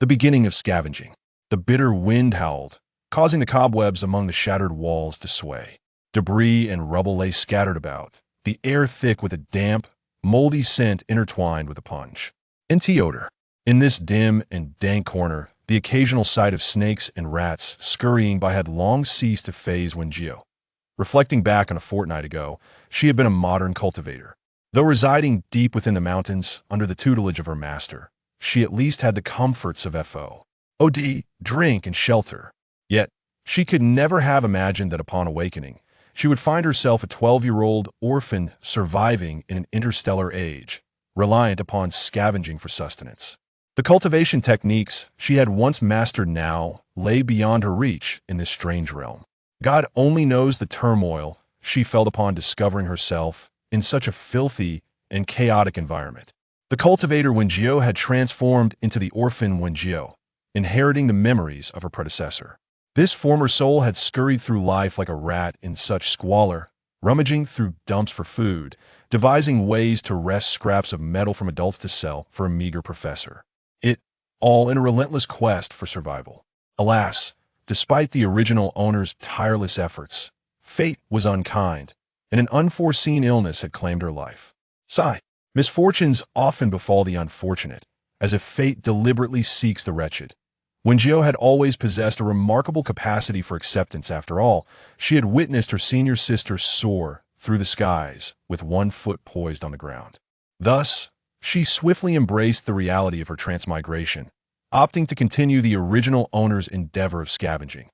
The beginning of scavenging. The bitter wind howled, causing the cobwebs among the shattered walls to sway. Debris and rubble lay scattered about, the air thick with a damp, moldy scent intertwined with a punch. And tea odor. In this dim and dank corner, the occasional sight of snakes and rats scurrying by had long ceased to faze Wen Jiu. Reflecting back on a fortnight ago, she had been a modern cultivator. Though residing deep within the mountains under the tutelage of her master, she at least had the comforts of FOD, drink, and shelter. Yet, she could never have imagined that upon awakening, she would find herself a 12-year-old orphan surviving in an interstellar age, reliant upon scavenging for sustenance. The cultivation techniques she had once mastered now lay beyond her reach in this strange realm. God only knows the turmoil she felt upon discovering herself in such a filthy and chaotic environment. The cultivator Wen Jiu had transformed into the orphan Wen Jiu, inheriting the memories of her predecessor. This former soul had scurried through life like a rat in such squalor, rummaging through dumps for food, devising ways to wrest scraps of metal from adults to sell for a meager professor. It all in a relentless quest for survival. Alas, despite the original owner's tireless efforts, fate was unkind, and an unforeseen illness had claimed her life. Sigh. Misfortunes often befall the unfortunate, as if fate deliberately seeks the wretched. Wen Jiu had always possessed a remarkable capacity for acceptance. After all, she had witnessed her senior sister soar through the skies with one foot poised on the ground. Thus, she swiftly embraced the reality of her transmigration, opting to continue the original owner's endeavor of scavenging.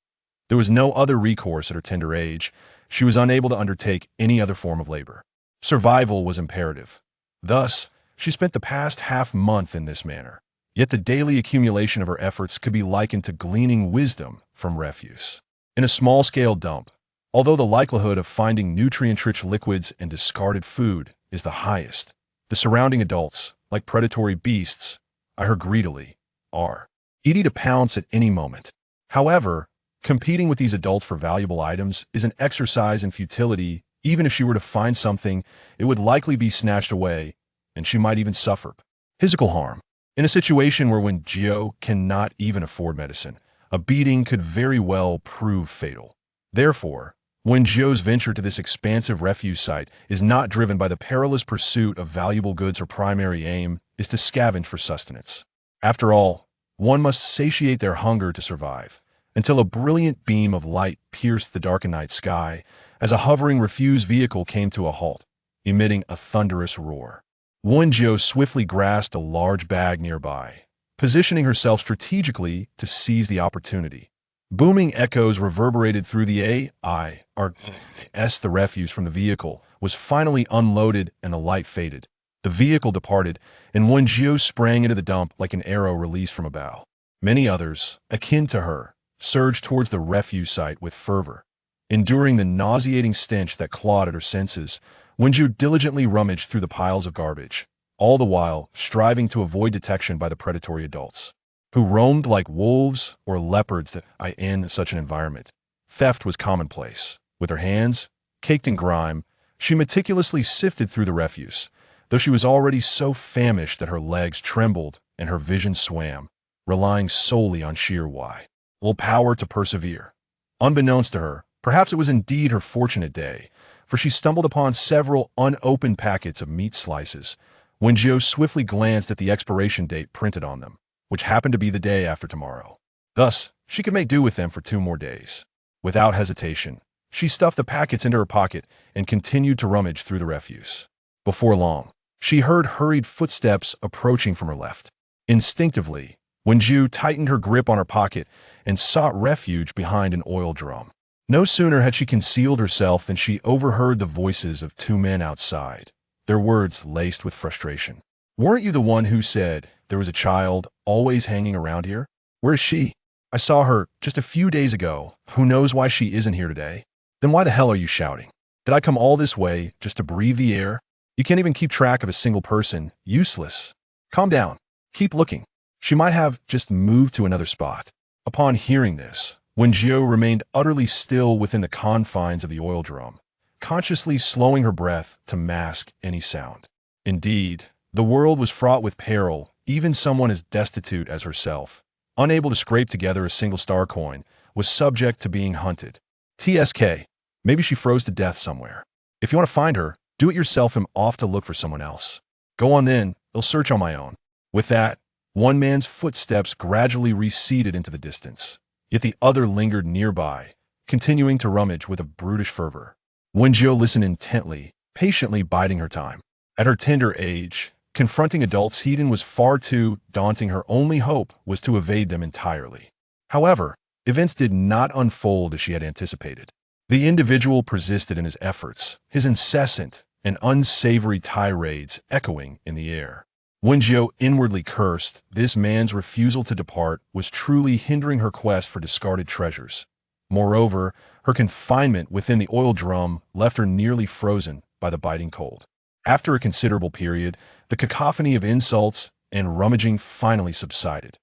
There was no other recourse at her tender age. She was unable to undertake any other form of labor. Survival was imperative. Thus, she spent the past half-month in this manner. Yet the daily accumulation of her efforts could be likened to gleaning wisdom from refuse. In a small-scale dump, although the likelihood of finding nutrient-rich liquids and discarded food is the highest, the surrounding adults, like predatory beasts, I heard greedily, are eager to pounce at any moment. However, competing with these adults for valuable items is an exercise in futility. Even if she were to find something, it would likely be snatched away, and she might even suffer physical harm. In a situation where Wen Jiu cannot even afford medicine, a beating could very well prove fatal. Therefore, Wen Jiu's venture to this expansive refuse site is not driven by the perilous pursuit of valuable goods. Her primary aim is to scavenge for sustenance. After all, one must satiate their hunger to survive, until a brilliant beam of light pierced the darkened night sky as a hovering refuse vehicle came to a halt, emitting a thunderous roar. Wen Jiu swiftly grasped a large bag nearby, positioning herself strategically to seize the opportunity. Booming echoes reverberated through the AIRS. The refuse from the vehicle was finally unloaded and the light faded. The vehicle departed, and Wen Jiu sprang into the dump like an arrow released from a bow. Many others, akin to her, surged towards the refuse site with fervor. Enduring the nauseating stench that clawed at her senses, Wen Jiu diligently rummaged through the piles of garbage, all the while striving to avoid detection by the predatory adults, who roamed like wolves or leopards in such an environment. Theft was commonplace. With her hands caked in grime, she meticulously sifted through the refuse, though she was already so famished that her legs trembled and her vision swam, relying solely on sheer willpower to persevere. Unbeknownst to her, perhaps it was indeed her fortunate day, for she stumbled upon several unopened packets of meat slices. Wen Jiu swiftly glanced at the expiration date printed on them, which happened to be the day after tomorrow. Thus, she could make do with them for 2 more days. Without hesitation, she stuffed the packets into her pocket and continued to rummage through the refuse. Before long, she heard hurried footsteps approaching from her left. Instinctively, Wen Jiu tightened her grip on her pocket and sought refuge behind an oil drum. No sooner had she concealed herself than she overheard the voices of 2 men outside, their words laced with frustration. "Weren't you the one who said there was a child always hanging around here? Where is she? I saw her just a few days ago. Who knows why she isn't here today? Then why the hell are you shouting? Did I come all this way just to breathe the air? You can't even keep track of a single person. Useless. Calm down. Keep looking. She might have just moved to another spot." Upon hearing this, Wen Jiu remained utterly still within the confines of the oil drum, consciously slowing her breath to mask any sound. Indeed, the world was fraught with peril. Even someone as destitute as herself unable to scrape together a single star coin, was subject to being hunted. TSK. Maybe she froze to death somewhere. If you want to find her, do it yourself. I'm off to look for someone else. Go on then, I'll search on my own. With that, one man's footsteps gradually receded into the distance, yet the other lingered nearby, continuing to rummage with a brutish fervor. Wen Jiu listened intently, patiently biding her time. At her tender age, confronting adults Hedon was far too daunting. Her only hope was to evade them entirely. However, events did not unfold as she had anticipated. The individual persisted in his efforts, his incessant and unsavory tirades echoing in the air. Wen Jiu inwardly cursed. This man's refusal to depart was truly hindering her quest for discarded treasures. Moreover, her confinement within the oil drum left her nearly frozen by the biting cold. After a considerable period, the cacophony of insults and rummaging finally subsided.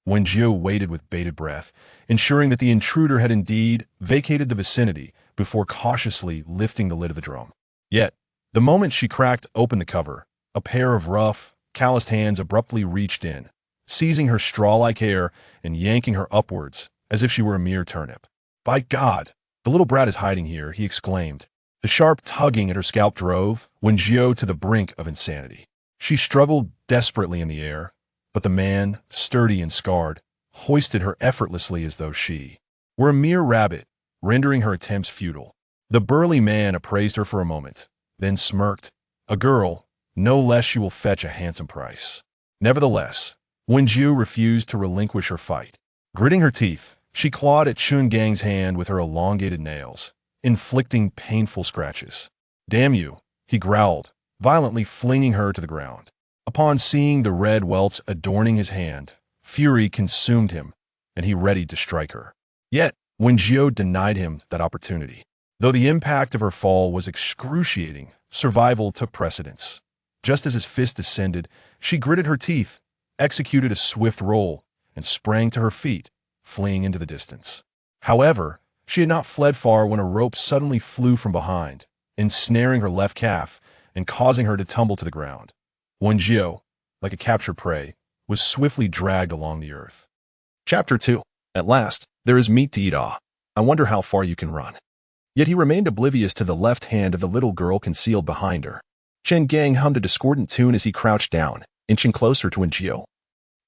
Wen Jiu waited with bated breath, ensuring that the intruder had indeed vacated the vicinity before cautiously lifting the lid of the drum. Yet, the moment she cracked open the cover, a pair of rough, calloused hands abruptly reached in, seizing her straw-like hair and yanking her upwards as if she were a mere turnip. "By God, the little brat is hiding here," he exclaimed. The sharp tugging at her scalp drove Wen Jiu to the brink of insanity. She struggled desperately in the air, but the man, sturdy and scarred, hoisted her effortlessly as though she were a mere rabbit, rendering her attempts futile. The burly man appraised her for a moment, then smirked. "A girl, no less, she will fetch a handsome price." Nevertheless, Wen Jiu refused to relinquish her fight. Gritting her teeth, she clawed at Chun Gang's hand with her elongated nails, inflicting painful scratches. "Damn you," he growled, violently flinging her to the ground. Upon seeing the red welts adorning his hand, fury consumed him, and he readied to strike her. Yet, Wen Jiu denied him that opportunity. Though the impact of her fall was excruciating, survival took precedence. Just as his fist descended, she gritted her teeth, executed a swift roll, and sprang to her feet, fleeing into the distance. However, she had not fled far when a rope suddenly flew from behind, ensnaring her left calf and causing her to tumble to the ground. Wen Jiu, like a captured prey, was swiftly dragged along the earth. Chapter 2. At last, there is meat to eat. Ah, I wonder how far you can run. Yet he remained oblivious to the left hand of the little girl concealed behind her. Chun Gang hummed a discordant tune as he crouched down, inching closer to Wen Jiu,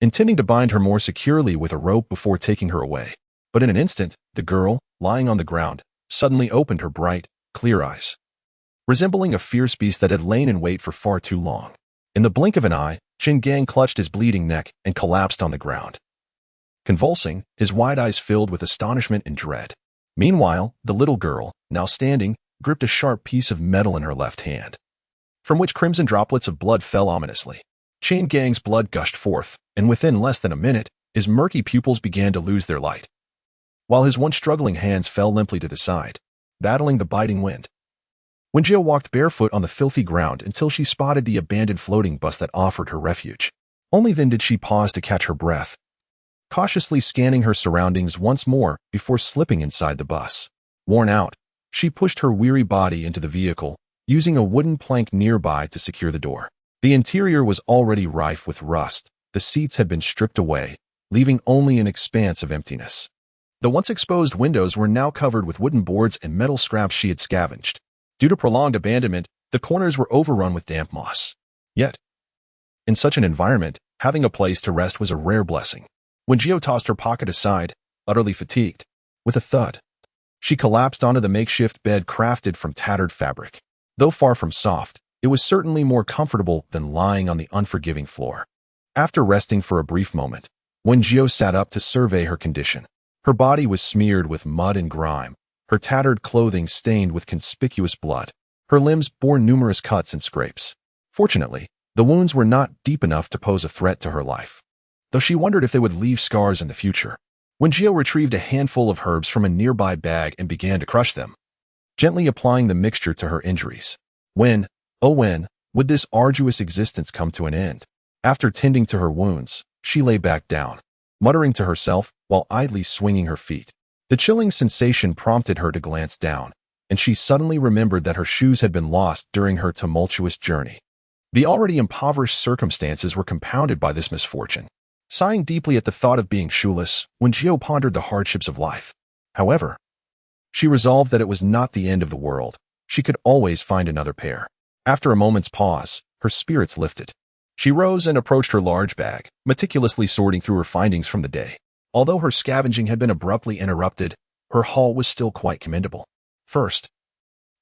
intending to bind her more securely with a rope before taking her away. But in an instant, the girl, lying on the ground, suddenly opened her bright, clear eyes, resembling a fierce beast that had lain in wait for far too long. In the blink of an eye, Chun Gang clutched his bleeding neck and collapsed on the ground, convulsing, his wide eyes filled with astonishment and dread. Meanwhile, the little girl, now standing, gripped a sharp piece of metal in her left hand, from which crimson droplets of blood fell ominously. Chun Gang's blood gushed forth, and within less than a minute, his murky pupils began to lose their light, while his once struggling hands fell limply to the side, battling the biting wind. Wen Jiu walked barefoot on the filthy ground until she spotted the abandoned floating bus that offered her refuge. Only then did she pause to catch her breath, cautiously scanning her surroundings once more before slipping inside the bus. Worn out, she pushed her weary body into the vehicle, using a wooden plank nearby to secure the door. The interior was already rife with rust. The seats had been stripped away, leaving only an expanse of emptiness. The once exposed windows were now covered with wooden boards and metal scraps she had scavenged. Due to prolonged abandonment, the corners were overrun with damp moss. Yet, in such an environment, having a place to rest was a rare blessing. Wen Jiu tossed her pocket aside, utterly fatigued, with a thud, she collapsed onto the makeshift bed crafted from tattered fabric. Though far from soft, it was certainly more comfortable than lying on the unforgiving floor. After resting for a brief moment, Wen Jiu sat up to survey her condition. Her body was smeared with mud and grime, her tattered clothing stained with conspicuous blood. Her limbs bore numerous cuts and scrapes. Fortunately, the wounds were not deep enough to pose a threat to her life, though she wondered if they would leave scars in the future. Wen Jiu retrieved a handful of herbs from a nearby bag and began to crush them, gently applying the mixture to her injuries. When, oh when, would this arduous existence come to an end? After tending to her wounds, she lay back down, muttering to herself while idly swinging her feet. The chilling sensation prompted her to glance down, and she suddenly remembered that her shoes had been lost during her tumultuous journey. The already impoverished circumstances were compounded by this misfortune. Sighing deeply at the thought of being shoeless, Wen Jiu pondered the hardships of life. However, she resolved that it was not the end of the world. She could always find another pair. After a moment's pause, her spirits lifted. She rose and approached her large bag, meticulously sorting through her findings from the day. Although her scavenging had been abruptly interrupted, her haul was still quite commendable. First,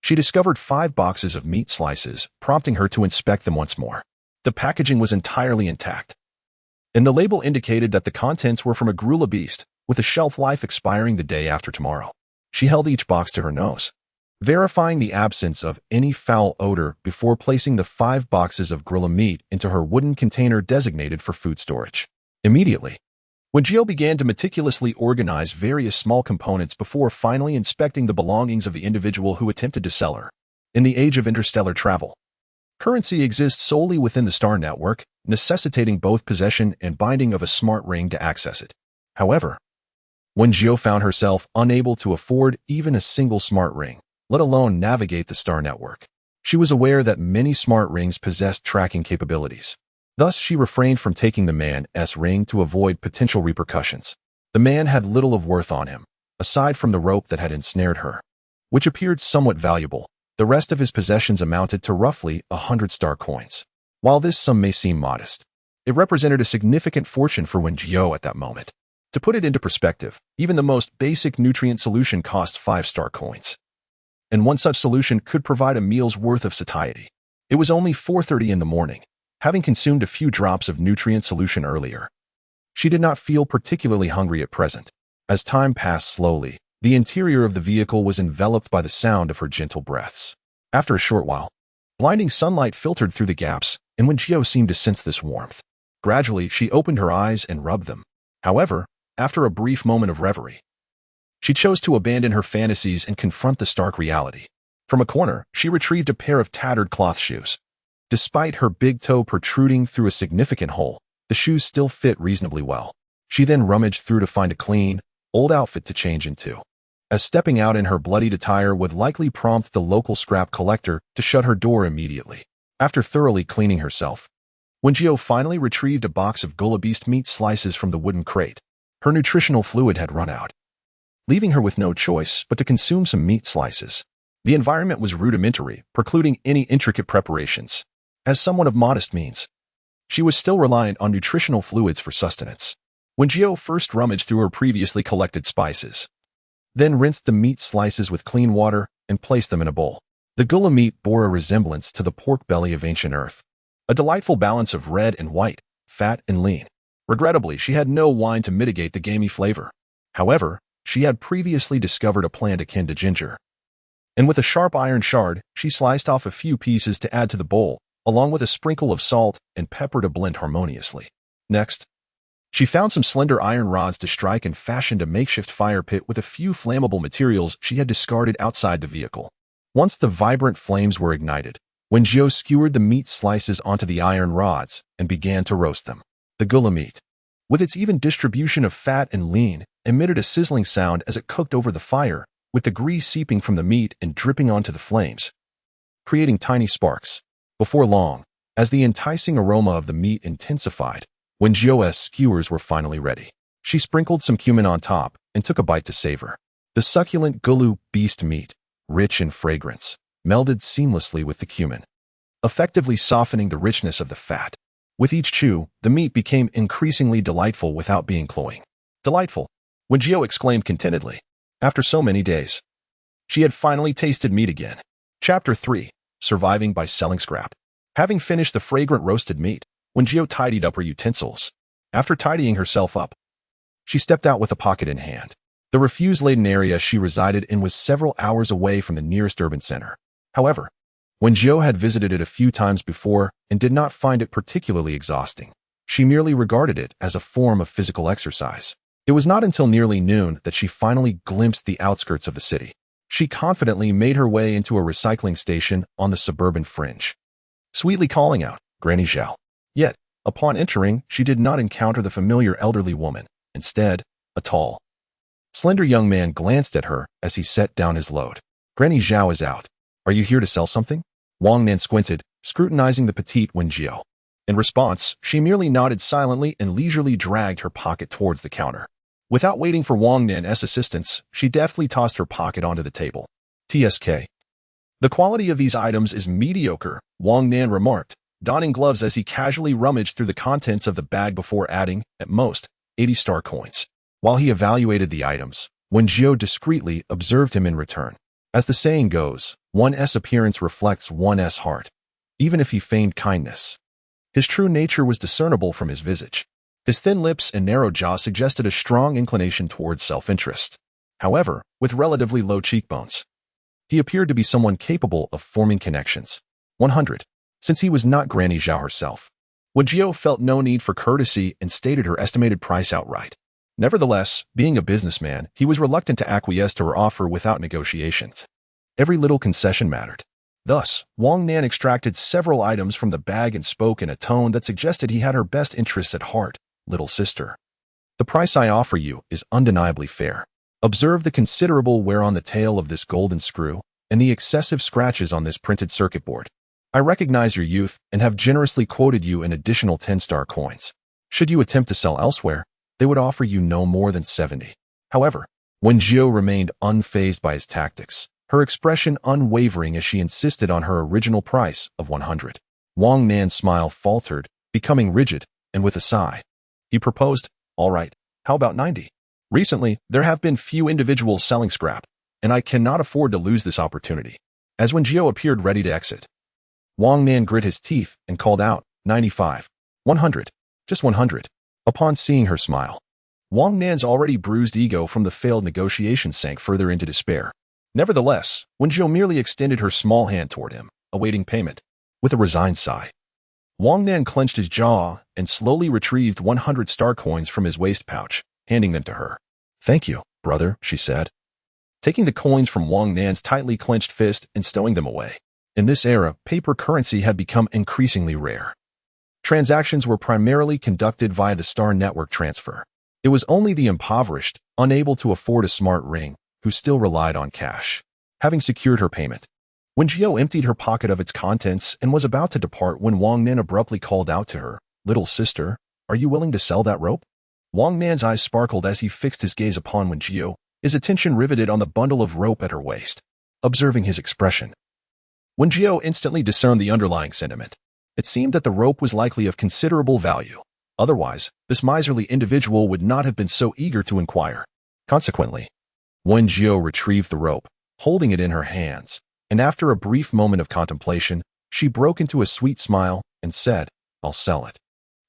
she discovered 5 boxes of meat slices, prompting her to inspect them once more. The packaging was entirely intact, and the label indicated that the contents were from a gorilla beast, with a shelf life expiring the day after tomorrow. She held each box to her nose, verifying the absence of any foul odor before placing the 5 boxes of gorilla meat into her wooden container designated for food storage. Immediately, Wen Jiu began to meticulously organize various small components before finally inspecting the belongings of the individual who attempted to sell her. In the age of interstellar travel, currency exists solely within the star network, necessitating both possession and binding of a smart ring to access it. However, Wen Jiu found herself unable to afford even a single smart ring, let alone navigate the star network. She was aware that many smart rings possessed tracking capabilities. Thus, she refrained from taking the man's ring to avoid potential repercussions. The man had little of worth on him, aside from the rope that had ensnared her, which appeared somewhat valuable. The rest of his possessions amounted to roughly 100 star coins. While this sum may seem modest, it represented a significant fortune for Wen Jiu at that moment. To put it into perspective, even the most basic nutrient solution costs 5-star coins, and one such solution could provide a meal's worth of satiety. It was only 4:30 in the morning. Having consumed a few drops of nutrient solution earlier, she did not feel particularly hungry at present. As time passed slowly, the interior of the vehicle was enveloped by the sound of her gentle breaths. After a short while, blinding sunlight filtered through the gaps, and Wen Jiu seemed to sense this warmth. Gradually, she opened her eyes and rubbed them. However, after a brief moment of reverie, she chose to abandon her fantasies and confront the stark reality. From a corner, she retrieved a pair of tattered cloth shoes. Despite her big toe protruding through a significant hole, the shoes still fit reasonably well. She then rummaged through to find a clean, old outfit to change into, as stepping out in her bloodied attire would likely prompt the local scrap collector to shut her door immediately. After thoroughly cleaning herself, Wen Jiu finally retrieved a box of gorilla beast meat slices from the wooden crate. Her nutritional fluid had run out, leaving her with no choice but to consume some meat slices. The environment was rudimentary, precluding any intricate preparations. As someone of modest means, she was still reliant on nutritional fluids for sustenance. Wen Jiu first rummaged through her previously collected spices, then rinsed the meat slices with clean water and placed them in a bowl. The gorilla meat bore a resemblance to the pork belly of ancient Earth, a delightful balance of red and white, fat and lean. Regrettably, she had no wine to mitigate the gamey flavor. However, she had previously discovered a plant akin to ginger, and with a sharp iron shard, she sliced off a few pieces to add to the bowl, along with a sprinkle of salt and pepper to blend harmoniously. Next, she found some slender iron rods to strike and fashioned a makeshift fire pit with a few flammable materials she had discarded outside the vehicle. Once the vibrant flames were ignited, Wen Jiu skewered the meat slices onto the iron rods and began to roast them. The gorilla meat, with its even distribution of fat and lean, emitted a sizzling sound as it cooked over the fire, with the grease seeping from the meat and dripping onto the flames, creating tiny sparks. Before long, as the enticing aroma of the meat intensified, Wen Jiu's skewers were finally ready. She sprinkled some cumin on top and took a bite to savor. The succulent gorilla beast meat, rich in fragrance, melded seamlessly with the cumin, effectively softening the richness of the fat. With each chew, the meat became increasingly delightful without being cloying. Delightful, Wen Jiu exclaimed contentedly. After so many days, she had finally tasted meat again. Chapter 3. Surviving by selling scrap. Having finished the fragrant roasted meat, Wen Jiu tidied up her utensils. After tidying herself up, she stepped out with a pocket in hand. The refuse-laden area she resided in was several hours away from the nearest urban center. However, Wen Jiu had visited it a few times before and did not find it particularly exhausting. She merely regarded it as a form of physical exercise. It was not until nearly noon that she finally glimpsed the outskirts of the city. She confidently made her way into a recycling station on the suburban fringe, sweetly calling out, "Granny Zhao." Yet, upon entering, she did not encounter the familiar elderly woman. Instead, a tall, slender young man glanced at her as he set down his load. "Granny Zhao is out. Are you here to sell something?" Wang Nan squinted, scrutinizing the petite Wen Jiu. In response, she merely nodded silently and leisurely dragged her pocket towards the counter. Without waiting for Wang Nan's assistance, she deftly tossed her pocket onto the table. TSK. The quality of these items is mediocre, Wang Nan remarked, donning gloves as he casually rummaged through the contents of the bag before adding, at most, 80 star coins. While he evaluated the items, Wen Jiu discreetly observed him in return. As the saying goes, one's appearance reflects one's heart, even if he feigned kindness. His true nature was discernible from his visage. His thin lips and narrow jaw suggested a strong inclination towards self-interest. However, with relatively low cheekbones, he appeared to be someone capable of forming connections. 100. Since he was not Granny Zhao herself, Wen Jiu felt no need for courtesy and stated her estimated price outright. Nevertheless, being a businessman, he was reluctant to acquiesce to her offer without negotiations. Every little concession mattered. Thus, Wang Nan extracted several items from the bag and spoke in a tone that suggested he had her best interests at heart. Little sister, the price I offer you is undeniably fair. Observe the considerable wear on the tail of this golden screw and the excessive scratches on this printed circuit board. I recognize your youth and have generously quoted you an additional 10-star coins. Should you attempt to sell elsewhere, they would offer you no more than 70. However, Wen Jiu remained unfazed by his tactics, her expression unwavering as she insisted on her original price of 100. Wang Nan's smile faltered, becoming rigid, and with a sigh, he proposed, all right, how about 90? Recently, there have been few individuals selling scrap, and I cannot afford to lose this opportunity. As Wen Jiu appeared ready to exit, Wang Nan grit his teeth and called out, 95. 100. Just 100. Upon seeing her smile, Wang Nan's already bruised ego from the failed negotiation sank further into despair. Nevertheless, Wen Jiu merely extended her small hand toward him, awaiting payment. With a resigned sigh, Wang Nan clenched his jaw and slowly retrieved 100 star coins from his waist pouch, handing them to her. Thank you, brother, she said, taking the coins from Wang Nan's tightly clenched fist and stowing them away. In this era, paper currency had become increasingly rare. Transactions were primarily conducted via the star network transfer. It was only the impoverished, unable to afford a smart ring, who still relied on cash. Having secured her payment, Wen Jiu emptied her pocket of its contents and was about to depart when Wang Nan abruptly called out to her, little sister, are you willing to sell that rope? Wang Nan's eyes sparkled as he fixed his gaze upon Wen Jiu, his attention riveted on the bundle of rope at her waist. Observing his expression, Wen Jiu instantly discerned the underlying sentiment. It seemed that the rope was likely of considerable value. Otherwise, this miserly individual would not have been so eager to inquire. Consequently, Wen Jiu retrieved the rope, holding it in her hands, and after a brief moment of contemplation, she broke into a sweet smile and said, I'll sell it.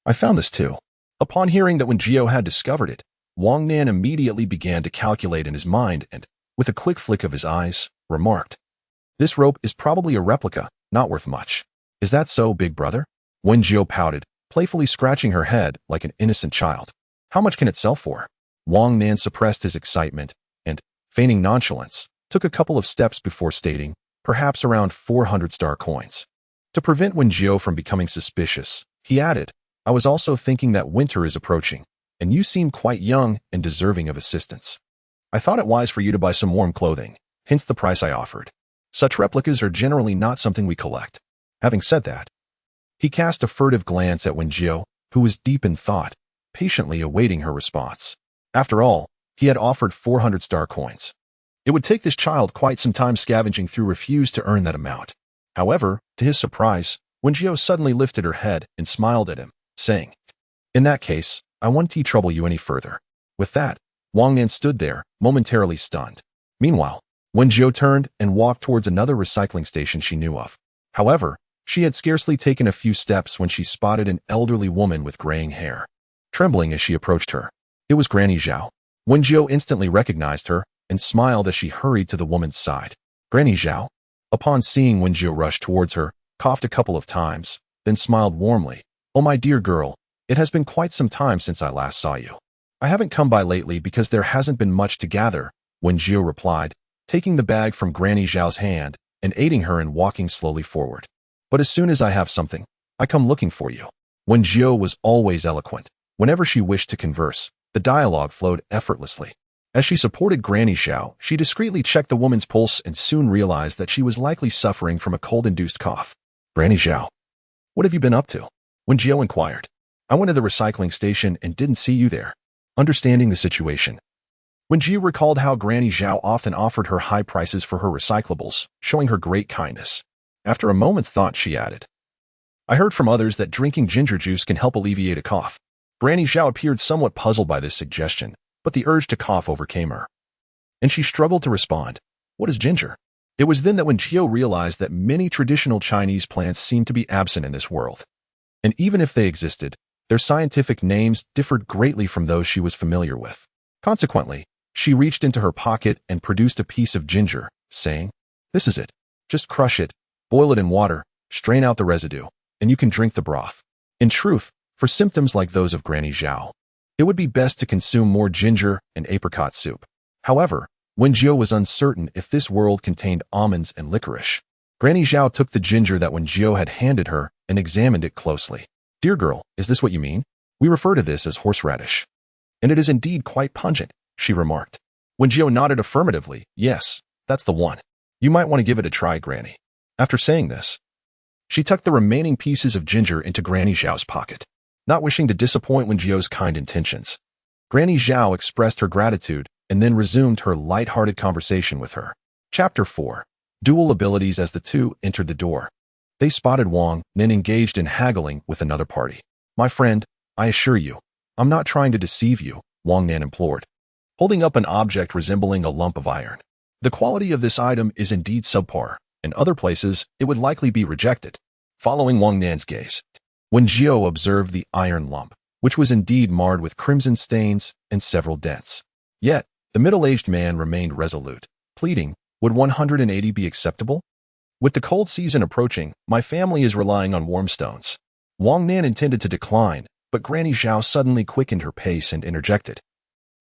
I found this too. Upon hearing that Wen Jiu had discovered it, Wang Nan immediately began to calculate in his mind and, with a quick flick of his eyes, remarked, this rope is probably a replica, not worth much. Is that so, big brother? Wen Jiu pouted, playfully scratching her head like an innocent child. How much can it sell for? Wang Nan suppressed his excitement and, feigning nonchalance, took a couple of steps before stating, perhaps around 400 star coins. To prevent Wen Jiu from becoming suspicious, he added, I was also thinking that winter is approaching, and you seem quite young and deserving of assistance. I thought it wise for you to buy some warm clothing, hence the price I offered. Such replicas are generally not something we collect. Having said that, he cast a furtive glance at Wen Jiu, who was deep in thought, patiently awaiting her response. After all, he had offered 400 star coins. It would take this child quite some time scavenging through refuse to earn that amount. However, to his surprise, Wen Jiu suddenly lifted her head and smiled at him, saying, in that case, I won't trouble you any further. With that, Wang Nan stood there, momentarily stunned. Meanwhile, Wen Jiu turned and walked towards another recycling station she knew of. However, she had scarcely taken a few steps when she spotted an elderly woman with graying hair. Trembling as she approached her, it was Granny Zhao. Wen Jiu instantly recognized her and smiled as she hurried to the woman's side. Granny Zhao, upon seeing Wen Jiu rush towards her, coughed a couple of times, then smiled warmly. Oh, my dear girl, it has been quite some time since I last saw you. I haven't come by lately because there hasn't been much to gather, Wen Jiu replied, taking the bag from Granny Zhao's hand and aiding her in walking slowly forward. But as soon as I have something, I come looking for you. Wen Jiu was always eloquent. Whenever she wished to converse, the dialogue flowed effortlessly. As she supported Granny Zhao, she discreetly checked the woman's pulse and soon realized that she was likely suffering from a cold-induced cough. Granny Zhao, what have you been up to? Wen Jiu inquired. I went to the recycling station and didn't see you there. Understanding the situation, Wen Jiu recalled how Granny Zhao often offered her high prices for her recyclables, showing her great kindness. After a moment's thought, she added, I heard from others that drinking ginger juice can help alleviate a cough. Granny Zhao appeared somewhat puzzled by this suggestion, but the urge to cough overcame her, and she struggled to respond. What is ginger? It was then that Wen Jiu realized that many traditional Chinese plants seemed to be absent in this world. And even if they existed, their scientific names differed greatly from those she was familiar with. Consequently, she reached into her pocket and produced a piece of ginger, saying, This is it. Just crush it, boil it in water, strain out the residue, and you can drink the broth. In truth, for symptoms like those of Granny Zhao, it would be best to consume more ginger and apricot soup. However, Wen Jiu was uncertain if this world contained almonds and licorice. Granny Zhao took the ginger that Wen Jiu had handed her and examined it closely. Dear girl, is this what you mean? We refer to this as horseradish. And it is indeed quite pungent, she remarked. Wen Jiu nodded affirmatively. Yes, that's the one. You might want to give it a try, Granny. After saying this, she tucked the remaining pieces of ginger into Granny Zhao's pocket. Not wishing to disappoint Wen Jiu's kind intentions, Granny Zhao expressed her gratitude and then resumed her light-hearted conversation with her. Chapter 4. Dual abilities. As the two entered the door, they spotted Wang Nen engaged in haggling with another party. My friend, I assure you, I'm not trying to deceive you, Wang Nen implored, holding up an object resembling a lump of iron. The quality of this item is indeed subpar. In other places, it would likely be rejected. Following Wang Nan's gaze, Wen Jiu observed the iron lump, which was indeed marred with crimson stains and several dents. Yet, the middle-aged man remained resolute, pleading, would 180 be acceptable? With the cold season approaching, my family is relying on warm stones. Wang Nan intended to decline, but Granny Zhao suddenly quickened her pace and interjected.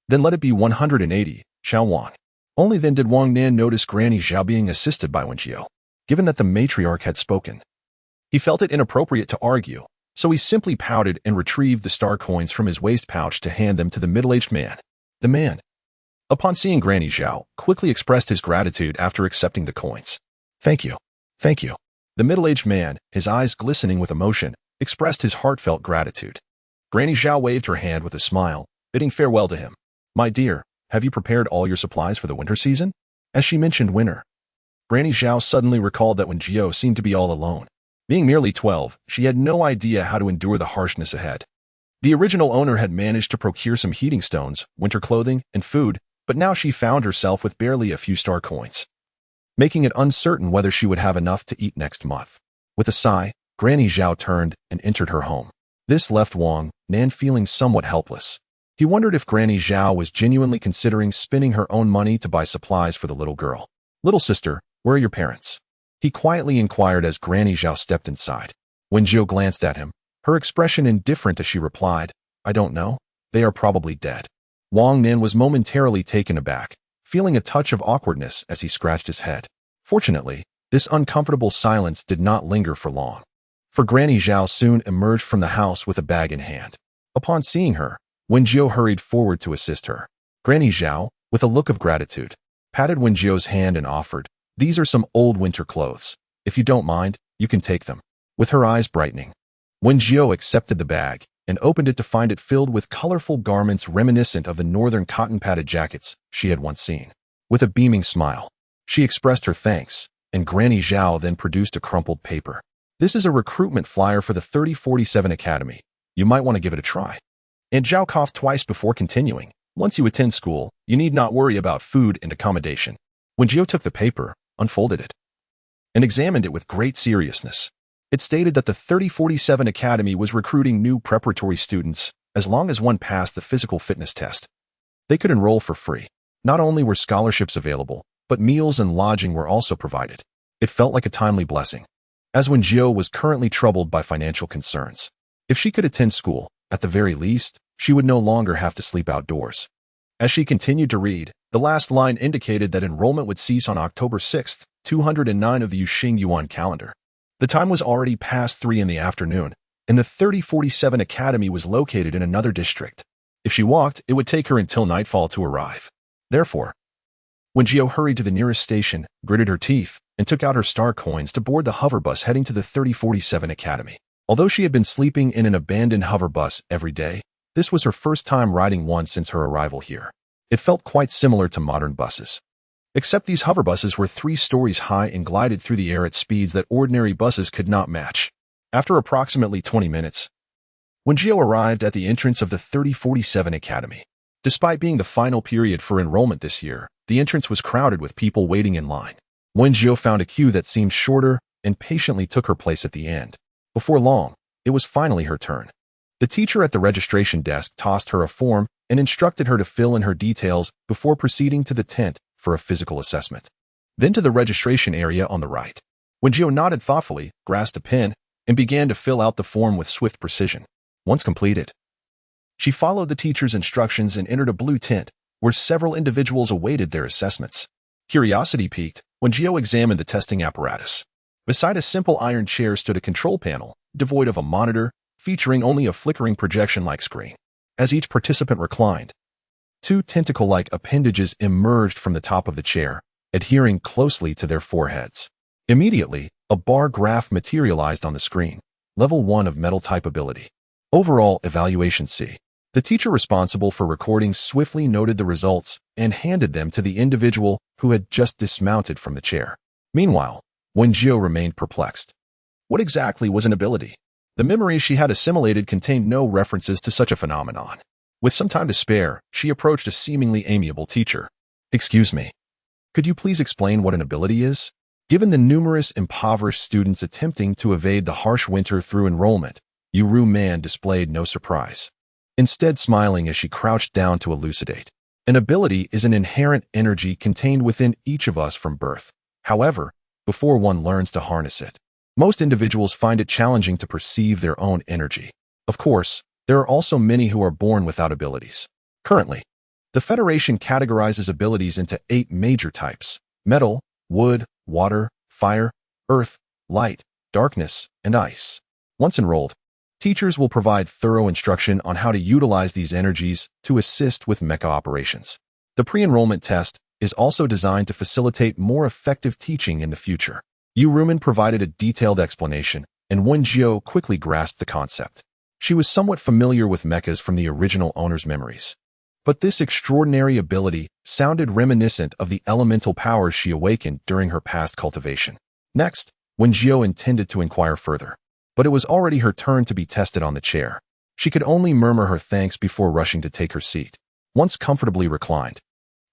Then let it be 180, Xiao Wang. Only then did Wang Nan notice Granny Zhao being assisted by Wen Jiu. Given that the matriarch had spoken, he felt it inappropriate to argue, so he simply pouted and retrieved the star coins from his waist pouch to hand them to the middle-aged man. The man, upon seeing Granny Zhao, quickly expressed his gratitude after accepting the coins. Thank you. Thank you. The middle-aged man, his eyes glistening with emotion, expressed his heartfelt gratitude. Granny Zhao waved her hand with a smile, bidding farewell to him. My dear, have you prepared all your supplies for the winter season? As she mentioned winter, Granny Zhao suddenly recalled that Wen Jiu seemed to be all alone. Being merely 12, she had no idea how to endure the harshness ahead. The original owner had managed to procure some heating stones, winter clothing, and food, but now she found herself with barely a few star coins, making it uncertain whether she would have enough to eat next month. With a sigh, Granny Zhao turned and entered her home. This left Wang Nan feeling somewhat helpless. He wondered if Granny Zhao was genuinely considering spending her own money to buy supplies for the little girl. Little sister, where are your parents? He quietly inquired as Granny Zhao stepped inside. Wen Jiu glanced at him, her expression indifferent as she replied, I don't know. They are probably dead. Wang Nan was momentarily taken aback, feeling a touch of awkwardness as he scratched his head. Fortunately, this uncomfortable silence did not linger for long, for Granny Zhao soon emerged from the house with a bag in hand. Upon seeing her, Wen Jiu hurried forward to assist her. Granny Zhao, with a look of gratitude, patted Wen Jiu's hand and offered, These are some old winter clothes. If you don't mind, you can take them. With her eyes brightening, Wen Jiu accepted the bag and opened it to find it filled with colorful garments reminiscent of the northern cotton-padded jackets she had once seen. With a beaming smile, she expressed her thanks, and Granny Zhao then produced a crumpled paper. This is a recruitment flyer for the 3047 Academy. You might want to give it a try. And Zhao coughed twice before continuing. Once you attend school, you need not worry about food and accommodation. When Jiu took the paper, unfolded it, and examined it with great seriousness, it stated that the 3047 Academy was recruiting new preparatory students as long as one passed the physical fitness test. They could enroll for free. Not only were scholarships available, but meals and lodging were also provided. It felt like a timely blessing, as Wen Jiu was currently troubled by financial concerns. If she could attend school, at the very least, she would no longer have to sleep outdoors. As she continued to read, the last line indicated that enrollment would cease on October 6th, 209 of the Yuxing Yuan calendar. The time was already past 3 in the afternoon, and the 3047 Academy was located in another district. If she walked, it would take her until nightfall to arrive. Therefore, Wen Jiu hurried to the nearest station, gritted her teeth, and took out her star coins to board the hover bus heading to the 3047 Academy. Although she had been sleeping in an abandoned hover bus every day, this was her first time riding one since her arrival here. It felt quite similar to modern buses. Except these hover buses were 3 stories high and glided through the air at speeds that ordinary buses could not match. After approximately 20 minutes, Wen Jiu arrived at the entrance of the 3047 Academy. Despite being the final period for enrollment this year, the entrance was crowded with people waiting in line. Wen Jiu found a queue that seemed shorter and patiently took her place at the end. Before long, it was finally her turn. The teacher at the registration desk tossed her a form and instructed her to fill in her details before proceeding to the tent for a physical assessment. Then to the registration area on the right. Wen Jiu nodded thoughtfully, grasped a pen, and began to fill out the form with swift precision. Once completed, she followed the teacher's instructions and entered a blue tent, where several individuals awaited their assessments. Curiosity piqued, Wen Jiu examined the testing apparatus. Beside a simple iron chair stood a control panel, devoid of a monitor, featuring only a flickering projection-like screen. As each participant reclined, 2 tentacle-like appendages emerged from the top of the chair, adhering closely to their foreheads. Immediately, a bar graph materialized on the screen. Level 1 of metal type ability. Overall evaluation C. The teacher responsible for recording swiftly noted the results and handed them to the individual who had just dismounted from the chair. Meanwhile, Wen Jiu remained perplexed. What exactly was an ability? The memories she had assimilated contained no references to such a phenomenon. With some time to spare, she approached a seemingly amiable teacher. Excuse me. Could you please explain what an ability is? Given the numerous impoverished students attempting to evade the harsh winter through enrollment, Uru Man displayed no surprise. Instead, smiling as she crouched down to elucidate. An ability is an inherent energy contained within each of us from birth. However, before one learns to harness it, most individuals find it challenging to perceive their own energy. Of course, there are also many who are born without abilities. Currently, the Federation categorizes abilities into 8 major types: metal, wood, water, fire, earth, light, darkness, and ice. Once enrolled, teachers will provide thorough instruction on how to utilize these energies to assist with mecha operations. The pre-enrollment test is also designed to facilitate more effective teaching in the future. Yu Ruman provided a detailed explanation, and Wen Jiu quickly grasped the concept. She was somewhat familiar with mechas from the original owner's memories. But this extraordinary ability sounded reminiscent of the elemental powers she awakened during her past cultivation. Next, Wen Jiu intended to inquire further, but it was already her turn to be tested on the chair. She could only murmur her thanks before rushing to take her seat. Once comfortably reclined,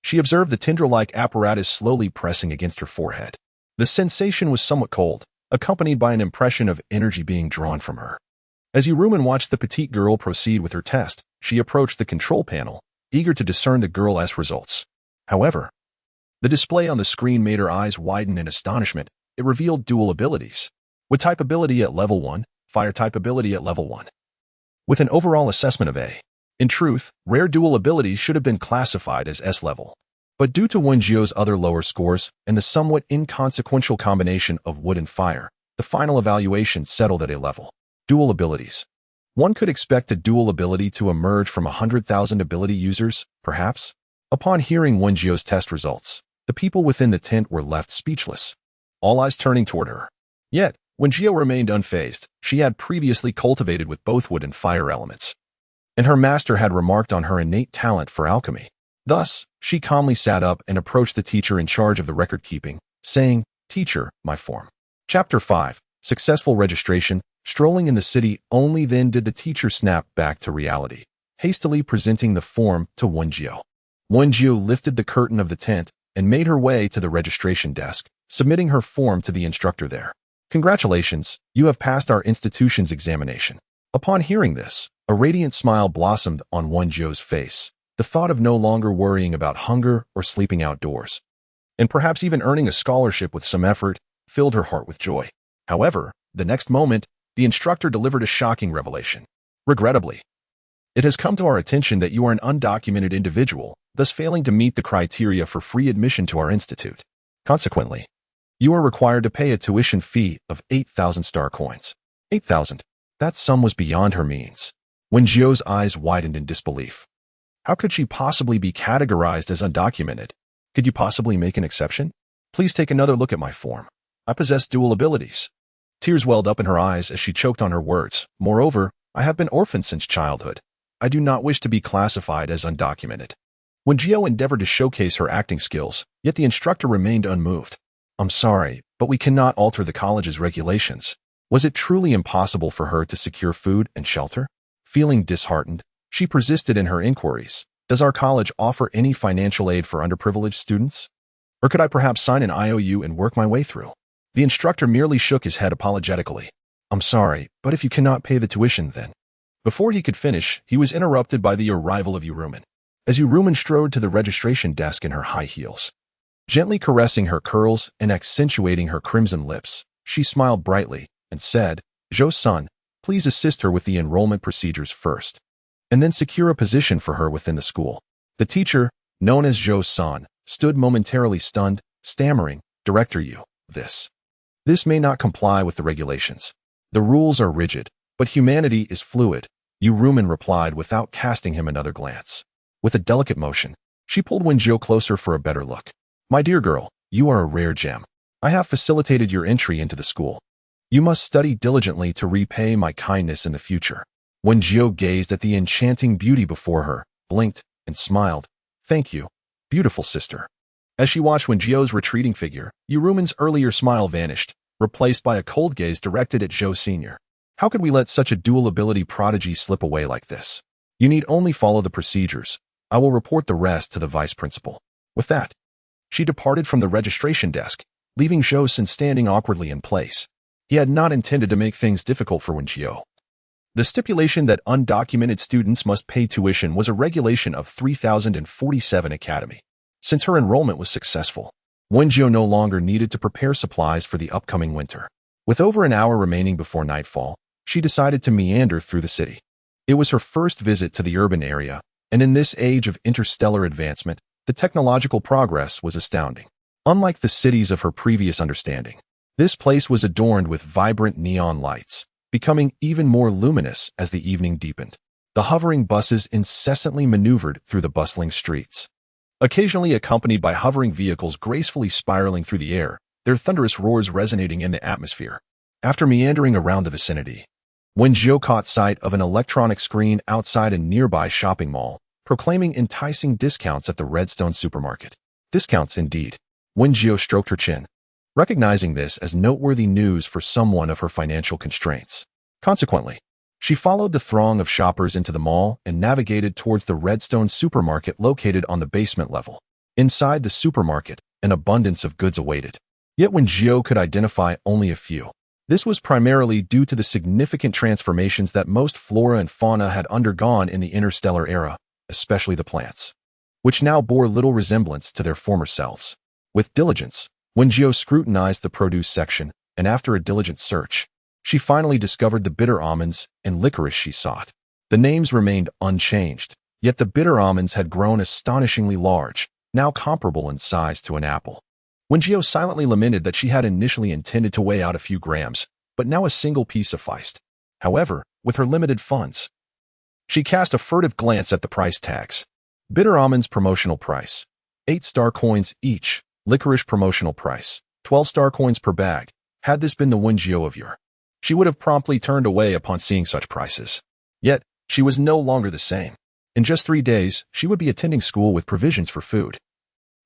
she observed the tendril-like apparatus slowly pressing against her forehead. The sensation was somewhat cold, accompanied by an impression of energy being drawn from her. As Yuruman watched the petite girl proceed with her test, she approached the control panel, eager to discern the girl's results. However, the display on the screen made her eyes widen in astonishment. It revealed dual abilities. Wood type ability at level 1, fire type ability at level 1. With an overall assessment of A. In truth, rare dual abilities should have been classified as S level. But due to Wen Jiu's other lower scores and the somewhat inconsequential combination of wood and fire, the final evaluation settled at A level. Dual abilities. One could expect a dual ability to emerge from 100,000 ability users, perhaps? Upon hearing Wen Jiu's test results, the people within the tent were left speechless, all eyes turning toward her. Yet, Wen Jiu remained unfazed. She had previously cultivated with both wood and fire elements, and her master had remarked on her innate talent for alchemy. Thus, she calmly sat up and approached the teacher in charge of the record-keeping, saying, "Teacher, my form." Chapter 5. Successful registration. Strolling in the city, only then did the teacher snap back to reality, hastily presenting the form to Wen Jiu. Wen Jiu lifted the curtain of the tent and made her way to the registration desk, submitting her form to the instructor there. "Congratulations, you have passed our institution's examination." Upon hearing this, a radiant smile blossomed on Wen Jiu's face. The thought of no longer worrying about hunger or sleeping outdoors, and perhaps even earning a scholarship with some effort, filled her heart with joy. However, the next moment, the instructor delivered a shocking revelation. "Regrettably, it has come to our attention that you are an undocumented individual, thus failing to meet the criteria for free admission to our institute. Consequently, you are required to pay a tuition fee of 8,000 star coins." 8,000. That sum was beyond her means. Wen Jiu's eyes widened in disbelief. How could she possibly be categorized as undocumented? Could you possibly make an exception? Please take another look at my form. I possess dual abilities. Tears welled up in her eyes as she choked on her words. Moreover, I have been orphaned since childhood. I do not wish to be classified as undocumented. Wen Jiu endeavored to showcase her acting skills, yet the instructor remained unmoved. I'm sorry, but we cannot alter the college's regulations. Was it truly impossible for her to secure food and shelter? Feeling disheartened, she persisted in her inquiries. Does our college offer any financial aid for underprivileged students? Or could I perhaps sign an IOU and work my way through? The instructor merely shook his head apologetically. I'm sorry, but if you cannot pay the tuition then. Before he could finish, he was interrupted by the arrival of Uruman. As Uruman strode to the registration desk in her high heels, gently caressing her curls and accentuating her crimson lips, she smiled brightly and said, "Zhou-san, please assist her with the enrollment procedures first, and then secure a position for her within the school." The teacher, known as Zhou-san, stood momentarily stunned, stammering, "Director Yu, this may not comply with the regulations. The rules are rigid, but humanity is fluid," Uruman replied without casting him another glance. With a delicate motion, she pulled Wen Jiu closer for a better look. "My dear girl, you are a rare gem. I have facilitated your entry into the school. You must study diligently to repay my kindness in the future." Wen Jiu gazed at the enchanting beauty before her, blinked, and smiled. "Thank you, beautiful sister." As she watched Wen Jiu's retreating figure, Uruman's earlier smile vanished, replaced by a cold gaze directed at Zhou Sr. How could we let such a dual-ability prodigy slip away like this? You need only follow the procedures. I will report the rest to the vice principal. With that, she departed from the registration desk, leaving Zhou Sin standing awkwardly in place. He had not intended to make things difficult for Wen Jiu. The stipulation that undocumented students must pay tuition was a regulation of 3047 Academy. Since her enrollment was successful, Wen Jiu no longer needed to prepare supplies for the upcoming winter. With over an hour remaining before nightfall, she decided to meander through the city. It was her first visit to the urban area, and in this age of interstellar advancement, the technological progress was astounding. Unlike the cities of her previous understanding, this place was adorned with vibrant neon lights, becoming even more luminous as the evening deepened. The hovering buses incessantly maneuvered through the bustling streets, occasionally accompanied by hovering vehicles gracefully spiraling through the air, their thunderous roars resonating in the atmosphere. After meandering around the vicinity, Wen Jiu caught sight of an electronic screen outside a nearby shopping mall, proclaiming enticing discounts at the Redstone supermarket. Discounts indeed. Wen Jiu stroked her chin, recognizing this as noteworthy news for someone of her financial constraints. Consequently, she followed the throng of shoppers into the mall and navigated towards the Redstone supermarket located on the basement level. Inside the supermarket, an abundance of goods awaited. Yet Wen Jiu could identify only a few. This was primarily due to the significant transformations that most flora and fauna had undergone in the interstellar era, especially the plants, which now bore little resemblance to their former selves. With diligence, Wen Jiu scrutinized the produce section, and after a diligent search, she finally discovered the bitter almonds and licorice she sought. The names remained unchanged, yet the bitter almonds had grown astonishingly large, now comparable in size to an apple. Wen Jiu silently lamented that she had initially intended to weigh out a few grams, but now a single piece sufficed. However, with her limited funds, she cast a furtive glance at the price tags. Bitter almonds promotional price, 8-star coins each. Licorice promotional price, 12-star coins per bag. Had this been the Wen Jiu of yore, she would have promptly turned away upon seeing such prices. Yet, she was no longer the same. In just 3 days, she would be attending school with provisions for food,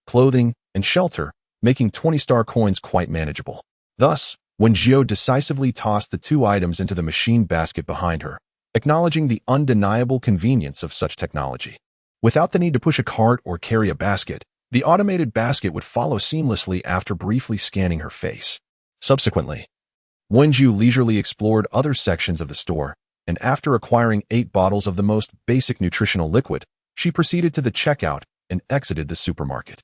clothing, and shelter, making 20-star coins quite manageable. Thus, Wen Jiu decisively tossed the 2 items into the machine basket behind her, acknowledging the undeniable convenience of such technology. Without the need to push a cart or carry a basket, the automated basket would follow seamlessly after briefly scanning her face. Subsequently, Wen Jiu leisurely explored other sections of the store, and after acquiring 8 bottles of the most basic nutritional liquid, she proceeded to the checkout and exited the supermarket.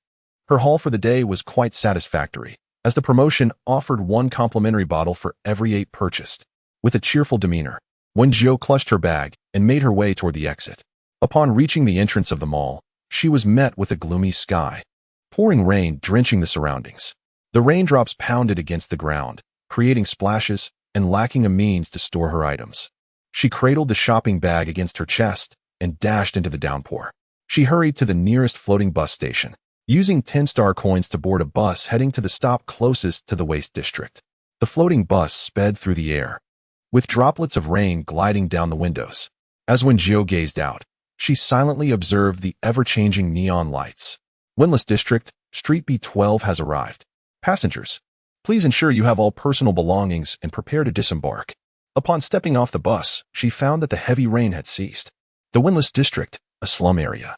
Her haul for the day was quite satisfactory, as the promotion offered 1 complimentary bottle for every 8 purchased. With a cheerful demeanor, Wen Jiu clutched her bag and made her way toward the exit. Upon reaching the entrance of the mall, she was met with a gloomy sky, pouring rain drenching the surroundings. The raindrops pounded against the ground, creating splashes and lacking a means to store her items. She cradled the shopping bag against her chest and dashed into the downpour. She hurried to the nearest floating bus station, using 10-star coins to board a bus heading to the stop closest to the waste district. The floating bus sped through the air, with droplets of rain gliding down the windows. As Wen Jiu gazed out, she silently observed the ever-changing neon lights. Windless District, Street B12 has arrived. Passengers, please ensure you have all personal belongings and prepare to disembark. Upon stepping off the bus, she found that the heavy rain had ceased. The Windless District, a slum area,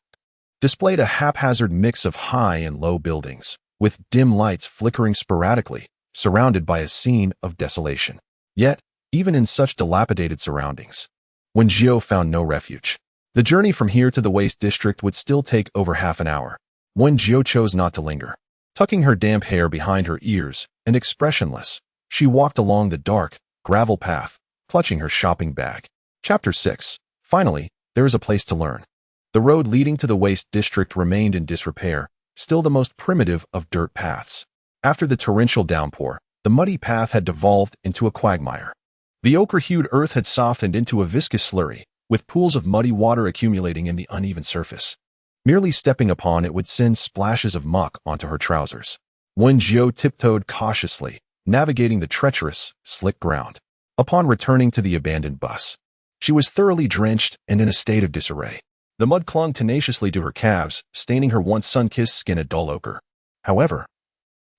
displayed a haphazard mix of high and low buildings, with dim lights flickering sporadically, surrounded by a scene of desolation. Yet, even in such dilapidated surroundings, Wen Jiu found no refuge. The journey from here to the waste district would still take over half an hour. Wen Jiu chose not to linger. Tucking her damp hair behind her ears and expressionless, she walked along the dark, gravel path, clutching her shopping bag. Chapter 6. Finally, there is a place to learn. The road leading to the waste district remained in disrepair, still the most primitive of dirt paths. After the torrential downpour, the muddy path had devolved into a quagmire. The ochre-hued earth had softened into a viscous slurry, with pools of muddy water accumulating in the uneven surface. Merely stepping upon it would send splashes of muck onto her trousers. Wen Jiu tiptoed cautiously, navigating the treacherous, slick ground. Upon returning to the abandoned bus, she was thoroughly drenched and in a state of disarray. The mud clung tenaciously to her calves, staining her once sun-kissed skin a dull ochre. However,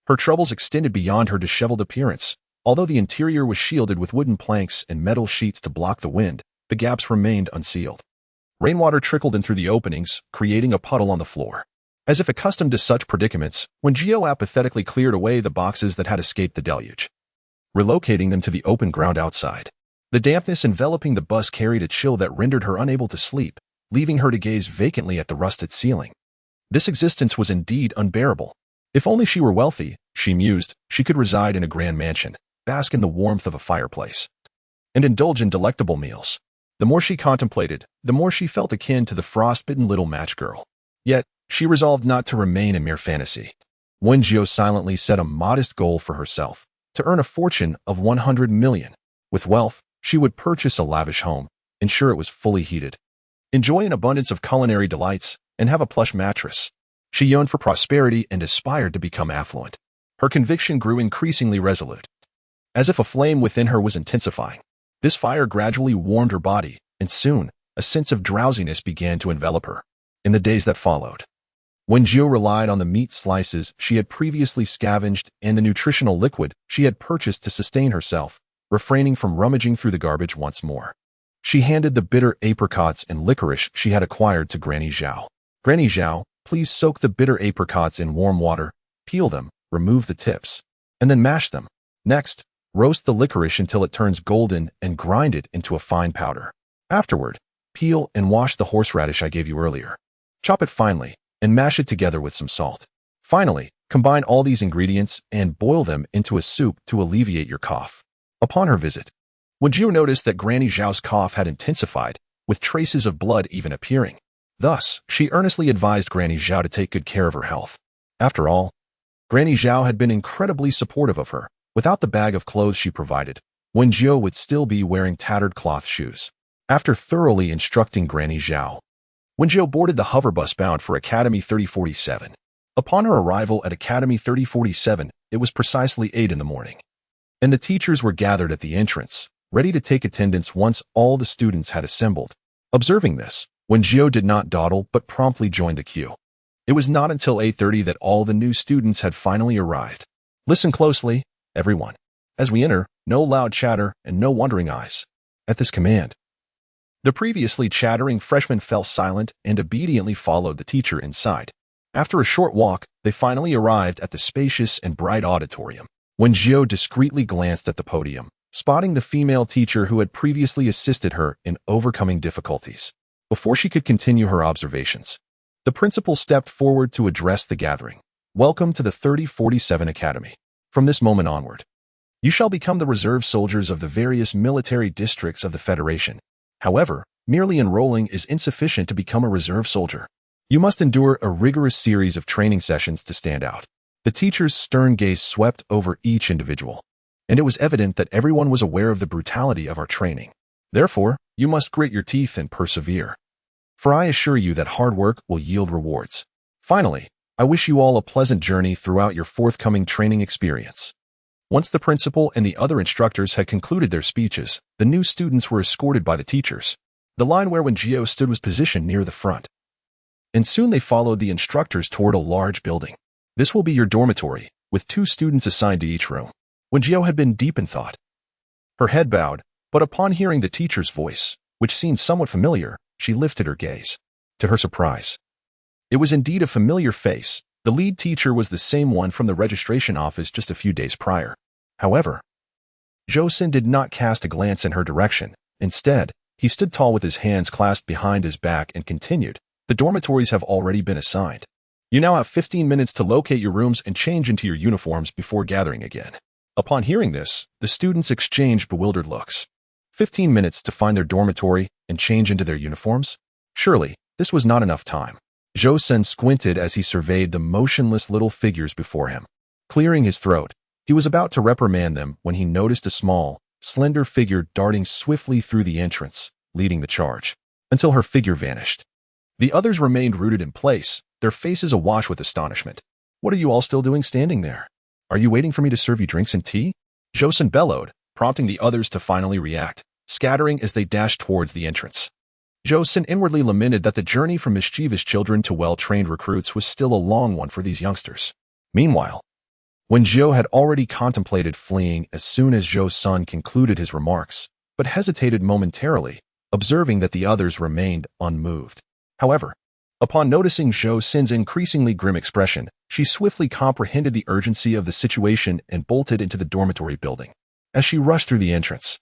her troubles extended beyond her disheveled appearance. Although the interior was shielded with wooden planks and metal sheets to block the wind, the gaps remained unsealed. Rainwater trickled in through the openings, creating a puddle on the floor. As if accustomed to such predicaments, Wen Jiu apathetically cleared away the boxes that had escaped the deluge, relocating them to the open ground outside. The dampness enveloping the bus carried a chill that rendered her unable to sleep, leaving her to gaze vacantly at the rusted ceiling. This existence was indeed unbearable. If only she were wealthy, she mused, she could reside in a grand mansion, bask in the warmth of a fireplace, and indulge in delectable meals. The more she contemplated, the more she felt akin to the frostbitten little match girl. Yet, she resolved not to remain a mere fantasy. Wen Jiu silently set a modest goal for herself, to earn a fortune of 100 million. With wealth, she would purchase a lavish home, ensure it was fully heated, enjoy an abundance of culinary delights, and have a plush mattress. She yearned for prosperity and aspired to become affluent. Her conviction grew increasingly resolute, as if a flame within her was intensifying. This fire gradually warmed her body, and soon, a sense of drowsiness began to envelop her. In the days that followed, Wen Jiu relied on the meat slices she had previously scavenged and the nutritional liquid she had purchased to sustain herself, refraining from rummaging through the garbage once more. She handed the bitter apricots and licorice she had acquired to Granny Zhao. Granny Zhao, please soak the bitter apricots in warm water, peel them, remove the tips, and then mash them. Next, roast the licorice until it turns golden and grind it into a fine powder. Afterward, peel and wash the horseradish I gave you earlier. Chop it finely and mash it together with some salt. Finally, combine all these ingredients and boil them into a soup to alleviate your cough. Upon her visit, Wen Jiu noticed that Granny Zhao's cough had intensified, with traces of blood even appearing. Thus, she earnestly advised Granny Zhao to take good care of her health. After all, Granny Zhao had been incredibly supportive of her. Without the bag of clothes she provided, Wen Jiu would still be wearing tattered cloth shoes. After thoroughly instructing Granny Zhao, Wen Jiu boarded the hover bus bound for Academy 3047. Upon her arrival at Academy 3047, it was precisely 8 in the morning, and the teachers were gathered at the entrance, ready to take attendance once all the students had assembled. Observing this, Wen Jiu did not dawdle but promptly joined the queue. It was not until 8:30 that all the new students had finally arrived. Listen closely, everyone. As we enter, no loud chatter and no wondering eyes. At this command, the previously chattering freshmen fell silent and obediently followed the teacher inside. After a short walk, they finally arrived at the spacious and bright auditorium. Wen Jiu discreetly glanced at the podium, spotting the female teacher who had previously assisted her in overcoming difficulties. Before she could continue her observations, the principal stepped forward to address the gathering. Welcome to the 3047 Academy. From this moment onward, you shall become the reserve soldiers of the various military districts of the Federation. However, merely enrolling is insufficient to become a reserve soldier. You must endure a rigorous series of training sessions to stand out. The teacher's stern gaze swept over each individual, and it was evident that everyone was aware of the brutality of our training. Therefore, you must grit your teeth and persevere. For I assure you that hard work will yield rewards. Finally, I wish you all a pleasant journey throughout your forthcoming training experience. Once the principal and the other instructors had concluded their speeches, the new students were escorted by the teachers. The line where Wen Jiu stood was positioned near the front, and soon they followed the instructors toward a large building. This will be your dormitory, with 2 students assigned to each room. Wen Jiu had been deep in thought. Her head bowed, but upon hearing the teacher's voice, which seemed somewhat familiar, she lifted her gaze. To her surprise, it was indeed a familiar face. The lead teacher was the same one from the registration office just a few days prior. However, Joseon did not cast a glance in her direction. Instead, he stood tall with his hands clasped behind his back and continued, "The dormitories have already been assigned. You now have 15 minutes to locate your rooms and change into your uniforms before gathering again." Upon hearing this, the students exchanged bewildered looks. 15 minutes to find their dormitory and change into their uniforms? Surely, this was not enough time. Joseon squinted as he surveyed the motionless little figures before him. Clearing his throat, he was about to reprimand them when he noticed a small, slender figure darting swiftly through the entrance, leading the charge, until her figure vanished. The others remained rooted in place, their faces awash with astonishment. "What are you all still doing standing there? Are you waiting for me to serve you drinks and tea?" Joseon bellowed, prompting the others to finally react, scattering as they dashed towards the entrance. Joseon inwardly lamented that the journey from mischievous children to well-trained recruits was still a long one for these youngsters. Meanwhile, Wen Jiu had already contemplated fleeing as soon as Joseon concluded his remarks, but hesitated momentarily, observing that the others remained unmoved. However, upon noticing Joseon's increasingly grim expression, she swiftly comprehended the urgency of the situation and bolted into the dormitory building. As she rushed through the entrance,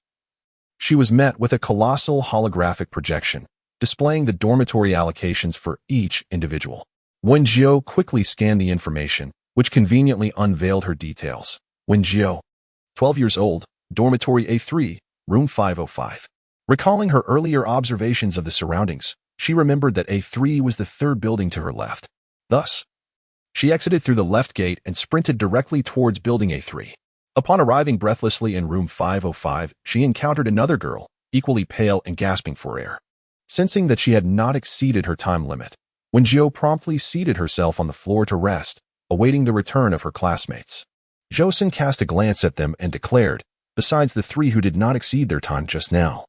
she was met with a colossal holographic projection, displaying the dormitory allocations for each individual. Wen Jiu quickly scanned the information, which conveniently unveiled her details. Wen Jiu, 12 years old, dormitory A3, room 505. Recalling her earlier observations of the surroundings, she remembered that A3 was the 3rd building to her left. Thus, she exited through the left gate and sprinted directly towards building A3. Upon arriving breathlessly in room 505, she encountered another girl, equally pale and gasping for air. Sensing that she had not exceeded her time limit, Wen Jiu promptly seated herself on the floor to rest, awaiting the return of her classmates. Joseon cast a glance at them and declared, "Besides the 3 who did not exceed their time just now,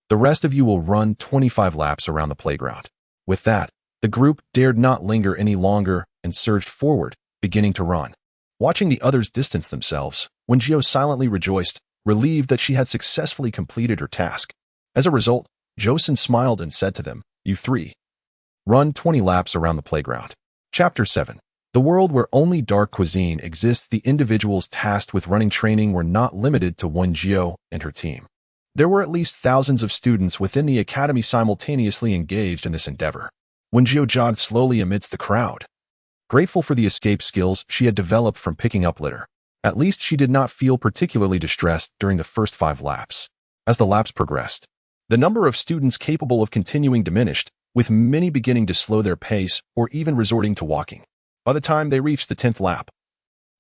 the rest of you will run 25 laps around the playground." With that, the group dared not linger any longer and surged forward, beginning to run. Watching the others distance themselves, Wen Jiu silently rejoiced, relieved that she had successfully completed her task. As a result, Joseon smiled and said to them, "You 3, run 20 laps around the playground." Chapter 7. The world where only dark cuisine exists. The individuals tasked with running training were not limited to Wen Jiu and her team. There were at least thousands of students within the academy simultaneously engaged in this endeavor. Wen Jiu jogged slowly amidst the crowd, grateful for the escape skills she had developed from picking up litter. At least she did not feel particularly distressed during the first 5 laps. As the laps progressed, the number of students capable of continuing diminished, with many beginning to slow their pace or even resorting to walking. By the time they reached the 10th lap,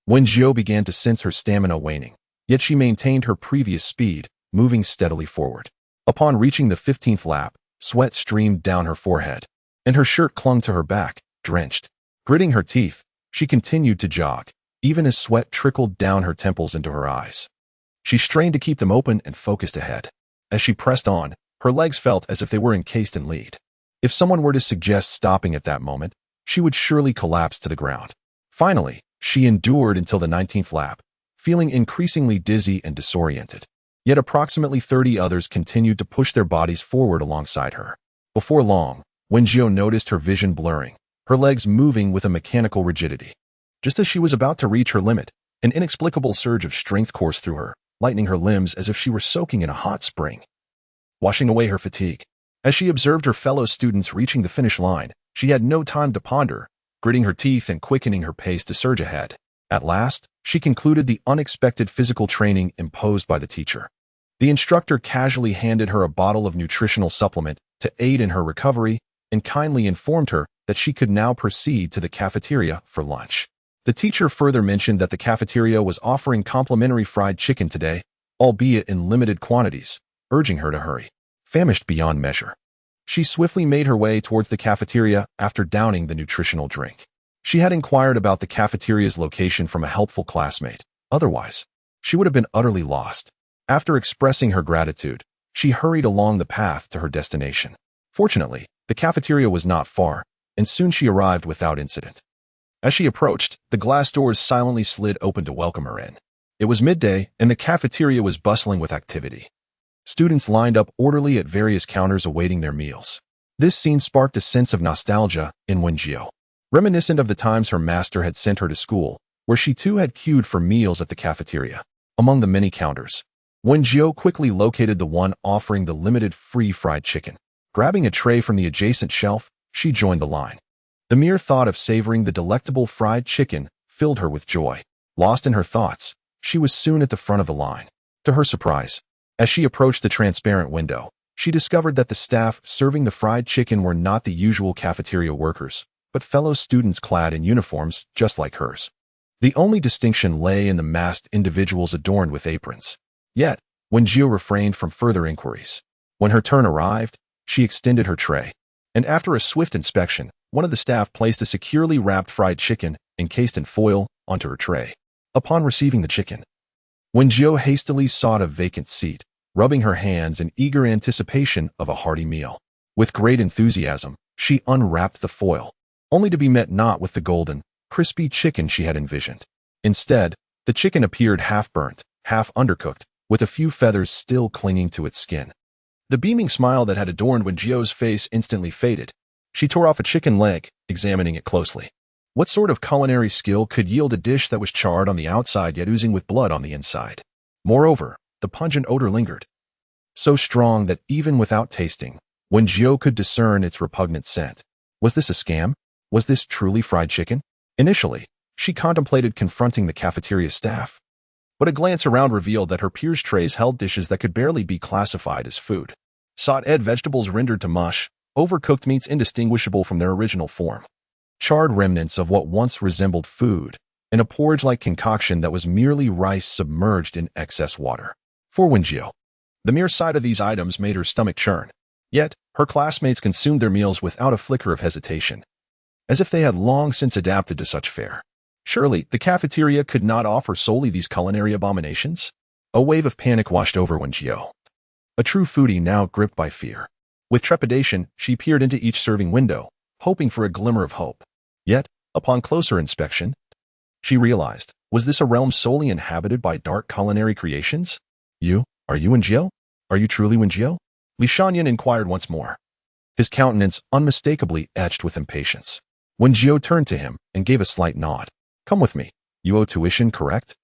Wen Jiu began to sense her stamina waning, yet she maintained her previous speed, moving steadily forward. Upon reaching the 15th lap, sweat streamed down her forehead, and her shirt clung to her back, drenched. Gritting her teeth, she continued to jog, even as sweat trickled down her temples into her eyes. She strained to keep them open and focused ahead. As she pressed on, her legs felt as if they were encased in lead. If someone were to suggest stopping at that moment, she would surely collapse to the ground. Finally, she endured until the 19th lap, feeling increasingly dizzy and disoriented. Yet approximately 30 others continued to push their bodies forward alongside her. Before long, Wen Jiu noticed her vision blurring, her legs moving with a mechanical rigidity. Just as she was about to reach her limit, an inexplicable surge of strength coursed through her, lightening her limbs as if she were soaking in a hot spring, washing away her fatigue. As she observed her fellow students reaching the finish line, she had no time to ponder, gritting her teeth and quickening her pace to surge ahead. At last, she concluded the unexpected physical training imposed by the teacher. The instructor casually handed her a bottle of nutritional supplement to aid in her recovery and kindly informed her that she could now proceed to the cafeteria for lunch. The teacher further mentioned that the cafeteria was offering complimentary fried chicken today, albeit in limited quantities, urging her to hurry. Famished beyond measure, she swiftly made her way towards the cafeteria after downing the nutritional drink. She had inquired about the cafeteria's location from a helpful classmate. Otherwise, she would have been utterly lost. After expressing her gratitude, she hurried along the path to her destination. Fortunately, the cafeteria was not far, and soon she arrived without incident. As she approached, the glass doors silently slid open to welcome her in. It was midday, and the cafeteria was bustling with activity. Students lined up orderly at various counters awaiting their meals. This scene sparked a sense of nostalgia in Wen Jiu, reminiscent of the times her master had sent her to school, where she too had queued for meals at the cafeteria. Among the many counters, Wen Jiu quickly located the one offering the limited free fried chicken. Grabbing a tray from the adjacent shelf, she joined the line. The mere thought of savoring the delectable fried chicken filled her with joy. Lost in her thoughts, she was soon at the front of the line. To her surprise, as she approached the transparent window, she discovered that the staff serving the fried chicken were not the usual cafeteria workers, but fellow students clad in uniforms just like hers. The only distinction lay in the masked individuals adorned with aprons. Yet, Wen Jiu refrained from further inquiries. When her turn arrived, she extended her tray, and after a swift inspection, one of the staff placed a securely wrapped fried chicken, encased in foil, onto her tray. Upon receiving the chicken, Wen Jiu hastily sought a vacant seat, rubbing her hands in eager anticipation of a hearty meal. With great enthusiasm, she unwrapped the foil, only to be met not with the golden, crispy chicken she had envisioned. Instead, the chicken appeared half-burnt, half-undercooked, with a few feathers still clinging to its skin. The beaming smile that had adorned Wen Jiu's face instantly faded. She tore off a chicken leg, examining it closely. What sort of culinary skill could yield a dish that was charred on the outside yet oozing with blood on the inside? Moreover, the pungent odor lingered, so strong that even without tasting, Wen Jiu could discern its repugnant scent. Was this a scam? Was this truly fried chicken? Initially, she contemplated confronting the cafeteria staff, but a glance around revealed that her peers' trays held dishes that could barely be classified as food. Sautéed vegetables rendered to mush, overcooked meats indistinguishable from their original form, charred remnants of what once resembled food, and a porridge-like concoction that was merely rice submerged in excess water. For Wen Jiu, the mere sight of these items made her stomach churn. Yet, her classmates consumed their meals without a flicker of hesitation, as if they had long since adapted to such fare. Surely, the cafeteria could not offer solely these culinary abominations? A wave of panic washed over Wen Jiu, a true foodie now gripped by fear. With trepidation, she peered into each serving window, hoping for a glimmer of hope. Yet, upon closer inspection, she realized, was this a realm solely inhabited by dark culinary creations? Are you Wen Jiu? Are you truly Wen Jiu? Li Shanyan inquired once more, his countenance unmistakably etched with impatience. Wen Jiu turned to him and gave a slight nod. Come with me. You owe tuition, correct?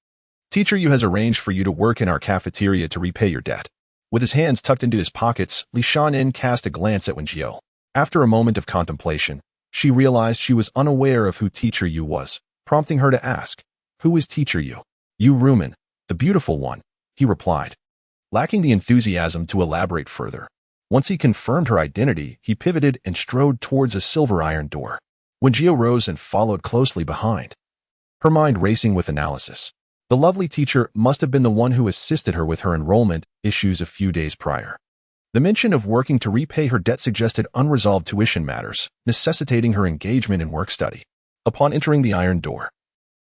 Teacher Yu has arranged for you to work in our cafeteria to repay your debt. With his hands tucked into his pockets, Li Shanyan cast a glance at Wen Jiu. After a moment of contemplation, she realized she was unaware of who Teacher Yu was, prompting her to ask, "Who is Teacher Yu?" "Yu Rumen, the beautiful one," he replied, lacking the enthusiasm to elaborate further. Once he confirmed her identity, he pivoted and strode towards a silver iron door. Wen Jiu rose and followed closely behind, her mind racing with analysis. The lovely teacher must have been the one who assisted her with her enrollment issues a few days prior. The mention of working to repay her debt suggested unresolved tuition matters, necessitating her engagement in work study. Upon entering the iron door,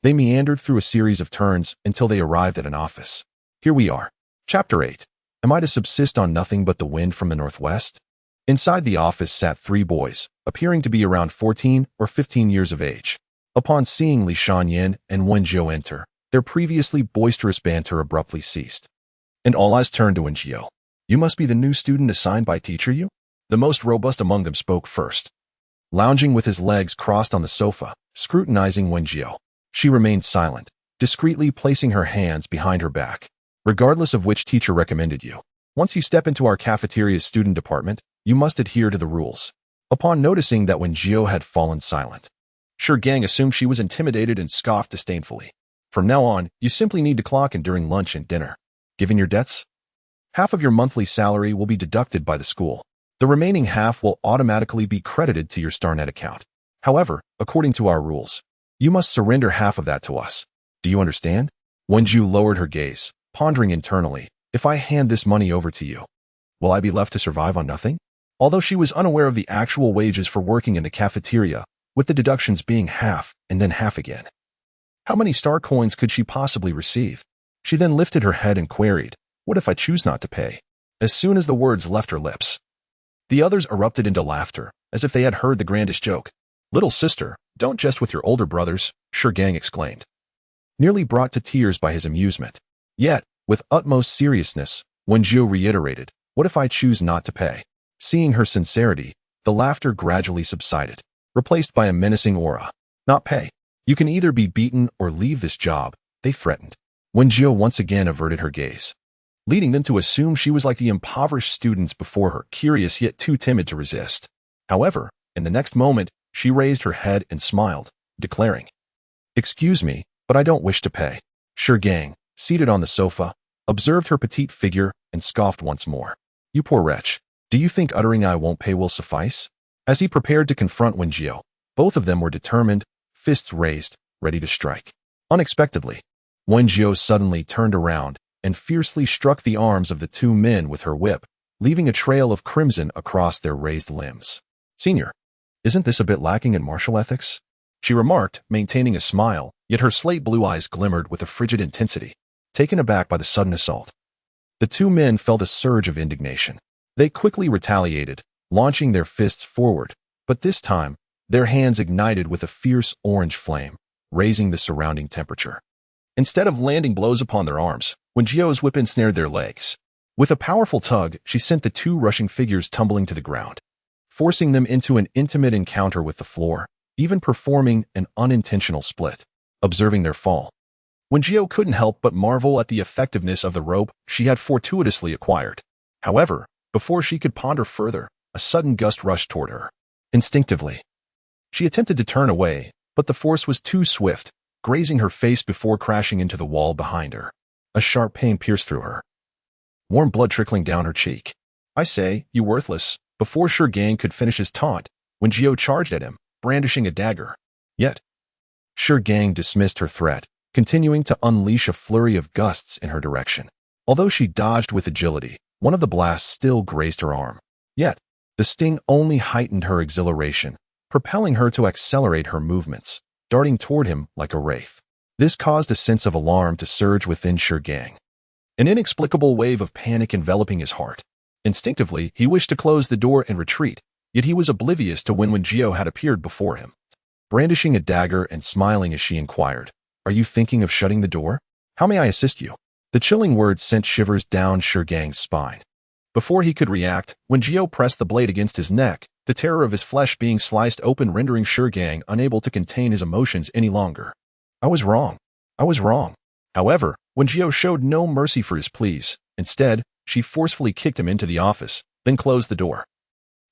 they meandered through a series of turns until they arrived at an office. Here we are. Chapter 8. Am I to subsist on nothing but the wind from the northwest? Inside the office sat 3 boys, appearing to be around 14 or 15 years of age. Upon seeing Li Shanyan and Wen Jiu enter, their previously boisterous banter abruptly ceased, and all eyes turned to Wen Jiu. You must be the new student assigned by Teacher Yu? The most robust among them spoke first, lounging with his legs crossed on the sofa, scrutinizing Wen Jiu. She remained silent, discreetly placing her hands behind her back. Regardless of which teacher recommended you, once you step into our cafeteria's student department, you must adhere to the rules. Upon noticing that Wen Jiu had fallen silent, Gang assumed she was intimidated and scoffed disdainfully. From now on, you simply need to clock in during lunch and dinner. Given your debts, half of your monthly salary will be deducted by the school. The remaining half will automatically be credited to your StarNet account. However, according to our rules, you must surrender half of that to us. Do you understand? Wen Jiu lowered her gaze, pondering internally. If I hand this money over to you, will I be left to survive on nothing? Although she was unaware of the actual wages for working in the cafeteria, with the deductions being half and then half again. How many star coins could she possibly receive? She then lifted her head and queried, "What if I choose not to pay?" As soon as the words left her lips, the others erupted into laughter, as if they had heard the grandest joke. "Little sister, don't jest with your older brothers," Gang exclaimed, nearly brought to tears by his amusement. Yet, with utmost seriousness, Wen Jiu reiterated, "What if I choose not to pay?" Seeing her sincerity, the laughter gradually subsided, replaced by a menacing aura. "Not pay. You can either be beaten or leave this job," they threatened. Wen Jiu once again averted her gaze, leading them to assume she was like the impoverished students before her, curious yet too timid to resist. However, in the next moment, she raised her head and smiled, declaring, "Excuse me, but I don't wish to pay." Gang, seated on the sofa, observed her petite figure and scoffed once more. "You poor wretch. Do you think uttering 'I won't pay' will suffice?" As he prepared to confront Wen Jiu, both of them were determined, fists raised, ready to strike. Unexpectedly, Wen Jiu suddenly turned around and fiercely struck the arms of the two men with her whip, leaving a trail of crimson across their raised limbs. "Senior, isn't this a bit lacking in martial ethics?" she remarked, maintaining a smile, yet her slate blue eyes glimmered with a frigid intensity. Taken aback by the sudden assault, the two men felt a surge of indignation. They quickly retaliated, launching their fists forward, but this time, their hands ignited with a fierce orange flame, raising the surrounding temperature. Instead of landing blows upon their arms, Wen Jiu's whip ensnared their legs. With a powerful tug, she sent the two rushing figures tumbling to the ground, forcing them into an intimate encounter with the floor, even performing an unintentional split. Observing their fall, Wen Jiu couldn't help but marvel at the effectiveness of the rope she had fortuitously acquired. However, before she could ponder further, a sudden gust rushed toward her. Instinctively, she attempted to turn away, but the force was too swift, grazing her face before crashing into the wall behind her. A sharp pain pierced through her, warm blood trickling down her cheek. "I say, you worthless!" Before Gang could finish his taunt, Wen Jiu charged at him, brandishing a dagger. Yet, Gang dismissed her threat, continuing to unleash a flurry of gusts in her direction. Although she dodged with agility, one of the blasts still grazed her arm. Yet, the sting only heightened her exhilaration, propelling her to accelerate her movements, darting toward him like a wraith. This caused a sense of alarm to surge within Gang, an inexplicable wave of panic enveloping his heart. Instinctively, he wished to close the door and retreat, yet he was oblivious to when Wen Jiu had appeared before him. Brandishing a dagger and smiling as she inquired, "Are you thinking of shutting the door? How may I assist you?" The chilling words sent shivers down Gang's spine. Before he could react, Wen Jiu pressed the blade against his neck, the terror of his flesh being sliced open rendering Gang unable to contain his emotions any longer. "I was wrong. I was wrong." However, Wen Jiu showed no mercy for his pleas. Instead, she forcefully kicked him into the office, then closed the door,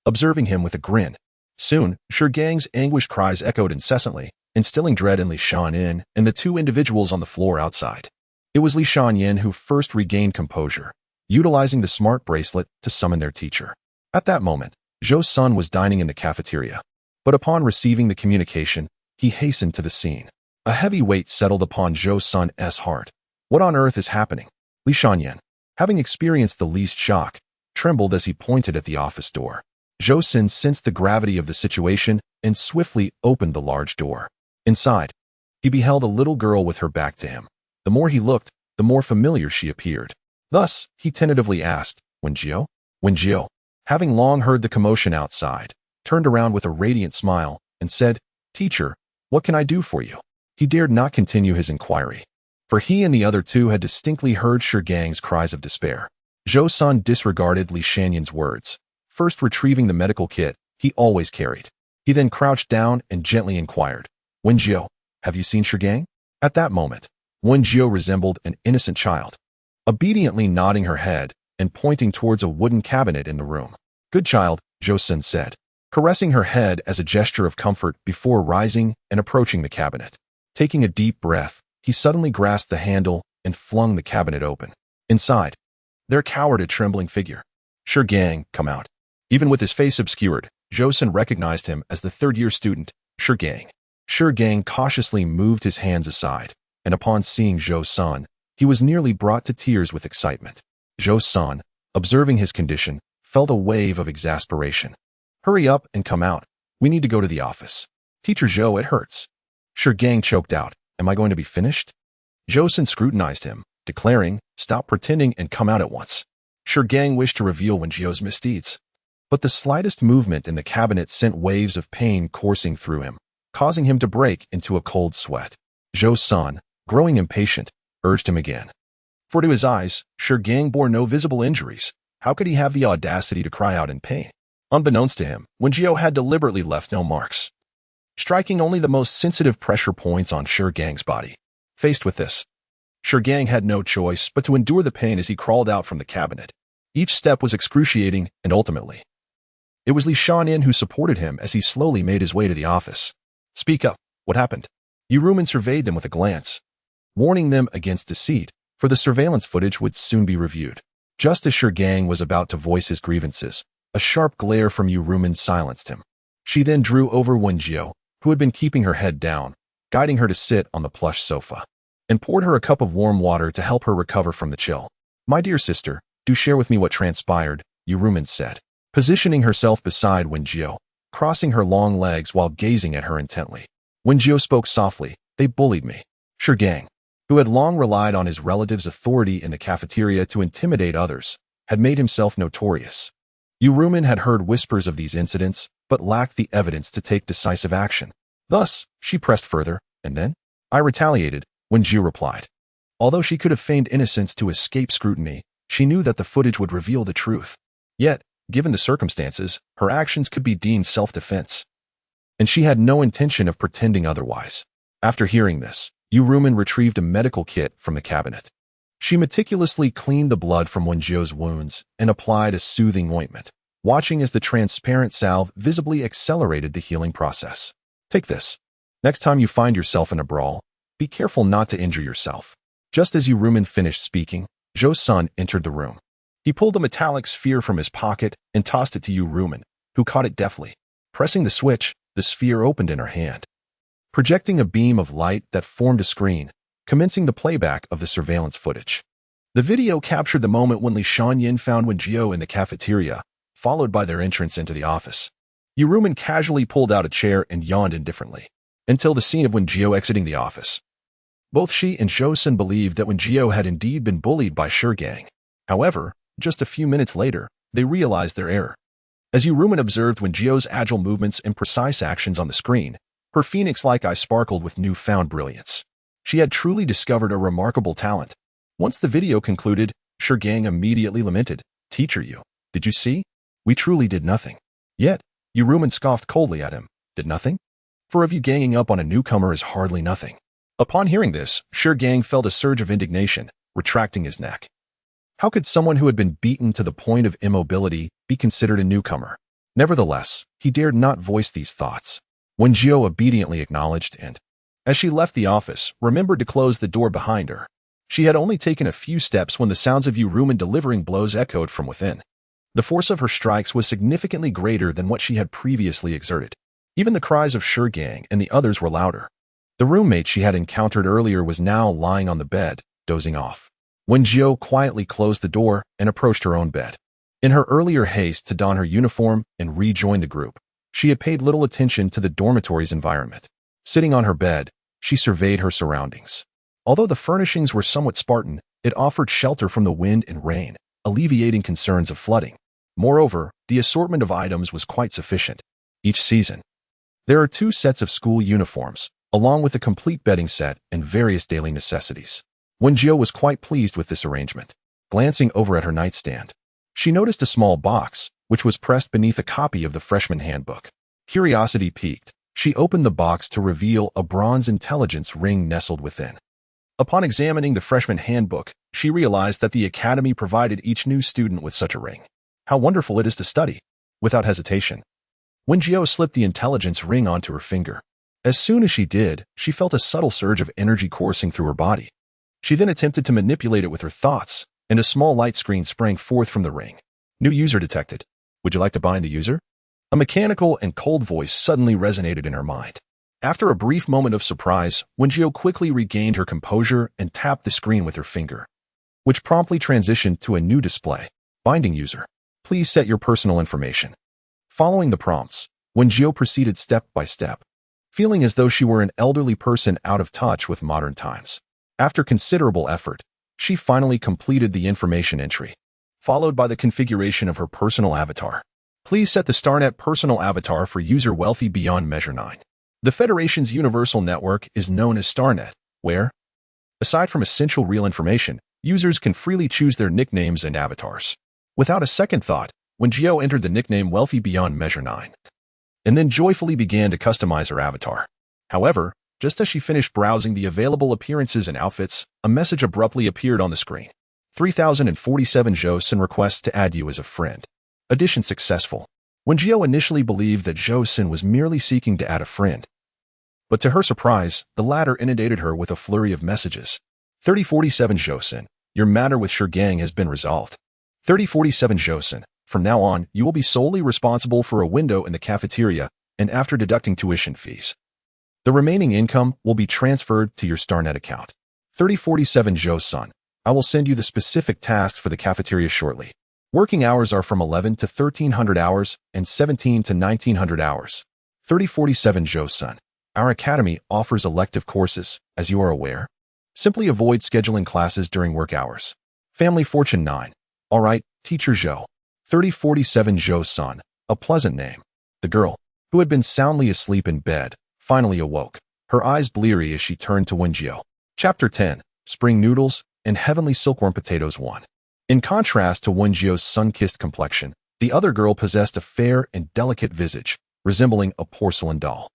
observing him with a grin. Soon, Gang's anguished cries echoed incessantly, instilling dread in Li Shanyan and the two individuals on the floor outside. It was Li Shanyan who first regained composure, utilizing the smart bracelet to summon their teacher. At that moment, Zhou's son was dining in the cafeteria, but upon receiving the communication, he hastened to the scene. A heavy weight settled upon Zhou's son's heart. What on earth is happening? Li Shanyan, having experienced the least shock, trembled as he pointed at the office door. Zhou Sin sensed the gravity of the situation and swiftly opened the large door. Inside, he beheld a little girl with her back to him. The more he looked, the more familiar she appeared. Thus, he tentatively asked, "Wen Jiu?" Wen Jiu, having long heard the commotion outside, turned around with a radiant smile and said, "Teacher, what can I do for you?" He dared not continue his inquiry, for he and the other two had distinctly heard Gang's cries of despair. Zhou Sun disregarded Li Shanyan's words, first retrieving the medical kit he always carried. He then crouched down and gently inquired, "Wen Jiu, have you seen Gang?" At that moment, Wen Jiu resembled an innocent child, obediently nodding her head and pointing towards a wooden cabinet in the room. "Good child," Zhou Sun said, caressing her head as a gesture of comfort before rising and approaching the cabinet. Taking a deep breath, he suddenly grasped the handle and flung the cabinet open. Inside, there cowered a trembling figure. Gang, come out." Even with his face obscured, Zhou Sun recognized him as the third-year student, Gang. Gang cautiously moved his hands aside, and upon seeing Zhou Sun, he was nearly brought to tears with excitement. Zhou Sun, observing his condition, felt a wave of exasperation. "Hurry up and come out. We need to go to the office." "Teacher Zhou, it hurts." Gang choked out, "Am I going to be finished?" Zhou Sun scrutinized him, declaring, "Stop pretending and come out at once." Gang wished to reveal Wen Jiu's misdeeds, but the slightest movement in the cabinet sent waves of pain coursing through him, causing him to break into a cold sweat. Zhou-san, growing impatient, urged him again. For to his eyes, Gang bore no visible injuries. How could he have the audacity to cry out in pain? Unbeknownst to him, Wen Jiu had deliberately left no marks, striking only the most sensitive pressure points on Gang's body. Faced with this, Gang had no choice but to endure the pain as he crawled out from the cabinet. Each step was excruciating, and ultimately, it was Li Shanyin who supported him as he slowly made his way to the office. "Speak up. What happened?" Rumen surveyed them with a glance, warning them against deceit, for the surveillance footage would soon be reviewed. Just as Gang was about to voice his grievances, a sharp glare from Rumen silenced him. She then drew over Wen Jiu, who had been keeping her head down, guiding her to sit on the plush sofa, and poured her a cup of warm water to help her recover from the chill. "My dear sister, do share with me what transpired," Rumen said, positioning herself beside Wen Jiu, crossing her long legs while gazing at her intently. Wen Jiu spoke softly. "They bullied me." Gang, who had long relied on his relative's authority in the cafeteria to intimidate others, had made himself notorious. Rumen had heard whispers of these incidents, but lacked the evidence to take decisive action. Thus, she pressed further, "And then?" "I retaliated," Wen Jiu replied. Although she could have feigned innocence to escape scrutiny, she knew that the footage would reveal the truth. Yet, given the circumstances, her actions could be deemed self-defense, and she had no intention of pretending otherwise. After hearing this, Rumen retrieved a medical kit from the cabinet. She meticulously cleaned the blood from Wen Jiu's wounds and applied a soothing ointment, watching as the transparent salve visibly accelerated the healing process. "Take this. Next time you find yourself in a brawl, be careful not to injure yourself." Just as Rumen finished speaking, Zhou-san entered the room. He pulled a metallic sphere from his pocket and tossed it to Rumen, who caught it deftly. Pressing the switch, the sphere opened in her hand, projecting a beam of light that formed a screen, commencing the playback of the surveillance footage. The video captured the moment when Li Shanyin found Wen Jiu in the cafeteria, followed by their entrance into the office. Rumen casually pulled out a chair and yawned indifferently, until the scene of Wen Jiu exiting the office. Both she and Zhou-san believed that Wen Jiu had indeed been bullied by Gang. However, just a few minutes later, they realized their error. As Rumen observed Wen Jiu's agile movements and precise actions on the screen, her phoenix-like eyes sparkled with newfound brilliance. She had truly discovered a remarkable talent. Once the video concluded, Gang immediately lamented, "Teacher Yu, did you see? We truly did nothing." Yet, Rumen scoffed coldly at him. "Did nothing? For of you ganging up on a newcomer is hardly nothing." Upon hearing this, Gang felt a surge of indignation, retracting his neck. How could someone who had been beaten to the point of immobility be considered a newcomer? Nevertheless, he dared not voice these thoughts. Wen Jiu obediently acknowledged and, as she left the office, remembered to close the door behind her. She had only taken a few steps when the sounds of Rumen delivering blows echoed from within. The force of her strikes was significantly greater than what she had previously exerted. Even the cries of Gang and the others were louder. The roommate she had encountered earlier was now lying on the bed, dozing off. Wen Jiu quietly closed the door and approached her own bed. In her earlier haste to don her uniform and rejoin the group, she had paid little attention to the dormitory's environment. Sitting on her bed, she surveyed her surroundings. Although the furnishings were somewhat Spartan, it offered shelter from the wind and rain, alleviating concerns of flooding. Moreover, the assortment of items was quite sufficient. Each season, there are 2 sets of school uniforms, along with a complete bedding set and various daily necessities. Wen Jiu was quite pleased with this arrangement. Glancing over at her nightstand, she noticed a small box, which was pressed beneath a copy of the freshman handbook. Curiosity piqued, she opened the box to reveal a bronze intelligence ring nestled within. Upon examining the freshman handbook, she realized that the academy provided each new student with such a ring. How wonderful it is to study! Without hesitation, Wen Jiu slipped the intelligence ring onto her finger. As soon as she did, she felt a subtle surge of energy coursing through her body. She then attempted to manipulate it with her thoughts, and a small light screen sprang forth from the ring. "New user detected. Would you like to bind the user?" A mechanical and cold voice suddenly resonated in her mind. After a brief moment of surprise, Wen Jiu quickly regained her composure and tapped the screen with her finger, which promptly transitioned to a new display. "Binding user. Please set your personal information." Following the prompts, Wen Jiu proceeded step by step, feeling as though she were an elderly person out of touch with modern times. After considerable effort, She finally completed the information entry, followed by the configuration of her personal avatar. Please set the StarNet personal avatar for user wealthy beyond measure 9. The Federation's universal network is known as StarNet, where, aside from essential real information, users can freely choose their nicknames and avatars. Without a second thought, Wen Jiu entered the nickname Wealthy Beyond Measure 9, and then joyfully began to customize her avatar. However, just as she finished browsing the available appearances and outfits, a message abruptly appeared on the screen. 3047 Joseon requests to add you as a friend. Addition successful. Wen Jiu initially believed that Joseon was merely seeking to add a friend, but to her surprise, the latter inundated her with a flurry of messages. 3047 Joseon, your matter with Gang has been resolved. 3047 Joseon, from now on, you will be solely responsible for a window in the cafeteria and after deducting tuition fees. The remaining income will be transferred to your StarNet account. 3047 Joseon, I will send you the specific tasks for the cafeteria shortly. Working hours are from 11 to 1300 hours and 17 to 1900 hours. 3047 Joseon, our academy offers elective courses, as you are aware. Simply avoid scheduling classes during work hours. Family Fortune 9. Alright, Teacher Zhou. 3047 Joseon, a pleasant name. The girl, who had been soundly asleep in bed, finally awoke, her eyes bleary as she turned to Wen Jiu. Chapter 10, Spring Noodles and Heavenly Silkworm Potatoes 1. In contrast to Wen Jiu's sun-kissed complexion, the other girl possessed a fair and delicate visage, resembling a porcelain doll.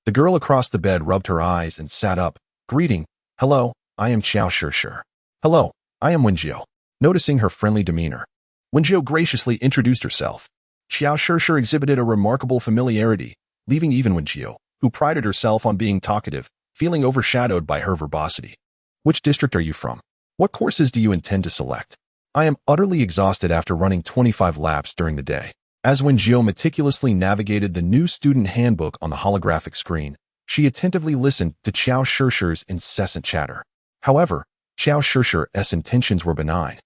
The girl across the bed rubbed her eyes and sat up, greeting, Hello, I am Xiao Shishir. Hello, I am Wen Jiu. Noticing her friendly demeanor, Wen Jiu graciously introduced herself. Xiao Shishir exhibited a remarkable familiarity, leaving even Wen Jiu, who prided herself on being talkative, feeling overshadowed by her verbosity. Which district are you from? What courses do you intend to select? I am utterly exhausted after running 25 laps during the day. As Wen Jiu meticulously navigated the new student handbook on the holographic screen, she attentively listened to Xiao Shishir's incessant chatter. However, Xiao Shishir's intentions were benign,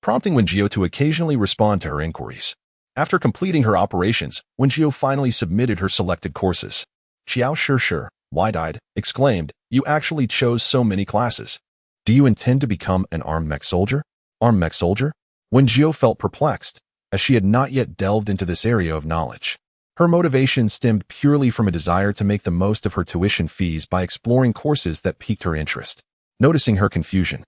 prompting Wen Jiu to occasionally respond to her inquiries. After completing her operations, Wen Jiu finally submitted her selected courses. Xiao Shishir, wide-eyed, exclaimed, You actually chose so many classes. Do you intend to become an armed mech soldier? Armed mech soldier? Wen Jiu felt perplexed, as she had not yet delved into this area of knowledge. Her motivation stemmed purely from a desire to make the most of her tuition fees by exploring courses that piqued her interest. Noticing her confusion,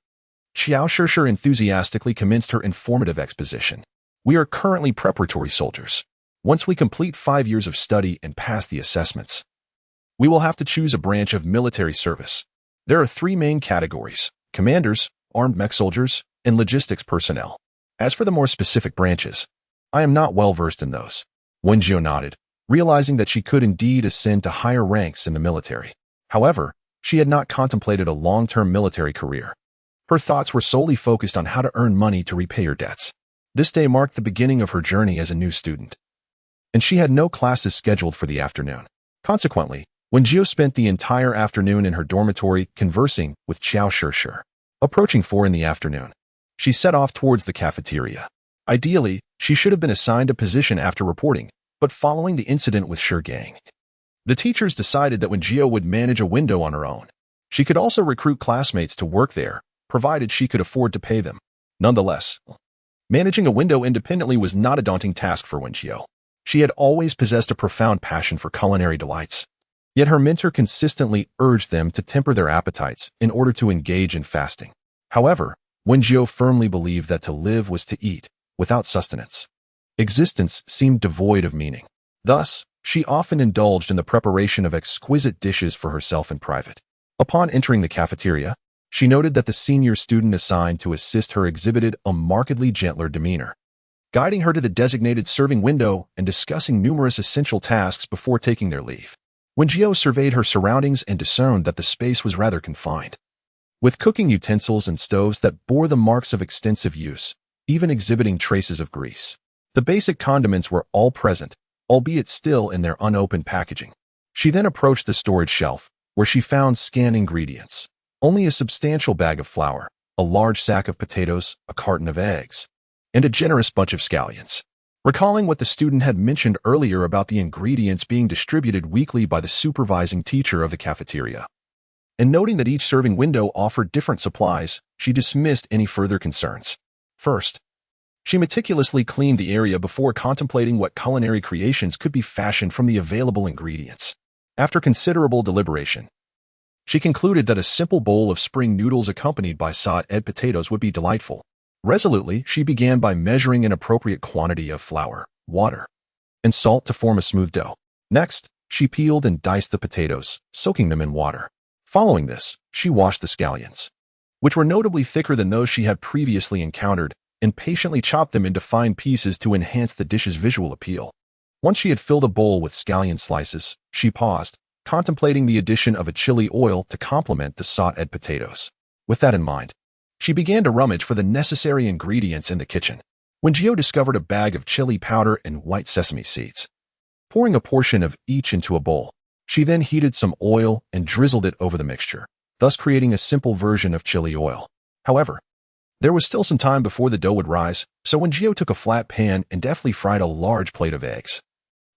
Xiao Shishir enthusiastically commenced her informative exposition. We are currently preparatory soldiers. Once we complete 5 years of study and pass the assessments, we will have to choose a branch of military service. There are 3 main categories: commanders, armed mech soldiers, and logistics personnel. As for the more specific branches, I am not well versed in those. Wen Jiu nodded, realizing that she could indeed ascend to higher ranks in the military. However, she had not contemplated a long-term military career. Her thoughts were solely focused on how to earn money to repay her debts. This day marked the beginning of her journey as a new student, and she had no classes scheduled for the afternoon. Consequently, Wen Jiu spent the entire afternoon in her dormitory conversing with Xiao Shishir. Approaching 4 in the afternoon, she set off towards the cafeteria. Ideally, she should have been assigned a position after reporting, but following the incident with Gang, the teachers decided that Wen Jiu would manage a window on her own. She could also recruit classmates to work there, provided she could afford to pay them. Nonetheless, managing a window independently was not a daunting task for Wen Jiu. She had always possessed a profound passion for culinary delights. Yet her mentor consistently urged them to temper their appetites in order to engage in fasting. However, Wen Jiu firmly believed that to live was to eat, without sustenance. Existence seemed devoid of meaning. Thus, she often indulged in the preparation of exquisite dishes for herself in private. Upon entering the cafeteria, she noted that the senior student assigned to assist her exhibited a markedly gentler demeanor, guiding her to the designated serving window and discussing numerous essential tasks before taking their leave. Wen Jiu surveyed her surroundings and discerned that the space was rather confined, with cooking utensils and stoves that bore the marks of extensive use, even exhibiting traces of grease. The basic condiments were all present, albeit still in their unopened packaging. She then approached the storage shelf, where she found scant ingredients: only a substantial bag of flour, a large sack of potatoes, a carton of eggs, and a generous bunch of scallions. Recalling what the student had mentioned earlier about the ingredients being distributed weekly by the supervising teacher of the cafeteria, and noting that each serving window offered different supplies, she dismissed any further concerns. First, she meticulously cleaned the area before contemplating what culinary creations could be fashioned from the available ingredients. After considerable deliberation, she concluded that a simple bowl of spring noodles accompanied by sautéed potatoes would be delightful. Resolutely, she began by measuring an appropriate quantity of flour, water, and salt to form a smooth dough. Next, she peeled and diced the potatoes, soaking them in water. Following this, she washed the scallions, which were notably thicker than those she had previously encountered, and patiently chopped them into fine pieces to enhance the dish's visual appeal. Once she had filled a bowl with scallion slices, she paused, contemplating the addition of a chili oil to complement the sautéed potatoes. With that in mind, she began to rummage for the necessary ingredients in the kitchen. Wen Jiu discovered a bag of chili powder and white sesame seeds. Pouring a portion of each into a bowl, she then heated some oil and drizzled it over the mixture, thus creating a simple version of chili oil. However, there was still some time before the dough would rise, so Wen Jiu took a flat pan and deftly fried a large plate of eggs,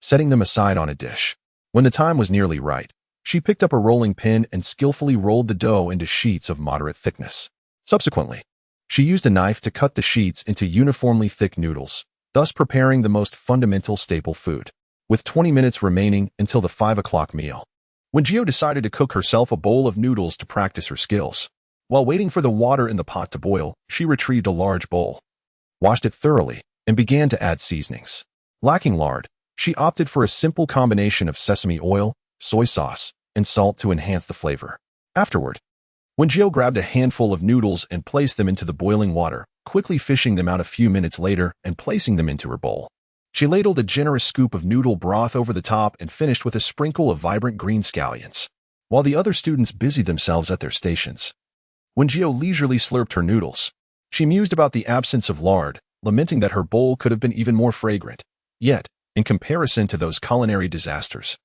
setting them aside on a dish. When the time was nearly right, she picked up a rolling pin and skillfully rolled the dough into sheets of moderate thickness. Subsequently, she used a knife to cut the sheets into uniformly thick noodles, thus preparing the most fundamental staple food. With 20 minutes remaining until the 5 o'clock meal, Wen Jiu decided to cook herself a bowl of noodles to practice her skills. While waiting for the water in the pot to boil, she retrieved a large bowl, washed it thoroughly, and began to add seasonings. Lacking lard, she opted for a simple combination of sesame oil, soy sauce, and salt to enhance the flavor. Afterward, Wen Jiu grabbed a handful of noodles and placed them into the boiling water, quickly fishing them out a few minutes later and placing them into her bowl. She ladled a generous scoop of noodle broth over the top and finished with a sprinkle of vibrant green scallions. While the other students busied themselves at their stations, Wen Jiu leisurely slurped her noodles. She mused about the absence of lard, lamenting that her bowl could have been even more fragrant. Yet, in comparison to those culinary disasters,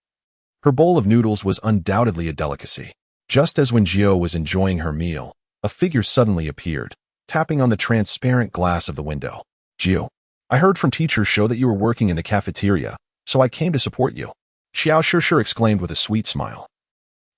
her bowl of noodles was undoubtedly a delicacy. Just as Wen Jiu was enjoying her meal, a figure suddenly appeared, tapping on the transparent glass of the window. "Jiu, I heard from teachers show that you were working in the cafeteria, so I came to support you," Xiao Shishir exclaimed with a sweet smile.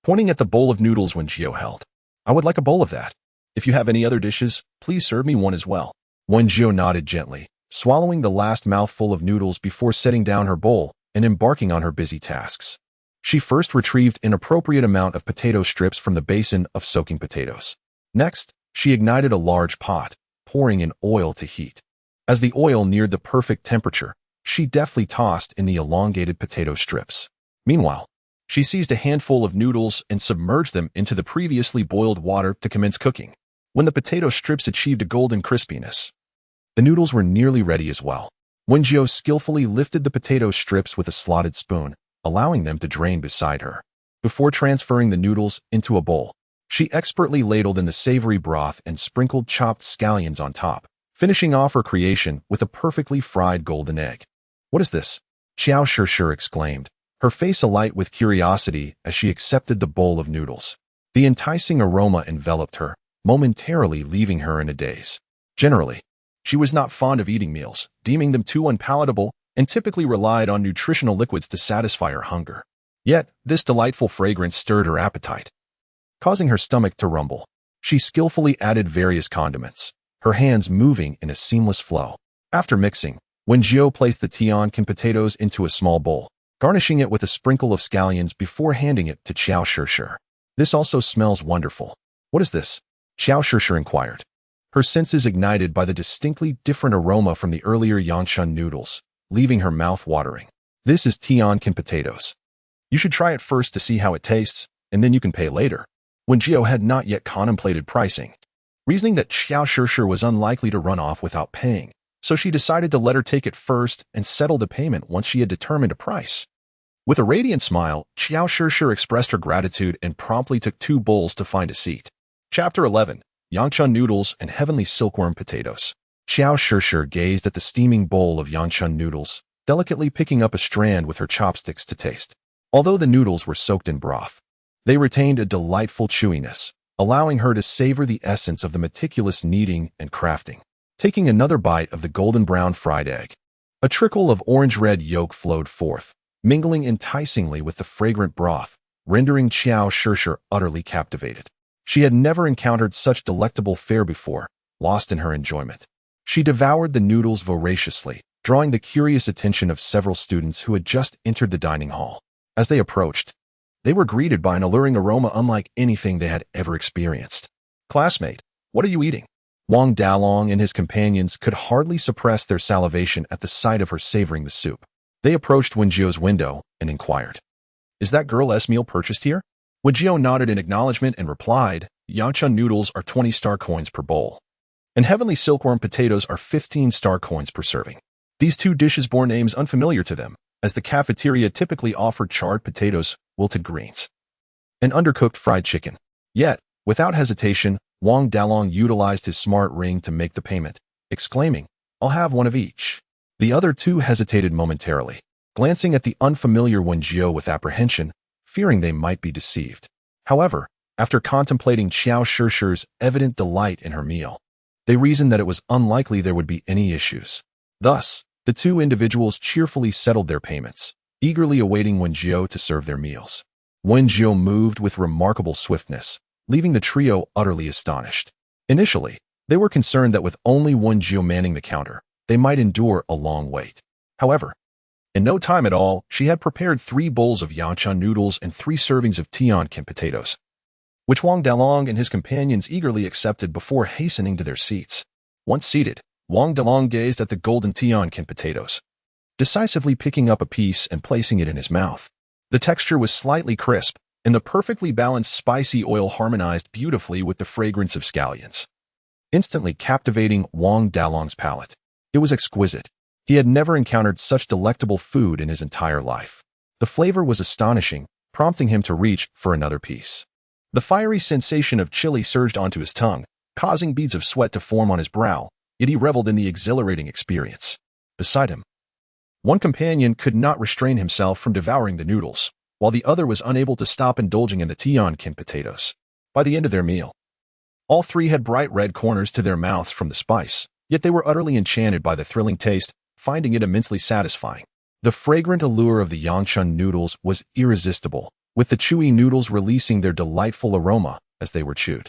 Pointing at the bowl of noodles Wen Jiu held, "I would like a bowl of that. If you have any other dishes, please serve me one as well." Wen Jiu nodded gently, swallowing the last mouthful of noodles before setting down her bowl and embarking on her busy tasks. She first retrieved an appropriate amount of potato strips from the basin of soaking potatoes. Next, she ignited a large pot, pouring in oil to heat. As the oil neared the perfect temperature, she deftly tossed in the elongated potato strips. Meanwhile, she seized a handful of noodles and submerged them into the previously boiled water to commence cooking. When the potato strips achieved a golden crispiness, the noodles were nearly ready as well. Wen Jiu skillfully lifted the potato strips with a slotted spoon, allowing them to drain beside her. Before transferring the noodles into a bowl, she expertly ladled in the savory broth and sprinkled chopped scallions on top, finishing off her creation with a perfectly fried golden egg. "What is this?" Xiao Shishir exclaimed, her face alight with curiosity as she accepted the bowl of noodles. The enticing aroma enveloped her, momentarily leaving her in a daze. Generally, she was not fond of eating meals, deeming them too unpalatable, and typically relied on nutritional liquids to satisfy her hunger. Yet, this delightful fragrance stirred her appetite, causing her stomach to rumble. She skillfully added various condiments, her hands moving in a seamless flow. After mixing, Wen Jiu placed the tianquin potatoes into a small bowl, garnishing it with a sprinkle of scallions before handing it to Xiao Shishir. "This also smells wonderful. What is this?" Xiao Shishir inquired, her senses ignited by the distinctly different aroma from the earlier Yangshan noodles, leaving her mouth watering. "This is tianquin potatoes. You should try it first to see how it tastes, and then you can pay later." Wen Jiu had not yet contemplated pricing, reasoning that Xiao Shishir was unlikely to run off without paying, so she decided to let her take it first and settle the payment once she had determined a price. With a radiant smile, Xiao Shishir expressed her gratitude and promptly took 2 bowls to find a seat. Chapter 11. Yangshan Noodles and Heavenly Silkworm Potatoes. Xiao Shishir gazed at the steaming bowl of Yangshan noodles, delicately picking up a strand with her chopsticks to taste. Although the noodles were soaked in broth, they retained a delightful chewiness, allowing her to savor the essence of the meticulous kneading and crafting. Taking another bite of the golden brown fried egg, a trickle of orange-red yolk flowed forth, mingling enticingly with the fragrant broth, rendering Qiao Shishir utterly captivated. She had never encountered such delectable fare before, lost in her enjoyment. She devoured the noodles voraciously, drawing the curious attention of several students who had just entered the dining hall. As they approached, they were greeted by an alluring aroma unlike anything they had ever experienced. "Classmate, what are you eating?" Wang Dalong and his companions could hardly suppress their salivation at the sight of her savoring the soup. They approached Wen Jiu's window and inquired, "Is that girl's meal purchased here?" Wen Jiu nodded in acknowledgement and replied, "Yanchun noodles are 20 star coins per bowl, and heavenly silkworm potatoes are 15 star coins per serving." These two dishes bore names unfamiliar to them, as the cafeteria typically offered charred potatoes, wilted greens, and undercooked fried chicken. Yet, without hesitation, Wang Dalong utilized his smart ring to make the payment, exclaiming, "I'll have one of each." The other two hesitated momentarily, glancing at the unfamiliar Wen Jiu with apprehension, fearing they might be deceived. However, after contemplating Qiao Shishir's evident delight in her meal, they reasoned that it was unlikely there would be any issues. Thus, the two individuals cheerfully settled their payments, eagerly awaiting Wen Jiu to serve their meals. Wen Jiu moved with remarkable swiftness, leaving the trio utterly astonished. Initially, they were concerned that with only Wen Jiu manning the counter, they might endure a long wait. However, in no time at all, she had prepared 3 bowls of yanchun noodles and 3 servings of tiankin potatoes, which Wang Dalong and his companions eagerly accepted before hastening to their seats. Once seated, Wang Dalong gazed at the golden tiankin potatoes, decisively picking up a piece and placing it in his mouth. The texture was slightly crisp, and the perfectly balanced spicy oil harmonized beautifully with the fragrance of scallions, instantly captivating Wang Dalong's palate. It was exquisite. He had never encountered such delectable food in his entire life. The flavor was astonishing, prompting him to reach for another piece. The fiery sensation of chili surged onto his tongue, causing beads of sweat to form on his brow, yet he reveled in the exhilarating experience. Beside him, one companion could not restrain himself from devouring the noodles, while the other was unable to stop indulging in the tiankin potatoes. By the end of their meal, all 3 had bright red corners to their mouths from the spice, yet they were utterly enchanted by the thrilling taste, finding it immensely satisfying. The fragrant allure of the yanchun noodles was irresistible, with the chewy noodles releasing their delightful aroma as they were chewed.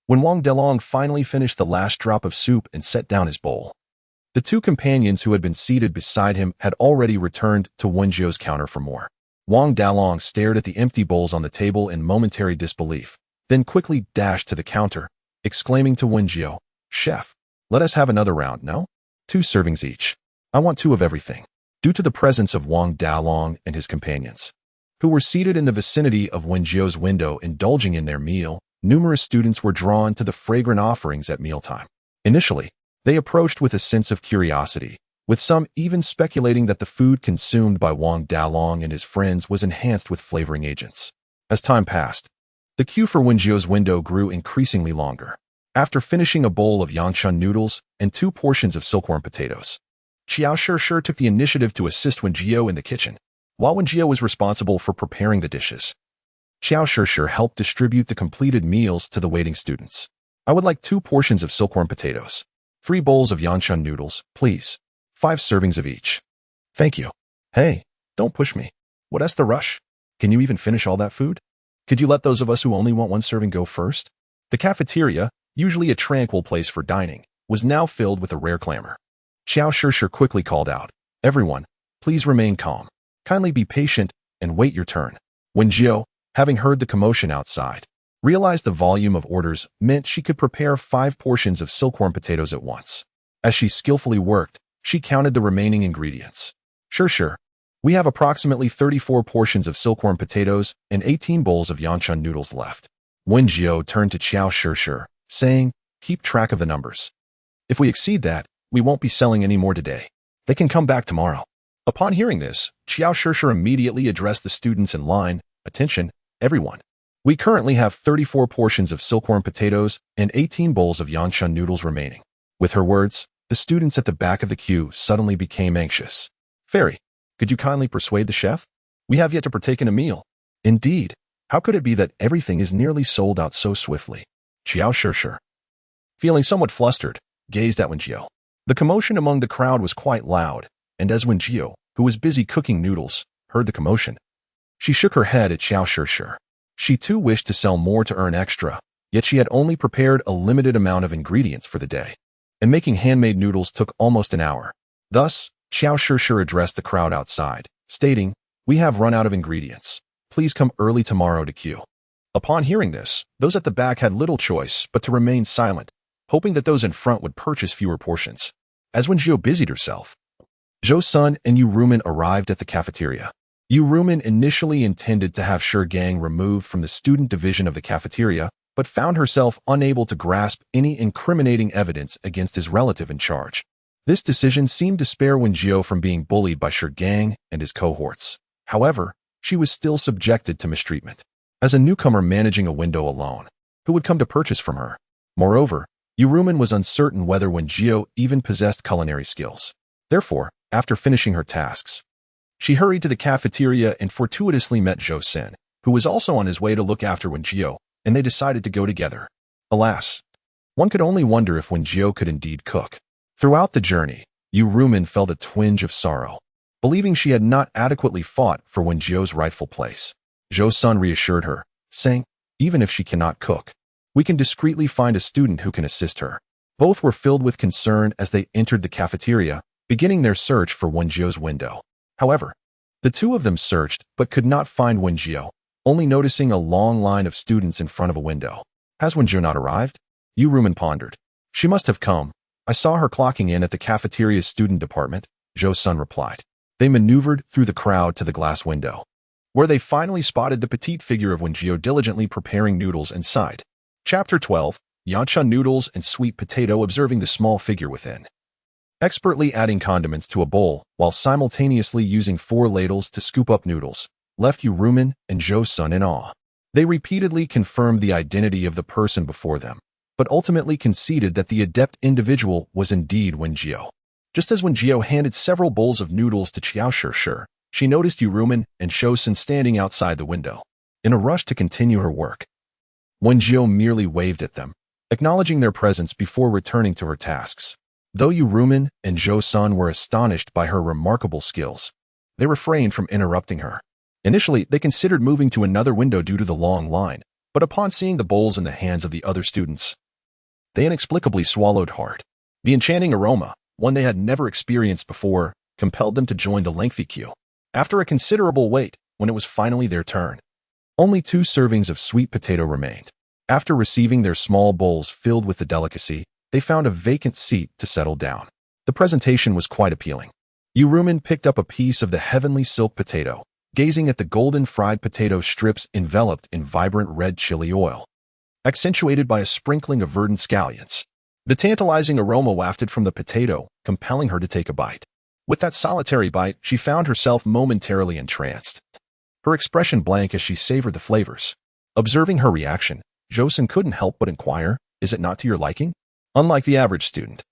When Wang Dalong finally finished the last drop of soup and set down his bowl, the 2 companions who had been seated beside him had already returned to Wen Jiu's counter for more. Wang Dalong stared at the empty bowls on the table in momentary disbelief, then quickly dashed to the counter, exclaiming to Wen Jiu, "Chef, let us have another round, no? 2 servings each. I want 2 of everything." Due to the presence of Wang Dalong and his companions, who were seated in the vicinity of Wen Jiu's window indulging in their meal, numerous students were drawn to the fragrant offerings at mealtime. Initially, they approached with a sense of curiosity, with some even speculating that the food consumed by Wang Dalong and his friends was enhanced with flavoring agents. As time passed, the queue for Wen Jiu's window grew increasingly longer. After finishing a bowl of yanchun noodles and 2 portions of silkworm potatoes, Qiao Shishir took the initiative to assist Wen Jiu in the kitchen. While Wen Jiu was responsible for preparing the dishes, Qiao Shishir helped distribute the completed meals to the waiting students. "I would like 2 portions of silkworm potatoes, 3 bowls of yanchun noodles, please. 5 servings of each." "Thank you." "Hey, don't push me. What's the rush? Can you even finish all that food? Could you let those of us who only want 1 serving go first?" The cafeteria, usually a tranquil place for dining, was now filled with a rare clamor. Qiao Shishir quickly called out, "Everyone, please remain calm. Kindly be patient and wait your turn." Wen Jiu, having heard the commotion outside, realized the volume of orders meant she could prepare 5 portions of silkworm potatoes at once. As she skillfully worked, she counted the remaining ingredients. Sure. We have approximately 34 portions of silkworm potatoes and 18 bowls of yanchun noodles left." Wen Jiu turned to Qiao Shishir, saying, "Keep track of the numbers. If we exceed that, we won't be selling any more today. They can come back tomorrow." Upon hearing this, Qiao Shishir immediately addressed the students in line, "Attention, everyone. We currently have 34 portions of silkworm potatoes and 18 bowls of yanchun noodles remaining." With her words, the students at the back of the queue suddenly became anxious. "Fairy, could you kindly persuade the chef? We have yet to partake in a meal." "Indeed, how could it be that everything is nearly sold out so swiftly?" Qiao Shishir, feeling somewhat flustered, gazed at Wen Jiu. The commotion among the crowd was quite loud, and as Wen Jiu, who was busy cooking noodles, heard the commotion, she shook her head at Qiao Shishir. She too wished to sell more to earn extra, yet she had only prepared a limited amount of ingredients for the day, and making handmade noodles took almost an hour. Thus, Xiao Shishir addressed the crowd outside, stating, "We have run out of ingredients. Please come early tomorrow to queue." Upon hearing this, those at the back had little choice but to remain silent, hoping that those in front would purchase fewer portions. As Wen Jiu busied herself, Zhou Sun and Yu Rumen arrived at the cafeteria. Yu Rumen initially intended to have Shi Gang removed from the student division of the cafeteria, but found herself unable to grasp any incriminating evidence against his relative in charge. This decision seemed to spare Wen Jiu from being bullied by Shi Gang and his cohorts. However, she was still subjected to mistreatment. As a newcomer managing a window alone, who would come to purchase from her? Moreover, Yu Rumen was uncertain whether Wen Jiu even possessed culinary skills. Therefore, after finishing her tasks, she hurried to the cafeteria and fortuitously met Zhou Sin, who was also on his way to look after Wen Jiu, and they decided to go together. Alas, one could only wonder if Wen Jiu could indeed cook. Throughout the journey, Yu Rumen felt a twinge of sorrow, believing she had not adequately fought for Wen Jiu's rightful place. Zhou Sun reassured her, saying, "Even if she cannot cook, we can discreetly find a student who can assist her." Both were filled with concern as they entered the cafeteria, beginning their search for Wen Jiu's window. However, the two of them searched but could not find Wen Jiu, only noticing a long line of students in front of a window. Has Wen Jiu not arrived? Yu Rumen pondered. "She must have come. I saw her clocking in at the cafeteria's student department," Zhou Sun replied. They maneuvered through the crowd to the glass window, where they finally spotted the petite figure of Wen Jiu diligently preparing noodles inside. Chapter 12, Yancha Noodles and Sweet Potato. Observing the small figure within, expertly adding condiments to a bowl while simultaneously using 4 ladles to scoop up noodles, left Yu Rumen and Zhou Sun in awe. They repeatedly confirmed the identity of the person before them, but ultimately conceded that the adept individual was indeed Wen Jiu. Just as Wen Jiu handed several bowls of noodles to Xiao Shishir, she noticed Yu Rumen and Zhou Sun standing outside the window, in a rush to continue her work. Wen Jiu merely waved at them, acknowledging their presence before returning to her tasks. Though Yu Rumen and Zhou Sun were astonished by her remarkable skills, they refrained from interrupting her. Initially, they considered moving to another window due to the long line, but upon seeing the bowls in the hands of the other students, they inexplicably swallowed hard. The enchanting aroma, one they had never experienced before, compelled them to join the lengthy queue. After a considerable wait, when it was finally their turn, only 2 servings of sweet potato remained. After receiving their small bowls filled with the delicacy, they found a vacant seat to settle down. The presentation was quite appealing. Yu Rumen picked up a piece of the heavenly silk potato, gazing at the golden fried potato strips enveloped in vibrant red chili oil, accentuated by a sprinkling of verdant scallions. The tantalizing aroma wafted from the potato, compelling her to take a bite. With that solitary bite, she found herself momentarily entranced, her expression blank as she savored the flavors. Observing her reaction, Zhou Sun couldn't help but inquire, "Is it not to your liking?" Unlike the average student,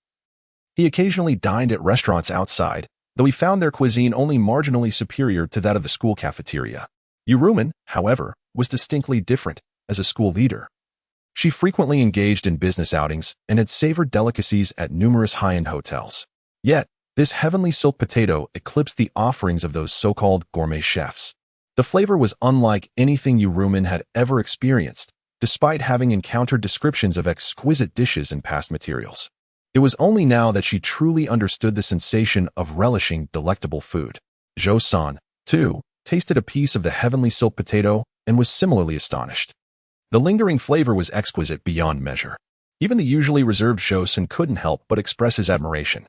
he occasionally dined at restaurants outside, though he found their cuisine only marginally superior to that of the school cafeteria. Yu Rumen, however, was distinctly different. As a school leader, she frequently engaged in business outings and had savored delicacies at numerous high-end hotels. Yet, this heavenly silk potato eclipsed the offerings of those so-called gourmet chefs. The flavor was unlike anything Yu Rumen had ever experienced, despite having encountered descriptions of exquisite dishes in past materials. It was only now that she truly understood the sensation of relishing delectable food. Zhou Sun, too, tasted a piece of the heavenly silk potato and was similarly astonished. The lingering flavor was exquisite beyond measure. Even the usually reserved Zhou Sun couldn't help but express his admiration,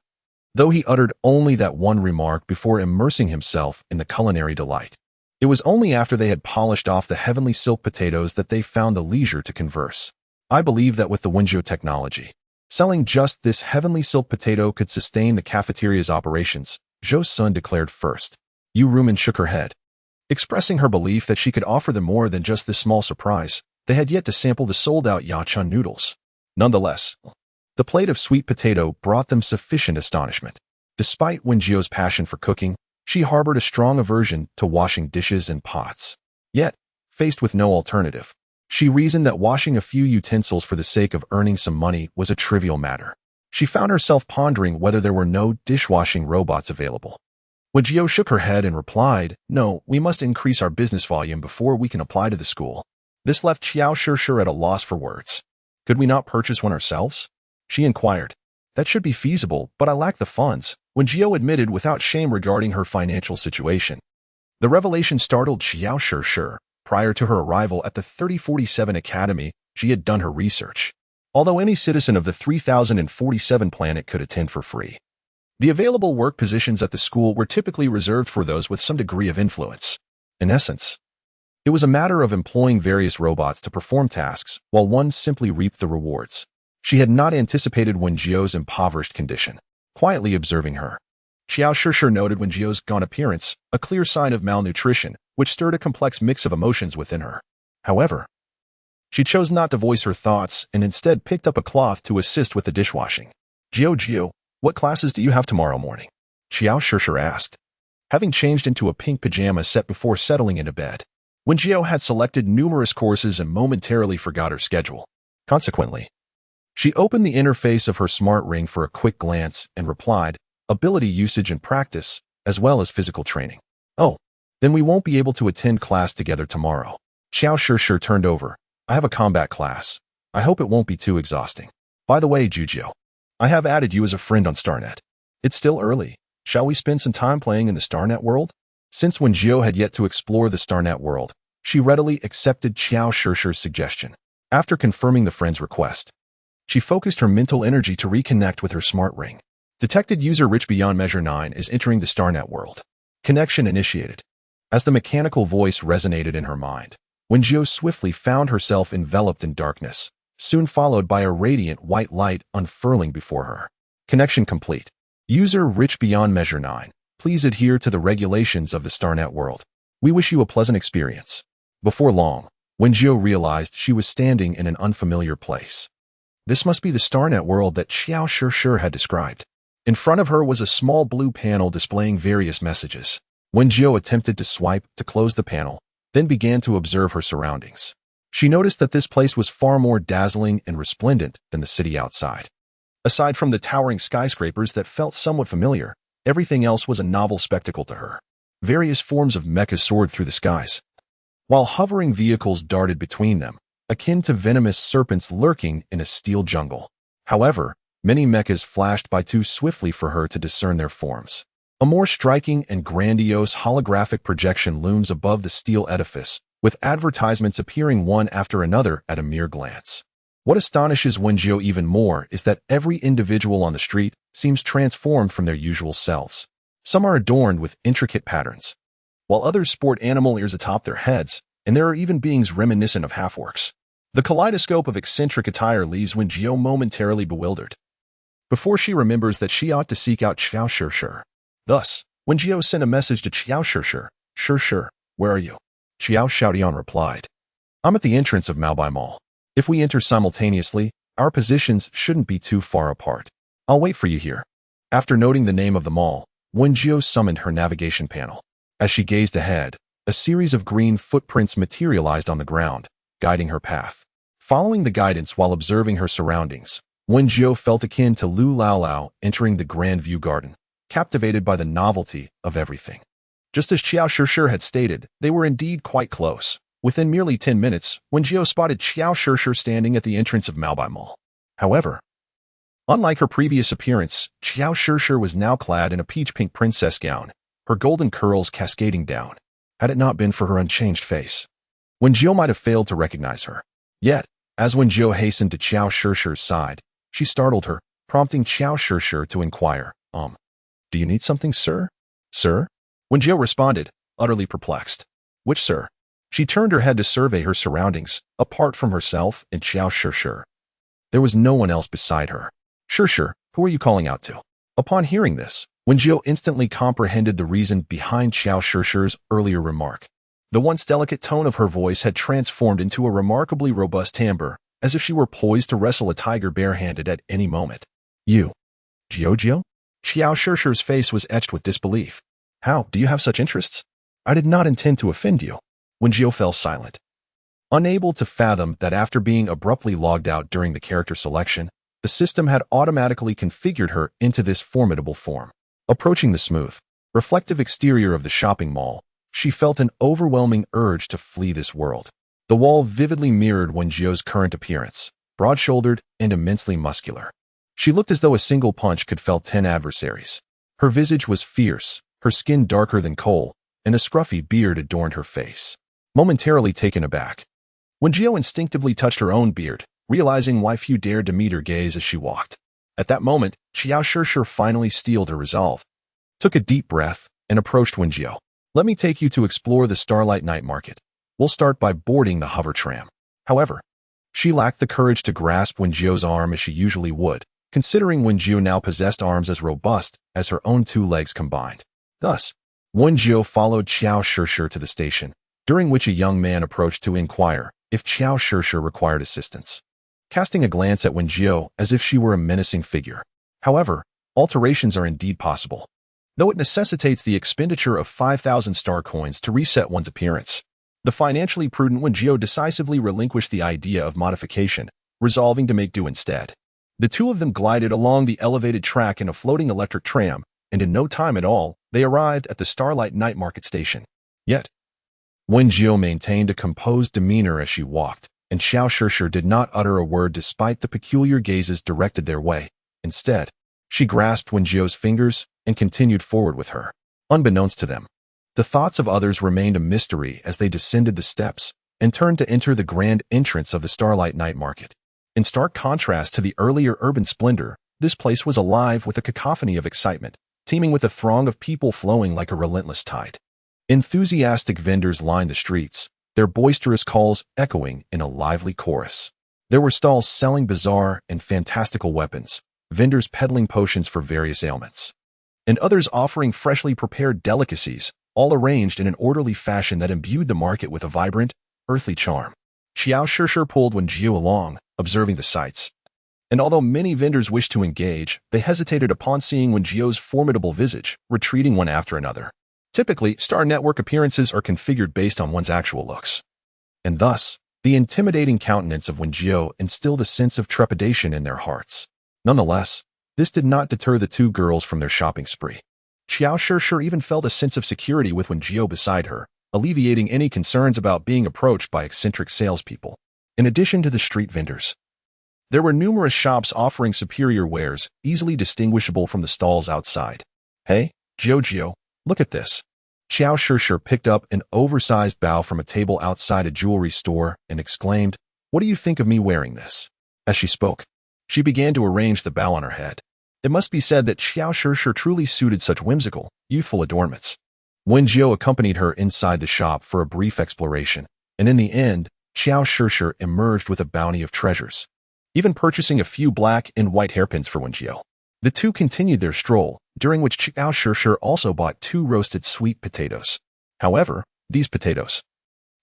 though he uttered only that one remark before immersing himself in the culinary delight. It was only after they had polished off the heavenly silk potatoes that they found the leisure to converse. "I believe that with the Wen Jiu technology, selling just this heavenly silk potato could sustain the cafeteria's operations," Zhou Sun declared first. Yu Rumen shook her head, expressing her belief that she could offer them more than just this small surprise. They had yet to sample the sold-out Yachun noodles. Nonetheless, the plate of sweet potato brought them sufficient astonishment. Despite Wen Jiu's passion for cooking, she harbored a strong aversion to washing dishes and pots. Yet, faced with no alternative, she reasoned that washing a few utensils for the sake of earning some money was a trivial matter. She found herself pondering whether there were no dishwashing robots available. Wen Jiu shook her head and replied, "No, we must increase our business volume before we can apply to the school." This left Xiao Shishir at a loss for words. Could we not purchase one ourselves? She inquired. That should be feasible, but I lack the funds, Wen Jiu admitted without shame regarding her financial situation. The revelation startled Xiao Shishir. Prior to her arrival at the 3047 Academy, she had done her research. Although any citizen of the 3047 planet could attend for free, the available work positions at the school were typically reserved for those with some degree of influence. In essence, it was a matter of employing various robots to perform tasks, while one simply reaped the rewards. She had not anticipated Wen Jiu's impoverished condition. Quietly observing her, Xiao Shishir noted Wen Jiu's gaunt appearance, a clear sign of malnutrition, which stirred a complex mix of emotions within her. However, she chose not to voice her thoughts and instead picked up a cloth to assist with the dishwashing. Jiu, what classes do you have tomorrow morning? Xiao Shishir asked. Having changed into a pink pajama set before settling into bed, Wen Jiu had selected numerous courses and momentarily forgot her schedule. Consequently, she opened the interface of her smart ring for a quick glance and replied, ability usage and practice, as well as physical training. Oh, then we won't be able to attend class together tomorrow. Xiao Shishir turned over. I have a combat class. I hope it won't be too exhausting. By the way, Jiu, I have added you as a friend on StarNet. It's still early. Shall we spend some time playing in the StarNet world? Since Wen Jiu had yet to explore the StarNet world, she readily accepted Xiao Shishir's suggestion. After confirming the friend's request, she focused her mental energy to reconnect with her smart ring. Detected user Rich Beyond Measure 9 is entering the StarNet world. Connection initiated. As the mechanical voice resonated in her mind, Wen Jiu swiftly found herself enveloped in darkness, soon followed by a radiant white light unfurling before her. Connection complete. User Rich Beyond Measure 9, please adhere to the regulations of the StarNet world. We wish you a pleasant experience. Before long, Wen Jiu realized she was standing in an unfamiliar place. This must be the StarNet world that Xiao Shishir had described. In front of her was a small blue panel displaying various messages. Wen Jiu attempted to swipe to close the panel, then began to observe her surroundings. She noticed that this place was far more dazzling and resplendent than the city outside. Aside from the towering skyscrapers that felt somewhat familiar, everything else was a novel spectacle to her. Various forms of mechas soared through the skies, while hovering vehicles darted between them, akin to venomous serpents lurking in a steel jungle. However, many mechas flashed by too swiftly for her to discern their forms. A more striking and grandiose holographic projection looms above the steel edifice, with advertisements appearing one after another at a mere glance. What astonishes Wen Jiu even more is that every individual on the street seems transformed from their usual selves. Some are adorned with intricate patterns, while others sport animal ears atop their heads, and there are even beings reminiscent of half-orcs. The kaleidoscope of eccentric attire leaves Wen Jiu momentarily bewildered, before she remembers that she ought to seek out Xiao Shishir. Thus, Wen Jiu sent a message to Xiao Shishir. Shishir, where are you? Xiao Xiaodian replied. I'm at the entrance of Maobai Mall. If we enter simultaneously, our positions shouldn't be too far apart. I'll wait for you here. After noting the name of the mall, Wen Jiu summoned her navigation panel. As she gazed ahead, a series of green footprints materialized on the ground, guiding her path. Following the guidance while observing her surroundings, Wen Jiu felt akin to Lu Lao entering the Grand View Garden, captivated by the novelty of everything. Just as Xiao Shishir had stated, they were indeed quite close. Within merely 10 minutes, Wen Jiu spotted Xiao Shishir standing at the entrance of Maobai Mall. However, unlike her previous appearance, Xiao Shishir was now clad in a peach-pink princess gown, her golden curls cascading down. Had it not been for her unchanged face, Wen Jiu might have failed to recognize her. Yet, as Wen Jiu hastened to Xiao Shishir's side, she startled her, prompting Xiao Shishir to inquire, do you need something, sir? Sir? Wen Jiu responded, utterly perplexed. Which sir? She turned her head to survey her surroundings, apart from herself and Xiao Shishir. There was no one else beside her. Shishir, who are you calling out to? Upon hearing this, Wen Jiu instantly comprehended the reason behind Xiao Shishir's earlier remark. The once delicate tone of her voice had transformed into a remarkably robust timbre, as if she were poised to wrestle a tiger barehanded at any moment. You? Jiu? Xiao Shishir's face was etched with disbelief. How, do you have such interests? I did not intend to offend you. Wen Jiu fell silent, unable to fathom that after being abruptly logged out during the character selection, the system had automatically configured her into this formidable form. Approaching the smooth, reflective exterior of the shopping mall, she felt an overwhelming urge to flee this world. The wall vividly mirrored Wen Jiu's current appearance, broad-shouldered and immensely muscular. She looked as though a single punch could fell 10 adversaries. Her visage was fierce, her skin darker than coal, and a scruffy beard adorned her face. Momentarily taken aback, Wen Jiu instinctively touched her own beard, realizing why few dared to meet her gaze as she walked. At that moment, Xiao Shishir finally steeled her resolve, took a deep breath, and approached Wen Jiu. "Let me take you to explore the Starlight Night Market. We'll start by boarding the hover tram." However, she lacked the courage to grasp Wen Jiu's arm as she usually would, considering Wen Jiu now possessed arms as robust as her own 2 legs combined. Thus, Wen Jiu followed Xiao Shishir to the station, during which a young man approached to inquire if Xiao Shishir required assistance, casting a glance at Wen Jiu as if she were a menacing figure. However, alterations are indeed possible, though it necessitates the expenditure of 5,000 star coins to reset one's appearance. The financially prudent Wen Jiu decisively relinquished the idea of modification, resolving to make do instead. The two of them glided along the elevated track in a floating electric tram, and in no time at all, they arrived at the Starlight Night Market station. Yet, Wen Jiu maintained a composed demeanor as she walked, and Xiao Shishir did not utter a word despite the peculiar gazes directed their way. Instead, she grasped Wen Jiu's fingers and continued forward with her. Unbeknownst to them, the thoughts of others remained a mystery as they descended the steps and turned to enter the grand entrance of the Starlight Night Market. In stark contrast to the earlier urban splendor, this place was alive with a cacophony of excitement, teeming with a throng of people flowing like a relentless tide. Enthusiastic vendors lined the streets, their boisterous calls echoing in a lively chorus. There were stalls selling bizarre and fantastical weapons, vendors peddling potions for various ailments, and others offering freshly prepared delicacies, all arranged in an orderly fashion that imbued the market with a vibrant, earthly charm. Xiao Shishir pulled Wen Jiu along, observing the sights. And although many vendors wished to engage, they hesitated upon seeing Wen Jiu's formidable visage, retreating one after another. Typically, Star Network appearances are configured based on one's actual looks. And thus, the intimidating countenance of Wen Jiu instilled a sense of trepidation in their hearts. Nonetheless, this did not deter the 2 girls from their shopping spree. Xiao Shishir even felt a sense of security with Wen Jiu beside her, alleviating any concerns about being approached by eccentric salespeople. In addition to the street vendors, there were numerous shops offering superior wares, easily distinguishable from the stalls outside. "Hey, Jiu, look at this." Xiao Shishir picked up an oversized bow from a table outside a jewelry store and exclaimed, "What do you think of me wearing this?" As she spoke, she began to arrange the bow on her head. It must be said that Xiao Shishir truly suited such whimsical, youthful adornments. Wen Jiu accompanied her inside the shop for a brief exploration, and in the end, Xiao Shishir emerged with a bounty of treasures, even purchasing a few black and white hairpins for Wen Jiu. The two continued their stroll, during which Xiao Shishir also bought 2 roasted sweet potatoes. However, these potatoes,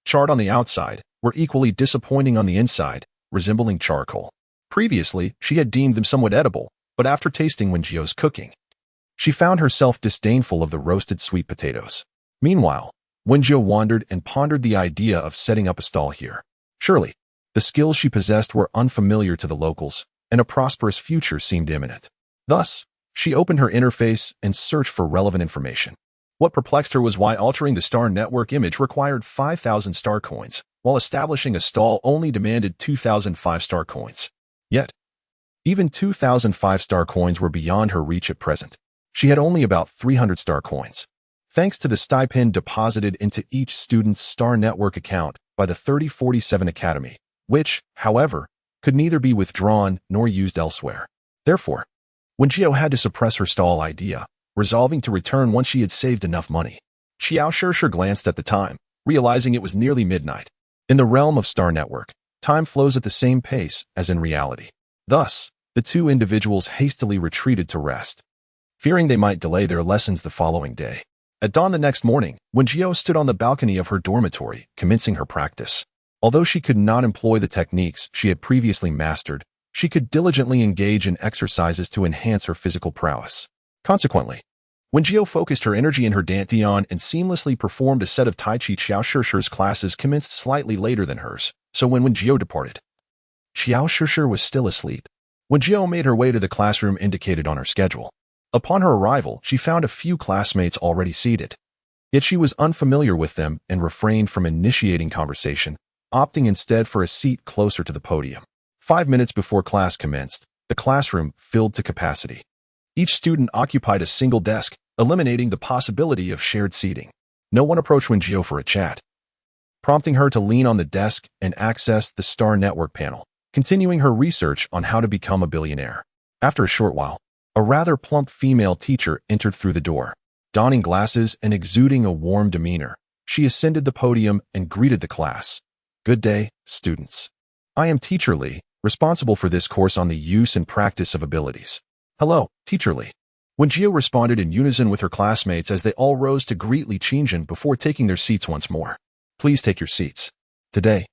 charred on the outside, were equally disappointing on the inside, resembling charcoal. Previously, she had deemed them somewhat edible, but after tasting Wen Jiu's cooking, she found herself disdainful of the roasted sweet potatoes. Meanwhile, Wen Jiu wandered and pondered the idea of setting up a stall here. Surely, the skills she possessed were unfamiliar to the locals, and a prosperous future seemed imminent. Thus, she opened her interface and searched for relevant information. What perplexed her was why altering the Star Network image required 5,000 star coins, while establishing a stall only demanded 2,000 5-star coins. Yet, even 2,000 5-star coins were beyond her reach at present. She had only about 300 star coins, thanks to the stipend deposited into each student's Star Network account by the 3047 Academy, which, however, could neither be withdrawn nor used elsewhere. Therefore, Wen Jiu had to suppress her stall idea, resolving to return once she had saved enough money. Xiao Shishir glanced at the time, realizing it was nearly midnight. In the realm of Star Network, time flows at the same pace as in reality. Thus, the 2 individuals hastily retreated to rest, fearing they might delay their lessons the following day. At dawn the next morning, Wen Jiu stood on the balcony of her dormitory, commencing her practice. Although she could not employ the techniques she had previously mastered, she could diligently engage in exercises to enhance her physical prowess. Consequently, Wen Jiu focused her energy in her dantian and seamlessly performed a set of Tai Chi. Xiao Shishir's classes commenced slightly later than hers, so when Wen Jiu departed, Xiao Shishir was still asleep. Wen Jiu made her way to the classroom indicated on her schedule. Upon her arrival, she found a few classmates already seated. Yet she was unfamiliar with them and refrained from initiating conversation, opting instead for a seat closer to the podium. 5 minutes before class commenced, the classroom filled to capacity. Each student occupied a single desk, eliminating the possibility of shared seating. No one approached Wen Jiu for a chat, prompting her to lean on the desk and access the Star Network panel, continuing her research on how to become a billionaire. After a short while, a rather plump female teacher entered through the door. Donning glasses and exuding a warm demeanor, she ascended the podium and greeted the class. "Good day, students. I am Teacher Li, responsible for this course on the use and practice of abilities." "Hello, Teacher Li." Wen Jiu responded in unison with her classmates as they all rose to greet Li Qingjin before taking their seats once more. "Please take your seats. Today,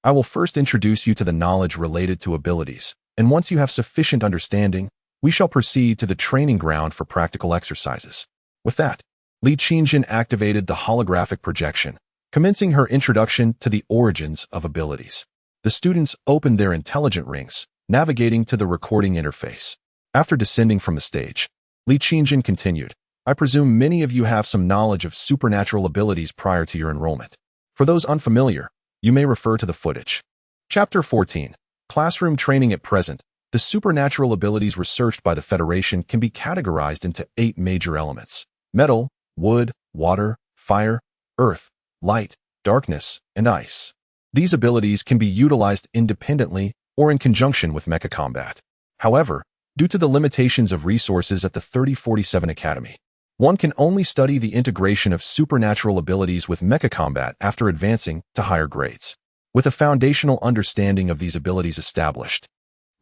I will first introduce you to the knowledge related to abilities, and once you have sufficient understanding, we shall proceed to the training ground for practical exercises." With that, Li Qingjin activated the holographic projection, commencing her introduction to the origins of abilities. The students opened their intelligent rings, navigating to the recording interface. After descending from the stage, Li Qingjin continued, "I presume many of you have some knowledge of supernatural abilities prior to your enrollment. For those unfamiliar, you may refer to the footage." Chapter 14. Classroom Training. At present, the supernatural abilities researched by the Federation can be categorized into 8 major elements: metal, wood, water, fire, earth, light, darkness, and ice. These abilities can be utilized independently or in conjunction with mecha combat. However, due to the limitations of resources at the 3047 Academy, one can only study the integration of supernatural abilities with mecha combat after advancing to higher grades. With a foundational understanding of these abilities established,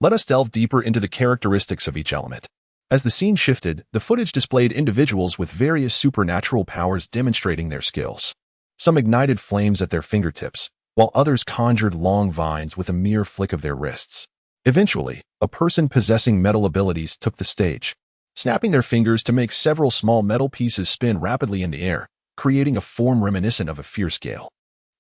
let us delve deeper into the characteristics of each element. As the scene shifted, the footage displayed individuals with various supernatural powers demonstrating their skills. Some ignited flames at their fingertips, while others conjured long vines with a mere flick of their wrists. Eventually, a person possessing metal abilities took the stage, snapping their fingers to make several small metal pieces spin rapidly in the air, creating a form reminiscent of a fear scale.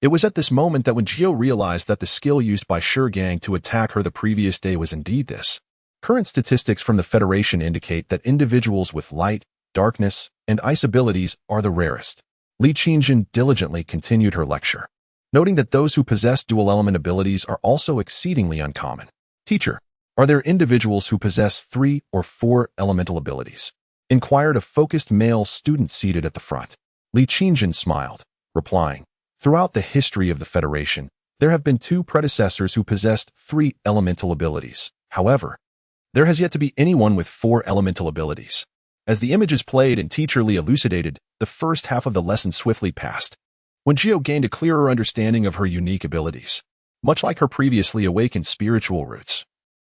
It was at this moment that Wen Jiu realized that the skill used by Gang to attack her the previous day was indeed this. Current statistics from the Federation indicate that individuals with light, darkness, and ice abilities are the rarest. Li Qingjin diligently continued her lecture, noting that those who possess dual-element abilities are also exceedingly uncommon. "Teacher, are there individuals who possess 3 or 4 elemental abilities?" inquired a focused male student seated at the front. Li Qingjin smiled, replying, "Throughout the history of the Federation, there have been 2 predecessors who possessed 3 elemental abilities. However, there has yet to be anyone with 4 elemental abilities." As the images played and Teacher Li elucidated, the first half of the lesson swiftly passed. Wen Jiu gained a clearer understanding of her unique abilities. Much like her previously awakened spiritual roots,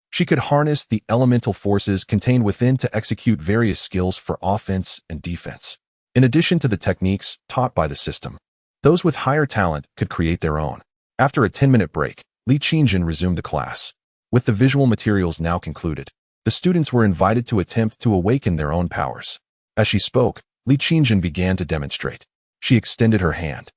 she could harness the elemental forces contained within to execute various skills for offense and defense. In addition to the techniques taught by the system, those with higher talent could create their own. After a 10-minute break, Li Qingjin resumed the class. With the visual materials now concluded, the students were invited to attempt to awaken their own powers. As she spoke, Li Qingjin began to demonstrate. She extended her hand,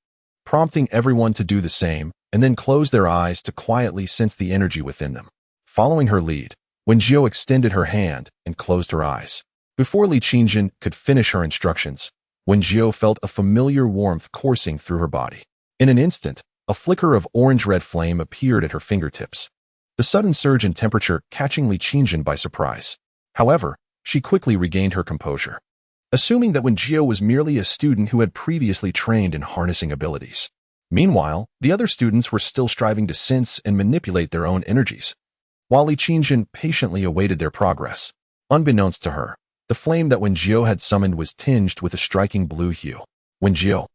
prompting everyone to do the same, and then closed their eyes to quietly sense the energy within them. Following her lead, Wen Jiu extended her hand and closed her eyes. Before Li Qingjin could finish her instructions, Wen Jiu felt a familiar warmth coursing through her body. In an instant, a flicker of orange-red flame appeared at her fingertips, the sudden surge in temperature catching Li Qingjin by surprise. However, she quickly regained her composure, assuming that Wen Jiu was merely a student who had previously trained in harnessing abilities. Meanwhile, the other students were still striving to sense and manipulate their own energies, while Li Qingjin patiently awaited their progress. Unbeknownst to her, the flame that Wen Jiu had summoned was tinged with a striking blue hue. Wen Jiu,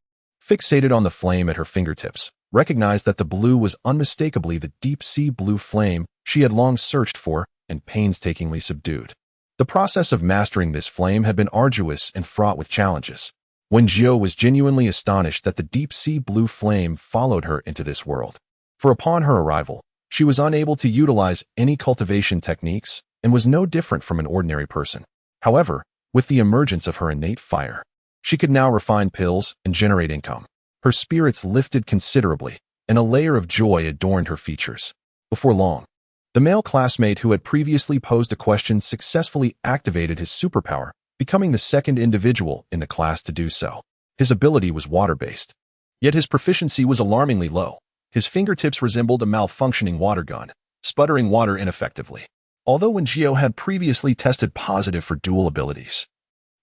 fixated on the flame at her fingertips, recognized that the blue was unmistakably the deep-sea blue flame she had long searched for and painstakingly subdued. The process of mastering this flame had been arduous and fraught with challenges. Wen Jiu was genuinely astonished that the deep-sea blue flame followed her into this world. For upon her arrival, she was unable to utilize any cultivation techniques and was no different from an ordinary person. However, with the emergence of her innate fire, she could now refine pills and generate income. Her spirits lifted considerably, and a layer of joy adorned her features. Before long, the male classmate who had previously posed a question successfully activated his superpower, becoming the second individual in the class to do so. His ability was water-based, yet his proficiency was alarmingly low. His fingertips resembled a malfunctioning water gun, sputtering water ineffectively. Although Wen Jiu had previously tested positive for dual abilities,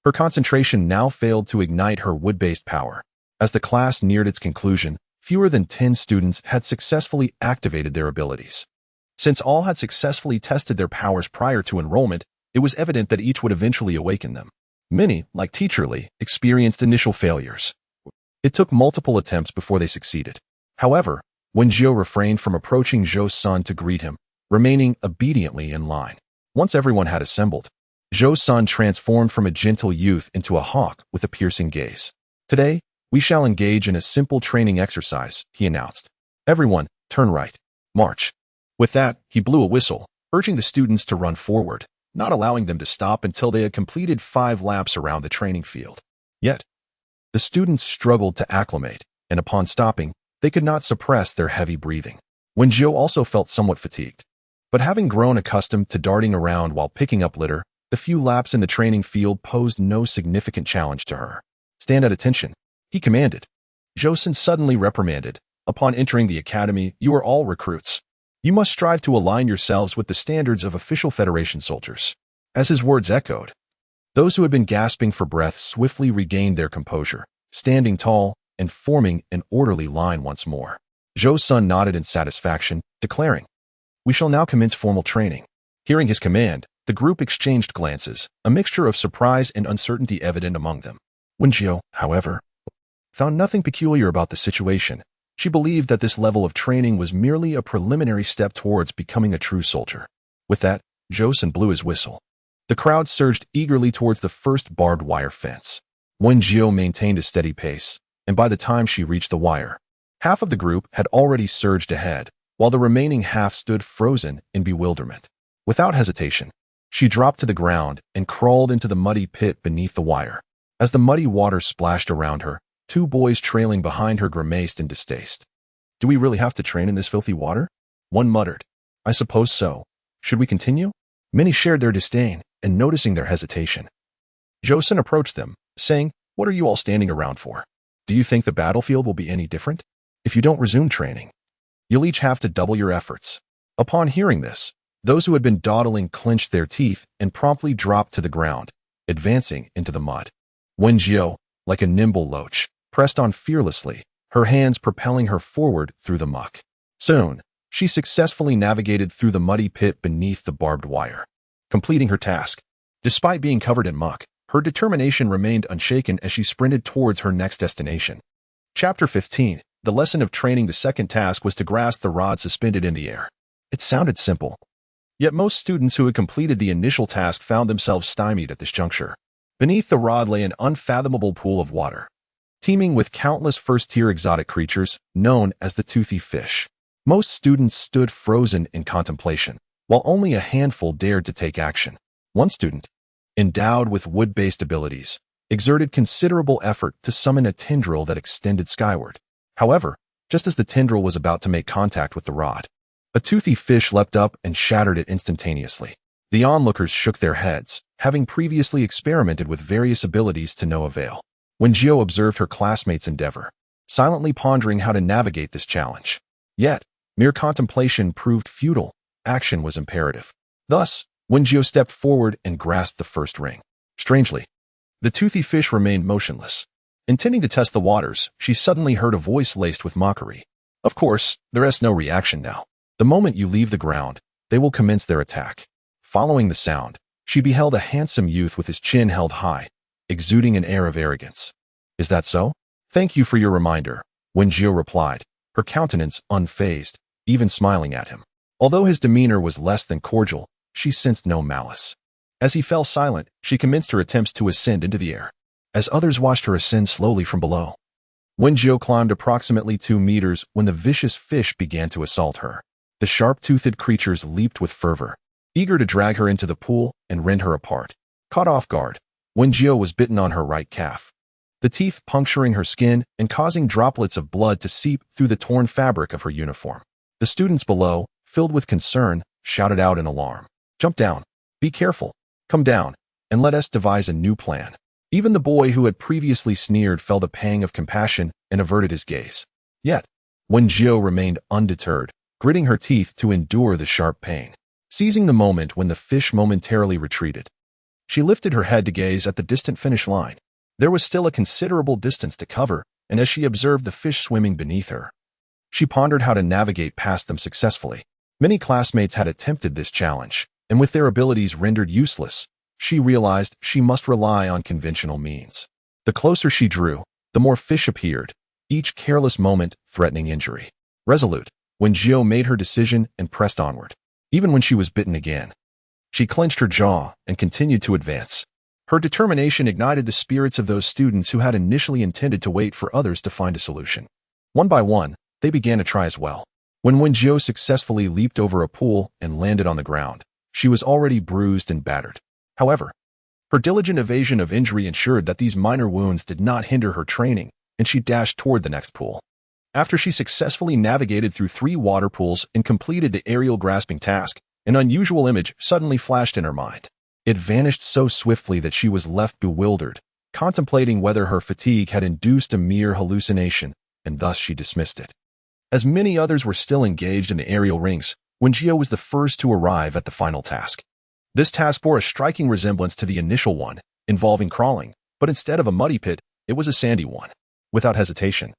her concentration now failed to ignite her wood-based power. As the class neared its conclusion, fewer than 10 students had successfully activated their abilities. Since all had successfully tested their powers prior to enrollment, it was evident that each would eventually awaken them. Many, like Teacherly, experienced initial failures. It took multiple attempts before they succeeded. However, Wen Jiu refrained from approaching Zhou's son to greet him, remaining obediently in line. Once everyone had assembled, Zhou's son transformed from a gentle youth into a hawk with a piercing gaze. "Today, we shall engage in a simple training exercise," he announced. "Everyone, turn right. March." With that, he blew a whistle, urging the students to run forward, not allowing them to stop until they had completed 5 laps around the training field. Yet, the students struggled to acclimate, and upon stopping, they could not suppress their heavy breathing. Wen Jiu also felt somewhat fatigued. But having grown accustomed to darting around while picking up litter, the few laps in the training field posed no significant challenge to her. "Stand at attention," he commanded. Zhou suddenly reprimanded. "Upon entering the academy, you are all recruits. You must strive to align yourselves with the standards of official Federation soldiers." As his words echoed, those who had been gasping for breath swiftly regained their composure, standing tall and forming an orderly line once more. Zhou's son nodded in satisfaction, declaring, "We shall now commence formal training." Hearing his command, the group exchanged glances, a mixture of surprise and uncertainty evident among them. Wen Jiu, however, found nothing peculiar about the situation. She believed that this level of training was merely a preliminary step towards becoming a true soldier. With that, Zhou blew his whistle. The crowd surged eagerly towards the first barbed wire fence. Wen Jiu maintained a steady pace, and by the time she reached the wire, half of the group had already surged ahead, while the remaining half stood frozen in bewilderment. Without hesitation, she dropped to the ground and crawled into the muddy pit beneath the wire. As the muddy water splashed around her, 2 boys trailing behind her grimaced in distaste. "Do we really have to train in this filthy water?" One muttered. "I suppose so. Should we continue?" Many shared their disdain, and noticing their hesitation, Zhou approached them, saying, "What are you all standing around for? Do you think the battlefield will be any different? If you don't resume training, you'll each have to double your efforts." Upon hearing this, those who had been dawdling clenched their teeth and promptly dropped to the ground, advancing into the mud. Wen Jiu, like a nimble loach, pressed on fearlessly, her hands propelling her forward through the muck. Soon, she successfully navigated through the muddy pit beneath the barbed wire, completing her task. Despite being covered in muck, her determination remained unshaken as she sprinted towards her next destination. Chapter 15. The lesson of training. The second task was to grasp the rod suspended in the air. It sounded simple. Yet most students who had completed the initial task found themselves stymied at this juncture. Beneath the rod lay an unfathomable pool of water, teeming with countless first-tier exotic creatures known as the toothy fish. Most students stood frozen in contemplation, while only a handful dared to take action. One student, endowed with wood-based abilities, exerted considerable effort to summon a tendril that extended skyward. However, just as the tendril was about to make contact with the rod, a toothy fish leapt up and shattered it instantaneously. The onlookers shook their heads, having previously experimented with various abilities to no avail. Wen Jiu observed her classmates' endeavor, silently pondering how to navigate this challenge. Yet, mere contemplation proved futile. Action was imperative. Thus, Wen Jiu stepped forward and grasped the first ring. Strangely, the toothy fish remained motionless. Intending to test the waters, she suddenly heard a voice laced with mockery. "Of course, there is no reaction now. The moment you leave the ground, they will commence their attack." Following the sound, she beheld a handsome youth with his chin held high, exuding an air of arrogance. "Is that so? Thank you for your reminder," Wen Jiu replied, her countenance unfazed, even smiling at him. Although his demeanor was less than cordial, she sensed no malice. As he fell silent, she commenced her attempts to ascend into the air. As others watched her ascend slowly from below, Wen Jiu climbed approximately 2 meters when the vicious fish began to assault her. The sharp-toothed creatures leaped with fervor, eager to drag her into the pool and rend her apart. Caught off guard, Wen Jiu was bitten on her right calf, the teeth puncturing her skin and causing droplets of blood to seep through the torn fabric of her uniform. The students below, filled with concern, shouted out in alarm. "Jump down. Be careful. Come down, and let us devise a new plan." Even the boy who had previously sneered felt a pang of compassion and averted his gaze. Yet, Wen Jiu remained undeterred, gritting her teeth to endure the sharp pain. Seizing the moment when the fish momentarily retreated, she lifted her head to gaze at the distant finish line. There was still a considerable distance to cover, and as she observed the fish swimming beneath her, she pondered how to navigate past them successfully. Many classmates had attempted this challenge, and with their abilities rendered useless, she realized she must rely on conventional means. The closer she drew, the more fish appeared, each careless moment threatening injury. Resolute, Wen Jiu made her decision and pressed onward. Even when she was bitten again, she clenched her jaw and continued to advance. Her determination ignited the spirits of those students who had initially intended to wait for others to find a solution. One by one, they began to try as well. When Wen Jiu successfully leaped over a pool and landed on the ground, she was already bruised and battered. However, her diligent evasion of injury ensured that these minor wounds did not hinder her training, and she dashed toward the next pool. After she successfully navigated through 3 water pools and completed the aerial grasping task, an unusual image suddenly flashed in her mind. It vanished so swiftly that she was left bewildered, contemplating whether her fatigue had induced a mere hallucination, and thus she dismissed it. As many others were still engaged in the aerial rings, Wen Jiu was the first to arrive at the final task. This task bore a striking resemblance to the initial one, involving crawling, but instead of a muddy pit, it was a sandy one. Without hesitation,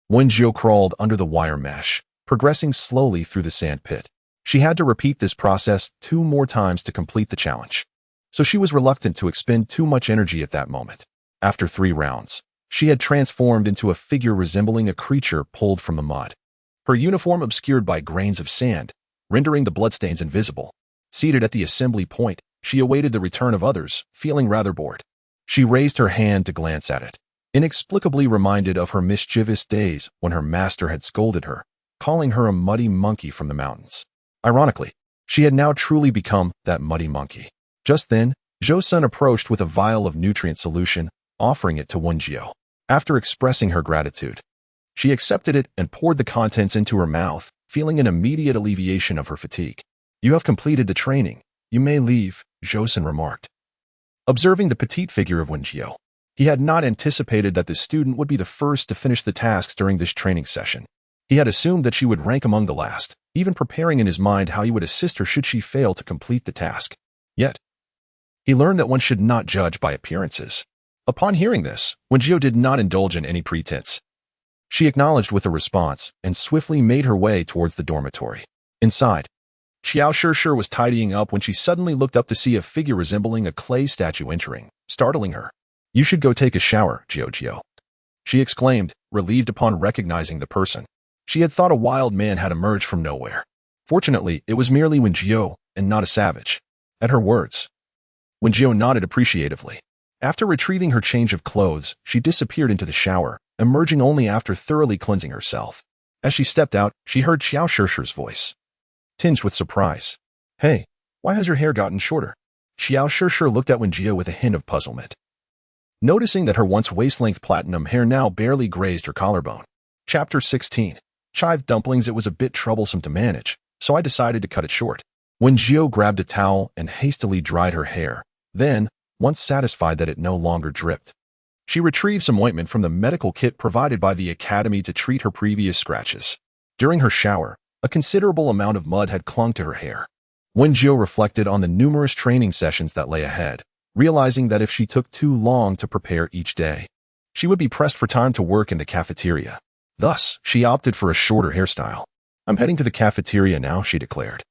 Wen Jiu crawled under the wire mesh, progressing slowly through the sand pit. She had to repeat this process 2 more times to complete the challenge, so she was reluctant to expend too much energy at that moment. After 3 rounds, she had transformed into a figure resembling a creature pulled from the mud. Her uniform obscured by grains of sand, rendering the bloodstains invisible. Seated at the assembly point, she awaited the return of others, feeling rather bored. She raised her hand to glance at it, inexplicably reminded of her mischievous days when her master had scolded her, calling her a muddy monkey from the mountains. Ironically, she had now truly become that muddy monkey. Just then, Zhou-sun approached with a vial of nutrient solution, offering it to Wen Jiu. After expressing her gratitude, she accepted it and poured the contents into her mouth, feeling an immediate alleviation of her fatigue. "You have completed the training. You may leave," Zhou-sun remarked. Observing the petite figure of Wen Jiu, he had not anticipated that the student would be the first to finish the tasks during this training session. He had assumed that she would rank among the last, even preparing in his mind how he would assist her should she fail to complete the task. Yet, he learned that one should not judge by appearances. Upon hearing this, Wen Jiu did not indulge in any pretense. She acknowledged with a response and swiftly made her way towards the dormitory. Inside, Xiao Shishir was tidying up when she suddenly looked up to see a figure resembling a clay statue entering, startling her. "You should go take a shower, Jiu," she exclaimed, relieved upon recognizing the person. She had thought a wild man had emerged from nowhere. Fortunately, it was merely Wen Jiu, and not a savage. At her words, Wen Jiu nodded appreciatively. After retrieving her change of clothes, she disappeared into the shower, emerging only after thoroughly cleansing herself. As she stepped out, she heard Xiao Shishir's voice, tinged with surprise. "Hey, why has your hair gotten shorter?" Xiao Shishir looked at Wen Jiu with a hint of puzzlement, noticing that her once waist-length platinum hair now barely grazed her collarbone. Chapter 16. Chive dumplings. It was a bit troublesome to manage, so I decided to cut it short. Wen Jiu grabbed a towel and hastily dried her hair. Then, once satisfied that it no longer dripped, she retrieved some ointment from the medical kit provided by the academy to treat her previous scratches. During her shower, a considerable amount of mud had clung to her hair. Wen Jiu reflected on the numerous training sessions that lay ahead, realizing that if she took too long to prepare each day, she would be pressed for time to work in the cafeteria. Thus, she opted for a shorter hairstyle. "I'm heading to the cafeteria now," she declared,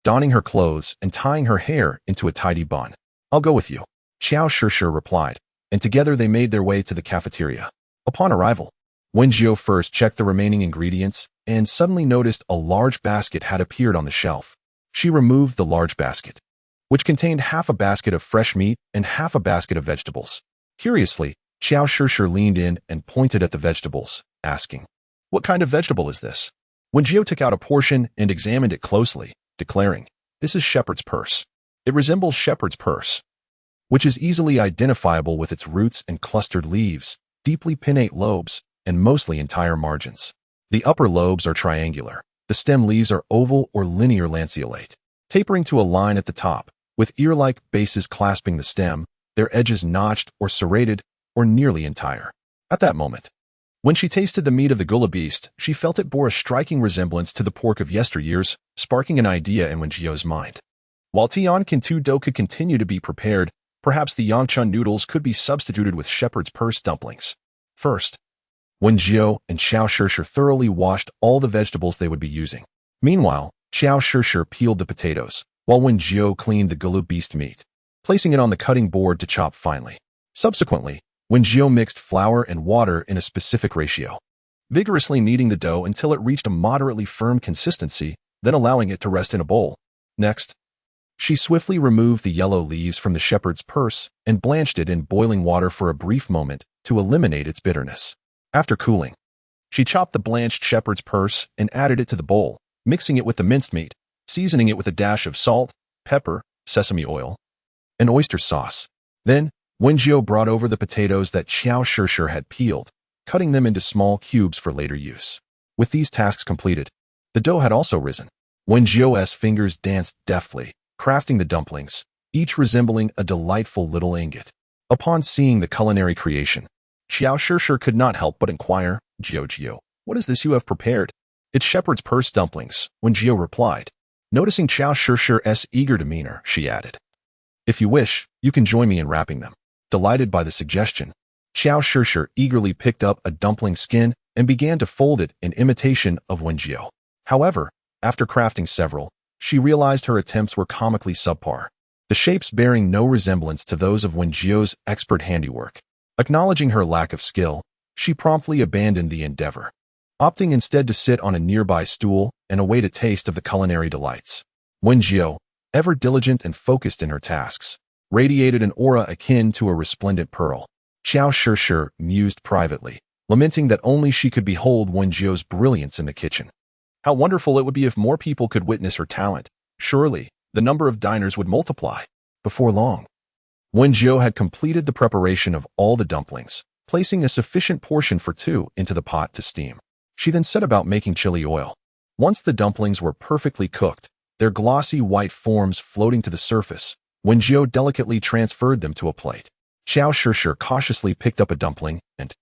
donning her clothes and tying her hair into a tidy bun. "I'll go with you," Xiao Shishir replied, and together they made their way to the cafeteria. Upon arrival, Wen Jiu first checked the remaining ingredients and suddenly noticed a large basket had appeared on the shelf. She removed the large basket, which contained half a basket of fresh meat and half a basket of vegetables. Curiously, Xiao Shishir leaned in and pointed at the vegetables, asking, "What kind of vegetable is this?" Wen Jiu took out a portion and examined it closely, declaring, "This is shepherd's purse. It resembles shepherd's purse, which is easily identifiable with its roots and clustered leaves, deeply pinnate lobes, and mostly entire margins. The upper lobes are triangular. The stem leaves are oval or linear lanceolate, tapering to a line at the top, with ear-like bases clasping the stem, their edges notched or serrated or nearly entire." At that moment, When she tasted the meat of the gula beast, she felt it bore a striking resemblance to the pork of yesteryears, sparking an idea in Wen Jiu's mind. While Tianqin 2 dough could continue to be prepared, perhaps the yangchun noodles could be substituted with shepherd's purse dumplings. First, Wen Jiu and Xiao Shishir thoroughly washed all the vegetables they would be using. Meanwhile, Xiao Shishir peeled the potatoes, while Wen Jiu cleaned the gula beast meat, placing it on the cutting board to chop finely. Subsequently, Wen Jiu mixed flour and water in a specific ratio, vigorously kneading the dough until it reached a moderately firm consistency, then allowing it to rest in a bowl. Next, she swiftly removed the yellow leaves from the shepherd's purse and blanched it in boiling water for a brief moment to eliminate its bitterness. After cooling, she chopped the blanched shepherd's purse and added it to the bowl, mixing it with the minced meat, seasoning it with a dash of salt, pepper, sesame oil, and oyster sauce. Then, Wen Jiu brought over the potatoes that Xiao Shishir had peeled, cutting them into small cubes for later use. With these tasks completed, the dough had also risen. Wen Jiu's fingers danced deftly, crafting the dumplings, each resembling a delightful little ingot. Upon seeing the culinary creation, Xiao Shishir could not help but inquire, Jiu, what is this you have prepared? It's shepherd's purse dumplings, Wen Jiu replied. Noticing Xiao Shishir's eager demeanor, she added, if you wish, you can join me in wrapping them. Delighted by the suggestion, Xiao Shishir eagerly picked up a dumpling skin and began to fold it in imitation of Wen Jiu. However, after crafting several, she realized her attempts were comically subpar, the shapes bearing no resemblance to those of Wen Jiu's expert handiwork. Acknowledging her lack of skill, she promptly abandoned the endeavor, opting instead to sit on a nearby stool and await a taste of the culinary delights. Wen Jiu, ever diligent and focused in her tasks, radiated an aura akin to a resplendent pearl. Xiao Shishir mused privately, lamenting that only she could behold Wen Jiu's brilliance in the kitchen. How wonderful it would be if more people could witness her talent. Surely, the number of diners would multiply. Before long, Wen Jiu had completed the preparation of all the dumplings, placing a sufficient portion for two into the pot to steam. She then set about making chili oil. Once the dumplings were perfectly cooked, their glossy white forms floating to the surface, Wen Jiu delicately transferred them to a plate. Xiao Shishir cautiously picked up a dumpling, and,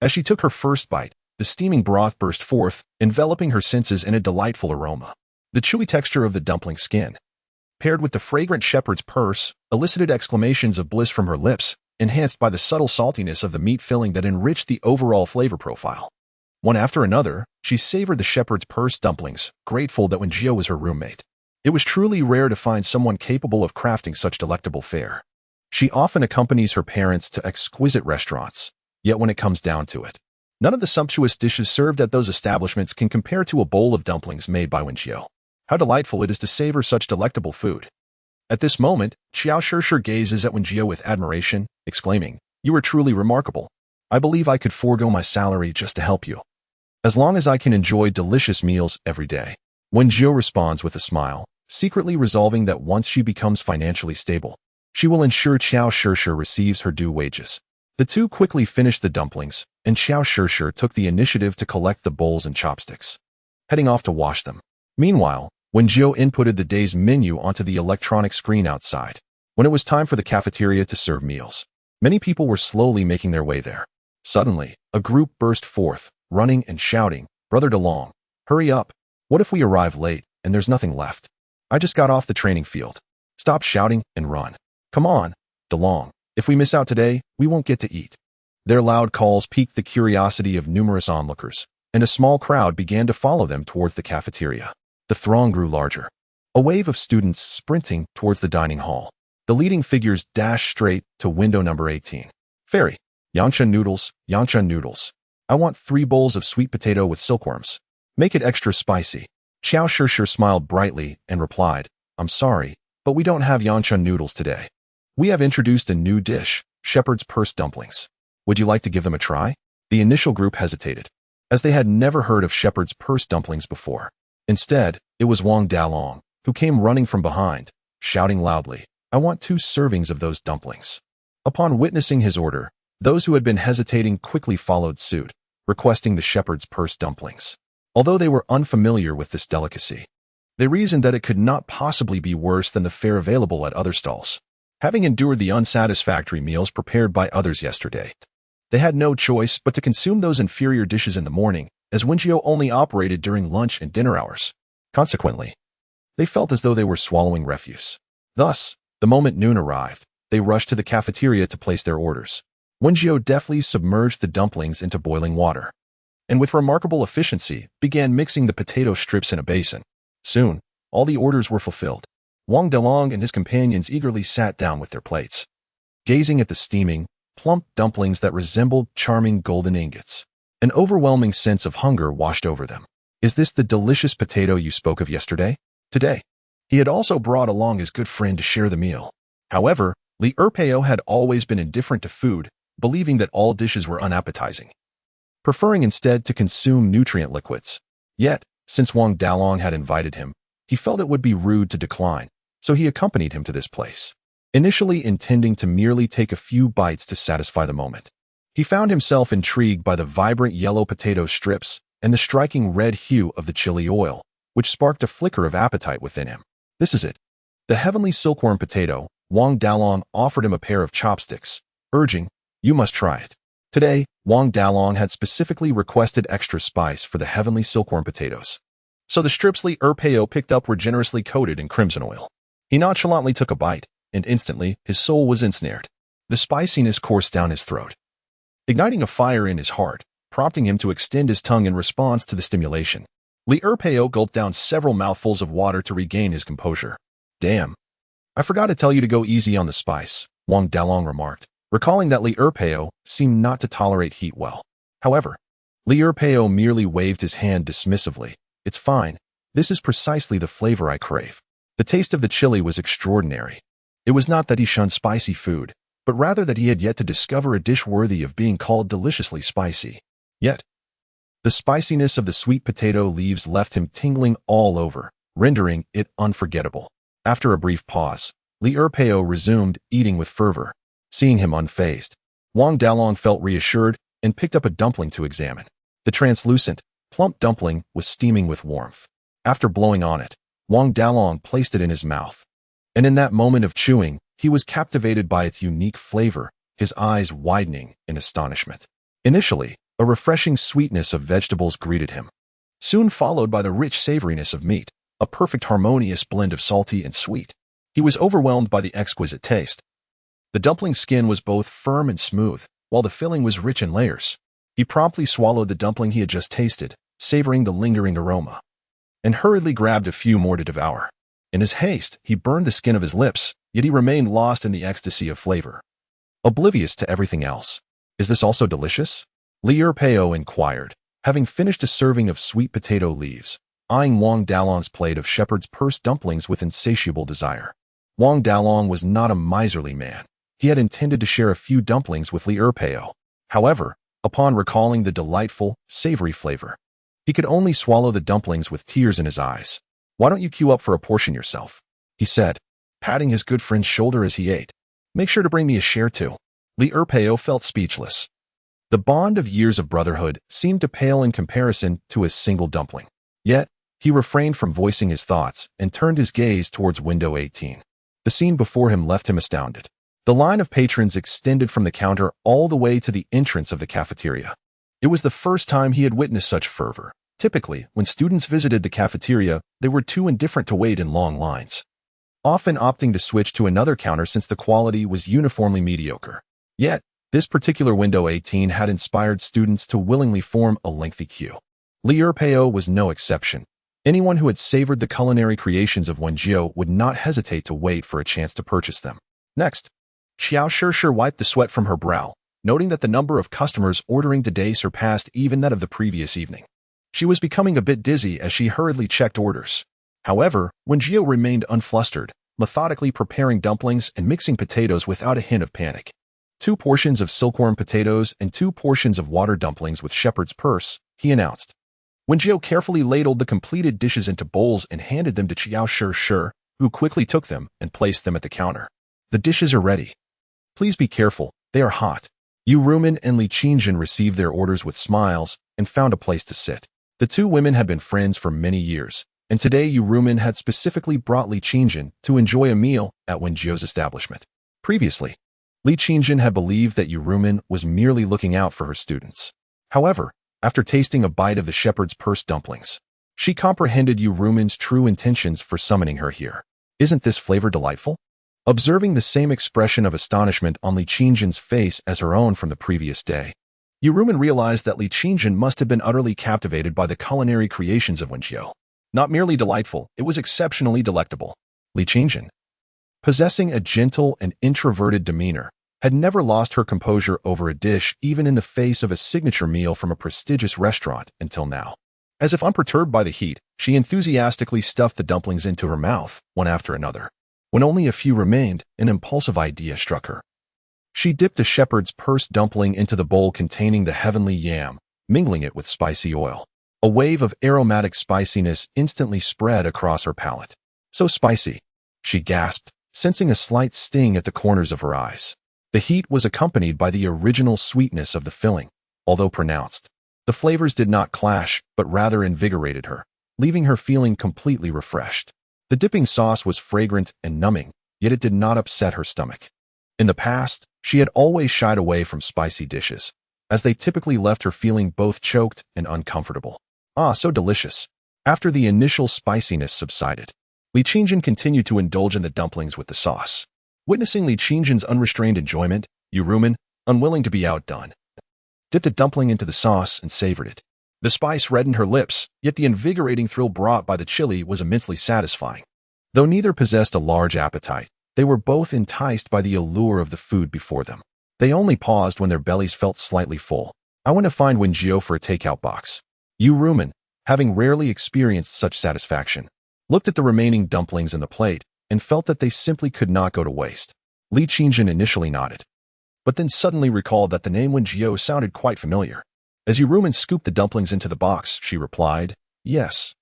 as she took her first bite, the steaming broth burst forth, enveloping her senses in a delightful aroma. The chewy texture of the dumpling skin, paired with the fragrant shepherd's purse, elicited exclamations of bliss from her lips, enhanced by the subtle saltiness of the meat filling that enriched the overall flavor profile. One after another, she savored the shepherd's purse dumplings, grateful that Wen Jiu was her roommate. It was truly rare to find someone capable of crafting such delectable fare. She often accompanies her parents to exquisite restaurants, yet when it comes down to it, none of the sumptuous dishes served at those establishments can compare to a bowl of dumplings made by Wen Jiu. How delightful it is to savor such delectable food. At this moment, Xiao Shishir gazes at Wen Jiu with admiration, exclaiming, "You are truly remarkable. I believe I could forego my salary just to help you. As long as I can enjoy delicious meals every day." Wen Jiu responds with a smile, secretly resolving that once she becomes financially stable, she will ensure Xiao Shishir receives her due wages. The two quickly finished the dumplings, and Xiao Shishir took the initiative to collect the bowls and chopsticks, heading off to wash them. Meanwhile, Wen Jiu inputted the day's menu onto the electronic screen outside. When it was time for the cafeteria to serve meals, many people were slowly making their way there. Suddenly, a group burst forth, running and shouting, "Brother DeLong, hurry up! What if we arrive late and there's nothing left? I just got off the training field. Stop shouting and run. Come on, DeLong. If we miss out today, we won't get to eat." Their loud calls piqued the curiosity of numerous onlookers, and a small crowd began to follow them towards the cafeteria. The throng grew larger, a wave of students sprinting towards the dining hall. The leading figures dashed straight to window number 18. "Fairy, yangchun noodles, yangchun noodles. I want 3 bowls of sweet potato with silkworms. Make it extra spicy." Xiao Shishir smiled brightly and replied, "I'm sorry, but we don't have yangchun noodles today. We have introduced a new dish, shepherd's purse dumplings. Would you like to give them a try?" The initial group hesitated, as they had never heard of shepherd's purse dumplings before. Instead, it was Wang Dalong, who came running from behind, shouting loudly, "I want 2 servings of those dumplings." Upon witnessing his order, those who had been hesitating quickly followed suit, requesting the shepherd's purse dumplings. Although they were unfamiliar with this delicacy, they reasoned that it could not possibly be worse than the fare available at other stalls, having endured the unsatisfactory meals prepared by others yesterday. They had no choice but to consume those inferior dishes in the morning, as Wen Jiu only operated during lunch and dinner hours. Consequently, they felt as though they were swallowing refuse. Thus, the moment noon arrived, they rushed to the cafeteria to place their orders. Wen Jiu deftly submerged the dumplings into boiling water, and with remarkable efficiency began mixing the potato strips in a basin. Soon, all the orders were fulfilled. Wang Delong and his companions eagerly sat down with their plates, gazing at the steaming, plump dumplings that resembled charming golden ingots. An overwhelming sense of hunger washed over them. Is this the delicious potato you spoke of yesterday? Today, he had also brought along his good friend to share the meal. However, Li Erpeo had always been indifferent to food, believing that all dishes were unappetizing, preferring instead to consume nutrient liquids. Yet, since Wang Dalong had invited him, he felt it would be rude to decline, so he accompanied him to this place, initially intending to merely take a few bites to satisfy the moment. He found himself intrigued by the vibrant yellow potato strips and the striking red hue of the chili oil, which sparked a flicker of appetite within him. This is it. The heavenly silkworm potato. Wang Dalong offered him a pair of chopsticks, urging, "You must try it." Today, Wang Dalong had specifically requested extra spice for the heavenly silkworm potatoes, so the strips Li Erpeo picked up were generously coated in crimson oil. He nonchalantly took a bite, and instantly his soul was ensnared. The spiciness coursed down his throat, igniting a fire in his heart, prompting him to extend his tongue in response to the stimulation. Li Erpeo gulped down several mouthfuls of water to regain his composure. "Damn. I forgot to tell you to go easy on the spice," Wang Dalong remarked, recalling that Li Erpeo seemed not to tolerate heat well. However, Li Erpeo merely waved his hand dismissively. "It's fine. This is precisely the flavor I crave." The taste of the chili was extraordinary. It was not that he shunned spicy food, but rather that he had yet to discover a dish worthy of being called deliciously spicy. Yet, the spiciness of the sweet potato leaves left him tingling all over, rendering it unforgettable. After a brief pause, Li Erpeo resumed eating with fervor. Seeing him unfazed, Wang Dalong felt reassured and picked up a dumpling to examine. The translucent, plump dumpling was steaming with warmth. After blowing on it, Wang Dalong placed it in his mouth, and in that moment of chewing, he was captivated by its unique flavor, his eyes widening in astonishment. Initially, a refreshing sweetness of vegetables greeted him, soon followed by the rich savoriness of meat, a perfect harmonious blend of salty and sweet. He was overwhelmed by the exquisite taste. The dumpling skin was both firm and smooth, while the filling was rich in layers. He promptly swallowed the dumpling he had just tasted, savoring the lingering aroma, and hurriedly grabbed a few more to devour. In his haste, he burned the skin of his lips, yet he remained lost in the ecstasy of flavor, oblivious to everything else. "Is this also delicious?" Li Erpeo inquired, having finished a serving of sweet potato leaves, eyeing Wang Dalong's plate of shepherd's purse dumplings with insatiable desire. Wang Dalong was not a miserly man. He had intended to share a few dumplings with Li Erpeo. However, upon recalling the delightful, savory flavor, he could only swallow the dumplings with tears in his eyes. "Why don't you queue up for a portion yourself?" he said, patting his good friend's shoulder as he ate. "Make sure to bring me a share too." Li Erpeo felt speechless. The bond of years of brotherhood seemed to pale in comparison to a single dumpling. Yet, he refrained from voicing his thoughts and turned his gaze towards window 18. The scene before him left him astounded. The line of patrons extended from the counter all the way to the entrance of the cafeteria. It was the first time he had witnessed such fervor. Typically, when students visited the cafeteria, they were too indifferent to wait in long lines, often opting to switch to another counter since the quality was uniformly mediocre. Yet, this particular window 18 had inspired students to willingly form a lengthy queue. Li Erpeo was no exception. Anyone who had savored the culinary creations of Wen Jiu would not hesitate to wait for a chance to purchase them. Next, Xiao Shir wiped the sweat from her brow, noting that the number of customers ordering today surpassed even that of the previous evening. She was becoming a bit dizzy as she hurriedly checked orders. However, Wen Jiu remained unflustered, methodically preparing dumplings and mixing potatoes without a hint of panic. 2 portions of silkworm potatoes and 2 portions of water dumplings with shepherd's purse, he announced. Wen Jiu carefully ladled the completed dishes into bowls and handed them to Xiao Shir, who quickly took them and placed them at the counter. "The dishes are ready. Please be careful, they are hot." Yu Rumin and Li Qingjin received their orders with smiles and found a place to sit. The 2 women had been friends for many years, and today Yu Rumin had specifically brought Li Qingjin to enjoy a meal at Wen Jiu's establishment. Previously, Li Qingjin had believed that Yurumin was merely looking out for her students. However, after tasting a bite of the shepherd's purse dumplings, she comprehended Yurumin's true intentions for summoning her here. Isn't this flavor delightful? Observing the same expression of astonishment on Li Qingjin's face as her own from the previous day, Yurumin realized that Li Qingjin must have been utterly captivated by the culinary creations of Wen Jiu. Not merely delightful, it was exceptionally delectable. Li Qingjin, possessing a gentle and introverted demeanor, had never lost her composure over a dish even in the face of a signature meal from a prestigious restaurant until now. As if unperturbed by the heat, she enthusiastically stuffed the dumplings into her mouth, one after another. When only a few remained, an impulsive idea struck her. She dipped a shepherd's purse dumpling into the bowl containing the heavenly yam, mingling it with spicy oil. A wave of aromatic spiciness instantly spread across her palate. So spicy, she gasped, sensing a slight sting at the corners of her eyes. The heat was accompanied by the original sweetness of the filling, although pronounced. The flavors did not clash, but rather invigorated her, leaving her feeling completely refreshed. The dipping sauce was fragrant and numbing, yet it did not upset her stomach. In the past, she had always shied away from spicy dishes, as they typically left her feeling both choked and uncomfortable. Ah, so delicious. After the initial spiciness subsided, Li Qingjin continued to indulge in the dumplings with the sauce. Witnessing Li Qingjin's unrestrained enjoyment, Yurumin, unwilling to be outdone, dipped a dumpling into the sauce and savored it. The spice reddened her lips, yet the invigorating thrill brought by the chili was immensely satisfying. Though neither possessed a large appetite, they were both enticed by the allure of the food before them. They only paused when their bellies felt slightly full. I went to find Wen Jiu for a takeout box. Yurumin, having rarely experienced such satisfaction, looked at the remaining dumplings in the plate and felt that they simply could not go to waste. Li Qingjin initially nodded, but then suddenly recalled that the name Wen Jiu sounded quite familiar. As Yurumin scooped the dumplings into the box, she replied, "Yes,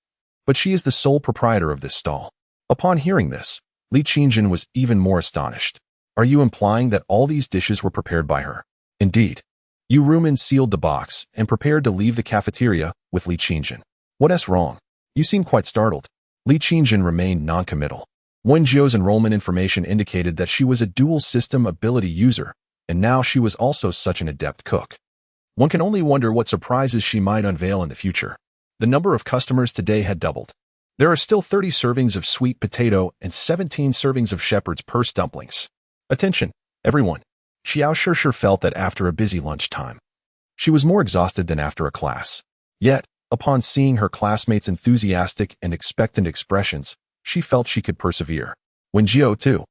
but she is the sole proprietor of this stall." Upon hearing this, Li Qingjin was even more astonished. "Are you implying that all these dishes were prepared by her?" "Indeed." Yurumin sealed the box and prepared to leave the cafeteria with Li Qingjin. "What's wrong? You seem quite startled." Li Qingjin remained non-committal. Wen Jiu's enrollment information indicated that she was a dual system ability user, and now she was also such an adept cook. One can only wonder what surprises she might unveil in the future. The number of customers today had doubled. There are still 30 servings of sweet potato and 17 servings of shepherd's purse dumplings. Attention, everyone. Xiao Shishir felt that after a busy lunchtime, she was more exhausted than after a class. Yet, upon seeing her classmates' enthusiastic and expectant expressions, she felt she could persevere. Wen Jiu, too,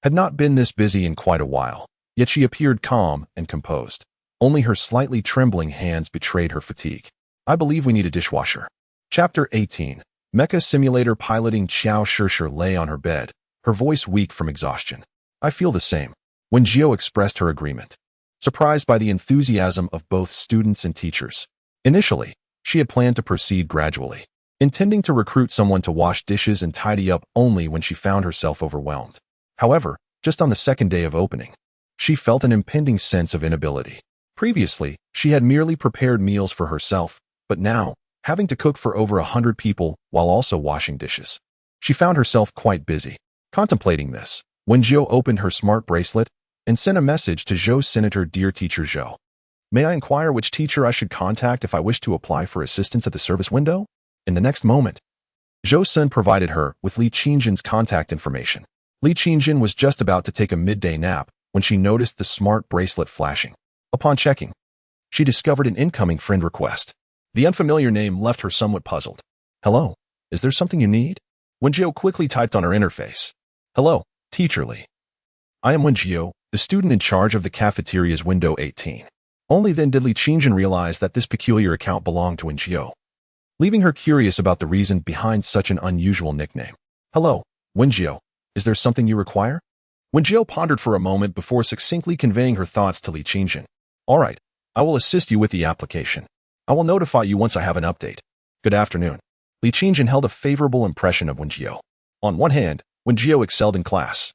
had not been this busy in quite a while, yet she appeared calm and composed. Only her slightly trembling hands betrayed her fatigue. "I believe we need a dishwasher." Chapter 18. Mecha Simulator Piloting. Xiao Shishir lay on her bed, her voice weak from exhaustion. "I feel the same." Wen Jiu expressed her agreement, surprised by the enthusiasm of both students and teachers. Initially, she had planned to proceed gradually, intending to recruit someone to wash dishes and tidy up only when she found herself overwhelmed. However, just on the second day of opening, she felt an impending sense of inability. Previously, she had merely prepared meals for herself, but now, having to cook for over 100 people while also washing dishes, she found herself quite busy. Contemplating this, Wen Jiu opened her smart bracelet and sent a message to Zhou's senator. "Dear Teacher Zhou, may I inquire which teacher I should contact if I wish to apply for assistance at the service window?" In the next moment, Zhou Sun provided her with Li Qingjin's contact information. Li Qingjin was just about to take a midday nap when she noticed the smart bracelet flashing. Upon checking, she discovered an incoming friend request. The unfamiliar name left her somewhat puzzled. "Hello, is there something you need?" Wen Jiu quickly typed on her interface. "Hello, Teacher Li. I am Wen Jiu, the student in charge of the cafeteria's window 18. Only then did Li Qingjin realize that this peculiar account belonged to Wen Jiu, leaving her curious about the reason behind such an unusual nickname. "Hello, Wen Jiu. Is there something you require?" Wen Jiu pondered for a moment before succinctly conveying her thoughts to Li Qingjin. "All right, I will assist you with the application. I will notify you once I have an update. Good afternoon." Li Qingjin held a favorable impression of Wen Jiu. On one hand, Wen Jiu excelled in class.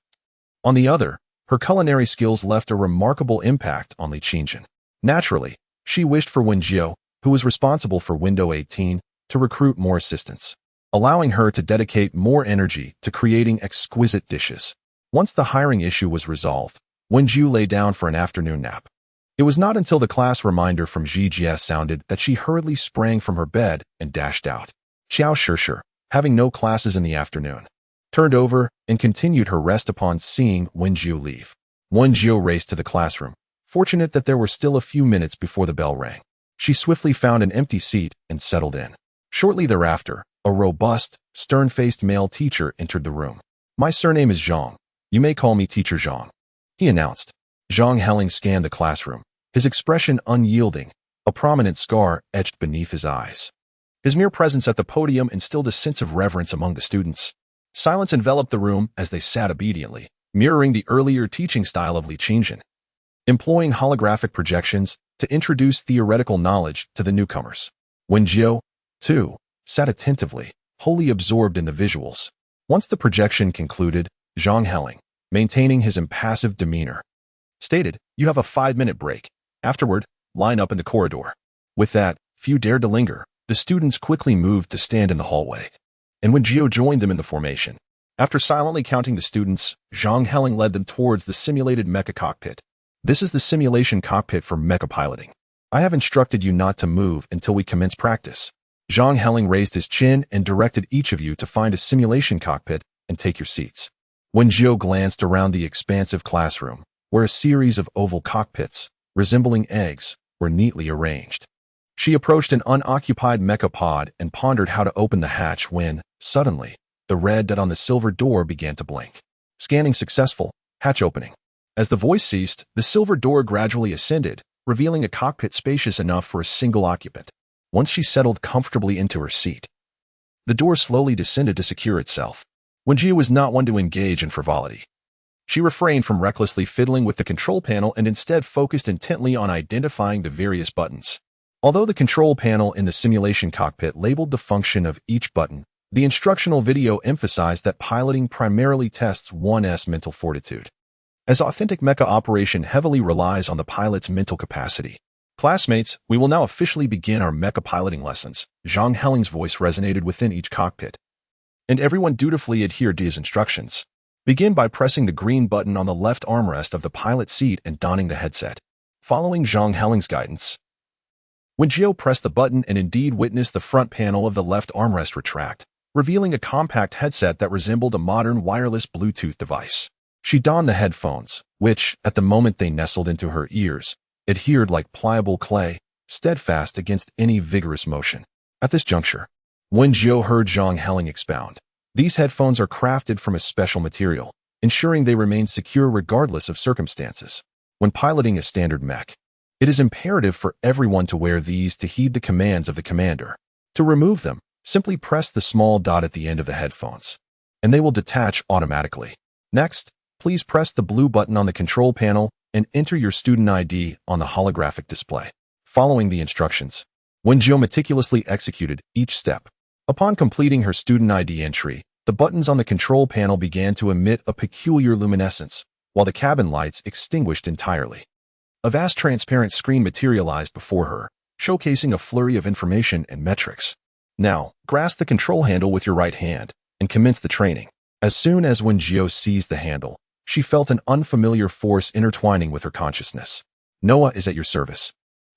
On the other, her culinary skills left a remarkable impact on Li Qingjin. Naturally, she wished for Wen Jiu, who was responsible for Window 18, to recruit more assistants, allowing her to dedicate more energy to creating exquisite dishes. Once the hiring issue was resolved, Wen Jiu lay down for an afternoon nap. It was not until the class reminder from GGS sounded that she hurriedly sprang from her bed and dashed out. Xiao Shishir, having no classes in the afternoon, turned over and continued her rest upon seeing Wen Jiu leave. Wen Jiu raced to the classroom, fortunate that there were still a few minutes before the bell rang. She swiftly found an empty seat and settled in. Shortly thereafter, a robust, stern-faced male teacher entered the room. "My surname is Zhang. You may call me Teacher Zhang," he announced. Zhang Helling scanned the classroom, his expression unyielding, a prominent scar etched beneath his eyes. His mere presence at the podium instilled a sense of reverence among the students. Silence enveloped the room as they sat obediently, mirroring the earlier teaching style of Li Qingjin, employing holographic projections to introduce theoretical knowledge to the newcomers. Wen Jiu, too, sat attentively, wholly absorbed in the visuals. Once the projection concluded, Zhang Helling, maintaining his impassive demeanor, stated, "You have a 5-minute break. Afterward, line up in the corridor." With that, few dared to linger. The students quickly moved to stand in the hallway, and Wen Jiu joined them in the formation. After silently counting the students, Zhang Helling led them towards the simulated mecha cockpit. "This is the simulation cockpit for mecha piloting. I have instructed you not to move until we commence practice." Zhang Helling raised his chin and directed each of you to find a simulation cockpit and take your seats. Wen Jiu glanced around the expansive classroom, where a series of oval cockpits, resembling eggs, were neatly arranged. She approached an unoccupied mecha pod and pondered how to open the hatch when, suddenly, the red dot on the silver door began to blink. "Scanning successful. Hatch opening." As the voice ceased, the silver door gradually ascended, revealing a cockpit spacious enough for a single occupant. Once she settled comfortably into her seat, the door slowly descended to secure itself. Wen Jiu was not one to engage in frivolity. She refrained from recklessly fiddling with the control panel and instead focused intently on identifying the various buttons. Although the control panel in the simulation cockpit labeled the function of each button, the instructional video emphasized that piloting primarily tests one's mental fortitude, as authentic mecha operation heavily relies on the pilot's mental capacity. "Classmates, we will now officially begin our mecha piloting lessons." Zhang Helling's voice resonated within each cockpit, and everyone dutifully adhered to his instructions. "Begin by pressing the green button on the left armrest of the pilot seat and donning the headset." Following Zhang Helling's guidance, Wen Jiu pressed the button and indeed witnessed the front panel of the left armrest retract, revealing a compact headset that resembled a modern wireless Bluetooth device. She donned the headphones, which, at the moment they nestled into her ears, adhered like pliable clay, steadfast against any vigorous motion. At this juncture, Wen Jiu heard Zhang Helling expound. "These headphones are crafted from a special material, ensuring they remain secure regardless of circumstances. When piloting a standard mech, it is imperative for everyone to wear these to heed the commands of the commander. To remove them, simply press the small dot at the end of the headphones, and they will detach automatically. Next, please press the blue button on the control panel and enter your student ID on the holographic display." Following the instructions, Wen Jiu meticulously executed each step. Upon completing her student ID entry, the buttons on the control panel began to emit a peculiar luminescence, while the cabin lights extinguished entirely. A vast transparent screen materialized before her, showcasing a flurry of information and metrics. "Now, grasp the control handle with your right hand and commence the training." As soon as Wen Jiu seized the handle, she felt an unfamiliar force intertwining with her consciousness. "Noah is at your service,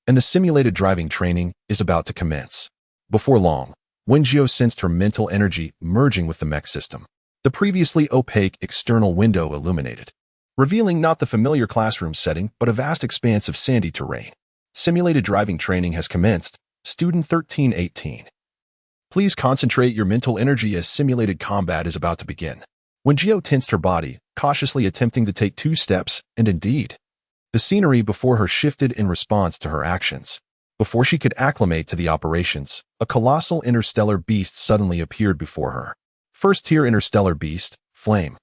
and the simulated driving training is about to commence." Before long, Wen Jiu sensed her mental energy merging with the mech system. The previously opaque external window illuminated, revealing not the familiar classroom setting, but a vast expanse of sandy terrain. "Simulated driving training has commenced. Student 1318. Please concentrate your mental energy as simulated combat is about to begin." Wen Jiu tensed her body, cautiously attempting to take 2 steps, and indeed, the scenery before her shifted in response to her actions. Before she could acclimate to the operations, a colossal interstellar beast suddenly appeared before her. First-tier interstellar beast, Flame,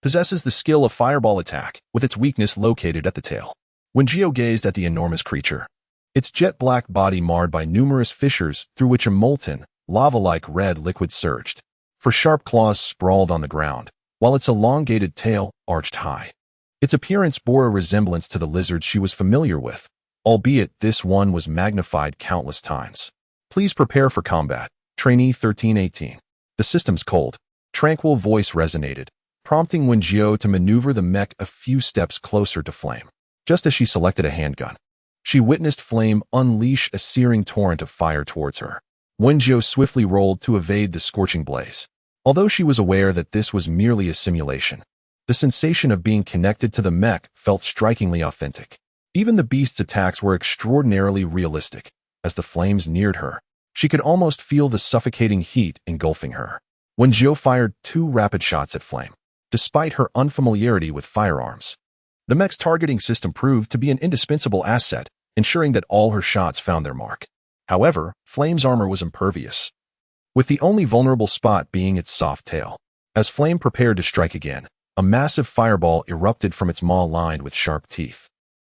possesses the skill of fireball attack, with its weakness located at the tail. Wen Jiu gazed at the enormous creature, its jet-black body marred by numerous fissures through which a molten, lava-like red liquid surged. For sharp claws sprawled on the ground, while its elongated tail arched high. Its appearance bore a resemblance to the lizard she was familiar with, albeit this one was magnified countless times. "Please prepare for combat, Trainee 1318. The system's cold, tranquil voice resonated, prompting Wen Jiu to maneuver the mech a few steps closer to Flame. Just as she selected a handgun, she witnessed Flame unleash a searing torrent of fire towards her. Wen Jiu swiftly rolled to evade the scorching blaze. Although she was aware that this was merely a simulation, the sensation of being connected to the mech felt strikingly authentic. Even the beast's attacks were extraordinarily realistic. As the flames neared her, she could almost feel the suffocating heat engulfing her. Wen Jiu fired 2 rapid shots at Flame. Despite her unfamiliarity with firearms, the mech's targeting system proved to be an indispensable asset, ensuring that all her shots found their mark. However, Flame's armor was impervious, with the only vulnerable spot being its soft tail. As Flame prepared to strike again, a massive fireball erupted from its maw lined with sharp teeth.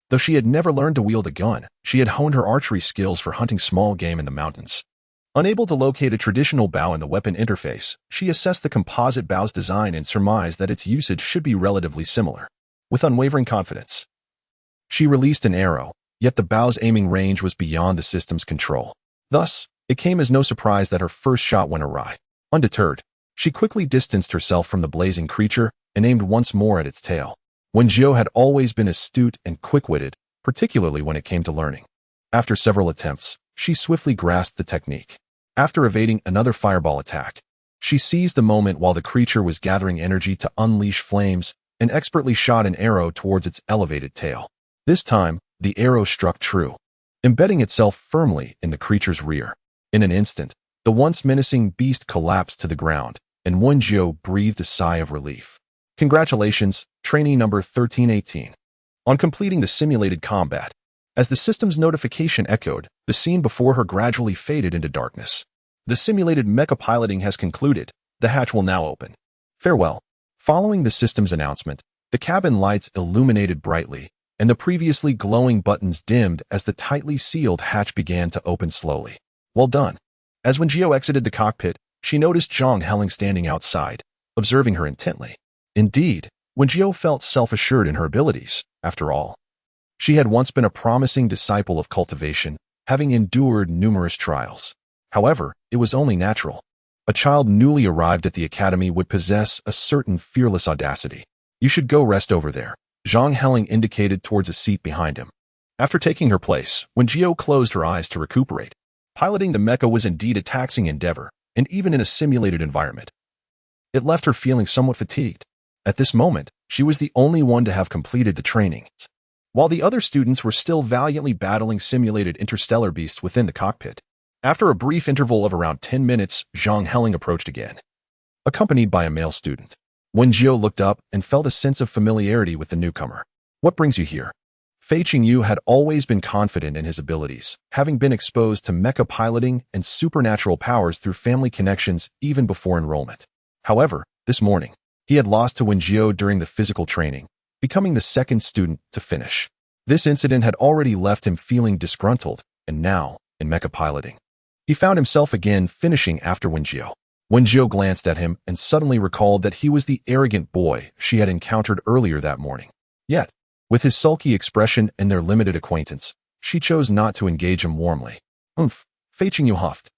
Though she had never learned to wield a gun, she had honed her archery skills for hunting small game in the mountains. Unable to locate a traditional bow in the weapon interface, she assessed the composite bow's design and surmised that its usage should be relatively similar. With unwavering confidence, she released an arrow, yet the bow's aiming range was beyond the system's control. Thus, it came as no surprise that her first shot went awry. Undeterred, she quickly distanced herself from the blazing creature and aimed once more at its tail. Wen Jiu had always been astute and quick-witted, particularly when it came to learning. After several attempts, she swiftly grasped the technique. After evading another fireball attack, she seized the moment while the creature was gathering energy to unleash flames and expertly shot an arrow towards its elevated tail. This time, the arrow struck true, embedding itself firmly in the creature's rear. In an instant, the once menacing beast collapsed to the ground, and Wen Jiu breathed a sigh of relief. Congratulations, trainee number 1318. On completing the simulated combat, as the system's notification echoed, the scene before her gradually faded into darkness. The simulated mecha piloting has concluded. The hatch will now open. Farewell. Following the system's announcement, the cabin lights illuminated brightly, and the previously glowing buttons dimmed as the tightly sealed hatch began to open slowly. Well done. As Wen Jiu exited the cockpit, she noticed Zhang Heling standing outside, observing her intently. Indeed, Wen Jiu felt self-assured in her abilities. After all, she had once been a promising disciple of cultivation, having endured numerous trials. However, it was only natural. A child newly arrived at the academy would possess a certain fearless audacity. You should go rest over there, Zhang Heling indicated towards a seat behind him. After taking her place, Wen Jiu closed her eyes to recuperate. Piloting the mecha was indeed a taxing endeavor, and even in a simulated environment, it left her feeling somewhat fatigued. At this moment, she was the only one to have completed the training, while the other students were still valiantly battling simulated interstellar beasts within the cockpit. After a brief interval of around 10 minutes, Zhang Heling approached again, accompanied by a male student. Wen Jiu looked up and felt a sense of familiarity with the newcomer. What brings you here? Fei Qingyu had always been confident in his abilities, having been exposed to mecha piloting and supernatural powers through family connections even before enrollment. However, this morning, he had lost to Wen Jiu during the physical training, becoming the second student to finish. This incident had already left him feeling disgruntled, and now, in mecha piloting, he found himself again finishing after Wen Jiu. Wen Jiu glanced at him and suddenly recalled that he was the arrogant boy she had encountered earlier that morning. Yet, with his sulky expression and their limited acquaintance, she chose not to engage him warmly. Fei Qingyu huffed,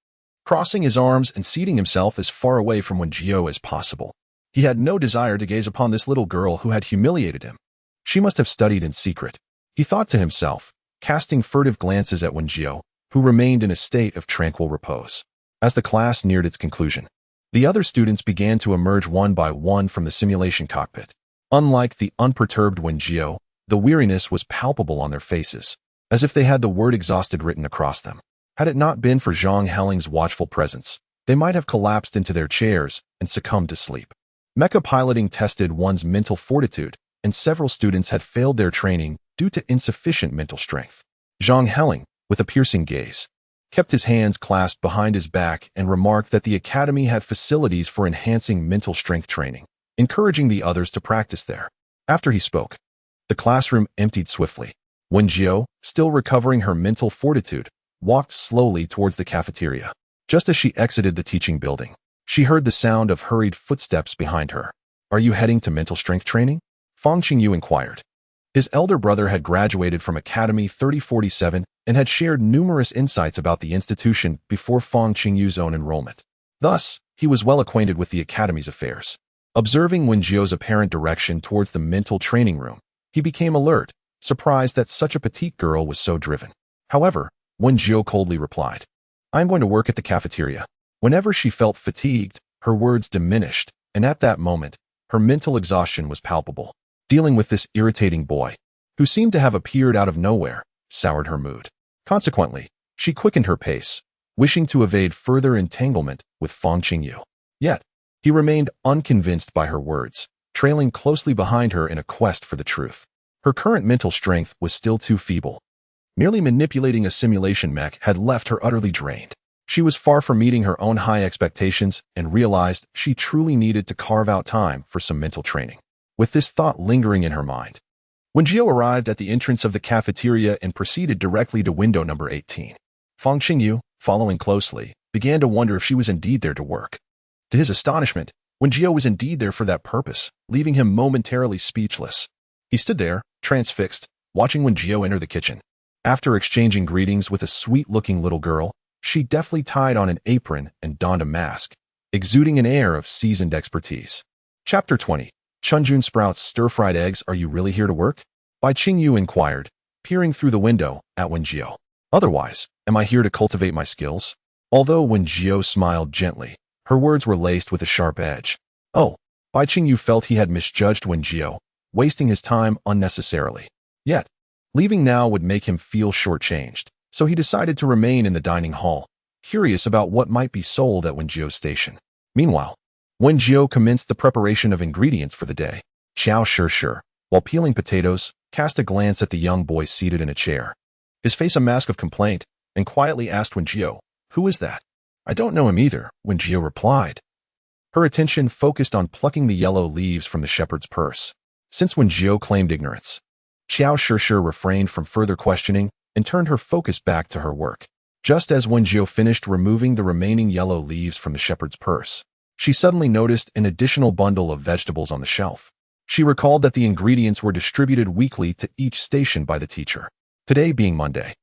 crossing his arms and seating himself as far away from Wen Jiu as possible. He had no desire to gaze upon this little girl who had humiliated him. She must have studied in secret, he thought to himself, casting furtive glances at Wen Jiu, who remained in a state of tranquil repose. As the class neared its conclusion, the other students began to emerge one by one from the simulation cockpit. Unlike the unperturbed Wen Jiu, the weariness was palpable on their faces, as if they had the word exhausted written across them. Had it not been for Zhang Heling's watchful presence, they might have collapsed into their chairs and succumbed to sleep. Mecha piloting tested one's mental fortitude, and several students had failed their training due to insufficient mental strength. Zhang Heling, with a piercing gaze, kept his hands clasped behind his back and remarked that the academy had facilities for enhancing mental strength training, encouraging the others to practice there. After he spoke, the classroom emptied swiftly. Wen Jiu, still recovering her mental fortitude, walked slowly towards the cafeteria. Just as she exited the teaching building, she heard the sound of hurried footsteps behind her. Are you heading to mental strength training? Feng Qingyu inquired. His elder brother had graduated from Academy 3047 and had shared numerous insights about the institution before Feng Qingyu's own enrollment. Thus, he was well acquainted with the Academy's affairs. Observing Wen Jiu's apparent direction towards the mental training room, he became alert, surprised that such a petite girl was so driven. However, Wen Jiu coldly replied, "I'm going to work at the cafeteria." Whenever she felt fatigued, her words diminished, and at that moment, her mental exhaustion was palpable. Dealing with this irritating boy, who seemed to have appeared out of nowhere, soured her mood. Consequently, she quickened her pace, wishing to evade further entanglement with Fang Qingyu. Yet, he remained unconvinced by her words, trailing closely behind her in a quest for the truth. Her current mental strength was still too feeble. Merely manipulating a simulation mech had left her utterly drained. She was far from meeting her own high expectations and realized she truly needed to carve out time for some mental training. With this thought lingering in her mind, Wen Jiu arrived at the entrance of the cafeteria and proceeded directly to window number 18. Fang Qingyu, following closely, began to wonder if she was indeed there to work. To his astonishment, Wen Jiu was indeed there for that purpose, leaving him momentarily speechless. He stood there, transfixed, watching Wen Jiu enter the kitchen. After exchanging greetings with a sweet-looking little girl, she deftly tied on an apron and donned a mask, exuding an air of seasoned expertise. Chapter 20. Chunjun Sprout's Stir-Fried Eggs. Are you really here to work? Bai Qingyu inquired, peering through the window at Wen Jiu. Otherwise, am I here to cultivate my skills? Although Wen Jiu smiled gently, her words were laced with a sharp edge. Oh, Bai Qingyu felt he had misjudged Wen Jiu, wasting his time unnecessarily. Yet, leaving now would make him feel shortchanged, so he decided to remain in the dining hall, curious about what might be sold at Wen Jiu's station. Meanwhile, Wen Jiu commenced the preparation of ingredients for the day. Xiao Shi, while peeling potatoes, cast a glance at the young boy seated in a chair. His face a mask of complaint, and quietly asked Wen Jiu, "Who is that?" "I don't know him either," Wen Jiu replied. Her attention focused on plucking the yellow leaves from the shepherd's purse. Since Wen Jiu claimed ignorance, Xiao Shi refrained from further questioning and turned her focus back to her work. Just as Wen Jiu finished removing the remaining yellow leaves from the shepherd's purse, she suddenly noticed an additional bundle of vegetables on the shelf. She recalled that the ingredients were distributed weekly to each station by the teacher. Today being Monday,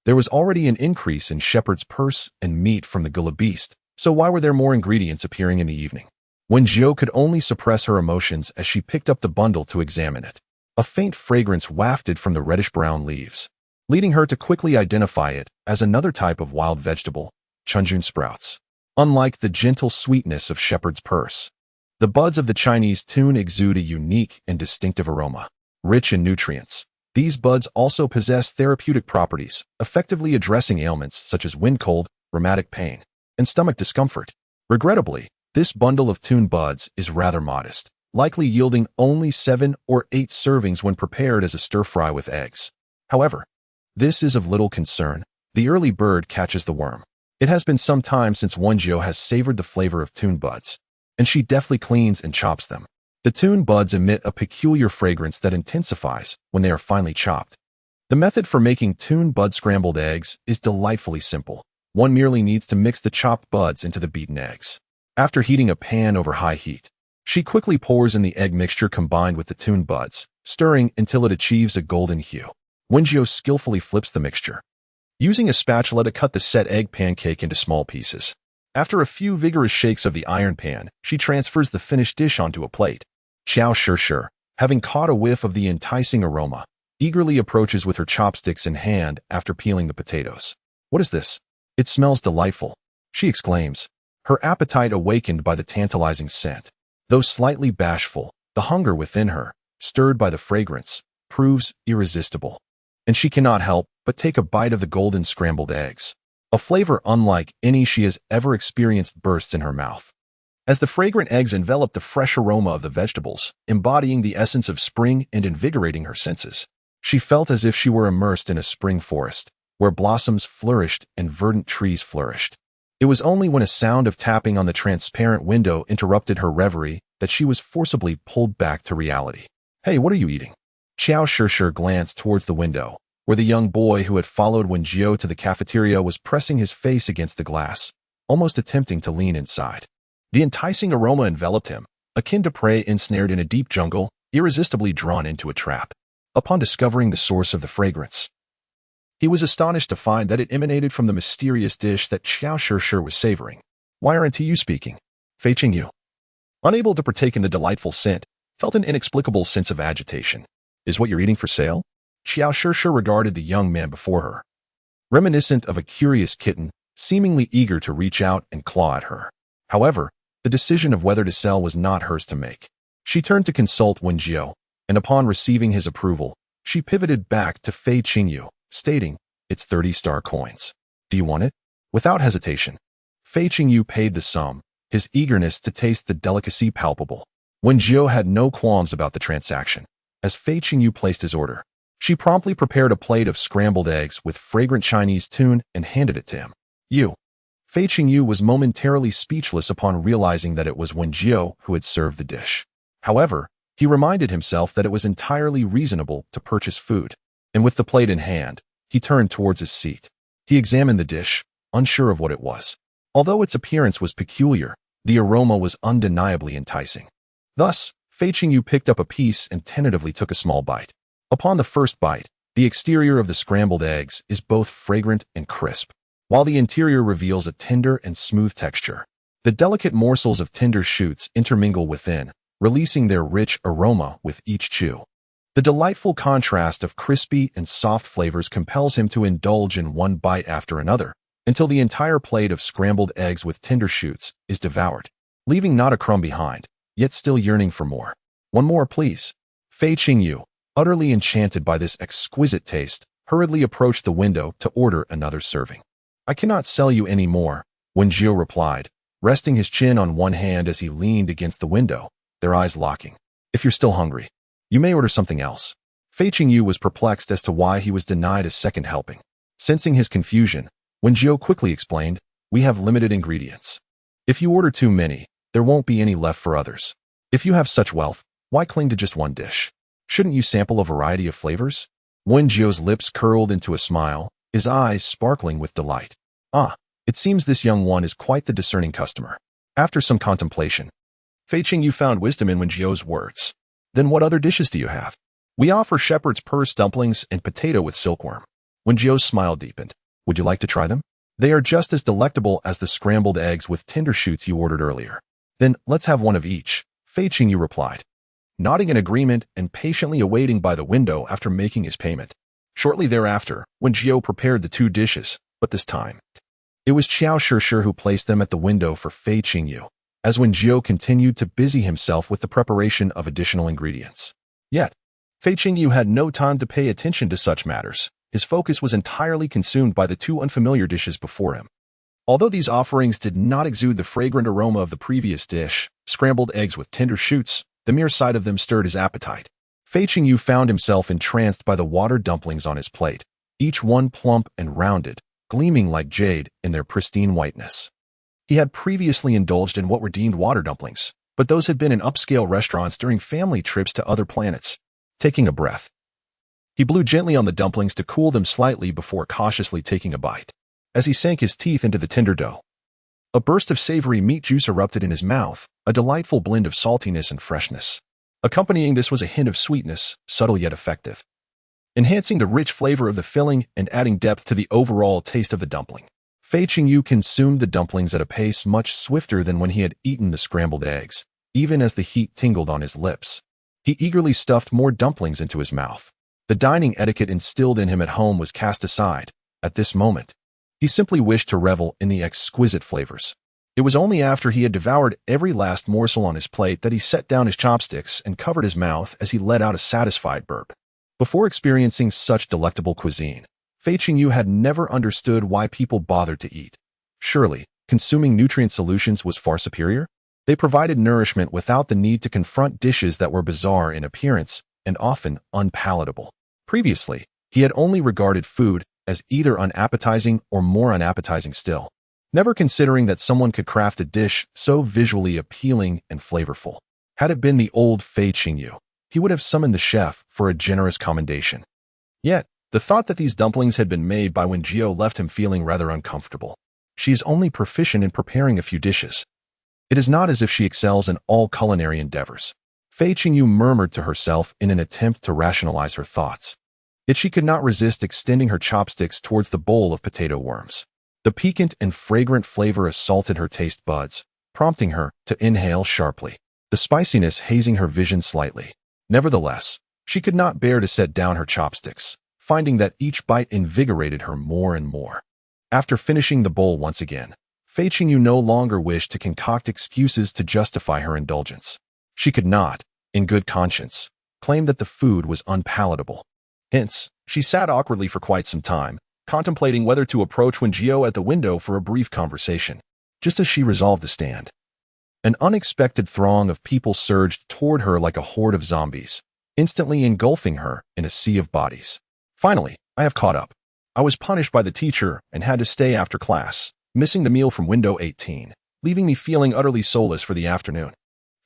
there was already an increase in shepherd's purse and meat from the gula beast, so why were there more ingredients appearing in the evening? Wen Jiu could only suppress her emotions as she picked up the bundle to examine it. A faint fragrance wafted from the reddish-brown leaves, leading her to quickly identify it as another type of wild vegetable, chunjun sprouts. Unlike the gentle sweetness of shepherd's purse, the buds of the Chinese tune exude a unique and distinctive aroma. Rich in nutrients, these buds also possess therapeutic properties, effectively addressing ailments such as wind cold, rheumatic pain, and stomach discomfort. Regrettably, this bundle of tune buds is rather modest, likely yielding only 7 or 8 servings when prepared as a stir-fry with eggs. However, this is of little concern. The early bird catches the worm. It has been some time since Wen Jiu has savored the flavor of tune buds, and she deftly cleans and chops them. The tune buds emit a peculiar fragrance that intensifies when they are finely chopped. The method for making tune bud scrambled eggs is delightfully simple. One merely needs to mix the chopped buds into the beaten eggs. After heating a pan over high heat, she quickly pours in the egg mixture combined with the tune buds, stirring until it achieves a golden hue. Wen Jiu skillfully flips the mixture, using a spatula to cut the set egg pancake into small pieces. After a few vigorous shakes of the iron pan, she transfers the finished dish onto a plate. Xiao Shi, having caught a whiff of the enticing aroma, eagerly approaches with her chopsticks in hand after peeling the potatoes. "What is this? It smells delightful," she exclaims, her appetite awakened by the tantalizing scent. Though slightly bashful, the hunger within her, stirred by the fragrance, proves irresistible, and she cannot help but take a bite of the golden scrambled eggs. A flavor unlike any she has ever experienced bursts in her mouth. As the fragrant eggs envelop the fresh aroma of the vegetables, embodying the essence of spring and invigorating her senses, she felt as if she were immersed in a spring forest, where blossoms flourished and verdant trees flourished. It was only when a sound of tapping on the transparent window interrupted her reverie that she was forcibly pulled back to reality. "Hey, what are you eating?" Xiao Shi glanced towards the window, where the young boy who had followed Wen Jiu to the cafeteria was pressing his face against the glass, almost attempting to lean inside. The enticing aroma enveloped him, akin to prey ensnared in a deep jungle, irresistibly drawn into a trap. Upon discovering the source of the fragrance, he was astonished to find that it emanated from the mysterious dish that Xiao Shi was savoring. "Why aren't you speaking? Fei Qingyu?" unable to partake in the delightful scent, felt an inexplicable sense of agitation. Is what you're eating for sale? Xiao Sure regarded the young man before her, reminiscent of a curious kitten, seemingly eager to reach out and claw at her. However, the decision of whether to sell was not hers to make. She turned to consult Wen Jiu, and upon receiving his approval, she pivoted back to Fei Qingyu, stating, "It's 30-star coins. Do you want it?" Without hesitation, Fei Qingyu paid the sum, his eagerness to taste the delicacy palpable. Wen Jiu had no qualms about the transaction. As Fei Qingyu placed his order, she promptly prepared a plate of scrambled eggs with fragrant Chinese tune and handed it to him. Fei Qingyu was momentarily speechless upon realizing that it was Wen Jiu who had served the dish. However, he reminded himself that it was entirely reasonable to purchase food, and with the plate in hand, he turned towards his seat. He examined the dish, unsure of what it was. Although its appearance was peculiar, the aroma was undeniably enticing. Thus, Fei Qingyu picked up a piece and tentatively took a small bite. Upon the first bite, the exterior of the scrambled eggs is both fragrant and crisp, while the interior reveals a tender and smooth texture. The delicate morsels of tender shoots intermingle within, releasing their rich aroma with each chew. The delightful contrast of crispy and soft flavors compels him to indulge in one bite after another, until the entire plate of scrambled eggs with tender shoots is devoured, leaving not a crumb behind, yet still yearning for more. "One more, please." Fei Qingyu, utterly enchanted by this exquisite taste, hurriedly approached the window to order another serving. "I cannot sell you any more," Wen Jiu replied, resting his chin on one hand as he leaned against the window, their eyes locking. "If you're still hungry, you may order something else." Fei Qingyu was perplexed as to why he was denied a second helping. Sensing his confusion, Wen Jiu quickly explained, "We have limited ingredients. If you order too many, there won't be any left for others. If you have such wealth, why cling to just one dish? Shouldn't you sample a variety of flavors?" Wen Jiu's lips curled into a smile, his eyes sparkling with delight. It seems this young one is quite the discerning customer. After some contemplation, Fei Qingyu found wisdom in Wen Jiu's words. "Then what other dishes do you have?" "We offer shepherd's purse dumplings and potato with silkworm." Wen Jiu's smile deepened. "Would you like to try them? They are just as delectable as the scrambled eggs with tender shoots you ordered earlier." "Then let's have one of each," Fei Qingyu replied, nodding in agreement and patiently awaiting by the window after making his payment. Shortly thereafter, Wen Jiu prepared the two dishes, but this time, it was Xiao Sure who placed them at the window for Fei Qingyu, as Wen Jiu continued to busy himself with the preparation of additional ingredients. Yet, Fei Qingyu had no time to pay attention to such matters. His focus was entirely consumed by the two unfamiliar dishes before him. Although these offerings did not exude the fragrant aroma of the previous dish, scrambled eggs with tender shoots, the mere sight of them stirred his appetite. Fei Qingyu found himself entranced by the water dumplings on his plate, each one plump and rounded, gleaming like jade in their pristine whiteness. He had previously indulged in what were deemed water dumplings, but those had been in upscale restaurants during family trips to other planets. Taking a breath, he blew gently on the dumplings to cool them slightly before cautiously taking a bite. As he sank his teeth into the tender dough, a burst of savory meat juice erupted in his mouth, a delightful blend of saltiness and freshness. Accompanying this was a hint of sweetness, subtle yet effective, enhancing the rich flavor of the filling and adding depth to the overall taste of the dumpling. Fei Qingyu consumed the dumplings at a pace much swifter than when he had eaten the scrambled eggs, even as the heat tingled on his lips. He eagerly stuffed more dumplings into his mouth. The dining etiquette instilled in him at home was cast aside. At this moment, he simply wished to revel in the exquisite flavors. It was only after he had devoured every last morsel on his plate that he set down his chopsticks and covered his mouth as he let out a satisfied burp. Before experiencing such delectable cuisine, Fei Qingyu had never understood why people bothered to eat. Surely, consuming nutrient solutions was far superior? They provided nourishment without the need to confront dishes that were bizarre in appearance and often unpalatable. Previously, he had only regarded food as either unappetizing or more unappetizing still, never considering that someone could craft a dish so visually appealing and flavorful. Had it been the old Fei Qingyu, he would have summoned the chef for a generous commendation. Yet, the thought that these dumplings had been made by Wen Jiu left him feeling rather uncomfortable. She is only proficient in preparing a few dishes. It is not as if she excels in all culinary endeavors. Fei Qingyu murmured to herself in an attempt to rationalize her thoughts. Yet she could not resist extending her chopsticks towards the bowl of potato worms. The piquant and fragrant flavor assaulted her taste buds, prompting her to inhale sharply. the spiciness hazing her vision slightly. Nevertheless, she could not bear to set down her chopsticks, finding that each bite invigorated her more and more. After finishing the bowl once again, Fei Qingyu no longer wished to concoct excuses to justify her indulgence. She could not, in good conscience, claim that the food was unpalatable. Hence, she sat awkwardly for quite some time, contemplating whether to approach Wen Jiu at the window for a brief conversation. Just as she resolved to stand, an unexpected throng of people surged toward her like a horde of zombies, instantly engulfing her in a sea of bodies. Finally, I have caught up. I was punished by the teacher and had to stay after class, missing the meal from window 18, leaving me feeling utterly soulless for the afternoon.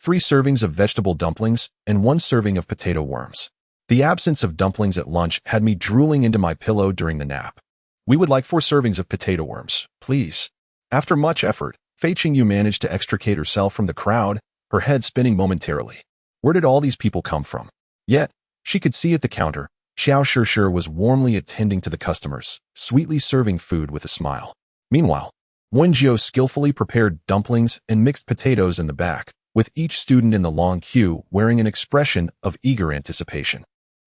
3 servings of vegetable dumplings and 1 serving of potato worms. The absence of dumplings at lunch had me drooling into my pillow during the nap. We would like 4 servings of potato worms, please. After much effort, Fei Qingyu managed to extricate herself from the crowd, her head spinning momentarily. Where did all these people come from? Yet, she could see at the counter, Xiao Shishir was warmly attending to the customers, sweetly serving food with a smile. Meanwhile, Wen Jiu skillfully prepared dumplings and mixed potatoes in the back, with each student in the long queue wearing an expression of eager anticipation.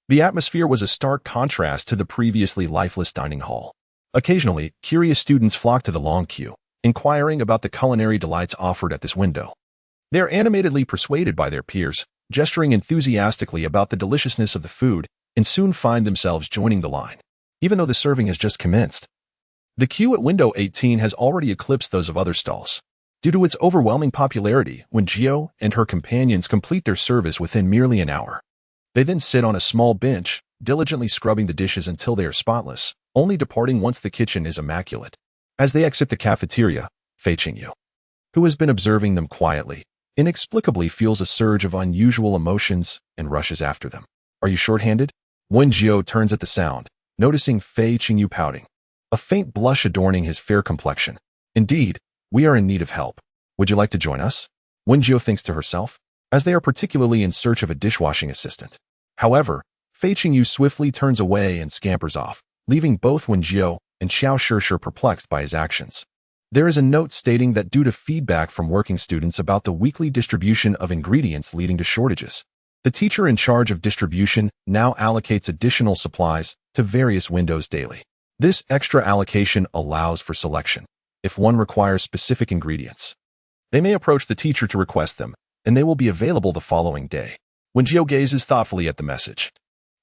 The atmosphere was a stark contrast to the previously lifeless dining hall. Occasionally, curious students flocked to the long queue, inquiring about the culinary delights offered at this window. They are animatedly persuaded by their peers, gesturing enthusiastically about the deliciousness of the food, and soon find themselves joining the line, even though the serving has just commenced. The queue at window 18 has already eclipsed those of other stalls. Due to its overwhelming popularity, Wen Jiu and her companions complete their service within merely an hour. They then sit on a small bench, diligently scrubbing the dishes until they are spotless, only departing once the kitchen is immaculate. As they exit the cafeteria, Fei Qingyu, who has been observing them quietly, inexplicably feels a surge of unusual emotions and rushes after them. Are you short-handed? Wen Jiu turns at the sound, noticing Fei Qingyu pouting, a faint blush adorning his fair complexion. Indeed, we are in need of help. Would you like to join us? Wen Jiu thinks to herself, as they are particularly in search of a dishwashing assistant. However, Fei Qingyu swiftly turns away and scampers off, leaving both Wen Jiu and Xiao Shishir perplexed by his actions. There is a note stating that due to feedback from working students about the weekly distribution of ingredients leading to shortages, the teacher in charge of distribution now allocates additional supplies to various windows daily. This extra allocation allows for selection. If one requires specific ingredients, they may approach the teacher to request them, and they will be available the following day. Wen Jiu gazes thoughtfully at the message,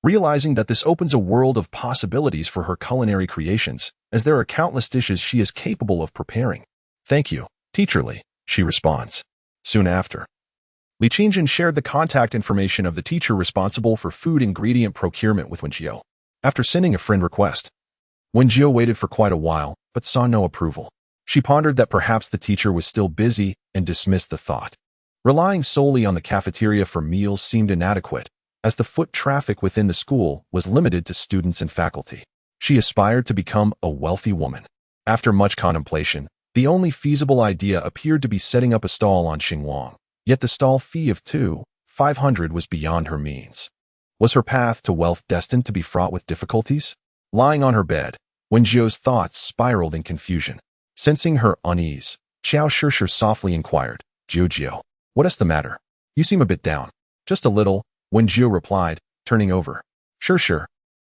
realizing that this opens a world of possibilities for her culinary creations, as there are countless dishes she is capable of preparing. Thank you, teacherly, she responds. Soon after, Li Qingjin shared the contact information of the teacher responsible for food ingredient procurement with Wen Jiu. After sending a friend request, Wen Jiu waited for quite a while, but saw no approval. She pondered that perhaps the teacher was still busy and dismissed the thought. Relying solely on the cafeteria for meals seemed inadequate, as the foot traffic within the school was limited to students and faculty. She aspired to become a wealthy woman. After much contemplation, the only feasible idea appeared to be setting up a stall on Xinguang, yet the stall fee of 2,500 was beyond her means. Was her path to wealth destined to be fraught with difficulties? Lying on her bed, Wen Jiu's thoughts spiraled in confusion. Sensing her unease, Xiao Shishir softly inquired, Jiu, what is the matter? You seem a bit down. Just a little, Wen Jiu replied, turning over. Shishir,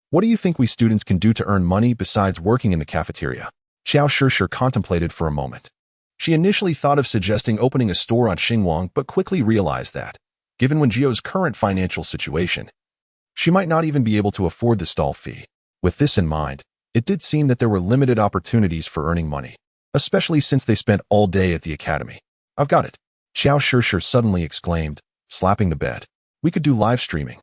what do you think we students can do to earn money besides working in the cafeteria? Xiao Shishir contemplated for a moment. She initially thought of suggesting opening a store on Xinguang, but quickly realized that, given Wen Jiu's current financial situation, she might not even be able to afford the stall fee. With this in mind, it did seem that there were limited opportunities for earning money, especially since they spent all day at the academy. I've got it, Xiao Shishir suddenly exclaimed, slapping the bed. We could do live streaming.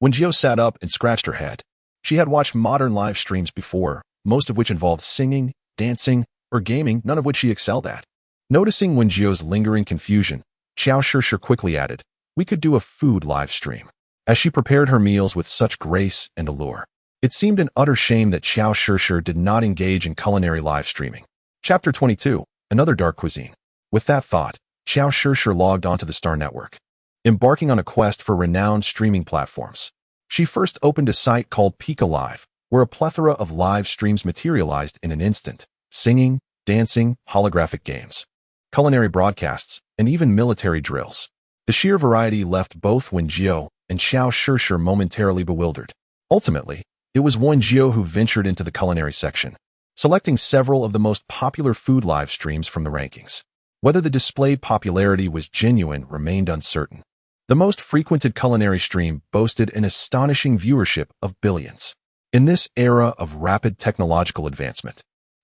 Wen Jiu sat up and scratched her head. She had watched modern live streams before, most of which involved singing, dancing, or gaming, none of which she excelled at. Noticing Wen Jiu's lingering confusion, Xiao Shishir quickly added, we could do a food live stream. As she prepared her meals with such grace and allure, it seemed an utter shame that Xiao Shishir did not engage in culinary live streaming. Chapter 22, Another Dark Cuisine. With that thought, Xiao Shishir logged onto the Star Network, embarking on a quest for renowned streaming platforms. She first opened a site called Pika Live, where a plethora of live streams materialized in an instant: singing, dancing, holographic games, culinary broadcasts, and even military drills. The sheer variety left both Wen Jiu and Xiao Shishir momentarily bewildered. Ultimately, it was Wen Jiu who ventured into the culinary section, selecting several of the most popular food live streams from the rankings. Whether the displayed popularity was genuine remained uncertain. The most frequented culinary stream boasted an astonishing viewership of billions. In this era of rapid technological advancement,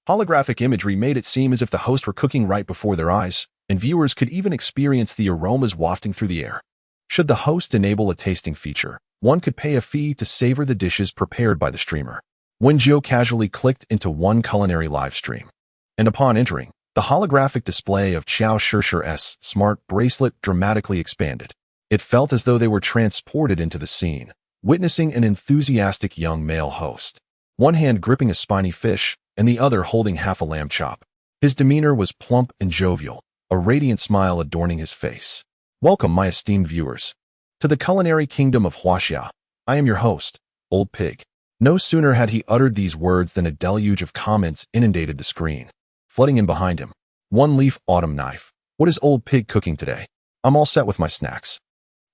holographic imagery made it seem as if the host were cooking right before their eyes, and viewers could even experience the aromas wafting through the air. Should the host enable a tasting feature, one could pay a fee to savor the dishes prepared by the streamer. Wen Jiu casually clicked into one culinary live stream, and upon entering, the holographic display of Xiao Shishir's smart bracelet dramatically expanded. It felt as though they were transported into the scene, witnessing an enthusiastic young male host, one hand gripping a spiny fish and the other holding half a lamb chop. His demeanor was plump and jovial, a radiant smile adorning his face. Welcome, my esteemed viewers, to the culinary kingdom of Huaxia. I am your host, Old Pig. No sooner had he uttered these words than a deluge of comments inundated the screen, flooding in behind him. One leaf autumn knife. What is Old Pig cooking today? I'm all set with my snacks.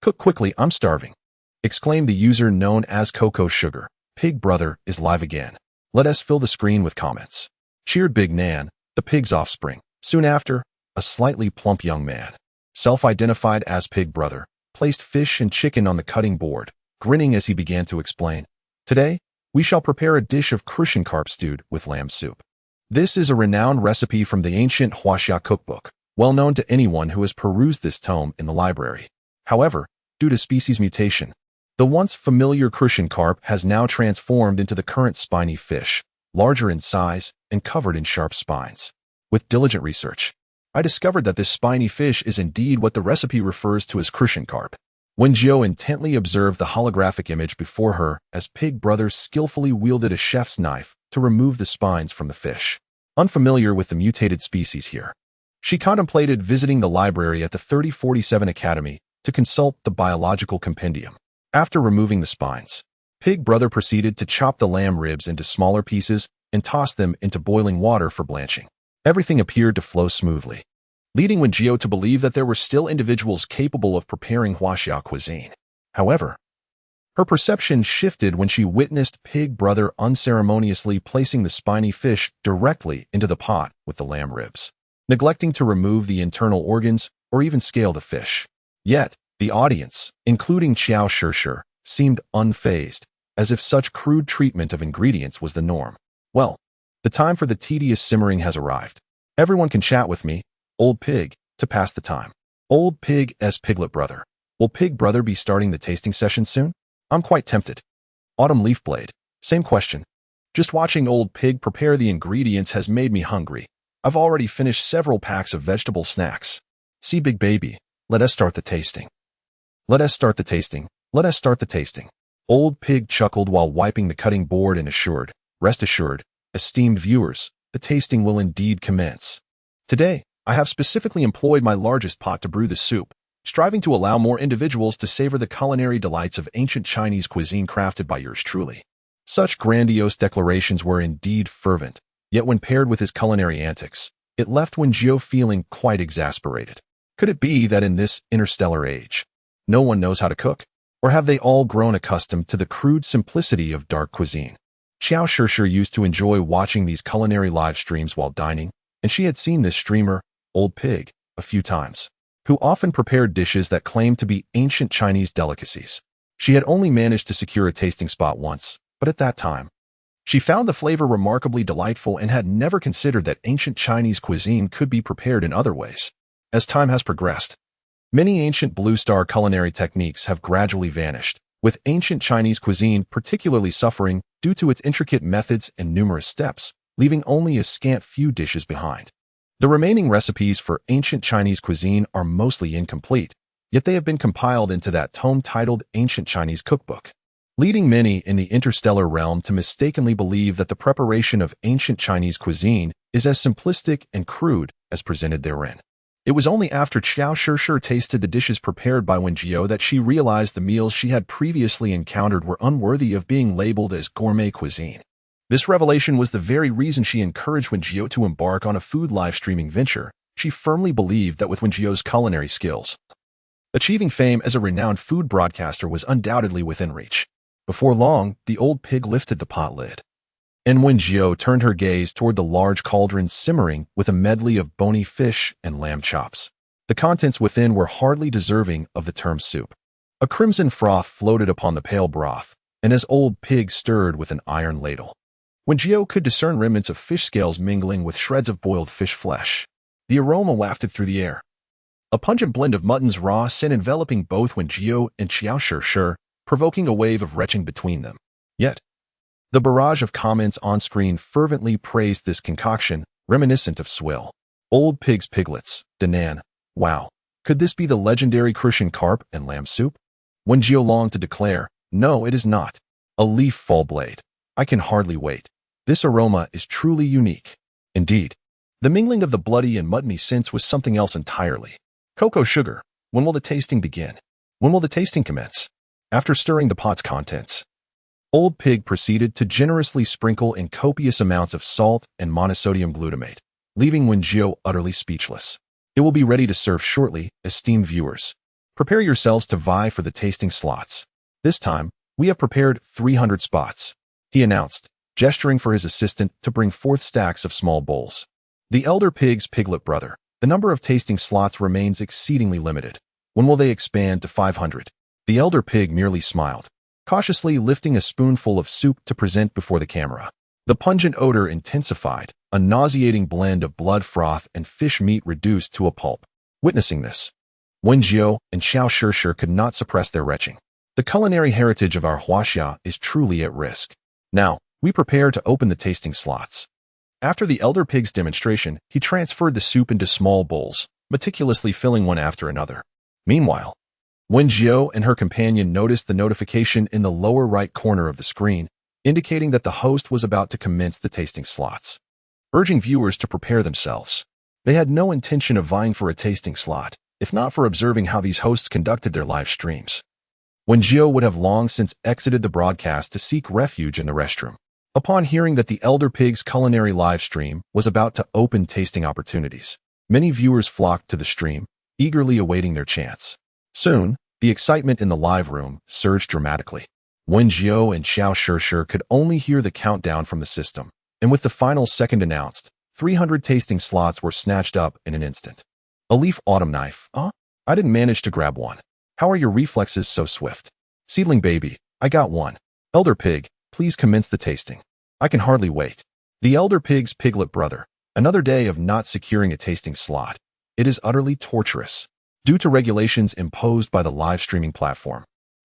Cook quickly, I'm starving. Exclaimed the user known as Cocoa Sugar. Pig Brother is live again. Let us fill the screen with comments. Cheered Big Nan, the pig's offspring. Soon after, a slightly plump young man, self-identified as Pig Brother, placed fish and chicken on the cutting board, grinning as he began to explain. Today, we shall prepare a dish of crucian carp stewed with lamb soup. This is a renowned recipe from the ancient Huaxia cookbook, well known to anyone who has perused this tome in the library. However, due to species mutation, the once familiar crucian carp has now transformed into the current spiny fish, larger in size and covered in sharp spines. With diligent research, I discovered that this spiny fish is indeed what the recipe refers to as crucian carp. Wen Jiu intently observed the holographic image before her as Pig Brother skillfully wielded a chef's knife to remove the spines from the fish. Unfamiliar with the mutated species here, she contemplated visiting the library at the 3047 Academy to consult the biological compendium. After removing the spines, Pig Brother proceeded to chop the lamb ribs into smaller pieces and toss them into boiling water for blanching. Everything appeared to flow smoothly, leading Wen Jiu to believe that there were still individuals capable of preparing Huaxia cuisine. However, her perception shifted when she witnessed Pig Brother unceremoniously placing the spiny fish directly into the pot with the lamb ribs, neglecting to remove the internal organs or even scale the fish. Yet, the audience, including Xiao Shishir, seemed unfazed, as if such crude treatment of ingredients was the norm. Well, the time for the tedious simmering has arrived. Everyone can chat with me, Old Pig, to pass the time. Old Pig as Piglet Brother. Will Pig Brother be starting the tasting session soon? I'm quite tempted. Autumn Leaf Blade. Same question. Just watching Old Pig prepare the ingredients has made me hungry. I've already finished several packs of vegetable snacks. See Big Baby. Let us start the tasting. Let us start the tasting. Let us start the tasting. Old Pig chuckled while wiping the cutting board and assured, rest assured, esteemed viewers, the tasting will indeed commence. Today, I have specifically employed my largest pot to brew the soup, striving to allow more individuals to savor the culinary delights of ancient Chinese cuisine crafted by yours truly. Such grandiose declarations were indeed fervent, yet when paired with his culinary antics, it left Wen Jiu feeling quite exasperated. Could it be that in this interstellar age, no one knows how to cook? Or have they all grown accustomed to the crude simplicity of dark cuisine? Xiao Shishir used to enjoy watching these culinary live streams while dining, and she had seen this streamer, Old Pig, a few times, who often prepared dishes that claimed to be ancient Chinese delicacies. She had only managed to secure a tasting spot once, but at that time, she found the flavor remarkably delightful and had never considered that ancient Chinese cuisine could be prepared in other ways. As time has progressed, many ancient Blue Star culinary techniques have gradually vanished, with ancient Chinese cuisine particularly suffering due to its intricate methods and numerous steps, leaving only a scant few dishes behind. The remaining recipes for ancient Chinese cuisine are mostly incomplete, yet they have been compiled into that tome titled Ancient Chinese Cookbook, leading many in the interstellar realm to mistakenly believe that the preparation of ancient Chinese cuisine is as simplistic and crude as presented therein. It was only after Xiao Shishir tasted the dishes prepared by Wen Jiu that she realized the meals she had previously encountered were unworthy of being labeled as gourmet cuisine. This revelation was the very reason she encouraged Wen Jiu to embark on a food live streaming venture. She firmly believed that with Wen Jiu's culinary skills, Achieving fame as a renowned food broadcaster was undoubtedly within reach. Before long, the old pig lifted the pot lid, and Wen Jiu turned her gaze toward the large cauldron simmering with a medley of bony fish and lamb chops. The contents within were hardly deserving of the term soup. A crimson froth floated upon the pale broth, and as old pig stirred with an iron ladle, Wen Jiu could discern remnants of fish scales mingling with shreds of boiled fish flesh. The aroma wafted through the air, a pungent blend of mutton's raw scent enveloping both Wen Jiu and Xiao Shi, provoking a wave of retching between them. Yet, the barrage of comments on screen fervently praised this concoction, reminiscent of swill. Old pig's piglets, Danan. Wow. Could this be the legendary Crucian carp and lamb soup? Wen Jiu longed to declare, no, it is not. A leaf fall blade. I can hardly wait. This aroma is truly unique. Indeed, the mingling of the bloody and muttony scents was something else entirely. Cocoa sugar. When will the tasting begin? When will the tasting commence? After stirring the pot's contents, Old Pig proceeded to generously sprinkle in copious amounts of salt and monosodium glutamate, leaving Wen Jiu utterly speechless. It will be ready to serve shortly, esteemed viewers. Prepare yourselves to vie for the tasting slots. This time, we have prepared 300 spots, he announced, gesturing for his assistant to bring forth stacks of small bowls. The elder pig's piglet brother. The number of tasting slots remains exceedingly limited. When will they expand to 500? The elder pig merely smiled, cautiously lifting a spoonful of soup to present before the camera. The pungent odor intensified, a nauseating blend of blood froth and fish meat reduced to a pulp. Witnessing this, Wen Jiu and Xiao Shi could not suppress their retching. The culinary heritage of our Huaxia is truly at risk. Now, we prepare to open the tasting slots. After the elder pig's demonstration, he transferred the soup into small bowls, meticulously filling one after another. Meanwhile, Wen Jiu and her companion noticed the notification in the lower right corner of the screen, indicating that the host was about to commence the tasting slots, urging viewers to prepare themselves. They had no intention of vying for a tasting slot, if not for observing how these hosts conducted their live streams. Wen Jiu would have long since exited the broadcast to seek refuge in the restroom. Upon hearing that the elder pig's culinary live stream was about to open tasting opportunities, many viewers flocked to the stream, eagerly awaiting their chance. Soon, the excitement in the live room surged dramatically. Wen Jiu and Xiao Shi could only hear the countdown from the system, and with the final second announced, 300 tasting slots were snatched up in an instant. A leaf autumn knife. I didn't manage to grab one. How are your reflexes so swift? Seedling baby, I got one. Elder pig, please commence the tasting. I can hardly wait. The elder pig's piglet brother. Another day of not securing a tasting slot. It is utterly torturous. Due to regulations imposed by the live streaming platform,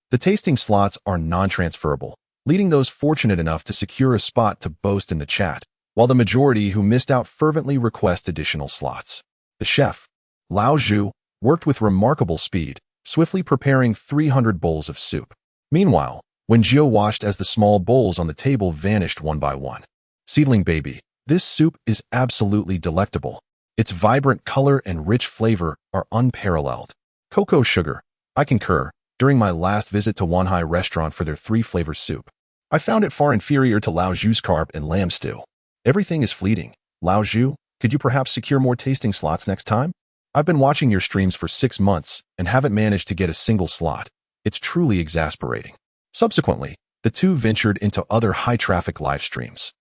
the tasting slots are non-transferable, leading those fortunate enough to secure a spot to boast in the chat, while the majority who missed out fervently request additional slots. The chef, Lao Zhu, worked with remarkable speed, swiftly preparing 300 bowls of soup. Meanwhile, Wen Jiu watched as the small bowls on the table vanished one by one. Seedling baby, this soup is absolutely delectable. Its vibrant color and rich flavor are unparalleled. Cocoa sugar, I concur. During my last visit to Wanhai restaurant for their 3-flavor soup, I found it far inferior to Lao Zhu's carp and lamb stew. Everything is fleeting. Lao Zhu, could you perhaps secure more tasting slots next time? I've been watching your streams for 6 months and haven't managed to get a single slot. It's truly exasperating. Subsequently, the two ventured into other high-traffic live streams,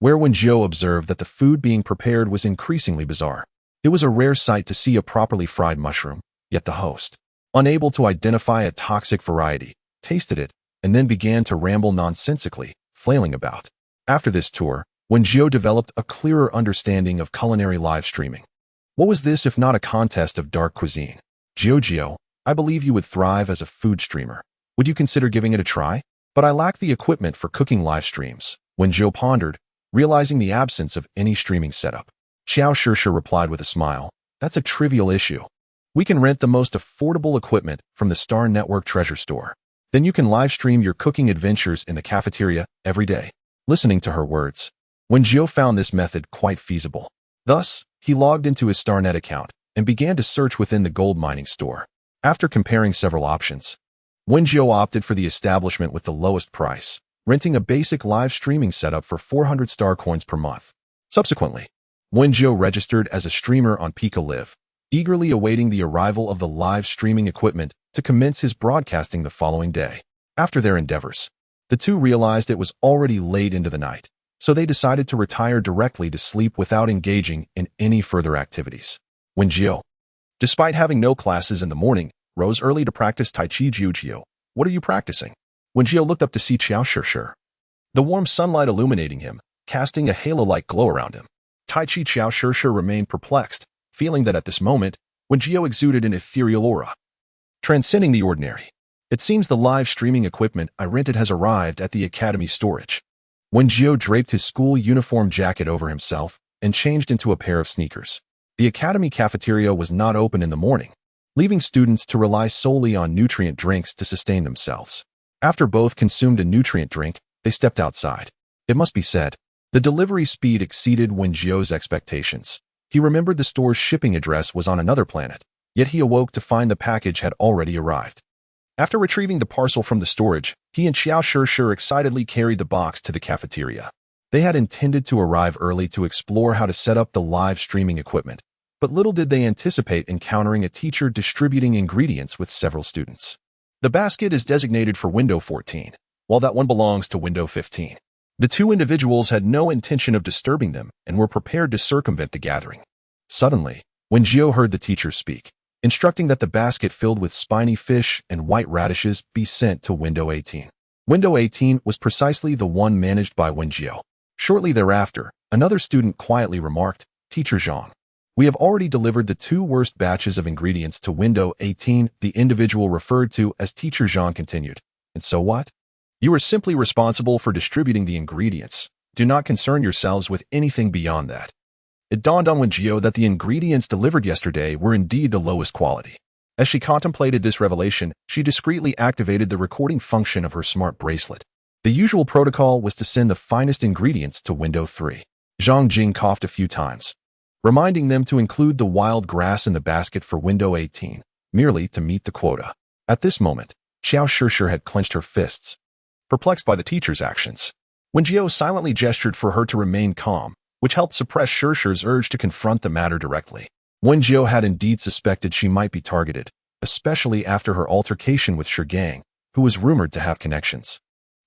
where Wen Jiu observed that the food being prepared was increasingly bizarre. It was a rare sight to see a properly fried mushroom, yet the host, unable to identify a toxic variety, tasted it, and then began to ramble nonsensically, flailing about. After this tour, Wen Jiu developed a clearer understanding of culinary live streaming. What was this if not a contest of dark cuisine? Jiu, I believe you would thrive as a food streamer. Would you consider giving it a try? But I lack the equipment for cooking live streams, Wen Jiu pondered, realizing the absence of any streaming setup. Xiao Shi replied with a smile, that's a trivial issue. We can rent the most affordable equipment from the Star Network Treasure Store. Then you can live stream your cooking adventures in the cafeteria every day. Listening to her words, Wen Jiu found this method quite feasible. Thus, he logged into his StarNet account and began to search within the gold mining store. After comparing several options, Wen Jiu opted for the establishment with the lowest price, renting a basic live streaming setup for 400 star coins per month. Subsequently, Wen Jiu registered as a streamer on Pika Live, eagerly awaiting the arrival of the live streaming equipment to commence his broadcasting the following day. After their endeavors, the two realized it was already late into the night, so they decided to retire directly to sleep without engaging in any further activities. Wen Jiu, despite having no classes in the morning, rose early to practice Tai Chi Jiu. What are you practicing? Wen Jiu looked up to see Xiao Shishir, the warm sunlight illuminating him, casting a halo-like glow around him. Tai Chi Xiao Shishir remained perplexed, feeling that at this moment, Wen Jiu exuded an ethereal aura, transcending the ordinary. It seems the live streaming equipment I rented has arrived at the Academy storage. Wen Jiu draped his school uniform jacket over himself and changed into a pair of sneakers. The Academy cafeteria was not open in the morning, leaving students to rely solely on nutrient drinks to sustain themselves. After both consumed a nutrient drink, they stepped outside. It must be said, the delivery speed exceeded Wen Jiu's expectations. He remembered the store's shipping address was on another planet, yet he awoke to find the package had already arrived. After retrieving the parcel from the storage, he and Xiao Shishir excitedly carried the box to the cafeteria. They had intended to arrive early to explore how to set up the live streaming equipment, but little did they anticipate encountering a teacher distributing ingredients with several students. The basket is designated for window 14, while that one belongs to window 15. The two individuals had no intention of disturbing them and were prepared to circumvent the gathering. Suddenly, Wen Jiu heard the teacher speak, instructing that the basket filled with spiny fish and white radishes be sent to window 18. Window 18 was precisely the one managed by Wen Jiu. Shortly thereafter, another student quietly remarked, "Teacher Zhang, we have already delivered the two worst batches of ingredients to window 18." The individual referred to as Teacher Zhang continued, "And so what? You are simply responsible for distributing the ingredients. Do not concern yourselves with anything beyond that." It dawned on Wen Jiu that the ingredients delivered yesterday were indeed the lowest quality. As she contemplated this revelation, she discreetly activated the recording function of her smart bracelet. The usual protocol was to send the finest ingredients to window 3. Zhang Jing coughed a few times, reminding them to include the wild grass in the basket for window 18, merely to meet the quota. At this moment, Xiao Shishir had clenched her fists, perplexed by the teacher's actions. Wen Jiu silently gestured for her to remain calm, which helped suppress Shishir's urge to confront the matter directly. Wen Jiu had indeed suspected she might be targeted, especially after her altercation with Shirgang, who was rumored to have connections.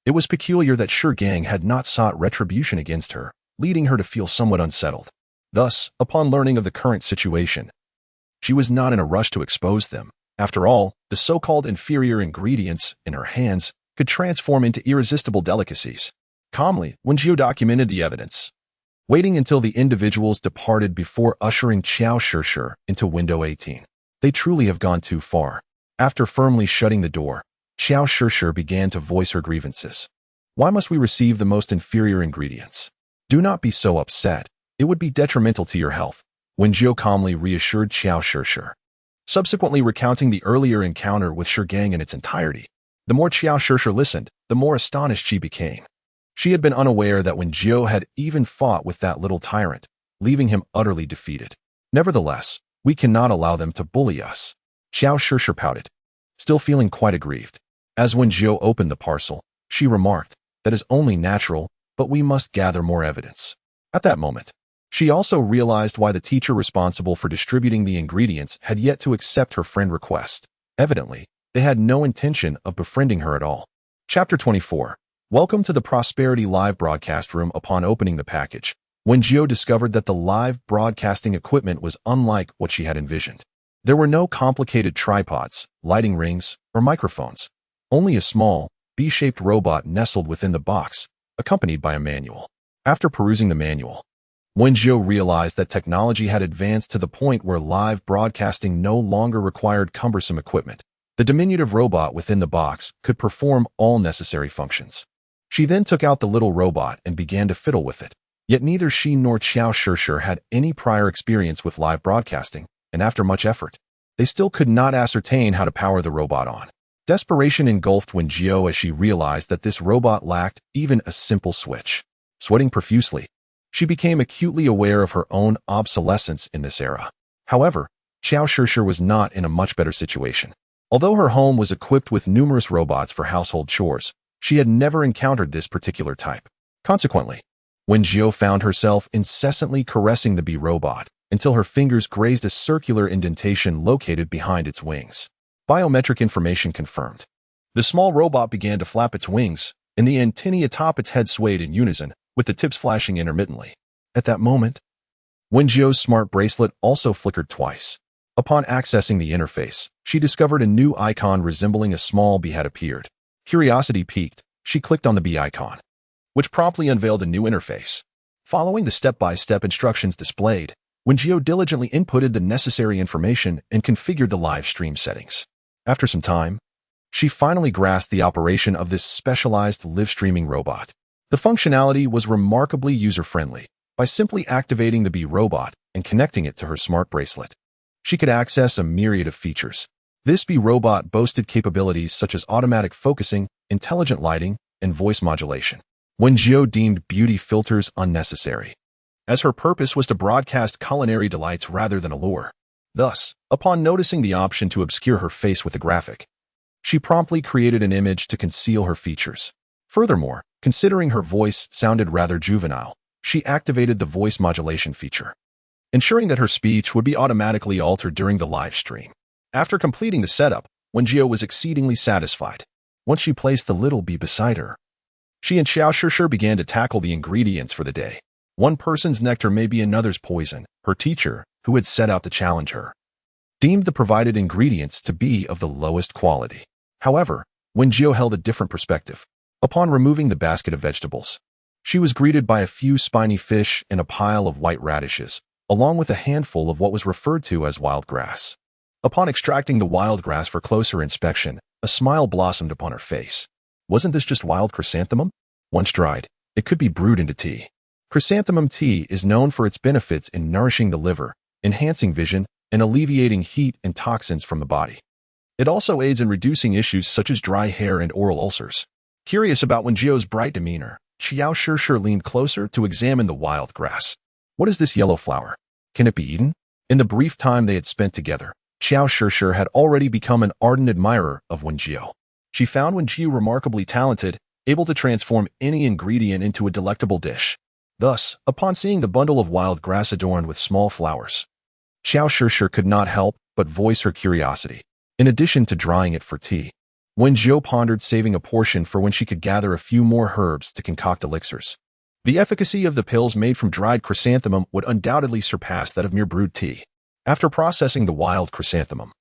It was peculiar that Shirgang had not sought retribution against her, leading her to feel somewhat unsettled. Thus, upon learning of the current situation, she was not in a rush to expose them. After all, the so-called inferior ingredients in her hands could transform into irresistible delicacies. Calmly, Wen Jiu documented the evidence, waiting until the individuals departed before ushering Xiao Shishir into window 18. They truly have gone too far. After firmly shutting the door, Xiao Shishir began to voice her grievances. Why must we receive the most inferior ingredients? Do not be so upset. It would be detrimental to your health. Wen Jiu calmly reassured Xiao Shishir, subsequently recounting the earlier encounter with Shirgang in its entirety. The more Xiao Shishir listened, the more astonished she became. She had been unaware that Wen Jiu had even fought with that little tyrant, leaving him utterly defeated. Nevertheless, we cannot allow them to bully us. Xiao Shishir pouted, still feeling quite aggrieved. As Wen Jiu opened the parcel, she remarked, "That is only natural, but we must gather more evidence." At that moment, she also realized why the teacher responsible for distributing the ingredients had yet to accept her friend request. Evidently, they had no intention of befriending her at all. Chapter 24. Welcome to the Prosperity Live broadcast room. Upon opening the package, Wen Jiu discovered that the live broadcasting equipment was unlike what she had envisioned. There were no complicated tripods, lighting rings, or microphones. Only a small, B-shaped robot nestled within the box, accompanied by a manual. After perusing the manual, Wen Jiu realized that technology had advanced to the point where live broadcasting no longer required cumbersome equipment. The diminutive robot within the box could perform all necessary functions. She then took out the little robot and began to fiddle with it. Yet neither she nor Xiao Shishir had any prior experience with live broadcasting, and after much effort, they still could not ascertain how to power the robot on. Desperation engulfed Wen Jiu as she realized that this robot lacked even a simple switch. Sweating profusely, she became acutely aware of her own obsolescence in this era. However, Xiao Shishir was not in a much better situation. Although her home was equipped with numerous robots for household chores, she had never encountered this particular type. Consequently, Wen Jiu found herself incessantly caressing the bee robot, until her fingers grazed a circular indentation located behind its wings. Biometric information confirmed. The small robot began to flap its wings, and the antennae atop its head swayed in unison, with the tips flashing intermittently. At that moment, Wen Jiu's smart bracelet also flickered twice. Upon accessing the interface, she discovered a new icon resembling a small bee had appeared. Curiosity piqued, she clicked on the bee icon, which promptly unveiled a new interface. Following the step-by-step instructions displayed, Wen Jiu diligently inputted the necessary information and configured the live stream settings. After some time, she finally grasped the operation of this specialized live-streaming robot. The functionality was remarkably user-friendly. By simply activating the bee robot and connecting it to her smart bracelet, she could access a myriad of features. This bee robot boasted capabilities such as automatic focusing, intelligent lighting, and voice modulation. Wen Jiu deemed beauty filters unnecessary, as her purpose was to broadcast culinary delights rather than allure. Thus, upon noticing the option to obscure her face with a graphic, she promptly created an image to conceal her features. Furthermore, considering her voice sounded rather juvenile, she activated the voice modulation feature, ensuring that her speech would be automatically altered during the live stream. After completing the setup, Wen Jiu was exceedingly satisfied. Once she placed the little bee beside her, she and Xiao Shishir began to tackle the ingredients for the day. One person's nectar may be another's poison. Her teacher, who had set out to challenge her, deemed the provided ingredients to be of the lowest quality. However, Wen Jiu held a different perspective. Upon removing the basket of vegetables, she was greeted by a few spiny fish and a pile of white radishes, along with a handful of what was referred to as wild grass. Upon extracting the wild grass for closer inspection, a smile blossomed upon her face. Wasn't this just wild chrysanthemum? Once dried, it could be brewed into tea. Chrysanthemum tea is known for its benefits in nourishing the liver, enhancing vision, and alleviating heat and toxins from the body. It also aids in reducing issues such as dry hair and oral ulcers. Curious about Wen Jiu's bright demeanor, Xiao Shishir leaned closer to examine the wild grass. What is this yellow flower? Can it be eaten? In the brief time they had spent together, Xiao Shishir had already become an ardent admirer of Wen Jiu. She found Wen Jiu remarkably talented, able to transform any ingredient into a delectable dish. Thus, upon seeing the bundle of wild grass adorned with small flowers, Xiao Shishir could not help but voice her curiosity. In addition to drying it for tea, Wen Jiu pondered saving a portion for when she could gather a few more herbs to concoct elixirs. The efficacy of the pills made from dried chrysanthemum would undoubtedly surpass that of mere brewed tea. After processing the wild chrysanthemum,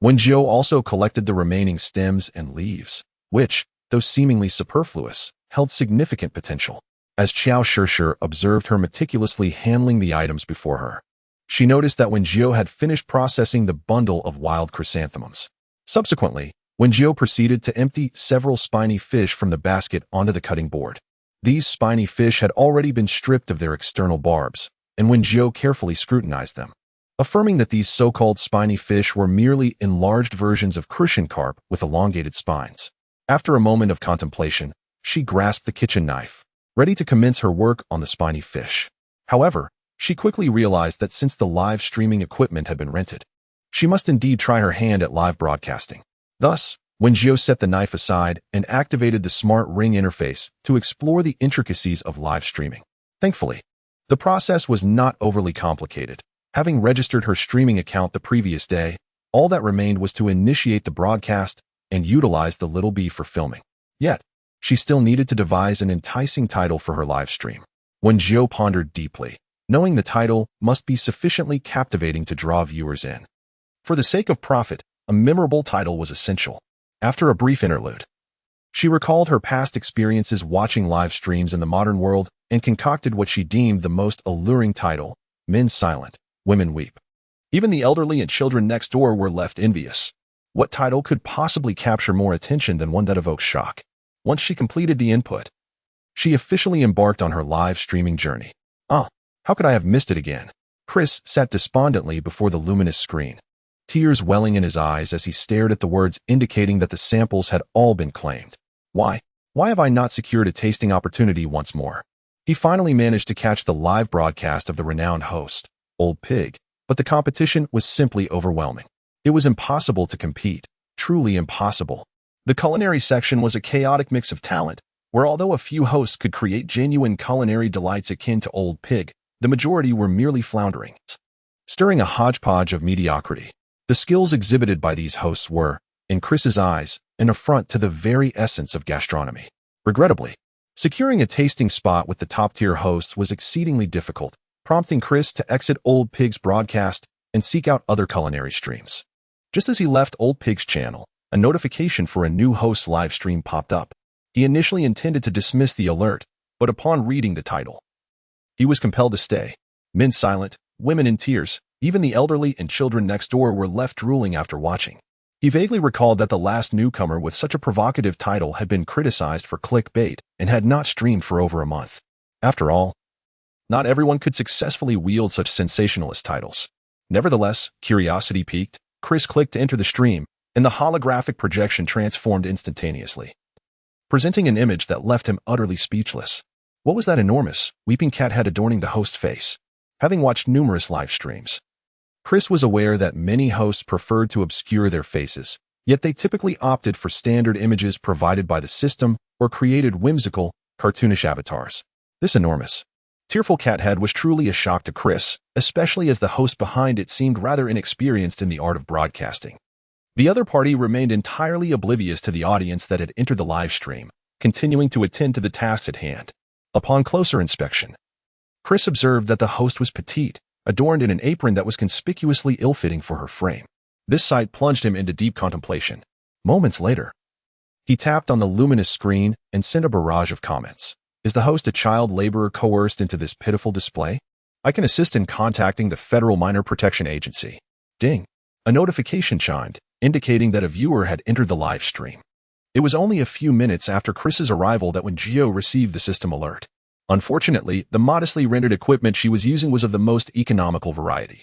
Wen Jiu also collected the remaining stems and leaves, which, though seemingly superfluous, held significant potential. As Xiao Shishir observed her meticulously handling the items before her, she noticed that Wen Jiu had finished processing the bundle of wild chrysanthemums. Subsequently, Wen Jiu proceeded to empty several spiny fish from the basket onto the cutting board. These spiny fish had already been stripped of their external barbs, and Wen Jiu carefully scrutinized them, affirming that these so-called spiny fish were merely enlarged versions of crucian carp with elongated spines. After a moment of contemplation, she grasped the kitchen knife, ready to commence her work on the spiny fish. However, she quickly realized that since the live streaming equipment had been rented, she must indeed try her hand at live broadcasting. Thus, Wen Jiu set the knife aside and activated the smart ring interface to explore the intricacies of live streaming. Thankfully, the process was not overly complicated. Having registered her streaming account the previous day, all that remained was to initiate the broadcast and utilize the little bee for filming. Yet, she still needed to devise an enticing title for her live stream. Wen Jiu pondered deeply, knowing the title must be sufficiently captivating to draw viewers in. For the sake of profit, a memorable title was essential. After a brief interlude, she recalled her past experiences watching live streams in the modern world and concocted what she deemed the most alluring title: Men Silent, Women Weep. Even the elderly and children next door were left envious. What title could possibly capture more attention than one that evokes shock? Once she completed the input, she officially embarked on her live streaming journey. How could I have missed it again? Chris sat despondently before the luminous screen, tears welling in his eyes as he stared at the words indicating that the samples had all been claimed. Why have I not secured a tasting opportunity once more? He finally managed to catch the live broadcast of the renowned host, Old Pig, but the competition was simply overwhelming. It was impossible to compete, truly impossible. The culinary section was a chaotic mix of talent, where although a few hosts could create genuine culinary delights akin to Old Pig, the majority were merely floundering. stirring a hodgepodge of mediocrity. The skills exhibited by these hosts were, in Chris's eyes, an affront to the very essence of gastronomy. Regrettably, securing a tasting spot with the top-tier hosts was exceedingly difficult, prompting Chris to exit Old Pig's broadcast and seek out other culinary streams. Just as he left Old Pig's channel, a notification for a new host's live stream popped up. He initially intended to dismiss the alert, but upon reading the title, he was compelled to stay. Men silent, women in tears, even the elderly and children next door were left drooling after watching. He vaguely recalled that the last newcomer with such a provocative title had been criticized for clickbait and had not streamed for over a month. After all, not everyone could successfully wield such sensationalist titles. Nevertheless, curiosity piqued, Chris clicked to enter the stream, and the holographic projection transformed instantaneously, presenting an image that left him utterly speechless. What was that enormous, weeping cat head adorning the host's face? Having watched numerous live streams, Chris was aware that many hosts preferred to obscure their faces, yet they typically opted for standard images provided by the system or created whimsical, cartoonish avatars. This enormous, tearful cat head was truly a shock to Chris, especially as the host behind it seemed rather inexperienced in the art of broadcasting. The other party remained entirely oblivious to the audience that had entered the live stream, continuing to attend to the tasks at hand. Upon closer inspection, Chris observed that the host was petite, adorned in an apron that was conspicuously ill-fitting for her frame. This sight plunged him into deep contemplation. Moments later, he tapped on the luminous screen and sent a barrage of comments. Is the host a child laborer coerced into this pitiful display? I can assist in contacting the Federal Minor Protection Agency. Ding. A notification chimed, indicating that a viewer had entered the live stream. It was only a few minutes after Chris's arrival that Wen Jiu received the system alert. Unfortunately, the modestly rendered equipment she was using was of the most economical variety,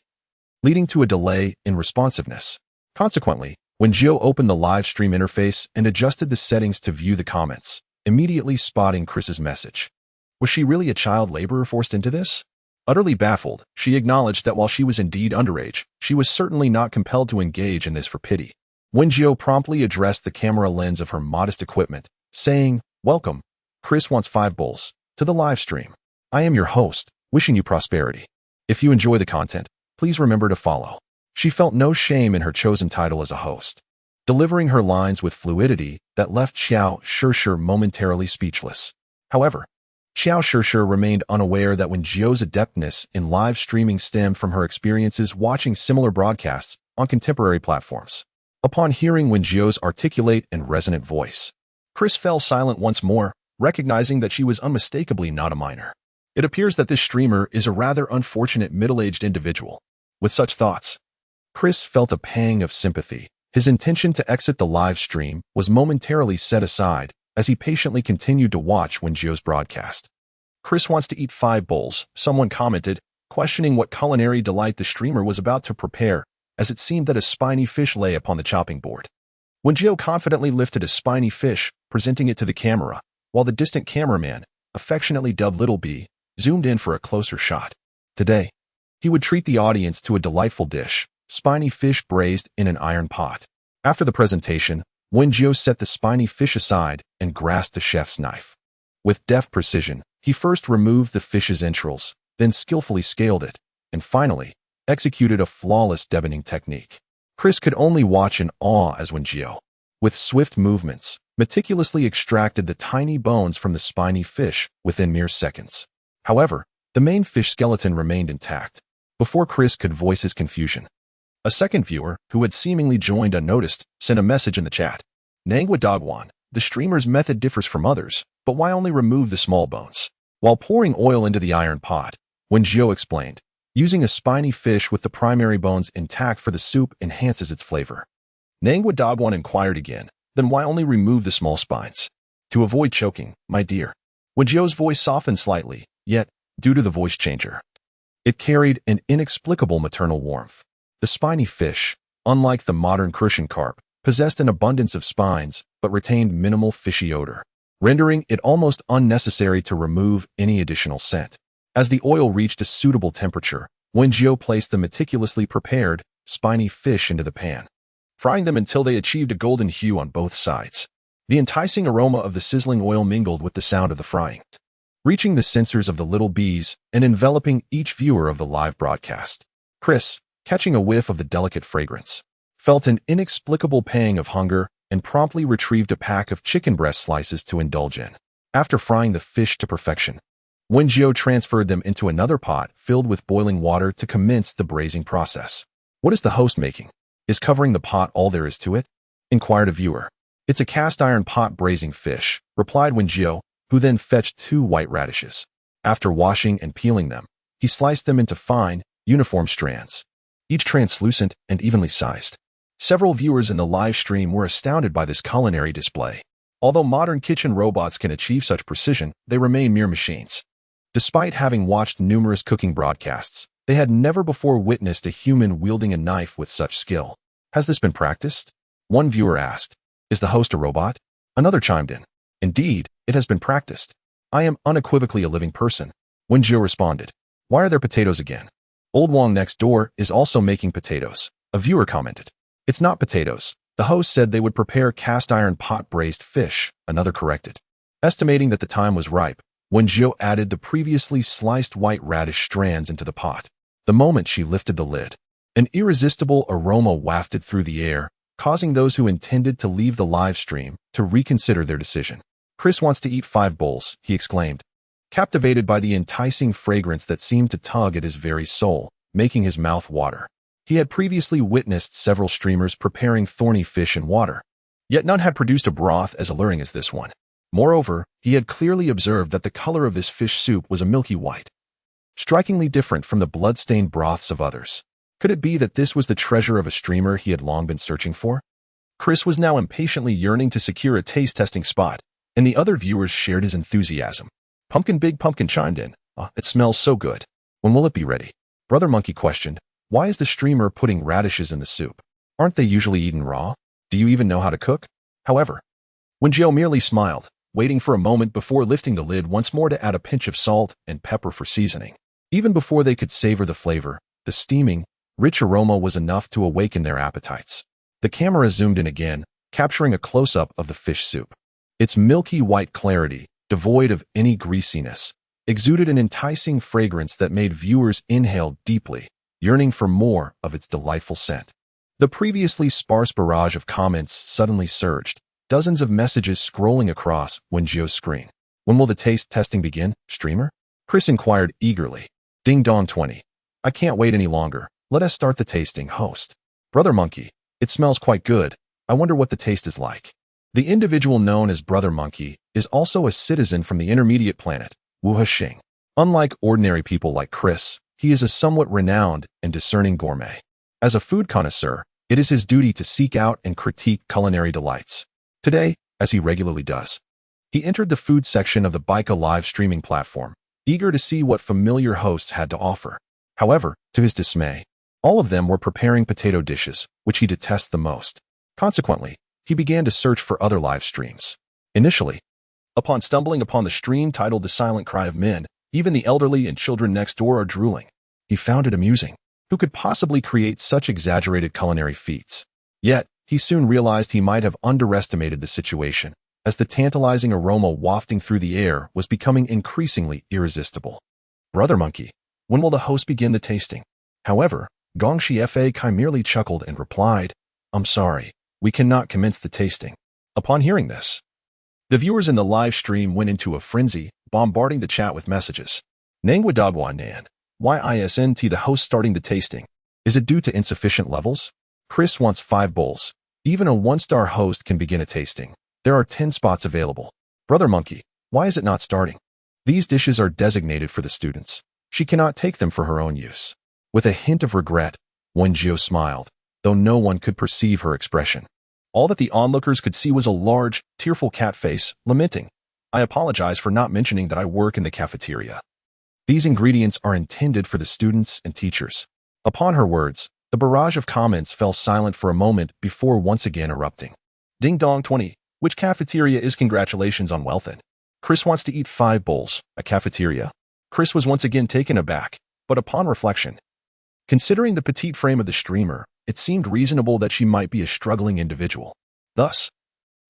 leading to a delay in responsiveness. Consequently, Wen Jiu opened the live stream interface and adjusted the settings to view the comments, immediately spotting Chris's message. Was she really a child laborer forced into this? Utterly baffled, she acknowledged that while she was indeed underage, she was certainly not compelled to engage in this for pity. Wen Jiu promptly addressed the camera lens of her modest equipment, saying, "Welcome, Chris wants 5 bowls, to the live stream. I am your host, wishing you prosperity. If you enjoy the content, please remember to follow." She felt no shame in her chosen title as a host, delivering her lines with fluidity that left Xiao Shishir momentarily speechless. However, Xiao Shishir remained unaware that Wen Jiu's adeptness in live streaming stemmed from her experiences watching similar broadcasts on contemporary platforms. Upon hearing Wen Jiu's articulate and resonant voice, Chris fell silent once more, recognizing that she was unmistakably not a minor. It appears that this streamer is a rather unfortunate middle-aged individual. With such thoughts, Chris felt a pang of sympathy. His intention to exit the live stream was momentarily set aside as he patiently continued to watch Wen Jiu's broadcast. Chris wants to eat 5 bowls, someone commented, questioning what culinary delight the streamer was about to prepare, as it seemed that a spiny fish lay upon the chopping board. Wen Jiu confidently lifted a spiny fish, presenting it to the camera, while the distant cameraman, affectionately dubbed Little B, zoomed in for a closer shot. Today, he would treat the audience to a delightful dish, spiny fish braised in an iron pot. After the presentation, Wen Jiu set the spiny fish aside and grasped the chef's knife. With deft precision, he first removed the fish's entrails, then skillfully scaled it, and finally, executed a flawless deboning technique. Chris could only watch in awe as Wen Jiu, with swift movements, meticulously extracted the tiny bones from the spiny fish within mere seconds. However, the main fish skeleton remained intact. Before Chris could voice his confusion, a second viewer, who had seemingly joined unnoticed, sent a message in the chat. Nangwa Dogwan, the streamer's method differs from others, but why only remove the small bones? While pouring oil into the iron pot, Wen Jiu explained, using a spiny fish with the primary bones intact for the soup enhances its flavor. Nangwa Dogwan inquired again, then why only remove the small spines? To avoid choking, my dear. Wen Jiu's voice softened slightly, yet, due to the voice changer, it carried an inexplicable maternal warmth. The spiny fish, unlike the modern crucian carp, possessed an abundance of spines but retained minimal fishy odor, rendering it almost unnecessary to remove any additional scent. As the oil reached a suitable temperature, Wen Jiu placed the meticulously prepared, spiny fish into the pan, frying them until they achieved a golden hue on both sides. The enticing aroma of the sizzling oil mingled with the sound of the frying, reaching the sensors of the little bees and enveloping each viewer of the live broadcast. Chris, catching a whiff of the delicate fragrance, felt an inexplicable pang of hunger and promptly retrieved a pack of chicken breast slices to indulge in. After frying the fish to perfection, Wen Jiu transferred them into another pot filled with boiling water to commence the braising process. "What is the host making? Is covering the pot all there is to it?" inquired a viewer. "It's a cast iron pot braising fish," replied Wen Jiu, who then fetched 2 white radishes. After washing and peeling them, he sliced them into fine, uniform strands, each translucent and evenly sized. Several viewers in the live stream were astounded by this culinary display. Although modern kitchen robots can achieve such precision, they remain mere machines. Despite having watched numerous cooking broadcasts, they had never before witnessed a human wielding a knife with such skill. "Has this been practiced?" one viewer asked. "Is the host a robot?" Another chimed in. "Indeed, it has been practiced. I am unequivocally a living person." Wen Jiu responded. "Why are there potatoes again?" "Old Wong next door is also making potatoes," a viewer commented. "It's not potatoes. The host said they would prepare cast iron pot braised fish," another corrected. Estimating that the time was ripe, Wen Jiu added the previously sliced white radish strands into the pot. The moment she lifted the lid, an irresistible aroma wafted through the air, causing those who intended to leave the live stream to reconsider their decision. "Chris wants to eat 5 bowls," he exclaimed, captivated by the enticing fragrance that seemed to tug at his very soul, making his mouth water. He had previously witnessed several streamers preparing thorny fish in water, yet none had produced a broth as alluring as this one. Moreover, he had clearly observed that the color of this fish soup was a milky white, strikingly different from the blood-stained broths of others. Could it be that this was the treasure of a streamer he had long been searching for? Chris was now impatiently yearning to secure a taste-testing spot, and the other viewers shared his enthusiasm. Big Pumpkin chimed in. "It smells so good. When will it be ready?" Brother Monkey questioned. "Why is the streamer putting radishes in the soup? Aren't they usually eaten raw? Do you even know how to cook?" However, Wen Jiu merely smiled, waiting for a moment before lifting the lid once more to add a pinch of salt and pepper for seasoning. Even before they could savor the flavor, the steaming, rich aroma was enough to awaken their appetites. The camera zoomed in again, capturing a close-up of the fish soup. Its milky white clarity, devoid of any greasiness, exuded an enticing fragrance that made viewers inhale deeply, yearning for more of its delightful scent. The previously sparse barrage of comments suddenly surged, dozens of messages scrolling across Wen Jiu's screen. "When will the taste testing begin, streamer?" Chris inquired eagerly. "Ding dong 20. I can't wait any longer. Let us start the tasting, host." "Brother Monkey, it smells quite good. I wonder what the taste is like." The individual known as Brother Monkey is also a citizen from the intermediate planet, Wuhashing. Unlike ordinary people like Chris, he is a somewhat renowned and discerning gourmet. As a food connoisseur, it is his duty to seek out and critique culinary delights. Today, as he regularly does, he entered the food section of the Baika live streaming platform, eager to see what familiar hosts had to offer. However, to his dismay, all of them were preparing potato dishes, which he detests the most. Consequently, he began to search for other live streams. Initially, upon stumbling upon the stream titled The Silent Cry of Men, even the elderly and children next door are drooling, he found it amusing. Who could possibly create such exaggerated culinary feats? Yet, he soon realized he might have underestimated the situation, as the tantalizing aroma wafting through the air was becoming increasingly irresistible. "Brother Monkey, when will the host begin the tasting?" However, Gongshi Fa merely chuckled and replied, "I'm sorry, we cannot commence the tasting." Upon hearing this, the viewers in the live stream went into a frenzy, bombarding the chat with messages. "Nangwa Dagwa Nan. Why isn't the host starting the tasting? Is it due to insufficient levels? Chris wants 5 bowls. Even a 1-star host can begin a tasting. There are 10 spots available. Brother Monkey, why is it not starting? These dishes are designated for the students. She cannot take them for her own use." With a hint of regret, Wen Jiu smiled, though no one could perceive her expression. All that the onlookers could see was a large, tearful cat face, lamenting, "I apologize for not mentioning that I work in the cafeteria. These ingredients are intended for the students and teachers." Upon her words, the barrage of comments fell silent for a moment before once again erupting. "Ding dong 20. Which cafeteria is congratulations on wealthiest? Chris wants to eat 5 bowls. A cafeteria?" Chris was once again taken aback, but upon reflection, considering the petite frame of the streamer, it seemed reasonable that she might be a struggling individual. Thus,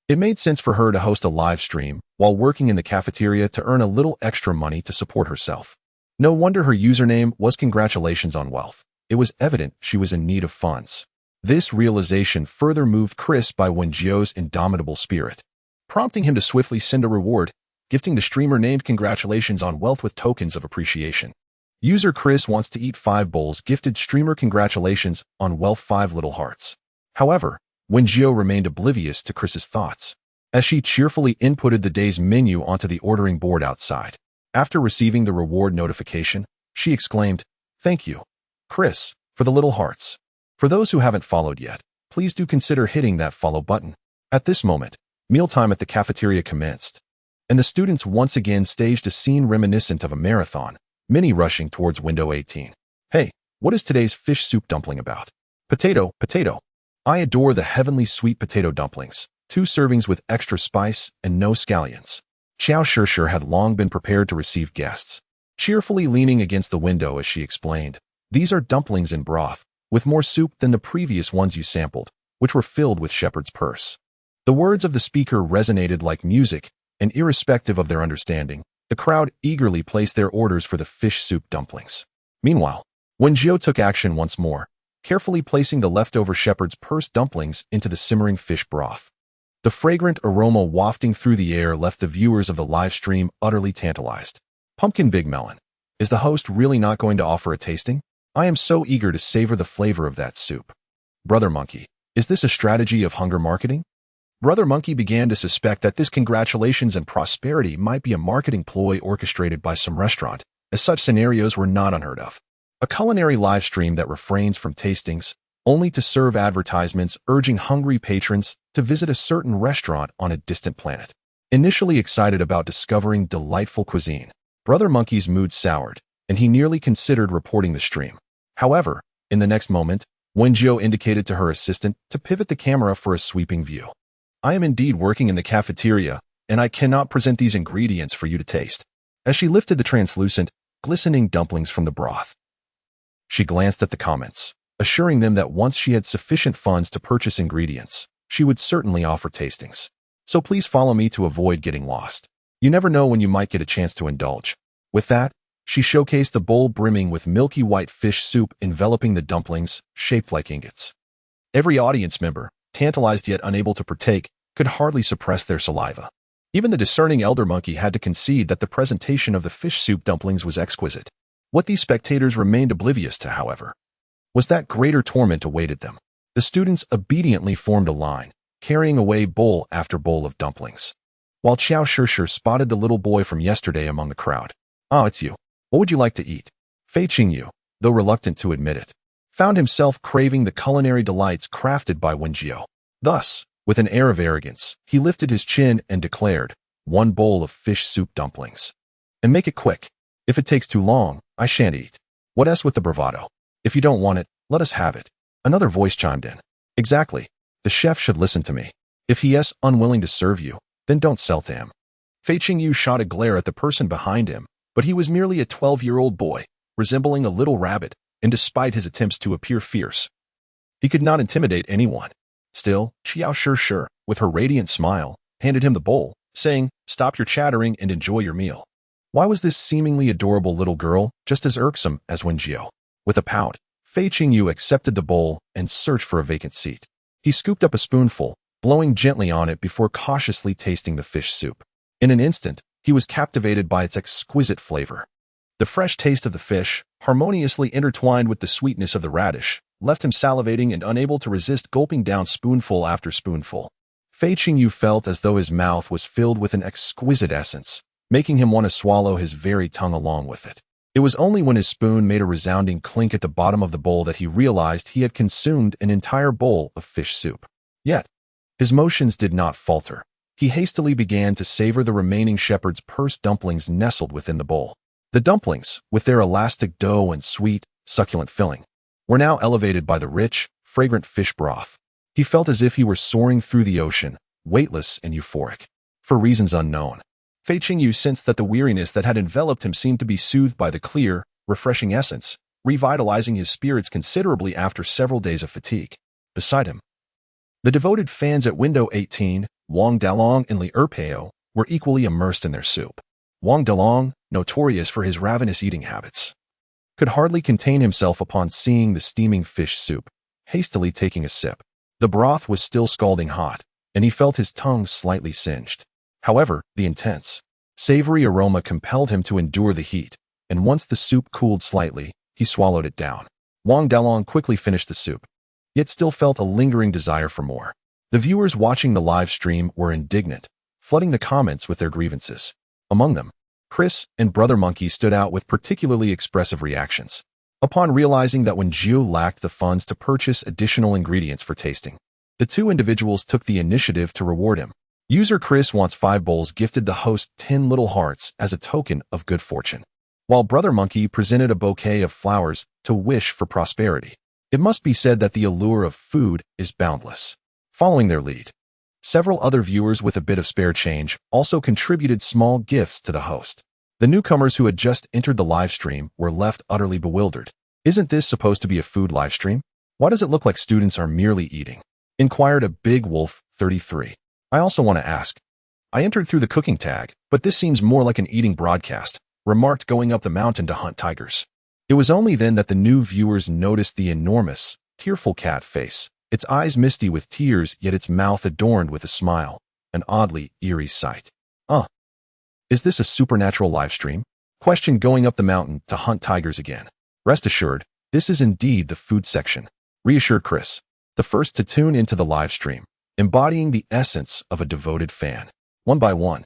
it made sense for her to host a live stream while working in the cafeteria to earn a little extra money to support herself. No wonder her username was congratulations on wealth. it was evident she was in need of funds. This realization further moved Chris by Wen Jiu's indomitable spirit, prompting him to swiftly send a reward, gifting the streamer named congratulations on wealth with tokens of appreciation. User Chris wants to eat 5 bowls gifted streamer congratulations on wealth 5 little hearts. However, Wen Jiu remained oblivious to Chris's thoughts, as she cheerfully inputted the day's menu onto the ordering board outside. After receiving the reward notification, she exclaimed, "Thank you, Chris, for the little hearts." For those who haven't followed yet, please do consider hitting that follow button. At this moment, mealtime at the cafeteria commenced, and the students once again staged a scene reminiscent of a marathon, many rushing towards window 18. "Hey, what is today's fish soup dumpling about?" "Potato, potato. I adore the heavenly sweet potato dumplings, 2 servings with extra spice and no scallions." Xiao Shishir had long been prepared to receive guests, cheerfully leaning against the window as she explained, "These are dumplings in broth, with more soup than the previous ones you sampled, which were filled with shepherd's purse." The words of the speaker resonated like music, and irrespective of their understanding, the crowd eagerly placed their orders for the fish soup dumplings. Meanwhile, Wen Jiu took action once more, carefully placing the leftover shepherd's purse dumplings into the simmering fish broth. The fragrant aroma wafting through the air left the viewers of the live stream utterly tantalized. "Pumpkin Big Melon, is the host really not going to offer a tasting? I am so eager to savor the flavor of that soup. Brother Monkey, is this a strategy of hunger marketing?" Brother Monkey began to suspect that this congratulations and prosperity might be a marketing ploy orchestrated by some restaurant, as such scenarios were not unheard of. A culinary live stream that refrains from tastings, only to serve advertisements urging hungry patrons to visit a certain restaurant on a distant planet. Initially excited about discovering delightful cuisine, Brother Monkey's mood soured, and he nearly considered reporting the stream. However, in the next moment, Wen Jiu indicated to her assistant to pivot the camera for a sweeping view. "I am indeed working in the cafeteria, and I cannot present these ingredients for you to taste." As she lifted the translucent, glistening dumplings from the broth, she glanced at the comments, assuring them that once she had sufficient funds to purchase ingredients, she would certainly offer tastings. "So please follow me to avoid getting lost. You never know when you might get a chance to indulge." With that, she showcased the bowl brimming with milky white fish soup enveloping the dumplings, shaped like ingots. Every audience member, tantalized yet unable to partake, could hardly suppress their saliva. Even the discerning elder monkey had to concede that the presentation of the fish soup dumplings was exquisite. What these spectators remained oblivious to, however, was that greater torment awaited them. The students obediently formed a line, carrying away bowl after bowl of dumplings, while Xiao Shishir spotted the little boy from yesterday among the crowd. "Ah, it's you. What would you like to eat?" Fei Qingyu, though reluctant to admit it, found himself craving the culinary delights crafted by Wen Jiu. Thus, with an air of arrogance, he lifted his chin and declared, "1 bowl of fish soup dumplings. And make it quick. If it takes too long, I shan't eat." "What else with the bravado? If you don't want it, let us have it." Another voice chimed in. "Exactly. The chef should listen to me. If he is unwilling to serve you, then don't sell to him." Fei Qingyu shot a glare at the person behind him, but he was merely a 12-year-old boy, resembling a little rabbit, and despite his attempts to appear fierce, he could not intimidate anyone. Still, Xiao Shishir, with her radiant smile, handed him the bowl, saying, "Stop your chattering and enjoy your meal." Why was this seemingly adorable little girl just as irksome as Wen Jiu? With a pout, Fei Qingyu accepted the bowl and searched for a vacant seat. He scooped up a spoonful, blowing gently on it before cautiously tasting the fish soup. In an instant, he was captivated by its exquisite flavor. The fresh taste of the fish, harmoniously intertwined with the sweetness of the radish, left him salivating and unable to resist gulping down spoonful after spoonful. Fei Qingyu felt as though his mouth was filled with an exquisite essence, making him want to swallow his very tongue along with it. It was only when his spoon made a resounding clink at the bottom of the bowl that he realized he had consumed an entire bowl of fish soup. Yet, his motions did not falter. He hastily began to savor the remaining shepherd's purse dumplings nestled within the bowl. The dumplings, with their elastic dough and sweet, succulent filling, were now elevated by the rich, fragrant fish broth. He felt as if he were soaring through the ocean, weightless and euphoric. For reasons unknown, Fei Qingyu sensed that the weariness that had enveloped him seemed to be soothed by the clear, refreshing essence, revitalizing his spirits considerably after several days of fatigue. Beside him, the devoted fans at window 18, Wang Dalong and Li Erpeo, were equally immersed in their soup. Wang Dalong, notorious for his ravenous eating habits, could hardly contain himself upon seeing the steaming fish soup, hastily taking a sip. The broth was still scalding hot, and he felt his tongue slightly singed. However, the intense, savory aroma compelled him to endure the heat, and once the soup cooled slightly, he swallowed it down. Wang Dalong quickly finished the soup, yet still felt a lingering desire for more. The viewers watching the live stream were indignant, flooding the comments with their grievances. Among them, Chris and Brother Monkey stood out with particularly expressive reactions. Upon realizing that Wen Jiu lacked the funds to purchase additional ingredients for tasting, the two individuals took the initiative to reward him. User Chris wants 5 bowls gifted the host 10 little hearts as a token of good fortune, while Brother Monkey presented a bouquet of flowers to wish for prosperity. It must be said that the allure of food is boundless. Following their lead, several other viewers with a bit of spare change also contributed small gifts to the host. The newcomers who had just entered the live stream were left utterly bewildered. Isn't this supposed to be a food live stream? Why does it look like students are merely eating? Inquired a Big Wolf 33. I also want to ask. I entered through the cooking tag, but this seems more like an eating broadcast, remarked going up the mountain to hunt tigers. It was only then that the new viewers noticed the enormous, tearful cat face, its eyes misty with tears yet its mouth adorned with a smile, an oddly eerie sight. Is this a supernatural live stream? Question going up the mountain to hunt tigers again. Rest assured, this is indeed the food section, reassured Chris, the first to tune into the live stream, embodying the essence of a devoted fan. One by one,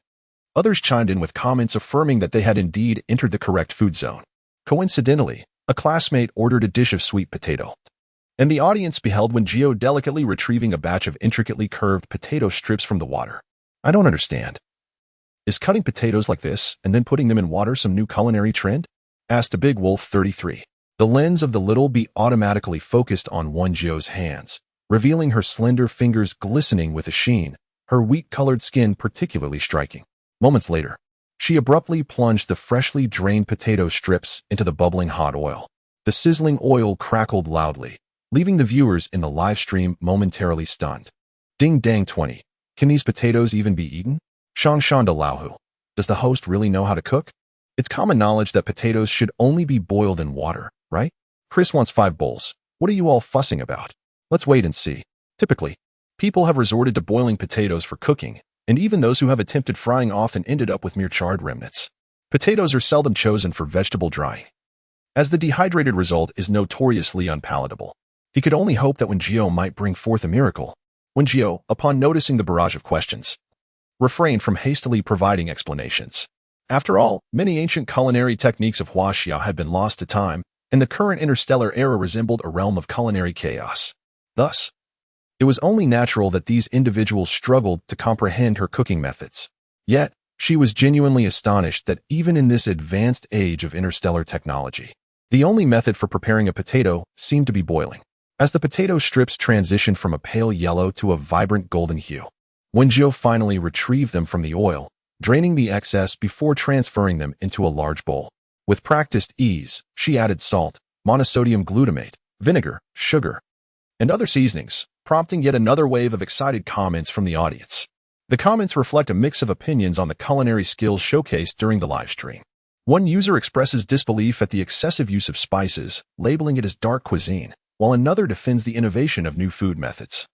others chimed in with comments affirming that they had indeed entered the correct food zone. Coincidentally, a classmate ordered a dish of sweet potato, and the audience beheld Wen Jiu delicately retrieving a batch of intricately curved potato strips from the water. I don't understand. Is cutting potatoes like this and then putting them in water some new culinary trend? Asked a Big Wolf 33. The lens of the little bee automatically focused on Wen Jiu's hands, revealing her slender fingers glistening with a sheen, her wheat-colored skin particularly striking. Moments later, she abruptly plunged the freshly drained potato strips into the bubbling hot oil. The sizzling oil crackled loudly, leaving the viewers in the live stream momentarily stunned. Ding dang 20. Can these potatoes even be eaten? Shang Shanda Lauhu. Does the host really know how to cook? It's common knowledge that potatoes should only be boiled in water, right? Chris wants 5 bowls. What are you all fussing about? Let's wait and see. Typically, people have resorted to boiling potatoes for cooking, and even those who have attempted frying often ended up with mere charred remnants. Potatoes are seldom chosen for vegetable drying, as the dehydrated result is notoriously unpalatable. He could only hope that Wen Jiu might bring forth a miracle. Wen Jiu, upon noticing the barrage of questions, refrained from hastily providing explanations. After all, many ancient culinary techniques of Huaxia had been lost to time, and the current interstellar era resembled a realm of culinary chaos. Thus, it was only natural that these individuals struggled to comprehend her cooking methods. Yet, she was genuinely astonished that even in this advanced age of interstellar technology, the only method for preparing a potato seemed to be boiling. As the potato strips transitioned from a pale yellow to a vibrant golden hue, Wen Jiu finally retrieved them from the oil, draining the excess before transferring them into a large bowl. With practiced ease, she added salt, monosodium glutamate, vinegar, sugar, and other seasonings, prompting yet another wave of excited comments from the audience. The comments reflect a mix of opinions on the culinary skills showcased during the live stream. One user expresses disbelief at the excessive use of spices, labeling it as dark cuisine, while another defends the innovation of new food methods,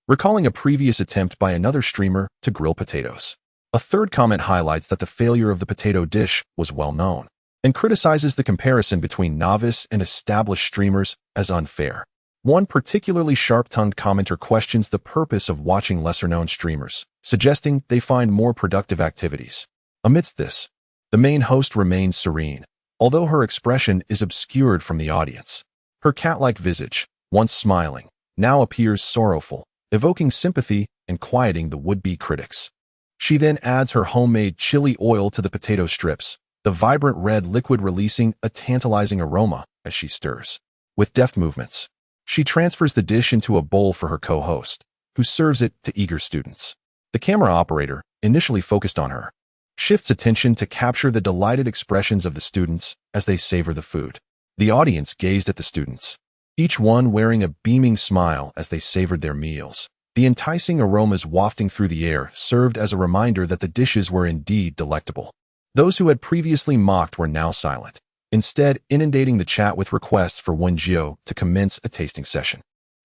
recalling a previous attempt by another streamer to grill potatoes. A third comment highlights that the failure of the potato dish was well known, and criticizes the comparison between novice and established streamers as unfair. One particularly sharp-tongued commenter questions the purpose of watching lesser-known streamers, suggesting they find more productive activities. Amidst this, the main host remains serene, although her expression is obscured from the audience. Her cat-like visage, once smiling, now appears sorrowful, evoking sympathy and quieting the would-be critics. She then adds her homemade chili oil to the potato strips, the vibrant red liquid releasing a tantalizing aroma as she stirs. With deft movements, she transfers the dish into a bowl for her co-host, who serves it to eager students. The camera operator, initially focused on her, shifts attention to capture the delighted expressions of the students as they savor the food. The audience gazed at the students, each one wearing a beaming smile as they savored their meals. The enticing aromas wafting through the air served as a reminder that the dishes were indeed delectable. Those who had previously mocked were now silent, instead inundating the chat with requests for Wen Jiu to commence a tasting session.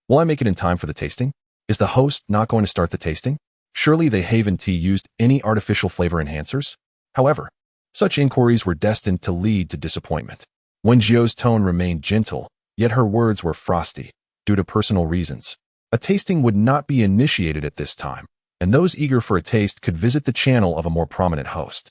Will I make it in time for the tasting? Is the host not going to start the tasting? Surely the Haven tea used any artificial flavor enhancers? However, such inquiries were destined to lead to disappointment. Wen Jiu's tone remained gentle, yet her words were frosty, due to personal reasons. A tasting would not be initiated at this time, and those eager for a taste could visit the channel of a more prominent host.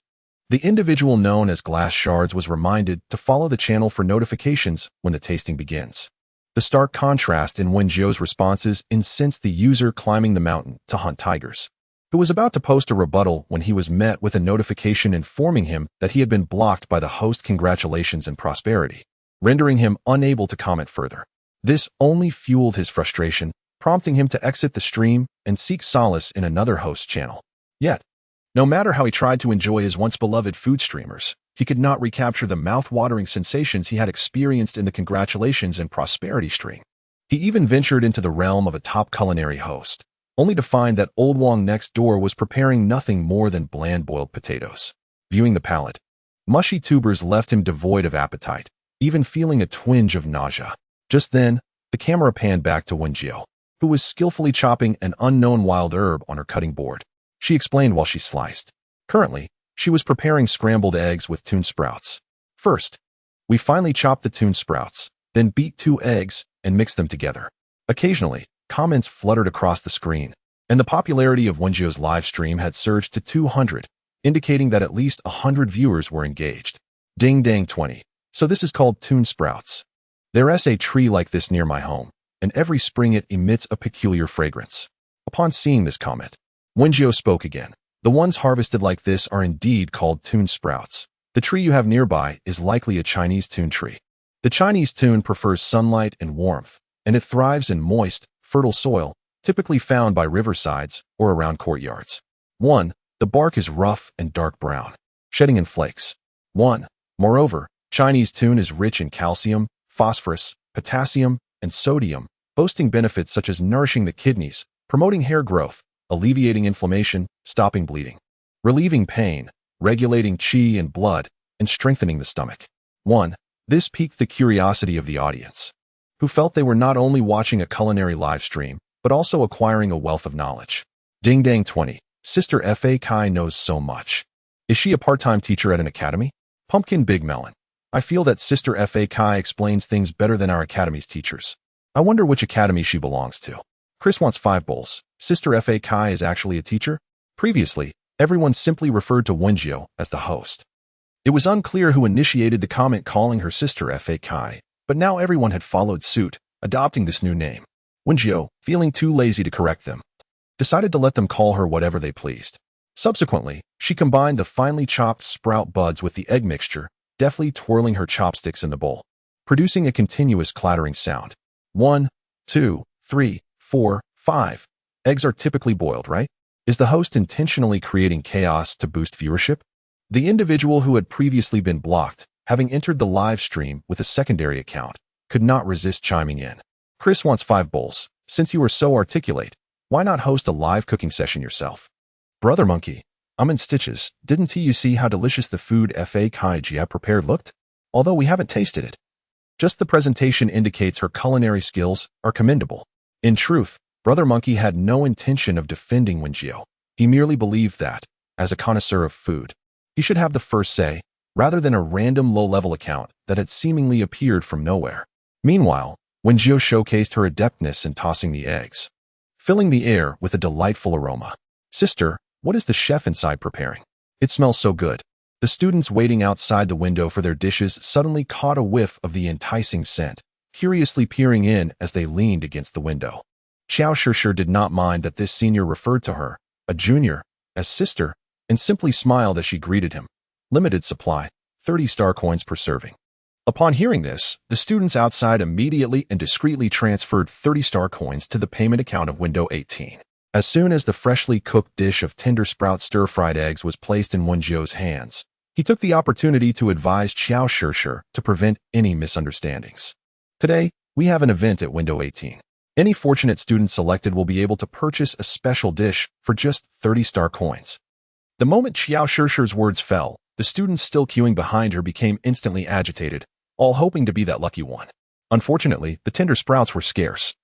The individual known as Glass Shards was reminded to follow the channel for notifications when the tasting begins. The stark contrast in Wen Jiu's responses incensed the user climbing the mountain to hunt tigers, who was about to post a rebuttal when he was met with a notification informing him that he had been blocked by the host. Congratulations and prosperity, rendering him unable to comment further. This only fueled his frustration, prompting him to exit the stream and seek solace in another host channel. Yet, no matter how he tried to enjoy his once-beloved food streamers, he could not recapture the mouth-watering sensations he had experienced in the congratulations and prosperity stream. He even ventured into the realm of a top culinary host, only to find that Old Wong next door was preparing nothing more than bland boiled potatoes. Viewing the palate, mushy tubers left him devoid of appetite, even feeling a twinge of nausea. Just then, the camera panned back to Wen Jiu, who was skillfully chopping an unknown wild herb on her cutting board. She explained while she sliced. Currently, she was preparing scrambled eggs with tune sprouts. First, we finely chopped the tune sprouts, then beat 2 eggs and mixed them together. Occasionally, comments fluttered across the screen, and the popularity of Wen Jiu's live stream had surged to 200, indicating that at least 100 viewers were engaged. Ding dang 20. So this is called tune sprouts. There's a tree like this near my home, and every spring it emits a peculiar fragrance. Upon seeing this comment, Wen Jiu spoke again. The ones harvested like this are indeed called tune sprouts. The tree you have nearby is likely a Chinese tune tree. The Chinese tune prefers sunlight and warmth, and it thrives in moist, fertile soil, typically found by riversides or around courtyards. 1. The bark is rough and dark brown, shedding in flakes. 1. Moreover, Chinese tune is rich in calcium, phosphorus, potassium, and sodium, boasting benefits such as nourishing the kidneys, promoting hair growth, alleviating inflammation, stopping bleeding, relieving pain, regulating qi and blood, and strengthening the stomach. 1. This piqued the curiosity of the audience, who felt they were not only watching a culinary live stream, but also acquiring a wealth of knowledge. Ding dang 20. Sister Fa Kai knows so much. Is she a part-time teacher at an academy? Pumpkin Big Melon. I feel that Sister Fa Kai explains things better than our academy's teachers. I wonder which academy she belongs to. Chris wants 5 bowls. Sister Fa Kai is actually a teacher? Previously, everyone simply referred to Wen Jiu as the host. It was unclear who initiated the comment calling her Sister Fa Kai, but now everyone had followed suit, adopting this new name. Wen Jiu, feeling too lazy to correct them, decided to let them call her whatever they pleased. Subsequently, she combined the finely chopped sprout buds with the egg mixture, deftly twirling her chopsticks in the bowl, producing a continuous clattering sound. 1, 2, 3, 4, 5. Eggs are typically boiled, right? Is the host intentionally creating chaos to boost viewership? The individual who had previously been blocked, having entered the live stream with a secondary account, could not resist chiming in. Chris wants 5 bowls. Since you are so articulate, why not host a live cooking session yourself? Brother Monkey, I'm in stitches. Didn't you see how delicious the food Fa Kai Jia prepared looked? Although we haven't tasted it. Just the presentation indicates her culinary skills are commendable. In truth, Brother Monkey had no intention of defending Wen Jiu. He merely believed that, as a connoisseur of food, he should have the first say, rather than a random low-level account that had seemingly appeared from nowhere. Meanwhile, Wen Jiu showcased her adeptness in tossing the eggs, filling the air with a delightful aroma. Sister, what is the chef inside preparing? It smells so good. The students waiting outside the window for their dishes suddenly caught a whiff of the enticing scent, curiously peering in as they leaned against the window. Xiao Shishir did not mind that this senior referred to her, a junior, as sister, and simply smiled as she greeted him. Limited supply, 30 star coins per serving. Upon hearing this, the students outside immediately and discreetly transferred 30 star coins to the payment account of Window 18. As soon as the freshly cooked dish of tender sprout stir-fried eggs was placed in Wen Jiu's hands, he took the opportunity to advise Xiao Shishir to prevent any misunderstandings. Today, we have an event at Window 18. Any fortunate student selected will be able to purchase a special dish for just 30 star coins. The moment Xiao Shishir's words fell, The students still queuing behind her became instantly agitated, all hoping to be that lucky one. Unfortunately, the tender sprouts were scarce.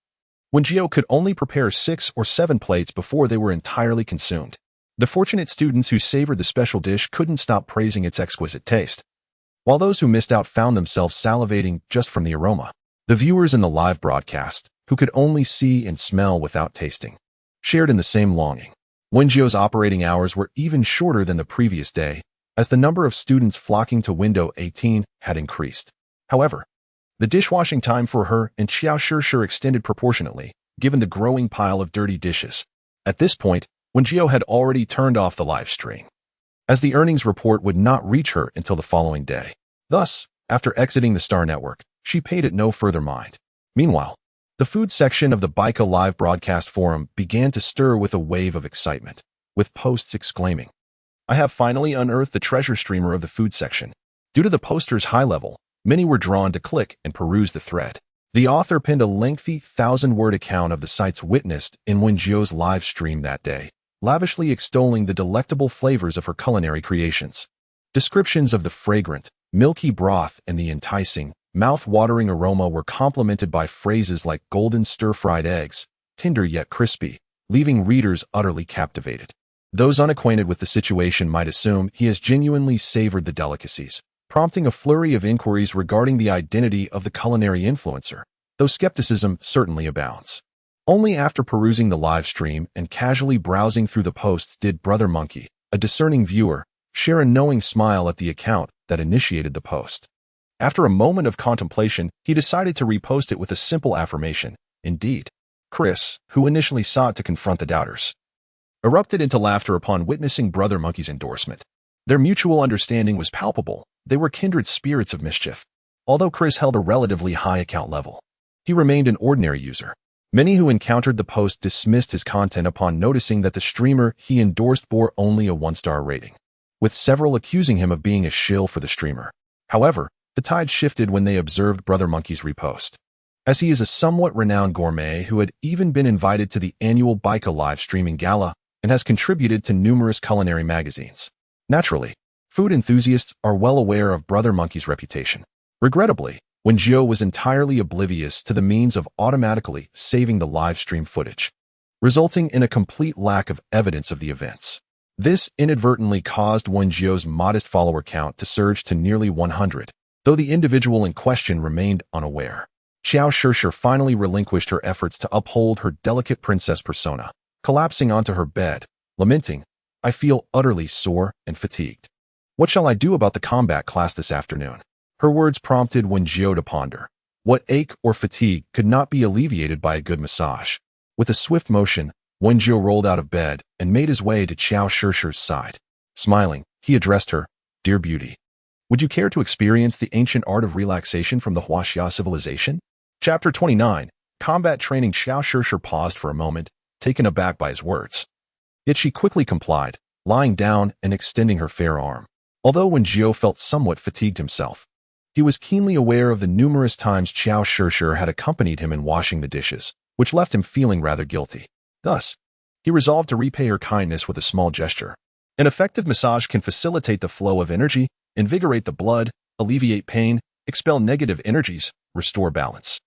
Wen Jiu could only prepare 6 or 7 plates before they were entirely consumed. The fortunate students who savored the special dish couldn't stop praising its exquisite taste, while those who missed out found themselves salivating just from the aroma. The viewers in the live broadcast, who could only see and smell without tasting, shared in the same longing. Wen Jiu's operating hours were even shorter than the previous day, as the number of students flocking to window 18 had increased. However, the dishwashing time for her and Xiao Shishir extended proportionately, given the growing pile of dirty dishes. At this point, Wen Jiu had already turned off the live stream, as the earnings report would not reach her until the following day. Thus, after exiting the Star Network, she paid it no further mind. Meanwhile, the food section of the Baika live broadcast forum began to stir with a wave of excitement, with posts exclaiming, "I have finally unearthed the treasure streamer of the food section." Due to the poster's high level, many were drawn to click and peruse the thread. The author penned a lengthy 1,000-word account of the sights witnessed in Wen Jiu's live stream that day, lavishly extolling the delectable flavors of her culinary creations. Descriptions of the fragrant, milky broth and the enticing, mouth-watering aroma were complemented by phrases like golden stir-fried eggs, tender yet crispy, leaving readers utterly captivated. Those unacquainted with the situation might assume he has genuinely savored the delicacies, prompting a flurry of inquiries regarding the identity of the culinary influencer, though skepticism certainly abounds. Only after perusing the live stream and casually browsing through the posts did Brother Monkey, a discerning viewer, share a knowing smile at the account that initiated the post. After a moment of contemplation, he decided to repost it with a simple affirmation. Indeed, Chris, who initially sought to confront the doubters, erupted into laughter upon witnessing Brother Monkey's endorsement. Their mutual understanding was palpable. They were kindred spirits of mischief. Although Chris held a relatively high account level, he remained an ordinary user. Many who encountered the post dismissed his content upon noticing that the streamer he endorsed bore only a 1-star rating, with several accusing him of being a shill for the streamer. However, the tide shifted when they observed Brother Monkey's repost, as he is a somewhat renowned gourmet who had even been invited to the annual Baika live streaming gala and has contributed to numerous culinary magazines. Naturally, food enthusiasts are well aware of Brother Monkey's reputation. Regrettably, Wen Jiu was entirely oblivious to the means of automatically saving the live stream footage, resulting in a complete lack of evidence of the events. This inadvertently caused Wen Jiu's modest follower count to surge to nearly 100, though the individual in question remained unaware. Xiao Shishir finally relinquished her efforts to uphold her delicate princess persona, collapsing onto her bed, lamenting, "I feel utterly sore and fatigued. What shall I do about the combat class this afternoon?" Her words prompted Wen Jiu to ponder. What ache or fatigue could not be alleviated by a good massage? With a swift motion, Wen Jiu rolled out of bed and made his way to Xiao Shishir's side. Smiling, he addressed her, "Dear beauty, would you care to experience the ancient art of relaxation from the Huaxia civilization?" Chapter 29, Combat Training. Xiao Shishir paused for a moment, taken aback by his words. Yet she quickly complied, lying down and extending her fair arm. Although Wen Jiu felt somewhat fatigued himself, he was keenly aware of the numerous times Xiao Shishir had accompanied him in washing the dishes, which left him feeling rather guilty. Thus, he resolved to repay her kindness with a small gesture. An effective massage can facilitate the flow of energy, invigorate the blood, alleviate pain, expel negative energies, restore balance,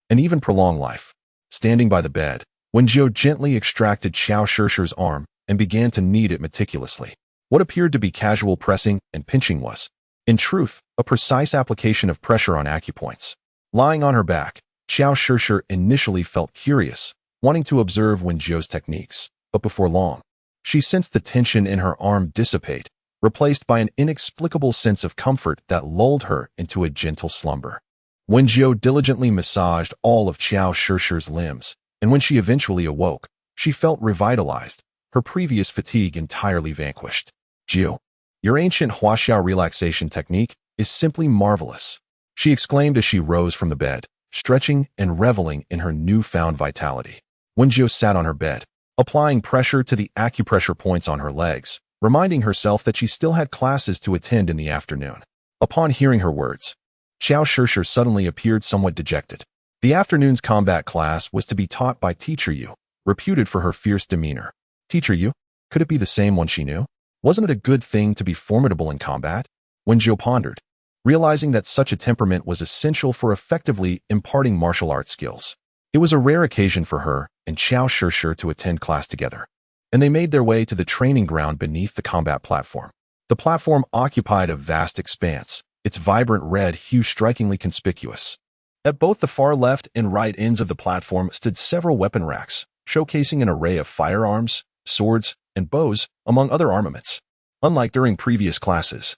and even prolong life. Standing by the bed, Wen Jiu gently extracted Xiao Shishir's arm and began to knead it meticulously. What appeared to be casual pressing and pinching was, in truth, a precise application of pressure on acupoints. Lying on her back, Xiao Shishir initially felt curious, wanting to observe Wen Jiu's techniques, but before long, she sensed the tension in her arm dissipate, replaced by an inexplicable sense of comfort that lulled her into a gentle slumber. Wen Jiu diligently massaged all of Xiao Shishir's limbs, and when she eventually awoke, she felt revitalized, her previous fatigue entirely vanquished. "Jiu, your ancient Huaxia relaxation technique is simply marvelous," she exclaimed as she rose from the bed, stretching and reveling in her newfound vitality. Wen Jiu sat on her bed, applying pressure to the acupressure points on her legs, reminding herself that she still had classes to attend in the afternoon. Upon hearing her words, Xiao Shishir suddenly appeared somewhat dejected. The afternoon's combat class was to be taught by Teacher Yu, reputed for her fierce demeanor. Teacher Yu? Could it be the same one she knew? Wasn't it a good thing to be formidable in combat? Wen Jiu pondered, realizing that such a temperament was essential for effectively imparting martial arts skills. It was a rare occasion for her and Xiao Shishir to attend class together, and they made their way to the training ground beneath the combat platform. The platform occupied a vast expanse, its vibrant red hue strikingly conspicuous. At both the far left and right ends of the platform stood several weapon racks, showcasing an array of firearms, swords, and bows, among other armaments. Unlike during previous classes,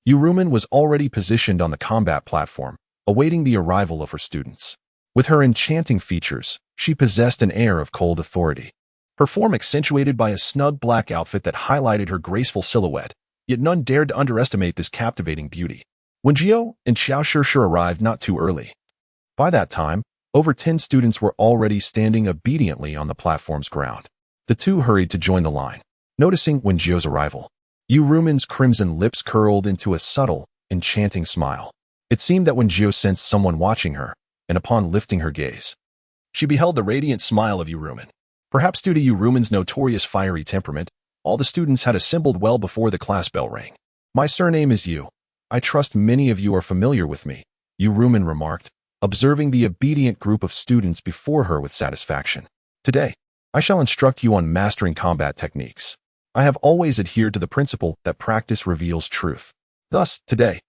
Yurumin was already positioned on the combat platform, awaiting the arrival of her students. With her enchanting features, she possessed an air of cold authority. Her form accentuated by a snug black outfit that highlighted her graceful silhouette, yet none dared to underestimate this captivating beauty. Wen Jiu and Xiao Shishir arrived not too early. By that time, over 10 students were already standing obediently on the platform's ground. The two hurried to join the line. Noticing Wen Jiu's arrival, Yurumin's crimson lips curled into a subtle, enchanting smile. It seemed that Wen Jiu sensed someone watching her, and upon lifting her gaze, she beheld the radiant smile of Yurumin. Perhaps due to Yurumin's notorious fiery temperament, all the students had assembled well before the class bell rang. "My surname is Yu. I trust many of you are familiar with me," Yurumin remarked, observing the obedient group of students before her with satisfaction. "Today, I shall instruct you on mastering combat techniques. I have always adhered to the principle that practice reveals truth. Thus, today,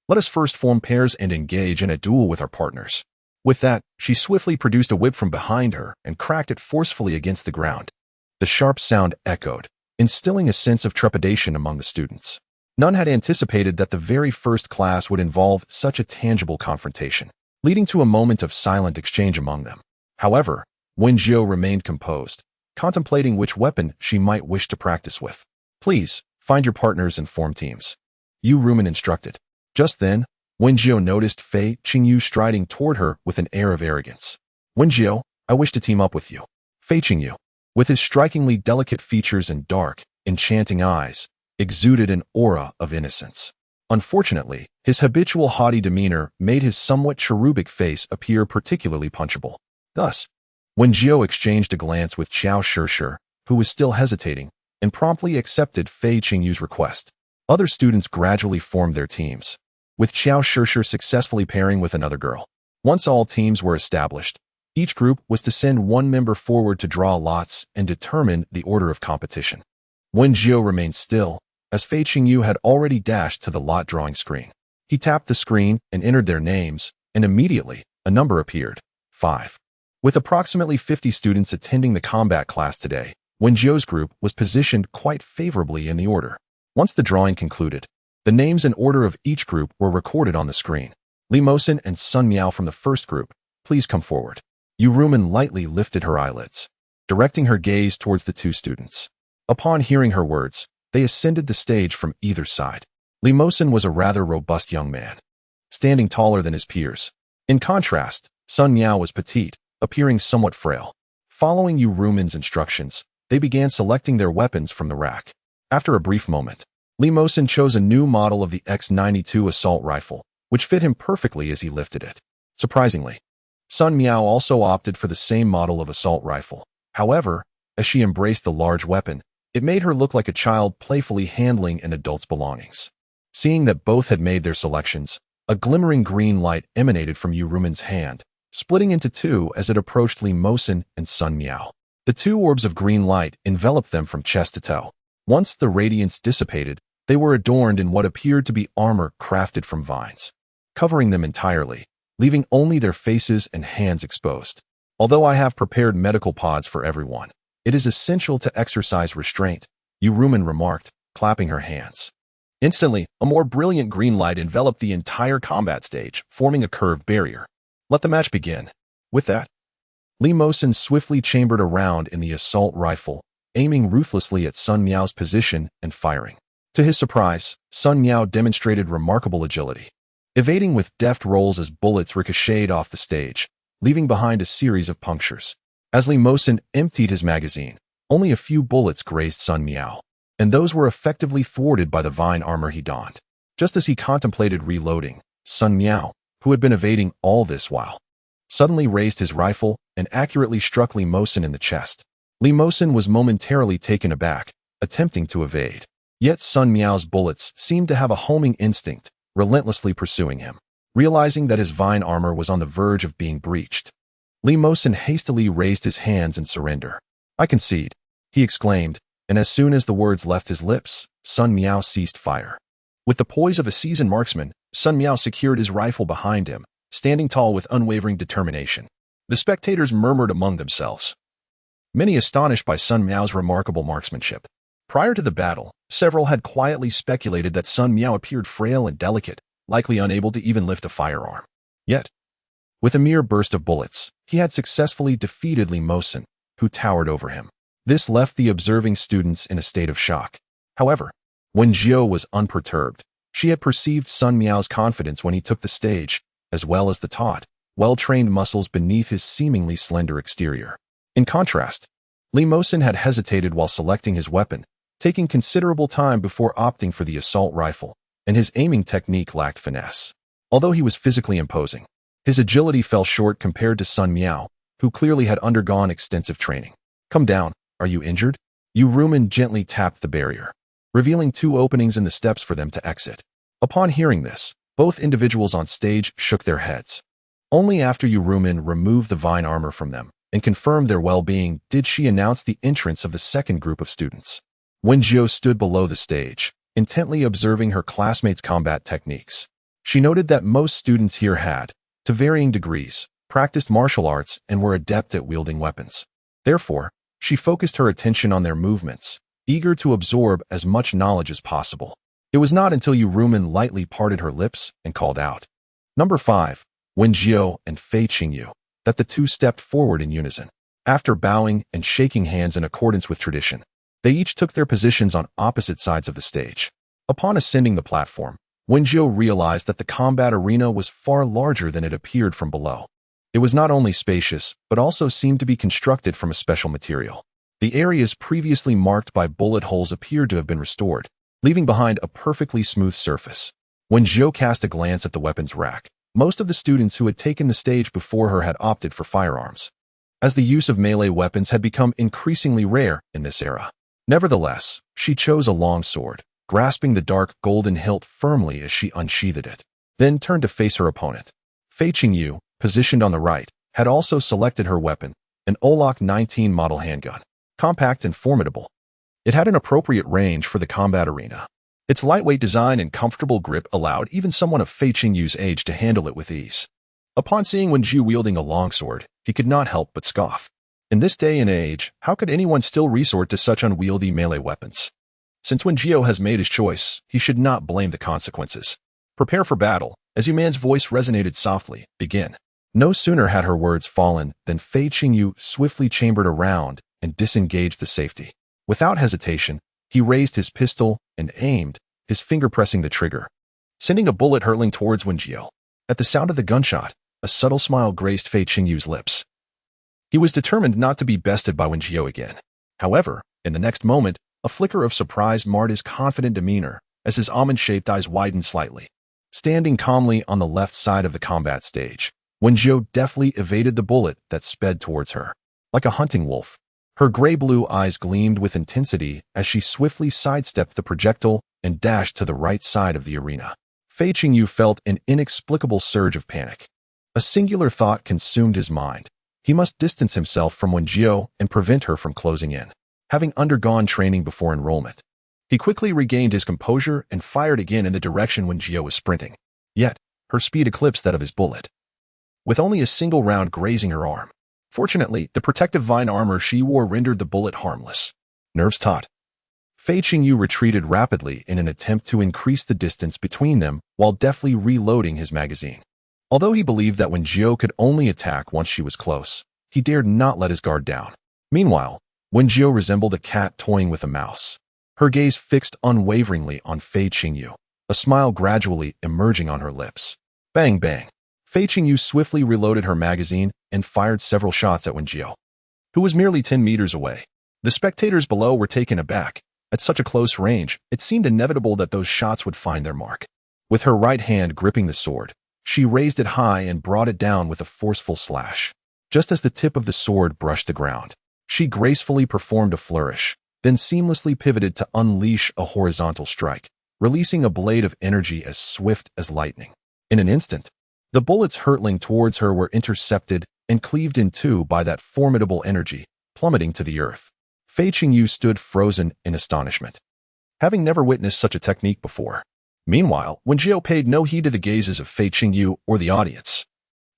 let us first form pairs and engage in a duel with our partners." With that, she swiftly produced a whip from behind her and cracked it forcefully against the ground. The sharp sound echoed, instilling a sense of trepidation among the students. None had anticipated that the very first class would involve such a tangible confrontation, leading to a moment of silent exchange among them. However, Wen Jiu remained composed, contemplating which weapon she might wish to practice with. "Please, find your partners and form teams," Yurumin instructed. Just then, Wen Jiu noticed Fei Qingyu striding toward her with an air of arrogance. "Wen Jiu, I wish to team up with you." Fei Qingyu, with his strikingly delicate features and dark, enchanting eyes, exuded an aura of innocence. Unfortunately, his habitual haughty demeanor made his somewhat cherubic face appear particularly punchable. Thus, Wen Jiu exchanged a glance with Xiao Shishir, who was still hesitating, and promptly accepted Fei Qingyu's request. Other students gradually formed their teams, with Xiao Shishir successfully pairing with another girl. Once all teams were established, each group was to send one member forward to draw lots and determine the order of competition. Wen Jiu remained still, as Fei Qingyu had already dashed to the lot drawing screen. He tapped the screen and entered their names, and immediately, a number appeared: 5. With approximately 50 students attending the combat class today, Wen Jiu's group was positioned quite favorably in the order. Once the drawing concluded, the names and order of each group were recorded on the screen. "Li Mosin and Sun Miao from the first group, please come forward." Yurumin lightly lifted her eyelids, directing her gaze towards the two students. Upon hearing her words, they ascended the stage from either side. Li Mosin was a rather robust young man, standing taller than his peers. In contrast, Sun Miao was petite, appearing somewhat frail. Following Yurumin's instructions, they began selecting their weapons from the rack. After a brief moment, Li Mosin chose a new model of the X-92 assault rifle, which fit him perfectly as he lifted it. Surprisingly, Sun Miao also opted for the same model of assault rifle. However, as she embraced the large weapon, it made her look like a child playfully handling an adult's belongings. Seeing that both had made their selections, a glimmering green light emanated from Yurumin's hand, splitting into two as it approached Li Mosin and Sun Miao. The two orbs of green light enveloped them from chest to toe. Once the radiance dissipated, they were adorned in what appeared to be armor crafted from vines, covering them entirely, leaving only their faces and hands exposed. "Although I have prepared medical pods for everyone, it is essential to exercise restraint," Yurumin remarked, clapping her hands. Instantly, a more brilliant green light enveloped the entire combat stage, forming a curved barrier. "Let the match begin." With that, Li Mosin swiftly chambered a round in the assault rifle, aiming ruthlessly at Sun Miao's position and firing. To his surprise, Sun Miao demonstrated remarkable agility, evading with deft rolls as bullets ricocheted off the stage, leaving behind a series of punctures. As Li Mosin emptied his magazine, only a few bullets grazed Sun Miao, and those were effectively thwarted by the vine armor he donned. Just as he contemplated reloading, Sun Miao, who had been evading all this while, suddenly raised his rifle and accurately struck Li Mosin in the chest. Li Mosin was momentarily taken aback, attempting to evade. Yet Sun Miao's bullets seemed to have a homing instinct, relentlessly pursuing him. Realizing that his vine armor was on the verge of being breached, Li Mosin hastily raised his hands in surrender. "I concede," he exclaimed, and as soon as the words left his lips, Sun Miao ceased fire. With the poise of a seasoned marksman, Sun Miao secured his rifle behind him, standing tall with unwavering determination. The spectators murmured among themselves, many astonished by Sun Miao's remarkable marksmanship. Prior to the battle, several had quietly speculated that Sun Miao appeared frail and delicate, likely unable to even lift a firearm. Yet, with a mere burst of bullets, he had successfully defeated Li Mosin, who towered over him. This left the observing students in a state of shock. However, Wen Jiu was unperturbed. She had perceived Sun Miao's confidence when he took the stage, as well as the taut, well-trained muscles beneath his seemingly slender exterior. In contrast, Li Mosin had hesitated while selecting his weapon, taking considerable time before opting for the assault rifle, and his aiming technique lacked finesse. Although he was physically imposing, his agility fell short compared to Sun Miao, who clearly had undergone extensive training. "Come down, are you injured?" Yu Rumen gently tapped the barrier, revealing 2 openings in the steps for them to exit. Upon hearing this, both individuals on stage shook their heads. Only after Yu Rumen removed the vine armor from them and confirmed their well-being did she announce the entrance of the second group of students. Wen Jiu stood below the stage, intently observing her classmates' combat techniques. She noted that most students here had, to varying degrees, practiced martial arts and were adept at wielding weapons. Therefore, she focused her attention on their movements, eager to absorb as much knowledge as possible. It was not until Yu Rumen lightly parted her lips and called out, "Number 5, Wen Jiu and Fei Qingyu," that the 2 stepped forward in unison. After bowing and shaking hands in accordance with tradition, they each took their positions on opposite sides of the stage. Upon ascending the platform, Wen Jiu realized that the combat arena was far larger than it appeared from below. It was not only spacious, but also seemed to be constructed from a special material. The areas previously marked by bullet holes appeared to have been restored, leaving behind a perfectly smooth surface. When Jiu cast a glance at the weapons rack, most of the students who had taken the stage before her had opted for firearms, as the use of melee weapons had become increasingly rare in this era. Nevertheless, she chose a long sword, grasping the dark golden hilt firmly as she unsheathed it, then turned to face her opponent. Fei Qingyu, positioned on the right, had also selected her weapon, an Olok 19 model handgun, compact and formidable. It had an appropriate range for the combat arena. Its lightweight design and comfortable grip allowed even someone of Fei Qingyu's age to handle it with ease. Upon seeing Wen Jiu wielding a longsword, he could not help but scoff. In this day and age, how could anyone still resort to such unwieldy melee weapons? Since Wen Jiu has made his choice, he should not blame the consequences. "Prepare for battle," as Yu Man's voice resonated softly. "Begin." No sooner had her words fallen than Fei Qingyu swiftly chambered around and disengaged the safety. Without hesitation, he raised his pistol and aimed, his finger pressing the trigger, sending a bullet hurtling towards Wen Jiu. At the sound of the gunshot, a subtle smile graced Fei Qingyu's lips. He was determined not to be bested by Wen Jiu again. However, in the next moment, a flicker of surprise marred his confident demeanor as his almond-shaped eyes widened slightly. Standing calmly on the left side of the combat stage, Wen Jiu deftly evaded the bullet that sped towards her. Like a hunting wolf, her gray-blue eyes gleamed with intensity as she swiftly sidestepped the projectile and dashed to the right side of the arena. Fei Qingyu felt an inexplicable surge of panic. A singular thought consumed his mind. He must distance himself from Wen Jiu and prevent her from closing in. Having undergone training before enrollment, he quickly regained his composure and fired again in the direction Wen Jiu was sprinting. Yet, her speed eclipsed that of his bullet, with only a single round grazing her arm. Fortunately, the protective vine armor she wore rendered the bullet harmless. Nerves taut, Fei Qingyu retreated rapidly in an attempt to increase the distance between them while deftly reloading his magazine. Although he believed that Wen Jiu could only attack once she was close, he dared not let his guard down. Meanwhile, Wen Jiu resembled a cat toying with a mouse, her gaze fixed unwaveringly on Fei Qingyu, a smile gradually emerging on her lips. Bang bang. Fei Qingyu swiftly reloaded her magazine and fired several shots at Wen Jiu, who was merely 10 meters away. The spectators below were taken aback. At such a close range, it seemed inevitable that those shots would find their mark. With her right hand gripping the sword, she raised it high and brought it down with a forceful slash. Just as the tip of the sword brushed the ground, she gracefully performed a flourish, then seamlessly pivoted to unleash a horizontal strike, releasing a blade of energy as swift as lightning. In an instant, the bullets hurtling towards her were intercepted and cleaved in two by that formidable energy, plummeting to the earth. Fei Qingyu stood frozen in astonishment, having never witnessed such a technique before. Meanwhile, Wen Jiu paid no heed to the gazes of Fei Qingyu or the audience,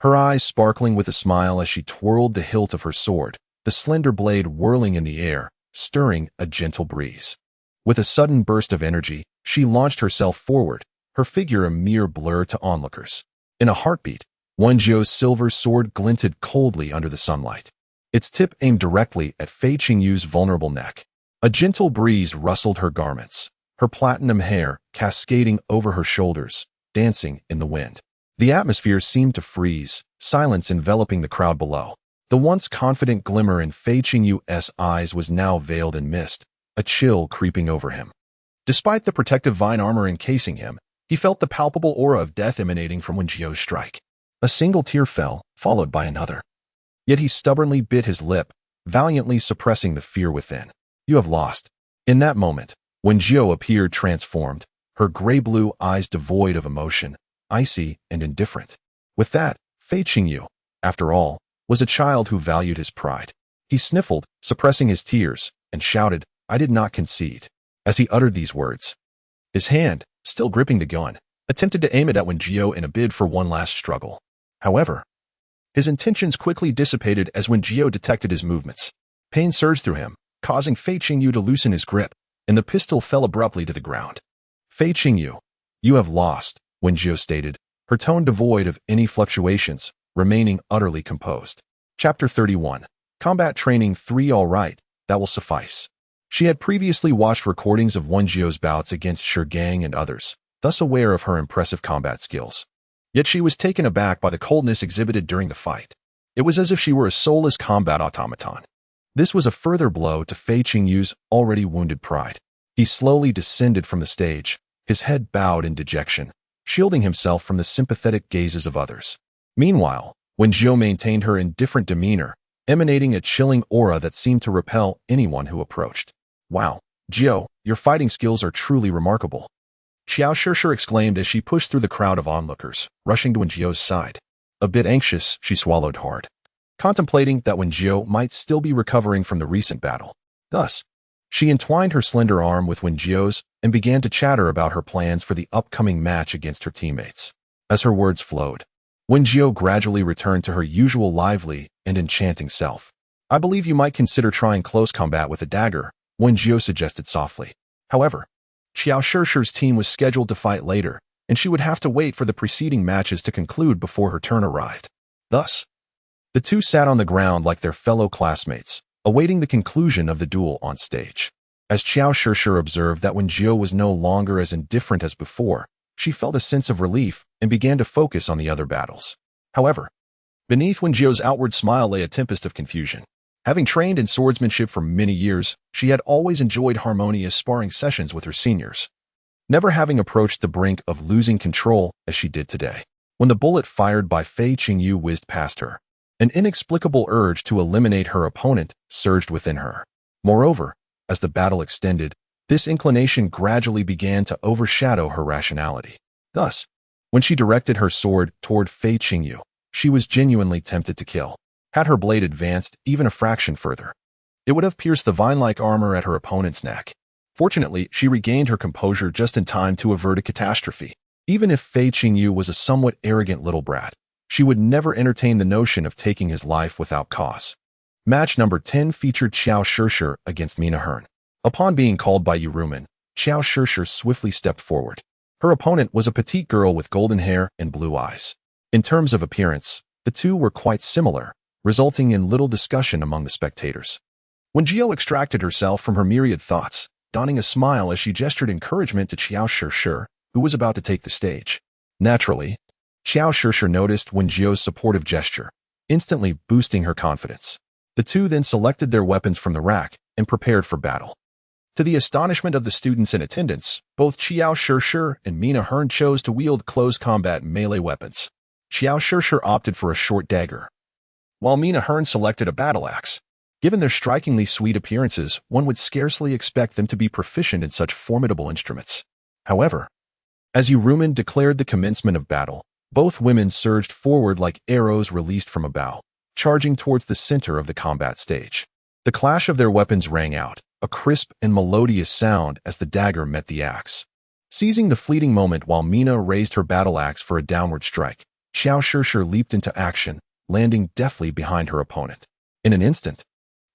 her eyes sparkling with a smile as she twirled the hilt of her sword, the slender blade whirling in the air, stirring a gentle breeze. With a sudden burst of energy, she launched herself forward, her figure a mere blur to onlookers. In a heartbeat, Wen Jiu's silver sword glinted coldly under the sunlight, its tip aimed directly at Fei Qingyu's vulnerable neck. A gentle breeze rustled her garments, her platinum hair cascading over her shoulders, dancing in the wind. The atmosphere seemed to freeze, silence enveloping the crowd below. The once confident glimmer in Fei Qingyu's eyes was now veiled in mist, a chill creeping over him. Despite the protective vine armor encasing him, he felt the palpable aura of death emanating from Wen Jiu's strike. A single tear fell, followed by another. Yet he stubbornly bit his lip, valiantly suppressing the fear within. You have lost. In that moment, Wen Jiu appeared transformed, her gray-blue eyes devoid of emotion, icy and indifferent. With that, Fei Qingyu, after all, was a child who valued his pride. He sniffled, suppressing his tears, and shouted, "I did not concede." As he uttered these words, his hand, still gripping the gun, attempted to aim it at Wen Jiu in a bid for one last struggle. However, his intentions quickly dissipated as Wen Jiu detected his movements. Pain surged through him, causing Fei Qingyu to loosen his grip, and the pistol fell abruptly to the ground. "Fei Qingyu, you have lost," Wen Jiu stated, her tone devoid of any fluctuations, remaining utterly composed. Chapter 31. Combat Training 3. All right, that will suffice. She had previously watched recordings of Wen Jiu's bouts against Shigang and others, thus aware of her impressive combat skills. Yet she was taken aback by the coldness exhibited during the fight. It was as if she were a soulless combat automaton. This was a further blow to Fei Qingyu's already wounded pride. He slowly descended from the stage, his head bowed in dejection, shielding himself from the sympathetic gazes of others. Meanwhile, Wen Jiu maintained her indifferent demeanor, emanating a chilling aura that seemed to repel anyone who approached. "Wow, Jiu, your fighting skills are truly remarkable," Xiao Shishir exclaimed as she pushed through the crowd of onlookers, rushing to Wen Jiu's side. A bit anxious, she swallowed hard, contemplating that Wen Jiu might still be recovering from the recent battle. Thus, she entwined her slender arm with Wen Jiu's and began to chatter about her plans for the upcoming match against her teammates. As her words flowed, Wen Jiu gradually returned to her usual lively and enchanting self. "I believe you might consider trying close combat with a dagger," Wen Jiu suggested softly. However, Xiao Shishir's team was scheduled to fight later, and she would have to wait for the preceding matches to conclude before her turn arrived. Thus, the two sat on the ground like their fellow classmates, awaiting the conclusion of the duel on stage. As Xiao Shishir observed that Wen Jiu was no longer as indifferent as before, she felt a sense of relief and began to focus on the other battles. However, beneath Wen Jiu's outward smile lay a tempest of confusion. Having trained in swordsmanship for many years, she had always enjoyed harmonious sparring sessions with her seniors, never having approached the brink of losing control as she did today. When the bullet fired by Fei Qingyu whizzed past her, an inexplicable urge to eliminate her opponent surged within her. Moreover, as the battle extended, this inclination gradually began to overshadow her rationality. Thus, when she directed her sword toward Fei Qingyu, she was genuinely tempted to kill. Had her blade advanced even a fraction further, it would have pierced the vine-like armor at her opponent's neck. Fortunately, she regained her composure just in time to avert a catastrophe. Even if Fei Qingyu was a somewhat arrogant little brat, she would never entertain the notion of taking his life without cause. Match number 10 featured Xiao Shishir against Mina Hearn. Upon being called by Yuruman, Xiao Shishir swiftly stepped forward. Her opponent was a petite girl with golden hair and blue eyes. In terms of appearance, the two were quite similar, resulting in little discussion among the spectators. Wen Jiu extracted herself from her myriad thoughts, donning a smile as she gestured encouragement to Xiao Shishir, who was about to take the stage. Naturally, Xiao Shishir noticed Wen Jiu's supportive gesture, instantly boosting her confidence. The two then selected their weapons from the rack and prepared for battle. To the astonishment of the students in attendance, both Xiao Shishir and Mina Hearn chose to wield close combat melee weapons. Xiao Shishir opted for a short dagger, while Mina Hearn selected a battle axe. Given their strikingly sweet appearances, one would scarcely expect them to be proficient in such formidable instruments. However, as Yuruman declared the commencement of battle, both women surged forward like arrows released from a bow, charging towards the center of the combat stage. The clash of their weapons rang out, a crisp and melodious sound as the dagger met the axe. Seizing the fleeting moment while Mina raised her battle axe for a downward strike, Xiao Shishir leaped into action, landing deftly behind her opponent. In an instant,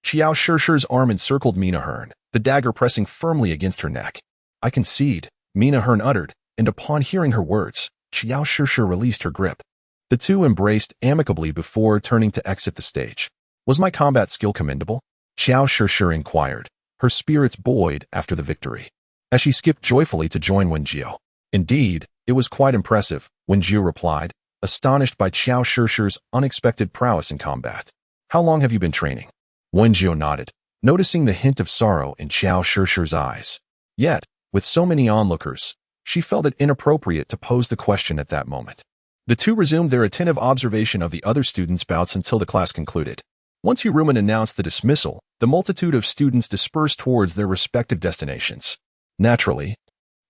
Xiao Shishir's arm encircled Mina Hearn, the dagger pressing firmly against her neck. "I concede," Mina Hearn uttered, and upon hearing her words, Xiao Shishir released her grip. The two embraced amicably before turning to exit the stage. "Was my combat skill commendable?" Xiao Shishir inquired, her spirits buoyed after the victory, as she skipped joyfully to join Wen Jiu. "Indeed, it was quite impressive," Wen Jiu replied, astonished by Xiao Shishir's unexpected prowess in combat. "How long have you been training?" Wen Jiu nodded, noticing the hint of sorrow in Xiao Shishir's eyes. Yet, with so many onlookers, she felt it inappropriate to pose the question at that moment. The two resumed their attentive observation of the other students' bouts until the class concluded. Once Yuruman announced the dismissal, the multitude of students dispersed towards their respective destinations. Naturally,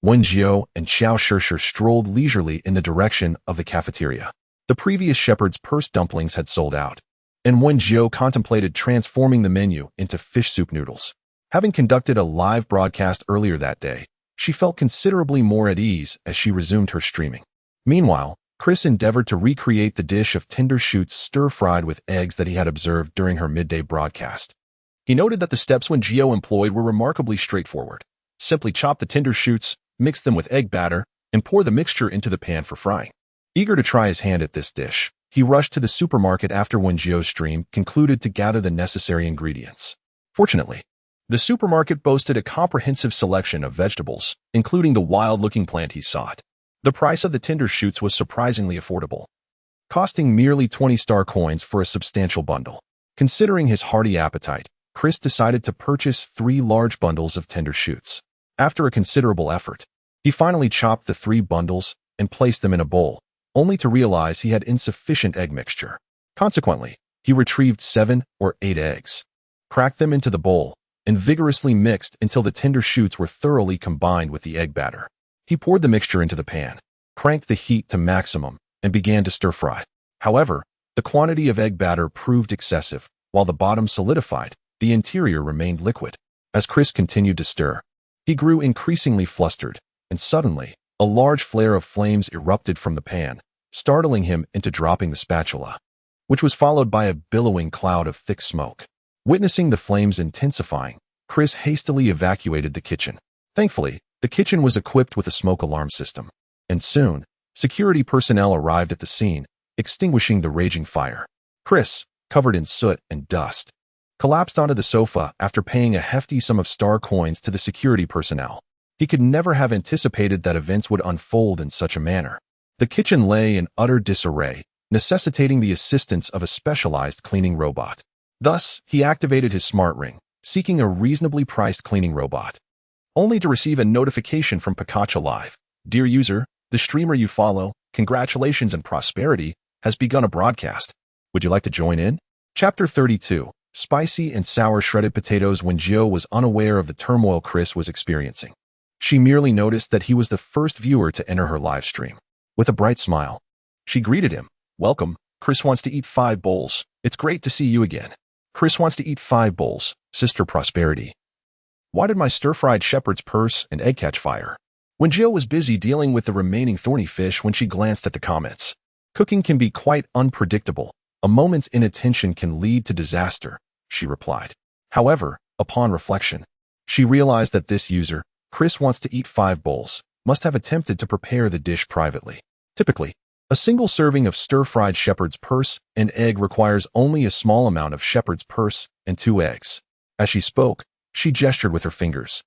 Wen Jiu and Xiao Shishir strolled leisurely in the direction of the cafeteria. The previous shepherd's purse dumplings had sold out, and Wen Jiu contemplated transforming the menu into fish soup noodles. Having conducted a live broadcast earlier that day, she felt considerably more at ease as she resumed her streaming. Meanwhile, Chris endeavored to recreate the dish of tender shoots stir-fried with eggs that he had observed during her midday broadcast. He noted that the steps Wen Jiu employed were remarkably straightforward. Simply chop the tender shoots, mix them with egg batter, and pour the mixture into the pan for frying. Eager to try his hand at this dish, he rushed to the supermarket after Wen Jiu's stream concluded to gather the necessary ingredients. Fortunately, the supermarket boasted a comprehensive selection of vegetables, including the wild-looking plant he sought. The price of the tender shoots was surprisingly affordable, costing merely 20 star coins for a substantial bundle. Considering his hearty appetite, Chris decided to purchase 3 large bundles of tender shoots. After a considerable effort, he finally chopped the 3 bundles and placed them in a bowl, only to realize he had insufficient egg mixture. Consequently, he retrieved 7 or 8 eggs, cracked them into the bowl, and vigorously mixed until the tender shoots were thoroughly combined with the egg batter. He poured the mixture into the pan, cranked the heat to maximum, and began to stir-fry. However, the quantity of egg batter proved excessive. While the bottom solidified, the interior remained liquid. As Chris continued to stir, he grew increasingly flustered, and suddenly, a large flare of flames erupted from the pan, startling him into dropping the spatula, which was followed by a billowing cloud of thick smoke. Witnessing the flames intensifying, Chris hastily evacuated the kitchen. Thankfully, the kitchen was equipped with a smoke alarm system, and soon, security personnel arrived at the scene, extinguishing the raging fire. Chris, covered in soot and dust, collapsed onto the sofa after paying a hefty sum of star coins to the security personnel. He could never have anticipated that events would unfold in such a manner. The kitchen lay in utter disarray, necessitating the assistance of a specialized cleaning robot. Thus, he activated his smart ring, seeking a reasonably priced cleaning robot, only to receive a notification from Pikachu Live. "Dear user, the streamer you follow, congratulations and prosperity, has begun a broadcast. Would you like to join in?" Chapter 32. Spicy and sour shredded potatoes. Wen Jiu was unaware of the turmoil Chris was experiencing. She merely noticed that he was the first viewer to enter her live stream. With a bright smile, she greeted him. "Welcome. Chris wants to eat 5 bowls. It's great to see you again." "Chris wants to eat 5 bowls, Sister Prosperity. Why did my stir-fried shepherd's purse and egg catch fire?" Wen Jiu was busy dealing with the remaining thorny fish when she glanced at the comments. "Cooking can be quite unpredictable. A moment's inattention can lead to disaster," she replied. However, upon reflection, she realized that this user, Chris wants to eat 5 bowls, must have attempted to prepare the dish privately. Typically, a single serving of stir-fried shepherd's purse and egg requires only a small amount of shepherd's purse and 2 eggs. As she spoke, she gestured with her fingers,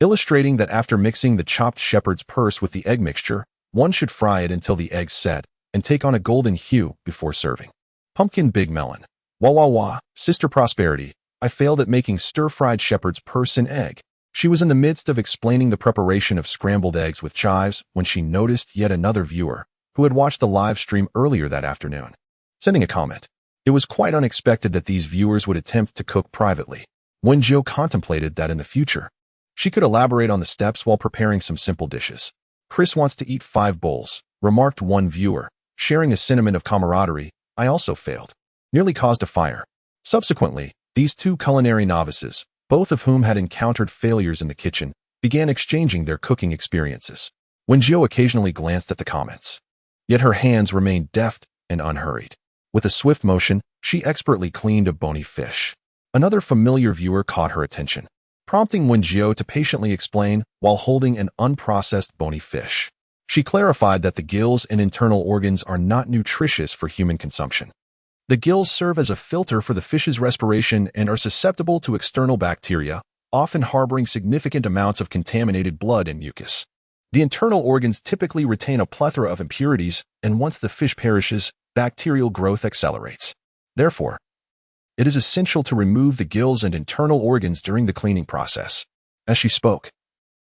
illustrating that after mixing the chopped shepherd's purse with the egg mixture, one should fry it until the eggs set and take on a golden hue before serving. Pumpkin Big Melon. "Wah wah wah, Sister Prosperity, I failed at making stir-fried shepherd's purse and egg." She was in the midst of explaining the preparation of scrambled eggs with chives when she noticed yet another viewer who had watched the live stream earlier that afternoon, sending a comment. It was quite unexpected that these viewers would attempt to cook privately. Wen Jiu contemplated that in the future, she could elaborate on the steps while preparing some simple dishes. "Chris wants to eat 5 bowls," remarked one viewer, sharing a sentiment of camaraderie. "I also failed. Nearly caused a fire." Subsequently, these two culinary novices, both of whom had encountered failures in the kitchen, began exchanging their cooking experiences. Wen Jiu occasionally glanced at the comments, yet her hands remained deft and unhurried. With a swift motion, she expertly cleaned a bony fish. Another familiar viewer caught her attention, prompting Wen Jiu to patiently explain while holding an unprocessed bony fish. She clarified that the gills and internal organs are not nutritious for human consumption. The gills serve as a filter for the fish's respiration and are susceptible to external bacteria, often harboring significant amounts of contaminated blood and mucus. The internal organs typically retain a plethora of impurities, and once the fish perishes, bacterial growth accelerates. Therefore, it is essential to remove the gills and internal organs during the cleaning process. As she spoke,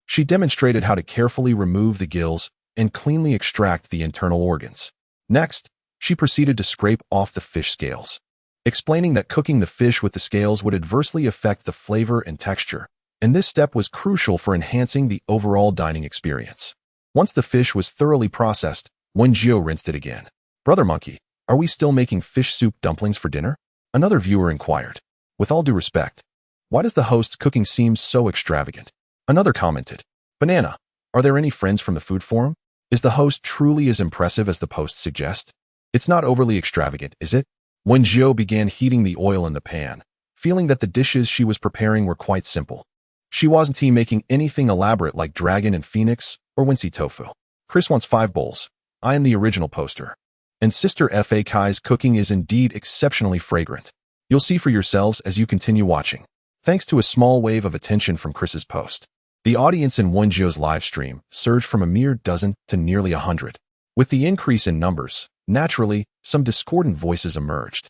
she demonstrated how to carefully remove the gills and cleanly extract the internal organs. Next, she proceeded to scrape off the fish scales, explaining that cooking the fish with the scales would adversely affect the flavor and texture, and this step was crucial for enhancing the overall dining experience. Once the fish was thoroughly processed, Wen Jiu rinsed it again. "Brother Monkey, are we still making fish soup dumplings for dinner?" Another viewer inquired. "With all due respect, why does the host's cooking seem so extravagant?" Another commented, "Banana, are there any friends from the food forum? Is the host truly as impressive as the posts suggest? It's not overly extravagant, is it?" Wen Jiu began heating the oil in the pan, feeling that the dishes she was preparing were quite simple. She wasn't making anything elaborate like dragon and phoenix or wincy tofu. "Chris wants 5 bowls. I am the original poster. And Sister Fa Kai's cooking is indeed exceptionally fragrant. You'll see for yourselves as you continue watching." Thanks to a small wave of attention from Chris's post, the audience in Wen Jiu's live stream surged from a mere dozen to nearly 100. With the increase in numbers, naturally, some discordant voices emerged.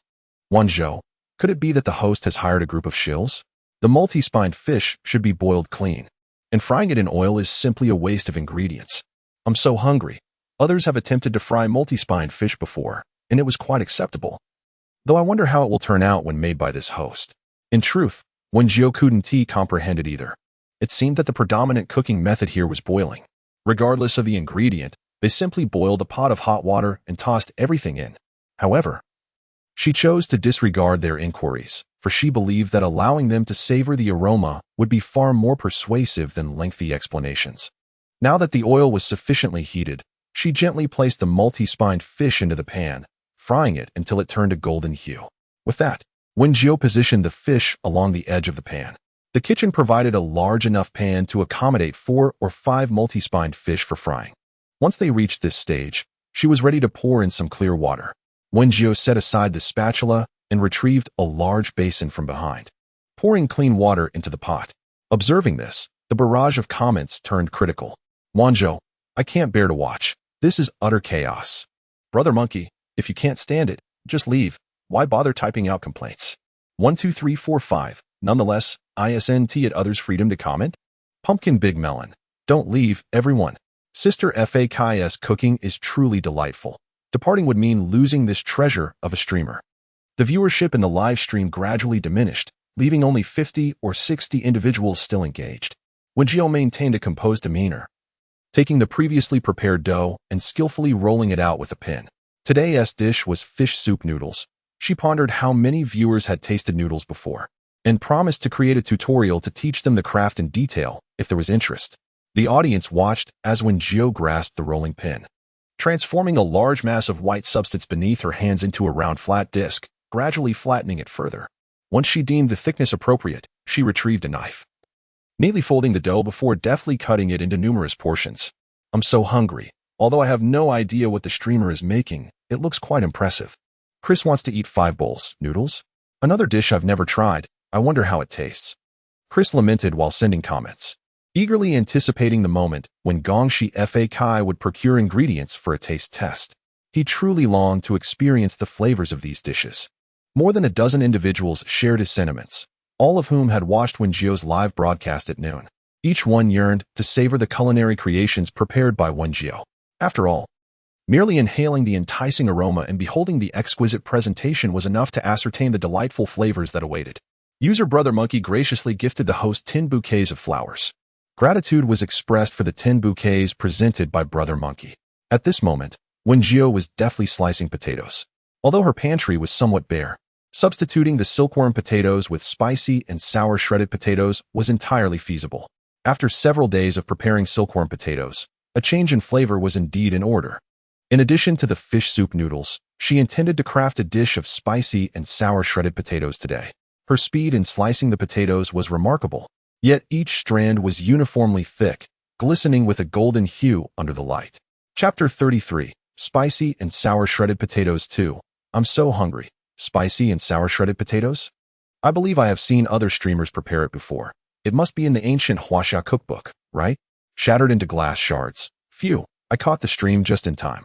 "Wen Jiu, could it be that the host has hired a group of shills? The multi-spined fish should be boiled clean, and frying it in oil is simply a waste of ingredients. I'm so hungry." Others have attempted to fry multi-spined fish before, and it was quite acceptable. Though I wonder how it will turn out when made by this host. In truth, Wen Jiu couldn't comprehend it either. It seemed that the predominant cooking method here was boiling. Regardless of the ingredient, they simply boiled a pot of hot water and tossed everything in. However, she chose to disregard their inquiries, for she believed that allowing them to savor the aroma would be far more persuasive than lengthy explanations. Now that the oil was sufficiently heated, she gently placed the multi-spined fish into the pan, frying it until it turned a golden hue. With that, Wen Jiu positioned the fish along the edge of the pan. The kitchen provided a large enough pan to accommodate 4 or 5 multi-spined fish for frying. Once they reached this stage, she was ready to pour in some clear water. Wen Jiu set aside the spatula and retrieved a large basin from behind, pouring clean water into the pot. Observing this, the barrage of comments turned critical. "Wen Jiu, I can't bear to watch. This is utter chaos. Brother Monkey, if you can't stand it, just leave. Why bother typing out complaints?" 1, 2, 3, 4, 5. Nonetheless, ISNT at others' freedom to comment. Pumpkin Big Melon. "Don't leave, everyone. Sister Fa Kai's cooking is truly delightful. Departing would mean losing this treasure of a streamer." The viewership in the live stream gradually diminished, leaving only 50 or 60 individuals still engaged. Wen Jiu maintained a composed demeanor, taking the previously prepared dough and skillfully rolling it out with a pin. Today's dish was fish soup noodles. She pondered how many viewers had tasted noodles before, and promised to create a tutorial to teach them the craft in detail if there was interest. The audience watched as Wen Jiu grasped the rolling pin, transforming a large mass of white substance beneath her hands into a round flat disc, gradually flattening it further. Once she deemed the thickness appropriate, she retrieved a knife, neatly folding the dough before deftly cutting it into numerous portions. "I'm so hungry. Although I have no idea what the streamer is making, it looks quite impressive. Chris wants to eat 5 bowls. Noodles? Another dish I've never tried. I wonder how it tastes." Chris lamented while sending comments, eagerly anticipating the moment when Gongshi Fa Kai would procure ingredients for a taste test. He truly longed to experience the flavors of these dishes. More than a dozen individuals shared his sentiments, all of whom had watched Wen Jiu's live broadcast at noon. Each one yearned to savor the culinary creations prepared by Wen Jiu. After all, Merely inhaling the enticing aroma and beholding the exquisite presentation was enough to ascertain the delightful flavors that awaited. User Brother Monkey graciously gifted the host 10 bouquets of flowers. Gratitude was expressed for the 10 bouquets presented by Brother Monkey. At this moment, Wen Jiu was deftly slicing potatoes. Although her pantry was somewhat bare, substituting the silkworm potatoes with spicy and sour shredded potatoes was entirely feasible. After several days of preparing silkworm potatoes, a change in flavor was indeed in order. In addition to the fish soup noodles, she intended to craft a dish of spicy and sour shredded potatoes today. Her speed in slicing the potatoes was remarkable, yet each strand was uniformly thick, glistening with a golden hue under the light. Chapter 33. Spicy and Sour Shredded Potatoes 2. I'm so hungry. Spicy and sour shredded potatoes? I believe I have seen other streamers prepare it before. It must be in the ancient Huaxia cookbook, right? Shattered into glass shards. Phew, I caught the stream just in time.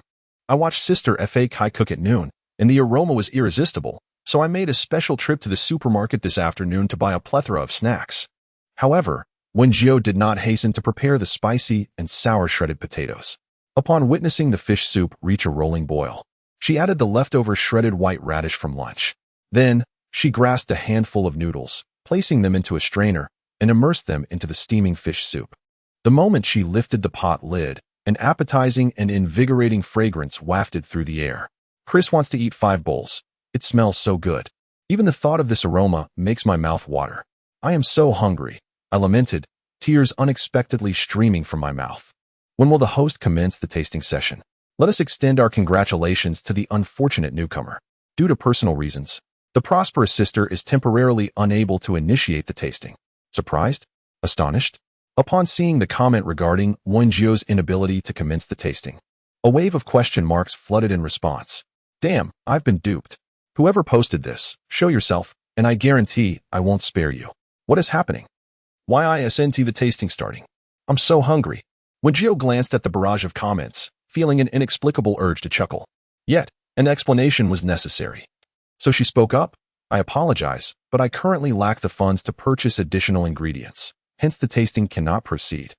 I watched Sister Fa Kai cook at noon, and the aroma was irresistible, so I made a special trip to the supermarket this afternoon to buy a plethora of snacks. However, Wen Jiu did not hasten to prepare the spicy and sour shredded potatoes. Upon witnessing the fish soup reach a rolling boil, she added the leftover shredded white radish from lunch. Then, she grasped a handful of noodles, placing them into a strainer, and immersed them into the steaming fish soup. The moment she lifted the pot lid, an appetizing and invigorating fragrance wafted through the air. Chris wants to eat 5 bowls. It smells so good. Even the thought of this aroma makes my mouth water. I am so hungry, I lamented, tears unexpectedly streaming from my mouth. When will the host commence the tasting session? Let us extend our congratulations to the unfortunate newcomer. Due to personal reasons, the prosperous sister is temporarily unable to initiate the tasting. Surprised? Astonished? Upon seeing the comment regarding Wen Jiu's inability to commence the tasting, a wave of question marks flooded in response. Damn, I've been duped. Whoever posted this, show yourself, and I guarantee I won't spare you. What is happening? Why isn't the tasting starting? I'm so hungry. Wen Jiu glanced at the barrage of comments, feeling an inexplicable urge to chuckle. Yet, an explanation was necessary. So she spoke up. I apologize, but I currently lack the funds to purchase additional ingredients. Hence the tasting cannot proceed.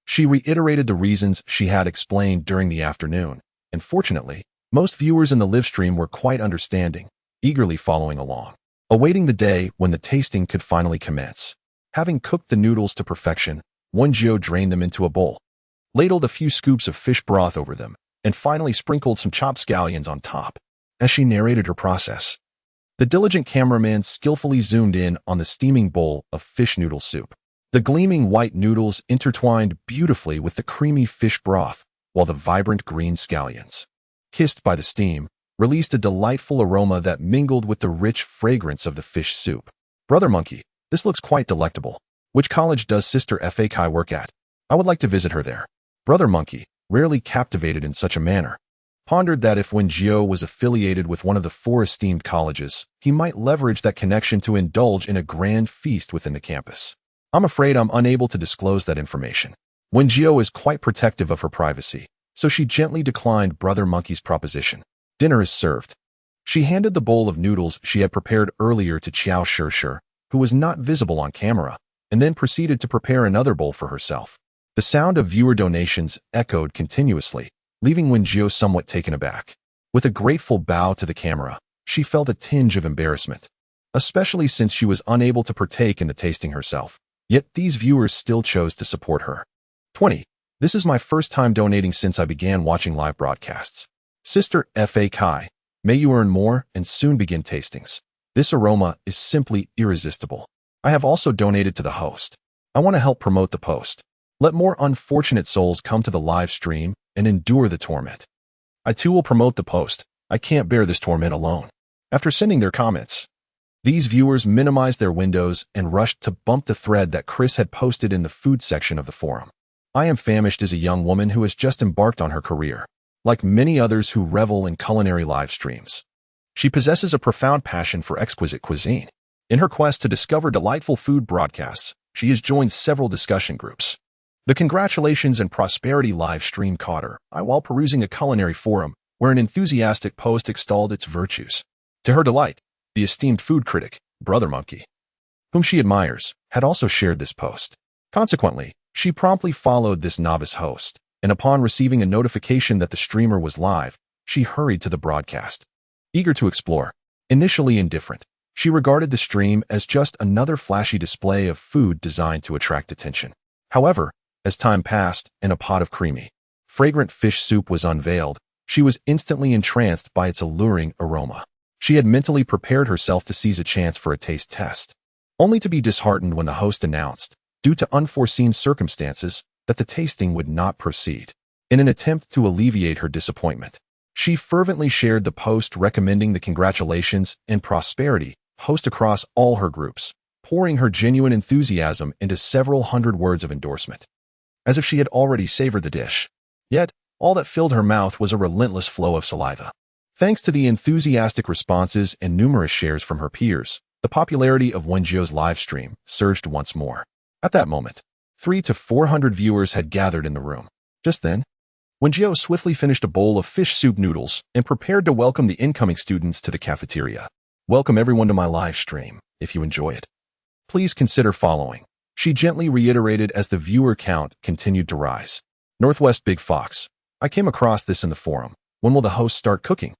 She reiterated the reasons she had explained during the afternoon, and fortunately, most viewers in the live stream were quite understanding, eagerly following along, awaiting the day when the tasting could finally commence. Having cooked the noodles to perfection, Wen Jiu drained them into a bowl, ladled a few scoops of fish broth over them, and finally sprinkled some chopped scallions on top. As she narrated her process, the diligent cameraman skillfully zoomed in on the steaming bowl of fish noodle soup. The gleaming white noodles intertwined beautifully with the creamy fish broth, while the vibrant green scallions, kissed by the steam, released a delightful aroma that mingled with the rich fragrance of the fish soup. Brother Monkey, this looks quite delectable. Which college does Sister Fa Kai work at? I would like to visit her there. Brother Monkey, rarely captivated in such a manner, pondered that if Wen Jiu was affiliated with one of the 4 esteemed colleges, he might leverage that connection to indulge in a grand feast within the campus. I'm afraid I'm unable to disclose that information. Wen Jiu is quite protective of her privacy, so she gently declined Brother Monkey's proposition. Dinner is served. She handed the bowl of noodles she had prepared earlier to Qiao Shishir, who was not visible on camera, and then proceeded to prepare another bowl for herself. The sound of viewer donations echoed continuously, leaving Wen Jiu somewhat taken aback. With a grateful bow to the camera, she felt a tinge of embarrassment, especially since she was unable to partake in the tasting herself. Yet these viewers still chose to support her. 20. This is my first time donating since I began watching live broadcasts. Sister Fa Kai, may you earn more and soon begin tastings. This aroma is simply irresistible. I have also donated to the host. I want to help promote the post. Let more unfortunate souls come to the live stream and endure the torment. I too will promote the post. I can't bear this torment alone. After sending their comments, these viewers minimized their windows and rushed to bump the thread that Chris had posted in the food section of the forum. I am famished as a young woman who has just embarked on her career. Like many others who revel in culinary live streams, she possesses a profound passion for exquisite cuisine. In her quest to discover delightful food broadcasts, she has joined several discussion groups. The Congratulations and Prosperity live stream caught her eye while perusing a culinary forum where an enthusiastic post extolled its virtues. To her delight, the esteemed food critic, Brother Monkey, whom she admires, had also shared this post. Consequently, she promptly followed this novice host, and upon receiving a notification that the streamer was live, she hurried to the broadcast. Eager to explore, initially indifferent, she regarded the stream as just another flashy display of food designed to attract attention. However, as time passed and a pot of creamy, fragrant fish soup was unveiled, she was instantly entranced by its alluring aroma. She had mentally prepared herself to seize a chance for a taste test, only to be disheartened when the host announced, due to unforeseen circumstances, that the tasting would not proceed. In an attempt to alleviate her disappointment, she fervently shared the post recommending the congratulations and prosperity host across all her groups, pouring her genuine enthusiasm into several hundred words of endorsement, as if she had already savored the dish. Yet, all that filled her mouth was a relentless flow of saliva. Thanks to the enthusiastic responses and numerous shares from her peers, the popularity of Wen Jiu's live stream surged once more. At that moment, 300 to 400 viewers had gathered in the room. Just then, Wen Jiu swiftly finished a bowl of fish soup noodles and prepared to welcome the incoming students to the cafeteria. Welcome everyone to my live stream. If you enjoy it, please consider following, she gently reiterated as the viewer count continued to rise. Northwest Big Fox, I came across this in the forum. When will the host start cooking?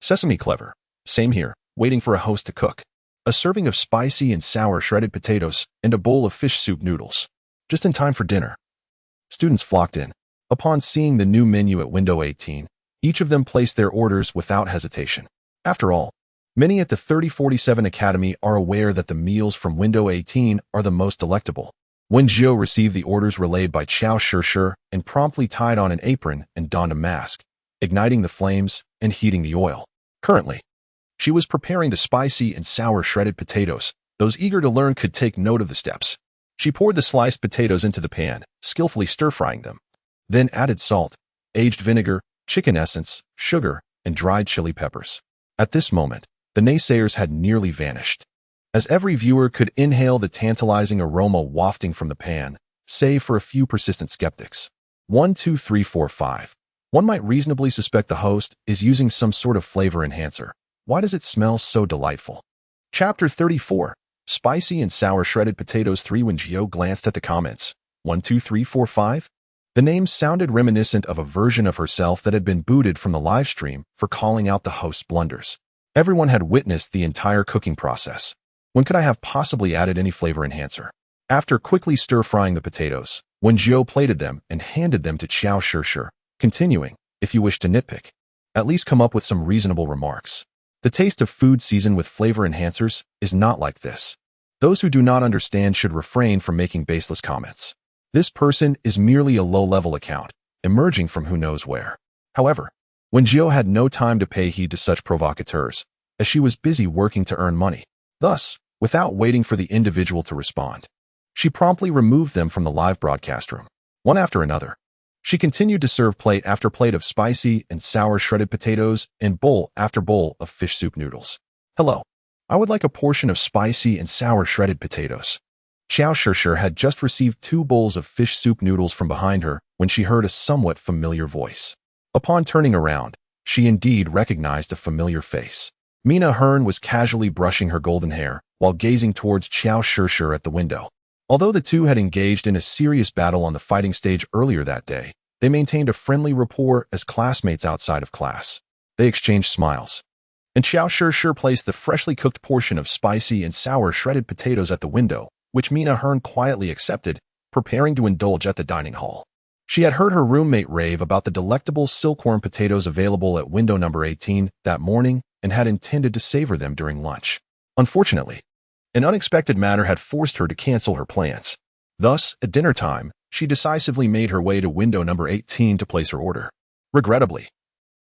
Sesame clever. Same here, waiting for a host to cook. A serving of spicy and sour shredded potatoes and a bowl of fish soup noodles. Just in time for dinner. Students flocked in. Upon seeing the new menu at window 18, each of them placed their orders without hesitation. After all, many at the 3047 Academy are aware that the meals from window 18 are the most delectable. Wen Jiu received the orders relayed by Qiao Shishir and promptly tied on an apron and donned a mask, igniting the flames and heating the oil. Currently, she was preparing the spicy and sour shredded potatoes. Those eager to learn could take note of the steps. She poured the sliced potatoes into the pan, skillfully stir-frying them. Then added salt, aged vinegar, chicken essence, sugar, and dried chili peppers. At this moment, the naysayers had nearly vanished, as every viewer could inhale the tantalizing aroma wafting from the pan, save for a few persistent skeptics. 1, 2, 3, 4, 5. One might reasonably suspect the host is using some sort of flavor enhancer. Why does it smell so delightful? Chapter 34. Spicy and sour shredded potatoes 3. Wen Jiu glanced at the comments. 1, 2, 3, 4, 5. The names sounded reminiscent of a version of herself that had been booted from the live stream for calling out the host's blunders. Everyone had witnessed the entire cooking process. When could I have possibly added any flavor enhancer? After quickly stir-frying the potatoes, Wen Jiu plated them and handed them to Qiao Shishir, continuing, if you wish to nitpick, at least come up with some reasonable remarks. The taste of food seasoned with flavor enhancers is not like this. Those who do not understand should refrain from making baseless comments. This person is merely a low-level account, emerging from who knows where. However, Wen Jiu had no time to pay heed to such provocateurs, as she was busy working to earn money. Thus, without waiting for the individual to respond, she promptly removed them from the live broadcast room. One after another, she continued to serve plate after plate of spicy and sour shredded potatoes and bowl after bowl of fish soup noodles. Hello, I would like a portion of spicy and sour shredded potatoes. Qiao Shishir had just received 2 bowls of fish soup noodles from behind her when she heard a somewhat familiar voice. Upon turning around, she indeed recognized a familiar face. Mina Hearn was casually brushing her golden hair while gazing towards Qiao Shishir at the window. Although the two had engaged in a serious battle on the fighting stage earlier that day, they maintained a friendly rapport as classmates outside of class. They exchanged smiles, and Qiao Shishir placed the freshly cooked portion of spicy and sour shredded potatoes at the window, which Mina Hearn quietly accepted, preparing to indulge at the dining hall. She had heard her roommate rave about the delectable silkworm potatoes available at window number 18 that morning and had intended to savor them during lunch. Unfortunately, an unexpected matter had forced her to cancel her plans. Thus, at dinner time, she decisively made her way to window number 18 to place her order. Regrettably,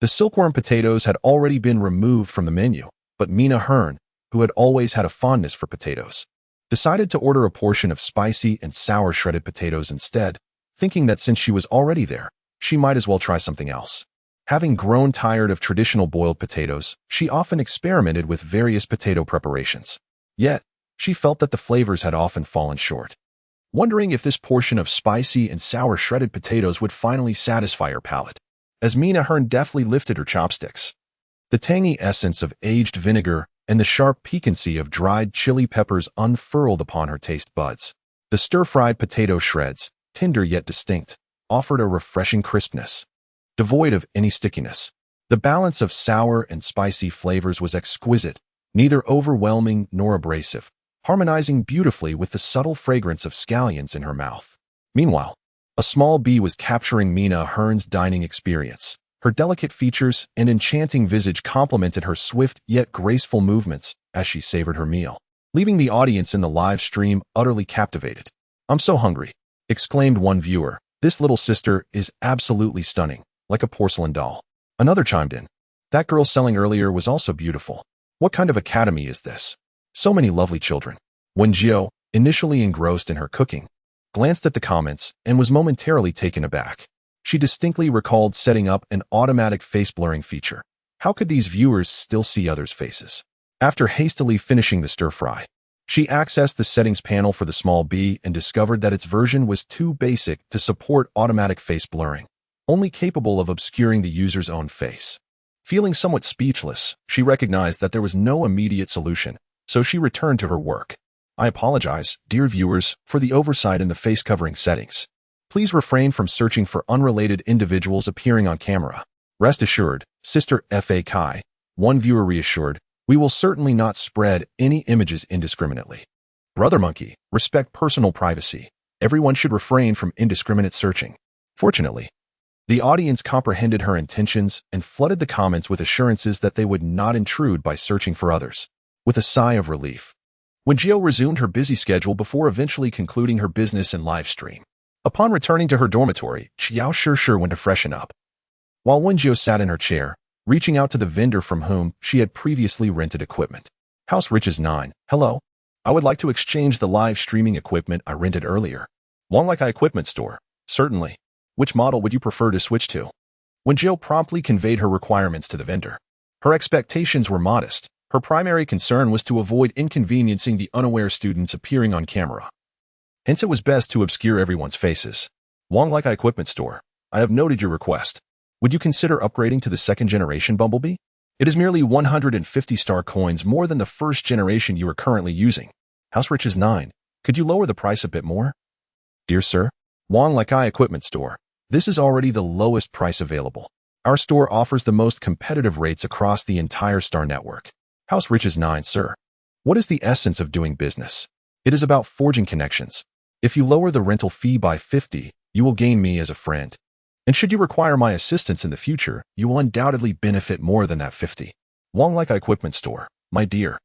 the silkworm potatoes had already been removed from the menu, but Mina Hearn, who had always had a fondness for potatoes, decided to order a portion of spicy and sour shredded potatoes instead, thinking that since she was already there, she might as well try something else. Having grown tired of traditional boiled potatoes, she often experimented with various potato preparations. Yet, she felt that the flavors had often fallen short. Wondering if this portion of spicy and sour shredded potatoes would finally satisfy her palate, as Mina Hearn deftly lifted her chopsticks. The tangy essence of aged vinegar and the sharp piquancy of dried chili peppers unfurled upon her taste buds. The stir-fried potato shreds, tender yet distinct, offered a refreshing crispness, devoid of any stickiness. The balance of sour and spicy flavors was exquisite, neither overwhelming nor abrasive, harmonizing beautifully with the subtle fragrance of scallions in her mouth. Meanwhile, a small bee was capturing Mina Ahern's dining experience. Her delicate features and enchanting visage complemented her swift yet graceful movements as she savored her meal, leaving the audience in the live stream utterly captivated. "I'm so hungry," exclaimed one viewer. "This little sister is absolutely stunning, like a porcelain doll." Another chimed in. "That girl selling earlier was also beautiful. What kind of academy is this? So many lovely children." Wen Jiu, initially engrossed in her cooking, glanced at the comments and was momentarily taken aback. She distinctly recalled setting up an automatic face blurring feature. How could these viewers still see others' faces? After hastily finishing the stir-fry, she accessed the settings panel for the small bee and discovered that its version was too basic to support automatic face blurring, only capable of obscuring the user's own face. Feeling somewhat speechless, she recognized that there was no immediate solution, so she returned to her work. "I apologize, dear viewers, for the oversight in the face covering settings. Please refrain from searching for unrelated individuals appearing on camera. Rest assured, Sister F.A. Kai," one viewer reassured, "we will certainly not spread any images indiscriminately. Brother Monkey, respect personal privacy. Everyone should refrain from indiscriminate searching." Fortunately, the audience comprehended her intentions and flooded the comments with assurances that they would not intrude by searching for others. With a sigh of relief, Wen Jiu resumed her busy schedule before eventually concluding her business and live stream. Upon returning to her dormitory, Xiao Shishir went to freshen up, while Wen Jiu sat in her chair, reaching out to the vendor from whom she had previously rented equipment. "House Riches 9, hello. I would like to exchange the live streaming equipment I rented earlier." "One like equipment store." "Certainly. Which model would you prefer to switch to?" Wen Jiu promptly conveyed her requirements to the vendor. Her expectations were modest. Her primary concern was to avoid inconveniencing the unaware students appearing on camera. Hence, it was best to obscure everyone's faces. "One like equipment store. I have noted your request. Would you consider upgrading to the second generation Bumblebee? It is merely 150 star coins more than the first generation you are currently using." "House Riches 9, could you lower the price a bit more?" "Dear sir, Wong Like Equipment Store. This is already the lowest price available. Our store offers the most competitive rates across the entire star network." "House Riches 9, sir. What is the essence of doing business? It is about forging connections. If you lower the rental fee by 50, you will gain me as a friend. And should you require my assistance in the future, you will undoubtedly benefit more than that 50. Wong Like Equipment Store, my dear.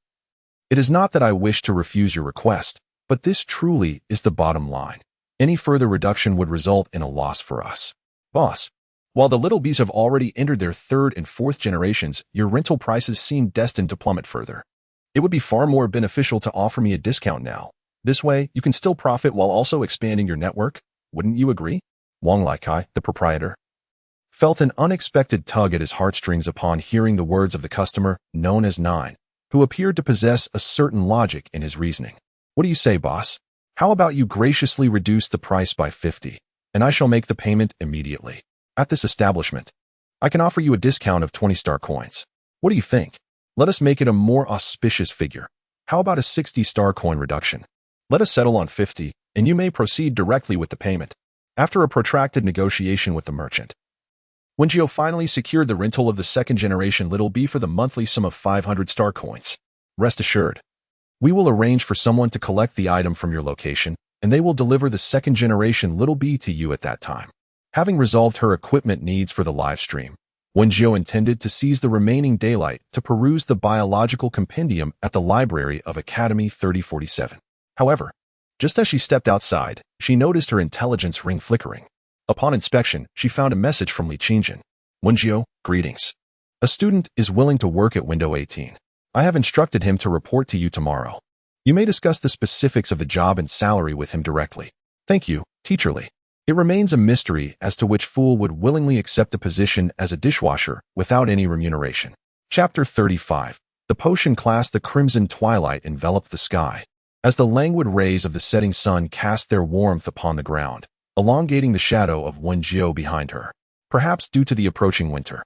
It is not that I wish to refuse your request, but this truly is the bottom line. Any further reduction would result in a loss for us." "Boss, while the Little Bees have already entered their third and fourth generations, your rental prices seem destined to plummet further. It would be far more beneficial to offer me a discount now. This way, you can still profit while also expanding your network. Wouldn't you agree?" Wong Laikai, the proprietor, felt an unexpected tug at his heartstrings upon hearing the words of the customer, known as Nine, who appeared to possess a certain logic in his reasoning. "What do you say, boss? How about you graciously reduce the price by 50, and I shall make the payment immediately. At this establishment, I can offer you a discount of 20 star coins. What do you think? Let us make it a more auspicious figure. How about a 60 star coin reduction? Let us settle on 50, and you may proceed directly with the payment." After a protracted negotiation with the merchant, Wen Jiu finally secured the rental of the second generation Little Bee for the monthly sum of 500 star coins. "Rest assured, we will arrange for someone to collect the item from your location, and they will deliver the second generation Little Bee to you at that time." Having resolved her equipment needs for the live stream, Wen Jiu intended to seize the remaining daylight to peruse the biological compendium at the library of Academy 3047. However, just as she stepped outside, she noticed her intelligence ring flickering. Upon inspection, she found a message from Li Qingjin. "Wen Jiu, greetings. A student is willing to work at window 18. I have instructed him to report to you tomorrow. You may discuss the specifics of the job and salary with him directly. Thank you, Teacher Li." It remains a mystery as to which fool would willingly accept a position as a dishwasher without any remuneration. Chapter 35. The potion class. The crimson twilight enveloped the sky, as the languid rays of the setting sun cast their warmth upon the ground, elongating the shadow of Wen Jiu behind her. Perhaps due to the approaching winter,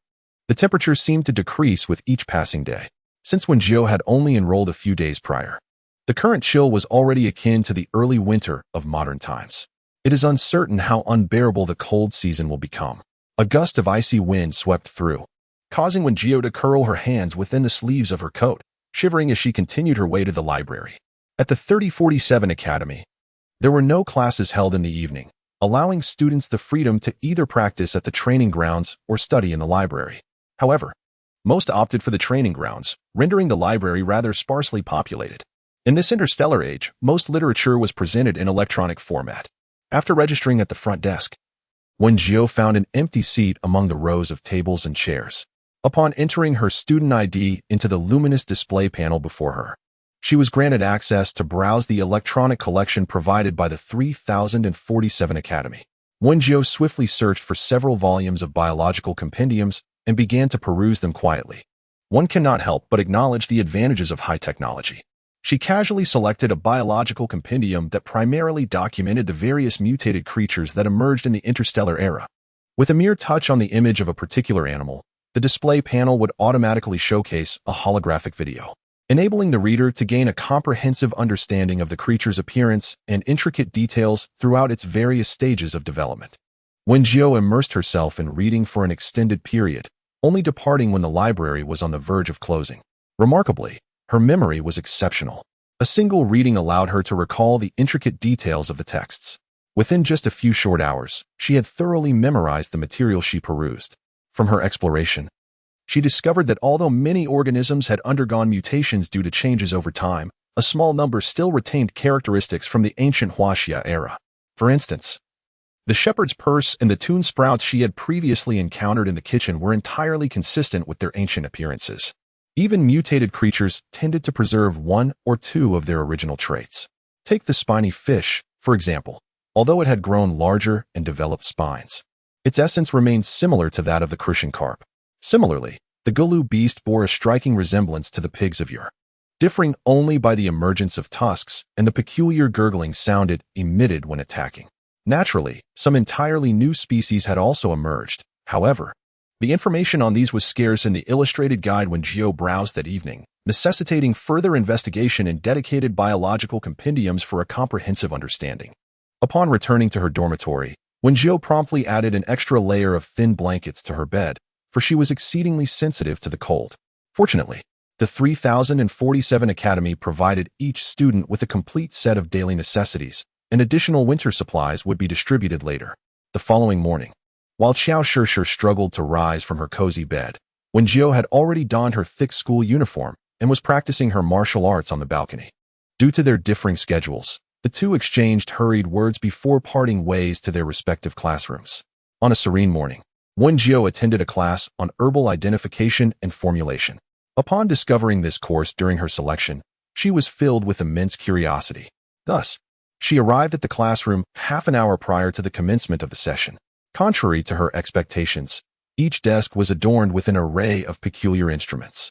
the temperature seemed to decrease with each passing day. Since Wen Jiu had only enrolled a few days prior, the current chill was already akin to the early winter of modern times. It is uncertain how unbearable the cold season will become. A gust of icy wind swept through, causing Wen Jiu to curl her hands within the sleeves of her coat, shivering as she continued her way to the library. At the 3047 Academy, there were no classes held in the evening, allowing students the freedom to either practice at the training grounds or study in the library. However, most opted for the training grounds, rendering the library rather sparsely populated. In this interstellar age, most literature was presented in electronic format. After registering at the front desk, Wen Jiu found an empty seat among the rows of tables and chairs. Upon entering her student ID into the luminous display panel before her, she was granted access to browse the electronic collection provided by the 3047 Academy. Wen Jiu swiftly searched for several volumes of biological compendiums and began to peruse them quietly. One cannot help but acknowledge the advantages of high technology. She casually selected a biological compendium that primarily documented the various mutated creatures that emerged in the interstellar era. With a mere touch on the image of a particular animal, the display panel would automatically showcase a holographic video, enabling the reader to gain a comprehensive understanding of the creature's appearance and intricate details throughout its various stages of development. Wen Jiu immersed herself in reading for an extended period, only departing when the library was on the verge of closing. Remarkably, her memory was exceptional. A single reading allowed her to recall the intricate details of the texts. Within just a few short hours, she had thoroughly memorized the material she perused. From her exploration, she discovered that although many organisms had undergone mutations due to changes over time, a small number still retained characteristics from the ancient Huaxia era. For instance, the shepherd's purse and the tune sprouts she had previously encountered in the kitchen were entirely consistent with their ancient appearances. Even mutated creatures tended to preserve one or two of their original traits. Take the spiny fish, for example. Although it had grown larger and developed spines, its essence remained similar to that of the crucian carp. Similarly, the gulu beast bore a striking resemblance to the pigs of yore, differing only by the emergence of tusks and the peculiar gurgling sound it emitted when attacking. Naturally, some entirely new species had also emerged. However, the information on these was scarce in the illustrated guide Wen Jiu browsed that evening, necessitating further investigation in dedicated biological compendiums for a comprehensive understanding. Upon returning to her dormitory, Wen Jiu promptly added an extra layer of thin blankets to her bed, for she was exceedingly sensitive to the cold. Fortunately, the 3047 Academy provided each student with a complete set of daily necessities, and additional winter supplies would be distributed later. The following morning, while Xiao Shishir struggled to rise from her cozy bed, Wen Jiu had already donned her thick school uniform and was practicing her martial arts on the balcony. Due to their differing schedules, the two exchanged hurried words before parting ways to their respective classrooms. On a serene morning, Wen Jiu attended a class on herbal identification and formulation. Upon discovering this course during her selection, she was filled with immense curiosity. Thus, she arrived at the classroom half an hour prior to the commencement of the session. Contrary to her expectations, each desk was adorned with an array of peculiar instruments,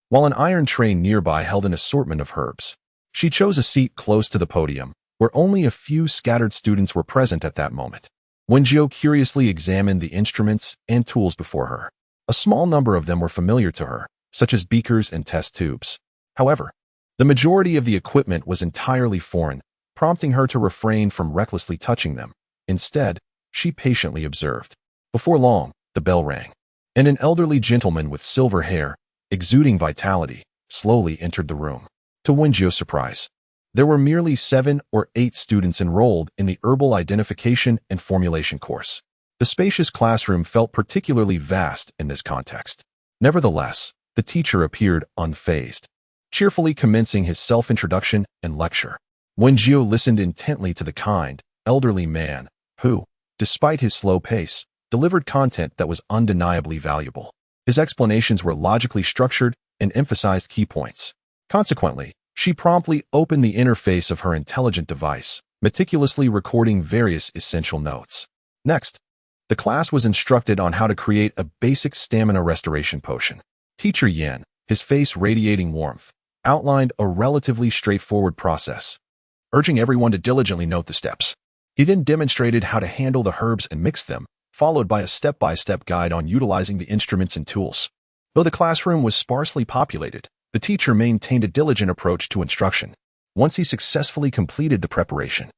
while an iron tray nearby held an assortment of herbs. She chose a seat close to the podium, where only a few scattered students were present at that moment. Wen Jiu curiously examined the instruments and tools before her. A small number of them were familiar to her, such as beakers and test tubes. However, the majority of the equipment was entirely foreign, prompting her to refrain from recklessly touching them. Instead, she patiently observed. Before long, the bell rang, and an elderly gentleman with silver hair, exuding vitality, slowly entered the room. To Wen Jiu's surprise, there were merely 7 or 8 students enrolled in the herbal identification and formulation course. The spacious classroom felt particularly vast in this context. Nevertheless, the teacher appeared unfazed, cheerfully commencing his self-introduction and lecture. Wen Jiu listened intently to the kind, elderly man, who, despite his slow pace, delivered content that was undeniably valuable. His explanations were logically structured and emphasized key points. Consequently, she promptly opened the interface of her intelligent device, meticulously recording various essential notes. Next, the class was instructed on how to create a basic stamina restoration potion. Teacher Yan, his face radiating warmth, outlined a relatively straightforward process, urging everyone to diligently note the steps. He then demonstrated how to handle the herbs and mix them, followed by a step-by-step guide on utilizing the instruments and tools. Though the classroom was sparsely populated, the teacher maintained a diligent approach to instruction. Once he successfully completed the preparation,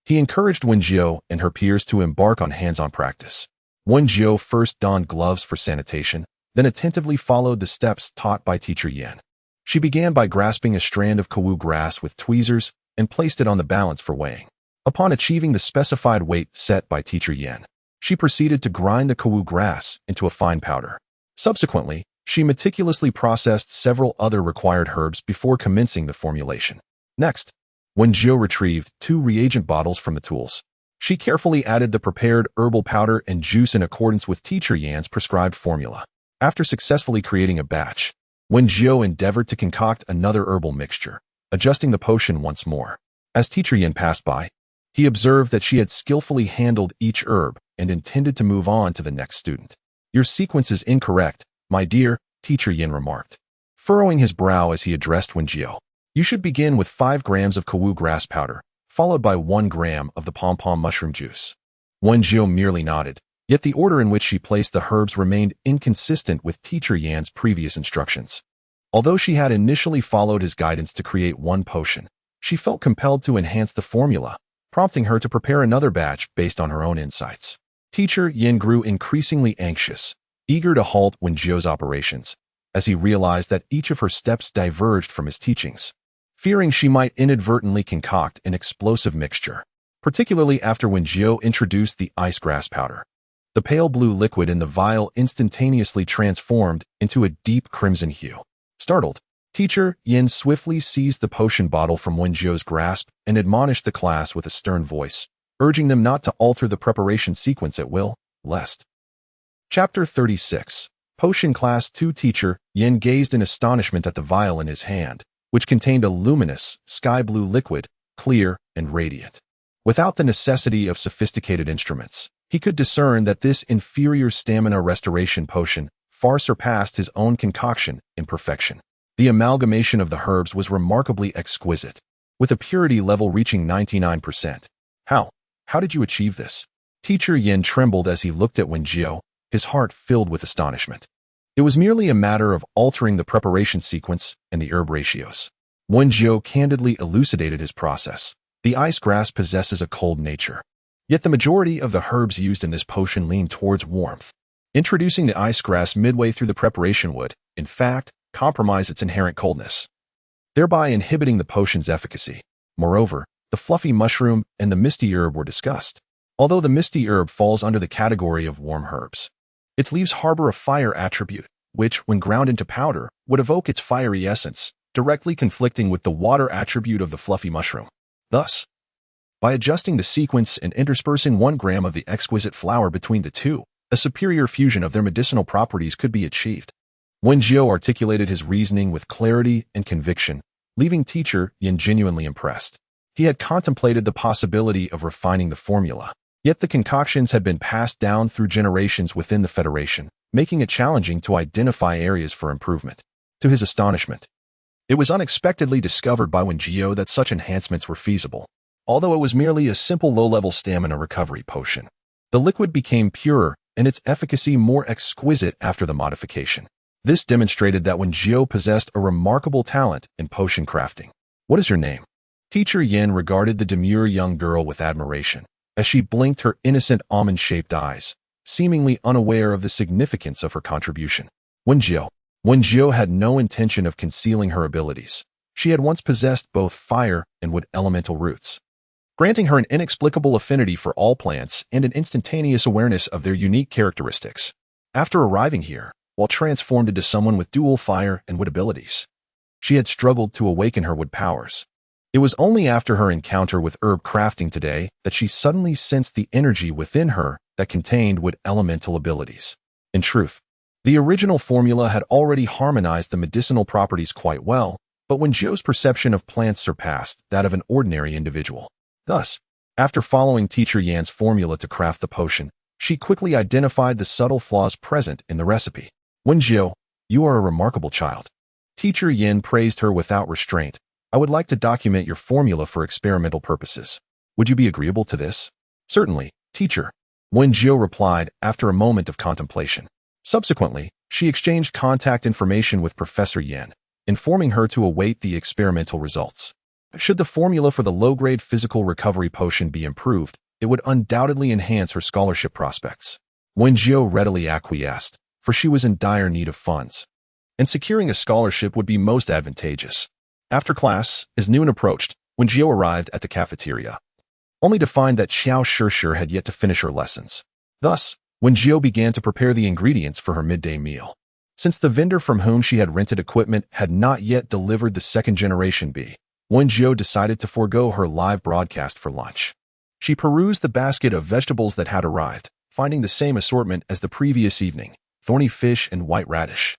He encouraged Wen Jiu and her peers to embark on hands-on practice. Wen Jiu first donned gloves for sanitation, then attentively followed the steps taught by teacher Yen. She began by grasping a strand of kawu grass with tweezers and placed it on the balance for weighing. Upon achieving the specified weight set by teacher Yen, she proceeded to grind the kawu grass into a fine powder. Subsequently, she meticulously processed several other required herbs before commencing the formulation. Next, Wen Jiu retrieved 2 reagent bottles from the tools. She carefully added the prepared herbal powder and juice in accordance with teacher Yan's prescribed formula. After successfully creating a batch, Wen Jiu endeavored to concoct another herbal mixture, adjusting the potion once more. As teacher Yan passed by, he observed that she had skillfully handled each herb and intended to move on to the next student. "Your sequence is incorrect, my dear," teacher Yin remarked, furrowing his brow as he addressed Wen Jiu. "You should begin with 5 grams of kawu grass powder, followed by 1 gram of the pom-pom mushroom juice." Wen Jiu merely nodded, yet the order in which she placed the herbs remained inconsistent with teacher Yan's previous instructions. Although she had initially followed his guidance to create 1 potion, she felt compelled to enhance the formula, prompting her to prepare another batch based on her own insights. Teacher Yin grew increasingly anxious, eager to halt Wen Jiu's operations, as he realized that each of her steps diverged from his teachings, fearing she might inadvertently concoct an explosive mixture, particularly after Wen Jiu introduced the ice grass powder. The pale blue liquid in the vial instantaneously transformed into a deep crimson hue. Startled, teacher Yin swiftly seized the potion bottle from Wen Jiu's grasp and admonished the class with a stern voice, urging them not to alter the preparation sequence at will, lest. Chapter 36. Potion Class 2. Teacher Yin gazed in astonishment at the vial in his hand, which contained a luminous, sky-blue liquid, clear and radiant. Without the necessity of sophisticated instruments, he could discern that this inferior stamina restoration potion far surpassed his own concoction in perfection. The amalgamation of the herbs was remarkably exquisite, with a purity level reaching 99%. How did you achieve this?" Teacher Yin trembled as he looked at Wen Jiu, his heart filled with astonishment. It was merely a matter of altering the preparation sequence and the herb ratios. Wen Jiu candidly elucidated his process. "The ice grass possesses a cold nature, yet the majority of the herbs used in this potion lean towards warmth. Introducing the ice grass midway through the preparation would, in fact, compromise its inherent coldness, thereby inhibiting the potion's efficacy. Moreover, the fluffy mushroom and the misty herb were discussed. Although the misty herb falls under the category of warm herbs, its leaves harbor a fire attribute, which, when ground into powder, would evoke its fiery essence, directly conflicting with the water attribute of the fluffy mushroom. Thus, by adjusting the sequence and interspersing 1 gram of the exquisite flower between the two, a superior fusion of their medicinal properties could be achieved." Wen Jiu articulated his reasoning with clarity and conviction, leaving teacher Yin genuinely impressed. He had contemplated the possibility of refining the formula, yet the concoctions had been passed down through generations within the Federation, making it challenging to identify areas for improvement. To his astonishment, it was unexpectedly discovered by Wen Jiu that such enhancements were feasible. Although it was merely a simple low-level stamina recovery potion, the liquid became purer and its efficacy more exquisite after the modification. This demonstrated that Wen Jiu possessed a remarkable talent in potion crafting. "What is your name?" Teacher Yin regarded the demure young girl with admiration, as she blinked her innocent almond-shaped eyes, seemingly unaware of the significance of her contribution. Wen Jiu. Wen Jiu had no intention of concealing her abilities. She had once possessed both fire and wood elemental roots, granting her an inexplicable affinity for all plants and an instantaneous awareness of their unique characteristics. After arriving here, while transformed into someone with dual fire and wood abilities, she had struggled to awaken her wood powers. It was only after her encounter with herb crafting today that she suddenly sensed the energy within her that contained wood elemental abilities. In truth, the original formula had already harmonized the medicinal properties quite well, but Wen Jiu's perception of plants surpassed that of an ordinary individual. Thus, after following teacher Yan's formula to craft the potion, she quickly identified the subtle flaws present in the recipe. "Wen Jiu, you are a remarkable child." Teacher Yin praised her without restraint. "I would like to document your formula for experimental purposes. Would you be agreeable to this?" "Certainly, teacher," Wen Jiu replied after a moment of contemplation. Subsequently, she exchanged contact information with Professor Yin, informing her to await the experimental results. Should the formula for the low-grade physical recovery potion be improved, it would undoubtedly enhance her scholarship prospects. Wen Jiu readily acquiesced, for she was in dire need of funds, and securing a scholarship would be most advantageous. After class, as noon approached, Wen Jiu arrived at the cafeteria, only to find that Xiao Shishir had yet to finish her lessons. Thus, Wen Jiu began to prepare the ingredients for her midday meal. Since the vendor from whom she had rented equipment had not yet delivered the second-generation bee, Wen Jiu decided to forego her live broadcast for lunch. She perused the basket of vegetables that had arrived, finding the same assortment as the previous evening, thorny fish and white radish,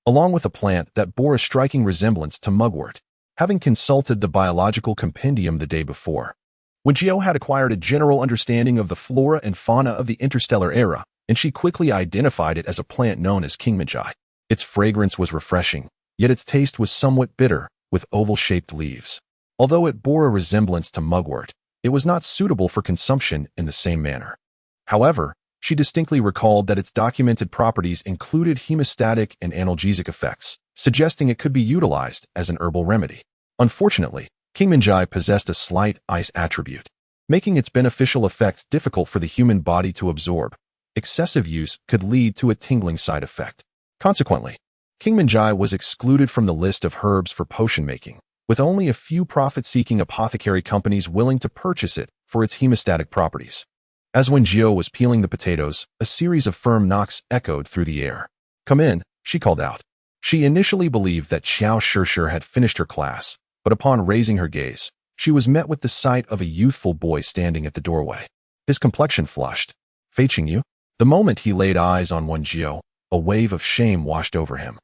along with a plant that bore a striking resemblance to mugwort. Having consulted the biological compendium the day before, Wen Jiu had acquired a general understanding of the flora and fauna of the interstellar era, and she quickly identified it as a plant known as kingmanjai. Its fragrance was refreshing, yet its taste was somewhat bitter, with oval-shaped leaves. Although it bore a resemblance to mugwort, it was not suitable for consumption in the same manner. However, she distinctly recalled that its documented properties included hemostatic and analgesic effects, suggesting it could be utilized as an herbal remedy. Unfortunately, kingmanjai possessed a slight ice attribute, making its beneficial effects difficult for the human body to absorb. Excessive use could lead to a tingling side effect. Consequently, kingmanjai was excluded from the list of herbs for potion making, with only a few profit-seeking apothecary companies willing to purchase it for its hemostatic properties. As Wen Jiu was peeling the potatoes, a series of firm knocks echoed through the air. "Come in," she called out. She initially believed that Xiao Shishir had finished her class, but upon raising her gaze, she was met with the sight of a youthful boy standing at the doorway. His complexion flushed. "Fei Qingyu?" The moment he laid eyes on Wen Jiu, a wave of shame washed over him,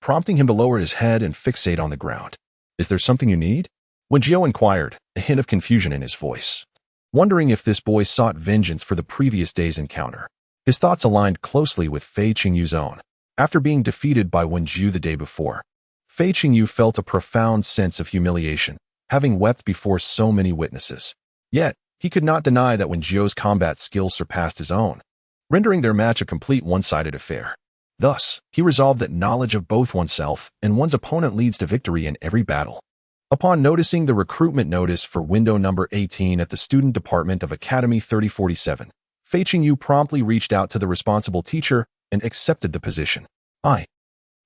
prompting him to lower his head and fixate on the ground. "Is there something you need?" Wen Jiu inquired, a hint of confusion in his voice, wondering if this boy sought vengeance for the previous day's encounter. His thoughts aligned closely with Fei Qingyu's own. After being defeated by Wen Jiu the day before, Fei Qingyu felt a profound sense of humiliation, having wept before so many witnesses. Yet, he could not deny that Wen Jiu's combat skills surpassed his own, rendering their match a complete one-sided affair. Thus, he resolved that knowledge of both oneself and one's opponent leads to victory in every battle. Upon noticing the recruitment notice for window number 18 at the student department of Academy 3047, Fei Qingyu promptly reached out to the responsible teacher and accepted the position. I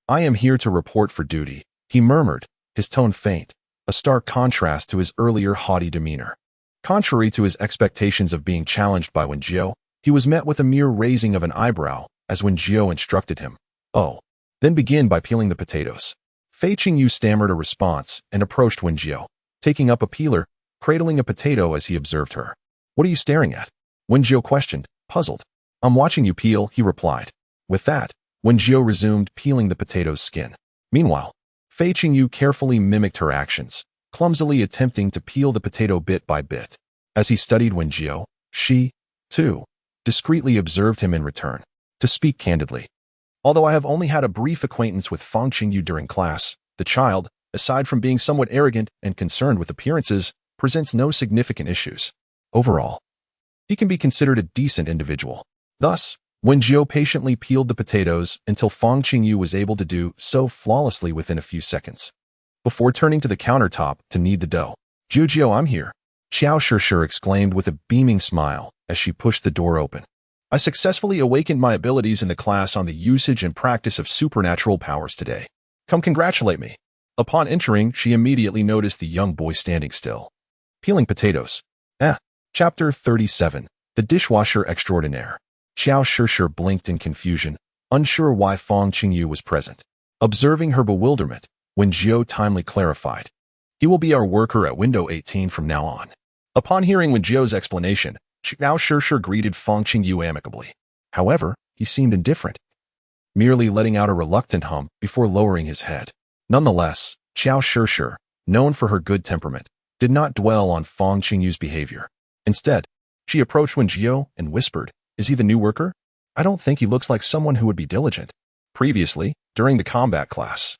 am here to report for duty," he murmured, his tone faint, a stark contrast to his earlier haughty demeanor. Contrary to his expectations of being challenged by Wen Jiu, he was met with a mere raising of an eyebrow as Wen Jiu instructed him. "Oh, then begin by peeling the potatoes." Fei Qingyu stammered a response and approached Wen Jiu, taking up a peeler, cradling a potato as he observed her. "What are you staring at?" Wen Jiu questioned, puzzled. "I'm watching you peel," he replied. With that, Wen Jiu resumed peeling the potato's skin. Meanwhile, Fei Qingyu carefully mimicked her actions, clumsily attempting to peel the potato bit by bit. As he studied Wen Jiu, she, too, discreetly observed him in return. To speak candidly, although I have only had a brief acquaintance with Feng Qingyu during class, the child, aside from being somewhat arrogant and concerned with appearances, presents no significant issues. Overall, he can be considered a decent individual. Thus, Wen Jiu patiently peeled the potatoes until Feng Qingyu was able to do so flawlessly within a few seconds. Before turning to the countertop to knead the dough, "Jiu, I'm here," Xiao Shishir exclaimed with a beaming smile as she pushed the door open. "I successfully awakened my abilities in the class on the usage and practice of supernatural powers today. Come congratulate me." Upon entering, she immediately noticed the young boy standing still, peeling potatoes. Chapter 37, The Dishwasher Extraordinaire. Xiao Shishir blinked in confusion, unsure why Feng Qingyu was present. Observing her bewilderment, Wen Jiu timely clarified, "He will be our worker at window 18 from now on." Upon hearing Wen Jiu's explanation, Xiao Shishir greeted Feng Qingyu amicably. However, he seemed indifferent, merely letting out a reluctant hum before lowering his head. Nonetheless, Xiao Shishir, known for her good temperament, did not dwell on Feng Qingyu's behavior. Instead, she approached Wen Jiu and whispered, "Is he the new worker? I don't think he looks like someone who would be diligent." Previously, during the combat class,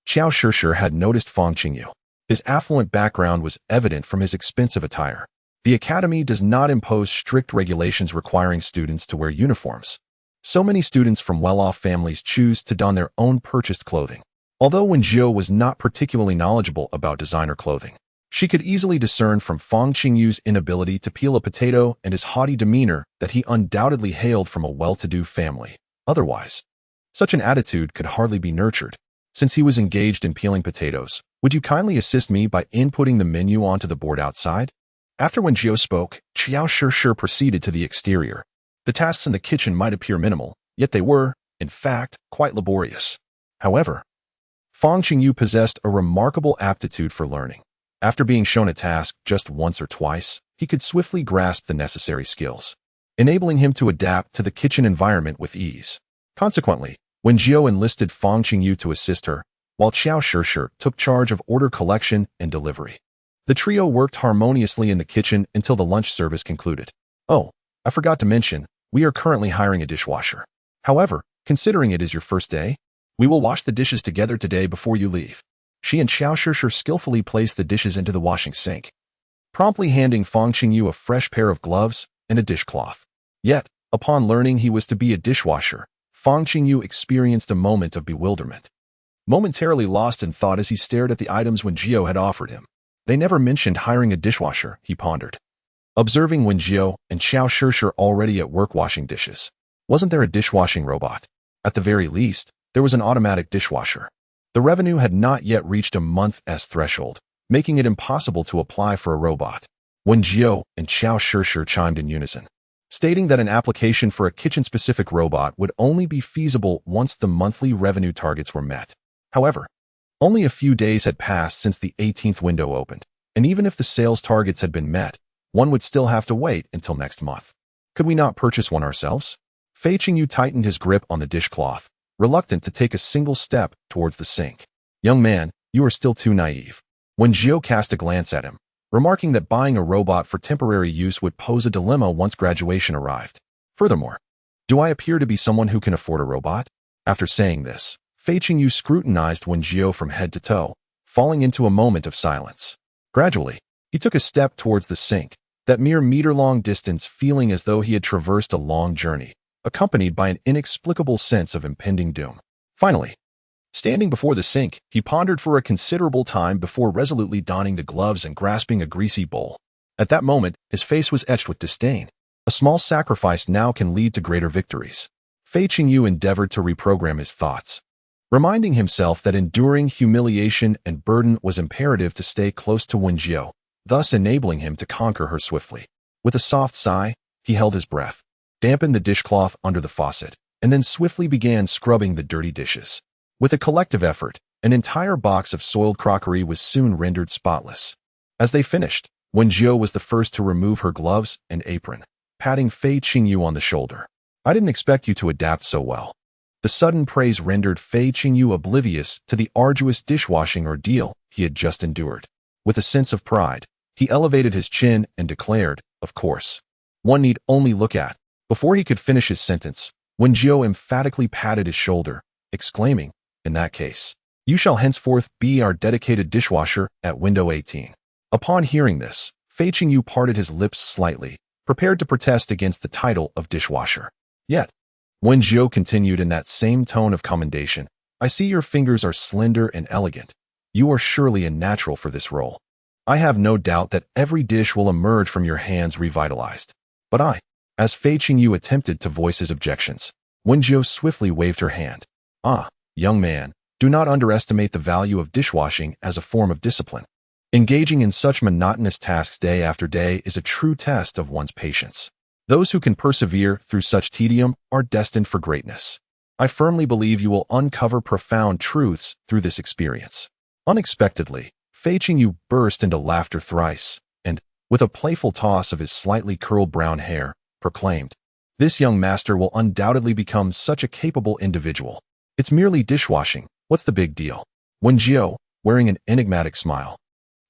Xiao Shishir had noticed Feng Qingyu. His affluent background was evident from his expensive attire. The academy does not impose strict regulations requiring students to wear uniforms. So many students from well-off families choose to don their own purchased clothing. Although Wen Jiu was not particularly knowledgeable about designer clothing, She could easily discern from Fang Qingyu's inability to peel a potato and his haughty demeanor that he undoubtedly hailed from a well-to-do family. Otherwise, such an attitude could hardly be nurtured. Since he was engaged in peeling potatoes, would you kindly assist me by inputting the menu onto the board outside? After Wen Jiu spoke, Xiao Shishir proceeded to the exterior. The tasks in the kitchen might appear minimal, yet they were, in fact, quite laborious. However, Fang Qingyu possessed a remarkable aptitude for learning. After being shown a task just once or twice, he could swiftly grasp the necessary skills, enabling him to adapt to the kitchen environment with ease. Consequently, Wen Jiu enlisted Fang Qingyu to assist her, while Xiao Shishir took charge of order collection and delivery. The trio worked harmoniously in the kitchen until the lunch service concluded. Oh, I forgot to mention, we are currently hiring a dishwasher. However, considering it is your first day, we will wash the dishes together today before you leave. She and Xiao Shishir skillfully placed the dishes into the washing sink, promptly handing Fang Qingyu a fresh pair of gloves and a dishcloth. Yet, upon learning he was to be a dishwasher, Fang Qingyu experienced a moment of bewilderment. Momentarily lost in thought as he stared at the items Wen Jiu had offered him. They never mentioned hiring a dishwasher, he pondered. Observing Wen Jiu and Xiao Shishir already at work washing dishes. Wasn't there a dishwashing robot? At the very least, there was an automatic dishwasher. The revenue had not yet reached a month's threshold, making it impossible to apply for a robot. Wen Jiu and Xiao Shishir chimed in unison, stating that an application for a kitchen-specific robot would only be feasible once the monthly revenue targets were met. However, only a few days had passed since the 18th window opened, and even if the sales targets had been met, one would still have to wait until next month. Could we not purchase one ourselves? Fei Qingyu tightened his grip on the dishcloth, reluctant to take a single step towards the sink. Young man, you are still too naive. Wen Jiu cast a glance at him, remarking that buying a robot for temporary use would pose a dilemma once graduation arrived. Furthermore, do I appear to be someone who can afford a robot? After saying this, Fei Qingyu scrutinized Wen Jiu from head to toe, falling into a moment of silence. Gradually, he took a step towards the sink, that mere meter-long distance feeling as though he had traversed a long journey, accompanied by an inexplicable sense of impending doom. Finally, standing before the sink, he pondered for a considerable time before resolutely donning the gloves and grasping a greasy bowl. At that moment, his face was etched with disdain. A small sacrifice now can lead to greater victories. Fei Qingyu endeavored to reprogram his thoughts, reminding himself that enduring humiliation and burden was imperative to stay close to Wen Jiu, thus enabling him to conquer her swiftly. With a soft sigh, he held his breath, dampened the dishcloth under the faucet, and then swiftly began scrubbing the dirty dishes. With a collective effort, an entire box of soiled crockery was soon rendered spotless. As they finished, Wen Jiu was the first to remove her gloves and apron, patting Fei Qingyu on the shoulder. I didn't expect you to adapt so well. The sudden praise rendered Fei Qingyu oblivious to the arduous dishwashing ordeal he had just endured. With a sense of pride, he elevated his chin and declared, of course. One need only look at. Before he could finish his sentence, Wen Jiu emphatically patted his shoulder, exclaiming, in that case, you shall henceforth be our dedicated dishwasher at window 18. Upon hearing this, Fei Qingyu parted his lips slightly, prepared to protest against the title of dishwasher. Yet, Wen Jiu continued in that same tone of commendation, I see your fingers are slender and elegant. You are surely a natural for this role. I have no doubt that every dish will emerge from your hands revitalized. But as Fei Qingyu attempted to voice his objections, Wen Jiu swiftly waved her hand. Young man, do not underestimate the value of dishwashing as a form of discipline. Engaging in such monotonous tasks day after day is a true test of one's patience. Those who can persevere through such tedium are destined for greatness. I firmly believe you will uncover profound truths through this experience. Unexpectedly, Fei Qingyu burst into laughter thrice, and, with a playful toss of his slightly curled brown hair, proclaimed, this young master will undoubtedly become such a capable individual. It's merely dishwashing, what's the big deal? Wen Jiu, wearing an enigmatic smile,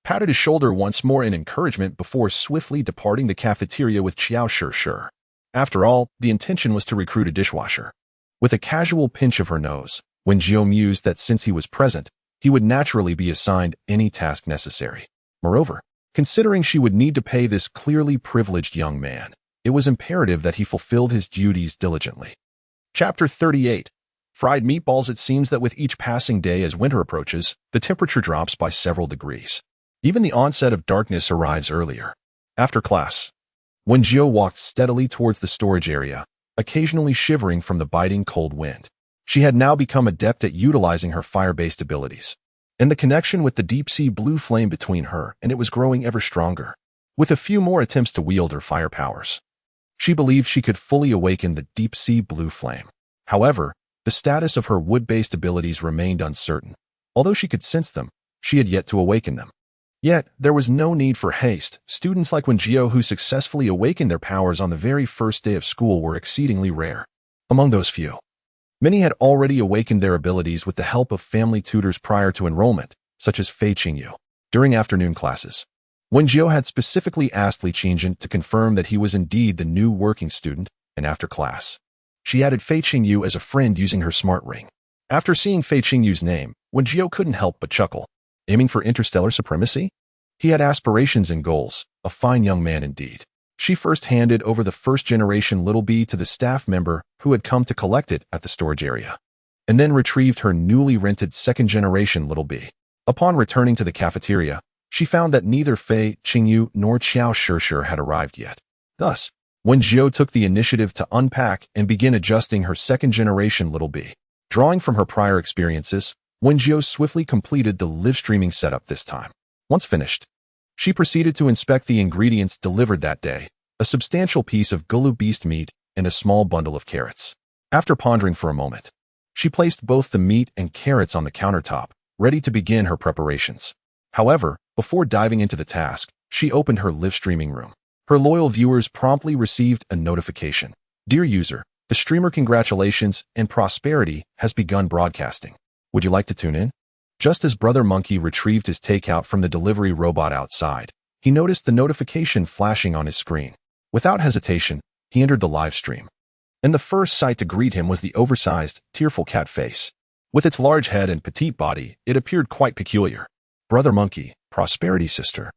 patted his shoulder once more in encouragement before swiftly departing the cafeteria with Xiao Shishir. After all, the intention was to recruit a dishwasher. With a casual pinch of her nose, Wen Jiu mused that since he was present, he would naturally be assigned any task necessary. Moreover, considering she would need to pay this clearly privileged young man, it was imperative that he fulfilled his duties diligently. Chapter 38. Fried meatballs. It seems that with each passing day as winter approaches, the temperature drops by several degrees. Even the onset of darkness arrives earlier. After class, Wen Jiu walked steadily towards the storage area, occasionally shivering from the biting cold wind. She had now become adept at utilizing her fire-based abilities, and the connection with the deep-sea blue flame between her and it was growing ever stronger. With a few more attempts to wield her fire powers, she believed she could fully awaken the deep-sea blue flame. However, the status of her wood-based abilities remained uncertain. Although she could sense them, she had yet to awaken them. Yet, there was no need for haste. Students like Wen Jiu who successfully awakened their powers on the very first day of school were exceedingly rare. Among those few, many had already awakened their abilities with the help of family tutors prior to enrollment, such as Fei Qingyu. During afternoon classes, Wen Jiu had specifically asked Li Qingjin to confirm that he was indeed the new working student, and after class, she added Fei Qingyu as a friend using her smart ring. After seeing Fei Qingyu's name, Wen Jiu couldn't help but chuckle. Aiming for interstellar supremacy? He had aspirations and goals, a fine young man indeed. She first handed over the first-generation Little B to the staff member who had come to collect it at the storage area, and then retrieved her newly rented second-generation Little B. Upon returning to the cafeteria, she found that neither Fei Qingyu nor Qiao Shishir had arrived yet. Thus, Wen Jiu took the initiative to unpack and begin adjusting her second-generation Little B. Drawing from her prior experiences, Wen Jiu swiftly completed the live-streaming setup this time. Once finished, she proceeded to inspect the ingredients delivered that day, a substantial piece of gulu beast meat and a small bundle of carrots. After pondering for a moment, she placed both the meat and carrots on the countertop, ready to begin her preparations. However, before diving into the task, she opened her live-streaming room. Her loyal viewers promptly received a notification. Dear user, the streamer congratulations and prosperity has begun broadcasting. Would you like to tune in? Just as Brother Monkey retrieved his takeout from the delivery robot outside, he noticed the notification flashing on his screen. Without hesitation, he entered the live stream. And the first sight to greet him was the oversized, tearful cat face. With its large head and petite body, it appeared quite peculiar. Brother Monkey, Prosperity Sister.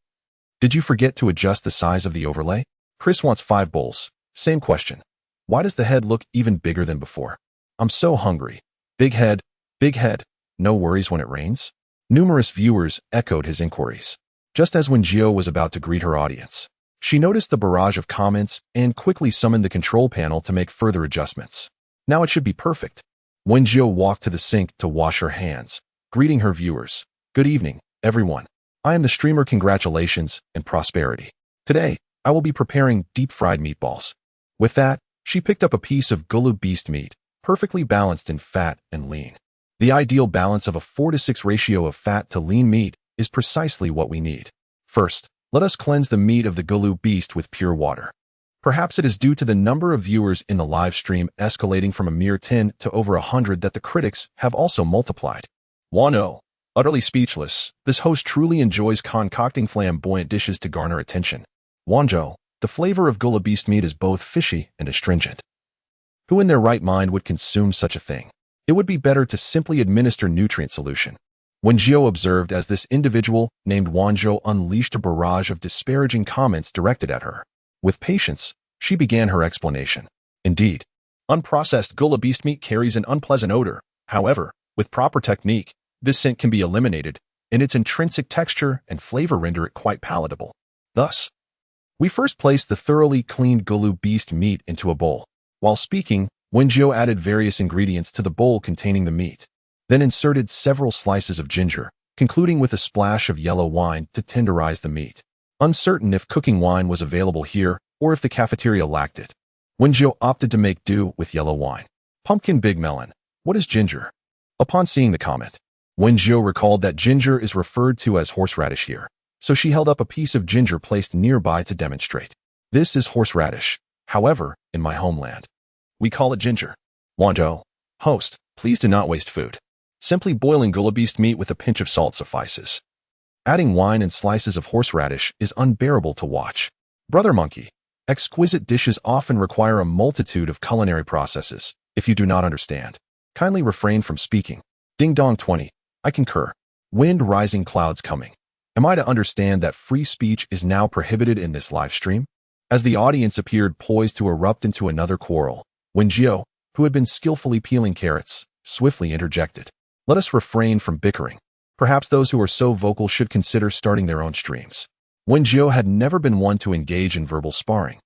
Did you forget to adjust the size of the overlay? Chris wants 5 bowls. Same question. Why does the head look even bigger than before? I'm so hungry. Big head, big head. No worries when it rains? Numerous viewers echoed his inquiries. Just as Wen Jiu was about to greet her audience, she noticed the barrage of comments and quickly summoned the control panel to make further adjustments. Now it should be perfect. Wen Jiu walked to the sink to wash her hands, greeting her viewers. Good evening, everyone. I am the streamer Congratulations and Prosperity. Today, I will be preparing deep-fried meatballs. With that, she picked up a piece of gulu beast meat, perfectly balanced in fat and lean. The ideal balance of a 4:6 ratio of fat to lean meat is precisely what we need. First, let us cleanse the meat of the gulu beast with pure water. Perhaps it is due to the number of viewers in the live stream escalating from a mere 10 to over 100 that the critics have also multiplied. Wano, utterly speechless, this host truly enjoys concocting flamboyant dishes to garner attention. Wanzhou, the flavor of gulu beast meat is both fishy and astringent. Who in their right mind would consume such a thing? It would be better to simply administer nutrient solution. Wen Jiu observed as this individual named Wanzhou unleashed a barrage of disparaging comments directed at her. With patience, she began her explanation. Indeed, unprocessed gulu beast meat carries an unpleasant odor. However, with proper technique, this scent can be eliminated, and its intrinsic texture and flavor render it quite palatable. Thus, we first placed the thoroughly cleaned gulu beast meat into a bowl. While speaking, Wen Jiu added various ingredients to the bowl containing the meat, then inserted several slices of ginger, concluding with a splash of yellow wine to tenderize the meat. Uncertain if cooking wine was available here or if the cafeteria lacked it, Wen Jiu opted to make do with yellow wine. Pumpkin Big Melon. What is ginger? Upon seeing the comment, Wen Jiu recalled that ginger is referred to as horseradish here, so she held up a piece of ginger placed nearby to demonstrate. This is horseradish. However, in my homeland, we call it ginger. Wanzhou, host, please do not waste food. Simply boiling gulu beast meat with a pinch of salt suffices. Adding wine and slices of horseradish is unbearable to watch. Brother Monkey, exquisite dishes often require a multitude of culinary processes. If you do not understand, kindly refrain from speaking. Ding Dong 20, I concur. Wind rising, clouds coming. Am I to understand that free speech is now prohibited in this live stream? As the audience appeared poised to erupt into another quarrel, Wen Jiu, who had been skillfully peeling carrots, swiftly interjected. Let us refrain from bickering. Perhaps those who are so vocal should consider starting their own streams. Wen Jiu had never been one to engage in verbal sparring,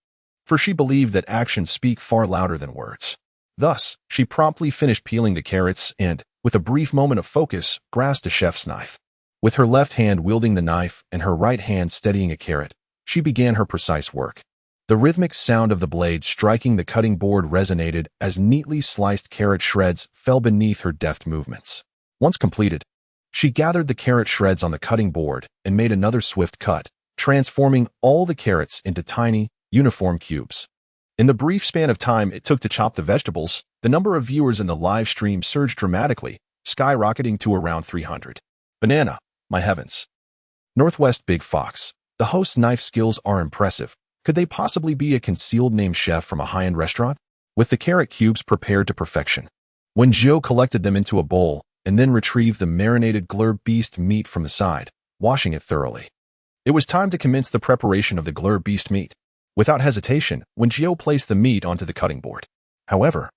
for she believed that actions speak far louder than words. Thus, she promptly finished peeling the carrots and, with a brief moment of focus, grasped a chef's knife. With her left hand wielding the knife and her right hand steadying a carrot, she began her precise work. The rhythmic sound of the blade striking the cutting board resonated as neatly sliced carrot shreds fell beneath her deft movements. Once completed, she gathered the carrot shreds on the cutting board and made another swift cut, transforming all the carrots into tiny, uniform cubes. In the brief span of time it took to chop the vegetables, the number of viewers in the live stream surged dramatically, skyrocketing to around 300. Banana, my heavens. Northwest Big Fox. The host's knife skills are impressive. Could they possibly be a concealed name chef from a high-end restaurant? With the carrot cubes prepared to perfection, Wen Jiu collected them into a bowl and then retrieved the marinated beast meat from the side, washing it thoroughly. It was time to commence the preparation of the beast meat. Without hesitation, Wen Jiu placed the meat onto the cutting board. However,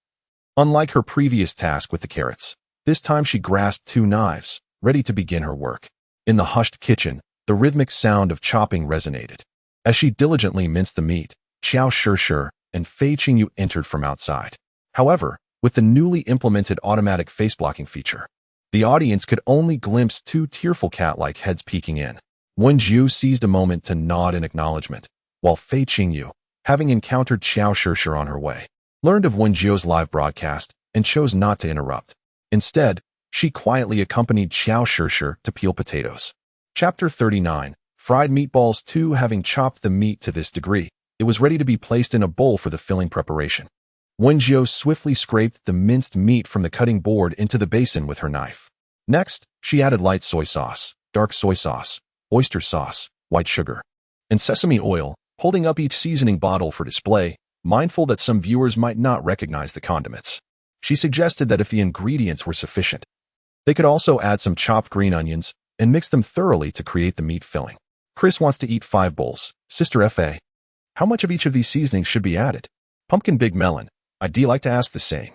unlike her previous task with the carrots, this time she grasped 2 knives, ready to begin her work. In the hushed kitchen, the rhythmic sound of chopping resonated. As she diligently minced the meat, Xiao Shishir and Fei Qingyu entered from outside. However, with the newly implemented automatic face-blocking feature, the audience could only glimpse 2 tearful cat-like heads peeking in. Wen Jiu seized a moment to nod in acknowledgement, while Fei Qingyu, having encountered Xiao Shishir on her way, learned of Wen Jiu's live broadcast and chose not to interrupt. Instead, she quietly accompanied Xiao Shishir to peel potatoes. Chapter 39. Fried meatballs. 2. Having chopped the meat to this degree, it was ready to be placed in a bowl for the filling preparation. Wen Jiu swiftly scraped the minced meat from the cutting board into the basin with her knife. Next, she added light soy sauce, dark soy sauce, oyster sauce, white sugar, and sesame oil, holding up each seasoning bottle for display, mindful that some viewers might not recognize the condiments. She suggested that if the ingredients were sufficient, they could also add some chopped green onions and mix them thoroughly to create the meat filling. Chris wants to eat 5 bowls. Sister F.A. How much of each of these seasonings should be added? Pumpkin Big Melon. I'd like to ask the same.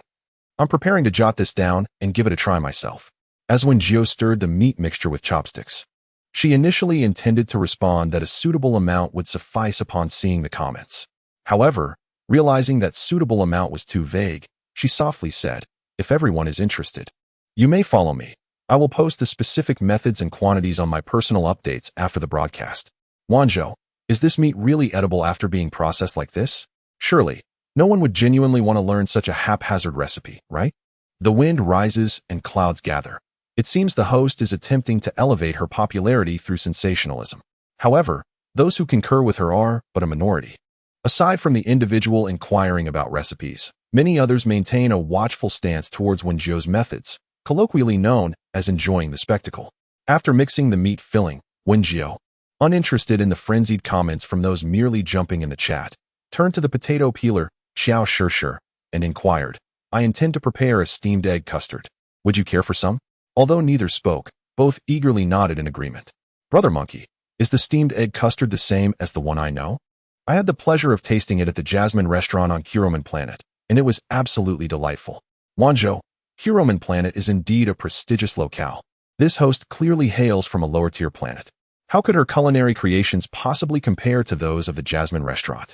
I'm preparing to jot this down and give it a try myself. As Wen Jiu stirred the meat mixture with chopsticks, she initially intended to respond that a suitable amount would suffice upon seeing the comments. However, realizing that suitable amount was too vague, she softly said, if everyone is interested, you may follow me. I will post the specific methods and quantities on my personal updates after the broadcast. Wanzhou, is this meat really edible after being processed like this? Surely, no one would genuinely want to learn such a haphazard recipe, right? The wind rises and clouds gather. It seems the host is attempting to elevate her popularity through sensationalism. However, those who concur with her are but a minority. Aside from the individual inquiring about recipes, many others maintain a watchful stance towards Wen Jiu's methods, colloquially known as enjoying the spectacle. After mixing the meat filling, Wen Jiu, uninterested in the frenzied comments from those merely jumping in the chat, turned to the potato peeler, Xiao Shishir, and inquired, I intend to prepare a steamed egg custard. Would you care for some? Although neither spoke, both eagerly nodded in agreement. Brother Monkey, is the steamed egg custard the same as the one I know? I had the pleasure of tasting it at the Jasmine restaurant on Kuroman Planet, and it was absolutely delightful. Wanzhou, Kuroman Planet is indeed a prestigious locale. This host clearly hails from a lower-tier planet. How could her culinary creations possibly compare to those of the Jasmine restaurant?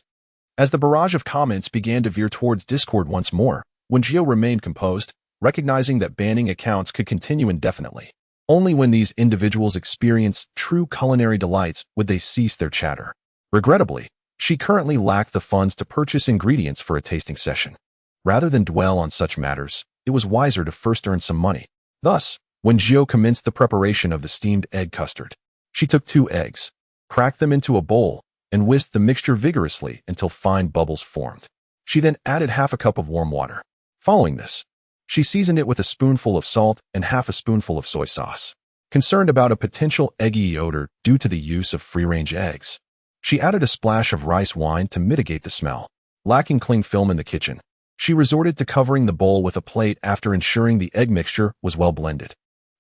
As the barrage of comments began to veer towards discord once more, Wen Jiu remained composed, recognizing that banning accounts could continue indefinitely. Only when these individuals experienced true culinary delights would they cease their chatter. Regrettably, she currently lacked the funds to purchase ingredients for a tasting session. Rather than dwell on such matters, it was wiser to first earn some money. Thus, Wen Jiu commenced the preparation of the steamed egg custard. She took 2 eggs, cracked them into a bowl, and whisked the mixture vigorously until fine bubbles formed. She then added half a cup of warm water. Following this, she seasoned it with a spoonful of salt and half a spoonful of soy sauce. Concerned about a potential eggy odor due to the use of free-range eggs, she added a splash of rice wine to mitigate the smell. Lacking cling film in the kitchen, she resorted to covering the bowl with a plate after ensuring the egg mixture was well blended.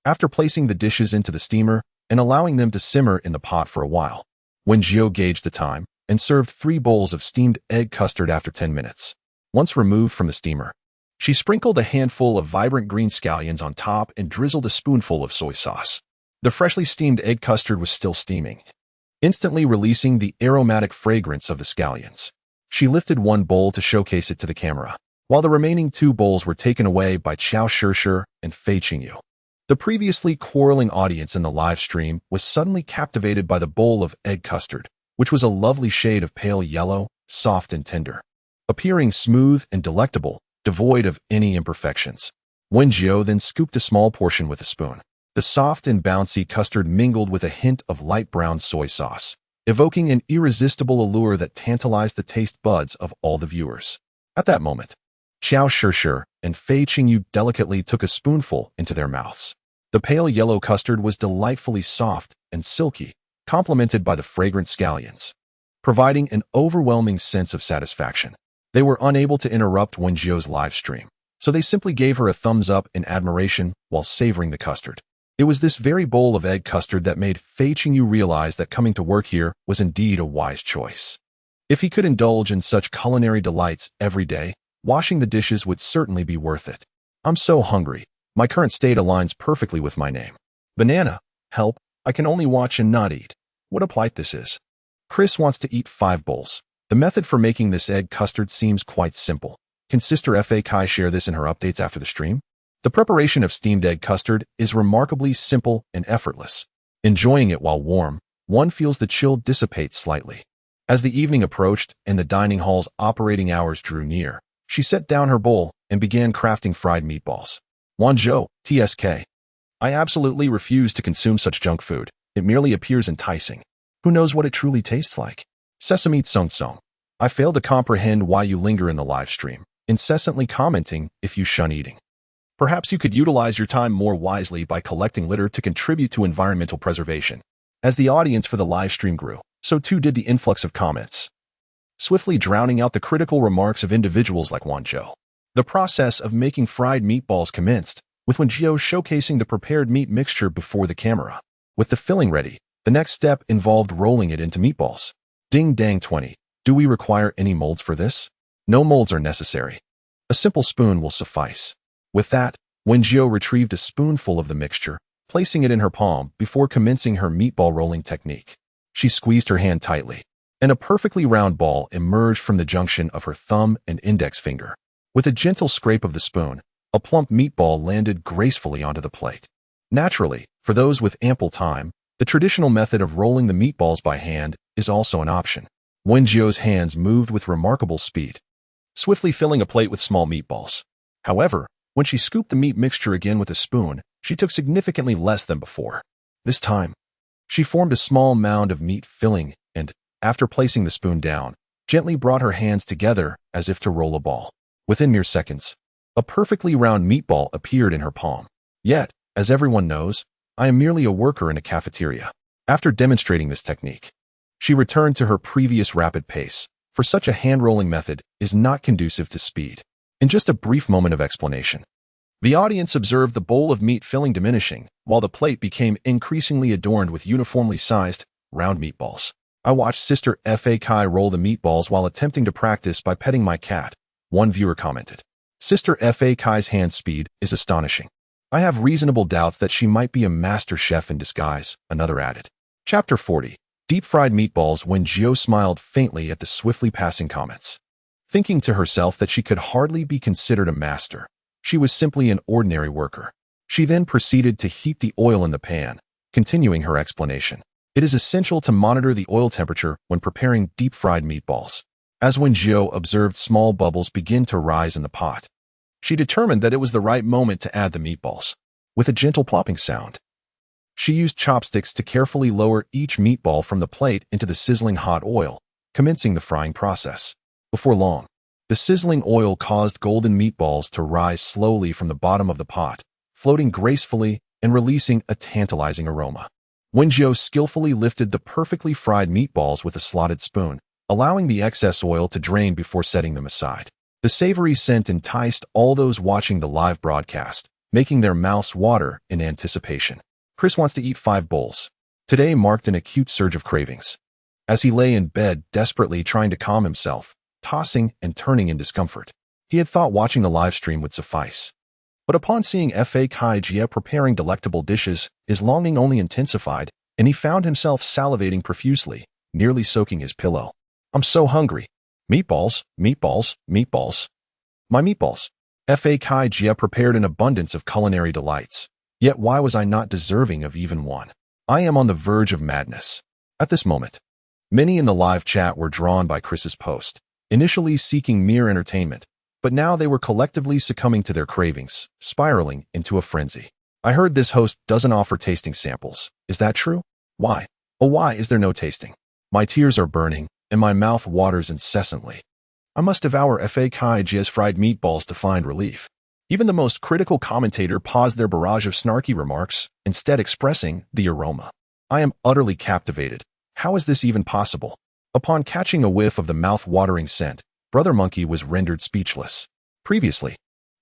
After placing the dishes into the steamer and allowing them to simmer in the pot for a while, Wen Jiu gauged the time and served 3 bowls of steamed egg custard after 10 minutes. Once removed from the steamer, she sprinkled a handful of vibrant green scallions on top and drizzled a spoonful of soy sauce. The freshly steamed egg custard was still steaming, instantly releasing the aromatic fragrance of the scallions. She lifted one bowl to showcase it to the camera, while the remaining 2 bowls were taken away by Qiao Shishir and Fei Qingyu. The previously quarreling audience in the live stream was suddenly captivated by the bowl of egg custard, which was a lovely shade of pale yellow, soft and tender, appearing smooth and delectable, devoid of any imperfections. Wen Jiu then scooped a small portion with a spoon. The soft and bouncy custard mingled with a hint of light brown soy sauce, evoking an irresistible allure that tantalized the taste buds of all the viewers. At that moment, Qiao Shishir and Fei Qingyu delicately took a spoonful into their mouths. The pale yellow custard was delightfully soft and silky, complemented by the fragrant scallions, providing an overwhelming sense of satisfaction. They were unable to interrupt Wen Jiu's live stream, so they simply gave her a thumbs up in admiration while savoring the custard. It was this very bowl of egg custard that made Fei Qingyu realize that coming to work here was indeed a wise choice. If he could indulge in such culinary delights every day, washing the dishes would certainly be worth it. I'm so hungry. My current state aligns perfectly with my name. Banana, help, I can only watch and not eat. What a plight this is. Chris wants to eat 5 bowls. The method for making this egg custard seems quite simple. Can Sister Fa Kai share this in her updates after the stream? The preparation of steamed egg custard is remarkably simple and effortless. Enjoying it while warm, one feels the chill dissipate slightly. As the evening approached and the dining hall's operating hours drew near, she set down her bowl and began crafting fried meatballs. Wen Jiu, TSK. I absolutely refuse to consume such junk food. It merely appears enticing. Who knows what it truly tastes like? Sesame Tsung Tsung. I fail to comprehend why you linger in the live stream, incessantly commenting if you shun eating. Perhaps you could utilize your time more wisely by collecting litter to contribute to environmental preservation. As the audience for the live stream grew, so too did the influx of comments, swiftly drowning out the critical remarks of individuals like Wen Jiu. The process of making fried meatballs commenced, with Wen Jiu showcasing the prepared meat mixture before the camera. With the filling ready, the next step involved rolling it into meatballs. Ding dang 20. Do we require any molds for this? No molds are necessary. A simple spoon will suffice. With that, Wen Jiu retrieved a spoonful of the mixture, placing it in her palm before commencing her meatball rolling technique. She squeezed her hand tightly, and a perfectly round ball emerged from the junction of her thumb and index finger. With a gentle scrape of the spoon, a plump meatball landed gracefully onto the plate. Naturally, for those with ample time, the traditional method of rolling the meatballs by hand is also an option. Wen Jiu's hands moved with remarkable speed, swiftly filling a plate with small meatballs. However, when she scooped the meat mixture again with a spoon, she took significantly less than before. This time, she formed a small mound of meat filling and, after placing the spoon down, gently brought her hands together as if to roll a ball. Within mere seconds, a perfectly round meatball appeared in her palm. Yet, as everyone knows, I am merely a worker in a cafeteria. After demonstrating this technique, she returned to her previous rapid pace, for such a hand-rolling method is not conducive to speed. In just a brief moment of explanation, the audience observed the bowl of meat filling diminishing, while the plate became increasingly adorned with uniformly sized, round meatballs. I watched Sister Fa Kai roll the meatballs while attempting to practice by petting my cat, one viewer commented. Sister Fa Kai's hand speed is astonishing. I have reasonable doubts that she might be a master chef in disguise, another added. Chapter 40. Deep-fried meatballs. Wen Jiu smiled faintly at the swiftly passing comments. Thinking to herself that she could hardly be considered a master, she was simply an ordinary worker. She then proceeded to heat the oil in the pan, continuing her explanation. It is essential to monitor the oil temperature when preparing deep-fried meatballs. As Wen Jiu observed small bubbles begin to rise in the pot, she determined that it was the right moment to add the meatballs. With a gentle plopping sound, she used chopsticks to carefully lower each meatball from the plate into the sizzling hot oil, commencing the frying process. Before long, the sizzling oil caused golden meatballs to rise slowly from the bottom of the pot, floating gracefully and releasing a tantalizing aroma. Wen Jiu skillfully lifted the perfectly fried meatballs with a slotted spoon, allowing the excess oil to drain before setting them aside. The savory scent enticed all those watching the live broadcast, making their mouths water in anticipation. Chris wants to eat 5 bowls. Today marked an acute surge of cravings. As he lay in bed desperately trying to calm himself, tossing and turning in discomfort, he had thought watching the live stream would suffice. But upon seeing Fa Kai Jia preparing delectable dishes, his longing only intensified, and he found himself salivating profusely, nearly soaking his pillow. I'm so hungry. Meatballs, meatballs, meatballs. My meatballs. Fa Kai Jia prepared an abundance of culinary delights. Yet why was I not deserving of even one? I am on the verge of madness. At this moment, many in the live chat were drawn by Chris's post, initially seeking mere entertainment, but now they were collectively succumbing to their cravings, spiraling into a frenzy. I heard this host doesn't offer tasting samples. Is that true? Why? Oh, why is there no tasting? My tears are burning, and my mouth waters incessantly. I must devour Fa Kai Jia's fried meatballs to find relief. Even the most critical commentator paused their barrage of snarky remarks, instead expressing the aroma. I am utterly captivated. How is this even possible? Upon catching a whiff of the mouth-watering scent, Brother Monkey was rendered speechless. Previously,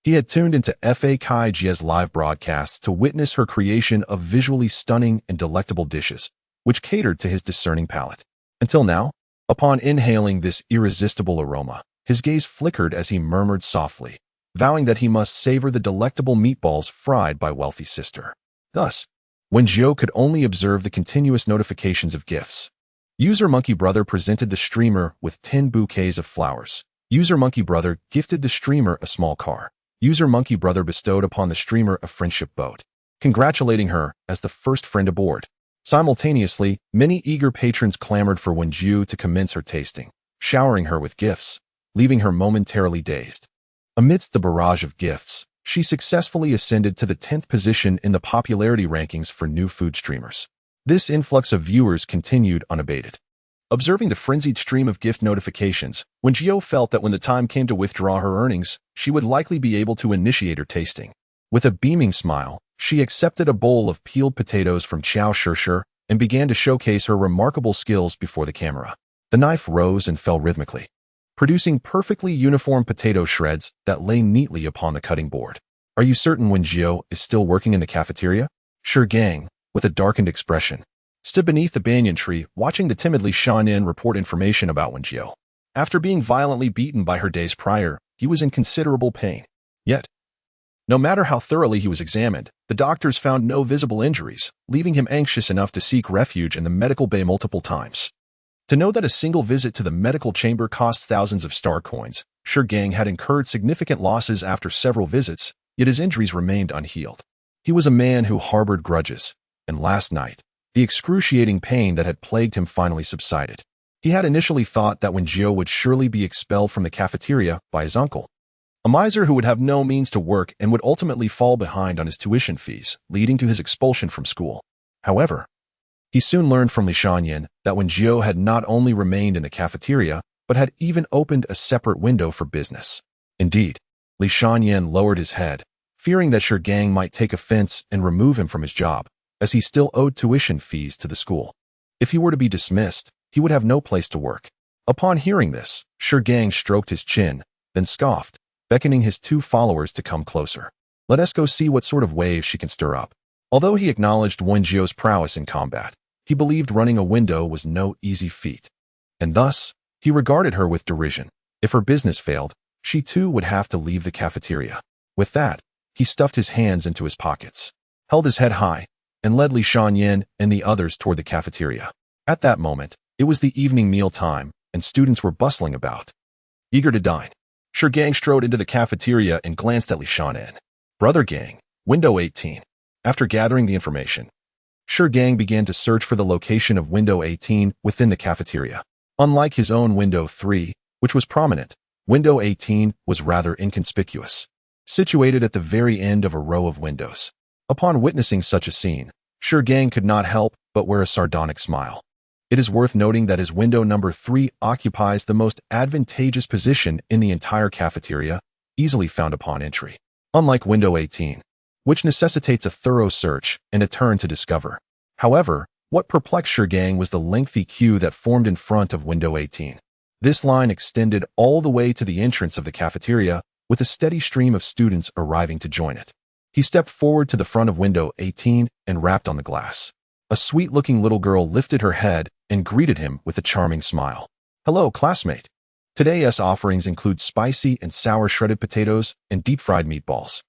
he had tuned into Fa Kai Jia's live broadcasts to witness her creation of visually stunning and delectable dishes, which catered to his discerning palate. Until now, upon inhaling this irresistible aroma, his gaze flickered as he murmured softly, vowing that he must savor the delectable meatballs fried by wealthy sister. Thus, Wen Jiu could only observe the continuous notifications of gifts. User Monkey Brother presented the streamer with 10 bouquets of flowers. User Monkey Brother gifted the streamer a small car. User Monkey Brother bestowed upon the streamer a friendship boat, congratulating her as the first friend aboard. Simultaneously, many eager patrons clamored for Wen Jiu to commence her tasting, showering her with gifts, leaving her momentarily dazed. Amidst the barrage of gifts, she successfully ascended to the 10th position in the popularity rankings for new food streamers. This influx of viewers continued unabated. Observing the frenzied stream of gift notifications, Wen Jiu felt that when the time came to withdraw her earnings, she would likely be able to initiate her tasting. With a beaming smile, she accepted a bowl of peeled potatoes from Xiao Shishir and began to showcase her remarkable skills before the camera. The knife rose and fell rhythmically, producing perfectly uniform potato shreds that lay neatly upon the cutting board. Are you certain Wen Jiu is still working in the cafeteria? Sure Gang, with a darkened expression, stood beneath the banyan tree, watching the timidly Shan report information about Wen Jiu. After being violently beaten by her days prior, he was in considerable pain. Yet, no matter how thoroughly he was examined, the doctors found no visible injuries, leaving him anxious enough to seek refuge in the medical bay multiple times. To know that a single visit to the medical chamber costs thousands of star coins, Sure Gang had incurred significant losses after several visits, yet his injuries remained unhealed. He was a man who harbored grudges, and last night, the excruciating pain that had plagued him finally subsided. He had initially thought that Wen Jiu would surely be expelled from the cafeteria by his uncle, a miser who would have no means to work and would ultimately fall behind on his tuition fees, leading to his expulsion from school. However, he soon learned from Li Shanyan that Wen Jiu had not only remained in the cafeteria, but had even opened a separate window for business. Indeed, Li Shanyan lowered his head, fearing that Sure Gang might take offense and remove him from his job, as he still owed tuition fees to the school. If he were to be dismissed, he would have no place to work. Upon hearing this, Sure Gang stroked his chin, then scoffed, beckoning his two followers to come closer. Let us go see what sort of waves she can stir up. Although he acknowledged Wen Jiu's prowess in combat, he believed running a window was no easy feat. And thus, he regarded her with derision. If her business failed, she too would have to leave the cafeteria. With that, he stuffed his hands into his pockets, held his head high, and led Li Shanyan and the others toward the cafeteria. At that moment, it was the evening meal time, and students were bustling about, eager to dine. Sure Gang strode into the cafeteria and glanced at Li Shanyan. Brother Gang, window 18. After gathering the information, Sure Gang began to search for the location of window 18 within the cafeteria. Unlike his own window 3, which was prominent, window 18 was rather inconspicuous, situated at the very end of a row of windows. Upon witnessing such a scene, Sure Gang could not help but wear a sardonic smile. It is worth noting that his window number 3 occupies the most advantageous position in the entire cafeteria, easily found upon entry. Unlike window 18, which necessitates a thorough search and a turn to discover. However, what perplexed Sure Gang was the lengthy queue that formed in front of window 18. This line extended all the way to the entrance of the cafeteria, with a steady stream of students arriving to join it. He stepped forward to the front of window 18 and rapped on the glass. A sweet-looking little girl lifted her head and greeted him with a charming smile. Hello, classmate. Today's offerings include spicy and sour shredded potatoes and deep-fried meatballs.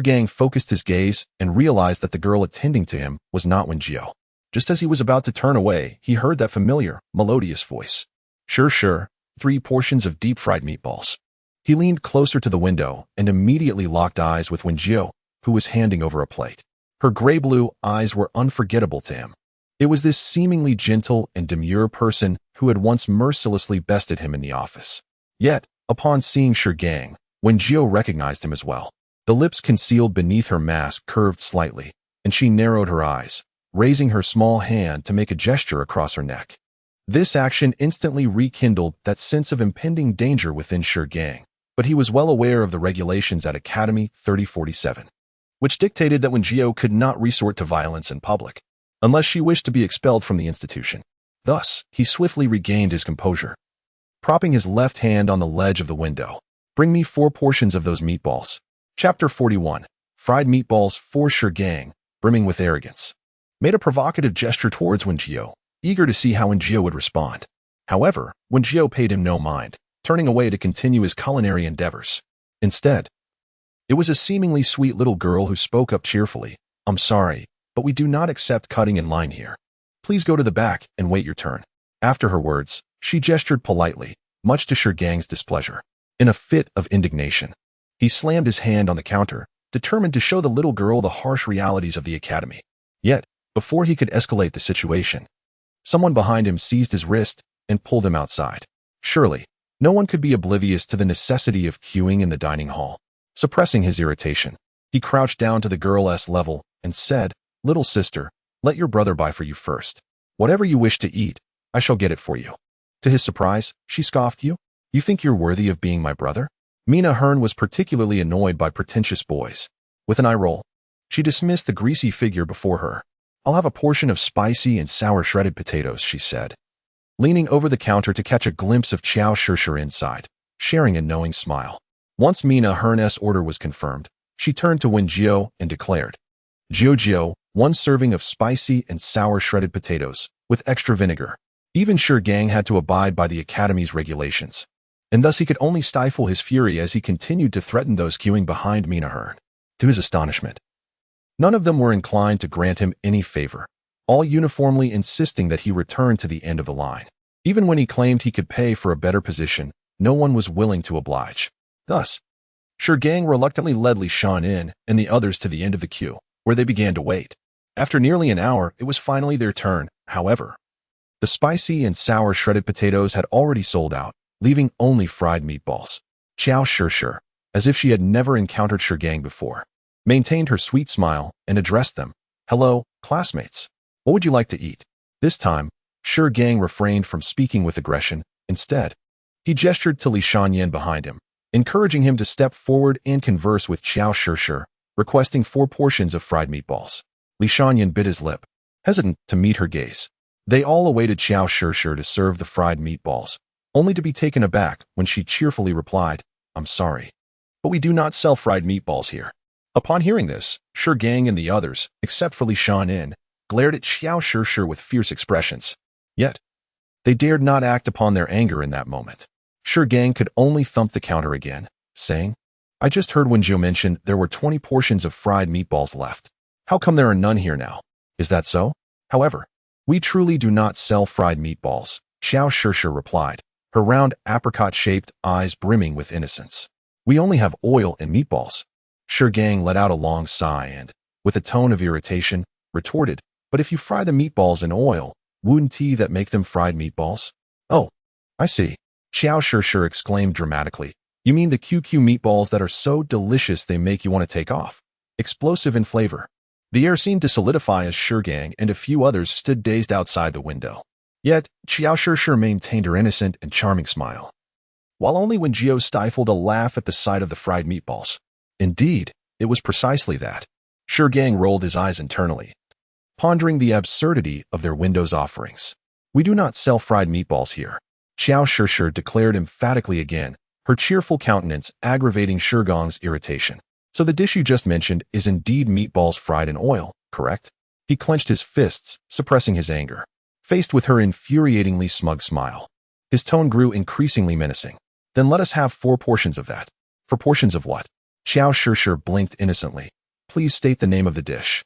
Gang focused his gaze and realized that the girl attending to him was not Wen Jiu. Just as he was about to turn away, he heard that familiar, melodious voice. Sure, 3 portions of deep-fried meatballs. He leaned closer to the window and immediately locked eyes with Wen Jiu, who was handing over a plate. Her gray-blue eyes were unforgettable to him. It was this seemingly gentle and demure person who had once mercilessly bested him in the office. Yet, upon seeing Gang, Wen Jiu recognized him as well. The lips concealed beneath her mask curved slightly, and she narrowed her eyes, raising her small hand to make a gesture across her neck. This action instantly rekindled that sense of impending danger within Gang, but he was well aware of the regulations at Academy 3047, which dictated that Wen Jiu could not resort to violence in public, unless she wished to be expelled from the institution. Thus, he swiftly regained his composure. Propping his left hand on the ledge of the window, "Bring me 4 portions of those meatballs." Chapter 41. Fried meatballs for Gang, brimming with arrogance, made a provocative gesture towards Wen Jiu, eager to see how Wen Jiu would respond. However, Wen Jiu paid him no mind, turning away to continue his culinary endeavors. Instead, it was a seemingly sweet little girl who spoke up cheerfully. "I'm sorry, but we do not accept cutting in line here. Please go to the back and wait your turn." After her words, she gestured politely, much to Gang's displeasure. In a fit of indignation, he slammed his hand on the counter, determined to show the little girl the harsh realities of the academy. Yet, before he could escalate the situation, someone behind him seized his wrist and pulled him outside. Surely, no one could be oblivious to the necessity of queuing in the dining hall. Suppressing his irritation, he crouched down to the girl's level and said, "Little sister, let your brother buy for you first. Whatever you wish to eat, I shall get it for you." To his surprise, she scoffed, You think you're worthy of being my brother?" Mina Hearn was particularly annoyed by pretentious boys. With an eye roll, she dismissed the greasy figure before her. "I'll have a portion of spicy and sour shredded potatoes," she said, leaning over the counter to catch a glimpse of Chow Shir inside, sharing a knowing smile. Once Mina Hearn's order was confirmed, she turned to Wen Jiu and declared, Jiu, 1 serving of spicy and sour shredded potatoes, with extra vinegar." Even Gang had to abide by the Academy's regulations, and thus he could only stifle his fury as he continued to threaten those queuing behind Mina Hearn. To his astonishment, none of them were inclined to grant him any favor, all uniformly insisting that he return to the end of the line. Even when he claimed he could pay for a better position, no one was willing to oblige. Thus, Gang reluctantly led Li Shan in and the others to the end of the queue, where they began to wait. After nearly an hour, it was finally their turn. However, the spicy and sour shredded potatoes had already sold out, leaving only fried meatballs. Chow Shir, as if she had never encountered Gang before, maintained her sweet smile and addressed them. "Hello, classmates. What would you like to eat?" This time, Gang refrained from speaking with aggression. Instead, he gestured to Li Shanyan behind him, encouraging him to step forward and converse with Chow Shir, requesting 4 portions of fried meatballs. Li Shanyan bit his lip, hesitant to meet her gaze. They all awaited Chow Shir to serve the fried meatballs, only to be taken aback when she cheerfully replied, "I'm sorry, but we do not sell fried meatballs here." Upon hearing this, Gang and the others, except for Li Shan, glared at Chow Shir with fierce expressions. Yet, they dared not act upon their anger in that moment. Gang could only thump the counter again, saying, "I just heard Wen Jiu mention there were 20 portions of fried meatballs left. How come there are none here now? Is that so? However, we truly do not sell fried meatballs," Chow Shir replied, her round apricot-shaped eyes brimming with innocence. "We only have oil and meatballs." Gang let out a long sigh and, with a tone of irritation, retorted, "But if you fry the meatballs in oil, wouldn't that make them fried meatballs?" "Oh, I see," Chow Shir exclaimed dramatically. "You mean the QQ meatballs that are so delicious they make you want to take off? Explosive in flavor." The air seemed to solidify as Gang and a few others stood dazed outside the window. Yet, Chow Shir maintained her innocent and charming smile, while only Wen Jiu stifled a laugh at the sight of the fried meatballs. Indeed, it was precisely that. Gang rolled his eyes internally, pondering the absurdity of their window's offerings. "We do not sell fried meatballs here," Chow Shir declared emphatically again, her cheerful countenance aggravating Gang's irritation. "So the dish you just mentioned is indeed meatballs fried in oil, correct?" He clenched his fists, suppressing his anger, faced with her infuriatingly smug smile. His tone grew increasingly menacing. "Then let us have 4 portions of that." "4 portions of what?" Xiao Shishir blinked innocently. Please state the name of the dish,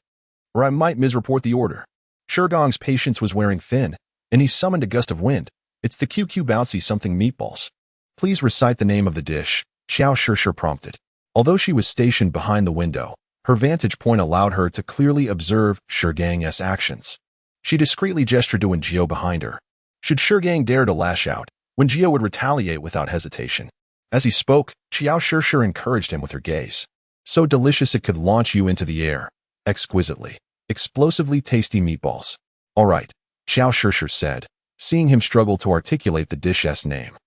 or I might misreport the order. Shurgong's patience was wearing thin, and he summoned a gust of wind. It's the QQ bouncy something meatballs. Please recite the name of the dish, Xiao Shishir prompted. Although she was stationed behind the window, her vantage point allowed her to clearly observe Shurgang's actions. She discreetly gestured to Wen Jiu behind her. Should Shurgang dare to lash out, Wen Jiu would retaliate without hesitation. As he spoke, Xiao Shishir encouraged him with her gaze. So delicious it could launch you into the air. Exquisitely. Explosively tasty meatballs. All right, Xiao Shishir said, seeing him struggle to articulate the dish's name,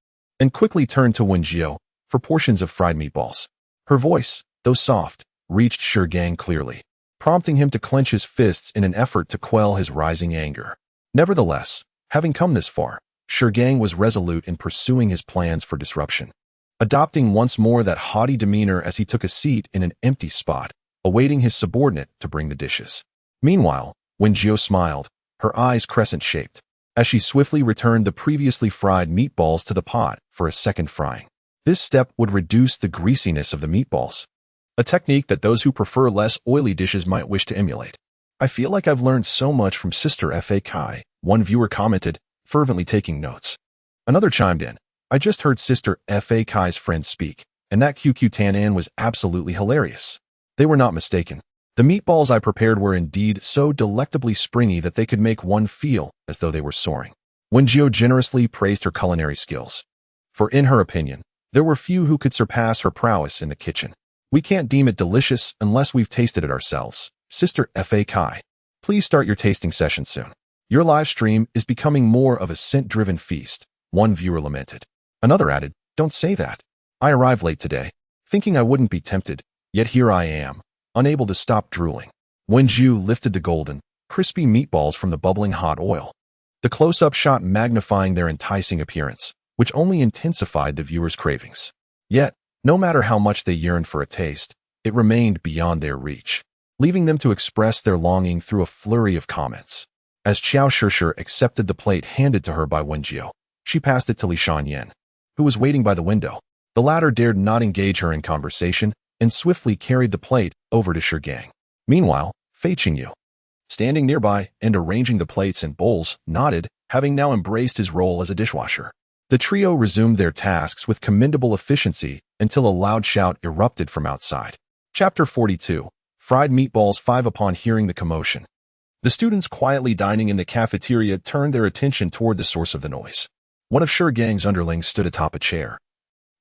and quickly turned to Wen Jiu for portions of fried meatballs. Her voice, though soft, reached Shurgang clearly, prompting him to clench his fists in an effort to quell his rising anger. Nevertheless, having come this far, Shurgang was resolute in pursuing his plans for disruption, adopting once more that haughty demeanor as he took a seat in an empty spot, awaiting his subordinate to bring the dishes. Meanwhile, Wen Jiu smiled, her eyes crescent-shaped, as she swiftly returned the previously fried meatballs to the pot for a second frying. This step would reduce the greasiness of the meatballs, a technique that those who prefer less oily dishes might wish to emulate. I feel like I've learned so much from Sister Fa Kai, one viewer commented, fervently taking notes. Another chimed in, I just heard Sister Fa Kai's friend speak, and that QQ Tanan was absolutely hilarious. They were not mistaken. The meatballs I prepared were indeed so delectably springy that they could make one feel as though they were soaring. Wen Jiu generously praised her culinary skills, for in her opinion, there were few who could surpass her prowess in the kitchen. We can't deem it delicious unless we've tasted it ourselves. Sister Fa Kai, please start your tasting session soon. Your live stream is becoming more of a scent-driven feast, one viewer lamented. Another added, don't say that. I arrived late today, thinking I wouldn't be tempted, yet here I am, unable to stop drooling. Wen Jiu lifted the golden, crispy meatballs from the bubbling hot oil, the close-up shot magnifying their enticing appearance, which only intensified the viewer's cravings. Yet, no matter how much they yearned for a taste, it remained beyond their reach, leaving them to express their longing through a flurry of comments. As Xiao Shishir accepted the plate handed to her by Wen Jiu, she passed it to Li Shanyan, who was waiting by the window. The latter dared not engage her in conversation and swiftly carried the plate over to Shurgang. Meanwhile, Fei Qingyu, standing nearby and arranging the plates and bowls, nodded, having now embraced his role as a dishwasher. The trio resumed their tasks with commendable efficiency until a loud shout erupted from outside. Chapter 42. Fried Meatballs 5. Upon hearing the commotion, the students quietly dining in the cafeteria turned their attention toward the source of the noise. One of Shurgang's underlings stood atop a chair,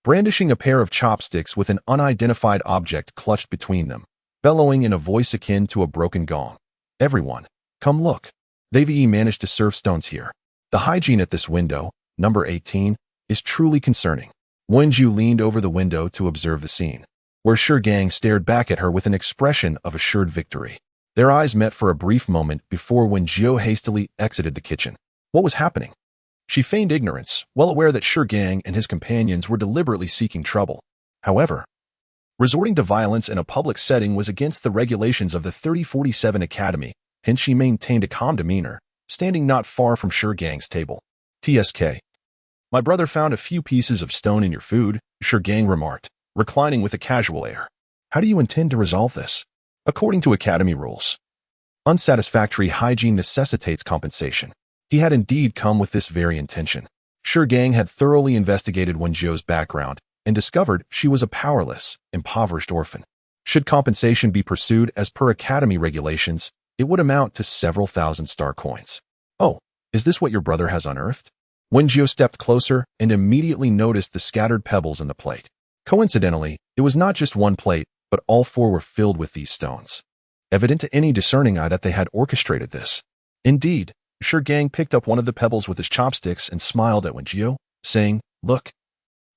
brandishing a pair of chopsticks with an unidentified object clutched between them, bellowing in a voice akin to a broken gong. Everyone, come look. They've managed to serve stones here. The hygiene at this window, number 18, is truly concerning. Wen Jiu leaned over the window to observe the scene, where Shurgang stared back at her with an expression of assured victory. Their eyes met for a brief moment before Wen Jiu hastily exited the kitchen. What was happening? She feigned ignorance, well aware that Shurgang and his companions were deliberately seeking trouble. However, resorting to violence in a public setting was against the regulations of the 3047 Academy, hence she maintained a calm demeanor, standing not far from Shurgang's table. TSK. My brother found a few pieces of stone in your food, Shurgang remarked, reclining with a casual air. How do you intend to resolve this? According to Academy rules, unsatisfactory hygiene necessitates compensation. He had indeed come with this very intention. Shurgang had thoroughly investigated Wen Jiu's background and discovered she was a powerless, impoverished orphan. Should compensation be pursued as per Academy regulations, it would amount to several thousand star coins. Oh, is this what your brother has unearthed? Wen Jiu stepped closer and immediately noticed the scattered pebbles in the plate. Coincidentally, it was not just one plate, but all four were filled with these stones, evident to any discerning eye that they had orchestrated this. Indeed, Shurgang picked up one of the pebbles with his chopsticks and smiled at Wen Jiu, saying, Look,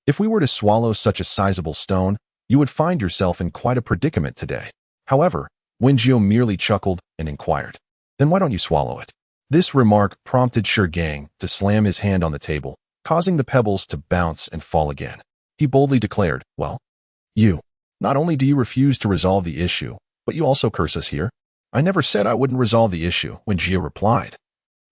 if we were to swallow such a sizable stone, you would find yourself in quite a predicament today. However, Wen Jiu merely chuckled and inquired, Then why don't you swallow it? This remark prompted Shurgang to slam his hand on the table, causing the pebbles to bounce and fall again. He boldly declared, Well, not only do you refuse to resolve the issue, but you also curse us here. I never said I wouldn't resolve the issue, Wen Jiu replied,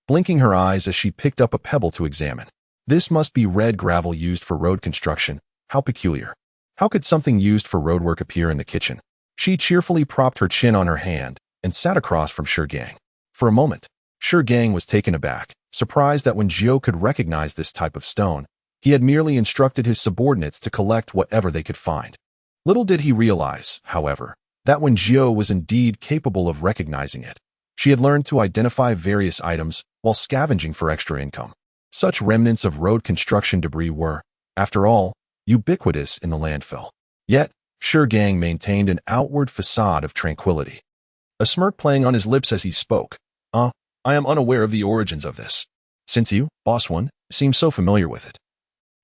blinking her eyes as she picked up a pebble to examine. This must be red gravel used for road construction. How peculiar. How could something used for roadwork appear in the kitchen? She cheerfully propped her chin on her hand and sat across from Gang. For a moment, Gang was taken aback, surprised that Wen Jiu could recognize this type of stone. He had merely instructed his subordinates to collect whatever they could find. Little did he realize, however, that Wen Jiu was indeed capable of recognizing it. She had learned to identify various items while scavenging for extra income. Such remnants of road construction debris were, after all, ubiquitous in the landfill. Yet, Gang maintained an outward facade of tranquility, a smirk playing on his lips as he spoke. I am unaware of the origins of this. Since you, Boss One, seem so familiar with it,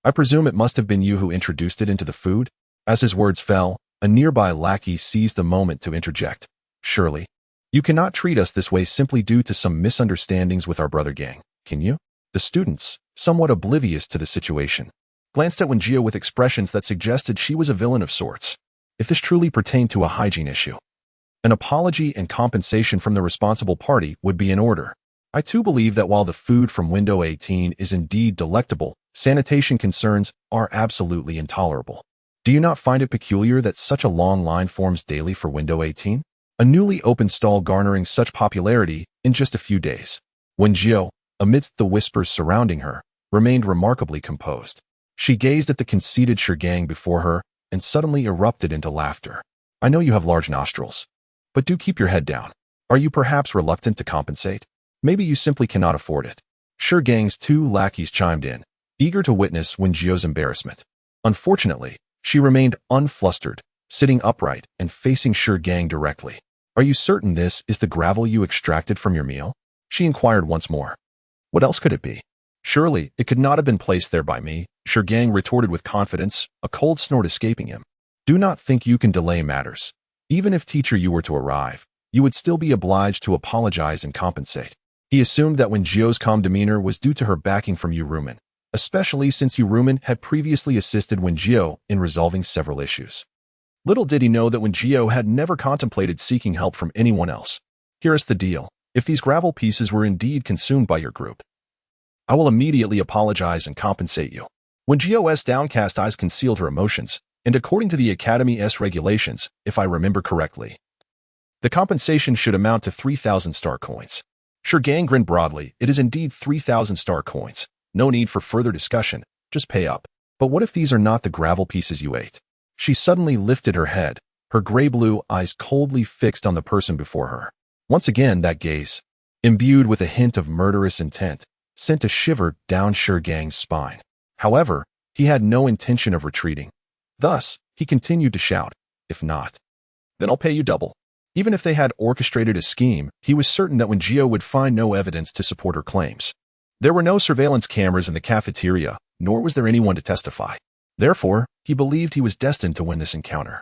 I presume it must have been you who introduced it into the food? As his words fell, a nearby lackey seized the moment to interject. Surely, you cannot treat us this way simply due to some misunderstandings with our brother gang, can you? The students, somewhat oblivious to the situation, glanced at Wen Jiu with expressions that suggested she was a villain of sorts. If this truly pertained to a hygiene issue, an apology and compensation from the responsible party would be in order. I too believe that while the food from Window 18 is indeed delectable, sanitation concerns are absolutely intolerable. Do you not find it peculiar that such a long line forms daily for Window 18? A newly opened stall garnering such popularity in just a few days. Wen Jiu, amidst the whispers surrounding her, remained remarkably composed. She gazed at the conceited Gang before her and suddenly erupted into laughter. I know you have large nostrils, but do keep your head down. Are you perhaps reluctant to compensate? Maybe you simply cannot afford it. Gang's two lackeys chimed in, eager to witness Wen Jiu's embarrassment. Unfortunately, she remained unflustered, sitting upright and facing Gang directly. Are you certain this is the gravel you extracted from your meal? She inquired once more. What else could it be? Surely, it could not have been placed there by me, Gang retorted with confidence, a cold snort escaping him. Do not think you can delay matters. Even if teacher you were to arrive, you would still be obliged to apologize and compensate. He assumed that Wen Jiu's calm demeanor was due to her backing from Rumen, especially since Rumen had previously assisted Wen Jiu in resolving several issues. Little did he know that Wen Jiu had never contemplated seeking help from anyone else. Here's the deal. If these gravel pieces were indeed consumed by your group, I will immediately apologize and compensate you. Wen Jiu's downcast eyes concealed her emotions, and according to the Academy's regulations, if I remember correctly, the compensation should amount to 3,000 star coins. Gang grinned broadly. It is indeed 3,000 star coins. No need for further discussion. Just pay up. But what if these are not the gravel pieces you ate? She suddenly lifted her head, her gray-blue eyes coldly fixed on the person before her. Once again, that gaze, imbued with a hint of murderous intent, sent a shiver down Gang's spine. However, he had no intention of retreating. Thus, he continued to shout, if not, then I'll pay you double. Even if they had orchestrated a scheme, he was certain that Wen Jiu would find no evidence to support her claims. There were no surveillance cameras in the cafeteria, nor was there anyone to testify. Therefore, he believed he was destined to win this encounter.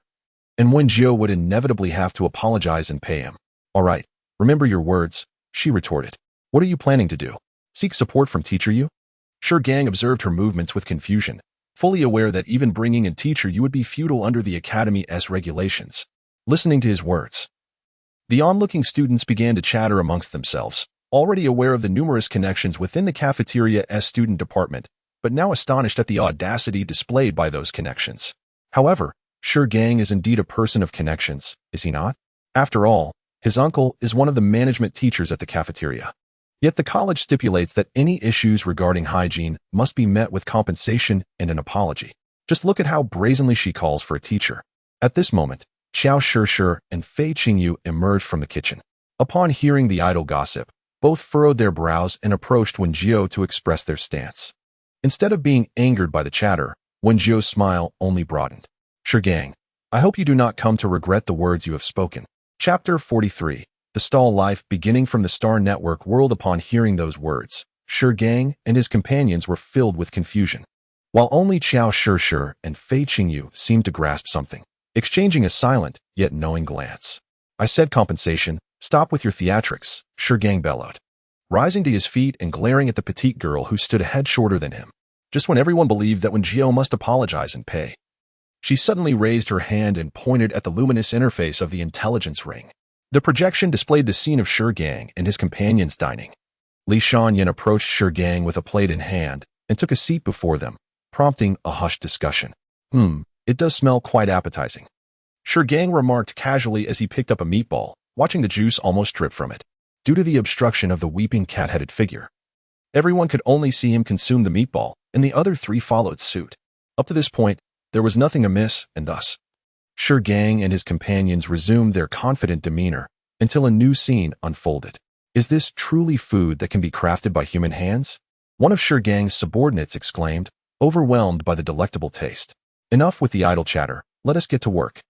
And Wen Jiu would inevitably have to apologize and pay him. All right, remember your words, she retorted. What are you planning to do? Seek support from teacher you? Gang observed her movements with confusion, fully aware that even bringing in teacher you would be futile under the Academy's regulations. Listening to his words, the onlooking students began to chatter amongst themselves, already aware of the numerous connections within the cafeteria's student department, but now astonished at the audacity displayed by those connections. However, Gang is indeed a person of connections, is he not? After all, his uncle is one of the management teachers at the cafeteria. Yet the college stipulates that any issues regarding hygiene must be met with compensation and an apology. Just look at how brazenly she calls for a teacher. At this moment, Xiao Shi and Fei Qingyu emerged from the kitchen. Upon hearing the idle gossip, both furrowed their brows and approached Wen Jiu to express their stance. Instead of being angered by the chatter, Wen Jiu's smile only broadened. Gang, I hope you do not come to regret the words you have spoken. Chapter 43. The stall life beginning from the Star Network whirled upon hearing those words. Gang and his companions were filled with confusion, while only Xiao Shi and Fei Qingyu seemed to grasp something, exchanging a silent yet knowing glance. I said compensation, stop with your theatrics, Gang bellowed, rising to his feet and glaring at the petite girl who stood a head shorter than him. Just when everyone believed that Wen Jiu must apologize and pay, she suddenly raised her hand and pointed at the luminous interface of the intelligence ring. The projection displayed the scene of Gang and his companions dining. Li Shanyan approached Gang with a plate in hand and took a seat before them, prompting a hushed discussion. It does smell quite appetizing. Gang remarked casually as he picked up a meatball, watching the juice almost drip from it. Due to the obstruction of the weeping cat-headed figure, everyone could only see him consume the meatball, and the other three followed suit. Up to this point, there was nothing amiss, and thus, Gang and his companions resumed their confident demeanor until a new scene unfolded. Is this truly food that can be crafted by human hands? One of Gang's subordinates exclaimed, overwhelmed by the delectable taste. Enough with the idle chatter, let us get to work.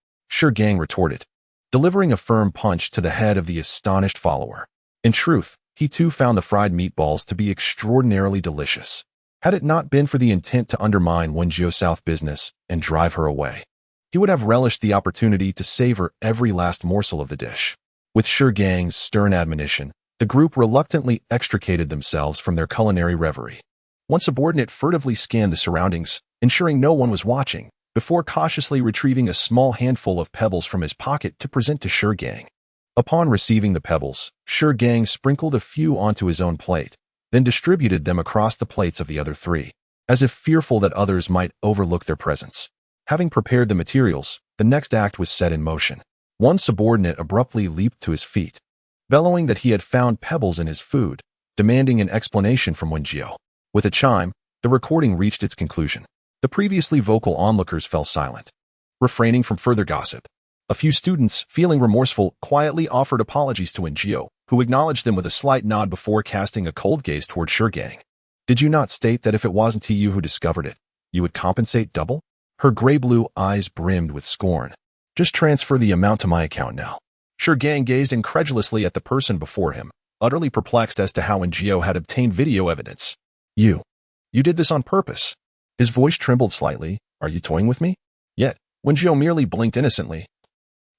Gang retorted, delivering a firm punch to the head of the astonished follower. In truth, he too found the fried meatballs to be extraordinarily delicious. Had it not been for the intent to undermine Wen Jiu's South business and drive her away, he would have relished the opportunity to savor every last morsel of the dish. With Gang's stern admonition, the group reluctantly extricated themselves from their culinary reverie. One subordinate furtively scanned the surroundings, ensuring no one was watching, before cautiously retrieving a small handful of pebbles from his pocket to present to Gang. Upon receiving the pebbles, Gang sprinkled a few onto his own plate, then distributed them across the plates of the other three, as if fearful that others might overlook their presence. Having prepared the materials, the next act was set in motion. One subordinate abruptly leaped to his feet, bellowing that he had found pebbles in his food, demanding an explanation from Wen Jiu. With a chime, the recording reached its conclusion. The previously vocal onlookers fell silent, refraining from further gossip. A few students, feeling remorseful, quietly offered apologies to Wen Jiu, who acknowledged them with a slight nod before casting a cold gaze toward Gang. Did you not state that if it wasn't you who discovered it, you would compensate double? Her gray-blue eyes brimmed with scorn. Just transfer the amount to my account now. Gang gazed incredulously at the person before him, utterly perplexed as to how Wen Jiu had obtained video evidence. You did this on purpose. His voice trembled slightly. Are you toying with me? Yet, Wen Jiu merely blinked innocently.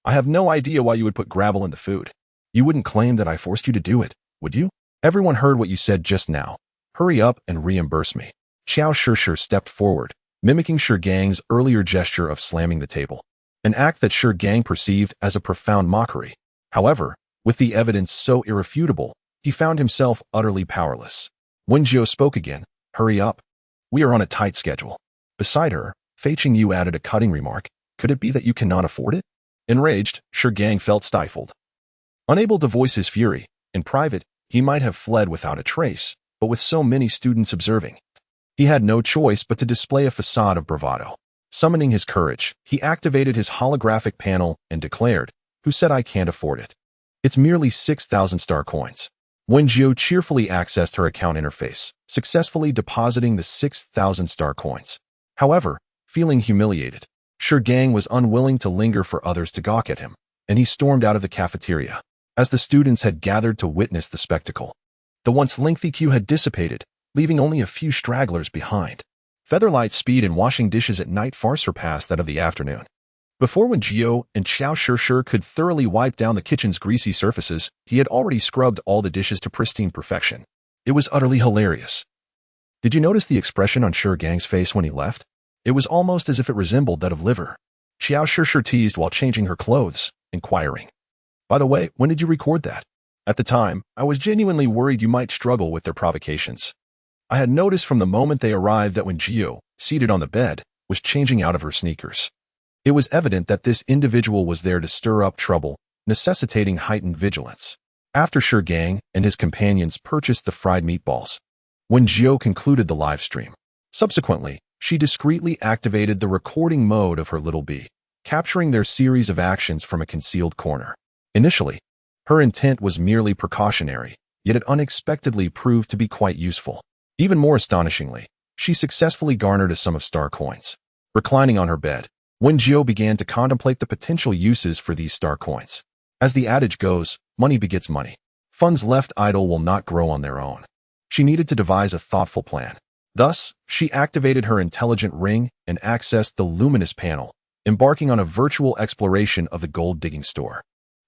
I have no idea why you would put gravel in the food. You wouldn't claim that I forced you to do it, would you? Everyone heard what you said just now. Hurry up and reimburse me. Xiao stepped forward, mimicking Gang's earlier gesture of slamming the table, an act that Gang perceived as a profound mockery. However, with the evidence so irrefutable, he found himself utterly powerless. Wen Jiu spoke again. Hurry up. We are on a tight schedule. Beside her, Fei Qingyu added a cutting remark. Could it be that you cannot afford it? Enraged, Gang felt stifled. Unable to voice his fury, in private, he might have fled without a trace, but with so many students observing, he had no choice but to display a facade of bravado. Summoning his courage, he activated his holographic panel and declared, Who said I can't afford it? It's merely 6,000 star coins. Wen Jiu cheerfully accessed her account interface, successfully depositing the 6,000 star coins. However, feeling humiliated, Gang was unwilling to linger for others to gawk at him, and he stormed out of the cafeteria. As the students had gathered to witness the spectacle, the once lengthy queue had dissipated, leaving only a few stragglers behind. Featherlight's speed in washing dishes at night far surpassed that of the afternoon. Before Wen Jiu and Xiao could thoroughly wipe down the kitchen's greasy surfaces, he had already scrubbed all the dishes to pristine perfection. It was utterly hilarious. Did you notice the expression on Gang's face when he left? It was almost as if it resembled that of liver. Xiao teased while changing her clothes, inquiring, By the way, when did you record that? At the time, I was genuinely worried you might struggle with their provocations. I had noticed from the moment they arrived that Wen Jiu, seated on the bed, was changing out of her sneakers. It was evident that this individual was there to stir up trouble, necessitating heightened vigilance. After Gang and his companions purchased the fried meatballs, Wen Jiu concluded the live stream. Subsequently, she discreetly activated the recording mode of her little bee, capturing their series of actions from a concealed corner. Initially, her intent was merely precautionary, yet it unexpectedly proved to be quite useful. Even more astonishingly, she successfully garnered a sum of star coins. Reclining on her bed, Wen Jiu began to contemplate the potential uses for these star coins. As the adage goes, money begets money. Funds left idle will not grow on their own. She needed to devise a thoughtful plan. Thus, she activated her intelligent ring and accessed the luminous panel, embarking on a virtual exploration of the gold-digging store.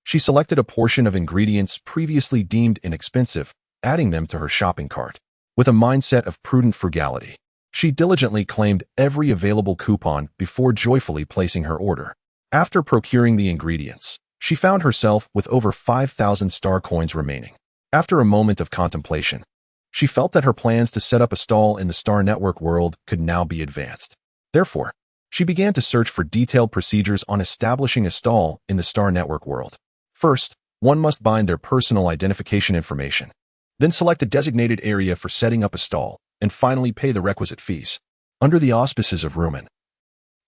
She selected a portion of ingredients previously deemed inexpensive, adding them to her shopping cart. With a mindset of prudent frugality, she diligently claimed every available coupon before joyfully placing her order. After procuring the ingredients, she found herself with over 5,000 star coins remaining. After a moment of contemplation, she felt that her plans to set up a stall in the Star Network world could now be advanced. Therefore, She began to search for detailed procedures on establishing a stall in the Star Network world. First, one must bind their personal identification information, then select a designated area for setting up a stall, and finally pay the requisite fees. Under the auspices of Rumen,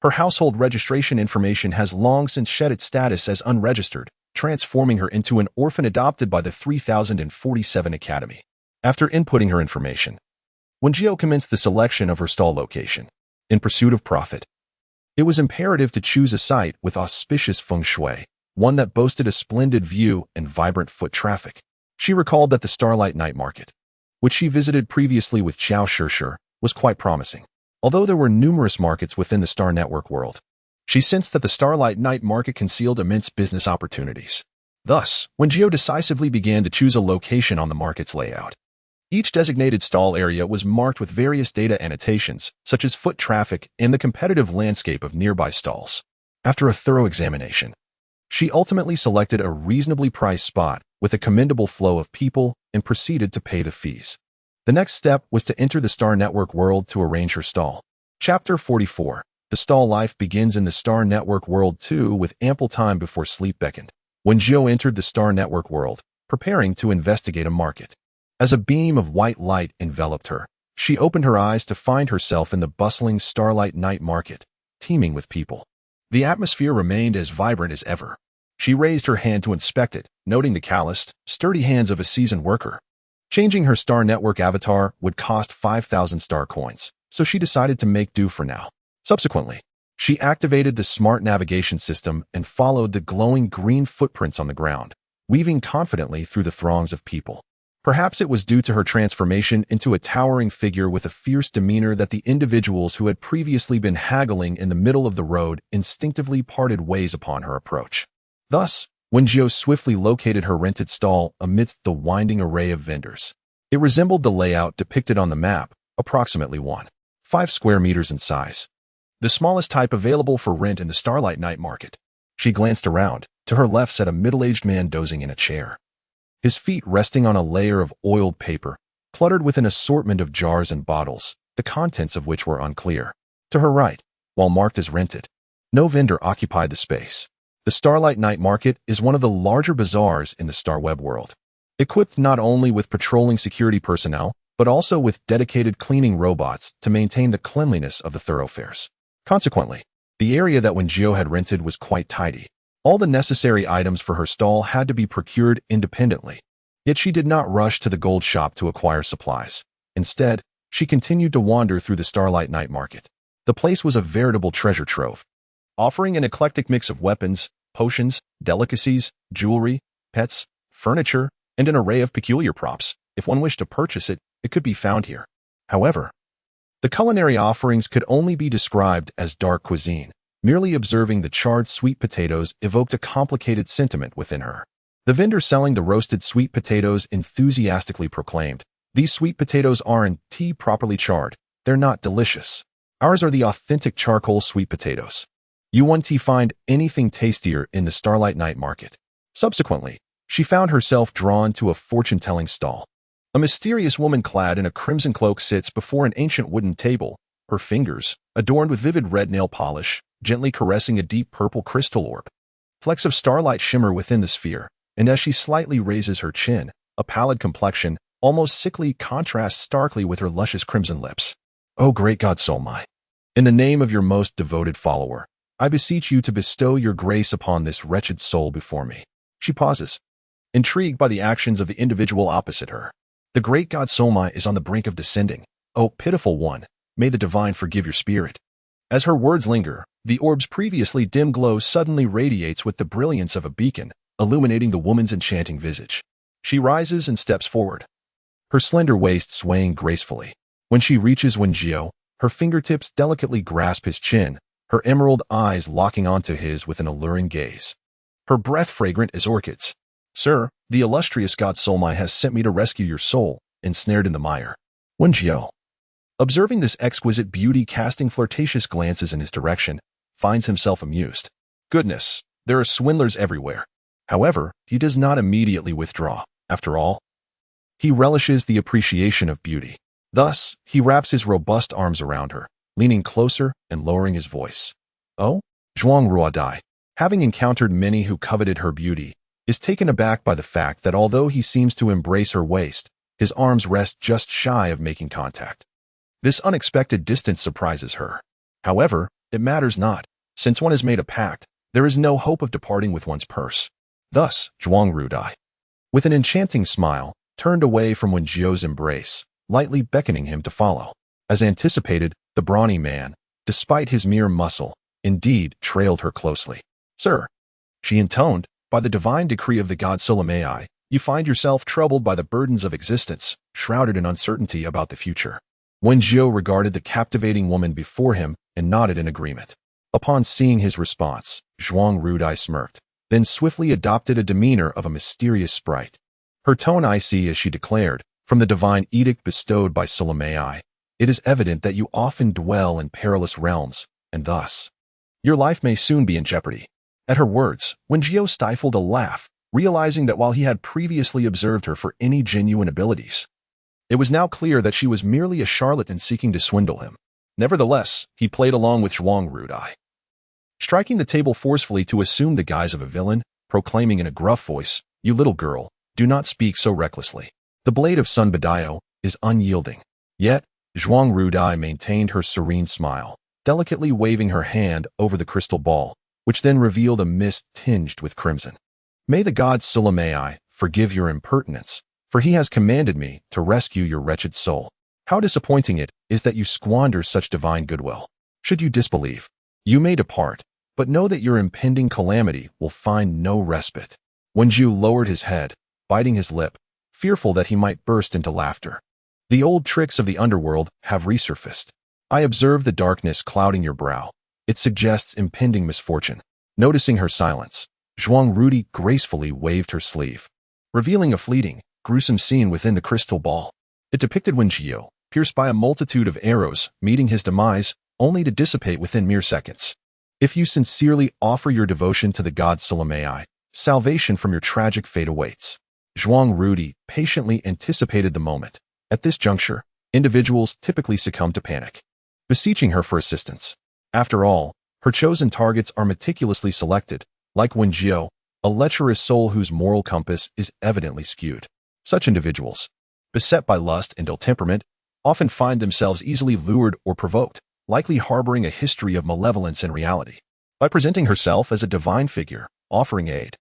her household registration information has long since shed its status as unregistered, transforming her into an orphan adopted by the 3047 Academy. After inputting her information, Wen Jiu commenced the selection of her stall location. In pursuit of profit, it was imperative to choose a site with auspicious feng shui, one that boasted a splendid view and vibrant foot traffic. She recalled that the Starlight Night Market, which she visited previously with Xiao Shishir, was quite promising. Although there were numerous markets within the Star Network world, she sensed that the Starlight Night Market concealed immense business opportunities. Thus, Wen Jiu decisively began to choose a location on the market's layout. Each designated stall area was marked with various data annotations, such as foot traffic and the competitive landscape of nearby stalls. After a thorough examination, she ultimately selected a reasonably priced spot with a commendable flow of people and proceeded to pay the fees. The next step was to enter the Star Network world to arrange her stall. Chapter 44. The stall life begins in the Star Network world too, with ample time before sleep beckoned. Wen Jiu entered the Star Network world, preparing to investigate a market. As a beam of white light enveloped her, she opened her eyes to find herself in the bustling Starlight Night Market, teeming with people. The atmosphere remained as vibrant as ever. She raised her hand to inspect it, noting the calloused, sturdy hands of a seasoned worker. Changing her Star Network avatar would cost 5,000 star coins, so she decided to make do for now. Subsequently, she activated the smart navigation system and followed the glowing green footprints on the ground, weaving confidently through the throngs of people. Perhaps it was due to her transformation into a towering figure with a fierce demeanor that the individuals who had previously been haggling in the middle of the road instinctively parted ways upon her approach. Thus, Wen Jiu swiftly located her rented stall amidst the winding array of vendors. It resembled the layout depicted on the map, approximately 1.5 square meters in size, the smallest type available for rent in the Starlight Night Market. She glanced around. To her left sat a middle-aged man dozing in a chair, his feet resting on a layer of oiled paper, cluttered with an assortment of jars and bottles, the contents of which were unclear. To her right, while marked as rented, no vendor occupied the space. The Starlight Night Market is one of the larger bazaars in the Star Web world, equipped not only with patrolling security personnel, but also with dedicated cleaning robots to maintain the cleanliness of the thoroughfares. Consequently, the area that Wen Jiu had rented was quite tidy. All the necessary items for her stall had to be procured independently. Yet she did not rush to the gold shop to acquire supplies. Instead, she continued to wander through the Starlight Night Market. The place was a veritable treasure trove, offering an eclectic mix of weapons, potions, delicacies, jewelry, pets, furniture, and an array of peculiar props. If one wished to purchase it, it could be found here. However, the culinary offerings could only be described as dark cuisine. Merely observing the charred sweet potatoes evoked a complicated sentiment within her. The vendor selling the roasted sweet potatoes enthusiastically proclaimed, "These sweet potatoes aren't properly charred. They're not delicious. Ours are the authentic charcoal sweet potatoes. You won't find anything tastier in the Starlight Night Market." Subsequently, she found herself drawn to a fortune-telling stall. A mysterious woman clad in a crimson cloak sits before an ancient wooden table, her fingers, adorned with vivid red nail polish, gently caressing a deep purple crystal orb. Flecks of starlight shimmer within the sphere, and as she slightly raises her chin, a pallid complexion, almost sickly, contrasts starkly with her luscious crimson lips. "O great God Solmai, in the name of your most devoted follower, I beseech you to bestow your grace upon this wretched soul before me." She pauses, intrigued by the actions of the individual opposite her. "The great God Solmai is on the brink of descending. O pitiful one, may the divine forgive your spirit." As her words linger, the orb's previously dim glow suddenly radiates with the brilliance of a beacon, illuminating the woman's enchanting visage. She rises and steps forward, her slender waist swaying gracefully. When she reaches Wen Jiu, her fingertips delicately grasp his chin, her emerald eyes locking onto his with an alluring gaze. Her breath fragrant as orchids. "Sir, the illustrious God Solmai has sent me to rescue your soul, ensnared in the mire." Wen Jiu, observing this exquisite beauty casting flirtatious glances in his direction, finds himself amused. Goodness, there are swindlers everywhere. However, he does not immediately withdraw. After all, he relishes the appreciation of beauty. Thus, he wraps his robust arms around her, leaning closer and lowering his voice. Oh? Zhuang Ruodai, having encountered many who coveted her beauty, is taken aback by the fact that although he seems to embrace her waist, his arms rest just shy of making contact. This unexpected distance surprises her. However, it matters not, since one has made a pact, there is no hope of departing with one's purse. Thus, Zhuang Ruodai, with an enchanting smile, turned away from Wen Jiu's embrace, lightly beckoning him to follow. As anticipated, the brawny man, despite his mere muscle, indeed trailed her closely. Sir, she intoned, by the divine decree of the god Sulamei, you find yourself troubled by the burdens of existence, shrouded in uncertainty about the future. Wen Jiu regarded the captivating woman before him and nodded in agreement. Upon seeing his response, Zhuang Ruodai smirked, then swiftly adopted a demeanor of a mysterious sprite. Her tone icy as she declared, from the divine edict bestowed by Sulamei, it is evident that you often dwell in perilous realms, and thus, your life may soon be in jeopardy. At her words, Wen Jiu stifled a laugh, realizing that while he had previously observed her for any genuine abilities, it was now clear that she was merely a charlatan seeking to swindle him. Nevertheless, he played along with Zhuang Ruodai, striking the table forcefully to assume the guise of a villain, proclaiming in a gruff voice, you little girl, do not speak so recklessly. The blade of Sun Badayo is unyielding. Yet, Zhuang Ruodai maintained her serene smile, delicately waving her hand over the crystal ball, which then revealed a mist tinged with crimson. May the god Sulamei forgive your impertinence, for he has commanded me to rescue your wretched soul. How disappointing it is that you squander such divine goodwill. Should you disbelieve, you may depart, but know that your impending calamity will find no respite. Wen Jiu lowered his head, biting his lip, fearful that he might burst into laughter. The old tricks of the underworld have resurfaced. I observe the darkness clouding your brow. It suggests impending misfortune. Noticing her silence, Zhuang Ruodai gracefully waved her sleeve, revealing a fleeting, gruesome scene within the crystal ball. It depicted Wen Jiu, pierced by a multitude of arrows, meeting his demise, only to dissipate within mere seconds. If you sincerely offer your devotion to the god Sulamei, salvation from your tragic fate awaits. Zhuang Ruodai patiently anticipated the moment. At this juncture, individuals typically succumb to panic, beseeching her for assistance. After all, her chosen targets are meticulously selected, like Wen Jiu, a lecherous soul whose moral compass is evidently skewed. Such individuals, beset by lust and ill temperament, often find themselves easily lured or provoked, likely harboring a history of malevolence in reality. By presenting herself as a divine figure, offering aid,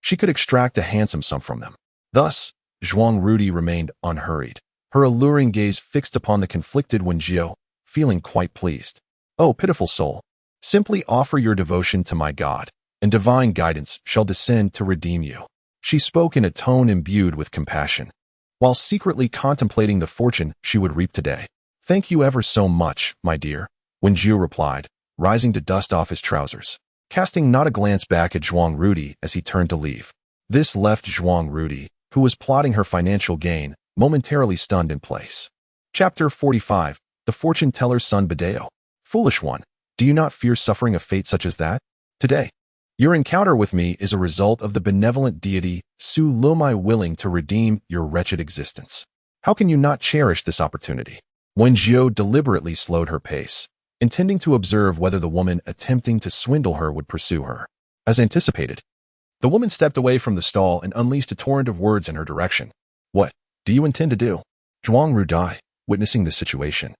she could extract a handsome sum from them. Thus, Zhuang Ruodai remained unhurried, her alluring gaze fixed upon the conflicted Wen Jiu, feeling quite pleased. Oh, pitiful soul, simply offer your devotion to my God, and divine guidance shall descend to redeem you. She spoke in a tone imbued with compassion, while secretly contemplating the fortune she would reap today. Thank you ever so much, my dear, Wen Jiu replied, rising to dust off his trousers, casting not a glance back at Zhuang Ruodai as he turned to leave. This left Zhuang Ruodai, who was plotting her financial gain, momentarily stunned in place. Chapter 45. The Fortune Teller's Sun Badayo. Foolish one, do you not fear suffering a fate such as that? Today, your encounter with me is a result of the benevolent deity Su Lumai willing to redeem your wretched existence. How can you not cherish this opportunity? Wen Jiu deliberately slowed her pace, intending to observe whether the woman attempting to swindle her would pursue her. As anticipated, the woman stepped away from the stall and unleashed a torrent of words in her direction. What do you intend to do? Zhuang Ruodai, witnessing the situation,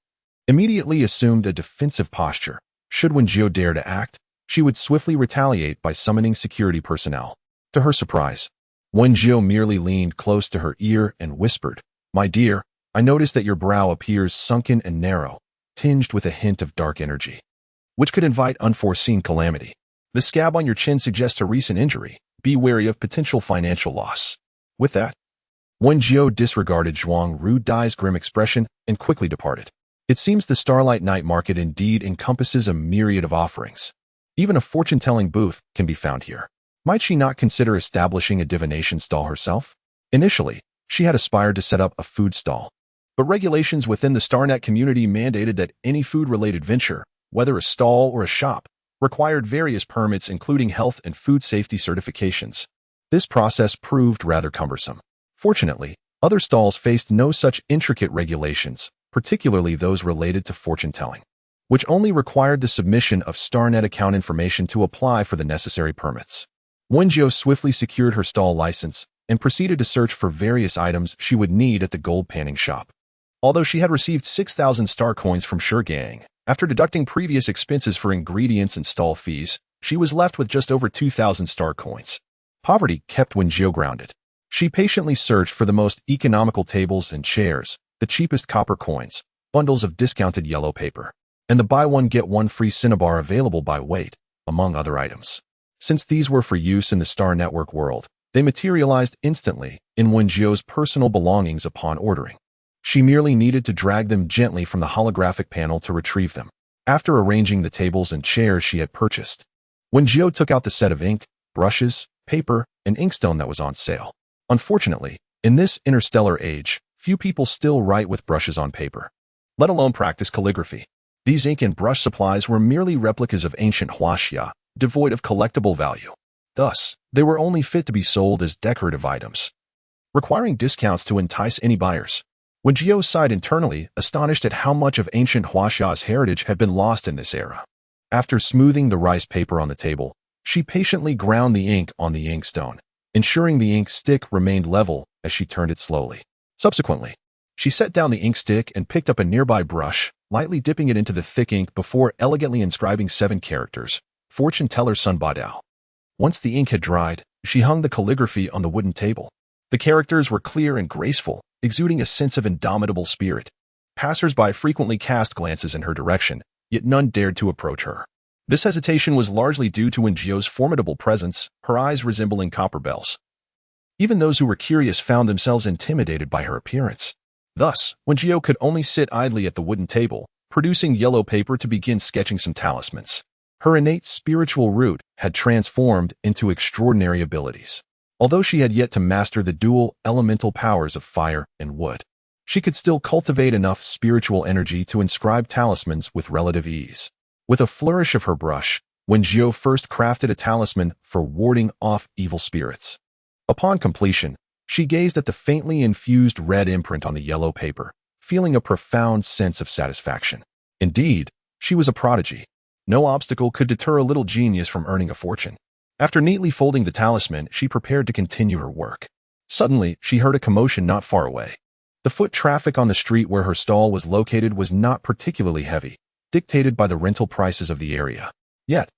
immediately assumed a defensive posture. Should Wen Jiu dare to act, she would swiftly retaliate by summoning security personnel. To her surprise, Wen Jiu merely leaned close to her ear and whispered, My dear, I notice that your brow appears sunken and narrow, tinged with a hint of dark energy, which could invite unforeseen calamity. The scab on your chin suggests a recent injury. Be wary of potential financial loss. With that, Wen Jiu disregarded Zhuang Ruodai's grim expression and quickly departed. It seems the Starlight Night Market indeed encompasses a myriad of offerings. Even a fortune-telling booth can be found here. Might she not consider establishing a divination stall herself? Initially, she had aspired to set up a food stall, but regulations within the StarNet community mandated that any food-related venture, whether a stall or a shop, required various permits including health and food safety certifications. This process proved rather cumbersome. Fortunately, other stalls faced no such intricate regulations, particularly those related to fortune-telling. which only required the submission of StarNet account information to apply for the necessary permits. Wen Jiu swiftly secured her stall license and proceeded to search for various items she would need at the gold panning shop. Although she had received 6,000 star coins from Gang, after deducting previous expenses for ingredients and stall fees, she was left with just over 2,000 star coins. Poverty kept Wen Jiu grounded. She patiently searched for the most economical tables and chairs, the cheapest copper coins, bundles of discounted yellow paper, and the buy one get one free cinnabar available by weight, among other items. Since these were for use in the Star Network world, they materialized instantly in Wen Jiu's personal belongings upon ordering. She merely needed to drag them gently from the holographic panel to retrieve them. After arranging the tables and chairs she had purchased, Wen Jiu took out the set of ink, brushes, paper, and inkstone that was on sale. Unfortunately, in this interstellar age, few people still write with brushes on paper, let alone practice calligraphy. These ink and brush supplies were merely replicas of ancient huaxia, devoid of collectible value. Thus, they were only fit to be sold as decorative items, requiring discounts to entice any buyers. Wen Jiu sighed internally, astonished at how much of ancient huaxia's heritage had been lost in this era. After smoothing the rice paper on the table, she patiently ground the ink on the inkstone, ensuring the ink stick remained level as she turned it slowly. Subsequently, she set down the ink stick and picked up a nearby brush, lightly dipping it into the thick ink before elegantly inscribing 7 characters, Fortune Teller Sun Badao. Once the ink had dried, she hung the calligraphy on the wooden table. The characters were clear and graceful, exuding a sense of indomitable spirit. Passers-by frequently cast glances in her direction, yet none dared to approach her. This hesitation was largely due to Wen Jiu's formidable presence, her eyes resembling copper bells. Even those who were curious found themselves intimidated by her appearance. Thus, Wen Jiu could only sit idly at the wooden table, producing yellow paper to begin sketching some talismans. Her innate spiritual root had transformed into extraordinary abilities. Although she had yet to master the dual elemental powers of fire and wood, she could still cultivate enough spiritual energy to inscribe talismans with relative ease. With a flourish of her brush, Wen Jiu first crafted a talisman for warding off evil spirits. Upon completion, she gazed at the faintly infused red imprint on the yellow paper, feeling a profound sense of satisfaction. Indeed, she was a prodigy. No obstacle could deter a little genius from earning a fortune. After neatly folding the talisman, she prepared to continue her work. Suddenly, she heard a commotion not far away. The foot traffic on the street where her stall was located was not particularly heavy, dictated by the rental prices of the area. Yet,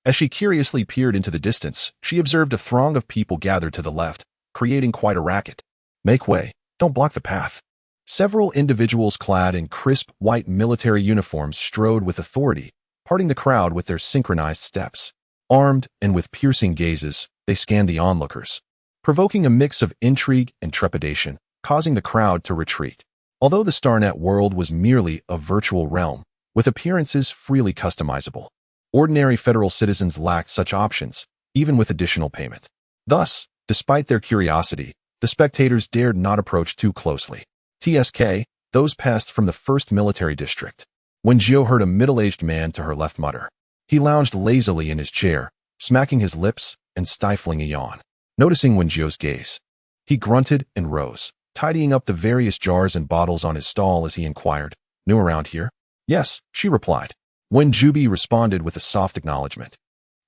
as she curiously peered into the distance, she observed a throng of people gathered to the left, creating quite a racket. "Make way, don't block the path." Several individuals clad in crisp white military uniforms strode with authority, parting the crowd with their synchronized steps. Armed and with piercing gazes, they scanned the onlookers, provoking a mix of intrigue and trepidation, causing the crowd to retreat. Although the StarNet world was merely a virtual realm, with appearances freely customizable, ordinary federal citizens lacked such options, even with additional payment. Thus, despite their curiosity, the spectators dared not approach too closely. TSK, those passed from the 1st Military District. Wen Jiu heard a middle-aged man to her left mutter. He lounged lazily in his chair, smacking his lips and stifling a yawn. Noticing Wen Jiu's gaze, he grunted and rose, tidying up the various jars and bottles on his stall as he inquired, "New around here?" "Yes," she replied. Wen Jiu responded with a soft acknowledgement,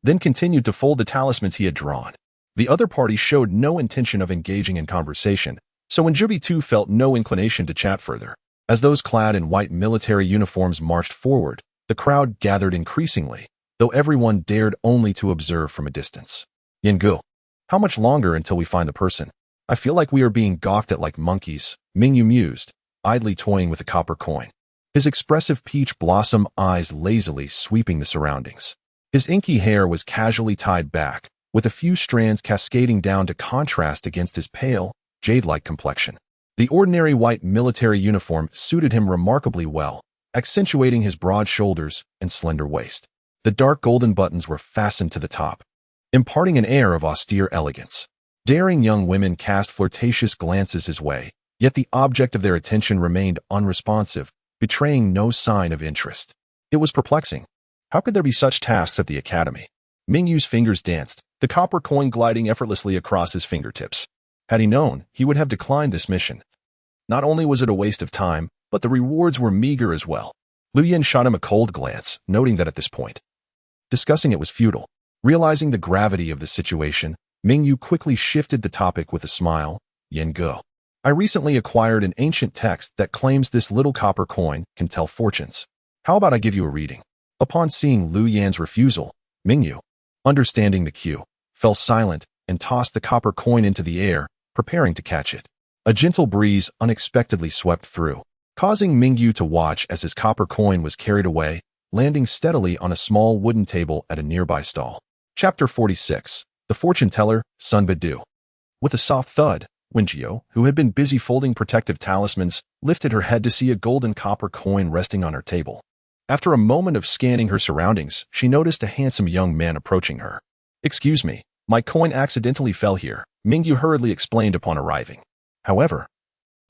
then continued to fold the talismans he had drawn. The other party showed no intention of engaging in conversation, so Wen Jiu too felt no inclination to chat further. As those clad in white military uniforms marched forward, the crowd gathered increasingly, though everyone dared only to observe from a distance. "Yengu, how much longer until we find the person? I feel like we are being gawked at like monkeys," Mingyu mused, idly toying with a copper coin. His expressive peach blossom eyes lazily sweeping the surroundings. His inky hair was casually tied back, with a few strands cascading down to contrast against his pale, jade-like complexion. The ordinary white military uniform suited him remarkably well, accentuating his broad shoulders and slender waist. The dark golden buttons were fastened to the top, imparting an air of austere elegance. Daring young women cast flirtatious glances his way, yet the object of their attention remained unresponsive, betraying no sign of interest. It was perplexing. How could there be such tasks at the academy? Mingyu's fingers danced, the copper coin gliding effortlessly across his fingertips. Had he known, he would have declined this mission. Not only was it a waste of time, but the rewards were meager as well. Lu Yin shot him a cold glance, noting that at this point, discussing it was futile. Realizing the gravity of the situation, Mingyu quickly shifted the topic with a smile. Yen Go. I recently acquired an ancient text that claims this little copper coin can tell fortunes. How about I give you a reading? Upon seeing Lu Yan's refusal, Mingyu, understanding the cue, fell silent and tossed the copper coin into the air, preparing to catch it. A gentle breeze unexpectedly swept through, causing Mingyu to watch as his copper coin was carried away, landing steadily on a small wooden table at a nearby stall. Chapter 46. The Fortune Teller, Sun Bedu. With a soft thud, Wen Jiu, who had been busy folding protective talismans, lifted her head to see a golden copper coin resting on her table. After a moment of scanning her surroundings, she noticed a handsome young man approaching her. "Excuse me, my coin accidentally fell here," Mingyu hurriedly explained upon arriving. However,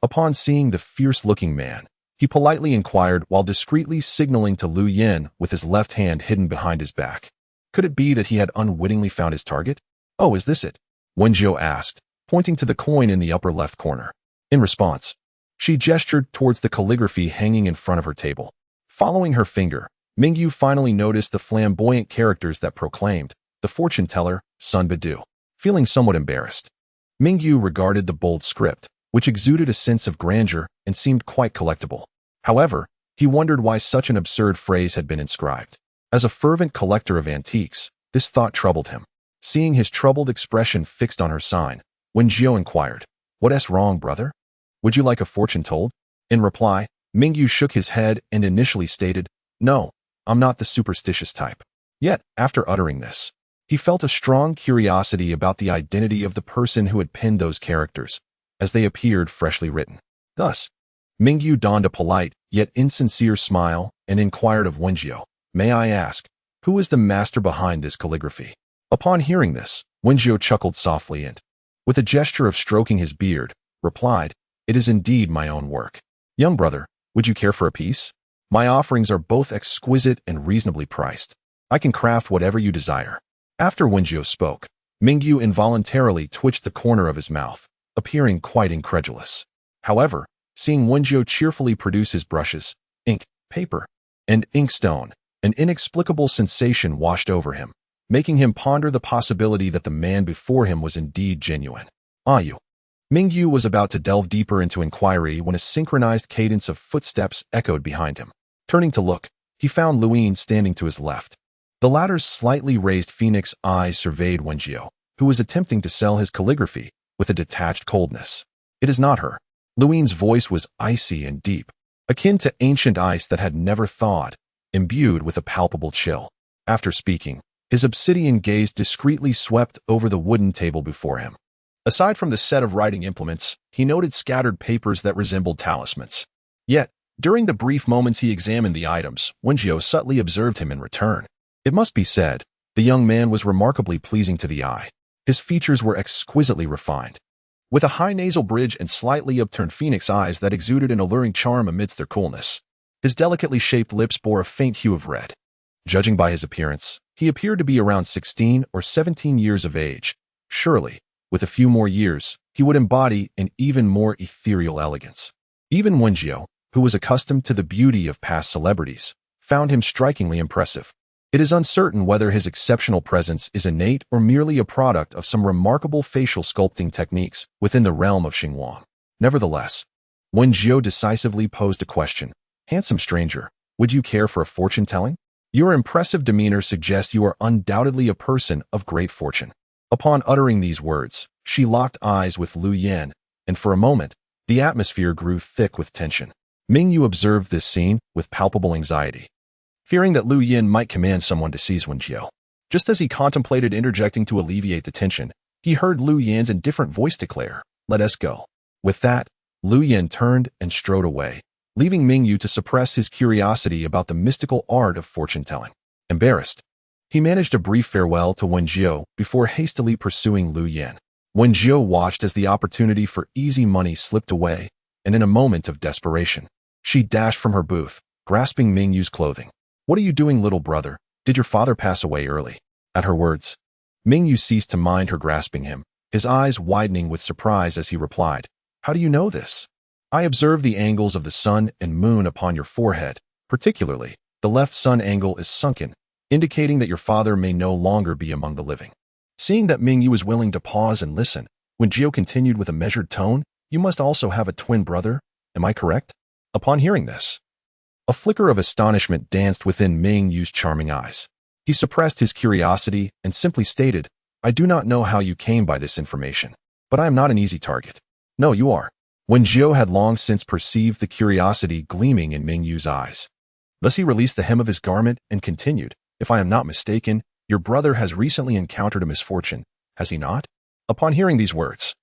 upon seeing the fierce-looking man, he politely inquired while discreetly signaling to Lu Yin with his left hand hidden behind his back. Could it be that he had unwittingly found his target? "Oh, is this it?" Wen Jiu asked, pointing to the coin in the upper left corner. In response, she gestured towards the calligraphy hanging in front of her table. Following her finger, Mingyu finally noticed the flamboyant characters that proclaimed, "The Fortune Teller, Sun Bedu." Feeling somewhat embarrassed, Mingyu regarded the bold script, which exuded a sense of grandeur and seemed quite collectible. However, he wondered why such an absurd phrase had been inscribed. As a fervent collector of antiques, this thought troubled him. Seeing his troubled expression fixed on her sign, Wen Jiu inquired, "What's wrong, brother? Would you like a fortune told?" In reply, Mingyu shook his head and initially stated, "No, I'm not the superstitious type." Yet, after uttering this, he felt a strong curiosity about the identity of the person who had penned those characters, as they appeared freshly written. Thus, Mingyu donned a polite, yet insincere smile and inquired of Wen Jiu, "May I ask, who is the master behind this calligraphy?" Upon hearing this, Wen Jiu chuckled softly and, with a gesture of stroking his beard, replied, "It is indeed my own work. Young brother, would you care for a piece? My offerings are both exquisite and reasonably priced. I can craft whatever you desire." After Wen Jiu spoke, Mingyu involuntarily twitched the corner of his mouth, appearing quite incredulous. However, seeing Wen Jiu cheerfully produce his brushes, ink, paper, and inkstone, an inexplicable sensation washed over him, making him ponder the possibility that the man before him was indeed genuine. "You." Mingyu was about to delve deeper into inquiry when a synchronized cadence of footsteps echoed behind him. Turning to look, he found Lu Yin standing to his left. The latter's slightly raised phoenix eyes surveyed Wen Jiu, who was attempting to sell his calligraphy, with a detached coldness. "It is not her." Lu Yin's voice was icy and deep, akin to ancient ice that had never thawed, imbued with a palpable chill. After speaking, his obsidian gaze discreetly swept over the wooden table before him. Aside from the set of writing implements, he noted scattered papers that resembled talismans. Yet, during the brief moments he examined the items, Wen Jiu subtly observed him in return. It must be said, the young man was remarkably pleasing to the eye. His features were exquisitely refined, with a high nasal bridge and slightly upturned phoenix eyes that exuded an alluring charm amidst their coolness. His delicately shaped lips bore a faint hue of red. Judging by his appearance, he appeared to be around 16 or 17 years of age. Surely, with a few more years, he would embody an even more ethereal elegance. Even Wen Jiu, who was accustomed to the beauty of past celebrities, found him strikingly impressive. It is uncertain whether his exceptional presence is innate or merely a product of some remarkable facial sculpting techniques within the realm of Xinguang. Nevertheless, Wen Jiu decisively posed a question. "Handsome stranger, would you care for a fortune-telling? Your impressive demeanor suggests you are undoubtedly a person of great fortune." Upon uttering these words, she locked eyes with Lu Yin, and for a moment, the atmosphere grew thick with tension. Mingyu observed this scene with palpable anxiety, fearing that Lu Yin might command someone to seize Wen Jiu. Just as he contemplated interjecting to alleviate the tension, he heard Lu Yin's indifferent voice declare, "Let us go." With that, Lu Yin turned and strode away, leaving Mingyu to suppress his curiosity about the mystical art of fortune-telling. Embarrassed, he managed a brief farewell to Wen Jiu before hastily pursuing Lu Yin. Wen Jiu watched as the opportunity for easy money slipped away, and in a moment of desperation, she dashed from her booth, grasping Mingyu's clothing. "What are you doing, little brother? Did your father pass away early?" At her words, Mingyu ceased to mind her grasping him, his eyes widening with surprise as he replied, "How do you know this?" "I observed the angles of the sun and moon upon your forehead," Particularly, the left sun angle is sunken, indicating that your father may no longer be among the living. Seeing that Ming Yu was willing to pause and listen, Wen Jiu continued with a measured tone, "You must also have a twin brother, am I correct?" Upon hearing this, a flicker of astonishment danced within Ming Yu's charming eyes. He suppressed his curiosity and simply stated, "I do not know how you came by this information, but I am not an easy target." "No, you are." Wen Jiu had long since perceived the curiosity gleaming in Ming Yu's eyes. Thus he released the hem of his garment and continued, "If I am not mistaken, your brother has recently encountered a misfortune, has he not?" Upon hearing these words,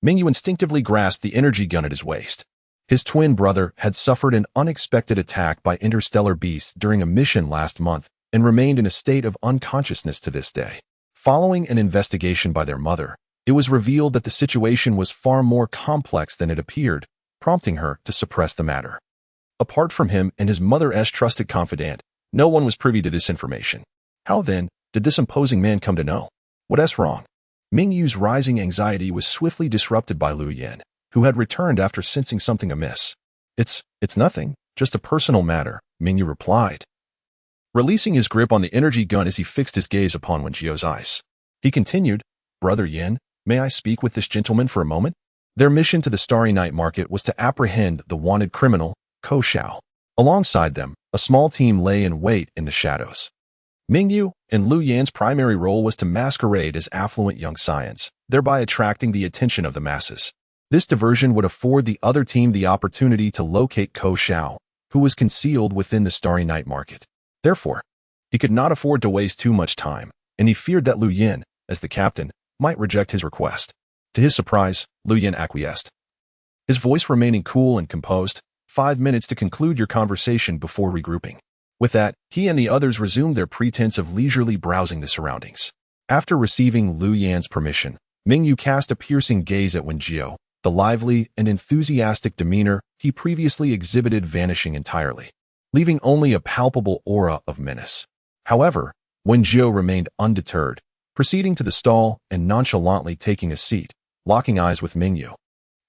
Ming Yu instinctively grasped the energy gun at his waist. His twin brother had suffered an unexpected attack by interstellar beasts during a mission last month and remained in a state of unconsciousness to this day. Following an investigation by their mother, it was revealed that the situation was far more complex than it appeared, prompting her to suppress the matter. Apart from him and his mother's trusted confidant, no one was privy to this information. How then did this imposing man come to know? What's wrong? Ming Yu's rising anxiety was swiftly disrupted by Lu Yan, who had returned after sensing something amiss. It's nothing, just a personal matter," Ming Yu replied, releasing his grip on the energy gun as he fixed his gaze upon Wen Jiu's eyes. He continued, "Brother Yin, may I speak with this gentleman for a moment?" Their mission to the Starry Night Market was to apprehend the wanted criminal, Ko Xiao. Alongside them, a small team lay in wait in the shadows. Ming Yu and Lu Yan's primary role was to masquerade as affluent young scions, thereby attracting the attention of the masses. This diversion would afford the other team the opportunity to locate Ko Xiao, who was concealed within the Starry Night Market. Therefore, he could not afford to waste too much time, and he feared that Lu Yan, as the captain, might reject his request. To his surprise, Lu Yan acquiesced, his voice remaining cool and composed. 5 minutes to conclude your conversation before regrouping." With that, he and the others resumed their pretense of leisurely browsing the surroundings. After receiving Lu Yan's permission, Ming Yu cast a piercing gaze at Wen Jiu, the lively and enthusiastic demeanor he previously exhibited vanishing entirely, leaving only a palpable aura of menace. However, Wen Jiu remained undeterred, proceeding to the stall and nonchalantly taking a seat, locking eyes with Ming Yu,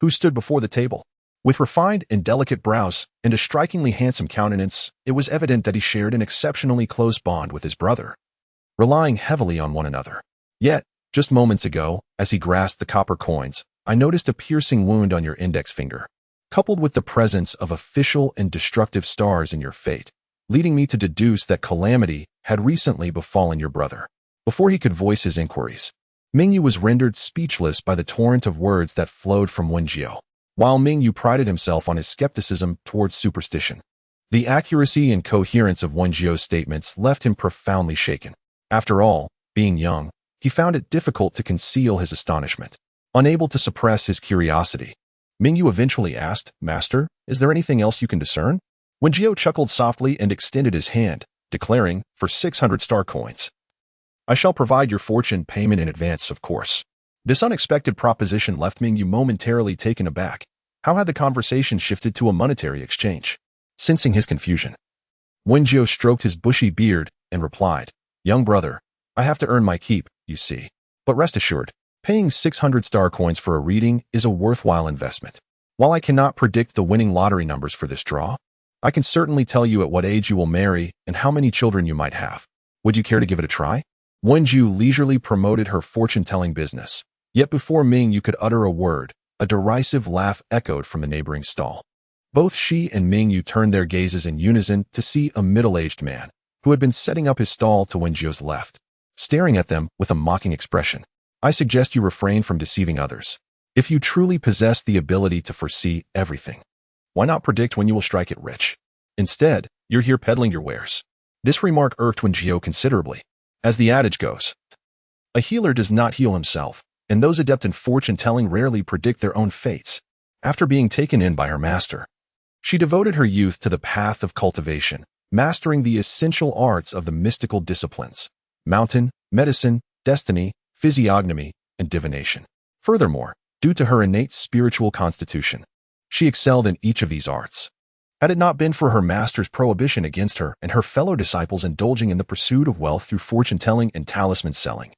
who stood before the table. With refined and delicate brows and a strikingly handsome countenance, it was evident that he shared an exceptionally close bond with his brother, relying heavily on one another. Yet, just moments ago, as he grasped the copper coins, I noticed a piercing wound on your index finger, coupled with the presence of official and destructive stars in your fate, leading me to deduce that calamity had recently befallen your brother. Before he could voice his inquiries, Ming Yu was rendered speechless by the torrent of words that flowed from Wen Jiu. While Ming Yu prided himself on his skepticism towards superstition, the accuracy and coherence of Wen Jiu's statements left him profoundly shaken. After all, being young, he found it difficult to conceal his astonishment. Unable to suppress his curiosity, Ming Yu eventually asked, "Master, is there anything else you can discern?" Wen Jiu chuckled softly and extended his hand, declaring, "For 600 star coins. I shall provide your fortune payment in advance, of course." This unexpected proposition left Ming Yu momentarily taken aback. How had the conversation shifted to a monetary exchange? Sensing his confusion, Wen Jiu stroked his bushy beard and replied, "Young brother, I have to earn my keep, you see. But rest assured, paying 600 star coins for a reading is a worthwhile investment. While I cannot predict the winning lottery numbers for this draw, I can certainly tell you at what age you will marry and how many children you might have. Would you care to give it a try?" Wen Jiu leisurely promoted her fortune-telling business. Yet before Ming Yu could utter a word, a derisive laugh echoed from the neighboring stall. Both she and Ming Yu turned their gazes in unison to see a middle-aged man, who had been setting up his stall to Wen Jiu's left, staring at them with a mocking expression. "I suggest you refrain from deceiving others. If you truly possess the ability to foresee everything, why not predict when you will strike it rich? Instead, you're here peddling your wares." This remark irked Wen Jiu considerably. As the adage goes, a healer does not heal himself, and those adept in fortune-telling rarely predict their own fates. After being taken in by her master, she devoted her youth to the path of cultivation, mastering the essential arts of the mystical disciplines: mountain, medicine, destiny, physiognomy, and divination. Furthermore, due to her innate spiritual constitution, she excelled in each of these arts. Had it not been for her master's prohibition against her and her fellow disciples indulging in the pursuit of wealth through fortune-telling and talisman selling,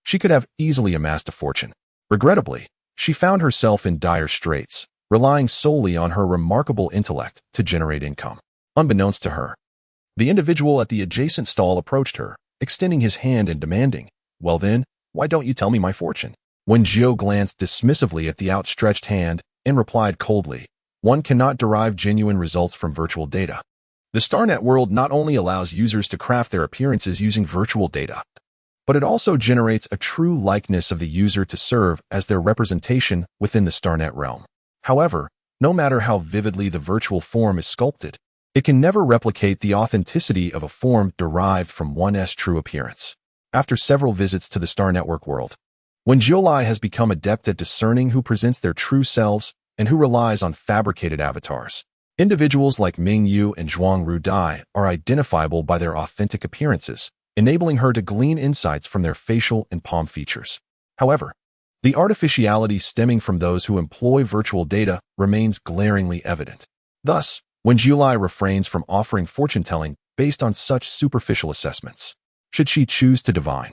she could have easily amassed a fortune. Regrettably, she found herself in dire straits, relying solely on her remarkable intellect to generate income. Unbeknownst to her, the individual at the adjacent stall approached her, extending his hand and demanding, "Well then, why don't you tell me my fortune?" Wen Jiu glanced dismissively at the outstretched hand and replied coldly, "One cannot derive genuine results from virtual data. The StarNet world not only allows users to craft their appearances using virtual data, but it also generates a true likeness of the user to serve as their representation within the StarNet realm. However, no matter how vividly the virtual form is sculpted, it can never replicate the authenticity of a form derived from one's true appearance." After several visits to the Star Network world, Wen Jiu has become adept at discerning who presents their true selves and who relies on fabricated avatars. Individuals like Ming Yu and Zhuang Ru Dai are identifiable by their authentic appearances, enabling her to glean insights from their facial and palm features. However, the artificiality stemming from those who employ virtual data remains glaringly evident. Thus, Wen Jiu refrains from offering fortune-telling based on such superficial assessments. Should she choose to divine,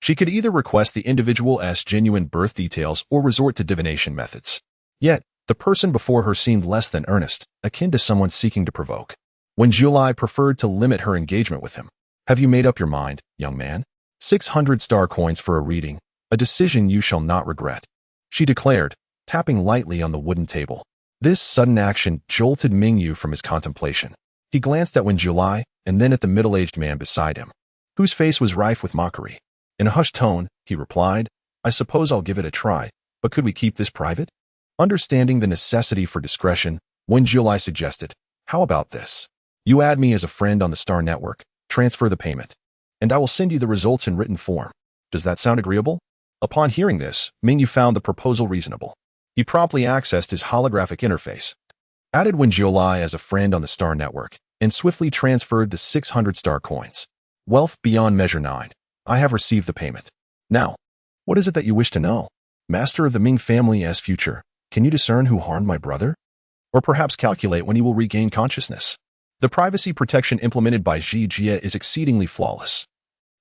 she could either request the individual's genuine birth details or resort to divination methods. Yet, the person before her seemed less than earnest, akin to someone seeking to provoke. Wen Jiu preferred to limit her engagement with him. "Have you made up your mind, young man? 600 star coins for a reading, a decision you shall not regret," she declared, tapping lightly on the wooden table. This sudden action jolted Ming Yu from his contemplation. He glanced at Wen Jiu and then at the middle-aged man beside him, whose face was rife with mockery. In a hushed tone, he replied, "I suppose I'll give it a try, but could we keep this private?" Understanding the necessity for discretion, Wen Jiu suggested, "How about this? You add me as a friend on the Star Network, transfer the payment, and I will send you the results in written form. Does that sound agreeable?" Upon hearing this, Ming Yu found the proposal reasonable. He promptly accessed his holographic interface, added Wen Jiu as a friend on the Star Network, and swiftly transferred the 600 star coins. "Wealth beyond measure 9. I have received the payment. Now, what is it that you wish to know? Master of the Ming family's future, can you discern who harmed my brother? Or perhaps calculate when he will regain consciousness?" The privacy protection implemented by Jie is exceedingly flawless.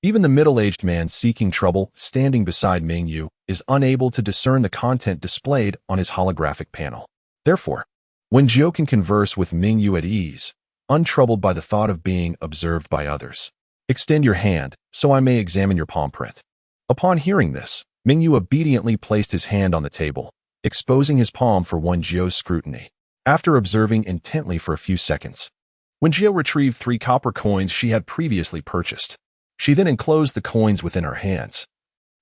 Even the middle-aged man seeking trouble, standing beside Ming Yu, is unable to discern the content displayed on his holographic panel. Therefore, Wen Jiu can converse with Ming Yu at ease, untroubled by the thought of being observed by others. "Extend your hand, so I may examine your palm print." Upon hearing this, Ming Yu obediently placed his hand on the table, exposing his palm for Wen Jiu's scrutiny. After observing intently for a few seconds, Wen Jiu retrieved 3 copper coins she had previously purchased. She then enclosed the coins within her hands,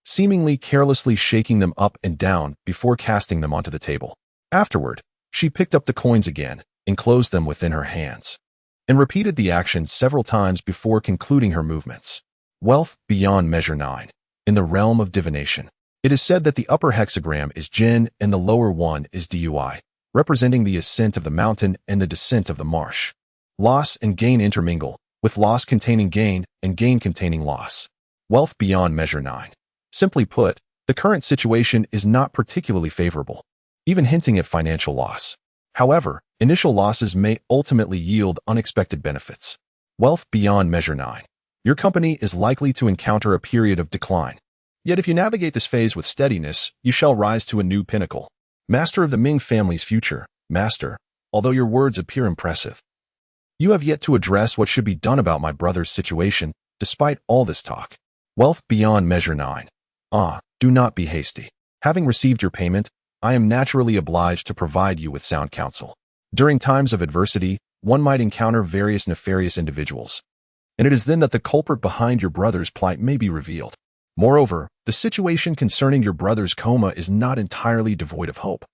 seemingly carelessly shaking them up and down before casting them onto the table. Afterward, she picked up the coins again, enclosed them within her hands, and repeated the action several times before concluding her movements. Wealth beyond measure 9. In the realm of divination, it is said that the upper hexagram is Jin and the lower one is Dui, representing the ascent of the mountain and the descent of the marsh. Loss and gain intermingle, with loss containing gain and gain containing loss. Wealth beyond measure 9. Simply put, the current situation is not particularly favorable, even hinting at financial loss. However, initial losses may ultimately yield unexpected benefits. Wealth beyond measure 9. Your company is likely to encounter a period of decline. Yet if you navigate this phase with steadiness, you shall rise to a new pinnacle. Master of the Ming family's future, Master, although your words appear impressive, you have yet to address what should be done about my brother's situation, despite all this talk. Wealth beyond measure 9. Do not be hasty. Having received your payment, I am naturally obliged to provide you with sound counsel. During times of adversity, one might encounter various nefarious individuals, and it is then that the culprit behind your brother's plight may be revealed. Moreover, the situation concerning your brother's coma is not entirely devoid of hope.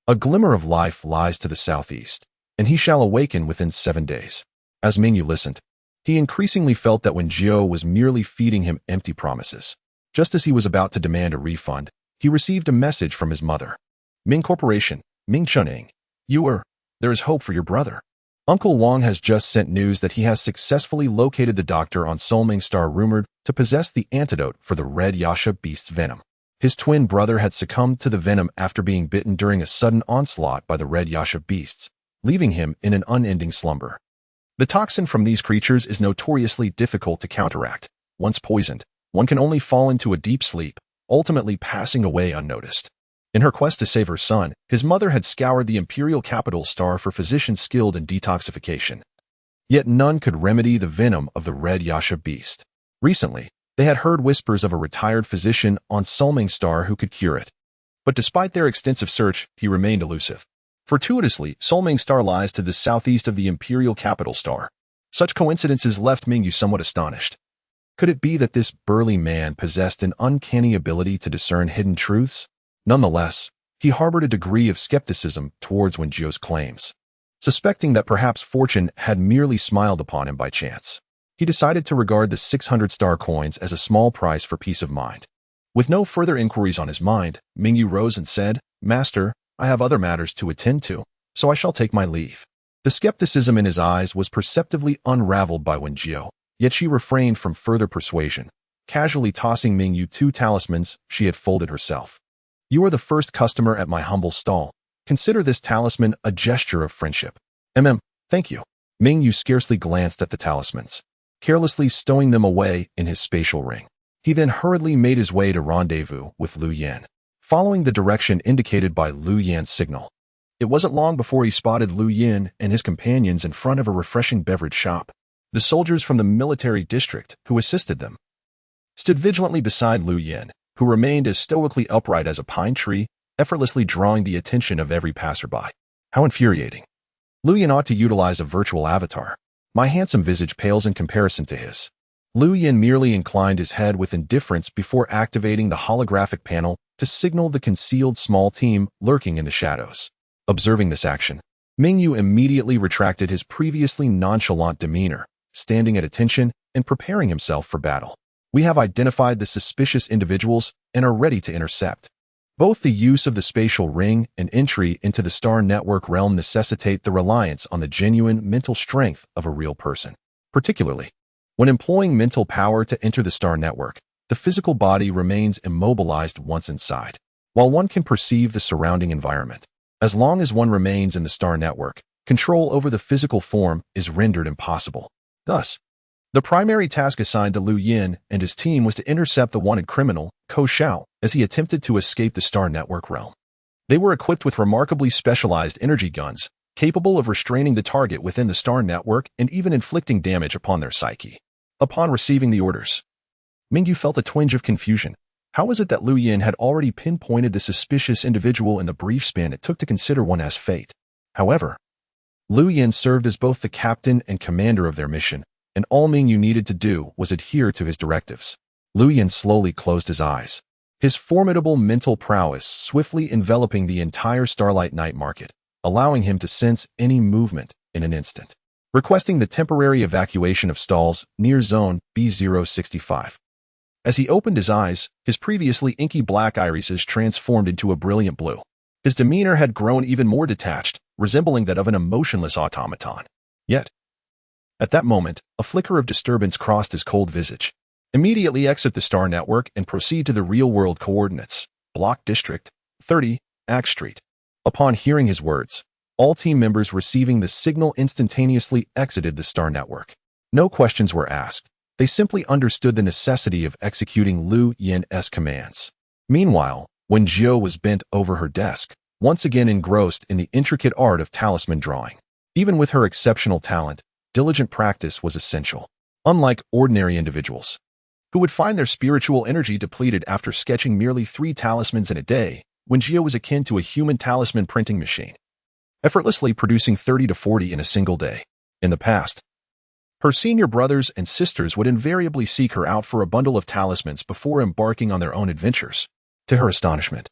A glimmer of life lies to the southeast, and he shall awaken within 7 days. As Ming Yu listened, he increasingly felt that Wen Jiu was merely feeding him empty promises. Just as he was about to demand a refund, he received a message from his mother. "Ming Corporation, Ming Chuning, there is hope for your brother. Uncle Wang has just sent news that he has successfully located the doctor on Solming Star rumored to possess the antidote for the red Yasha beast's venom. His twin brother had succumbed to the venom after being bitten during a sudden onslaught by the red Yasha beasts, leaving him in an unending slumber. The toxin from these creatures is notoriously difficult to counteract. Once poisoned, one can only fall into a deep sleep, ultimately passing away unnoticed. In her quest to save her son, his mother had scoured the imperial capital Star for physicians skilled in detoxification. Yet none could remedy the venom of the red Yasha beast. Recently, they had heard whispers of a retired physician on Sulming Star who could cure it. But despite their extensive search, he remained elusive. Fortuitously, Sulming Star lies to the southeast of the imperial capital star. Such coincidences left Mingyu somewhat astonished. Could it be that this burly man possessed an uncanny ability to discern hidden truths? Nonetheless, he harbored a degree of skepticism towards Wen Jiu's claims. Suspecting that perhaps fortune had merely smiled upon him by chance, he decided to regard the 600 star coins as a small price for peace of mind. With no further inquiries on his mind, Mingyu rose and said, "Master, I have other matters to attend to, so I shall take my leave." The skepticism in his eyes was perceptibly unraveled by Wen Jiu, yet she refrained from further persuasion, casually tossing Mingyu 2 talismans she had folded herself. "You are the first customer at my humble stall. Consider this talisman a gesture of friendship." Thank you." Mingyu scarcely glanced at the talismans, carelessly stowing them away in his spatial ring. He then hurriedly made his way to rendezvous with Lu Yan, following the direction indicated by Lu Yan's signal. It wasn't long before he spotted Lu Yan and his companions in front of a refreshing beverage shop. The soldiers from the military district who assisted them stood vigilantly beside Lu Yan, who remained as stoically upright as a pine tree, effortlessly drawing the attention of every passerby. How infuriating. Lu Yan ought to utilize a virtual avatar. My handsome visage pales in comparison to his. Lu Yan merely inclined his head with indifference before activating the holographic panel to signal the concealed small team lurking in the shadows. Observing this action, Mingyu immediately retracted his previously nonchalant demeanor, standing at attention and preparing himself for battle. "We have identified the suspicious individuals and are ready to intercept." Both the use of the spatial ring and entry into the star network realm necessitate the reliance on the genuine mental strength of a real person. Particularly, when employing mental power to enter the star network, the physical body remains immobilized once inside, while one can perceive the surrounding environment. As long as one remains in the star network, control over the physical form is rendered impossible. Thus, the primary task assigned to Lu Yan and his team was to intercept the wanted criminal, Ko Xiao, as he attempted to escape the star network realm. They were equipped with remarkably specialized energy guns, capable of restraining the target within the star network and even inflicting damage upon their psyche. Upon receiving the orders, Mingyu felt a twinge of confusion. How was it that Lu Yan had already pinpointed the suspicious individual in the brief span it took to consider one as fate? However, Lu Yan served as both the captain and commander of their mission, and all Mingyu needed to do was adhere to his directives. Lu Yan slowly closed his eyes, his formidable mental prowess swiftly enveloping the entire starlight night market, allowing him to sense any movement in an instant. Requesting the temporary evacuation of stalls near zone B065. As he opened his eyes, his previously inky black irises transformed into a brilliant blue. His demeanor had grown even more detached, resembling that of an emotionless automaton. Yet, at that moment, a flicker of disturbance crossed his cold visage. Immediately exit the star network and proceed to the real-world coordinates. Block District, 30, Ack Street. Upon hearing his words, all team members receiving the signal instantaneously exited the star network. No questions were asked. They simply understood the necessity of executing Lu Yan's commands. Meanwhile, Wen Jiu was bent over her desk, once again engrossed in the intricate art of talisman drawing. Even with her exceptional talent, diligent practice was essential. Unlike ordinary individuals, who would find their spiritual energy depleted after sketching merely 3 talismans in a day, Wen Jiu was akin to a human talisman printing machine, effortlessly producing 30 to 40 in a single day. In the past, her senior brothers and sisters would invariably seek her out for a bundle of talismans before embarking on their own adventures. To her astonishment,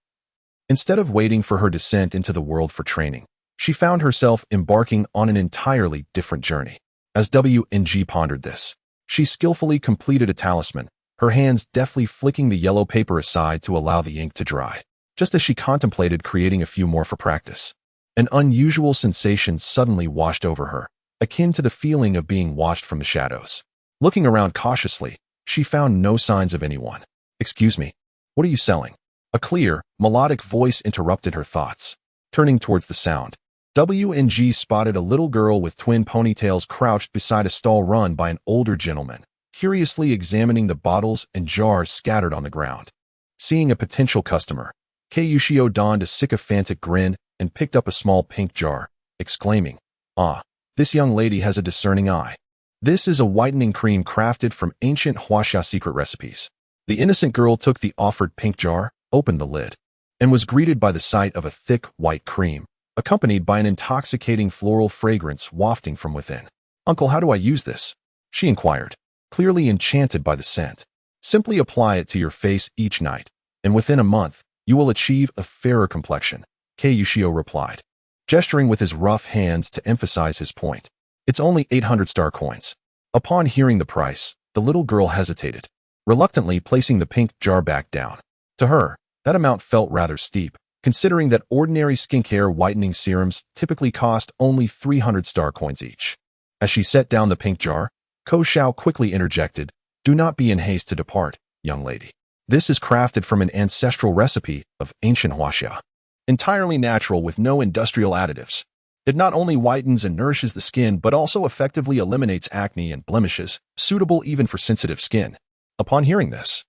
instead of waiting for her descent into the world for training, she found herself embarking on an entirely different journey. As Wen Jiu pondered this, she skillfully completed a talisman, her hands deftly flicking the yellow paper aside to allow the ink to dry. Just as she contemplated creating a few more for practice, an unusual sensation suddenly washed over her, akin to the feeling of being watched from the shadows. Looking around cautiously, she found no signs of anyone. "Excuse me, what are you selling?" A clear, melodic voice interrupted her thoughts. Turning towards the sound, Wen Jiu spotted a little girl with twin ponytails crouched beside a stall run by an older gentleman, curiously examining the bottles and jars scattered on the ground. Seeing a potential customer, Kayushio donned a sycophantic grin and picked up a small pink jar, exclaiming, "Ah, This young lady has a discerning eye. This is a whitening cream crafted from ancient Huaxia secret recipes. The innocent girl took the offered pink jar, opened the lid, and was greeted by the sight of a thick, white cream, accompanied by an intoxicating floral fragrance wafting from within. "Uncle, how do I use this?" she inquired, clearly enchanted by the scent. "Simply apply it to your face each night, and within a month, you will achieve a fairer complexion," Yushio replied, gesturing with his rough hands to emphasize his point. "It's only 800 star coins." Upon hearing the price, the little girl hesitated, reluctantly placing the pink jar back down. To her, that amount felt rather steep, considering that ordinary skincare whitening serums typically cost only 300 star coins each. As she set down the pink jar, Ko Xiao quickly interjected, "Do not be in haste to depart, young lady. This is crafted from an ancestral recipe of ancient Huaxia, entirely natural with no industrial additives. It not only whitens and nourishes the skin, but also effectively eliminates acne and blemishes, suitable even for sensitive skin." Upon hearing this,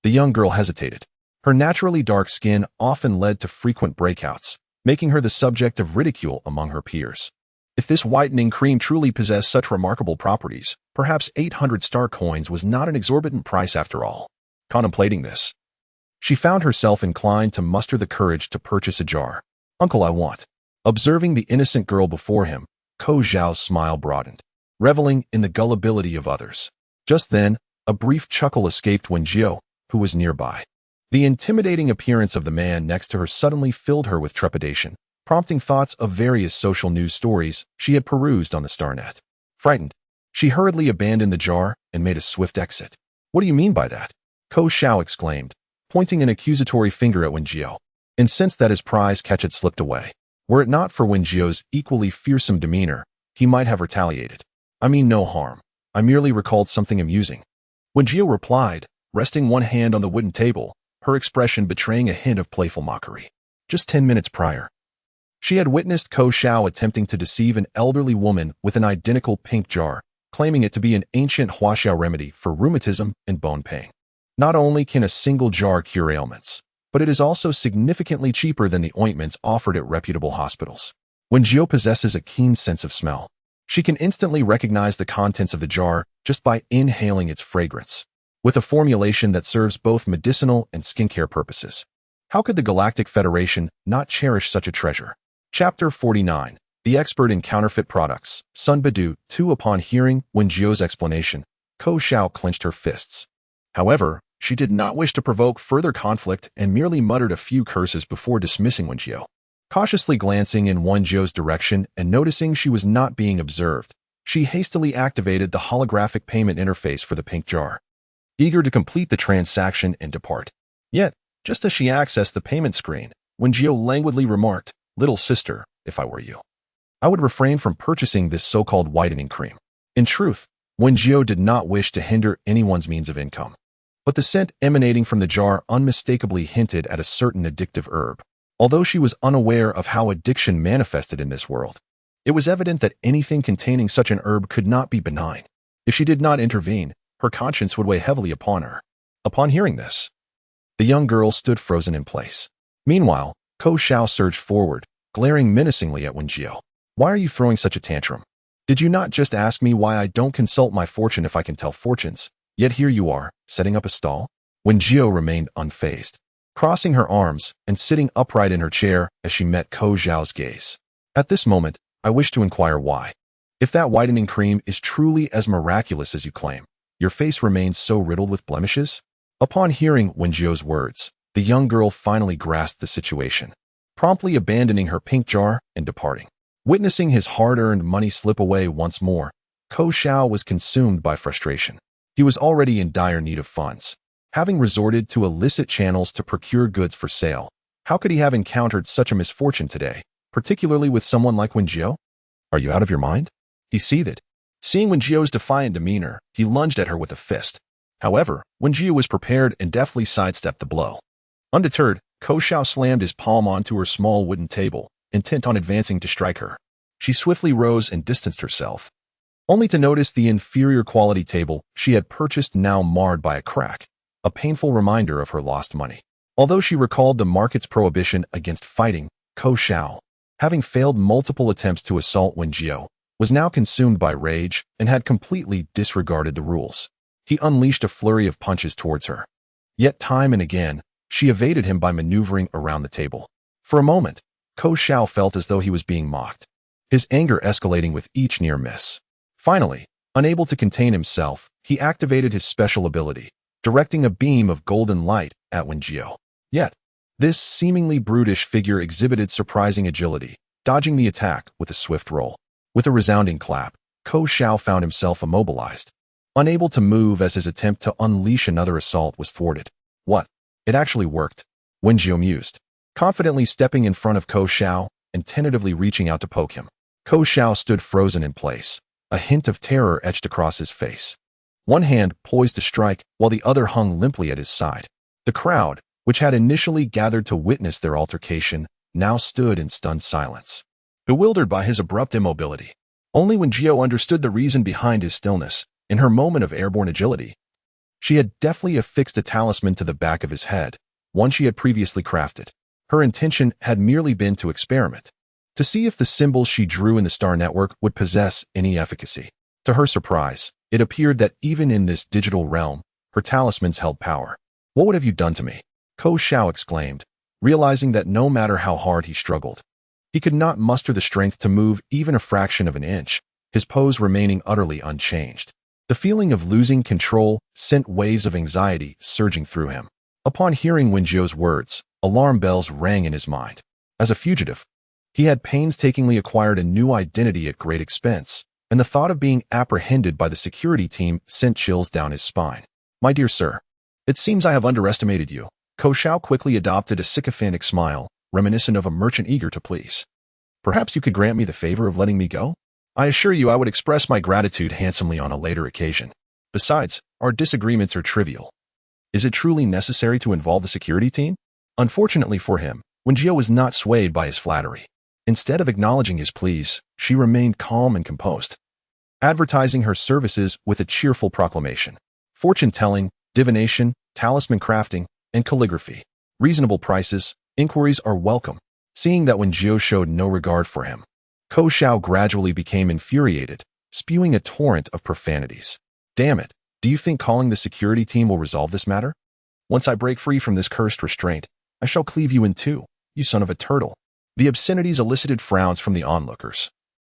the young girl hesitated. Her naturally dark skin often led to frequent breakouts, making her the subject of ridicule among her peers. If this whitening cream truly possessed such remarkable properties, perhaps 800 star coins was not an exorbitant price after all. Contemplating this, she found herself inclined to muster the courage to purchase a jar. "Uncle, I want." Observing the innocent girl before him, Ko Xiao's smile broadened, reveling in the gullibility of others. Just then, a brief chuckle escaped Wen Jiu, who was nearby. The intimidating appearance of the man next to her suddenly filled her with trepidation, prompting thoughts of various social news stories she had perused on the Starnet. Frightened, she hurriedly abandoned the jar and made a swift exit. "What do you mean by that?" Ko Xiao exclaimed, pointing an accusatory finger at Wen Jiu, incensed that his prize catch had slipped away. Were it not for Wen Jiu's equally fearsome demeanor, he might have retaliated. "I mean no harm. I merely recalled something amusing." Wen Jiu replied, resting one hand on the wooden table, her expression betraying a hint of playful mockery. Just 10 minutes prior, she had witnessed Ko Xiao attempting to deceive an elderly woman with an identical pink jar, claiming it to be an ancient Huaxia remedy for rheumatism and bone pain. Not only can a single jar cure ailments, but it is also significantly cheaper than the ointments offered at reputable hospitals. Wen Jiu possesses a keen sense of smell. She can instantly recognize the contents of the jar just by inhaling its fragrance, with a formulation that serves both medicinal and skincare purposes. How could the Galactic Federation not cherish such a treasure? Chapter 49. The Expert in Counterfeit Products, Sun Badu 2. Upon hearing Wen Jiu's explanation, Ko Xiao clenched her fists. However, she did not wish to provoke further conflict and merely muttered a few curses before dismissing Wen Jiu. Cautiously glancing in Wen Jiu's direction and noticing she was not being observed, she hastily activated the holographic payment interface for the pink jar, eager to complete the transaction and depart. Yet, just as she accessed the payment screen, Wen Jiu languidly remarked, "Little sister, if I were you, I would refrain from purchasing this so-called whitening cream." In truth, Wen Jiu did not wish to hinder anyone's means of income, but the scent emanating from the jar unmistakably hinted at a certain addictive herb. Although she was unaware of how addiction manifested in this world, it was evident that anything containing such an herb could not be benign. If she did not intervene, her conscience would weigh heavily upon her. Upon hearing this, the young girl stood frozen in place. Meanwhile, Ko Xiao surged forward, glaring menacingly at Wen Jiu. "Why are you throwing such a tantrum? Did you not just ask me why I don't consult my fortune if I can tell fortunes? Yet here you are, setting up a stall?" Wen Jiu remained unfazed, crossing her arms and sitting upright in her chair as she met Ko Xiao's gaze. "At this moment, I wish to inquire why. If that whitening cream is truly as miraculous as you claim, your face remains so riddled with blemishes?" Upon hearing Wen Jiu's words, the young girl finally grasped the situation, promptly abandoning her pink jar and departing. Witnessing his hard-earned money slip away once more, Ko Xiao was consumed by frustration. He was already in dire need of funds, having resorted to illicit channels to procure goods for sale. How could he have encountered such a misfortune today, particularly with someone like Wen Jiu? "Are you out of your mind?" he seethed. Seeing Wen Jiu's defiant demeanor, he lunged at her with a fist. However, Wen Jiu was prepared and deftly sidestepped the blow. Undeterred, Ko Xiao slammed his palm onto her small wooden table, intent on advancing to strike her. She swiftly rose and distanced herself, only to notice the inferior quality table she had purchased now marred by a crack, a painful reminder of her lost money. Although she recalled the market's prohibition against fighting, Ko Xiao, having failed multiple attempts to assault Wen Jiu, was now consumed by rage and had completely disregarded the rules. He unleashed a flurry of punches towards her. Yet time and again, she evaded him by maneuvering around the table. For a moment, Ko Xiao felt as though he was being mocked, his anger escalating with each near miss. Finally, unable to contain himself, he activated his special ability, directing a beam of golden light at Wen Jiu. Yet, this seemingly brutish figure exhibited surprising agility, dodging the attack with a swift roll. With a resounding clap, Ko Xiao found himself immobilized, unable to move as his attempt to unleash another assault was thwarted. What? It actually worked, Wen Jiu mused, confidently stepping in front of Ko Xiao and tentatively reaching out to poke him. Ko Xiao stood frozen in place, a hint of terror etched across his face. One hand poised to strike while the other hung limply at his side. The crowd, which had initially gathered to witness their altercation, now stood in stunned silence, bewildered by his abrupt immobility. Only Wen Jiu understood the reason behind his stillness. In her moment of airborne agility, she had deftly affixed a talisman to the back of his head, one she had previously crafted. Her intention had merely been to experiment, to see if the symbols she drew in the star network would possess any efficacy. To her surprise, it appeared that even in this digital realm, her talismans held power. "What have you done to me?" Ko Xiao exclaimed, realizing that no matter how hard he struggled, he could not muster the strength to move even a fraction of an inch, his pose remaining utterly unchanged. The feeling of losing control sent waves of anxiety surging through him. Upon hearing Wen Jiu's words, alarm bells rang in his mind. As a fugitive, he had painstakingly acquired a new identity at great expense, and the thought of being apprehended by the security team sent chills down his spine. "My dear sir, it seems I have underestimated you." Ko Xiao quickly adopted a sycophantic smile, reminiscent of a merchant eager to please. "Perhaps you could grant me the favor of letting me go? I assure you I would express my gratitude handsomely on a later occasion. Besides, our disagreements are trivial. Is it truly necessary to involve the security team?" Unfortunately for him, Wen Jiu was not swayed by his flattery. Instead of acknowledging his pleas, she remained calm and composed, advertising her services with a cheerful proclamation. Fortune-telling, divination, talisman crafting, and calligraphy. Reasonable prices, inquiries are welcome. Seeing that Wen Jiu showed no regard for him, Ko Xiao gradually became infuriated, spewing a torrent of profanities. "Damn it, do you think calling the security team will resolve this matter? Once I break free from this cursed restraint, I shall cleave you in two, you son of a turtle." The obscenities elicited frowns from the onlookers,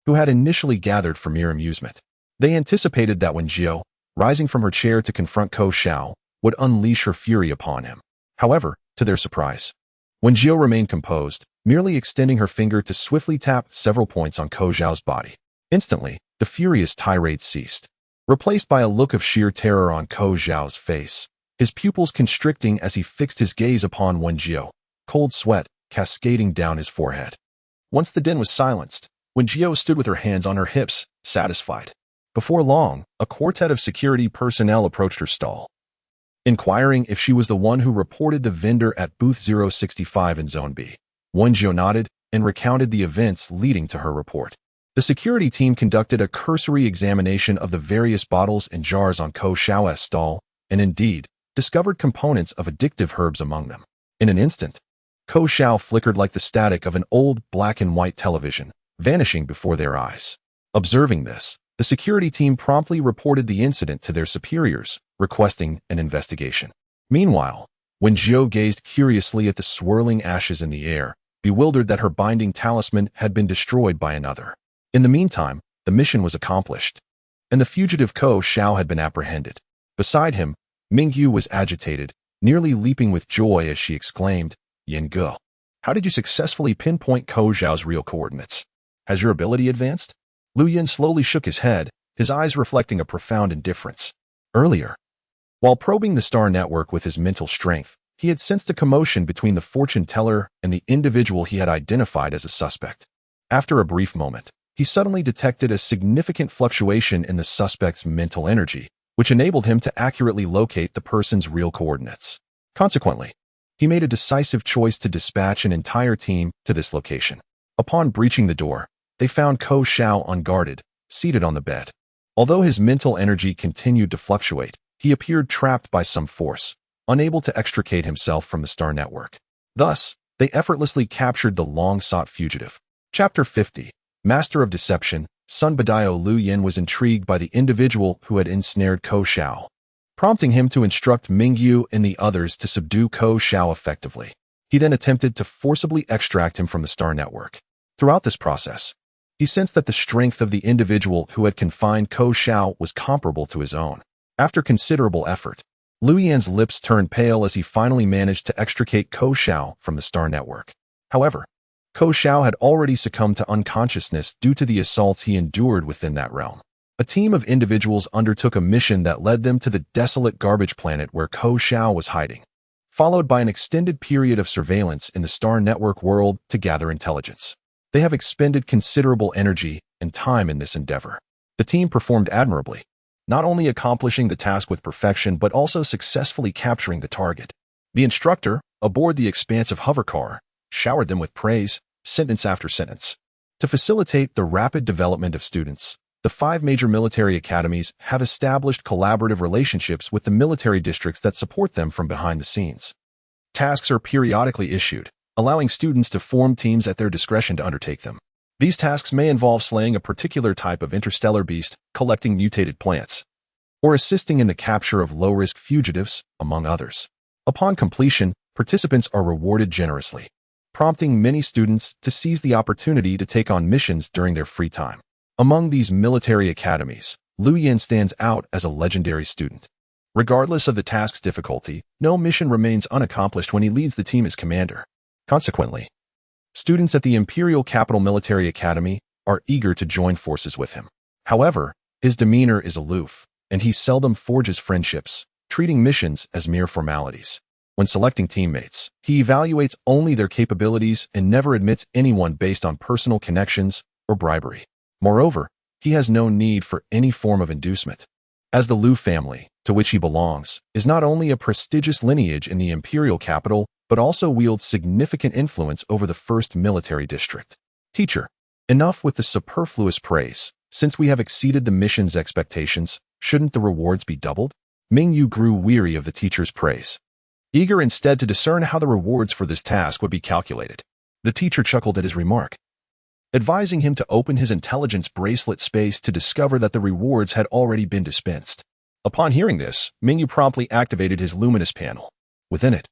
who had initially gathered for mere amusement. They anticipated that Wen Jiu, rising from her chair to confront Ko Xiao, would unleash her fury upon him. However, to their surprise, Wen Jiu remained composed, merely extending her finger to swiftly tap several points on Ko Xiao's body. Instantly, the furious tirade ceased, replaced by a look of sheer terror on Ko Xiao's face, his pupils constricting as he fixed his gaze upon Wen Jiu, cold sweat cascading down his forehead. Once the din was silenced, Wen Jiu stood with her hands on her hips, satisfied. Before long, a quartet of security personnel approached her stall, inquiring if she was the one who reported the vendor at booth 065 in Zone B. Wen Jiu nodded and recounted the events leading to her report. The security team conducted a cursory examination of the various bottles and jars on Ko Xiao's stall, and indeed, discovered components of addictive herbs among them. In an instant, Ko Xiao flickered like the static of an old black-and-white television, vanishing before their eyes. Observing this, the security team promptly reported the incident to their superiors, requesting an investigation. Meanwhile, Wen Jiu gazed curiously at the swirling ashes in the air, bewildered that her binding talisman had been destroyed by another. In the meantime, the mission was accomplished, and the fugitive Ko Xiao had been apprehended. Beside him, Mingyu was agitated, nearly leaping with joy as she exclaimed, "Yen Ge, how did you successfully pinpoint Ko Xiao's real coordinates? Has your ability advanced?" Lu Yin slowly shook his head, his eyes reflecting a profound indifference. Earlier, while probing the star network with his mental strength, he had sensed a commotion between the fortune teller and the individual he had identified as a suspect. After a brief moment, he suddenly detected a significant fluctuation in the suspect's mental energy, which enabled him to accurately locate the person's real coordinates. Consequently, he made a decisive choice to dispatch an entire team to this location. Upon breaching the door, they found Ko Xiao unguarded, seated on the bed. Although his mental energy continued to fluctuate, he appeared trapped by some force, unable to extricate himself from the star network. Thus, they effortlessly captured the long-sought fugitive. Chapter 50, Master of Deception, Sun Badayo Liu Yin was intrigued by the individual who had ensnared Ko Xiao, prompting him to instruct Ming Yu and the others to subdue Ko Xiao effectively. He then attempted to forcibly extract him from the star network. Throughout this process, he sensed that the strength of the individual who had confined Ko Xiao was comparable to his own. After considerable effort, Liu Yin's lips turned pale as he finally managed to extricate Ko Xiao from the star network. However, Ko Xiao had already succumbed to unconsciousness due to the assaults he endured within that realm. A team of individuals undertook a mission that led them to the desolate garbage planet where Ko Xiao was hiding, followed by an extended period of surveillance in the star network world to gather intelligence. They have expended considerable energy and time in this endeavor. The team performed admirably, not only accomplishing the task with perfection but also successfully capturing the target. The instructor, aboard the expansive hovercar, showered them with praise, sentence after sentence. To facilitate the rapid development of students, the 5 major military academies have established collaborative relationships with the military districts that support them from behind the scenes. Tasks are periodically issued, allowing students to form teams at their discretion to undertake them. These tasks may involve slaying a particular type of interstellar beast, collecting mutated plants, or assisting in the capture of low-risk fugitives, among others. Upon completion, participants are rewarded generously, prompting many students to seize the opportunity to take on missions during their free time. Among these military academies, Liu Yin stands out as a legendary student. Regardless of the task's difficulty, no mission remains unaccomplished when he leads the team as commander. Consequently, students at the Imperial Capital Military Academy are eager to join forces with him. However, his demeanor is aloof, and he seldom forges friendships, treating missions as mere formalities. When selecting teammates, he evaluates only their capabilities and never admits anyone based on personal connections or bribery. Moreover, he has no need for any form of inducement, as the Liu family, to which he belongs, is not only a prestigious lineage in the imperial capital, but also wields significant influence over the first military district. Teacher, enough with the superfluous praise. Since we have exceeded the mission's expectations, shouldn't the rewards be doubled? Ming Yu grew weary of the teacher's praise, eager instead to discern how the rewards for this task would be calculated. The teacher chuckled at his remark, advising him to open his intelligence bracelet space to discover that the rewards had already been dispensed. Upon hearing this, Ming Yu promptly activated his luminous panel. Within it,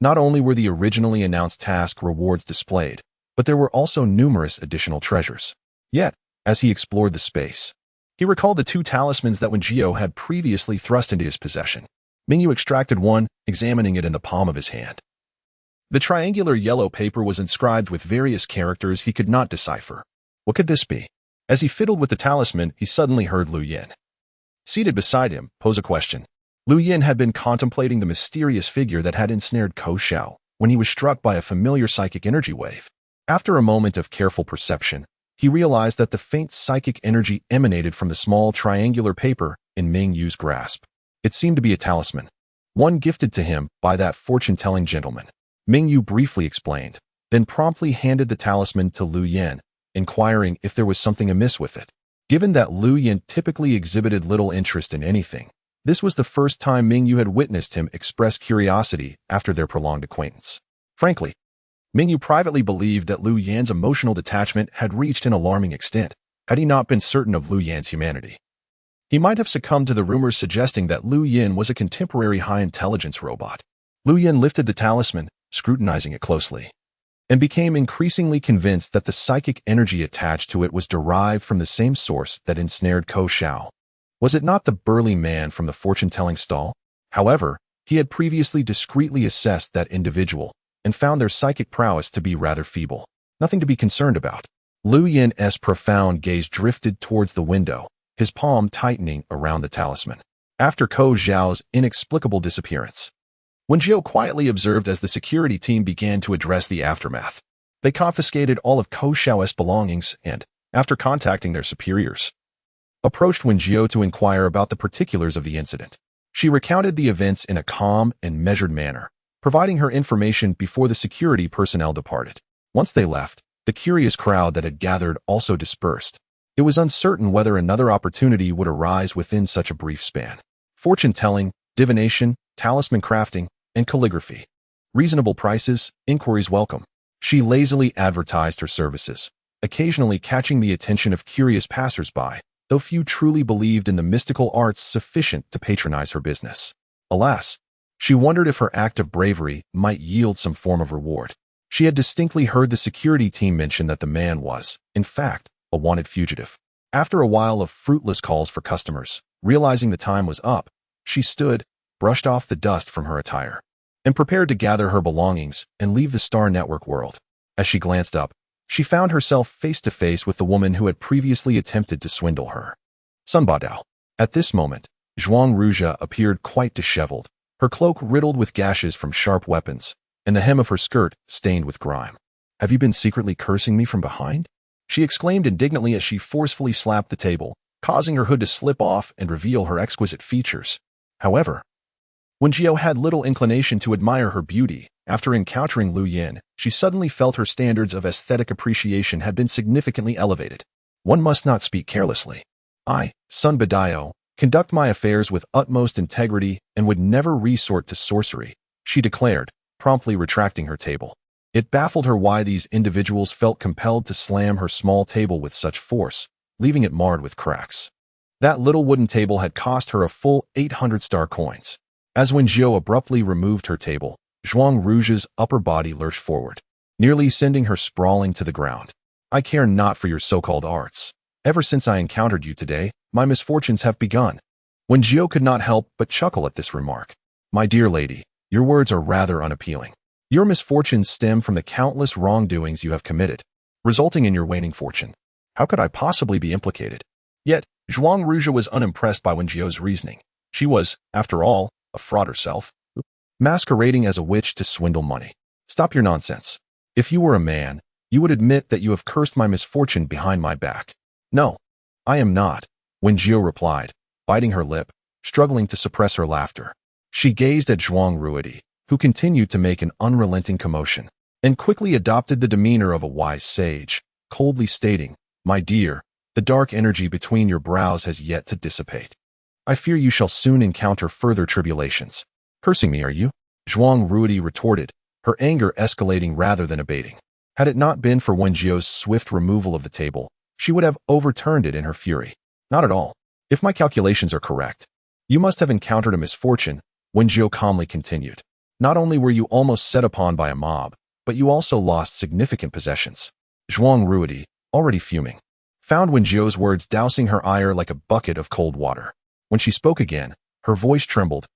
not only were the originally announced task rewards displayed, but there were also numerous additional treasures. Yet, as he explored the space, he recalled the 2 talismans that Wen Jiu had previously thrust into his possession. Ming Yu extracted one, examining it in the palm of his hand. The triangular yellow paper was inscribed with various characters he could not decipher. What could this be? As he fiddled with the talisman, he suddenly heard Liu Yin, seated beside him, pose a question. Liu Yin had been contemplating the mysterious figure that had ensnared Ko Xiao when he was struck by a familiar psychic energy wave. After a moment of careful perception, he realized that the faint psychic energy emanated from the small triangular paper in Ming Yu's grasp. It seemed to be a talisman, one gifted to him by that fortune-telling gentleman. Ming Yu briefly explained, then promptly handed the talisman to Liu Yin, inquiring if there was something amiss with it. Given that Liu Yin typically exhibited little interest in anything, this was the first time Ming Yu had witnessed him express curiosity after their prolonged acquaintance. Frankly, Ming Yu privately believed that Liu Yan's emotional detachment had reached an alarming extent, had he not been certain of Liu Yan's humanity. He might have succumbed to the rumors suggesting that Liu Yin was a contemporary high-intelligence robot. Liu Yin lifted the talisman, scrutinizing it closely, and became increasingly convinced that the psychic energy attached to it was derived from the same source that ensnared Ko Xiao. Was it not the burly man from the fortune-telling stall? However, he had previously discreetly assessed that individual and found their psychic prowess to be rather feeble. Nothing to be concerned about. Liu Yin's profound gaze drifted towards the window, his palm tightening around the talisman. After Ko Xiao's inexplicable disappearance, Wen Jiu quietly observed as the security team began to address the aftermath. They confiscated all of Ko Xiao's belongings and, after contacting their superiors, approached Wen Jiu to inquire about the particulars of the incident. She recounted the events in a calm and measured manner, providing her information before the security personnel departed. Once they left, the curious crowd that had gathered also dispersed. It was uncertain whether another opportunity would arise within such a brief span. Fortune-telling, divination, talisman crafting, and calligraphy. Reasonable prices, inquiries welcome. She lazily advertised her services, occasionally catching the attention of curious passers-by, though few truly believed in the mystical arts sufficient to patronize her business. Alas, she wondered if her act of bravery might yield some form of reward. She had distinctly heard the security team mention that the man was, in fact, a wanted fugitive. After a while of fruitless calls for customers, realizing the time was up, she stood, brushed off the dust from her attire, and prepared to gather her belongings and leave the Star Network world. As she glanced up, she found herself face to face with the woman who had previously attempted to swindle her. Sun Badao. At this moment, Zhuang Ruzha appeared quite disheveled, her cloak riddled with gashes from sharp weapons, and the hem of her skirt stained with grime. "Have you been secretly cursing me from behind?" she exclaimed indignantly as she forcefully slapped the table, causing her hood to slip off and reveal her exquisite features. However, Wen Jiu had little inclination to admire her beauty. After encountering Lu Yin, she suddenly felt her standards of aesthetic appreciation had been significantly elevated. One must not speak carelessly. I, Sun Badao, conduct my affairs with utmost integrity and would never resort to sorcery, she declared, promptly retracting her table. It baffled her why these individuals felt compelled to slam her small table with such force, leaving it marred with cracks. That little wooden table had cost her a full 800 star coins. As Wen Jiu abruptly removed her table, Zhuang Ruzha's upper body lurched forward, nearly sending her sprawling to the ground. "I care not for your so-called arts. Ever since I encountered you today, my misfortunes have begun." Wen Jiu could not help but chuckle at this remark. "My dear lady, your words are rather unappealing. Your misfortunes stem from the countless wrongdoings you have committed, resulting in your waning fortune. How could I possibly be implicated?" Yet, Zhuang Ruzha was unimpressed by Wen Jiu's reasoning. She was, after all, a fraud herself, masquerading as a witch to swindle money. "Stop your nonsense. If you were a man, you would admit that you have cursed my misfortune behind my back." "No, I am not," Wen Jiu replied, biting her lip, struggling to suppress her laughter. She gazed at Zhuang Ruzha, who continued to make an unrelenting commotion, and quickly adopted the demeanor of a wise sage, coldly stating, "My dear, the dark energy between your brows has yet to dissipate. I fear you shall soon encounter further tribulations." "Cursing me, are you?" Zhuang Ruzha retorted, her anger escalating rather than abating. Had it not been for Wen Jiu's swift removal of the table, she would have overturned it in her fury. "Not at all. If my calculations are correct, you must have encountered a misfortune," Wen Jiu calmly continued. "Not only were you almost set upon by a mob, but you also lost significant possessions." Zhuang Ruzha, already fuming, found Wen Jiu's words dousing her ire like a bucket of cold water. When she spoke again, her voice trembled.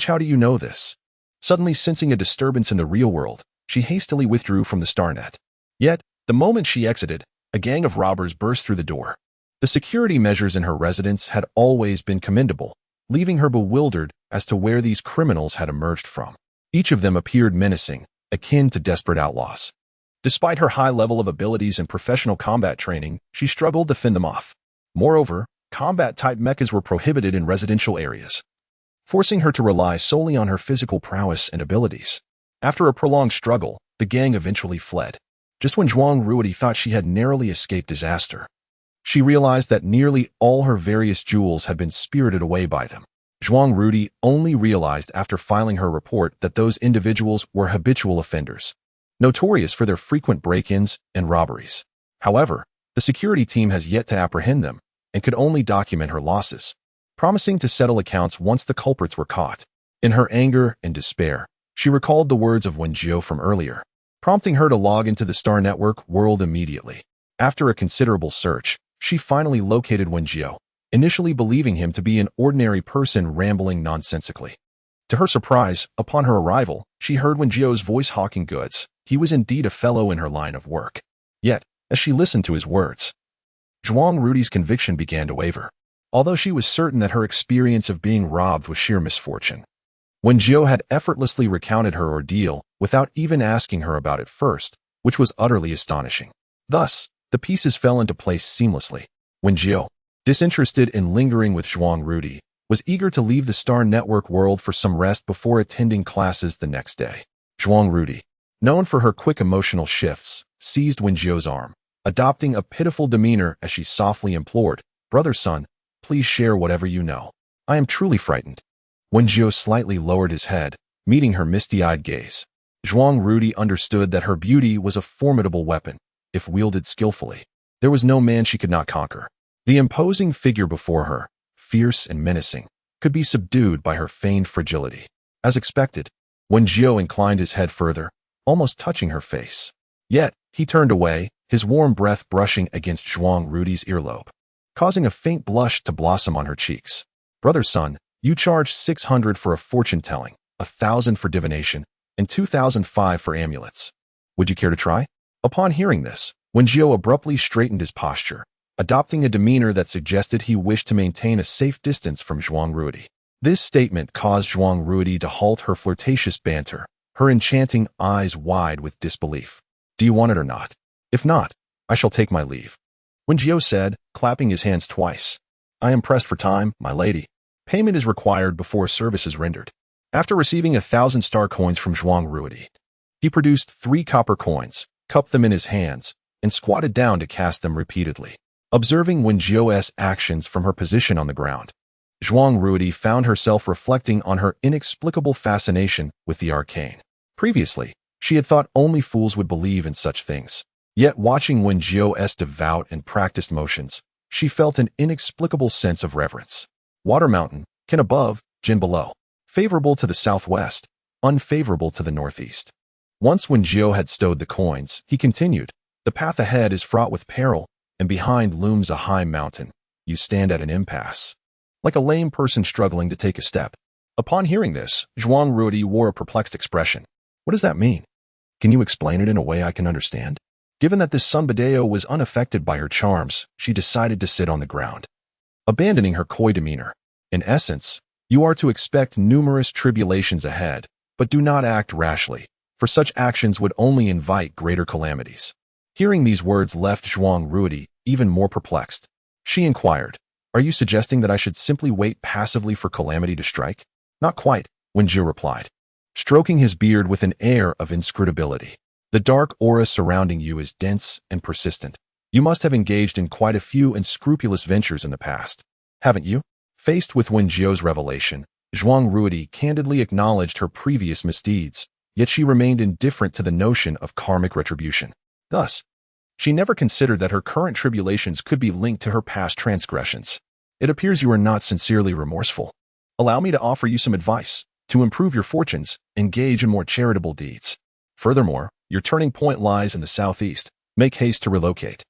"How do you know this?" Suddenly sensing a disturbance in the real world, she hastily withdrew from the StarNet. Yet, the moment she exited, a gang of robbers burst through the door. The security measures in her residence had always been commendable, leaving her bewildered as to where these criminals had emerged from. Each of them appeared menacing, akin to desperate outlaws. Despite her high level of abilities and professional combat training, she struggled to fend them off. Moreover, combat-type mechas were prohibited in residential areas, forcing her to rely solely on her physical prowess and abilities. After a prolonged struggle, the gang eventually fled. Just when Zhuang Ruzha thought she had narrowly escaped disaster, she realized that nearly all her various jewels had been spirited away by them. Zhuang Ruzha only realized after filing her report that those individuals were habitual offenders, notorious for their frequent break-ins and robberies. However, the security team has yet to apprehend them, and could only document her losses, promising to settle accounts once the culprits were caught. In her anger and despair, she recalled the words of Wen Jiu from earlier, prompting her to log into the Star Network world immediately. After a considerable search, she finally located Wen Jiu, initially believing him to be an ordinary person rambling nonsensically. To her surprise, upon her arrival, she heard Wen Jiu's voice hawking goods. He was indeed a fellow in her line of work. Yet, as she listened to his words, Zhuang Ruzha's conviction began to waver. Although she was certain that her experience of being robbed was sheer misfortune, Wen Jiu had effortlessly recounted her ordeal without even asking her about it first, which was utterly astonishing. Thus, the pieces fell into place seamlessly. Wen Jiu, disinterested in lingering with Zhuang Ruzha, was eager to leave the Star Network world for some rest before attending classes the next day. Zhuang Ruzha, known for her quick emotional shifts, seized Wen Jiu's arm, adopting a pitiful demeanor as she softly implored, "Brother Sun, please share whatever you know. I am truly frightened." Wen Jiu slightly lowered his head, meeting her misty-eyed gaze. Zhuang Ruzha understood that her beauty was a formidable weapon, if wielded skillfully. There was no man she could not conquer. The imposing figure before her, fierce and menacing, could be subdued by her feigned fragility. As expected, Wen Jiu inclined his head further, almost touching her face. Yet, he turned away, his warm breath brushing against Zhuang Rudi's earlobe, causing a faint blush to blossom on her cheeks. Brother's son, you charge 600 for a fortune-telling, 1,000 for divination, and 2,005 for amulets. Would you care to try? Upon hearing this, Wen Jiu abruptly straightened his posture, adopting a demeanor that suggested he wished to maintain a safe distance from Zhuang Rudi. This statement caused Zhuang Rudi to halt her flirtatious banter, her enchanting eyes wide with disbelief. Do you want it or not? If not, I shall take my leave. Wen Jiu said, clapping his hands twice. I am pressed for time, my lady. Payment is required before service is rendered. After receiving 1,000 star coins from Zhuang Rudi, he produced 3 copper coins, cupped them in his hands, and squatted down to cast them repeatedly. Observing Wen Jiu's actions from her position on the ground, Zhuang Rudi found herself reflecting on her inexplicable fascination with the arcane. Previously, she had thought only fools would believe in such things. Yet watching Wen Jiu's devout and practiced motions, she felt an inexplicable sense of reverence. Water mountain, Qin above, Jin below. Favorable to the southwest, unfavorable to the northeast. Once Wen Jiu had stowed the coins, he continued, the path ahead is fraught with peril, and behind looms a high mountain. You stand at an impasse, like a lame person struggling to take a step. Upon hearing this, Zhuang Rudi wore a perplexed expression. What does that mean? Can you explain it in a way I can understand? Given that this sunbadeo was unaffected by her charms, she decided to sit on the ground, abandoning her coy demeanor. In essence, you are to expect numerous tribulations ahead, but do not act rashly, for such actions would only invite greater calamities. Hearing these words left Zhuang Rudi even more perplexed. She inquired, are you suggesting that I should simply wait passively for calamity to strike? Not quite, Wen Jiu replied, stroking his beard with an air of inscrutability. The dark aura surrounding you is dense and persistent. You must have engaged in quite a few unscrupulous ventures in the past, haven't you? Faced with Wen Jiu's revelation, Zhuang Rudi candidly acknowledged her previous misdeeds, yet she remained indifferent to the notion of karmic retribution. Thus, she never considered that her current tribulations could be linked to her past transgressions. It appears you are not sincerely remorseful. Allow me to offer you some advice. To improve your fortunes, engage in more charitable deeds. Furthermore, your turning point lies in the southeast. Make haste to relocate.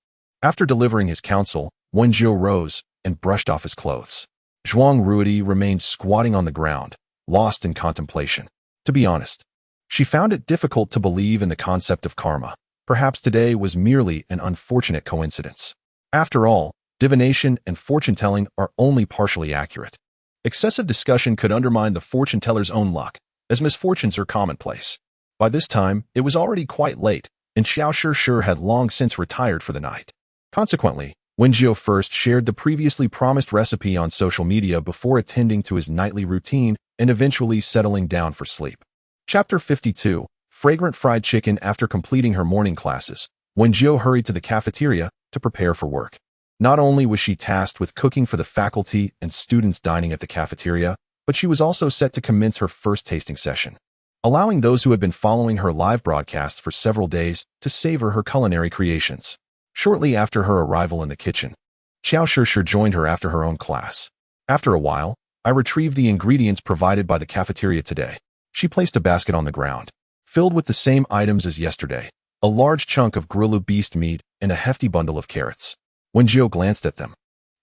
After delivering his counsel, Wen Jiu rose and brushed off his clothes. Zhuang Rudi remained squatting on the ground, lost in contemplation. To be honest, she found it difficult to believe in the concept of karma. Perhaps today was merely an unfortunate coincidence. After all, divination and fortune-telling are only partially accurate. Excessive discussion could undermine the fortune-teller's own luck, as misfortunes are commonplace. By this time, it was already quite late, and Xiao Shi had long since retired for the night. Consequently, Wen Jiu first shared the previously promised recipe on social media before attending to his nightly routine and eventually settling down for sleep. Chapter 52, Fragrant Fried Chicken. After completing her morning classes, Wen Jiu hurried to the cafeteria to prepare for work. Not only was she tasked with cooking for the faculty and students dining at the cafeteria, but she was also set to commence her first tasting session, allowing those who had been following her live broadcasts for several days to savor her culinary creations. Shortly after her arrival in the kitchen, Xiao Shi joined her after her own class. After a while, I retrieved the ingredients provided by the cafeteria today. She placed a basket on the ground, filled with the same items as yesterday, a large chunk of grillu beast meat and a hefty bundle of carrots. Wen Jiu glanced at them,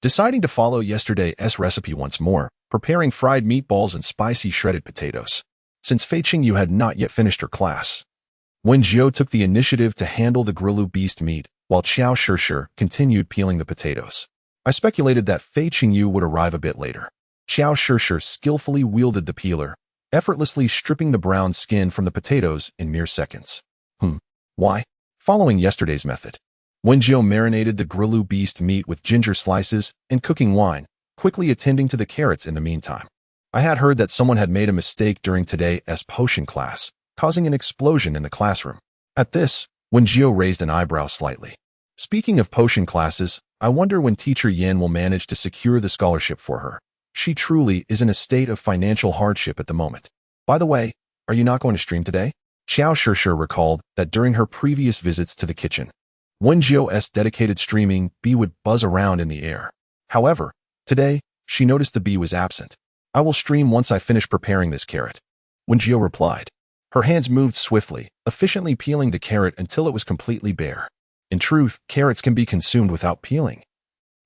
deciding to follow yesterday's recipe once more, preparing fried meatballs and spicy shredded potatoes. Since Fei Qingyu had not yet finished her class, Wen Jiu took the initiative to handle the grillu beast meat, while Xiao Shi continued peeling the potatoes. I speculated that Fei Qingyu would arrive a bit later. Xiao Shi skillfully wielded the peeler, effortlessly stripping the brown skin from the potatoes in mere seconds. Why? Following yesterday's method, Wen Jiu marinated the grillu beast meat with ginger slices and cooking wine, quickly attending to the carrots in the meantime. I had heard that someone had made a mistake during today's potion class, causing an explosion in the classroom. At this, Wen Jiu raised an eyebrow slightly. Speaking of potion classes, I wonder when teacher Yan will manage to secure the scholarship for her. She truly is in a state of financial hardship at the moment. By the way, are you not going to stream today? Xiao Shi recalled that during her previous visits to the kitchen, Wen Jiu's dedicated streaming bee would buzz around in the air. However, today, she noticed the bee was absent. "I will stream once I finish preparing this carrot," Wen Jiu replied. Her hands moved swiftly, efficiently peeling the carrot until it was completely bare. In truth, carrots can be consumed without peeling.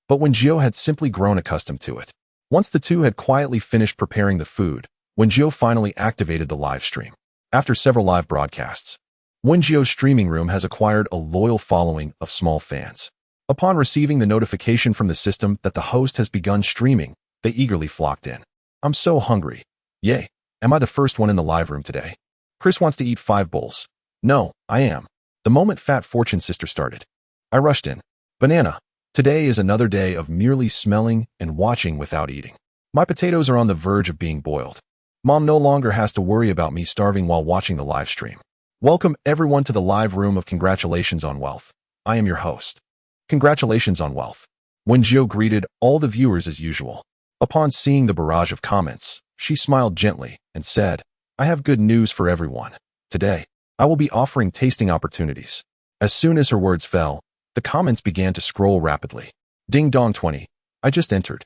But Wen Jiu had simply grown accustomed to it. Once the two had quietly finished preparing the food, Wen Jiu finally activated the live stream. After several live broadcasts, Wen Jiu's streaming room has acquired a loyal following of small fans. Upon receiving the notification from the system that the host has begun streaming, they eagerly flocked in. "I'm so hungry. Yay, am I the first one in the live room today? Chris wants to eat 5 bowls. No, I am." The moment Fat Fortune Sister started, I rushed in. "Banana. Today is another day of merely smelling and watching without eating. My potatoes are on the verge of being boiled. Mom no longer has to worry about me starving while watching the live stream. Welcome everyone to the live room of Congratulations on Wealth. I am your host." Congratulations on wealth. Wen Jiu greeted all the viewers as usual. Upon seeing the barrage of comments, she smiled gently and said, "I have good news for everyone. Today, I will be offering tasting opportunities." As soon as her words fell, the comments began to scroll rapidly. Ding dong 20. I just entered.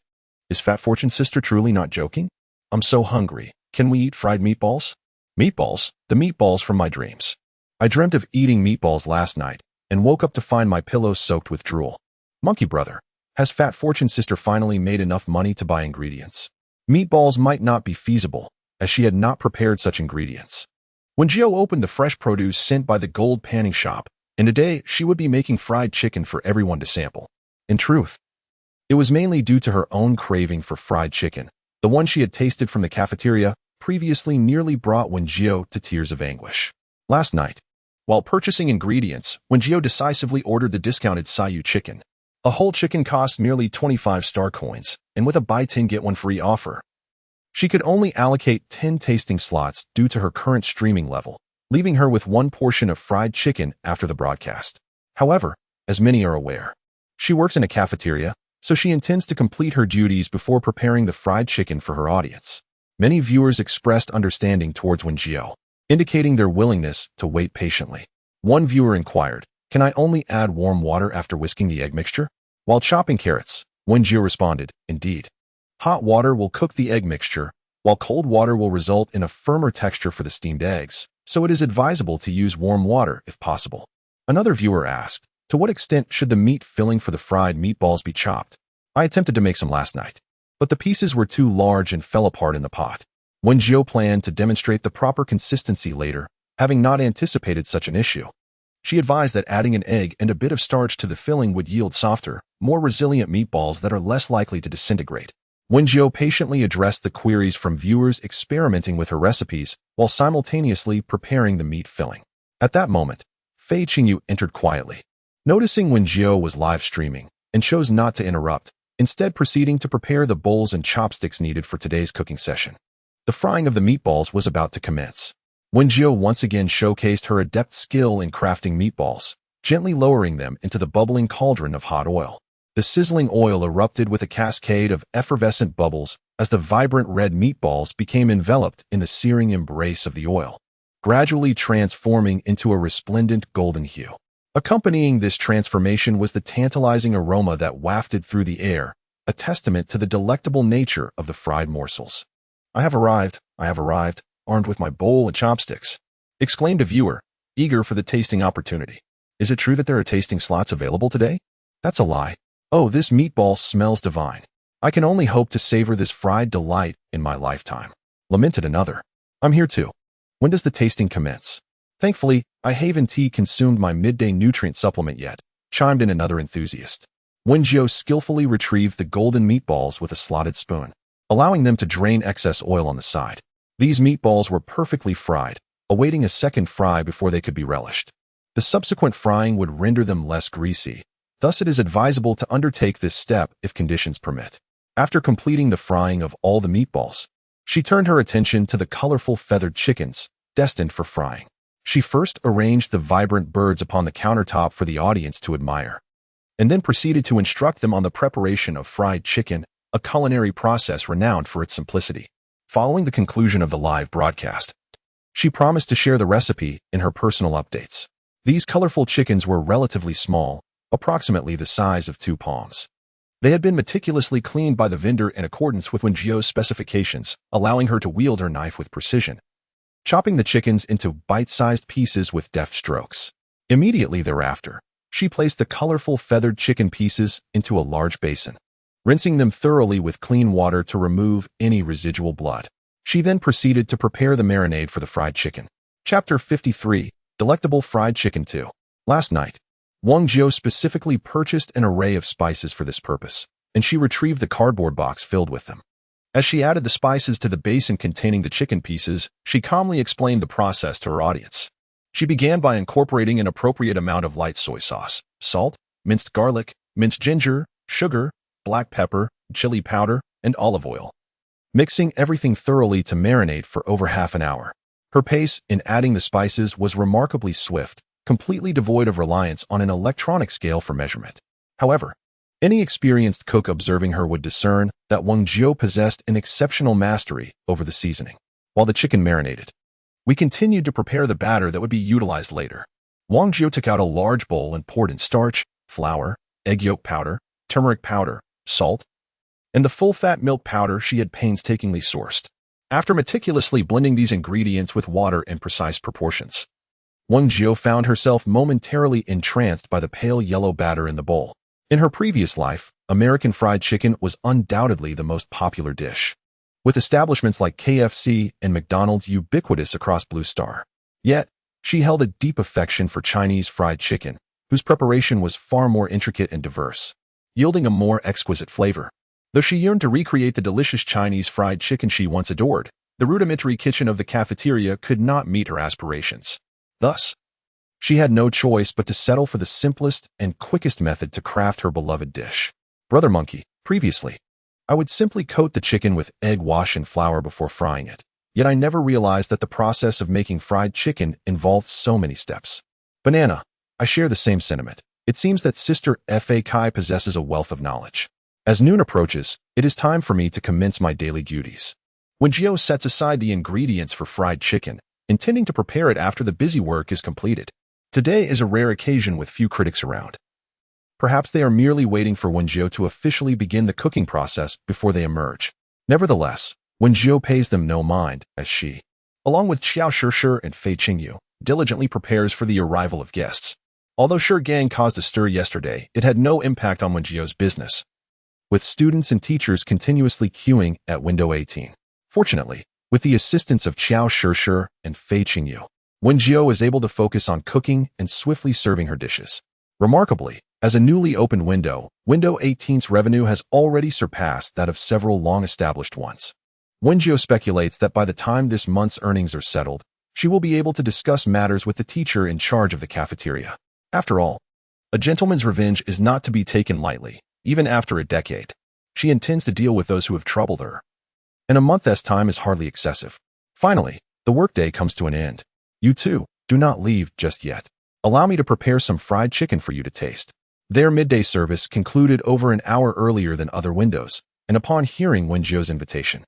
Is Fat Fortune Sister truly not joking? I'm so hungry. Can we eat fried meatballs? Meatballs? The meatballs from my dreams. I dreamt of eating meatballs last night and woke up to find my pillows soaked with drool. Monkey brother, has Fat Fortune Sister finally made enough money to buy ingredients? Meatballs might not be feasible, as she had not prepared such ingredients. Wen Jiu opened the fresh produce sent by the gold panning shop, and today she would be making fried chicken for everyone to sample. In truth, it was mainly due to her own craving for fried chicken. The one she had tasted from the cafeteria previously nearly brought Wen Jiu to tears of anguish. Last night, while purchasing ingredients, Wen Jiu decisively ordered the discounted Sayu chicken. A whole chicken cost merely 25 star coins, and with a buy 10 get 1 free offer, she could only allocate 10 tasting slots due to her current streaming level, leaving her with 1 portion of fried chicken after the broadcast. However, as many are aware, she works in a cafeteria, so she intends to complete her duties before preparing the fried chicken for her audience. Many viewers expressed understanding towards Wen Jiu, indicating their willingness to wait patiently. One viewer inquired, "Can I only add warm water after whisking the egg mixture?" While chopping carrots, Wen Jiu responded, "Indeed. Hot water will cook the egg mixture, while cold water will result in a firmer texture for the steamed eggs, so it is advisable to use warm water if possible." Another viewer asked, "To what extent should the meat filling for the fried meatballs be chopped? I attempted to make some last night, but the pieces were too large and fell apart in the pot." Wen Jiu planned to demonstrate the proper consistency later, having not anticipated such an issue. She advised that adding an egg and a bit of starch to the filling would yield softer, more resilient meatballs that are less likely to disintegrate. Wen Jiu patiently addressed the queries from viewers experimenting with her recipes while simultaneously preparing the meat filling. At that moment, Fei Qingyu entered quietly. Noticing Wen Jiu was live streaming and chose not to interrupt, instead proceeding to prepare the bowls and chopsticks needed for today's cooking session. The frying of the meatballs was about to commence. Wen Jiu once again showcased her adept skill in crafting meatballs, gently lowering them into the bubbling cauldron of hot oil. The sizzling oil erupted with a cascade of effervescent bubbles as the vibrant red meatballs became enveloped in the searing embrace of the oil, gradually transforming into a resplendent golden hue. Accompanying this transformation was the tantalizing aroma that wafted through the air, a testament to the delectable nature of the fried morsels. I have arrived, armed with my bowl and chopsticks," exclaimed a viewer, eager for the tasting opportunity. "Is it true that there are tasting slots available today? That's a lie. Oh, this meatball smells divine. I can only hope to savor this fried delight in my lifetime," lamented another. "I'm here too. When does the tasting commence?" "Thankfully, I haven't consumed my midday nutrient supplement yet," chimed in another enthusiast. Wen Jiu skillfully retrieved the golden meatballs with a slotted spoon, allowing them to drain excess oil on the side. These meatballs were perfectly fried, awaiting a second fry before they could be relished. The subsequent frying would render them less greasy, thus it is advisable to undertake this step if conditions permit. After completing the frying of all the meatballs, she turned her attention to the colorful feathered chickens, destined for frying. She first arranged the vibrant birds upon the countertop for the audience to admire, and then proceeded to instruct them on the preparation of fried chicken, a culinary process renowned for its simplicity. Following the conclusion of the live broadcast, she promised to share the recipe in her personal updates. These colorful chickens were relatively small, approximately the size of 2 palms. They had been meticulously cleaned by the vendor in accordance with Wen Jiu's specifications, allowing her to wield her knife with precision, chopping the chickens into bite-sized pieces with deft strokes. Immediately thereafter, she placed the colorful feathered chicken pieces into a large basin, rinsing them thoroughly with clean water to remove any residual blood. She then proceeded to prepare the marinade for the fried chicken. Chapter 53, Delectable Fried Chicken 2. Last night, Wen Jiu specifically purchased an array of spices for this purpose, and she retrieved the cardboard box filled with them. As she added the spices to the basin containing the chicken pieces, she calmly explained the process to her audience. She began by incorporating an appropriate amount of light soy sauce, salt, minced garlic, minced ginger, sugar, black pepper, chili powder, and olive oil, mixing everything thoroughly to marinate for over half an hour. Her pace in adding the spices was remarkably swift, completely devoid of reliance on an electronic scale for measurement. However, any experienced cook observing her would discern that Wen Jiu possessed an exceptional mastery over the seasoning. While the chicken marinated, we continued to prepare the batter that would be utilized later. Wen Jiu took out a large bowl and poured in starch, flour, egg yolk powder, turmeric powder, salt, and the full-fat milk powder she had painstakingly sourced. After meticulously blending these ingredients with water in precise proportions, Wen Jiu found herself momentarily entranced by the pale yellow batter in the bowl. In her previous life, American fried chicken was undoubtedly the most popular dish, with establishments like KFC and McDonald's ubiquitous across Blue Star. Yet, she held a deep affection for Chinese fried chicken, whose preparation was far more intricate and diverse, yielding a more exquisite flavor. Though she yearned to recreate the delicious Chinese fried chicken she once adored, the rudimentary kitchen of the cafeteria could not meet her aspirations. Thus, she had no choice but to settle for the simplest and quickest method to craft her beloved dish. Brother Monkey, previously, I would simply coat the chicken with egg wash and flour before frying it. Yet I never realized that the process of making fried chicken involved so many steps. Banana, I share the same sentiment. It seems that Sister Fa Kai possesses a wealth of knowledge. As noon approaches, it is time for me to commence my daily duties. Wen Jiu sets aside the ingredients for fried chicken, intending to prepare it after the busy work is completed. Today is a rare occasion with few critics around. Perhaps they are merely waiting for Wen Jiu to officially begin the cooking process before they emerge. Nevertheless, Wen Jiu pays them no mind, as she, along with Xiao Shishir and Fei Qingyu, diligently prepares for the arrival of guests. Although Shi Gang caused a stir yesterday, it had no impact on Wen Jiu's business, with students and teachers continuously queuing at window 18. Fortunately, with the assistance of Xiao Shishir and Fei Qingyu, Wen Jiu is able to focus on cooking and swiftly serving her dishes. Remarkably, as a newly opened window, window 18's revenue has already surpassed that of several long-established ones. Wen Jiu speculates that by the time this month's earnings are settled, she will be able to discuss matters with the teacher in charge of the cafeteria. After all, a gentleman's revenge is not to be taken lightly, even after a decade. She intends to deal with those who have troubled her, and a month's time is hardly excessive. Finally, the workday comes to an end. You two, do not leave just yet. Allow me to prepare some fried chicken for you to taste. Their midday service concluded over an hour earlier than other windows, and upon hearing Wen Jiu's invitation,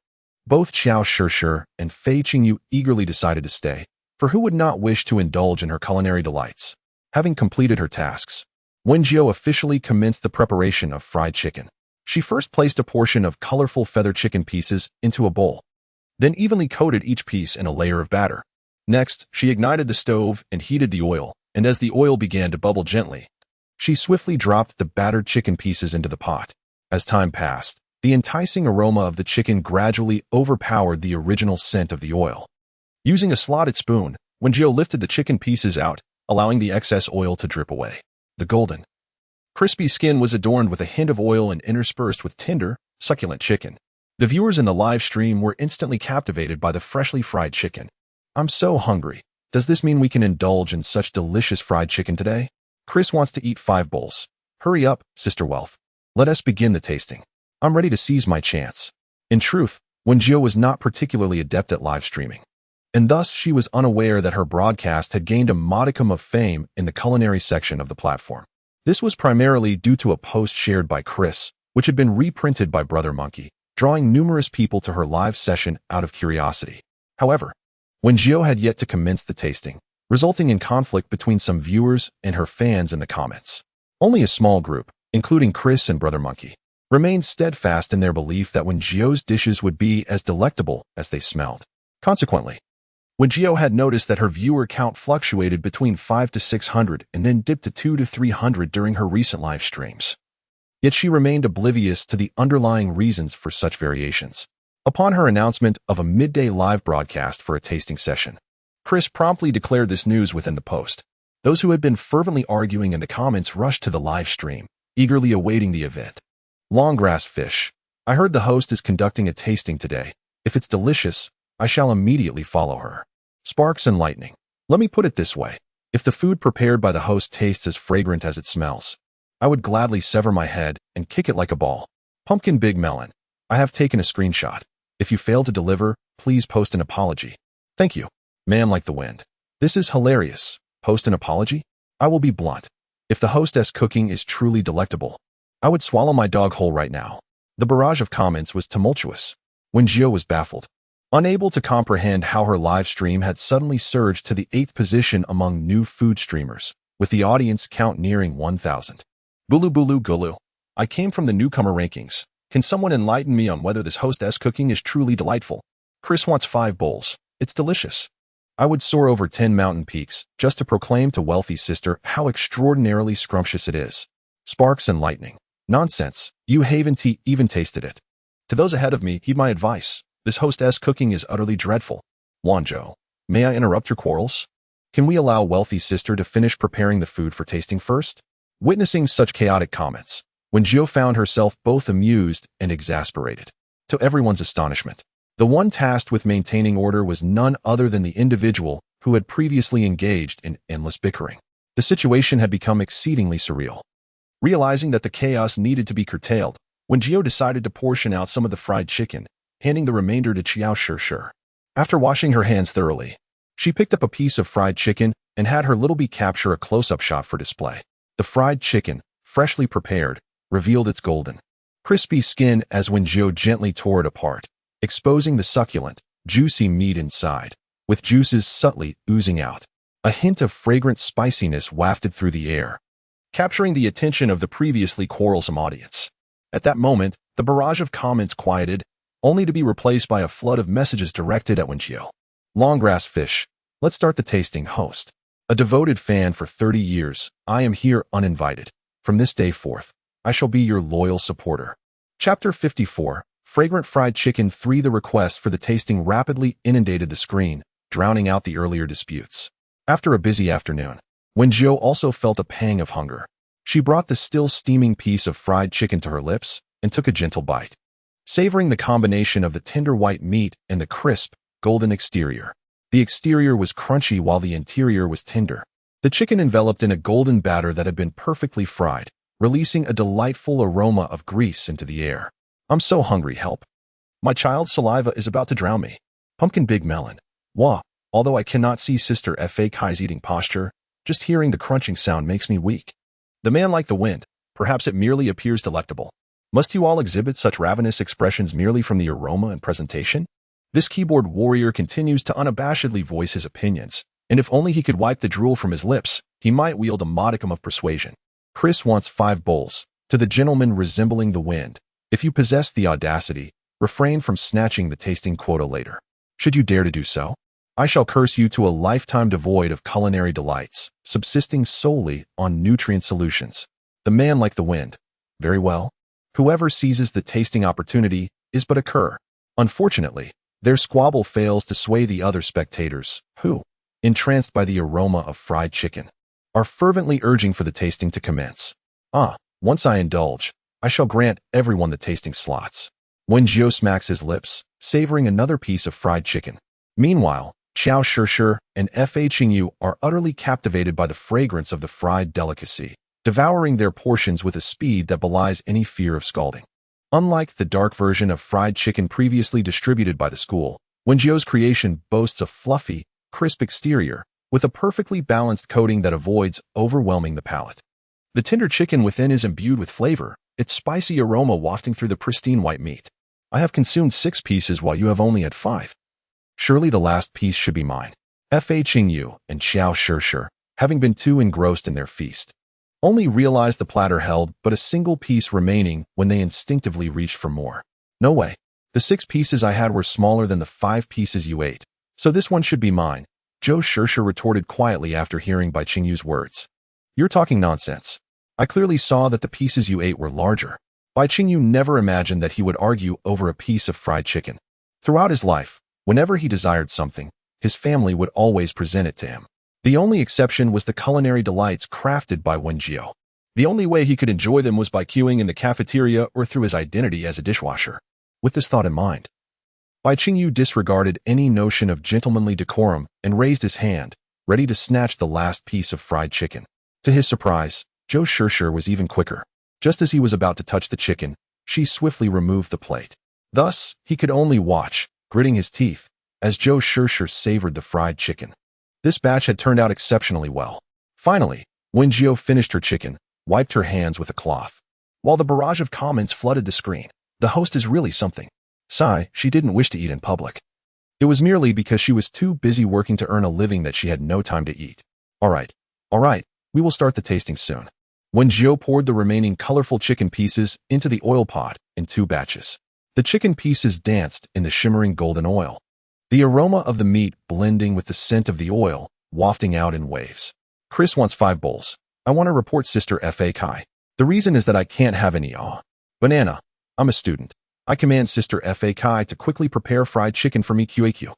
both Xiao Shishir and Fei Qingyu eagerly decided to stay, for who would not wish to indulge in her culinary delights? Having completed her tasks, Wen Jiu officially commenced the preparation of fried chicken. She first placed a portion of colorful feather chicken pieces into a bowl, then evenly coated each piece in a layer of batter. Next, she ignited the stove and heated the oil, and as the oil began to bubble gently, she swiftly dropped the battered chicken pieces into the pot. As time passed, the enticing aroma of the chicken gradually overpowered the original scent of the oil. Using a slotted spoon, Wen Jiu lifted the chicken pieces out, allowing the excess oil to drip away. The golden, crispy skin was adorned with a hint of oil and interspersed with tender, succulent chicken. The viewers in the live stream were instantly captivated by the freshly fried chicken. I'm so hungry. Does this mean we can indulge in such delicious fried chicken today? Chris wants to eat 5 bowls. Hurry up, Sister Wealth. Let us begin the tasting. I'm ready to seize my chance. In truth, Wen Jiu was not particularly adept at live streaming, and thus she was unaware that her broadcast had gained a modicum of fame in the culinary section of the platform. This was primarily due to a post shared by Chris, which had been reprinted by Brother Monkey, drawing numerous people to her live session out of curiosity. However, Wen Jiu had yet to commence the tasting, resulting in conflict between some viewers and her fans in the comments. Only a small group, including Chris and Brother Monkey, remained steadfast in their belief that Wen Jiu's dishes would be as delectable as they smelled. Consequently, Wen Jiu had noticed that her viewer count fluctuated between 500 to 600 and then dipped to 200 to 300 during her recent live streams. Yet she remained oblivious to the underlying reasons for such variations. Upon her announcement of a midday live broadcast for a tasting session, Chris promptly declared this news within the post. Those who had been fervently arguing in the comments rushed to the live stream, eagerly awaiting the event. Longgrass fish. I heard the host is conducting a tasting today. If it's delicious, I shall immediately follow her. Sparks and lightning. Let me put it this way. If the food prepared by the host tastes as fragrant as it smells, I would gladly sever my head and kick it like a ball. Pumpkin Big Melon. I have taken a screenshot. If you fail to deliver, please post an apology. Thank you. Man like the wind. This is hilarious. Post an apology? I will be blunt. If the hostess cooking is truly delectable, I would swallow my dog whole right now. The barrage of comments was tumultuous. Wen Jiu was baffled, unable to comprehend how her live stream had suddenly surged to the 8th position among new food streamers, with the audience count nearing 1,000. Bulu Bulu Gulu. I came from the newcomer rankings. Can someone enlighten me on whether this hostess cooking is truly delightful? Chris wants 5 bowls. It's delicious. I would soar over 10 mountain peaks just to proclaim to wealthy sister how extraordinarily scrumptious it is. Sparks and lightning. Nonsense. You haven't even tasted it. To those ahead of me, heed my advice. This hostess cooking is utterly dreadful. Wen Jiu. May I interrupt your quarrels? Can we allow wealthy sister to finish preparing the food for tasting first? Witnessing such chaotic comments, Wen Jiu found herself both amused and exasperated. To everyone's astonishment, the one tasked with maintaining order was none other than the individual who had previously engaged in endless bickering. The situation had become exceedingly surreal. Realizing that the chaos needed to be curtailed, Wen Jiu decided to portion out some of the fried chicken, handing the remainder to Xiao Shir. After washing her hands thoroughly, she picked up a piece of fried chicken and had her little bee capture a close-up shot for display. The fried chicken, freshly prepared, revealed its golden, crispy skin as Wen Jiu gently tore it apart, exposing the succulent, juicy meat inside, with juices subtly oozing out. A hint of fragrant spiciness wafted through the air, capturing the attention of the previously quarrelsome audience. At that moment, the barrage of comments quieted, only to be replaced by a flood of messages directed at Wen Jiu. Longgrass fish. Let's start the tasting, host. A devoted fan for 30 years, I am here uninvited. From this day forth, I shall be your loyal supporter. Chapter 54. Fragrant fried chicken 3. The requests for the tasting rapidly inundated the screen, drowning out the earlier disputes. After a busy afternoon, Wen Jiu also felt a pang of hunger. She brought the still steaming piece of fried chicken to her lips and took a gentle bite, savoring the combination of the tender white meat and the crisp, golden exterior. The exterior was crunchy while the interior was tender. The chicken enveloped in a golden batter that had been perfectly fried, releasing a delightful aroma of grease into the air. I'm so hungry, help. My child's saliva is about to drown me. Pumpkin Big Melon. Wah. Although I cannot see Sister Fa Kai's eating posture, just hearing the crunching sound makes me weak. The man like the wind. Perhaps it merely appears delectable. Must you all exhibit such ravenous expressions merely from the aroma and presentation? This keyboard warrior continues to unabashedly voice his opinions, and if only he could wipe the drool from his lips, he might wield a modicum of persuasion. Chris wants 5 bowls. To the gentleman resembling the wind. If you possess the audacity, refrain from snatching the tasting quota later. Should you dare to do so, I shall curse you to a lifetime devoid of culinary delights, subsisting solely on nutrient solutions. The man like the wind. Very well. Whoever seizes the tasting opportunity is but a cur. Unfortunately, their squabble fails to sway the other spectators, who, entranced by the aroma of fried chicken, are fervently urging for the tasting to commence. Once I indulge, I shall grant everyone the tasting slots. Wen Jiu smacks his lips, savoring another piece of fried chicken. Meanwhile, Xiao Shir and Fa Qingyu are utterly captivated by the fragrance of the fried delicacy, devouring their portions with a speed that belies any fear of scalding. Unlike the dark version of fried chicken previously distributed by the school, Wen Jiu's creation boasts a fluffy, crisp exterior, with a perfectly balanced coating that avoids overwhelming the palate. The tender chicken within is imbued with flavor, its spicy aroma wafting through the pristine white meat. I have consumed 6 pieces while you have only had 5. Surely the last piece should be mine. Fa Qingyu and Xiao Shishir, having been too engrossed in their feast, only realized the platter held but a single piece remaining when they instinctively reached for more. No way. The 6 pieces I had were smaller than the 5 pieces you ate, so this one should be mine, Zhou Shishir retorted quietly after hearing Bai Qingyu's words. You're talking nonsense. I clearly saw that the pieces you ate were larger. Bai Qingyu never imagined that he would argue over a piece of fried chicken. Throughout his life, whenever he desired something, his family would always present it to him. The only exception was the culinary delights crafted by Wen Jiu. The only way he could enjoy them was by queuing in the cafeteria or through his identity as a dishwasher. With this thought in mind, Bai Qingyu disregarded any notion of gentlemanly decorum and raised his hand, ready to snatch the last piece of fried chicken. To his surprise, Zhou Shishir was even quicker. Just as he was about to touch the chicken, she swiftly removed the plate. Thus, he could only watch, gritting his teeth, as Zhou Shishir savored the fried chicken. This batch had turned out exceptionally well. Finally, Wen Jiu finished her chicken, wiped her hands with a cloth. While the barrage of comments flooded the screen, the host is really something. Sigh, she didn't wish to eat in public. It was merely because she was too busy working to earn a living that she had no time to eat. All right, we will start the tasting soon. Wen Jiu poured the remaining colorful chicken pieces into the oil pot in 2 batches. The chicken pieces danced in the shimmering golden oil, the aroma of the meat blending with the scent of the oil, wafting out in waves. Chris wants 5 bowls. I want to report Sister Fa Kai. The reason is that I can't have any banana. I'm a student. I command Sister Fa Kai to quickly prepare fried chicken for me QAQ.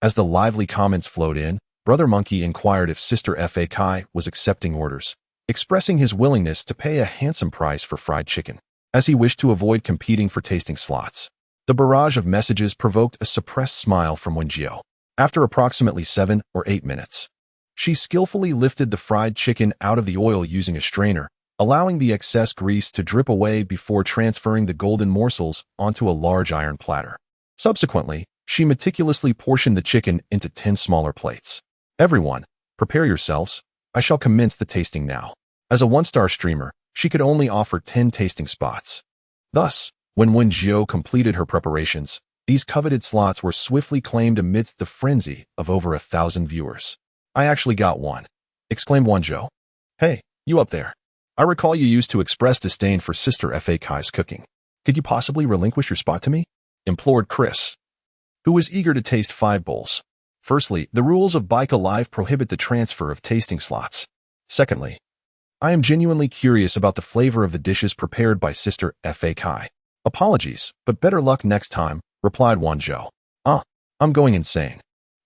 As the lively comments flowed in, Brother Monkey inquired if Sister Fa Kai was accepting orders, expressing his willingness to pay a handsome price for fried chicken, as he wished to avoid competing for tasting slots. The barrage of messages provoked a suppressed smile from Wen Jiu. After approximately 7 or 8 minutes, she skillfully lifted the fried chicken out of the oil using a strainer, allowing the excess grease to drip away before transferring the golden morsels onto a large iron platter. Subsequently, she meticulously portioned the chicken into 10 smaller plates. Everyone, prepare yourselves. I shall commence the tasting now. As a 1-star streamer, she could only offer 10 tasting spots. Thus, when Wen Jiu completed her preparations, these coveted slots were swiftly claimed amidst the frenzy of over 1,000 viewers. I actually got one, exclaimed Wen Jiu. Hey, you up there. I recall you used to express disdain for Sister Fa Kai's cooking. Could you possibly relinquish your spot to me? Implored Chris, who was eager to taste 5 bowls. Firstly, the rules of Baika Live prohibit the transfer of tasting slots. Secondly, I am genuinely curious about the flavor of the dishes prepared by Sister Fa Kai. Apologies, but better luck next time, replied Wen Jiu. I'm going insane.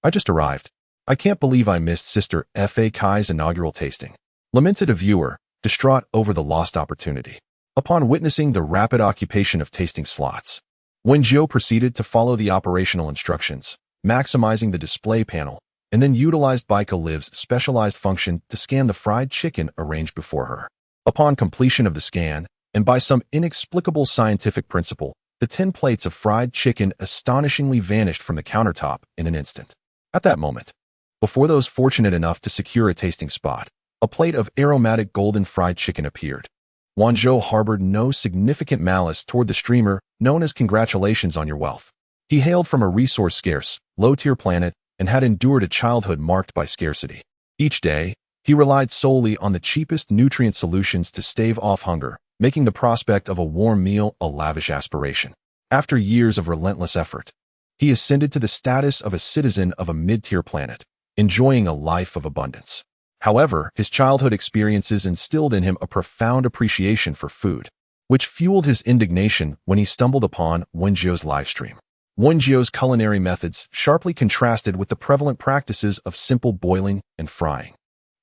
I just arrived. I can't believe I missed Sister Fa Kai's inaugural tasting, lamented a viewer, distraught over the lost opportunity. Upon witnessing the rapid occupation of tasting slots, Wen Jiu proceeded to follow the operational instructions, maximizing the display panel, and then utilized Baika Live's specialized function to scan the fried chicken arranged before her. Upon completion of the scan, and by some inexplicable scientific principle, the 10 plates of fried chicken astonishingly vanished from the countertop in an instant. At that moment, before those fortunate enough to secure a tasting spot, a plate of aromatic golden fried chicken appeared. Wen Jiu harbored no significant malice toward the streamer known as Congratulations on Your Wealth. He hailed from a resource-scarce, low-tier planet and had endured a childhood marked by scarcity. Each day, he relied solely on the cheapest nutrient solutions to stave off hunger, making the prospect of a warm meal a lavish aspiration. After years of relentless effort, he ascended to the status of a citizen of a mid-tier planet, enjoying a life of abundance. However, his childhood experiences instilled in him a profound appreciation for food, which fueled his indignation when he stumbled upon Wen Jiu's livestream. Wen Jiu's culinary methods sharply contrasted with the prevalent practices of simple boiling and frying,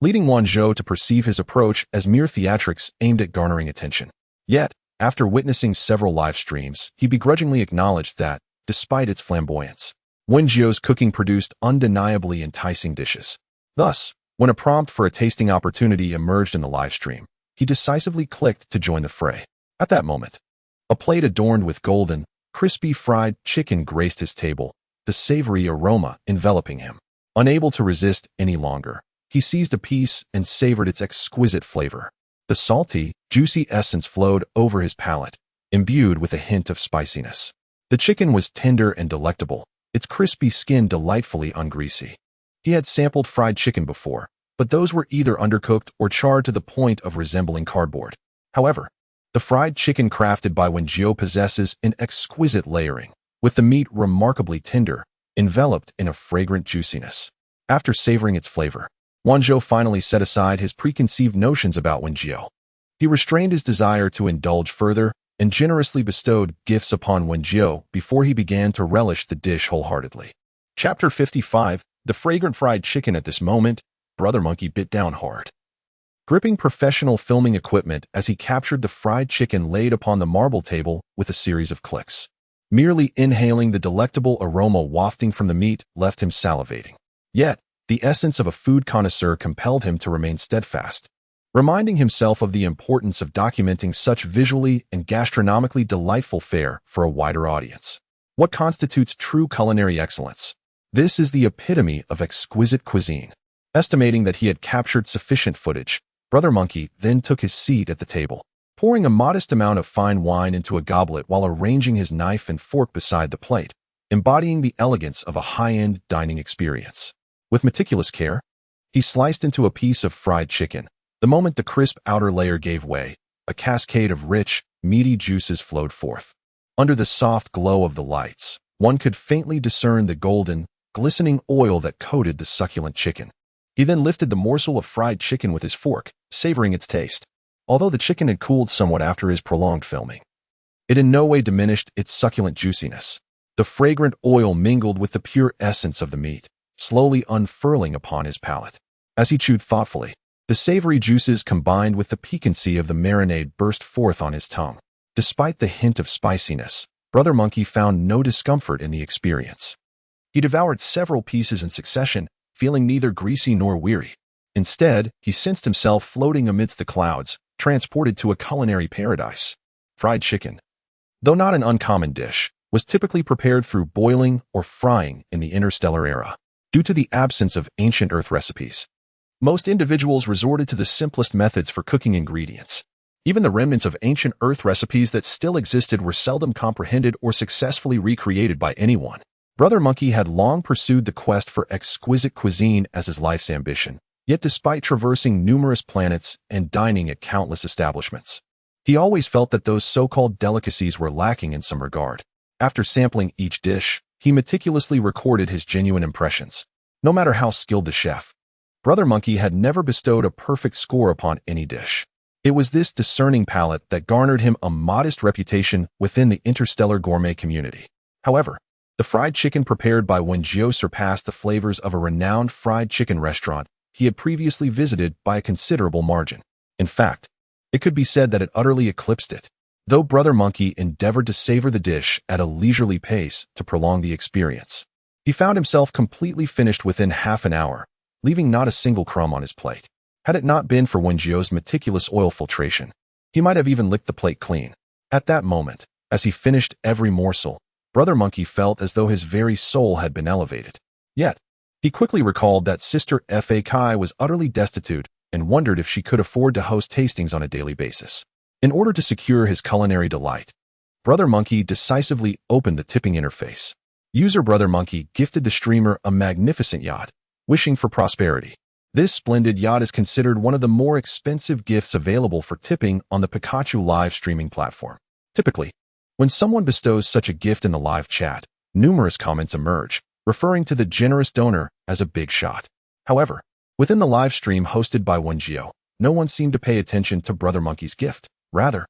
leading Wen Jiu to perceive his approach as mere theatrics aimed at garnering attention. Yet, after witnessing several live streams, he begrudgingly acknowledged that, despite its flamboyance, Wen Jiu's cooking produced undeniably enticing dishes. Thus, when a prompt for a tasting opportunity emerged in the live stream, he decisively clicked to join the fray. At that moment, a plate adorned with golden, crispy fried chicken graced his table, the savory aroma enveloping him. Unable to resist any longer, he seized a piece and savored its exquisite flavor. The salty, juicy essence flowed over his palate, imbued with a hint of spiciness. The chicken was tender and delectable, its crispy skin delightfully ungreasy. He had sampled fried chicken before, but those were either undercooked or charred to the point of resembling cardboard. However, the fried chicken crafted by Wen Jiu possesses an exquisite layering, with the meat remarkably tender, enveloped in a fragrant juiciness. After savoring its flavor, Wen Jiu finally set aside his preconceived notions about Wen Jiu. He restrained his desire to indulge further and generously bestowed gifts upon Wen Jiu before he began to relish the dish wholeheartedly. Chapter 55, The Fragrant Fried Chicken. At this moment, Brother Monkey bit down hard. Gripping professional filming equipment as he captured the fried chicken laid upon the marble table with a series of clicks. Merely inhaling the delectable aroma wafting from the meat left him salivating. Yet, the essence of a food connoisseur compelled him to remain steadfast, reminding himself of the importance of documenting such visually and gastronomically delightful fare for a wider audience. What constitutes true culinary excellence? This is the epitome of exquisite cuisine. Estimating that he had captured sufficient footage, Brother Monkey then took his seat at the table, pouring a modest amount of fine wine into a goblet while arranging his knife and fork beside the plate, embodying the elegance of a high-end dining experience. With meticulous care, he sliced into a piece of fried chicken. The moment the crisp outer layer gave way, a cascade of rich, meaty juices flowed forth. Under the soft glow of the lights, one could faintly discern the golden, glistening oil that coated the succulent chicken. He then lifted the morsel of fried chicken with his fork, savoring its taste. Although the chicken had cooled somewhat after his prolonged filming, it in no way diminished its succulent juiciness. The fragrant oil mingled with the pure essence of the meat, slowly unfurling upon his palate. As he chewed thoughtfully, the savory juices combined with the piquancy of the marinade burst forth on his tongue. Despite the hint of spiciness, Brother Monkey found no discomfort in the experience. He devoured several pieces in succession, feeling neither greasy nor weary. Instead, he sensed himself floating amidst the clouds, transported to a culinary paradise. Fried chicken, though not an uncommon dish, was typically prepared through boiling or frying in the interstellar era. Due to the absence of ancient Earth recipes, most individuals resorted to the simplest methods for cooking ingredients. Even the remnants of ancient Earth recipes that still existed were seldom comprehended or successfully recreated by anyone. Brother Monkey had long pursued the quest for exquisite cuisine as his life's ambition, yet despite traversing numerous planets and dining at countless establishments, he always felt that those so-called delicacies were lacking in some regard. After sampling each dish, he meticulously recorded his genuine impressions. No matter how skilled the chef, Brother Monkey had never bestowed a perfect score upon any dish. It was this discerning palate that garnered him a modest reputation within the interstellar gourmet community. However, the fried chicken prepared by Wen Jiu surpassed the flavors of a renowned fried chicken restaurant he had previously visited by a considerable margin. In fact, it could be said that it utterly eclipsed it. Though Brother Monkey endeavored to savor the dish at a leisurely pace to prolong the experience, he found himself completely finished within half an hour, leaving not a single crumb on his plate. Had it not been for Wen Jiu's meticulous oil filtration, he might have even licked the plate clean. At that moment, as he finished every morsel, Brother Monkey felt as though his very soul had been elevated. Yet, he quickly recalled that Sister Fa Kai was utterly destitute and wondered if she could afford to host tastings on a daily basis. In order to secure his culinary delight, Brother Monkey decisively opened the tipping interface. User Brother Monkey gifted the streamer a magnificent yacht, wishing for prosperity. This splendid yacht is considered one of the more expensive gifts available for tipping on the Pikachu live streaming platform. Typically, when someone bestows such a gift in the live chat, numerous comments emerge, referring to the generous donor as a big shot. However, within the live stream hosted by Wen Jiu, no one seemed to pay attention to Brother Monkey's gift. Rather,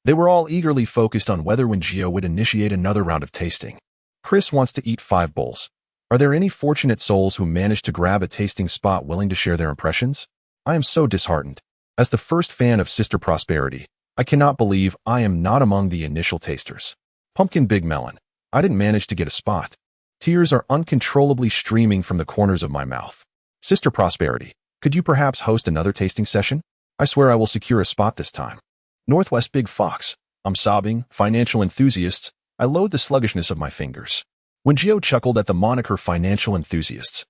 they were all eagerly focused on whether Wen Jiu would initiate another round of tasting. Chris wants to eat 5 bowls. Are there any fortunate souls who managed to grab a tasting spot willing to share their impressions? I am so disheartened. As the first fan of Sister Prosperity, I cannot believe I am not among the initial tasters. Pumpkin Big Melon, I didn't manage to get a spot. Tears are uncontrollably streaming from the corners of my mouth. Sister Prosperity, could you perhaps host another tasting session? I swear I will secure a spot this time. Northwest Big Fox, I'm sobbing, financial enthusiasts, I loathe the sluggishness of my fingers. Wen Jiu chuckled at the moniker financial enthusiasts,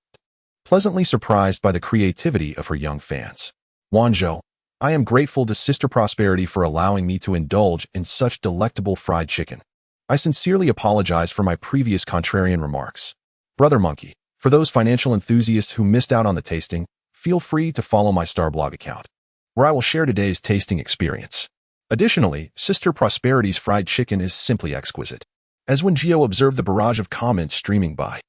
pleasantly surprised by the creativity of her young fans. Wen Jiu, I am grateful to Sister Prosperity for allowing me to indulge in such delectable fried chicken. I sincerely apologize for my previous contrarian remarks. Brother Monkey, For those financial enthusiasts who missed out on the tasting, feel free to follow my Starblog account, where I will share today's tasting experience. Additionally, Sister Prosperity's fried chicken is simply exquisite. As Wen Jiu observed the barrage of comments streaming by,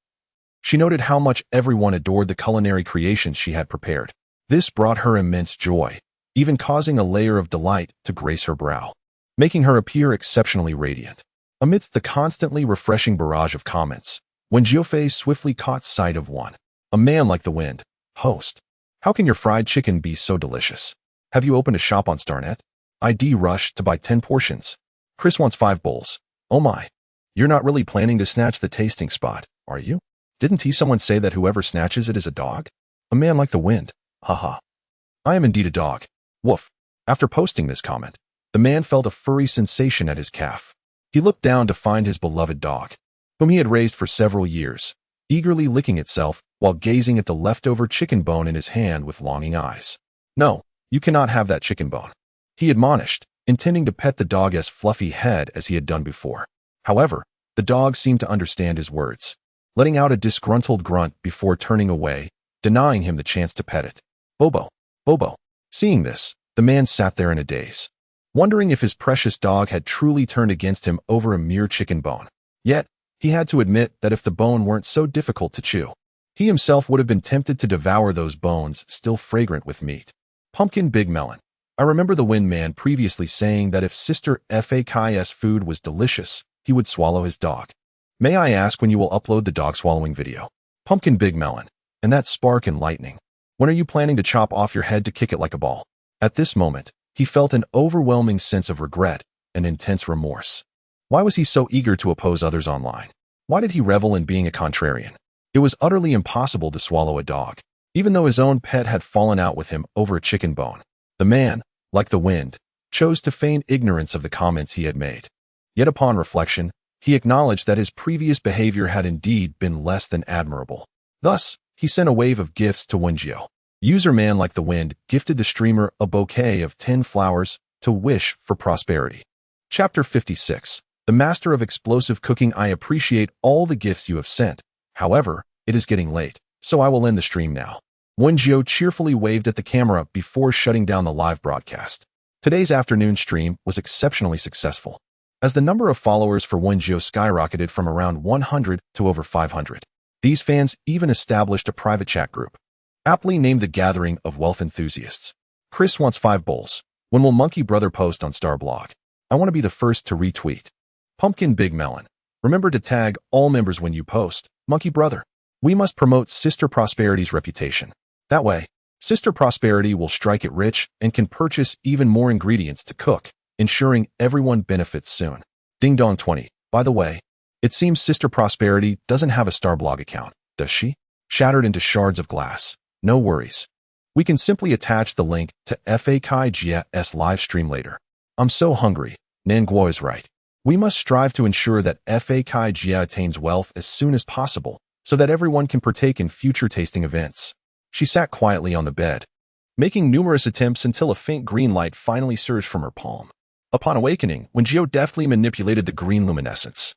she noted how much everyone adored the culinary creations she had prepared. This brought her immense joy, even causing a layer of delight to grace her brow, making her appear exceptionally radiant. Amidst the constantly refreshing barrage of comments, Wen Jiufei swiftly caught sight of one. A man like the wind. Host. How can your fried chicken be so delicious? Have you opened a shop on Starnet? ID rushed to buy 10 portions. Chris wants 5 bowls. Oh my. You're not really planning to snatch the tasting spot, are you? Didn't someone say that whoever snatches it is a dog? A man like the wind. Haha. I am indeed a dog. Woof. After posting this comment, the man felt a furry sensation at his calf. He looked down to find his beloved dog, whom he had raised for several years, eagerly licking itself while gazing at the leftover chicken bone in his hand with longing eyes. No, you cannot have that chicken bone, he admonished, intending to pet the dog's fluffy head as he had done before. However, the dog seemed to understand his words, letting out a disgruntled grunt before turning away, denying him the chance to pet it. Bobo, Bobo. Seeing this, the man sat there in a daze, wondering if his precious dog had truly turned against him over a mere chicken bone. Yet, he had to admit that if the bone weren't so difficult to chew, he himself would have been tempted to devour those bones still fragrant with meat. Pumpkin Big Melon. I remember the Wind Man previously saying that if Sister Fak's food was delicious, he would swallow his dog. May I ask when you will upload the dog swallowing video? Pumpkin Big Melon. And that spark and lightning. When are you planning to chop off your head to kick it like a ball? At this moment, he felt an overwhelming sense of regret and intense remorse. Why was he so eager to oppose others online? Why did he revel in being a contrarian? It was utterly impossible to swallow a dog, even though his own pet had fallen out with him over a chicken bone. The man, like the wind, chose to feign ignorance of the comments he had made. Yet upon reflection, he acknowledged that his previous behavior had indeed been less than admirable. Thus, he sent a wave of gifts to Wen Jiu. User Man Like the Wind gifted the streamer a bouquet of 10 flowers to wish for prosperity. Chapter 56. The Master of Explosive Cooking. I appreciate all the gifts you have sent. However, it is getting late, so I will end the stream now. Wen Jiu cheerfully waved at the camera before shutting down the live broadcast. Today's afternoon stream was exceptionally successful, as the number of followers for Wen Jiu skyrocketed from around 100 to over 500. These fans even established a private chat group, aptly named the Gathering of Wealth Enthusiasts. Chris wants 5 bowls. When will Monkey Brother post on Starblog? I want to be the first to retweet. Pumpkin Big Melon. Remember to tag all members when you post, Monkey Brother. We must promote Sister Prosperity's reputation. That way, Sister Prosperity will strike it rich and can purchase even more ingredients to cook, ensuring everyone benefits soon. Ding Dong 20. By the way, it seems Sister Prosperity doesn't have a Starblog account, does she? Shattered into shards of glass. No worries. We can simply attach the link to FAKG's live stream later. I'm so hungry. Nanguo is right. We must strive to ensure that FAKG attains wealth as soon as possible, so that everyone can partake in future tasting events. She sat quietly on the bed, making numerous attempts until a faint green light finally surged from her palm. Upon awakening, Wen Jiu deftly manipulated the green luminescence,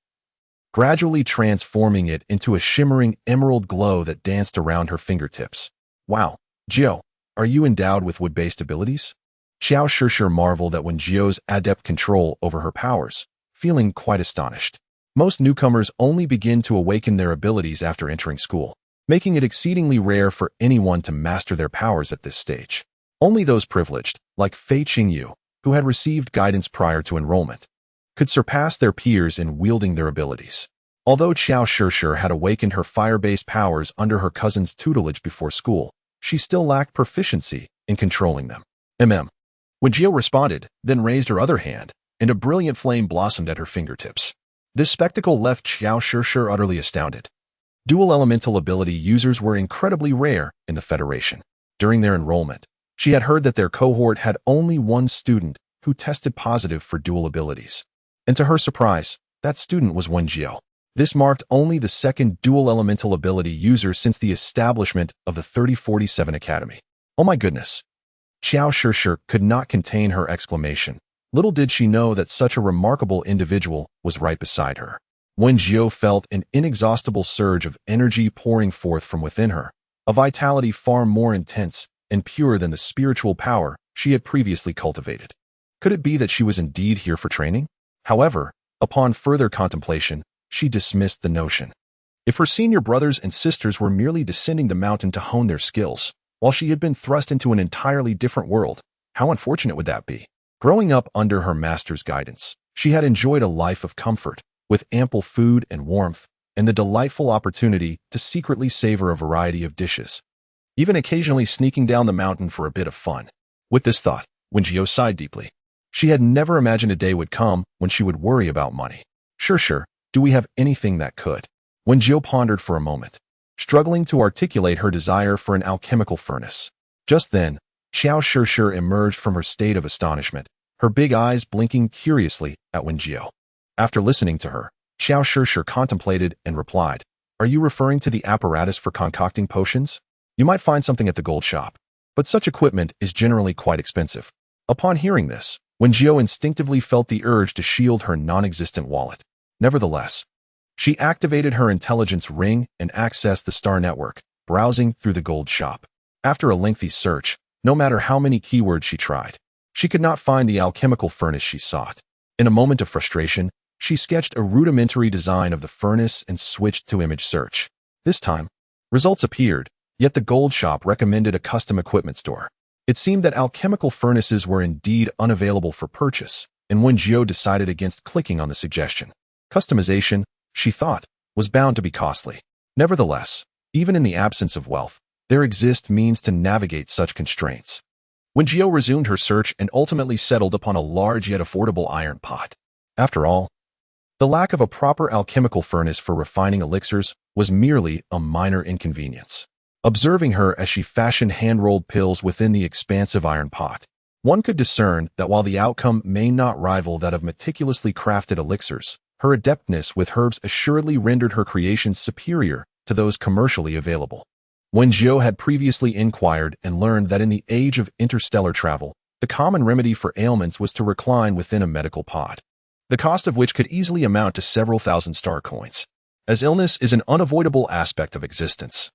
gradually transforming it into a shimmering emerald glow that danced around her fingertips. Wow, Jiu, are you endowed with wood-based abilities? Xiao Shishir marveled at Wen Jiu's adept control over her powers, feeling quite astonished. Most newcomers only begin to awaken their abilities after entering school, making it exceedingly rare for anyone to master their powers at this stage. Only those privileged, like Fei Qingyu, who had received guidance prior to enrollment, could surpass their peers in wielding their abilities. Although Xiao Shishir had awakened her fire-based powers under her cousin's tutelage before school, she still lacked proficiency in controlling them. Wen Jiu responded, then raised her other hand, and a brilliant flame blossomed at her fingertips. This spectacle left Xiao Shishir utterly astounded. Dual elemental ability users were incredibly rare in the Federation. During their enrollment, she had heard that their cohort had only one student who tested positive for dual abilities. And to her surprise, that student was Wen Jiu. This marked only the second dual elemental ability user since the establishment of the 3047 Academy. Oh my goodness. Xiao Shishir could not contain her exclamation. Little did she know that such a remarkable individual was right beside her. Wen Jiu felt an inexhaustible surge of energy pouring forth from within her, a vitality far more intense and pure than the spiritual power she had previously cultivated. Could it be that she was indeed here for training? However, upon further contemplation, she dismissed the notion. If her senior brothers and sisters were merely descending the mountain to hone their skills, while she had been thrust into an entirely different world, how unfortunate would that be? Growing up under her master's guidance, she had enjoyed a life of comfort, with ample food and warmth, and the delightful opportunity to secretly savor a variety of dishes, even occasionally sneaking down the mountain for a bit of fun. With this thought, Wen Jiu sighed deeply. She had never imagined a day would come when she would worry about money. Sure, do we have anything that could? Wen Jiu pondered for a moment, struggling to articulate her desire for an alchemical furnace. Just then, Xiao Shishir emerged from her state of astonishment, her big eyes blinking curiously at Wen Jiu. After listening to her, Xiao Shishir contemplated and replied, "Are you referring to the apparatus for concocting potions? You might find something at the gold shop, but such equipment is generally quite expensive." Upon hearing this, Wen Jiu instinctively felt the urge to shield her non-existent wallet. Nevertheless, she activated her intelligence ring and accessed the star network, browsing through the gold shop. After a lengthy search, no matter how many keywords she tried, she could not find the alchemical furnace she sought. In a moment of frustration, she sketched a rudimentary design of the furnace and switched to image search. This time, results appeared, yet the gold shop recommended a custom equipment store. It seemed that alchemical furnaces were indeed unavailable for purchase, and Wen Jiu decided against clicking on the suggestion. Customization, she thought, was bound to be costly. Nevertheless, even in the absence of wealth, there exist means to navigate such constraints. Wen Jiu resumed her search and ultimately settled upon a large yet affordable iron pot. After all, the lack of a proper alchemical furnace for refining elixirs was merely a minor inconvenience. Observing her as she fashioned hand-rolled pills within the expansive iron pot, one could discern that while the outcome may not rival that of meticulously crafted elixirs, her adeptness with herbs assuredly rendered her creations superior to those commercially available. Wen Jiu had previously inquired and learned that in the age of interstellar travel, the common remedy for ailments was to recline within a medical pod, the cost of which could easily amount to several thousand star coins. As illness is an unavoidable aspect of existence,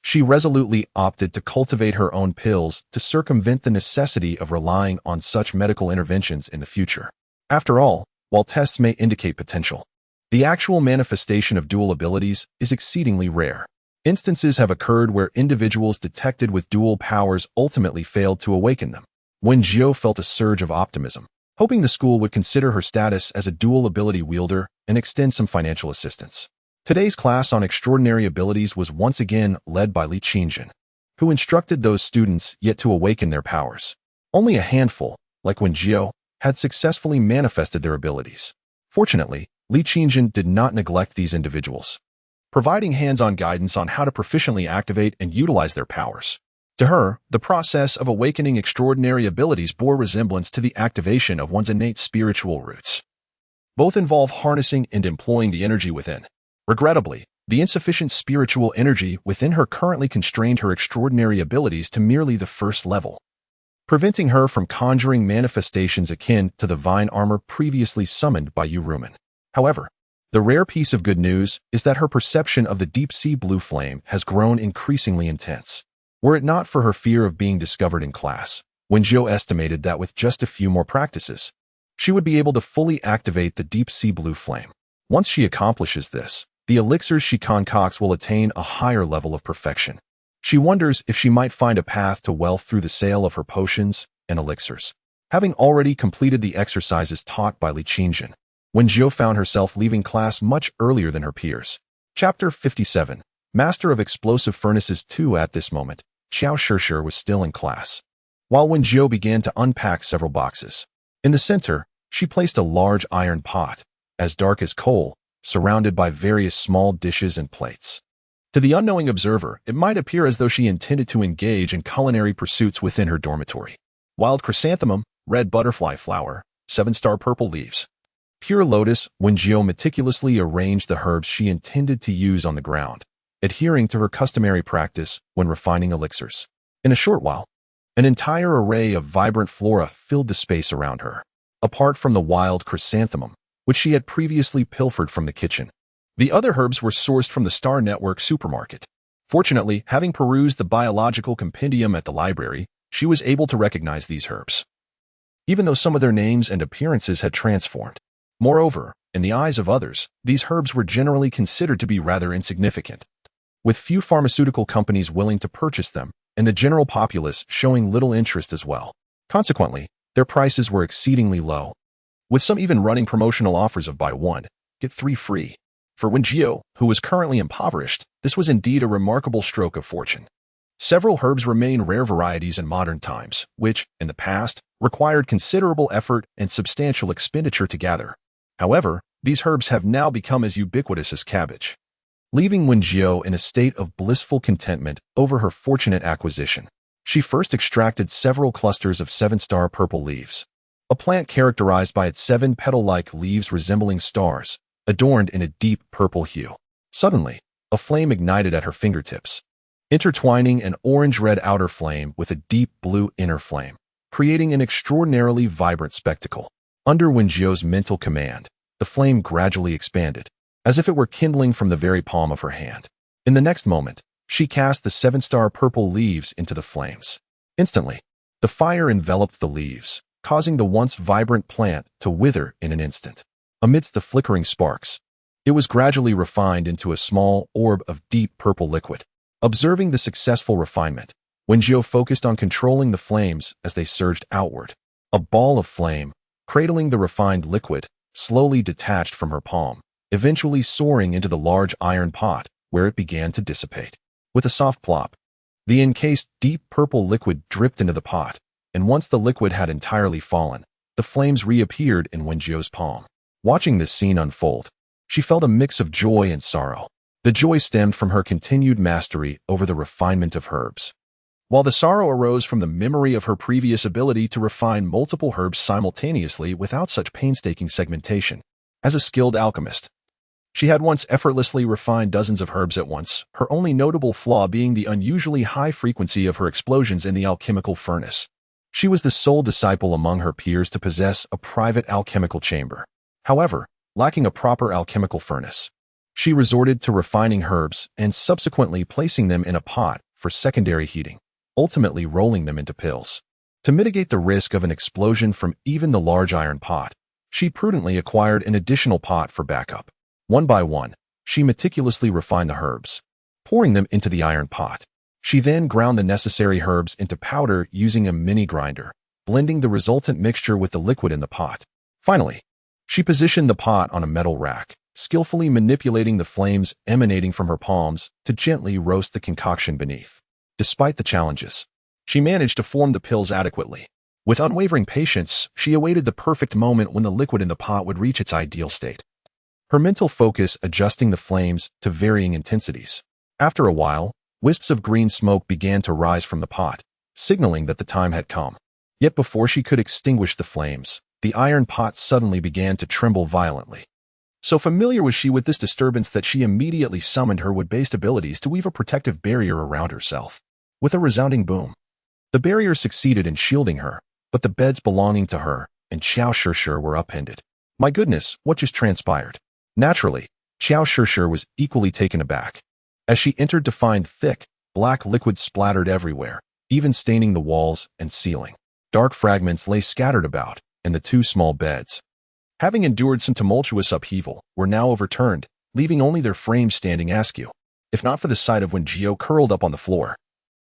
she resolutely opted to cultivate her own pills to circumvent the necessity of relying on such medical interventions in the future. After all, while tests may indicate potential, the actual manifestation of dual abilities is exceedingly rare. Instances have occurred where individuals detected with dual powers ultimately failed to awaken them. Wen Jiu felt a surge of optimism, hoping the school would consider her status as a dual ability wielder and extend some financial assistance. Today's class on extraordinary abilities was once again led by Li Qingjin, who instructed those students yet to awaken their powers. Only a handful, like Wen Jiu, had successfully manifested their abilities. Fortunately, Li Qingjin did not neglect these individuals, providing hands-on guidance on how to proficiently activate and utilize their powers. To her, the process of awakening extraordinary abilities bore resemblance to the activation of one's innate spiritual roots. Both involve harnessing and employing the energy within. Regrettably, the insufficient spiritual energy within her currently constrained her extraordinary abilities to merely the first level, preventing her from conjuring manifestations akin to the vine armor previously summoned by Uruman. However, the rare piece of good news is that her perception of the deep-sea blue flame has grown increasingly intense. Were it not for her fear of being discovered in class, Wen Jiu estimated that with just a few more practices, she would be able to fully activate the deep-sea blue flame. Once she accomplishes this, the elixirs she concocts will attain a higher level of perfection. She wonders if she might find a path to wealth through the sale of her potions and elixirs. Having already completed the exercises taught by Li Qingjin, Wen Jiu found herself leaving class much earlier than her peers. Chapter 57. Master of Explosive Furnaces 2. At this moment, Xiao Shishir was still in class, while Wen Jiu began to unpack several boxes. In the center, she placed a large iron pot, as dark as coal, surrounded by various small dishes and plates. To the unknowing observer, it might appear as though she intended to engage in culinary pursuits within her dormitory. Wild chrysanthemum, red butterfly flower, 7-star purple leaves. Pure lotus. Wen Jiu meticulously arranged the herbs she intended to use on the ground, adhering to her customary practice when refining elixirs. In a short while, an entire array of vibrant flora filled the space around her. Apart from the wild chrysanthemum, which she had previously pilfered from the kitchen, The other herbs were sourced from the Star Network supermarket. Fortunately, having perused the biological compendium at the library, she was able to recognize these herbs, even though some of their names and appearances had transformed. Moreover, in the eyes of others, these herbs were generally considered to be rather insignificant, with few pharmaceutical companies willing to purchase them, and the general populace showing little interest as well. Consequently, their prices were exceedingly low, with some even running promotional offers of buy one, get three free. For Wen Jiu, who was currently impoverished, this was indeed a remarkable stroke of fortune. Several herbs remain rare varieties in modern times, which, in the past, required considerable effort and substantial expenditure to gather. However, these herbs have now become as ubiquitous as cabbage, leaving Wen Jiu in a state of blissful contentment over her fortunate acquisition. She first extracted several clusters of 7-star purple leaves, a plant characterized by its 7 petal-like leaves resembling stars, adorned in a deep purple hue. Suddenly, a flame ignited at her fingertips, intertwining an orange-red outer flame with a deep blue inner flame, creating an extraordinarily vibrant spectacle. Under Wen Jiu's mental command, the flame gradually expanded, as if it were kindling from the very palm of her hand. In the next moment, she cast the 7-star purple leaves into the flames. Instantly, the fire enveloped the leaves, causing the once vibrant plant to wither in an instant. Amidst the flickering sparks, it was gradually refined into a small orb of deep purple liquid. Observing the successful refinement, Wen Jiu focused on controlling the flames as they surged outward. A ball of flame, cradling the refined liquid, slowly detached from her palm, eventually soaring into the large iron pot, where it began to dissipate. With a soft plop, the encased deep purple liquid dripped into the pot, and once the liquid had entirely fallen, the flames reappeared in Wen Jiu's palm. Watching this scene unfold, she felt a mix of joy and sorrow. The joy stemmed from her continued mastery over the refinement of herbs, while the sorrow arose from the memory of her previous ability to refine multiple herbs simultaneously without such painstaking segmentation. As a skilled alchemist, she had once effortlessly refined dozens of herbs at once, her only notable flaw being the unusually high frequency of her explosions in the alchemical furnace. She was the sole disciple among her peers to possess a private alchemical chamber. However, lacking a proper alchemical furnace, she resorted to refining herbs and subsequently placing them in a pot for secondary heating, ultimately rolling them into pills. To mitigate the risk of an explosion from even the large iron pot, she prudently acquired an additional pot for backup. One by one, she meticulously refined the herbs, pouring them into the iron pot. She then ground the necessary herbs into powder using a mini grinder, blending the resultant mixture with the liquid in the pot. Finally, she positioned the pot on a metal rack, skillfully manipulating the flames emanating from her palms to gently roast the concoction beneath. Despite the challenges, she managed to form the pills adequately. With unwavering patience, she awaited the perfect moment when the liquid in the pot would reach its ideal state, her mental focus adjusting the flames to varying intensities. After a while, wisps of green smoke began to rise from the pot, signaling that the time had come. Yet before she could extinguish the flames, the iron pot suddenly began to tremble violently. So familiar was she with this disturbance that she immediately summoned her wood-based abilities to weave a protective barrier around herself. With a resounding boom, the barrier succeeded in shielding her, but the beds belonging to her and Xiao Shishir were upended. My goodness, what just transpired? Naturally, Xiao Shishir was equally taken aback. As she entered to find thick, black liquid splattered everywhere, even staining the walls and ceiling. Dark fragments lay scattered about, and the 2 small beds, having endured some tumultuous upheaval, were now overturned, leaving only their frames standing askew. If not for the sight of Wen Jiu curled up on the floor,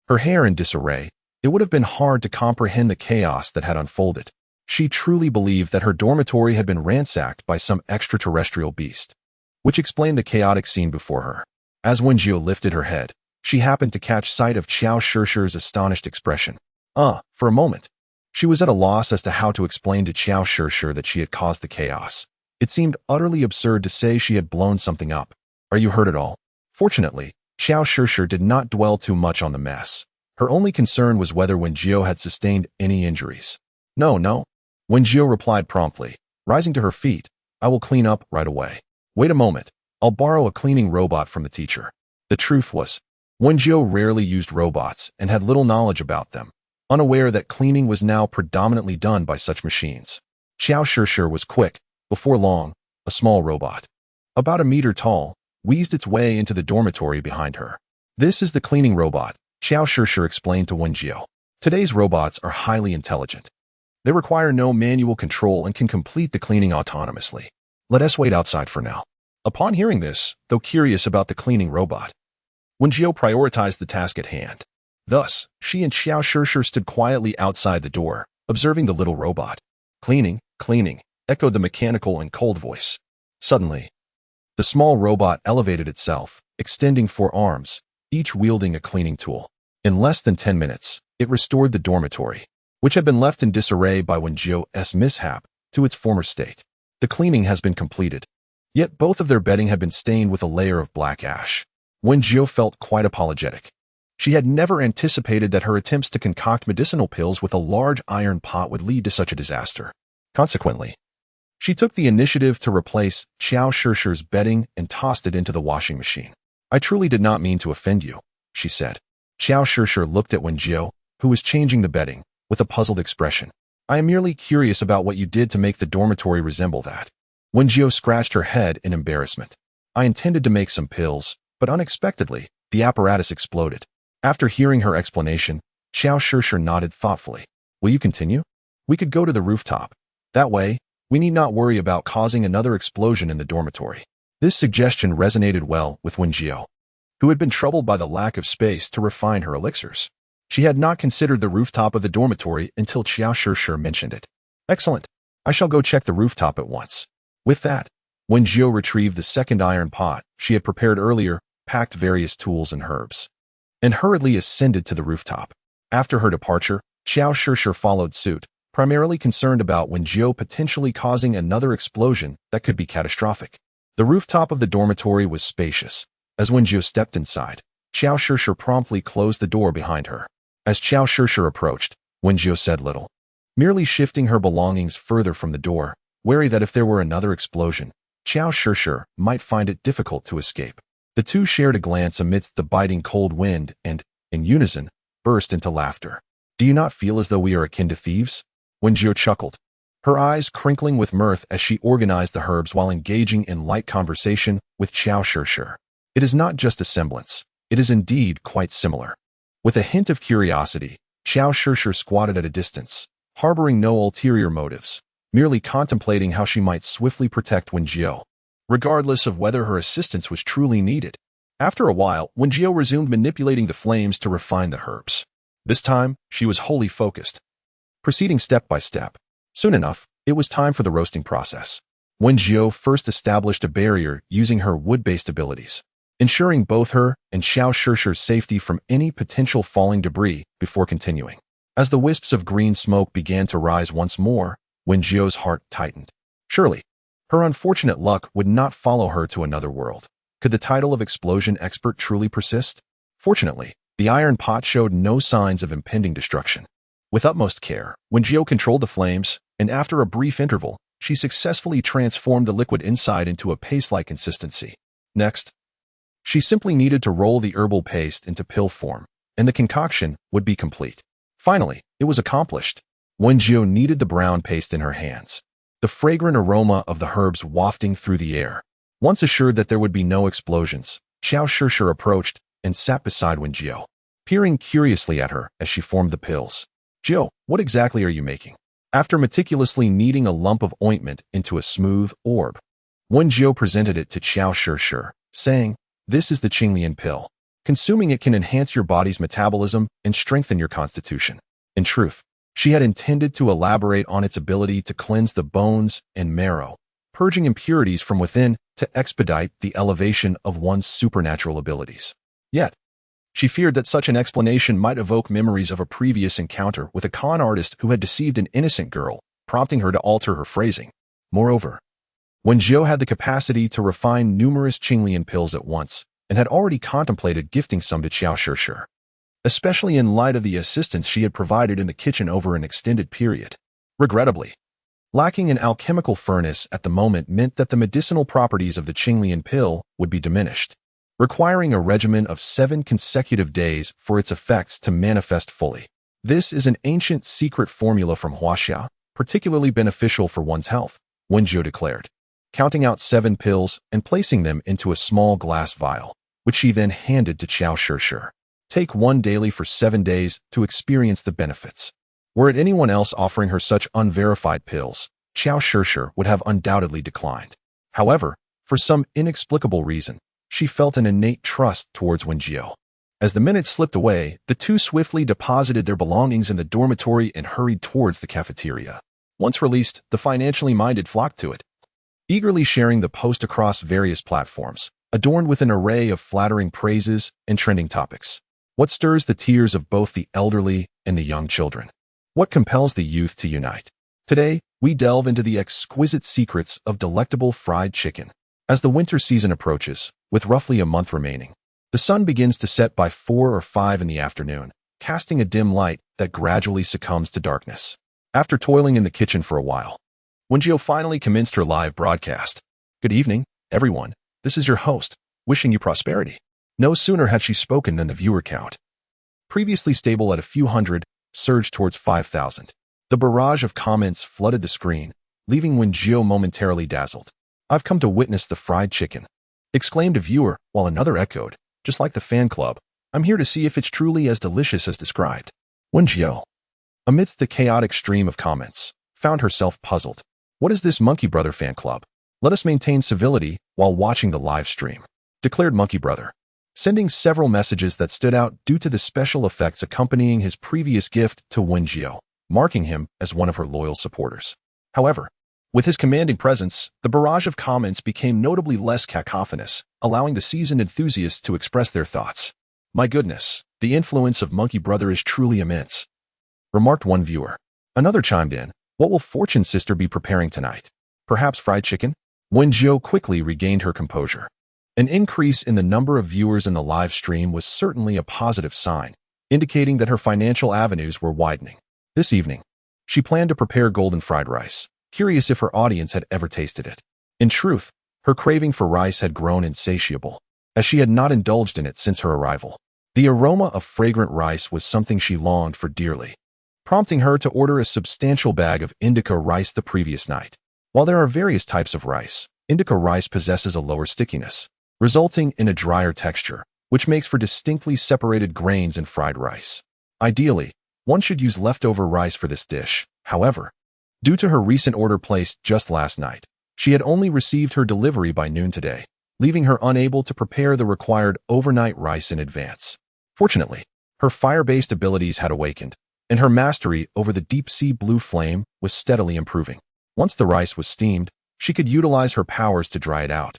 her hair in disarray, it would have been hard to comprehend the chaos that had unfolded. She truly believed that her dormitory had been ransacked by some extraterrestrial beast, which explained the chaotic scene before her. As Wen Jiu lifted her head, she happened to catch sight of Xiao Shishir's astonished expression. For a moment, she was at a loss as to how to explain to Xiao Shishir that she had caused the chaos. It seemed utterly absurd to say she had blown something up. Are you hurt at all? Fortunately, Xiao Shishir did not dwell too much on the mess. Her only concern was whether Wen Jiu had sustained any injuries. No. Wen Jiu replied promptly, rising to her feet. I will clean up right away. Wait a moment. I'll borrow a cleaning robot from the teacher. The truth was, Wen Jiu rarely used robots and had little knowledge about them, unaware that cleaning was now predominantly done by such machines. Xiao Shishir was quick. Before long, a small robot, about a meter tall, wheezed its way into the dormitory behind her. "This is the cleaning robot," Xiao Shishir explained to Wen Jiu. "Today's robots are highly intelligent. They require no manual control and can complete the cleaning autonomously. Let us wait outside for now." Upon hearing this, though curious about the cleaning robot, Wen Jiu prioritized the task at hand. Thus, she and Xiao Shishir stood quietly outside the door, observing the little robot. "Cleaning, cleaning," echoed the mechanical and cold voice. Suddenly, the small robot elevated itself, extending 4 arms, each wielding a cleaning tool. In less than 10 minutes, it restored the dormitory, which had been left in disarray by Wen Jiu's mishap, to its former state. The cleaning has been completed. Yet both of their bedding had been stained with a layer of black ash. Wen Jiu felt quite apologetic. She had never anticipated that her attempts to concoct medicinal pills with a large iron pot would lead to such a disaster. Consequently, she took the initiative to replace Xiao Shishir's bedding and tossed it into the washing machine. "I truly did not mean to offend you," she said. Xiao Shishir looked at Wen Jiu, who was changing the bedding, with a puzzled expression. "I am merely curious about what you did to make the dormitory resemble that." Wen Jiu scratched her head in embarrassment. "I intended to make some pills, but unexpectedly, the apparatus exploded." After hearing her explanation, Xiao Shishir nodded thoughtfully. "Will you continue? We could go to the rooftop. That way, we need not worry about causing another explosion in the dormitory." This suggestion resonated well with Wen Jiu, who had been troubled by the lack of space to refine her elixirs. She had not considered the rooftop of the dormitory until Xiao Shishir mentioned it. "Excellent. I shall go check the rooftop at once." With that, Wen Jiu retrieved the second iron pot she had prepared earlier, packed various tools and herbs, and hurriedly ascended to the rooftop. After her departure, Xiao Shishir followed suit, primarily concerned about Wen Jiu potentially causing another explosion that could be catastrophic. The rooftop of the dormitory was spacious. As Wen Jiu stepped inside, Xiao Shishir promptly closed the door behind her. As Xiao Shishir approached, Wen Jiu said little, merely shifting her belongings further from the door, wary that if there were another explosion, Xiao Shishir might find it difficult to escape. The two shared a glance amidst the biting cold wind and, in unison, burst into laughter. "Do you not feel as though we are akin to thieves?" Wen Jiu chuckled, her eyes crinkling with mirth as she organized the herbs while engaging in light conversation with Xiao Shishir. "It is not just a semblance. It is indeed quite similar." With a hint of curiosity, Xiao Shishir squatted at a distance, harboring no ulterior motives, merely contemplating how she might swiftly protect Wen Jiu, regardless of whether her assistance was truly needed. After a while, Wen Jiu resumed manipulating the flames to refine the herbs. This time, she was wholly focused, proceeding step by step. Soon enough, it was time for the roasting process. Wen Jiu first established a barrier using her wood-based abilities, ensuring both her and Xiao Shishir's safety from any potential falling debris before continuing. As the wisps of green smoke began to rise once more, Wen Jiu's heart tightened. Surely, her unfortunate luck would not follow her to another world. Could the title of explosion expert truly persist? Fortunately, the iron pot showed no signs of impending destruction. With utmost care, Wen Jiu controlled the flames, and after a brief interval, she successfully transformed the liquid inside into a paste-like consistency. Next, she simply needed to roll the herbal paste into pill form, and the concoction would be complete. Finally, it was accomplished. Wen Jiu kneaded the brown paste in her hands, the fragrant aroma of the herbs wafting through the air. Once assured that there would be no explosions, Xiao Shishir approached and sat beside Wen Jiu, peering curiously at her as she formed the pills. "Jiu, what exactly are you making?" After meticulously kneading a lump of ointment into a smooth orb, Wen Jiu presented it to Xiao Shishir, saying, "This is the Qinglian pill. Consuming it can enhance your body's metabolism and strengthen your constitution." In truth, she had intended to elaborate on its ability to cleanse the bones and marrow, purging impurities from within to expedite the elevation of one's supernatural abilities. Yet, she feared that such an explanation might evoke memories of a previous encounter with a con artist who had deceived an innocent girl, prompting her to alter her phrasing. Moreover, Wen Jiu had the capacity to refine numerous Qinglian pills at once, and had already contemplated gifting some to Xiao Shishir, especially in light of the assistance she had provided in the kitchen over an extended period. Regrettably, lacking an alchemical furnace at the moment meant that the medicinal properties of the Qinglian pill would be diminished, requiring a regimen of 7 consecutive days for its effects to manifest fully. This is an ancient secret formula from Huaxia, particularly beneficial for one's health, Wen Jiu declared. counting out 7 pills and placing them into a small glass vial, which she then handed to Xiao Shishir. Take 1 daily for 7 days to experience the benefits. Were it anyone else offering her such unverified pills, Xiao Shishir would have undoubtedly declined. However, for some inexplicable reason, she felt an innate trust towards Wen Jiu. As the minutes slipped away, the two swiftly deposited their belongings in the dormitory and hurried towards the cafeteria. Once released, the financially minded flocked to it, eagerly sharing the post across various platforms, adorned with an array of flattering praises and trending topics. What stirs the tears of both the elderly and the young children? What compels the youth to unite? Today, we delve into the exquisite secrets of delectable fried chicken. As the winter season approaches, with roughly a month remaining, the sun begins to set by 4 or 5 in the afternoon, casting a dim light that gradually succumbs to darkness. After toiling in the kitchen for a while, Wen Jiu finally commenced her live broadcast. Good evening, everyone. This is your host, wishing you prosperity. No sooner had she spoken than the viewer count, previously stable at a few hundred, surged towards 5,000. The barrage of comments flooded the screen, leaving Wen Jiu momentarily dazzled. "I've come to witness the fried chicken," exclaimed a viewer, while another echoed, "Just like the fan club, I'm here to see if it's truly as delicious as described." Wen Jiu, amidst the chaotic stream of comments, found herself puzzled. "What is this Monkey Brother fan club? Let us maintain civility while watching the live stream," declared Monkey Brother, sending several messages that stood out due to the special effects accompanying his previous gift to Wen Jiu, marking him as one of her loyal supporters. However, with his commanding presence, the barrage of comments became notably less cacophonous, allowing the seasoned enthusiasts to express their thoughts. "My goodness, the influence of Monkey Brother is truly immense," remarked one viewer. Another chimed in, "What will Fortune Sister be preparing tonight? Perhaps fried chicken?" Wen Jiu quickly regained her composure. An increase in the number of viewers in the live stream was certainly a positive sign, indicating that her financial avenues were widening. This evening, she planned to prepare golden fried rice, curious if her audience had ever tasted it. In truth, her craving for rice had grown insatiable, as she had not indulged in it since her arrival. The aroma of fragrant rice was something she longed for dearly, prompting her to order a substantial bag of indica rice the previous night. While there are various types of rice, indica rice possesses a lower stickiness, resulting in a drier texture, which makes for distinctly separated grains in fried rice. Ideally, one should use leftover rice for this dish. However, due to her recent order placed just last night, she had only received her delivery by noon today, leaving her unable to prepare the required overnight rice in advance. Fortunately, her fire-based abilities had awakened, and her mastery over the deep-sea blue flame was steadily improving. Once the rice was steamed, she could utilize her powers to dry it out,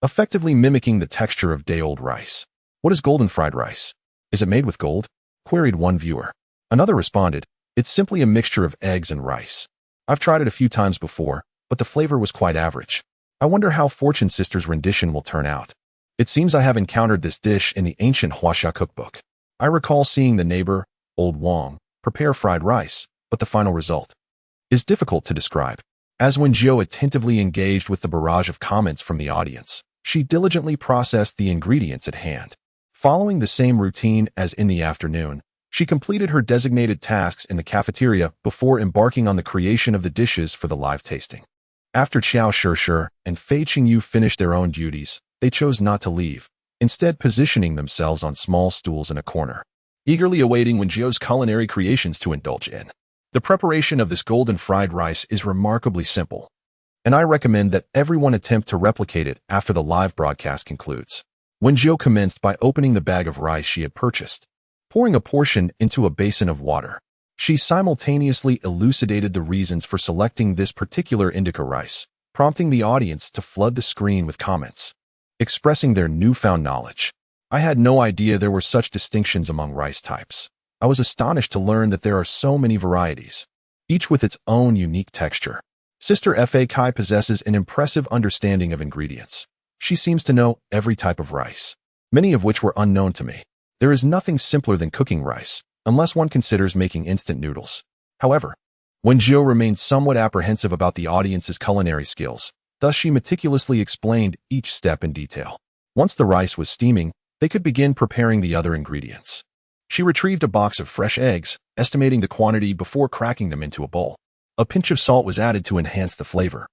effectively mimicking the texture of day-old rice. "What is golden fried rice? Is it made with gold?" queried one viewer. Another responded, "It's simply a mixture of eggs and rice. I've tried it a few times before, but the flavor was quite average. I wonder how Fortune Sister's rendition will turn out. It seems I have encountered this dish in the ancient Huaxia cookbook. I recall seeing the neighbor, Old Wang, prepare fried rice, but the final result is difficult to describe." As Wen Jiu attentively engaged with the barrage of comments from the audience, she diligently processed the ingredients at hand. Following the same routine as in the afternoon, she completed her designated tasks in the cafeteria before embarking on the creation of the dishes for the live tasting. After Xiao Shishir and Fei Qingyu finished their own duties, they chose not to leave, instead positioning themselves on small stools in a corner, eagerly awaiting Wen Jiu's culinary creations to indulge in. The preparation of this golden fried rice is remarkably simple, and I recommend that everyone attempt to replicate it after the live broadcast concludes. Wen Jiu commenced by opening the bag of rice she had purchased. Pouring a portion into a basin of water, she simultaneously elucidated the reasons for selecting this particular indica rice, prompting the audience to flood the screen with comments, expressing their newfound knowledge. "I had no idea there were such distinctions among rice types. I was astonished to learn that there are so many varieties, each with its own unique texture." Sister Fa Kai possesses an impressive understanding of ingredients. She seems to know every type of rice, many of which were unknown to me. There is nothing simpler than cooking rice, unless one considers making instant noodles. However, Wen Jiu remained somewhat apprehensive about the audience's culinary skills, thus she meticulously explained each step in detail. Once the rice was steaming, they could begin preparing the other ingredients. She retrieved a box of fresh eggs, estimating the quantity before cracking them into a bowl. A pinch of salt was added to enhance the flavor.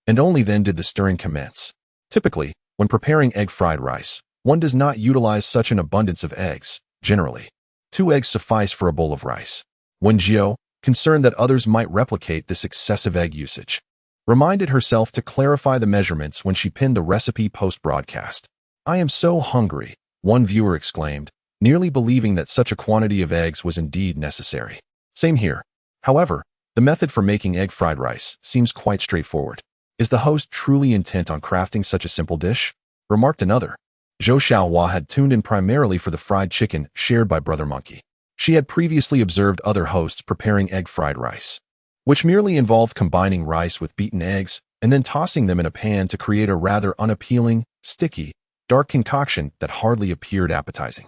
and only then did the stirring commence. Typically, when preparing egg fried rice, one does not utilize such an abundance of eggs. Generally, 2 eggs suffice for a bowl of rice. Wen Jiu, concerned that others might replicate this excessive egg usage, reminded herself to clarify the measurements when she pinned the recipe post-broadcast. "I am so hungry," one viewer exclaimed, nearly believing that such a quantity of eggs was indeed necessary. Same here. However, the method for making egg fried rice seems quite straightforward. "Is the host truly intent on crafting such a simple dish?" remarked another. Zhou Xiaohua had tuned in primarily for the fried chicken shared by Brother Monkey. She had previously observed other hosts preparing egg fried rice, which merely involved combining rice with beaten eggs and then tossing them in a pan to create a rather unappealing, sticky, dark concoction that hardly appeared appetizing.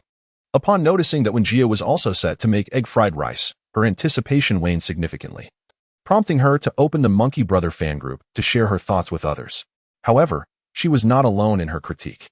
Upon noticing that Wen Jiu was also set to make egg fried rice, her anticipation waned significantly, prompting her to open the Monkey Brother fan group to share her thoughts with others. However, she was not alone in her critique.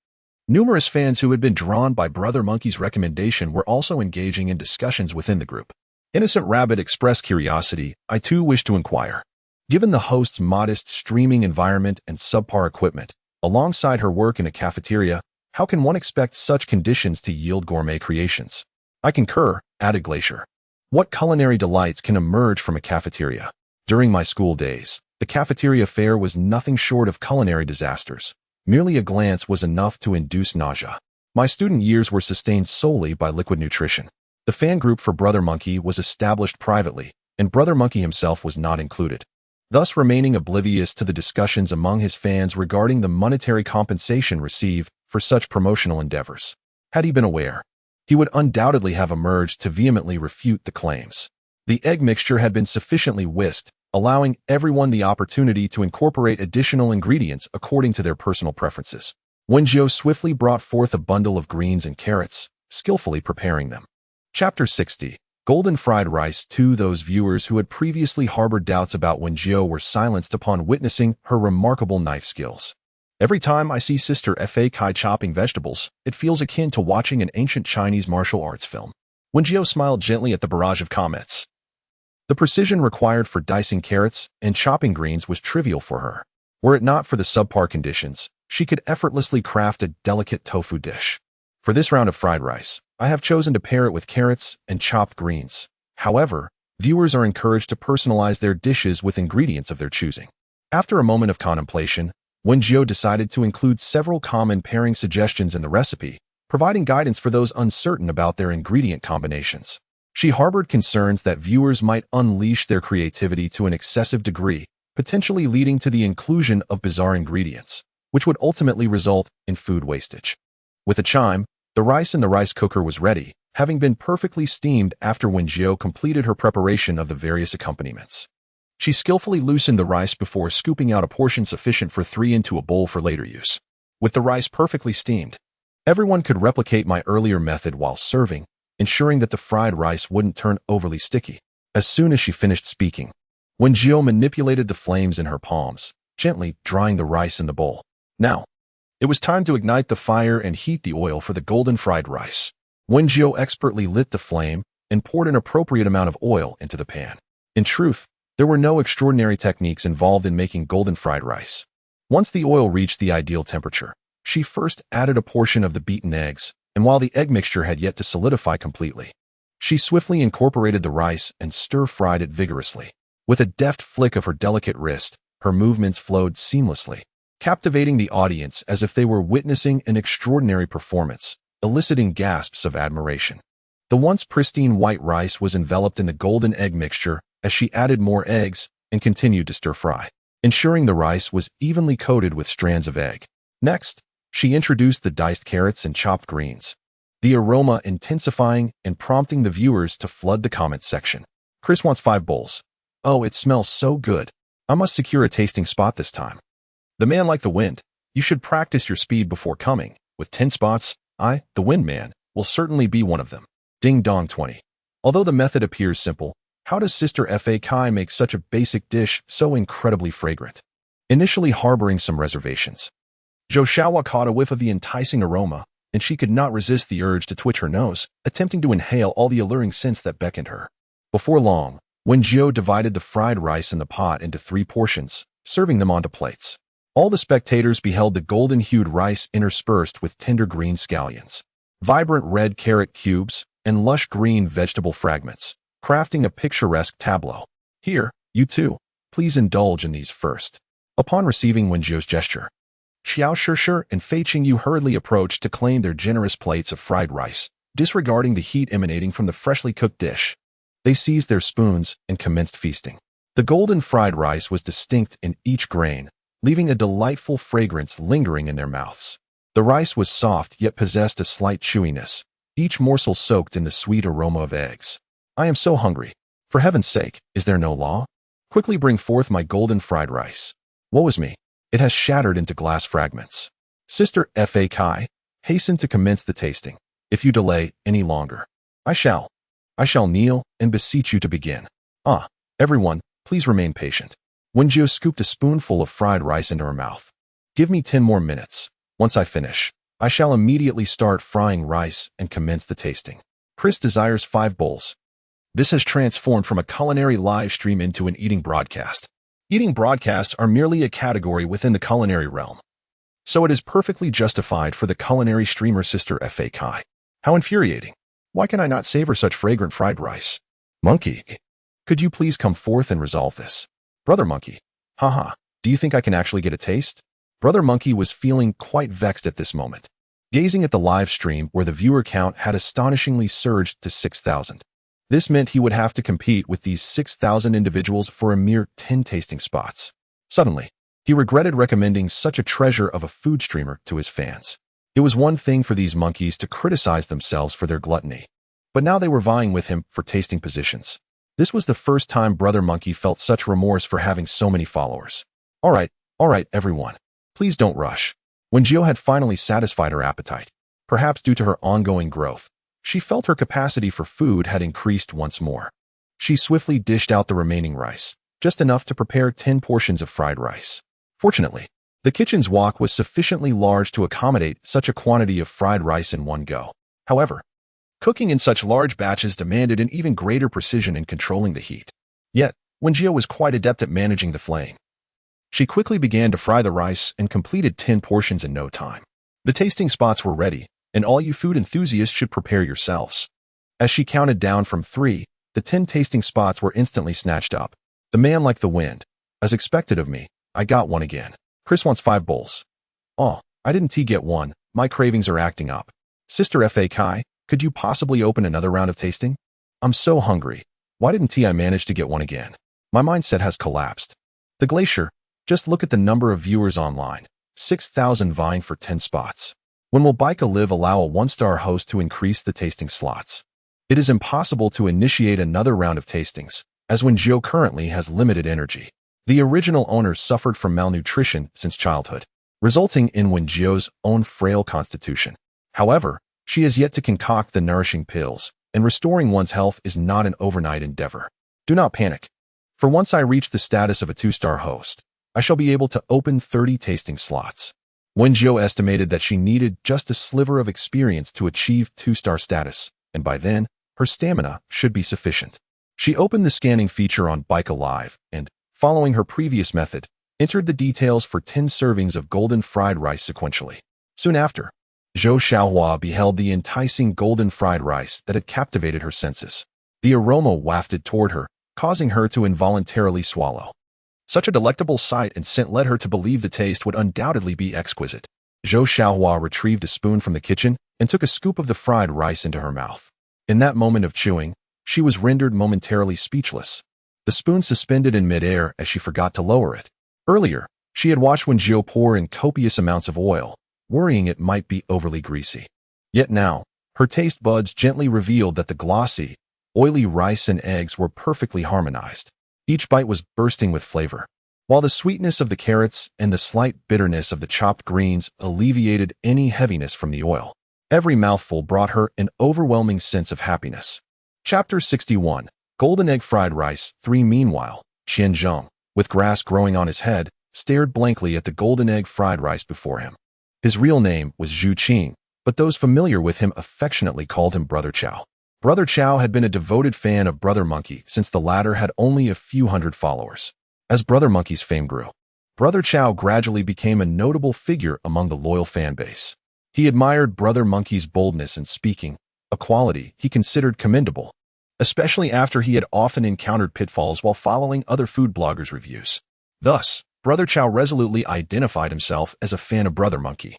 Numerous fans who had been drawn by Brother Monkey's recommendation were also engaging in discussions within the group. Innocent Rabbit expressed curiosity. "I too wish to inquire. Given the host's modest streaming environment and subpar equipment, alongside her work in a cafeteria, how can one expect such conditions to yield gourmet creations?" "I concur," added Glacier. "What culinary delights can emerge from a cafeteria? During my school days, the cafeteria fare was nothing short of culinary disasters. Merely a glance was enough to induce nausea. My student years were sustained solely by liquid nutrition." The fan group for Brother Monkey was established privately, and Brother Monkey himself was not included, thus remaining oblivious to the discussions among his fans regarding the monetary compensation received for such promotional endeavors. Had he been aware, he would undoubtedly have emerged to vehemently refute the claims. The egg mixture had been sufficiently whisked, allowing everyone the opportunity to incorporate additional ingredients according to their personal preferences. Wen Jiu swiftly brought forth a bundle of greens and carrots, skillfully preparing them. Chapter 60. Golden Fried Rice. To those viewers who had previously harbored doubts about Wen Jiu were silenced upon witnessing her remarkable knife skills. "Every time I see Sister Fa Kai chopping vegetables, it feels akin to watching an ancient Chinese martial arts film." Wen Jiu smiled gently at the barrage of comments. The precision required for dicing carrots and chopping greens was trivial for her. Were it not for the subpar conditions, she could effortlessly craft a delicate tofu dish. "For this round of fried rice, I have chosen to pair it with carrots and chopped greens." However, viewers are encouraged to personalize their dishes with ingredients of their choosing. After a moment of contemplation, Wen Jiu decided to include several common pairing suggestions in the recipe, providing guidance for those uncertain about their ingredient combinations. She harbored concerns that viewers might unleash their creativity to an excessive degree, potentially leading to the inclusion of bizarre ingredients, which would ultimately result in food wastage. With a chime, the rice in the rice cooker was ready, having been perfectly steamed after Wen Jiu completed her preparation of the various accompaniments. She skillfully loosened the rice before scooping out a portion sufficient for 3 into a bowl for later use. "With the rice perfectly steamed, everyone could replicate my earlier method while serving, ensuring that the fried rice wouldn't turn overly sticky." As soon as she finished speaking, Wen Jiu manipulated the flames in her palms, gently drying the rice in the bowl. Now, it was time to ignite the fire and heat the oil for the golden fried rice. Wen Jiu expertly lit the flame and poured an appropriate amount of oil into the pan. In truth, there were no extraordinary techniques involved in making golden fried rice. Once the oil reached the ideal temperature, she first added a portion of the beaten eggs, and while the egg mixture had yet to solidify completely, she swiftly incorporated the rice and stir-fried it vigorously. With a deft flick of her delicate wrist, her movements flowed seamlessly, captivating the audience as if they were witnessing an extraordinary performance, eliciting gasps of admiration. The once pristine white rice was enveloped in the golden egg mixture as she added more eggs and continued to stir-fry, ensuring the rice was evenly coated with strands of egg. Next, she introduced the diced carrots and chopped greens, the aroma intensifying and prompting the viewers to flood the comments section. "Chris wants 5 bowls. Oh, it smells so good. I must secure a tasting spot this time." "The man like the wind. You should practice your speed before coming. With 10 spots, I, the wind man, will certainly be one of them." Ding Dong 20. Although the method appears simple, how does Sister Fa Kai make such a basic dish so incredibly fragrant? Initially harboring some reservations, Zhou Xiaohua caught a whiff of the enticing aroma, and she could not resist the urge to twitch her nose, attempting to inhale all the alluring scents that beckoned her. Before long, Wen Jiu divided the fried rice in the pot into 3 portions, serving them onto plates. All the spectators beheld the golden-hued rice interspersed with tender green scallions, vibrant red carrot cubes, and lush green vegetable fragments, crafting a picturesque tableau. Here, you too, please indulge in these first. Upon receiving Wen Jiu's gesture, Xiao Shishir and Fei Qingyu hurriedly approached to claim their generous plates of fried rice, disregarding the heat emanating from the freshly cooked dish. They seized their spoons and commenced feasting. The golden fried rice was distinct in each grain, leaving a delightful fragrance lingering in their mouths. The rice was soft yet possessed a slight chewiness, each morsel soaked in the sweet aroma of eggs. I am so hungry. For heaven's sake, is there no law? Quickly bring forth my golden fried rice. Woe is me. It has shattered into glass fragments. Sister Fa Kai, hasten to commence the tasting. If you delay any longer, I shall kneel and beseech you to begin. Everyone, please remain patient. Wen Jiu scooped a spoonful of fried rice into her mouth. Give me 10 more minutes. Once I finish, I shall immediately start frying rice and commence the tasting. Chris desires 5 bowls. This has transformed from a culinary live stream into an eating broadcast. Eating broadcasts are merely a category within the culinary realm, so it is perfectly justified for the culinary streamer Sister Fa Kai. How infuriating. Why can I not savor such fragrant fried rice? Monkey, could you please come forth and resolve this? Brother Monkey, do you think I can actually get a taste? Brother Monkey was feeling quite vexed at this moment, gazing at the live stream where the viewer count had astonishingly surged to 6,000. This meant he would have to compete with these 6,000 individuals for a mere 10 tasting spots. Suddenly, he regretted recommending such a treasure of a food streamer to his fans. It was one thing for these monkeys to criticize themselves for their gluttony, but now they were vying with him for tasting positions. This was the first time Brother Monkey felt such remorse for having so many followers. All right, everyone. Please don't rush. When Jiu had finally satisfied her appetite, perhaps due to her ongoing growth, she felt her capacity for food had increased once more. She swiftly dished out the remaining rice, just enough to prepare 10 portions of fried rice. Fortunately, the kitchen's wok was sufficiently large to accommodate such a quantity of fried rice in one go. However, cooking in such large batches demanded an even greater precision in controlling the heat. Yet, Wen Jiu was quite adept at managing the flame. She quickly began to fry the rice and completed 10 portions in no time. The tasting spots were ready, and all you food enthusiasts should prepare yourselves. As she counted down from 3, the 10 tasting spots were instantly snatched up. The man like the wind. As expected of me, I got one again. Chris wants 5 bowls. I didn't get one. My cravings are acting up. Sister Fa Kai, could you possibly open another round of tasting? I'm so hungry. Why didn't I manage to get one again? My mindset has collapsed. The glacier, just look at the number of viewers online. 6,000 vying for 10 spots. When will Bika Live allow a 1-star host to increase the tasting slots? It is impossible to initiate another round of tastings, as Wen Jiu currently has limited energy. The original owners suffered from malnutrition since childhood, resulting in Wen Jiu's own frail constitution. However, she has yet to concoct the nourishing pills, and restoring one's health is not an overnight endeavor. Do not panic. For once I reach the status of a 2-star host, I shall be able to open 30 tasting slots. Wen Jiu estimated that she needed just a sliver of experience to achieve 2-star status, and by then, her stamina should be sufficient. She opened the scanning feature on Bika Live and, following her previous method, entered the details for 10 servings of golden fried rice sequentially. Soon after, Zhou Xiaohua beheld the enticing golden fried rice that had captivated her senses. The aroma wafted toward her, causing her to involuntarily swallow. Such a delectable sight and scent led her to believe the taste would undoubtedly be exquisite. Zhou Xiaohua retrieved a spoon from the kitchen and took a scoop of the fried rice into her mouth. In that moment of chewing, she was rendered momentarily speechless. The spoon suspended in midair as she forgot to lower it. Earlier, she had watched Wen Jiu pour in copious amounts of oil, worrying it might be overly greasy. Yet now, her taste buds gently revealed that the glossy, oily rice and eggs were perfectly harmonized. Each bite was bursting with flavor, while the sweetness of the carrots and the slight bitterness of the chopped greens alleviated any heaviness from the oil. Every mouthful brought her an overwhelming sense of happiness. Chapter 61. Golden Egg Fried Rice 3. Meanwhile, Qian Zheng, with grass growing on his head, stared blankly at the golden egg fried rice before him. His real name was Zhu Qing, but those familiar with him affectionately called him Brother Chow. Brother Chow had been a devoted fan of Brother Monkey since the latter had only a few hundred followers. As Brother Monkey's fame grew, Brother Chow gradually became a notable figure among the loyal fan base. He admired Brother Monkey's boldness in speaking, a quality he considered commendable, especially after he had often encountered pitfalls while following other food bloggers' reviews. Thus, Brother Chow resolutely identified himself as a fan of Brother Monkey,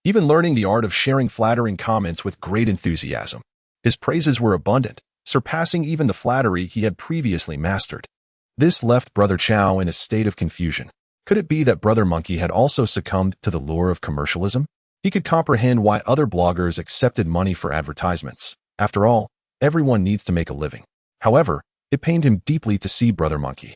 even learning the art of sharing flattering comments with great enthusiasm. His praises were abundant, surpassing even the flattery he had previously mastered. This left Brother Chow in a state of confusion. Could it be that Brother Monkey had also succumbed to the lure of commercialism? He could comprehend why other bloggers accepted money for advertisements. After all, everyone needs to make a living. However, it pained him deeply to see Brother Monkey,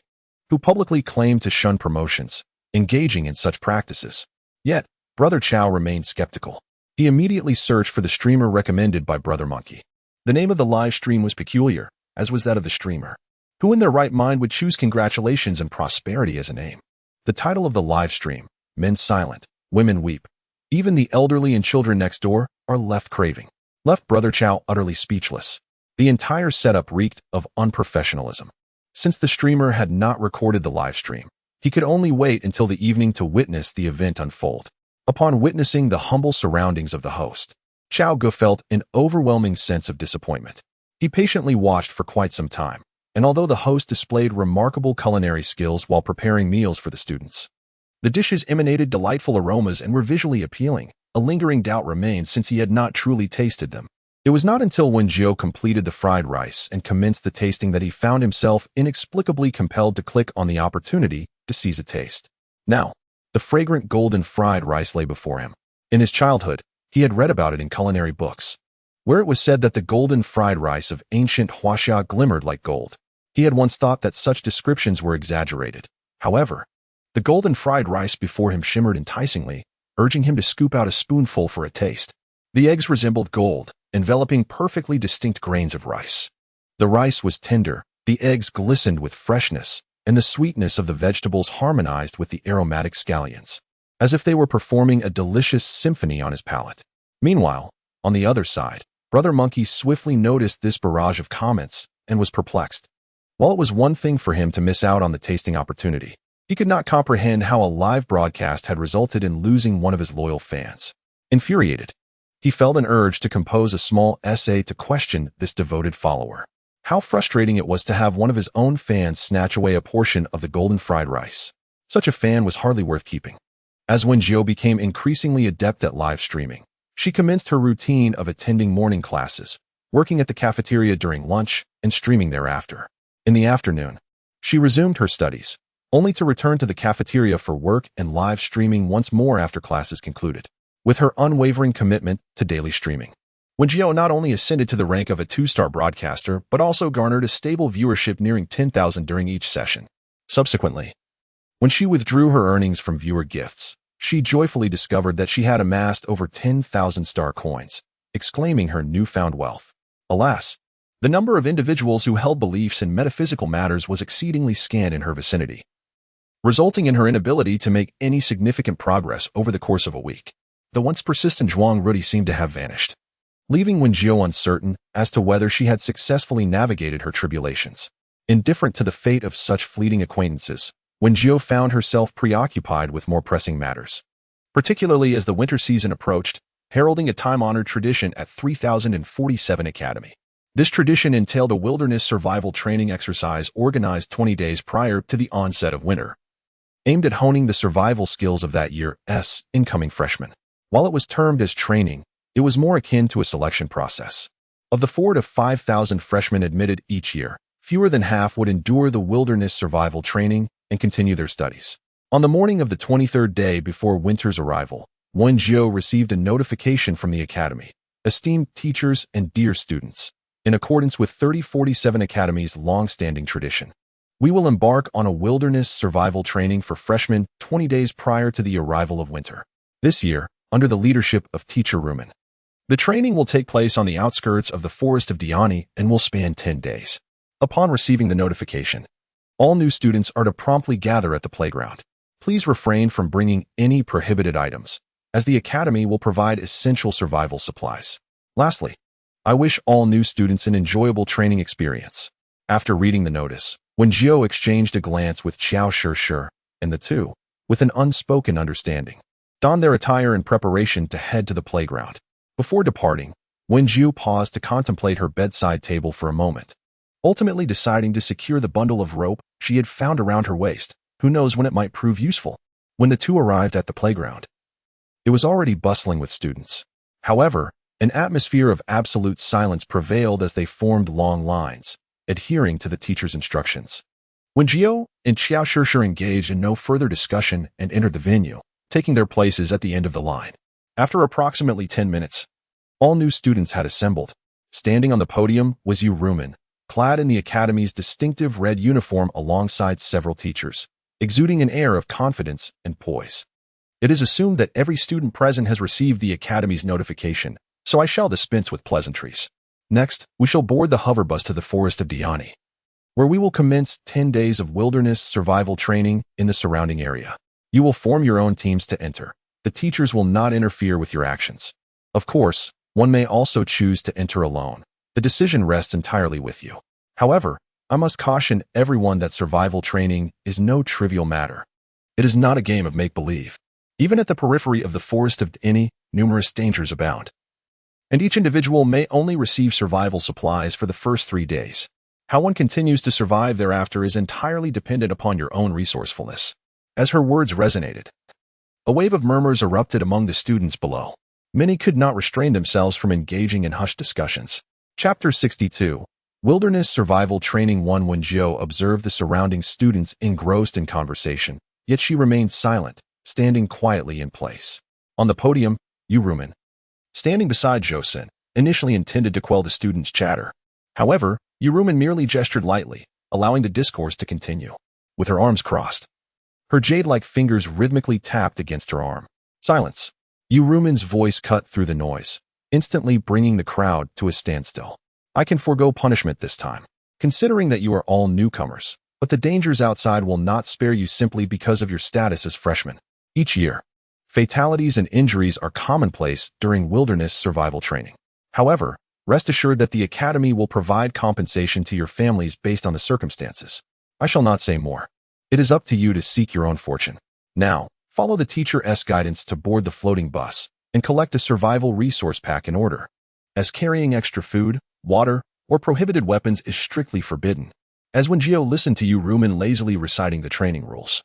who publicly claimed to shun promotions, engaging in such practices. Yet, Brother Chow remained skeptical. He immediately searched for the streamer recommended by Brother Monkey. The name of the live stream was peculiar, as was that of the streamer. Who in their right mind would choose congratulations and prosperity as a name? The title of the live stream, Men Silent, Women Weep, even the elderly and children next door are left craving, left Brother Chow utterly speechless. The entire setup reeked of unprofessionalism. Since the streamer had not recorded the live stream, he could only wait until the evening to witness the event unfold. Upon witnessing the humble surroundings of the host, Chow felt an overwhelming sense of disappointment. He patiently watched for quite some time, and although the host displayed remarkable culinary skills while preparing meals for the students, the dishes emanated delightful aromas and were visually appealing, a lingering doubt remained since he had not truly tasted them. It was not until Wen Jiu completed the fried rice and commenced the tasting that he found himself inexplicably compelled to click on the opportunity to seize a taste. Now, the fragrant golden fried rice lay before him. In his childhood, he had read about it in culinary books, where it was said that the golden fried rice of ancient Huaxia glimmered like gold. He had once thought that such descriptions were exaggerated. However, the golden fried rice before him shimmered enticingly, urging him to scoop out a spoonful for a taste. The eggs resembled gold, enveloping perfectly distinct grains of rice. The rice was tender, the eggs glistened with freshness, and the sweetness of the vegetables harmonized with the aromatic scallions, as if they were performing a delicious symphony on his palate. Meanwhile, on the other side, Brother Monkey swiftly noticed this barrage of comments and was perplexed. While it was one thing for him to miss out on the tasting opportunity, he could not comprehend how a live broadcast had resulted in losing one of his loyal fans. Infuriated, he felt an urge to compose a small essay to question this devoted follower. How frustrating it was to have one of his own fans snatch away a portion of the golden fried rice. Such a fan was hardly worth keeping. As Wen Jiu became increasingly adept at live streaming, she commenced her routine of attending morning classes, working at the cafeteria during lunch, and streaming thereafter. In the afternoon, she resumed her studies, only to return to the cafeteria for work and live streaming once more after classes concluded. With her unwavering commitment to daily streaming, Wen Jiu not only ascended to the rank of a 2-star broadcaster, but also garnered a stable viewership nearing 10,000 during each session. Subsequently, when she withdrew her earnings from viewer gifts, she joyfully discovered that she had amassed over 10,000 star coins, exclaiming her newfound wealth. Alas, the number of individuals who held beliefs in metaphysical matters was exceedingly scant in her vicinity, resulting in her inability to make any significant progress over the course of a week. The once persistent Zhuang Rudi seemed to have vanished, leaving Wen Jiu uncertain as to whether she had successfully navigated her tribulations. Indifferent to the fate of such fleeting acquaintances, Wen Jiu found herself preoccupied with more pressing matters, particularly as the winter season approached, heralding a time-honored tradition at 3047 Academy. This tradition entailed a wilderness survival training exercise organized 20 days prior to the onset of winter, aimed at honing the survival skills of that year's incoming freshmen. While it was termed as training, it was more akin to a selection process. Of the 4,000 to 5,000 freshmen admitted each year, fewer than half would endure the wilderness survival training and continue their studies. On the morning of the 23rd day before winter's arrival, Wen Jiu received a notification from the academy. Esteemed teachers and dear students, in accordance with 3047 Academy's long-standing tradition, we will embark on a wilderness survival training for freshmen 20 days prior to the arrival of winter. This year, under the leadership of Teacher Rumen. The training will take place on the outskirts of the forest of Diani and will span 10 days. Upon receiving the notification, all new students are to promptly gather at the playground. Please refrain from bringing any prohibited items, as the academy will provide essential survival supplies. Lastly, I wish all new students an enjoyable training experience. After reading the notice, Wen Jiu exchanged a glance with Xiao Shi, and the two, with an unspoken understanding, donned their attire in preparation to head to the playground. Before departing, Wen Jiu paused to contemplate her bedside table for a moment, ultimately deciding to secure the bundle of rope she had found around her waist. Who knows when it might prove useful? When the two arrived at the playground, it was already bustling with students. However, an atmosphere of absolute silence prevailed as they formed long lines, adhering to the teacher's instructions. Wen Jiu and Xiao Shishir engaged in no further discussion and entered the venue, taking their places at the end of the line. After approximately 10 minutes, all new students had assembled. Standing on the podium was Yu Rumen, clad in the academy's distinctive red uniform alongside several teachers, exuding an air of confidence and poise. It is assumed that every student present has received the academy's notification, so I shall dispense with pleasantries. Next, we shall board the hover bus to the forest of Diani, where we will commence 10 days of wilderness survival training in the surrounding area. You will form your own teams to enter. The teachers will not interfere with your actions. Of course, one may also choose to enter alone. The decision rests entirely with you. However, I must caution everyone that survival training is no trivial matter. It is not a game of make-believe. Even at the periphery of the forest of Diani, numerous dangers abound, and each individual may only receive survival supplies for the first 3 days. How one continues to survive thereafter is entirely dependent upon your own resourcefulness. As her words resonated, a wave of murmurs erupted among the students below. Many could not restrain themselves from engaging in hushed discussions. Chapter 62. Wilderness Survival Training 1. Wen Jiu observed the surrounding students engrossed in conversation, yet she remained silent, standing quietly in place. On the podium, Yu Rumen, standing beside Joseon, initially intended to quell the students' chatter. However, Yu Rumen merely gestured lightly, allowing the discourse to continue. With her arms crossed, her jade-like fingers rhythmically tapped against her arm. Silence. Yu Rumen's voice cut through the noise, instantly bringing the crowd to a standstill. I can forego punishment this time, considering that you are all newcomers, but the dangers outside will not spare you simply because of your status as freshmen. Each year, fatalities and injuries are commonplace during wilderness survival training. However, rest assured that the Academy will provide compensation to your families based on the circumstances. I shall not say more. It is up to you to seek your own fortune. Now, follow the teacher's guidance to board the floating bus and collect a survival resource pack in order, as carrying extra food, water, or prohibited weapons is strictly forbidden. As Wen Jiu listened to Yu Rumen lazily reciting the training rules,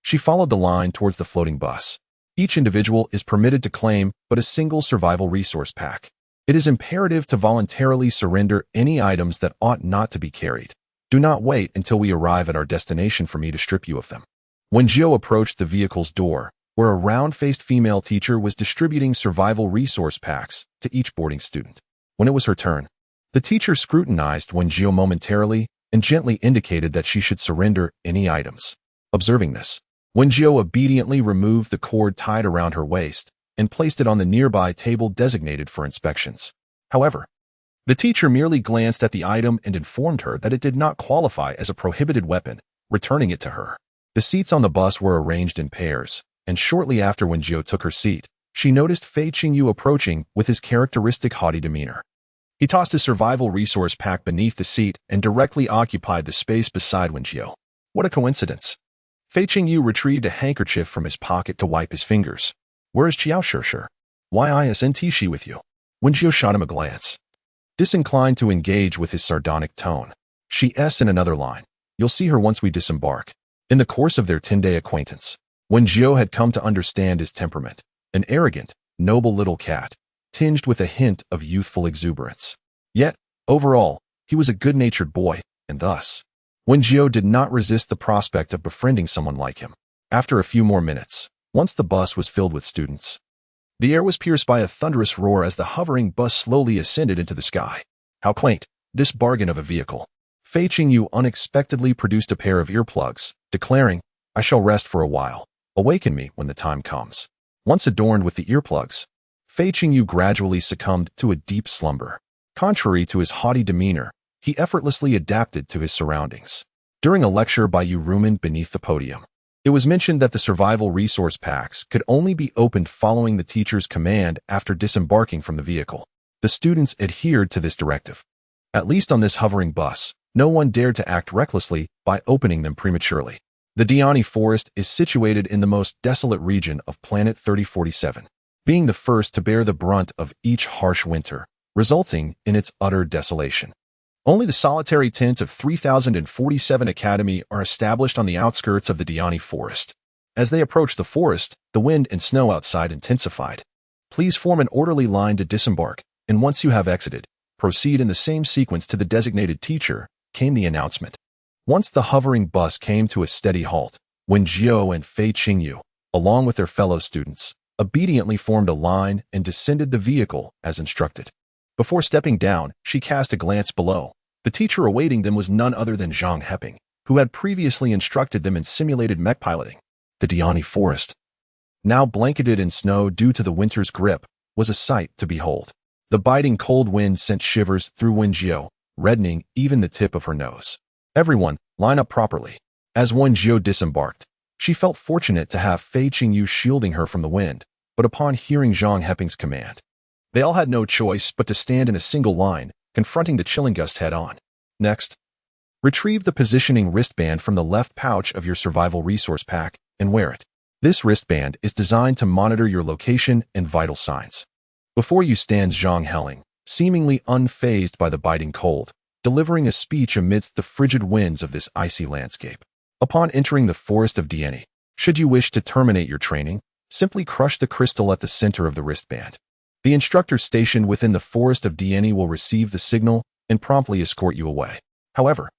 she followed the line towards the floating bus. Each individual is permitted to claim but a single survival resource pack. It is imperative to voluntarily surrender any items that ought not to be carried. Do not wait until we arrive at our destination for me to strip you of them. Wen Jiu approached the vehicle's door, where a round-faced female teacher was distributing survival resource packs to each boarding student. When it was her turn, the teacher scrutinized Wen Jiu momentarily and gently indicated that she should surrender any items. Observing this, Wen Jiu obediently removed the cord tied around her waist and placed it on the nearby table designated for inspections. However, the teacher merely glanced at the item and informed her that it did not qualify as a prohibited weapon, returning it to her. The seats on the bus were arranged in pairs, and shortly after Wen Jiu took her seat, she noticed Fei Qingyu approaching with his characteristic haughty demeanor. He tossed his survival resource pack beneath the seat and directly occupied the space beside Wen Jiu. What a coincidence! Fei Qingyu retrieved a handkerchief from his pocket to wipe his fingers. Where is Xiao Shishir? Why isn't she with you? Wen Jiu shot him a glance, disinclined to engage with his sardonic tone. She's in another line. You'll see her once we disembark. In the course of their 10-day acquaintance, Wen Jiu had come to understand his temperament, an arrogant, noble little cat, tinged with a hint of youthful exuberance. Yet, overall, he was a good-natured boy, and thus, Wen Jiu did not resist the prospect of befriending someone like him. After a few more minutes, once the bus was filled with students, the air was pierced by a thunderous roar as the hovering bus slowly ascended into the sky. How quaint, this bargain of a vehicle. Fei Qingyu unexpectedly produced a pair of earplugs, declaring, I shall rest for a while. Awaken me when the time comes. Once adorned with the earplugs, Fei Qingyu gradually succumbed to a deep slumber. Contrary to his haughty demeanor, he effortlessly adapted to his surroundings. During a lecture by Yu Rumen beneath the podium, it was mentioned that the survival resource packs could only be opened following the teacher's command after disembarking from the vehicle. The students adhered to this directive. At least on this hovering bus, no one dared to act recklessly by opening them prematurely. The Diani Forest is situated in the most desolate region of Planet 3047, being the first to bear the brunt of each harsh winter, resulting in its utter desolation. Only the solitary tents of 3047 Academy are established on the outskirts of the Diani Forest. As they approach the forest, the wind and snow outside intensified. Please form an orderly line to disembark, and once you have exited, proceed in the same sequence to the designated teacher, came the announcement. Once the hovering bus came to a steady halt, Wen Jiu and Fei Qingyu, along with their fellow students, obediently formed a line and descended the vehicle as instructed. Before stepping down, she cast a glance below. The teacher awaiting them was none other than Zhang Heping, who had previously instructed them in simulated mech piloting. The Diani Forest, now blanketed in snow due to the winter's grip, was a sight to behold. The biting cold wind sent shivers through Wen Jiu, reddening even the tip of her nose. Everyone, line up properly. As Wen Jiu disembarked, she felt fortunate to have Fei Qingyu shielding her from the wind, but upon hearing Zhang Heping's command, they all had no choice but to stand in a single line, confronting the chilling gust head-on. Next, retrieve the positioning wristband from the left pouch of your survival resource pack and wear it. This wristband is designed to monitor your location and vital signs. Before you stands Zhang Heling, seemingly unfazed by the biting cold, delivering a speech amidst the frigid winds of this icy landscape. Upon entering the forest of Diani, should you wish to terminate your training, simply crush the crystal at the center of the wristband. The instructor stationed within the forest of Diani will receive the signal and promptly escort you away. However,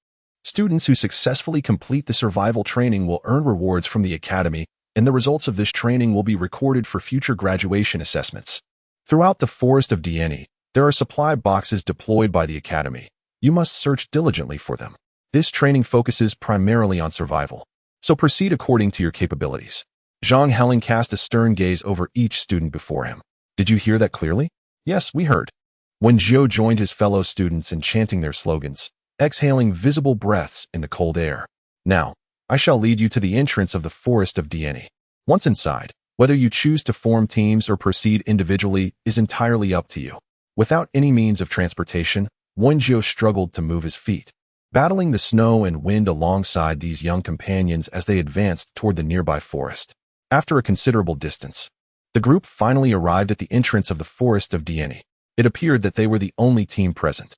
students who successfully complete the survival training will earn rewards from the Academy, and the results of this training will be recorded for future graduation assessments. Throughout the forest of Diani, there are supply boxes deployed by the Academy. You must search diligently for them. This training focuses primarily on survival, so proceed according to your capabilities. Zhang Heling cast a stern gaze over each student before him. Did you hear that clearly? Yes, we heard. Wen Jiu joined his fellow students in chanting their slogans, exhaling visible breaths in the cold air. Now, I shall lead you to the entrance of the forest of Diani. Once inside, whether you choose to form teams or proceed individually is entirely up to you. Without any means of transportation, Wen Jiu struggled to move his feet, battling the snow and wind alongside these young companions as they advanced toward the nearby forest. After a considerable distance, the group finally arrived at the entrance of the forest of Diani. It appeared that they were the only team present.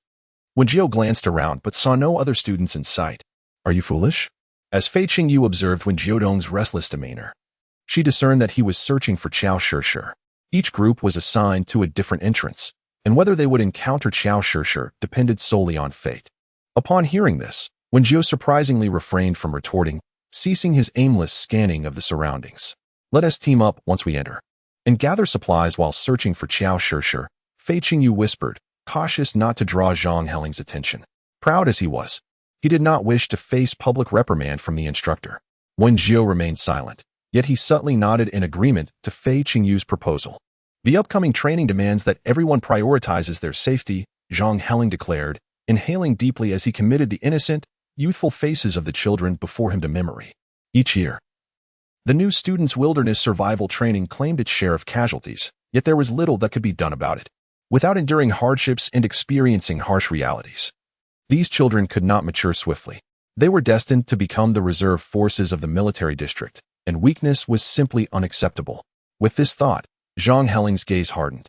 Wen Jiu glanced around but saw no other students in sight. Are you foolish? As Fei Qingyu observed Wen Jiudong's restless demeanor, she discerned that he was searching for Qiao Shishir. Each group was assigned to a different entrance, and whether they would encounter Qiao Shishir depended solely on fate. Upon hearing this, Wen Jiu surprisingly refrained from retorting, ceasing his aimless scanning of the surroundings. Let us team up once we enter, and gather supplies while searching for Qiao Shishir, Fei Qingyu whispered, cautious not to draw Zhang Heling's attention. Proud as he was, he did not wish to face public reprimand from the instructor. Wen Jiu remained silent, yet he subtly nodded in agreement to Fei Qingyu's proposal. The upcoming training demands that everyone prioritizes their safety, Zhang Heling declared, inhaling deeply as he committed the innocent, youthful faces of the children before him to memory. Each year, the new students' wilderness survival training claimed its share of casualties, yet there was little that could be done about it. Without enduring hardships and experiencing harsh realities, these children could not mature swiftly. They were destined to become the reserve forces of the military district, and weakness was simply unacceptable. With this thought, Zhang Heling's gaze hardened,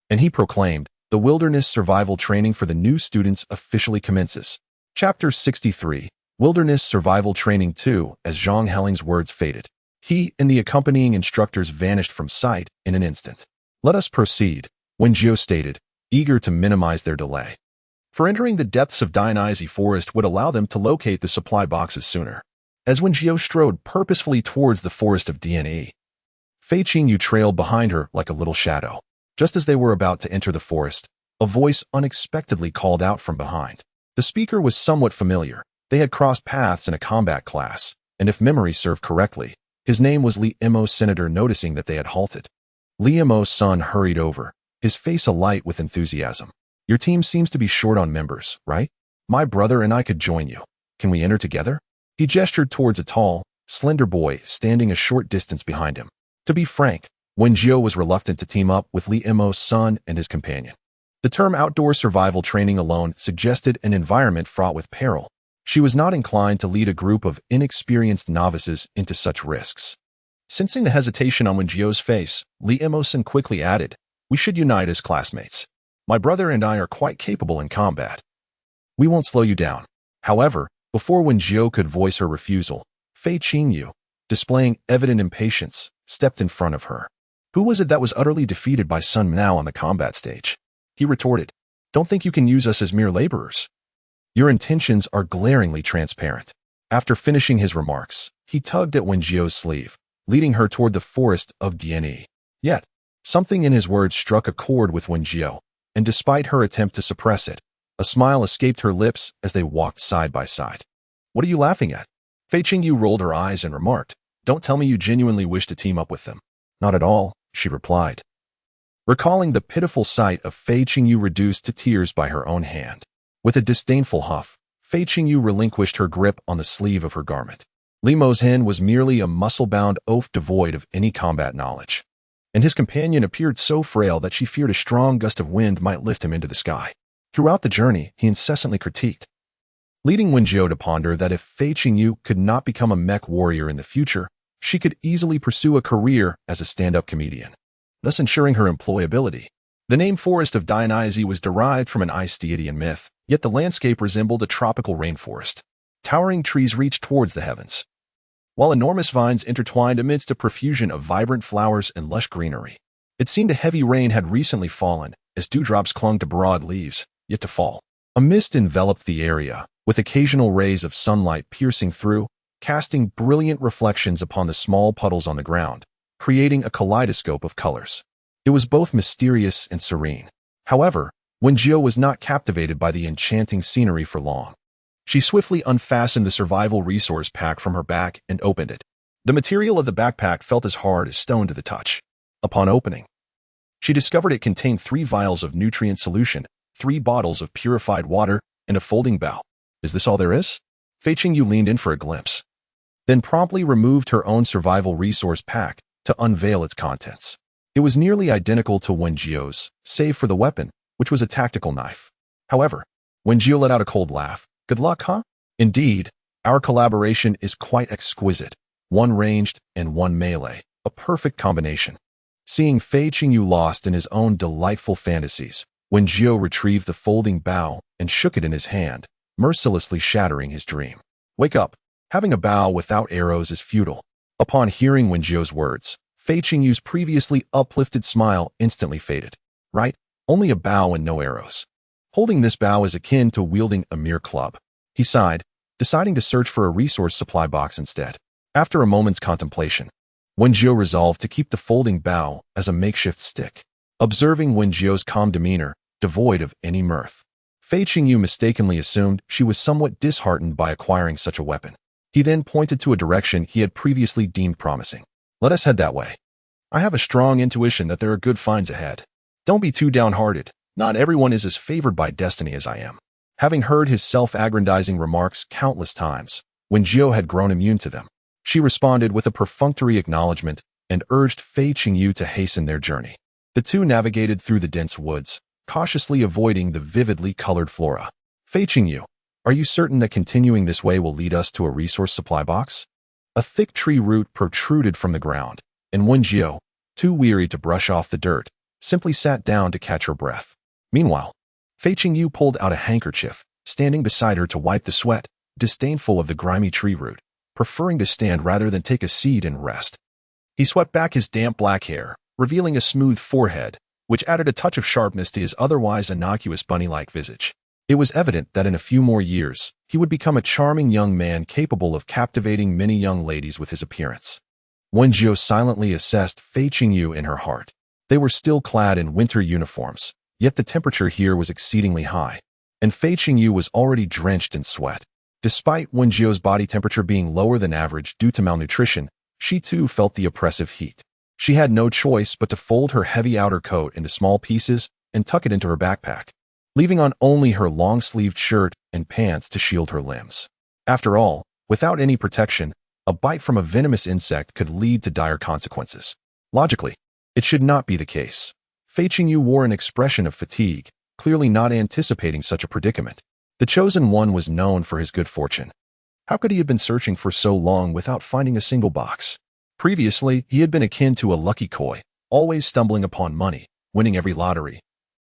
and he proclaimed, the wilderness survival training for the new students officially commences. Chapter 63, Wilderness Survival Training 2. As Zhang Heling's words faded, he and the accompanying instructors vanished from sight in an instant. Let us proceed, Wen Jiu stated, eager to minimize their delay. For entering the depths of Diani Forest would allow them to locate the supply boxes sooner. As Wen Jiu strode purposefully towards the forest of Diani, Fei Qingyu trailed behind her like a little shadow. Just as they were about to enter the forest, a voice unexpectedly called out from behind. The speaker was somewhat familiar. They had crossed paths in a combat class, and if memory served correctly, his name was Li Imo's senator. Noticing that they had halted, Li Imo's son hurried over, his face alight with enthusiasm. Your team seems to be short on members, right? My brother and I could join you. Can we enter together? He gestured towards a tall, slender boy standing a short distance behind him. To be frank, Wen Jiu was reluctant to team up with Li Imo's son and his companion. The term outdoor survival training alone suggested an environment fraught with peril. She was not inclined to lead a group of inexperienced novices into such risks. Sensing the hesitation on Wen Jiu's face, Li Imosen quickly added, "We should unite as classmates. My brother and I are quite capable in combat. We won't slow you down." However, before Wen Jiu could voice her refusal, Fei Qingyu, displaying evident impatience, stepped in front of her. Who was it that was utterly defeated by Sun Mao on the combat stage? He retorted, "Don't think you can use us as mere laborers. Your intentions are glaringly transparent." After finishing his remarks, he tugged at Wen Jiu's sleeve, leading her toward the forest of Dianyi. Yet, something in his words struck a chord with Wen Jiu, and despite her attempt to suppress it, a smile escaped her lips as they walked side by side. "What are you laughing at?" Fei Qingyu rolled her eyes and remarked, "Don't tell me you genuinely wish to team up with them." "Not at all," she replied, recalling the pitiful sight of Fei Qingyu reduced to tears by her own hand. With a disdainful huff, Fei Qingyu relinquished her grip on the sleeve of her garment. Li Mosen was merely a muscle-bound oaf devoid of any combat knowledge, and his companion appeared so frail that she feared a strong gust of wind might lift him into the sky. Throughout the journey, he incessantly critiqued, leading Wen Jiu to ponder that if Fei Qingyu could not become a mech warrior in the future, she could easily pursue a career as a stand-up comedian, thus ensuring her employability. The name Forest of Dianyi was derived from an ice deity in myth, yet the landscape resembled a tropical rainforest. Towering trees reached towards the heavens, while enormous vines intertwined amidst a profusion of vibrant flowers and lush greenery. It seemed a heavy rain had recently fallen, as dewdrops clung to broad leaves, yet to fall. A mist enveloped the area, with occasional rays of sunlight piercing through, casting brilliant reflections upon the small puddles on the ground, creating a kaleidoscope of colors. It was both mysterious and serene. However, Wen Jiu was not captivated by the enchanting scenery for long. She swiftly unfastened the survival resource pack from her back and opened it. The material of the backpack felt as hard as stone to the touch. Upon opening, she discovered it contained 3 vials of nutrient solution, 3 bottles of purified water, and a folding bow. "Is this all there is?" Fei Qingyu leaned in for a glimpse, then promptly removed her own survival resource pack to unveil its contents. It was nearly identical to Wen Jiu's, save for the weapon, which was a tactical knife. However, Wen Jiu let out a cold laugh. "Good luck, huh?" "Indeed, our collaboration is quite exquisite. One ranged and one melee, a perfect combination." Seeing Fei Qingyu lost in his own delightful fantasies, Wen Jiu retrieved the folding bow and shook it in his hand, mercilessly shattering his dream. "Wake up. Having a bow without arrows is futile." Upon hearing Wen Jiu's words, Fei Qingyu's previously uplifted smile instantly faded. "Right? Only a bow and no arrows. Holding this bow is akin to wielding a mere club." He sighed, deciding to search for a resource supply box instead. After a moment's contemplation, Wen Jiu resolved to keep the folding bow as a makeshift stick. Observing Wen Jiu's calm demeanor, devoid of any mirth, Fei Qingyu mistakenly assumed she was somewhat disheartened by acquiring such a weapon. He then pointed to a direction he had previously deemed promising. "Let us head that way. I have a strong intuition that there are good finds ahead. Don't be too downhearted. Not everyone is as favored by destiny as I am." Having heard his self-aggrandizing remarks countless times, Wen Jiu had grown immune to them. She responded with a perfunctory acknowledgement and urged Fei Qingyu to hasten their journey. The two navigated through the dense woods, cautiously avoiding the vividly colored flora. "Fei Qingyu, are you certain that continuing this way will lead us to a resource supply box?" A thick tree root protruded from the ground, and Wen Jiu, too weary to brush off the dirt, simply sat down to catch her breath. Meanwhile, Fei Qingyu pulled out a handkerchief, standing beside her to wipe the sweat, disdainful of the grimy tree root, preferring to stand rather than take a seat and rest. He swept back his damp black hair, revealing a smooth forehead, which added a touch of sharpness to his otherwise innocuous bunny-like visage. It was evident that in a few more years, he would become a charming young man capable of captivating many young ladies with his appearance. Wen Jiu silently assessed Fei Qingyu in her heart. They were still clad in winter uniforms, yet the temperature here was exceedingly high, and Fei Qingyu was already drenched in sweat. Despite Wen Jiu's body temperature being lower than average due to malnutrition, she too felt the oppressive heat. She had no choice but to fold her heavy outer coat into small pieces and tuck it into her backpack, leaving on only her long-sleeved shirt and pants to shield her limbs. After all, without any protection, a bite from a venomous insect could lead to dire consequences. Logically, it should not be the case. Fei Qingyu wore an expression of fatigue, clearly not anticipating such a predicament. The chosen one was known for his good fortune. How could he have been searching for so long without finding a single box? Previously, he had been akin to a lucky koi, always stumbling upon money, winning every lottery,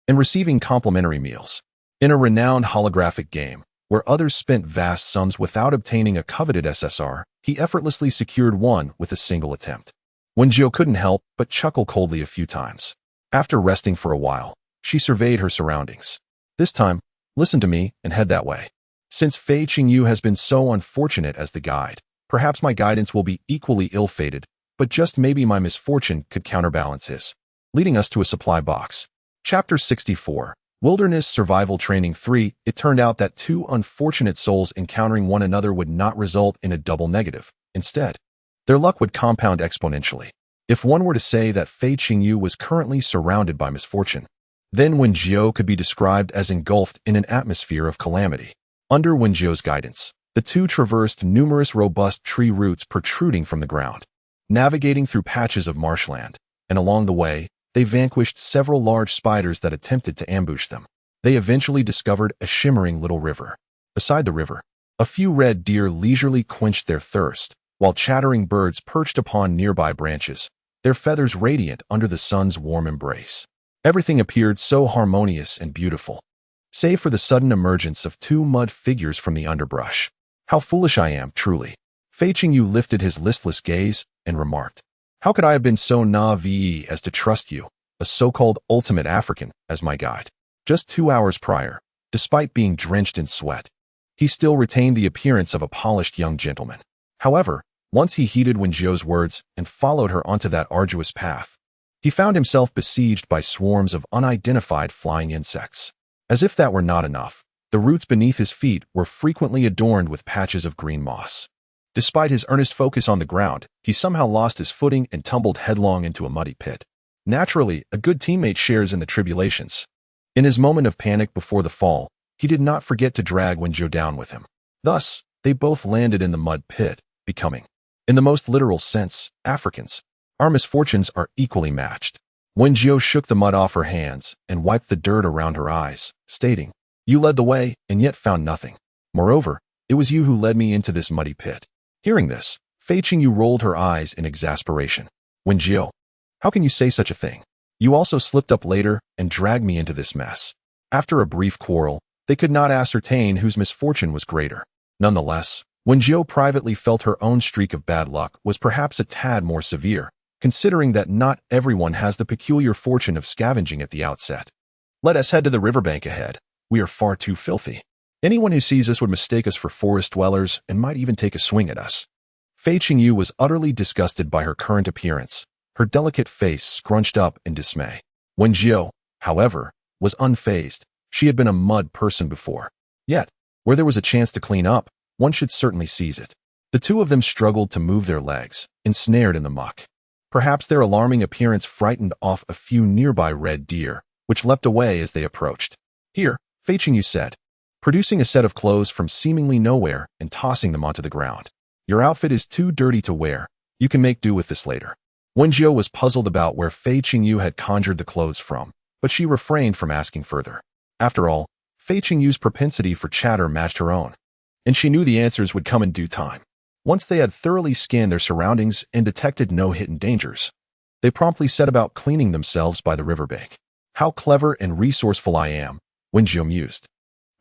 and receiving complimentary meals. In a renowned holographic game, where others spent vast sums without obtaining a coveted SSR, he effortlessly secured one with a single attempt. Wen Jiu couldn't help but chuckle coldly a few times. After resting for a while, she surveyed her surroundings. This time, listen to me and head that way. Since Fei Qingyu has been so unfortunate as the guide, perhaps my guidance will be equally ill-fated, but just maybe my misfortune could counterbalance his. Leading us to a supply box. Chapter 64. Wilderness Survival Training 3. It turned out that two unfortunate souls encountering one another would not result in a double negative. Instead, their luck would compound exponentially. If one were to say that Fei Qingyu was currently surrounded by misfortune, then Wen Jiu could be described as engulfed in an atmosphere of calamity. Under Wen Jiu's guidance, the two traversed numerous robust tree roots protruding from the ground, navigating through patches of marshland, and along the way, they vanquished several large spiders that attempted to ambush them. They eventually discovered a shimmering little river. Beside the river, a few red deer leisurely quenched their thirst, while chattering birds perched upon nearby branches, their feathers radiant under the sun's warm embrace. Everything appeared so harmonious and beautiful, save for the sudden emergence of two mud figures from the underbrush. How foolish I am, truly. Fei Qingyu lifted his listless gaze and remarked, how could I have been so naive as to trust you, a so-called ultimate African, as my guide? Just 2 hours prior, despite being drenched in sweat, he still retained the appearance of a polished young gentleman. However, once he heeded Wen Jiu's words and followed her onto that arduous path, he found himself besieged by swarms of unidentified flying insects. As if that were not enough, the roots beneath his feet were frequently adorned with patches of green moss. Despite his earnest focus on the ground, he somehow lost his footing and tumbled headlong into a muddy pit. Naturally, a good teammate shares in the tribulations. In his moment of panic before the fall, he did not forget to drag Wen Jiu down with him. Thus, they both landed in the mud pit, becoming, in the most literal sense, Africans. Our misfortunes are equally matched. Wen Jiu shook the mud off her hands and wiped the dirt around her eyes, stating, you led the way and yet found nothing. Moreover, it was you who led me into this muddy pit. Hearing this, Fei Qingyu rolled her eyes in exasperation. Wen Jiu, how can you say such a thing? You also slipped up later and dragged me into this mess. After a brief quarrel, they could not ascertain whose misfortune was greater. Nonetheless, Wen Jiu privately felt her own streak of bad luck was perhaps a tad more severe, considering that not everyone has the peculiar fortune of scavenging at the outset. Let us head to the riverbank ahead. We are far too filthy. Anyone who sees us would mistake us for forest dwellers and might even take a swing at us. Fei Qingyu was utterly disgusted by her current appearance, her delicate face scrunched up in dismay. Wen Jiu, however, was unfazed. She had been a mud person before. Yet, where there was a chance to clean up, one should certainly seize it. The two of them struggled to move their legs, ensnared in the muck. Perhaps their alarming appearance frightened off a few nearby red deer, which leapt away as they approached. Here, Fei Qingyu said, producing a set of clothes from seemingly nowhere and tossing them onto the ground. Your outfit is too dirty to wear. You can make do with this later. Wen Jiu was puzzled about where Fei Qingyu had conjured the clothes from, but she refrained from asking further. After all, Fei Qingyu's propensity for chatter matched her own, and she knew the answers would come in due time. Once they had thoroughly scanned their surroundings and detected no hidden dangers, they promptly set about cleaning themselves by the riverbank. How clever and resourceful I am, Wen Jiu mused,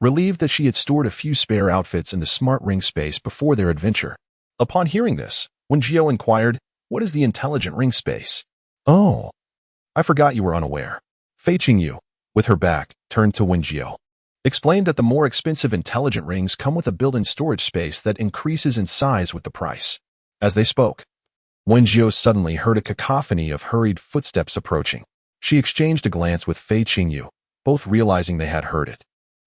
relieved that she had stored a few spare outfits in the smart ring space before their adventure. Upon hearing this, Wen Jiu inquired, what is the intelligent ring space? Oh, I forgot you were unaware. Fei Qingyu, with her back turned to Wen Jiu, explained that the more expensive intelligent rings come with a built-in storage space that increases in size with the price. As they spoke, Wen Jiu suddenly heard a cacophony of hurried footsteps approaching. She exchanged a glance with Fei Qingyu, both realizing they had heard it.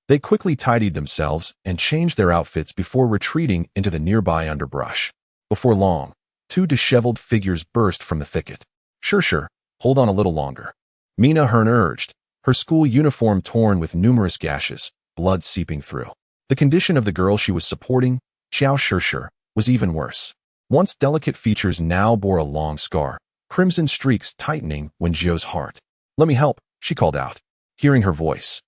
They quickly tidied themselves and changed their outfits before retreating into the nearby underbrush. Before long, two disheveled figures burst from the thicket. Sure, hold on a little longer. Mina Hearn urged, her school uniform torn with numerous gashes, blood seeping through. The condition of the girl she was supporting, Xiao Shir, was even worse. Once delicate features now bore a long scar, crimson streaks tightening Wen Jiu's heart. Let me help, she called out. Hearing her voice,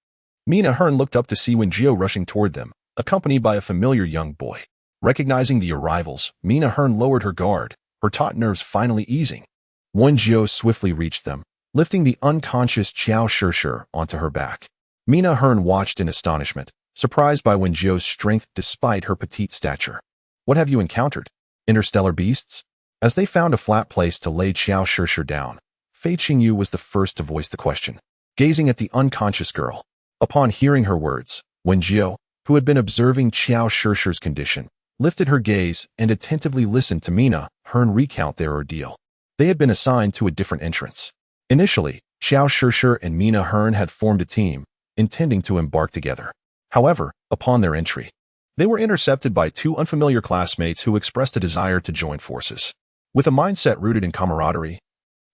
Mina Hearn looked up to see Wen Jiu rushing toward them, accompanied by a familiar young boy. Recognizing the arrivals, Mina Hearn lowered her guard, her taut nerves finally easing. Wen Jiu swiftly reached them, lifting the unconscious Qiao Shishir onto her back. Mina Hearn watched in astonishment, surprised by Wen Jiu's strength despite her petite stature. What have you encountered? Interstellar beasts? As they found a flat place to lay Qiao Shishir down, Fei Qingyu was the first to voice the question, gazing at the unconscious girl. Upon hearing her words, Wen Jiu, who had been observing Qiao Shishir's condition, lifted her gaze and attentively listened to Mina Hearn recount their ordeal. They had been assigned to a different entrance. Initially, Qiao Shishir and Mina Hearn had formed a team, intending to embark together. However, upon their entry, they were intercepted by two unfamiliar classmates who expressed a desire to join forces. With a mindset rooted in camaraderie,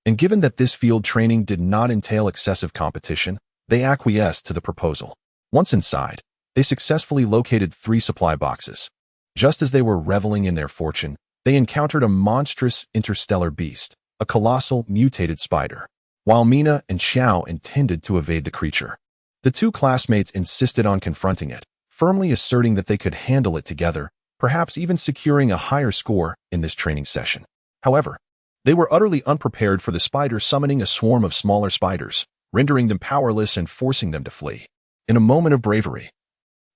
and given that this field training did not entail excessive competition, they acquiesced to the proposal. Once inside, they successfully located 3 supply boxes. Just as they were reveling in their fortune, they encountered a monstrous interstellar beast, a colossal mutated spider. While Mina and Xiao intended to evade the creature, the two classmates insisted on confronting it, firmly asserting that they could handle it together, perhaps even securing a higher score in this training session. However, they were utterly unprepared for the spider summoning a swarm of smaller spiders, rendering them powerless and forcing them to flee. In a moment of bravery,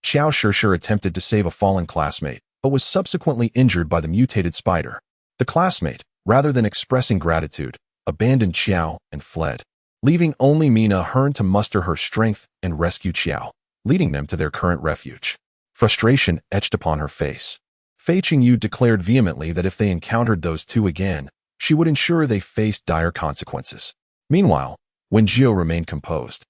Qiao Shishir attempted to save a fallen classmate, but was subsequently injured by the mutated spider. The classmate, rather than expressing gratitude, abandoned Qiao and fled, leaving only Mina Hearn to muster her strength and rescue Qiao, leading them to their current refuge. Frustration etched upon her face. Fei Qingyu declared vehemently that if they encountered those two again, she would ensure they faced dire consequences. Meanwhile, Wen Jiu remained composed,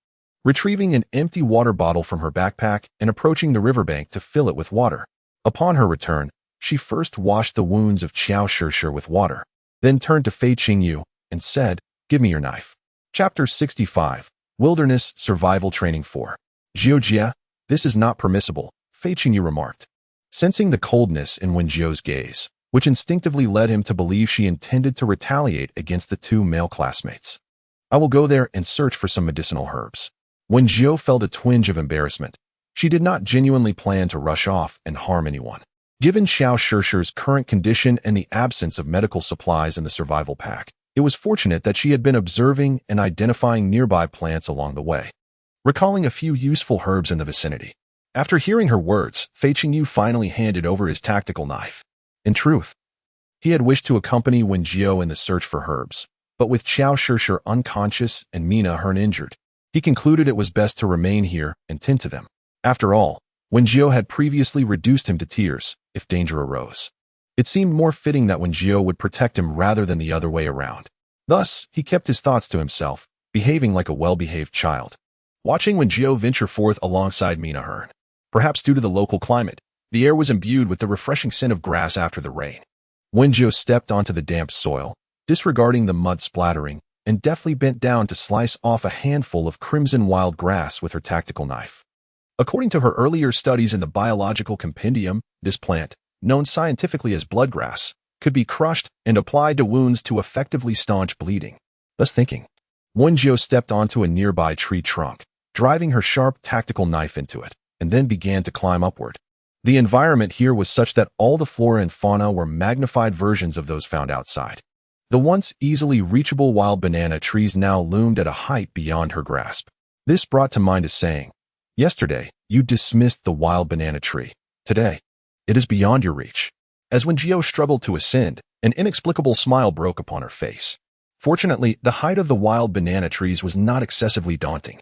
retrieving an empty water bottle from her backpack and approaching the riverbank to fill it with water. Upon her return, she first washed the wounds of Qiao Shishir with water, then turned to Fei Qingyu and said, "Give me your knife." Chapter 65, Wilderness Survival Training 4. Jiujia, this is not permissible, Fei Qingyu remarked, sensing the coldness in Wen Jiu's gaze, which instinctively led him to believe she intended to retaliate against the two male classmates. I will go there and search for some medicinal herbs. Wen Jiu felt a twinge of embarrassment. She did not genuinely plan to rush off and harm anyone. Given Qiao Shishir's current condition and the absence of medical supplies in the survival pack, it was fortunate that she had been observing and identifying nearby plants along the way, recalling a few useful herbs in the vicinity. After hearing her words, Fei Qingyu finally handed over his tactical knife. In truth, he had wished to accompany Wen Jiu in the search for herbs, but with Qiao Shishir unconscious and Mina Hearn injured, he concluded it was best to remain here and tend to them. After all, Wen Jiu had previously reduced him to tears if danger arose. It seemed more fitting that Wen Jiu would protect him rather than the other way around. Thus, he kept his thoughts to himself, behaving like a well-behaved child. Watching Wen Jiu venture forth alongside Mina Hearn, perhaps due to the local climate, the air was imbued with the refreshing scent of grass after the rain. Wen Jiu stepped onto the damp soil, disregarding the mud splattering, and deftly bent down to slice off a handful of crimson wild grass with her tactical knife. According to her earlier studies in the biological compendium, this plant, known scientifically as bloodgrass, could be crushed and applied to wounds to effectively staunch bleeding. Thus thinking, Wen Jiu stepped onto a nearby tree trunk, driving her sharp tactical knife into it, and then began to climb upward. The environment here was such that all the flora and fauna were magnified versions of those found outside. The once easily reachable wild banana trees now loomed at a height beyond her grasp. This brought to mind a saying, "Yesterday, you dismissed the wild banana tree. Today, it is beyond your reach." As Wen Jiu struggled to ascend, an inexplicable smile broke upon her face. Fortunately, the height of the wild banana trees was not excessively daunting.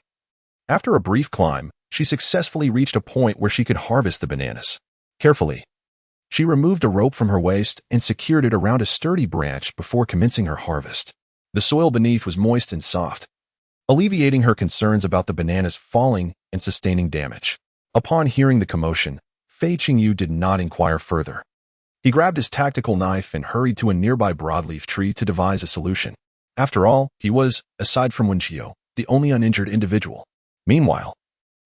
After a brief climb, she successfully reached a point where she could harvest the bananas. Carefully, she removed a rope from her waist and secured it around a sturdy branch before commencing her harvest. The soil beneath was moist and soft, alleviating her concerns about the bananas falling and sustaining damage. Upon hearing the commotion, Fei Qingyu did not inquire further. He grabbed his tactical knife and hurried to a nearby broadleaf tree to devise a solution. After all, he was, aside from Wen Jiu, the only uninjured individual. Meanwhile,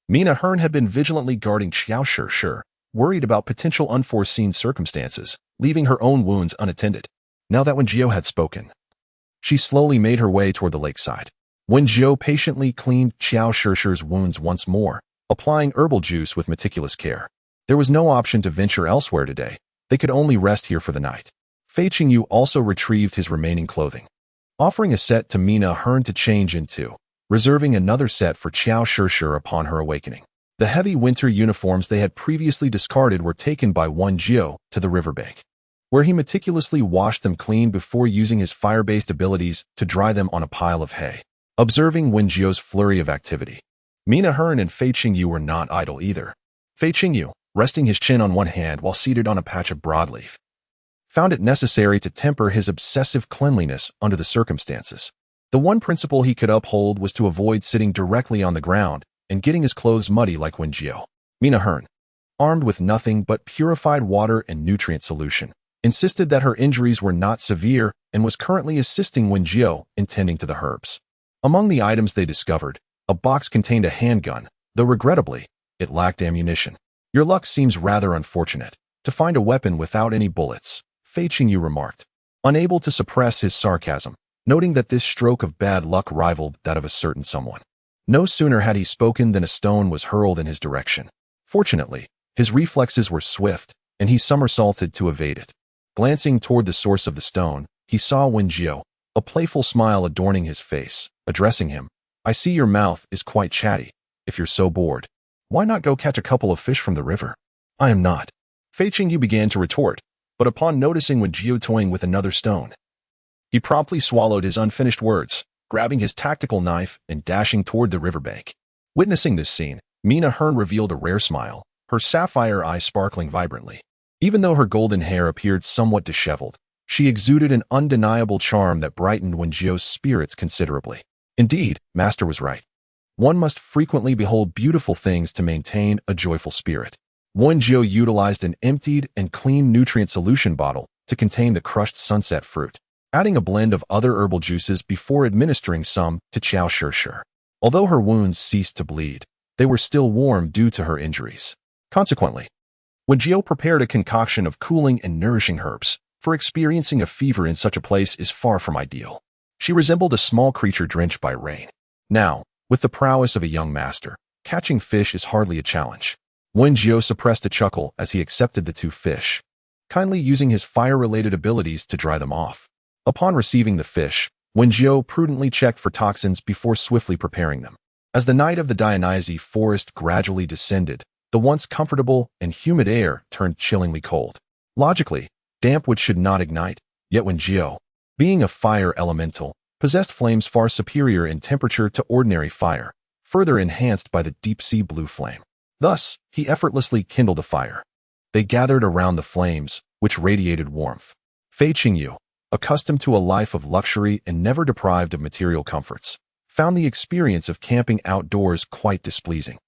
Mina Hearn had been vigilantly guarding Qiao Shishir, worried about potential unforeseen circumstances, leaving her own wounds unattended. Now that Wen Jiu had spoken, she slowly made her way toward the lakeside. Wen Jiu patiently cleaned Qiao Shishir's wounds once more, applying herbal juice with meticulous care. There was no option to venture elsewhere today. They could only rest here for the night. Fei Qingyu also retrieved his remaining clothing, offering a set to Mina Hearn to change into, reserving another set for Qiao Shishir upon her awakening. The heavy winter uniforms they had previously discarded were taken by Wen Jiu to the riverbank, where he meticulously washed them clean before using his fire-based abilities to dry them on a pile of hay. Observing Wen Jiu's flurry of activity, Mina Hearn and Fei Qingyu were not idle either. Fei Qingyu, resting his chin on one hand while seated on a patch of broadleaf, found it necessary to temper his obsessive cleanliness under the circumstances. The one principle he could uphold was to avoid sitting directly on the ground and getting his clothes muddy like Wen Jiu. Mina Hearn, armed with nothing but purified water and nutrient solution, insisted that her injuries were not severe and was currently assisting Wen Jiu in tending to the herbs. Among the items they discovered, a box contained a handgun, though regrettably, it lacked ammunition. Your luck seems rather unfortunate, to find a weapon without any bullets, Fei Qingyu remarked, unable to suppress his sarcasm, noting that this stroke of bad luck rivaled that of a certain someone. No sooner had he spoken than a stone was hurled in his direction. Fortunately, his reflexes were swift, and he somersaulted to evade it. Glancing toward the source of the stone, he saw Wen Jiu, a playful smile adorning his face, addressing him. I see your mouth is quite chatty. If you're so bored, why not go catch a couple of fish from the river? I am not. Fei Qingyu began to retort, but upon noticing Wen Jiu toying with another stone, he promptly swallowed his unfinished words, grabbing his tactical knife and dashing toward the riverbank. Witnessing this scene, Mina Hearn revealed a rare smile, her sapphire eyes sparkling vibrantly. Even though her golden hair appeared somewhat disheveled, she exuded an undeniable charm that brightened Wen Jiu's spirits considerably. Indeed, Master was right. One must frequently behold beautiful things to maintain a joyful spirit. Wen Jiu utilized an emptied and clean nutrient solution bottle to contain the crushed sunset fruit, adding a blend of other herbal juices before administering some to Qiao Shishir. Although her wounds ceased to bleed, they were still warm due to her injuries. Consequently, Wen Jiu prepared a concoction of cooling and nourishing herbs, for experiencing a fever in such a place is far from ideal. She resembled a small creature drenched by rain. Now, with the prowess of a young master, catching fish is hardly a challenge. Wen Jiu suppressed a chuckle as he accepted the 2 fish, kindly using his fire-related abilities to dry them off. Upon receiving the fish, Wen Jiu prudently checked for toxins before swiftly preparing them. As the night of the Dionysi forest gradually descended, the once comfortable and humid air turned chillingly cold. Logically, damp wood should not ignite, yet Wen Jiu, being a fire elemental, possessed flames far superior in temperature to ordinary fire, further enhanced by the deep-sea blue flame. Thus, he effortlessly kindled a fire. They gathered around the flames, which radiated warmth. Fei Qingyu, accustomed to a life of luxury and never deprived of material comforts, found the experience of camping outdoors quite displeasing.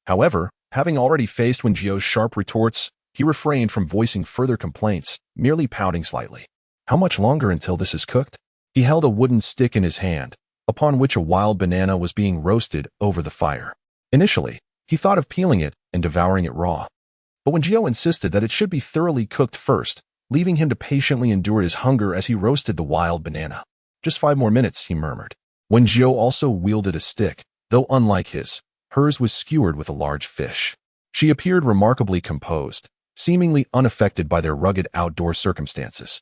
However, having already faced Wen Jiu's sharp retorts, he refrained from voicing further complaints, merely pouting slightly. How much longer until this is cooked? He held a wooden stick in his hand, upon which a wild banana was being roasted over the fire. Initially, he thought of peeling it and devouring it raw. But Wen Jiu insisted that it should be thoroughly cooked first, leaving him to patiently endure his hunger as he roasted the wild banana. Just 5 more minutes, he murmured. Wen Jiu also wielded a stick, though unlike hers was skewered with a large fish. She appeared remarkably composed, seemingly unaffected by their rugged outdoor circumstances.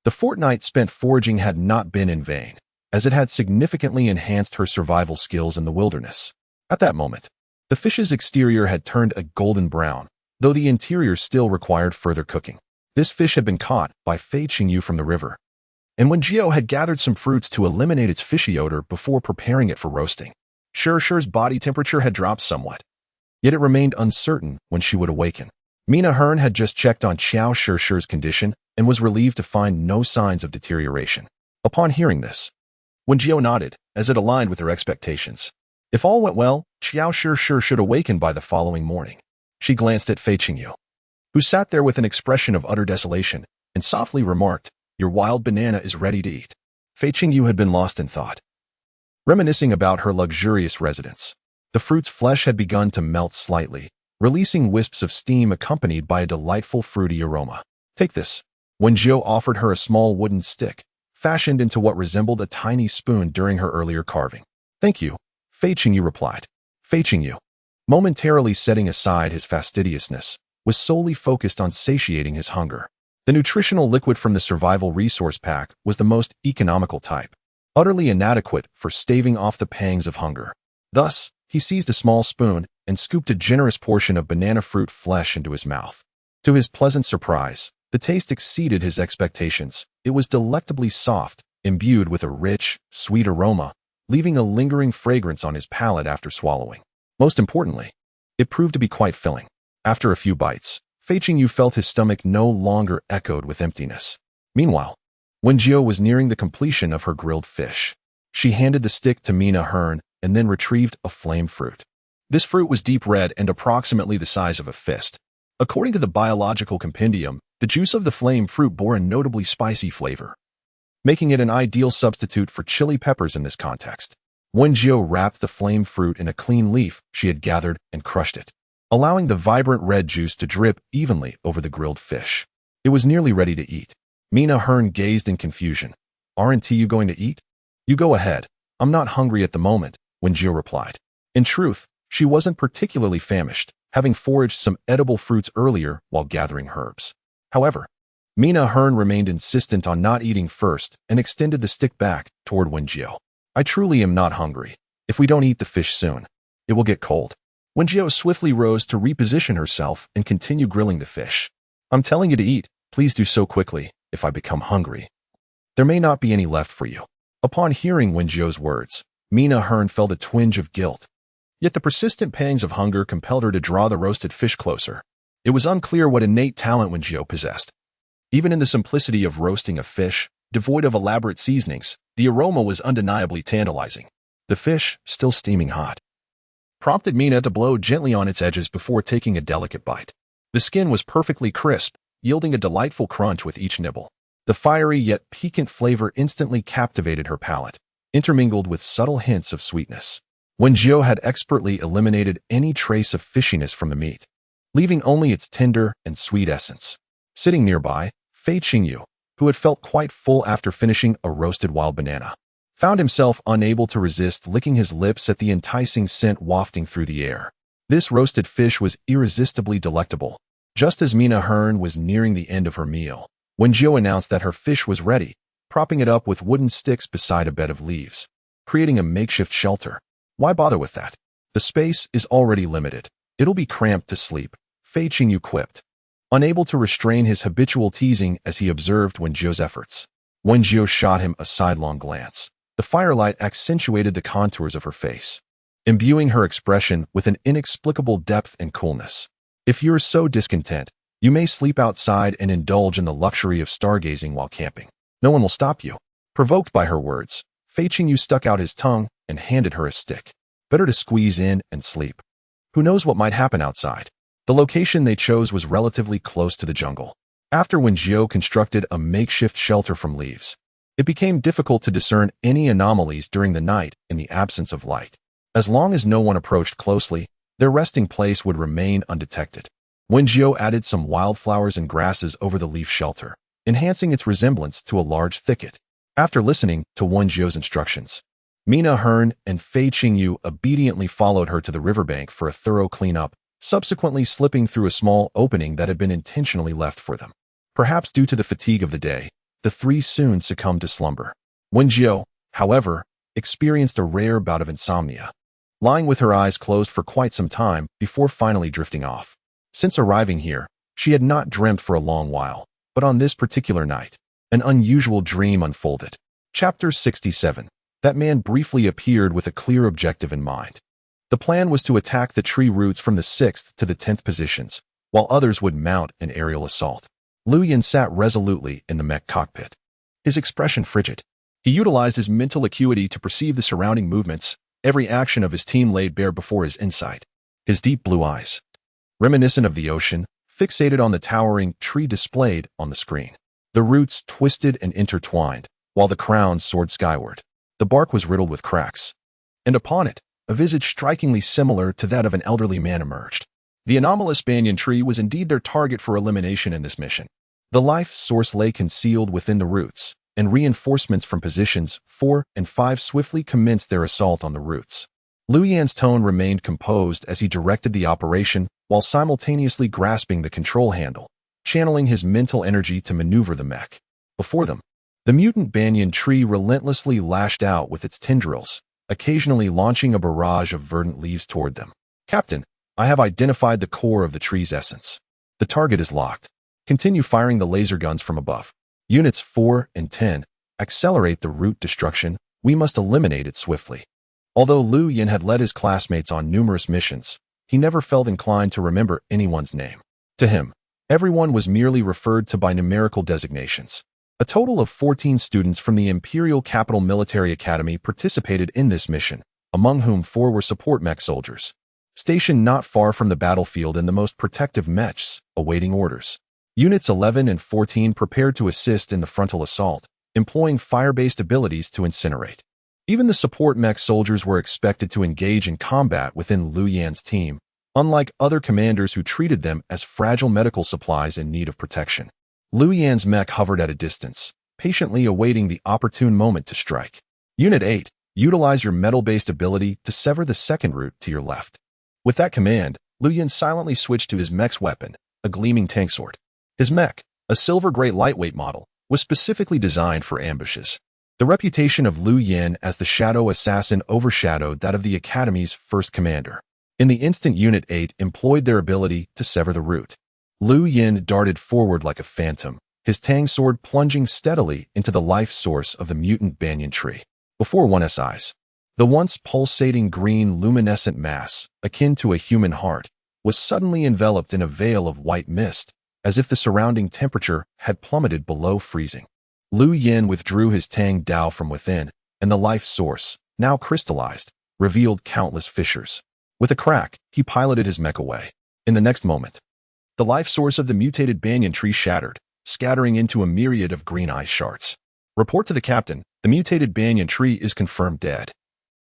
The fortnight spent foraging had not been in vain, as it had significantly enhanced her survival skills in the wilderness. At that moment, the fish's exterior had turned a golden brown, though the interior still required further cooking. This fish had been caught by Fei Qingyu from the river, and Wen Jiu had gathered some fruits to eliminate its fishy odor before preparing it for roasting. Shishir's body temperature had dropped somewhat, yet it remained uncertain when she would awaken. Mina Hearn had just checked on Qiao Shishir's condition and was relieved to find no signs of deterioration. Upon hearing this, Wen Jiu nodded, as it aligned with her expectations. If all went well, Qiao Shishir should awaken by the following morning. She glanced at Fei Qingyu, who sat there with an expression of utter desolation, and softly remarked, "Your wild banana is ready to eat." Fei Qingyu had been lost in thought, reminiscing about her luxurious residence. The fruit's flesh had begun to melt slightly, releasing wisps of steam accompanied by a delightful fruity aroma. "Take this." Wen Jiu offered her a small wooden stick, fashioned into what resembled a tiny spoon during her earlier carving. "Thank you," Fei Qingyu replied. Fei Qingyu, momentarily setting aside his fastidiousness, was solely focused on satiating his hunger. The nutritional liquid from the survival resource pack was the most economical type, utterly inadequate for staving off the pangs of hunger. Thus, he seized a small spoon and scooped a generous portion of banana fruit flesh into his mouth. To his pleasant surprise, the taste exceeded his expectations. It was delectably soft, imbued with a rich, sweet aroma, leaving a lingering fragrance on his palate after swallowing. Most importantly, it proved to be quite filling. After a few bites, Fei Qingyu felt his stomach no longer echoed with emptiness. Meanwhile, Wen Jiu was nearing the completion of her grilled fish. She handed the stick to Mina Hearn and then retrieved a flame fruit. This fruit was deep red and approximately the size of a fist. According to the biological compendium, the juice of the flame fruit bore a notably spicy flavor, making it an ideal substitute for chili peppers in this context. Wen Jiu wrapped the flame fruit in a clean leaf she had gathered and crushed it, allowing the vibrant red juice to drip evenly over the grilled fish. It was nearly ready to eat. Mina Hearn gazed in confusion. "Aren't you going to eat?" "You go ahead. I'm not hungry at the moment," Wen Jiu replied. In truth, she wasn't particularly famished, having foraged some edible fruits earlier while gathering herbs. However, Mina Hearn remained insistent on not eating first and extended the stick back toward Wen Jiu. "I truly am not hungry. If we don't eat the fish soon, it will get cold." Wen Jiu swiftly rose to reposition herself and continue grilling the fish. "I'm telling you to eat. Please do so quickly. If I become hungry, there may not be any left for you." Upon hearing Wen Jiu's words, Mina Hearn felt a twinge of guilt. Yet the persistent pangs of hunger compelled her to draw the roasted fish closer. It was unclear what innate talent Wen Jiu possessed. Even in the simplicity of roasting a fish, devoid of elaborate seasonings, the aroma was undeniably tantalizing. The fish, still steaming hot, prompted Mina to blow gently on its edges before taking a delicate bite. The skin was perfectly crisp, yielding a delightful crunch with each nibble. The fiery yet piquant flavor instantly captivated her palate, intermingled with subtle hints of sweetness. Wen Jiu had expertly eliminated any trace of fishiness from the meat, leaving only its tender and sweet essence. Sitting nearby, Fei Qingyu, who had felt quite full after finishing a roasted wild banana, found himself unable to resist licking his lips at the enticing scent wafting through the air. This roasted fish was irresistibly delectable. Just as Mina Hearn was nearing the end of her meal, Wen Jiu announced that her fish was ready, propping it up with wooden sticks beside a bed of leaves, creating a makeshift shelter. "Why bother with that? The space is already limited. It'll be cramped to sleep," Fei Qingyu quipped, unable to restrain his habitual teasing as he observed Wen Jiu's efforts. Wen Jiu shot him a sidelong glance. The firelight accentuated the contours of her face, imbuing her expression with an inexplicable depth and coolness. "If you're so discontent, you may sleep outside and indulge in the luxury of stargazing while camping. No one will stop you." Provoked by her words, Fei Qingyu stuck out his tongue and handed her a stick. Better to squeeze in and sleep. Who knows what might happen outside? The location they chose was relatively close to the jungle. After Wen Jiu constructed a makeshift shelter from leaves, it became difficult to discern any anomalies during the night in the absence of light. As long as no one approached closely, their resting place would remain undetected. Wen Jiu added some wildflowers and grasses over the leaf shelter, enhancing its resemblance to a large thicket. After listening to Wen Jiu's instructions, Mina Hearn and Fei Qingyu obediently followed her to the riverbank for a thorough cleanup, subsequently slipping through a small opening that had been intentionally left for them. Perhaps due to the fatigue of the day, the three soon succumbed to slumber. Wen Jiu, however, experienced a rare bout of insomnia, lying with her eyes closed for quite some time before finally drifting off. Since arriving here, she had not dreamt for a long while, but on this particular night, an unusual dream unfolded. Chapter 67. That man briefly appeared with a clear objective in mind. The plan was to attack the tree roots from the 6th to the 10th positions, while others would mount an aerial assault. Liu Yan sat resolutely in the mech cockpit, his expression frigid. He utilized his mental acuity to perceive the surrounding movements, every action of his team laid bare before his insight. His deep blue eyes, reminiscent of the ocean, fixated on the towering tree displayed on the screen. The roots twisted and intertwined, while the crown soared skyward. The bark was riddled with cracks, and upon it, a visage strikingly similar to that of an elderly man emerged. The anomalous banyan tree was indeed their target for elimination in this mission. The life source lay concealed within the roots, and reinforcements from positions 4 and 5 swiftly commenced their assault on the roots. Lu Yan's tone remained composed as he directed the operation while simultaneously grasping the control handle, channeling his mental energy to maneuver the mech. Before them, the mutant banyan tree relentlessly lashed out with its tendrils, occasionally launching a barrage of verdant leaves toward them. Captain, I have identified the core of the tree's essence. The target is locked. Continue firing the laser guns from above. Units 4 and 10, accelerate the root destruction. We must eliminate it swiftly. Although Lu Yan had led his classmates on numerous missions, he never felt inclined to remember anyone's name. To him, everyone was merely referred to by numerical designations. A total of 14 students from the Imperial Capital Military Academy participated in this mission, among whom 4 were support mech soldiers, stationed not far from the battlefield in the most protective mechs, awaiting orders. Units 11 and 14 prepared to assist in the frontal assault, employing fire-based abilities to incinerate. Even the support mech soldiers were expected to engage in combat within Lu Yan's team, unlike other commanders who treated them as fragile medical supplies in need of protection. Lu Yan's mech hovered at a distance, patiently awaiting the opportune moment to strike. Unit 8, utilize your metal-based ability to sever the second root to your left. With that command, Lu Yan silently switched to his mech's weapon, a gleaming tank sword. His mech, a silver-gray lightweight model, was specifically designed for ambushes. The reputation of Lu Yan as the shadow assassin overshadowed that of the Academy's first commander. In the instant Unit 8 employed their ability to sever the root, Lu Yan darted forward like a phantom, his tang sword plunging steadily into the life source of the mutant banyan tree. Before one's eyes, the once pulsating green luminescent mass, akin to a human heart, was suddenly enveloped in a veil of white mist, as if the surrounding temperature had plummeted below freezing. Lu Yan withdrew his tang dao from within, and the life source, now crystallized, revealed countless fissures. With a crack, he piloted his mech away. In the next moment, the life source of the mutated banyan tree shattered, scattering into a myriad of green ice shards. Report to the captain, the mutated banyan tree is confirmed dead.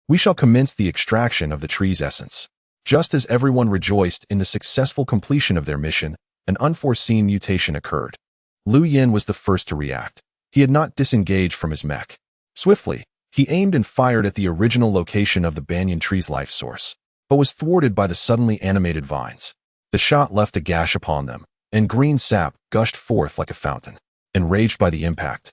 We shall commence the extraction of the tree's essence. Just as everyone rejoiced in the successful completion of their mission, an unforeseen mutation occurred. Lu Yan was the first to react. He had not disengaged from his mech. Swiftly, he aimed and fired at the original location of the banyan tree's life source, but was thwarted by the suddenly animated vines. The shot left a gash upon them, and green sap gushed forth like a fountain. Enraged by the impact,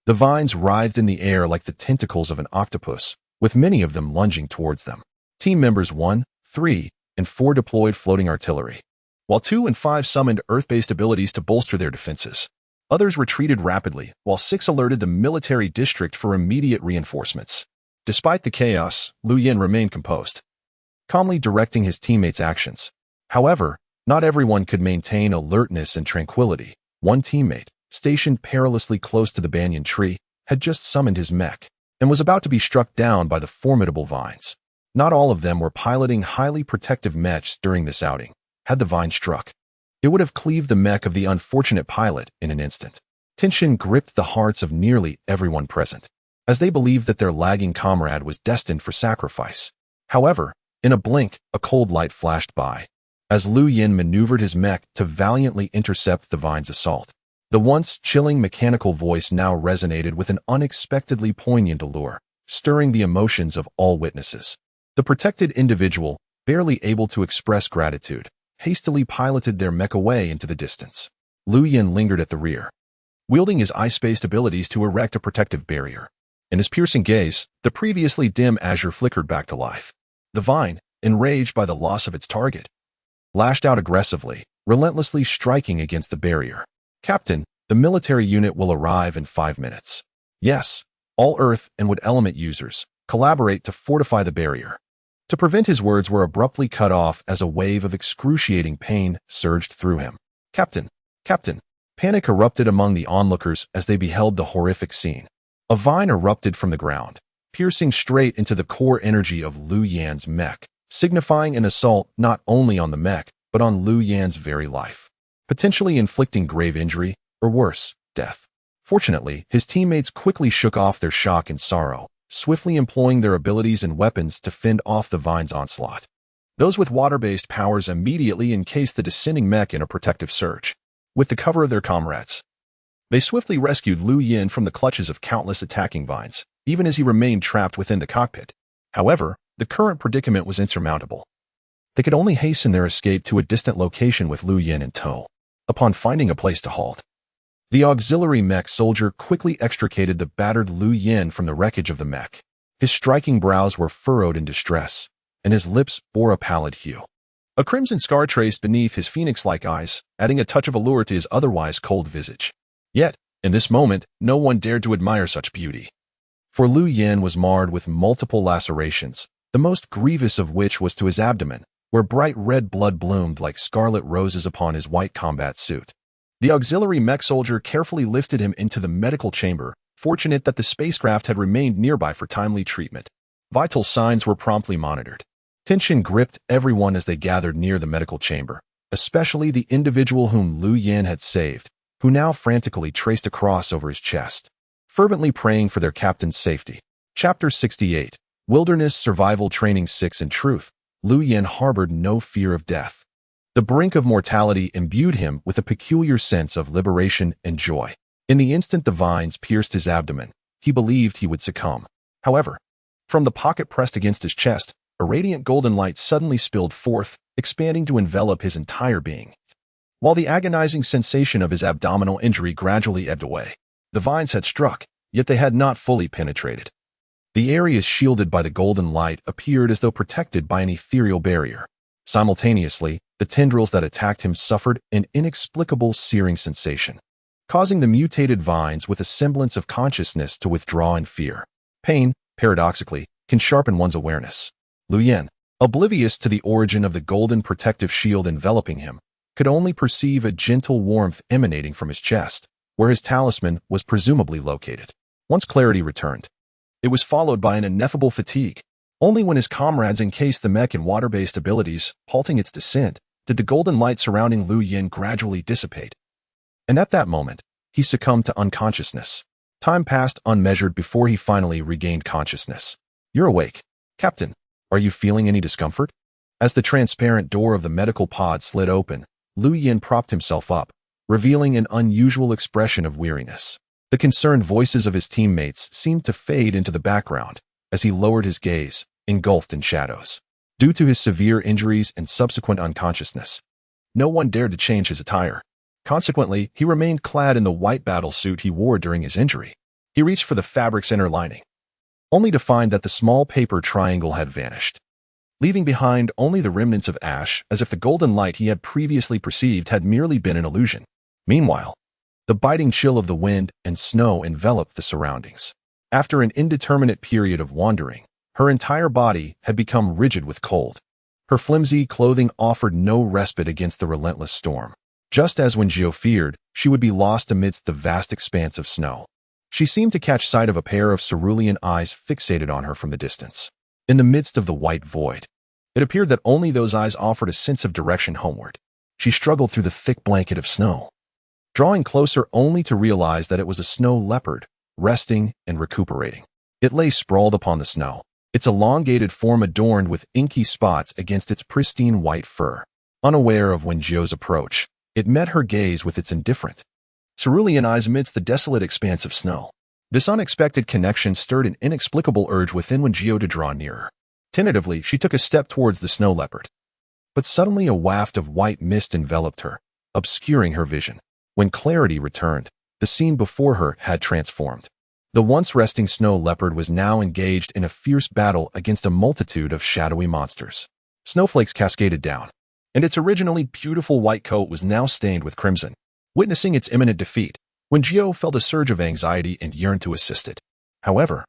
the vines writhed in the air like the tentacles of an octopus, with many of them lunging towards them. Team members 1, 3, and 4 deployed floating artillery, while 2 and 5 summoned earth-based abilities to bolster their defenses. Others retreated rapidly, while 6 alerted the military district for immediate reinforcements. Despite the chaos, Lu Yan remained composed, calmly directing his teammates' actions. However, not everyone could maintain alertness and tranquility. One teammate, stationed perilously close to the banyan tree, had just summoned his mech and was about to be struck down by the formidable vines. Not all of them were piloting highly protective mechs during this outing. Had the vine struck, it would have cleaved the mech of the unfortunate pilot in an instant. Tension gripped the hearts of nearly everyone present, as they believed that their lagging comrade was destined for sacrifice. However, in a blink, a cold light flashed by, as Lu Yan maneuvered his mech to valiantly intercept the vine's assault. The once chilling mechanical voice now resonated with an unexpectedly poignant allure, stirring the emotions of all witnesses. The protected individual, barely able to express gratitude, hastily piloted their mech away into the distance. Lu Yan lingered at the rear, wielding his ice-based abilities to erect a protective barrier. In his piercing gaze, the previously dim azure flickered back to life. The vine, enraged by the loss of its target, lashed out aggressively, relentlessly striking against the barrier. Captain, the military unit will arrive in 5 minutes. Yes, all Earth and Wood element users, collaborate to fortify the barrier. To prevent his words were abruptly cut off as a wave of excruciating pain surged through him. Captain! Captain! Panic erupted among the onlookers as they beheld the horrific scene. A vine erupted from the ground, piercing straight into the core energy of Lu Yan's mech, signifying an assault not only on the mech, but on Lu Yan's very life, potentially inflicting grave injury, or worse, death. Fortunately, his teammates quickly shook off their shock and sorrow, swiftly employing their abilities and weapons to fend off the vine's onslaught. Those with water-based powers immediately encased the descending mech in a protective surge. With the cover of their comrades, they swiftly rescued Lu Yan from the clutches of countless attacking vines, even as he remained trapped within the cockpit. However, the current predicament was insurmountable. They could only hasten their escape to a distant location with Lu Yin in tow. Upon finding a place to halt, the auxiliary mech soldier quickly extricated the battered Lu Yin from the wreckage of the mech. His striking brows were furrowed in distress, and his lips bore a pallid hue. A crimson scar traced beneath his phoenix-like eyes, adding a touch of allure to his otherwise cold visage. Yet, in this moment, no one dared to admire such beauty. For Lu Yin was marred with multiple lacerations, the most grievous of which was to his abdomen, where bright red blood bloomed like scarlet roses upon his white combat suit. The auxiliary mech soldier carefully lifted him into the medical chamber, fortunate that the spacecraft had remained nearby for timely treatment. Vital signs were promptly monitored. Tension gripped everyone as they gathered near the medical chamber, especially the individual whom Lu Yin had saved, who now frantically traced a cross over his chest, fervently praying for their captain's safety. Chapter 68, Wilderness Survival Training 6. In truth, Lu Yin harbored no fear of death. The brink of mortality imbued him with a peculiar sense of liberation and joy. In the instant the vines pierced his abdomen, he believed he would succumb. However, from the pocket pressed against his chest, a radiant golden light suddenly spilled forth, expanding to envelop his entire being. While the agonizing sensation of his abdominal injury gradually ebbed away, the vines had struck, yet they had not fully penetrated. The areas shielded by the golden light appeared as though protected by an ethereal barrier. Simultaneously, the tendrils that attacked him suffered an inexplicable searing sensation, causing the mutated vines with a semblance of consciousness to withdraw in fear. Pain, paradoxically, can sharpen one's awareness. Lu Yin, oblivious to the origin of the golden protective shield enveloping him, could only perceive a gentle warmth emanating from his chest, where his talisman was presumably located. Once clarity returned, it was followed by an ineffable fatigue. Only when his comrades encased the mech in water-based abilities, halting its descent, did the golden light surrounding Lu Yin gradually dissipate. And at that moment, he succumbed to unconsciousness. Time passed unmeasured before he finally regained consciousness. "You're awake, Captain. Are you feeling any discomfort?" As the transparent door of the medical pod slid open, Lu Yin propped himself up, revealing an unusual expression of weariness. The concerned voices of his teammates seemed to fade into the background as he lowered his gaze, engulfed in shadows. Due to his severe injuries and subsequent unconsciousness, no one dared to change his attire. Consequently, he remained clad in the white battle suit he wore during his injury. He reached for the fabric's inner lining, only to find that the small paper triangle had vanished, leaving behind only the remnants of ash, as if the golden light he had previously perceived had merely been an illusion. Meanwhile, the biting chill of the wind and snow enveloped the surroundings. After an indeterminate period of wandering, her entire body had become rigid with cold. Her flimsy clothing offered no respite against the relentless storm. Just as Wen Jiu feared, she would be lost amidst the vast expanse of snow. She seemed to catch sight of a pair of cerulean eyes fixated on her from the distance. In the midst of the white void, it appeared that only those eyes offered a sense of direction homeward. She struggled through the thick blanket of snow, drawing closer only to realize that it was a snow leopard, resting and recuperating. It lay sprawled upon the snow, its elongated form adorned with inky spots against its pristine white fur. Unaware of Wen Jiu's approach, it met her gaze with its indifferent, cerulean eyes amidst the desolate expanse of snow. This unexpected connection stirred an inexplicable urge within Wen Jiu to draw nearer. Tentatively, she took a step towards the snow leopard. But suddenly a waft of white mist enveloped her, obscuring her vision. When clarity returned, the scene before her had transformed. The once resting snow leopard was now engaged in a fierce battle against a multitude of shadowy monsters. Snowflakes cascaded down, and its originally beautiful white coat was now stained with crimson. Witnessing its imminent defeat, Wen Jiu felt a surge of anxiety and yearned to assist it. However,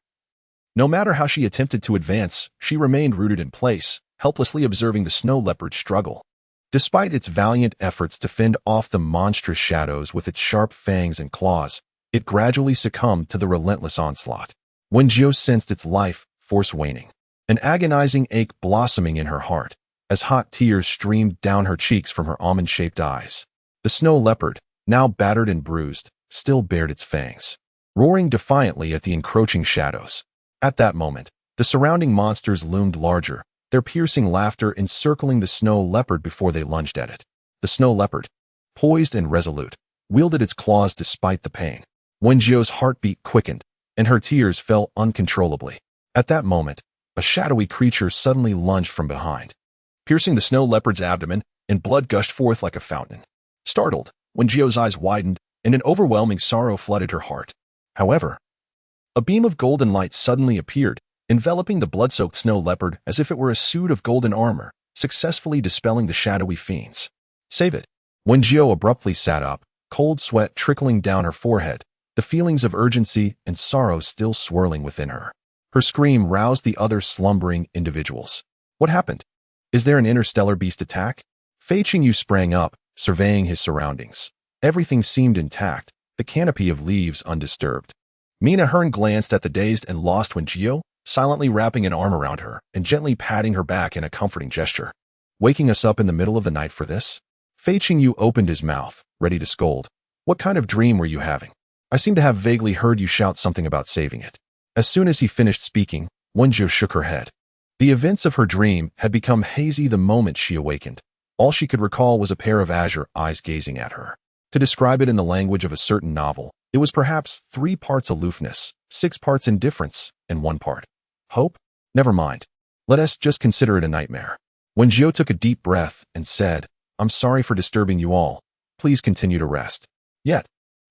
no matter how she attempted to advance, she remained rooted in place, helplessly observing the snow leopard's struggle. Despite its valiant efforts to fend off the monstrous shadows with its sharp fangs and claws, it gradually succumbed to the relentless onslaught. Wen Jiu sensed its life force waning, an agonizing ache blossoming in her heart, as hot tears streamed down her cheeks from her almond-shaped eyes. The snow leopard, now battered and bruised, still bared its fangs, roaring defiantly at the encroaching shadows. At that moment, the surrounding monsters loomed larger, their piercing laughter encircling the snow leopard before they lunged at it. The snow leopard, poised and resolute, wielded its claws despite the pain. Wen Jiu's heartbeat quickened, and her tears fell uncontrollably. At that moment, a a shadowy creature suddenly lunged from behind, piercing the snow leopard's abdomen, and blood gushed forth like a fountain. Startled, Wen Jiu's eyes widened, and an overwhelming sorrow flooded her heart. However, a beam of golden light suddenly appeared, enveloping the blood-soaked snow leopard as if it were a suit of golden armor, successfully dispelling the shadowy fiends. Save it. Wen Jiu abruptly sat up, cold sweat trickling down her forehead, the feelings of urgency and sorrow still swirling within her. Her scream roused the other slumbering individuals. What happened? Is there an interstellar beast attack? Fei Qingyu sprang up, surveying his surroundings. Everything seemed intact, the canopy of leaves undisturbed. Mina Hearn glanced at the dazed and lost Wen Jiu, silently wrapping an arm around her and gently patting her back in a comforting gesture. Waking us up in the middle of the night for this? Fei Qingyu opened his mouth, ready to scold. What kind of dream were you having? I seem to have vaguely heard you shout something about saving it. As soon as he finished speaking, Wen Jiu shook her head. The events of her dream had become hazy the moment she awakened. All she could recall was a pair of azure eyes gazing at her. To describe it in the language of a certain novel, it was perhaps 3 parts aloofness, 6 parts indifference, and 1 part hope? Never mind. Let us just consider it a nightmare. Wen Jiu took a deep breath and said, I'm sorry for disturbing you all. Please continue to rest. Yet,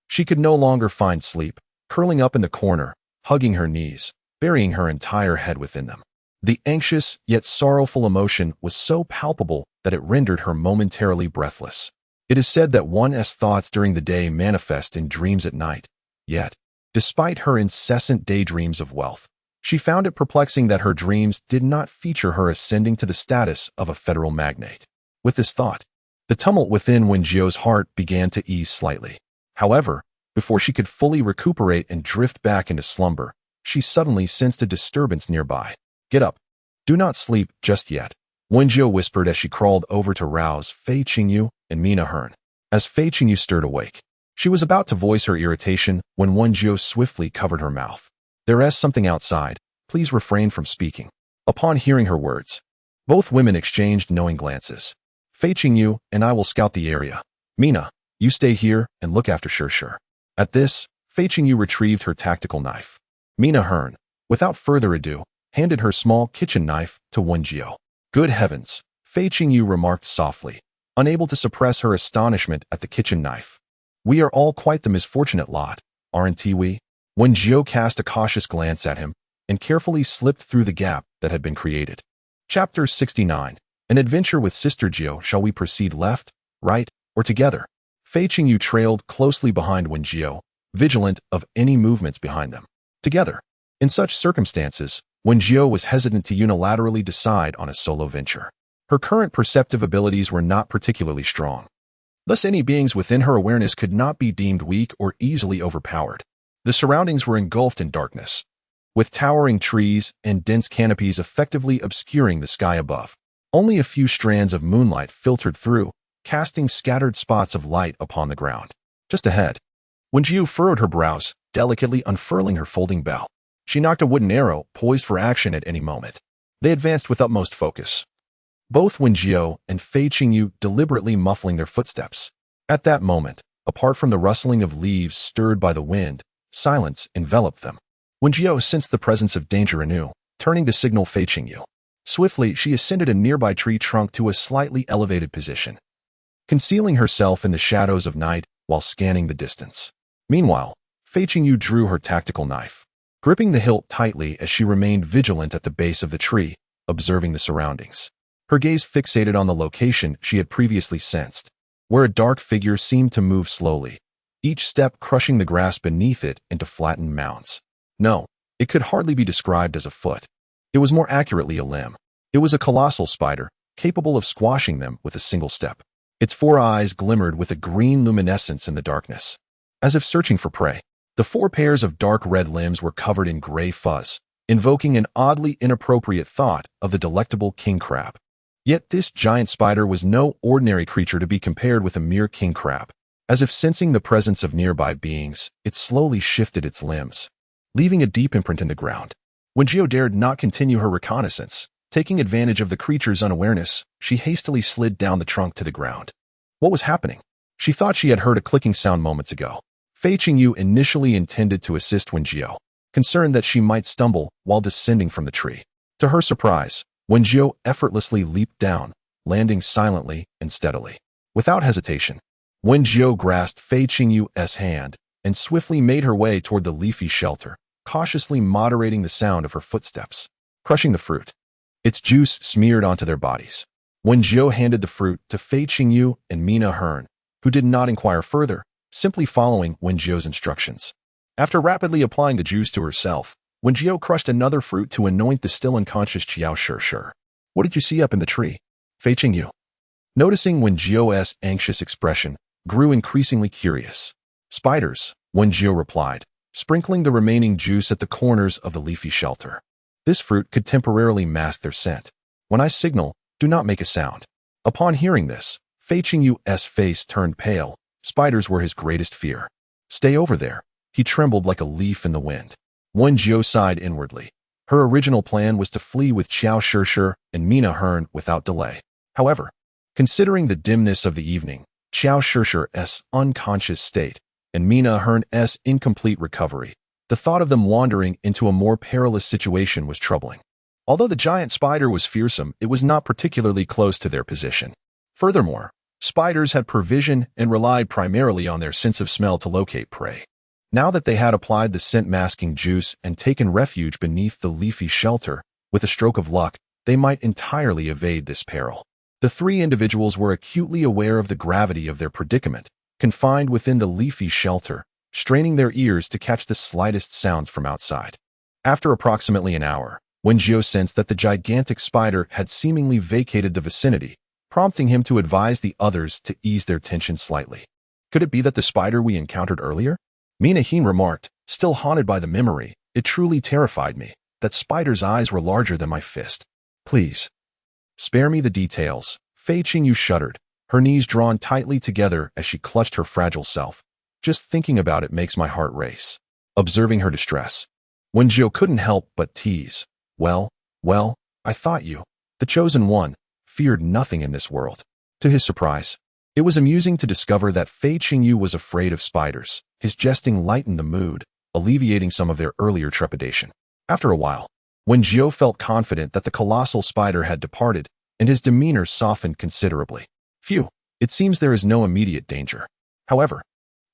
she could no longer find sleep, curling up in the corner, hugging her knees, burying her entire head within them. The anxious yet sorrowful emotion was so palpable that it rendered her momentarily breathless. It is said that one's thoughts during the day manifest in dreams at night. Yet, despite her incessant daydreams of wealth, she found it perplexing that her dreams did not feature her ascending to the status of a federal magnate. With this thought, the tumult within Wen Jiu's heart began to ease slightly. However, before she could fully recuperate and drift back into slumber, she suddenly sensed a disturbance nearby. Get up. Do not sleep just yet, Wen Jiu whispered as she crawled over to rouse Fei Qingyu and Mina Hearn. As Fei Qingyu stirred awake, she was about to voice her irritation when Wen Jiu swiftly covered her mouth. There is something outside. Please refrain from speaking. Upon hearing her words, both women exchanged knowing glances. Fei Qingyu and I will scout the area. Mina, you stay here and look after Sure. At this, Fei Qingyu retrieved her tactical knife. Mina Hearn, without further ado, handed her small kitchen knife to Wen Jiu. Good heavens, Fei Qingyu remarked softly, unable to suppress her astonishment at the kitchen knife. We are all quite the misfortunate lot, aren't we? Wen Jiu cast a cautious glance at him and carefully slipped through the gap that had been created. Chapter 69. An adventure with Sister Jiu. Shall we proceed left, right, or together? Fei Qingyu trailed closely behind Wen Jiu, vigilant of any movements behind them. Together. In such circumstances, Wen Jiu was hesitant to unilaterally decide on a solo venture. Her current perceptive abilities were not particularly strong. Thus, any beings within her awareness could not be deemed weak or easily overpowered. The surroundings were engulfed in darkness, with towering trees and dense canopies effectively obscuring the sky above. Only a few strands of moonlight filtered through, casting scattered spots of light upon the ground. Just ahead, Wen Jiu furrowed her brows, delicately unfurling her folding bow. She knocked a wooden arrow, poised for action at any moment. They advanced with utmost focus, both Wen Jiu and Fei Qingyu deliberately muffling their footsteps. At that moment, apart from the rustling of leaves stirred by the wind, silence enveloped them. Wen Jiu sensed the presence of danger anew, turning to signal Fei Qingyu. Swiftly, she ascended a nearby tree trunk to a slightly elevated position, concealing herself in the shadows of night while scanning the distance. Meanwhile, Fei Qingyu drew her tactical knife, gripping the hilt tightly as she remained vigilant at the base of the tree, observing the surroundings. Her gaze fixated on the location she had previously sensed, where a dark figure seemed to move slowly, each step crushing the grass beneath it into flattened mounds. No, it could hardly be described as a foot. It was more accurately a limb. It was a colossal spider, capable of squashing them with a single step. Its 4 eyes glimmered with a green luminescence in the darkness, as if searching for prey. The 4 pairs of dark red limbs were covered in gray fuzz, invoking an oddly inappropriate thought of the delectable king crab. Yet this giant spider was no ordinary creature to be compared with a mere king crab. As if sensing the presence of nearby beings, it slowly shifted its limbs, leaving a deep imprint in the ground. Wen Jiu dared not continue her reconnaissance. Taking advantage of the creature's unawareness, she hastily slid down the trunk to the ground. What was happening? She thought she had heard a clicking sound moments ago. Fei Qingyu initially intended to assist Wen Jiu, concerned that she might stumble while descending from the tree. To her surprise, Wen Jiu effortlessly leaped down, landing silently and steadily. Without hesitation, Wen Jiu grasped Fei Qingyu's hand and swiftly made her way toward the leafy shelter, cautiously moderating the sound of her footsteps. Crushing the fruit, its juice smeared onto their bodies. Wen Jiu handed the fruit to Fei Qingyu and Mina Hearn, who did not inquire further, simply following Wen Jiu's instructions. After rapidly applying the juice to herself, Wen Jiu crushed another fruit to anoint the still unconscious Qiao Shishir. "What did you see up in the tree?" Fei Qingyu, noticing Wen Jiu's anxious expression, grew increasingly curious. "Spiders," Wen Jiu replied, sprinkling the remaining juice at the corners of the leafy shelter. "This fruit could temporarily mask their scent. When I signal, do not make a sound." Upon hearing this, Fei Qingyu's face turned pale. Spiders were his greatest fear. "Stay over there." He trembled like a leaf in the wind. Wen Jiu sighed inwardly. Her original plan was to flee with Qiao Shishir and Mina Hearn without delay. However, considering the dimness of the evening, Qiao Shishir's unconscious state, and Mina Hearn's incomplete recovery, the thought of them wandering into a more perilous situation was troubling. Although the giant spider was fearsome, it was not particularly close to their position. Furthermore, spiders had provision and relied primarily on their sense of smell to locate prey. Now that they had applied the scent-masking juice and taken refuge beneath the leafy shelter, with a stroke of luck, they might entirely evade this peril. The three individuals were acutely aware of the gravity of their predicament, confined within the leafy shelter, straining their ears to catch the slightest sounds from outside. After approximately an hour, Wen Jiu sensed that the gigantic spider had seemingly vacated the vicinity, prompting him to advise the others to ease their tension slightly. "Could it be that the spider we encountered earlier?" Mina Hearn remarked, still haunted by the memory. "It truly terrified me. That spider's eyes were larger than my fist." "Please, spare me the details." Fei Qingyu shuddered, her knees drawn tightly together as she clutched her fragile self. "Just thinking about it makes my heart race." Observing her distress, Wen Jiu couldn't help but tease. Well, I thought you, the chosen one, feared nothing in this world." To his surprise, it was amusing to discover that Fei Qingyu was afraid of spiders. His jesting lightened the mood, alleviating some of their earlier trepidation. After a while, Wen Jiu felt confident that the colossal spider had departed, and his demeanor softened considerably. "Phew, it seems there is no immediate danger." However,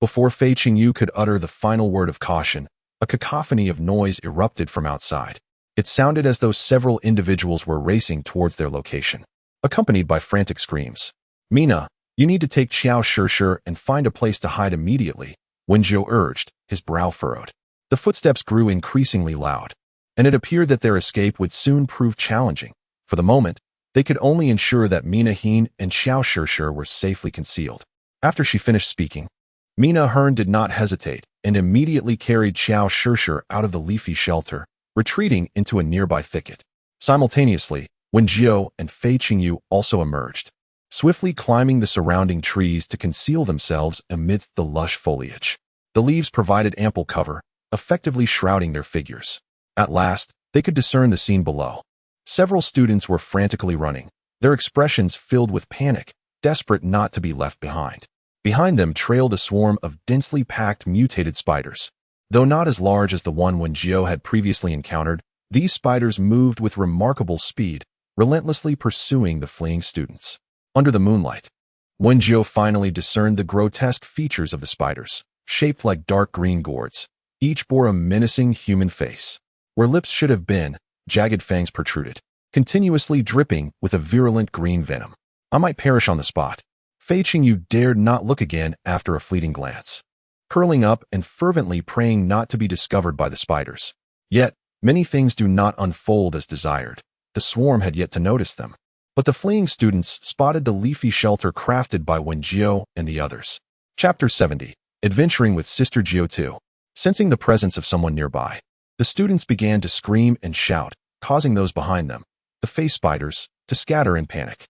before Fei Qingyu could utter the final word of caution, a cacophony of noise erupted from outside. It sounded as though several individuals were racing towards their location, accompanied by frantic screams. "Mina, you need to take Qiao Shishir and find a place to hide immediately," Wen Jiu urged, his brow furrowed. The footsteps grew increasingly loud, and it appeared that their escape would soon prove challenging. For the moment, they could only ensure that Mina Hearn and Qiao Shishir were safely concealed. After she finished speaking, Mina Hearn did not hesitate and immediately carried Qiao Shishir out of the leafy shelter, retreating into a nearby thicket. Simultaneously, Wen Jiu and Fei Qingyu also emerged, swiftly climbing the surrounding trees to conceal themselves amidst the lush foliage. The leaves provided ample cover, effectively shrouding their figures. At last, they could discern the scene below. Several students were frantically running, their expressions filled with panic, desperate not to be left behind. Behind them trailed a swarm of densely packed mutated spiders. Though not as large as the one Wen Jiu had previously encountered, these spiders moved with remarkable speed, relentlessly pursuing the fleeing students. Under the moonlight, Wen Jiu finally discerned the grotesque features of the spiders, shaped like dark green gourds. Each bore a menacing human face. Where lips should have been, jagged fangs protruded, continuously dripping with a virulent green venom. "I might perish on the spot." Fei Qingyu dared not look again after a fleeting glance, curling up and fervently praying not to be discovered by the spiders. Yet, many things do not unfold as desired. The swarm had yet to notice them. But the fleeing students spotted the leafy shelter crafted by Wen Jiu and the others. Chapter 70. Adventuring with Sister Jiu 2. Sensing the presence of someone nearby, the students began to scream and shout, causing those behind them, the face spiders, to scatter in panic.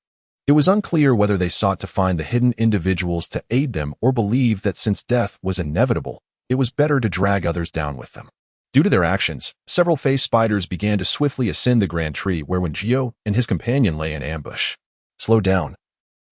It was unclear whether they sought to find the hidden individuals to aid them or believed that since death was inevitable, it was better to drag others down with them. Due to their actions, several face spiders began to swiftly ascend the grand tree where Wen Jiu and his companion lay in ambush. "Slow down,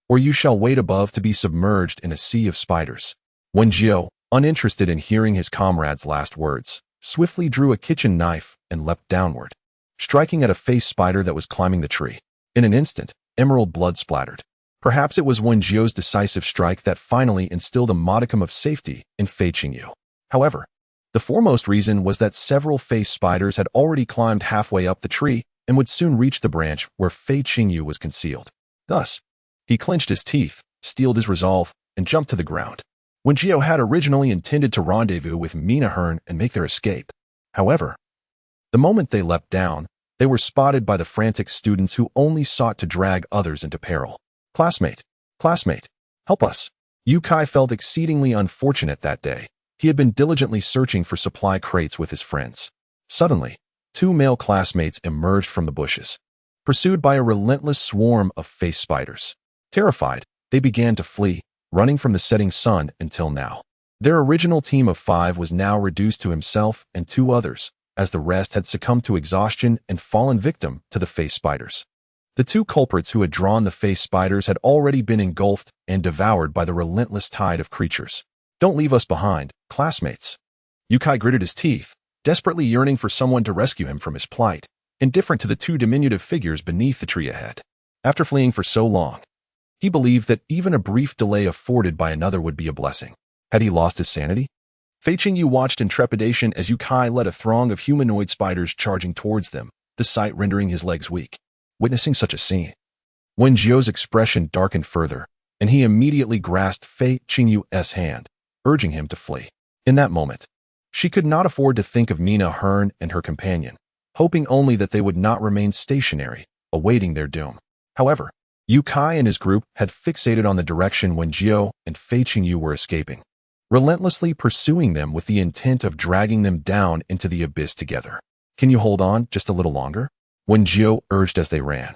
or you shall wait above to be submerged in a sea of spiders." Wen Jiu, uninterested in hearing his comrade's last words, swiftly drew a kitchen knife and leapt downward. striking at a face spider that was climbing the tree. In an instant, emerald blood splattered. Perhaps it was Wen Jiu's decisive strike that finally instilled a modicum of safety in Fei Qingyu. However, the foremost reason was that several face spiders had already climbed halfway up the tree and would soon reach the branch where Fei Qingyu was concealed. Thus, he clenched his teeth, steeled his resolve, and jumped to the ground. Wen Jiu had originally intended to rendezvous with Mina Hearn and make their escape. However, the moment they leapt down, they were spotted by the frantic students who only sought to drag others into peril. Classmate, help us. Yu Kai felt exceedingly unfortunate that day. He had been diligently searching for supply crates with his friends. Suddenly, two male classmates emerged from the bushes, pursued by a relentless swarm of face spiders. Terrified, they began to flee, running from the setting sun until now. Their original team of 5 was now reduced to himself and 2 others, as the rest had succumbed to exhaustion and fallen victim to the face spiders. The 2 culprits who had drawn the face spiders had already been engulfed and devoured by the relentless tide of creatures. Don't leave us behind, classmates. Yu Kai gritted his teeth, desperately yearning for someone to rescue him from his plight, indifferent to the 2 diminutive figures beneath the tree ahead. After fleeing for so long, he believed that even a brief delay afforded by another would be a blessing. Had he lost his sanity? Fei Qingyu watched in trepidation as Yu Kai led a throng of humanoid spiders charging towards them, the sight rendering his legs weak. Witnessing such a scene, Wen Jiu's expression darkened further, and he immediately grasped Fei Qingyu's hand, urging him to flee. In that moment, she could not afford to think of Mina Hearn and her companion, hoping only that they would not remain stationary, awaiting their doom. However, Yu Kai and his group had fixated on the direction Wen Jiu and Fei Qingyu were escaping, relentlessly pursuing them with the intent of dragging them down into the abyss together. Can you hold on just a little longer? Wen Jiu urged as they ran.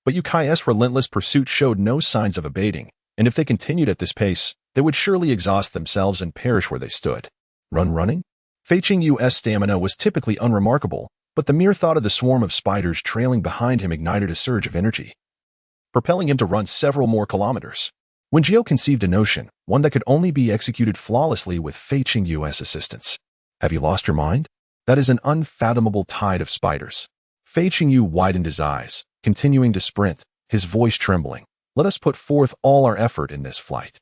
But Yu Kai's relentless pursuit showed no signs of abating, and if they continued at this pace, they would surely exhaust themselves and perish where they stood. Running? Fei Qingyu's stamina was typically unremarkable, but the mere thought of the swarm of spiders trailing behind him ignited a surge of energy, propelling him to run several more kilometers. Wen Jiu conceived a notion, one that could only be executed flawlessly with Fei Qingyu's assistance. Have you lost your mind? That is an unfathomable tide of spiders. Fei Qingyu widened his eyes, continuing to sprint, his voice trembling. Let us put forth all our effort in this flight.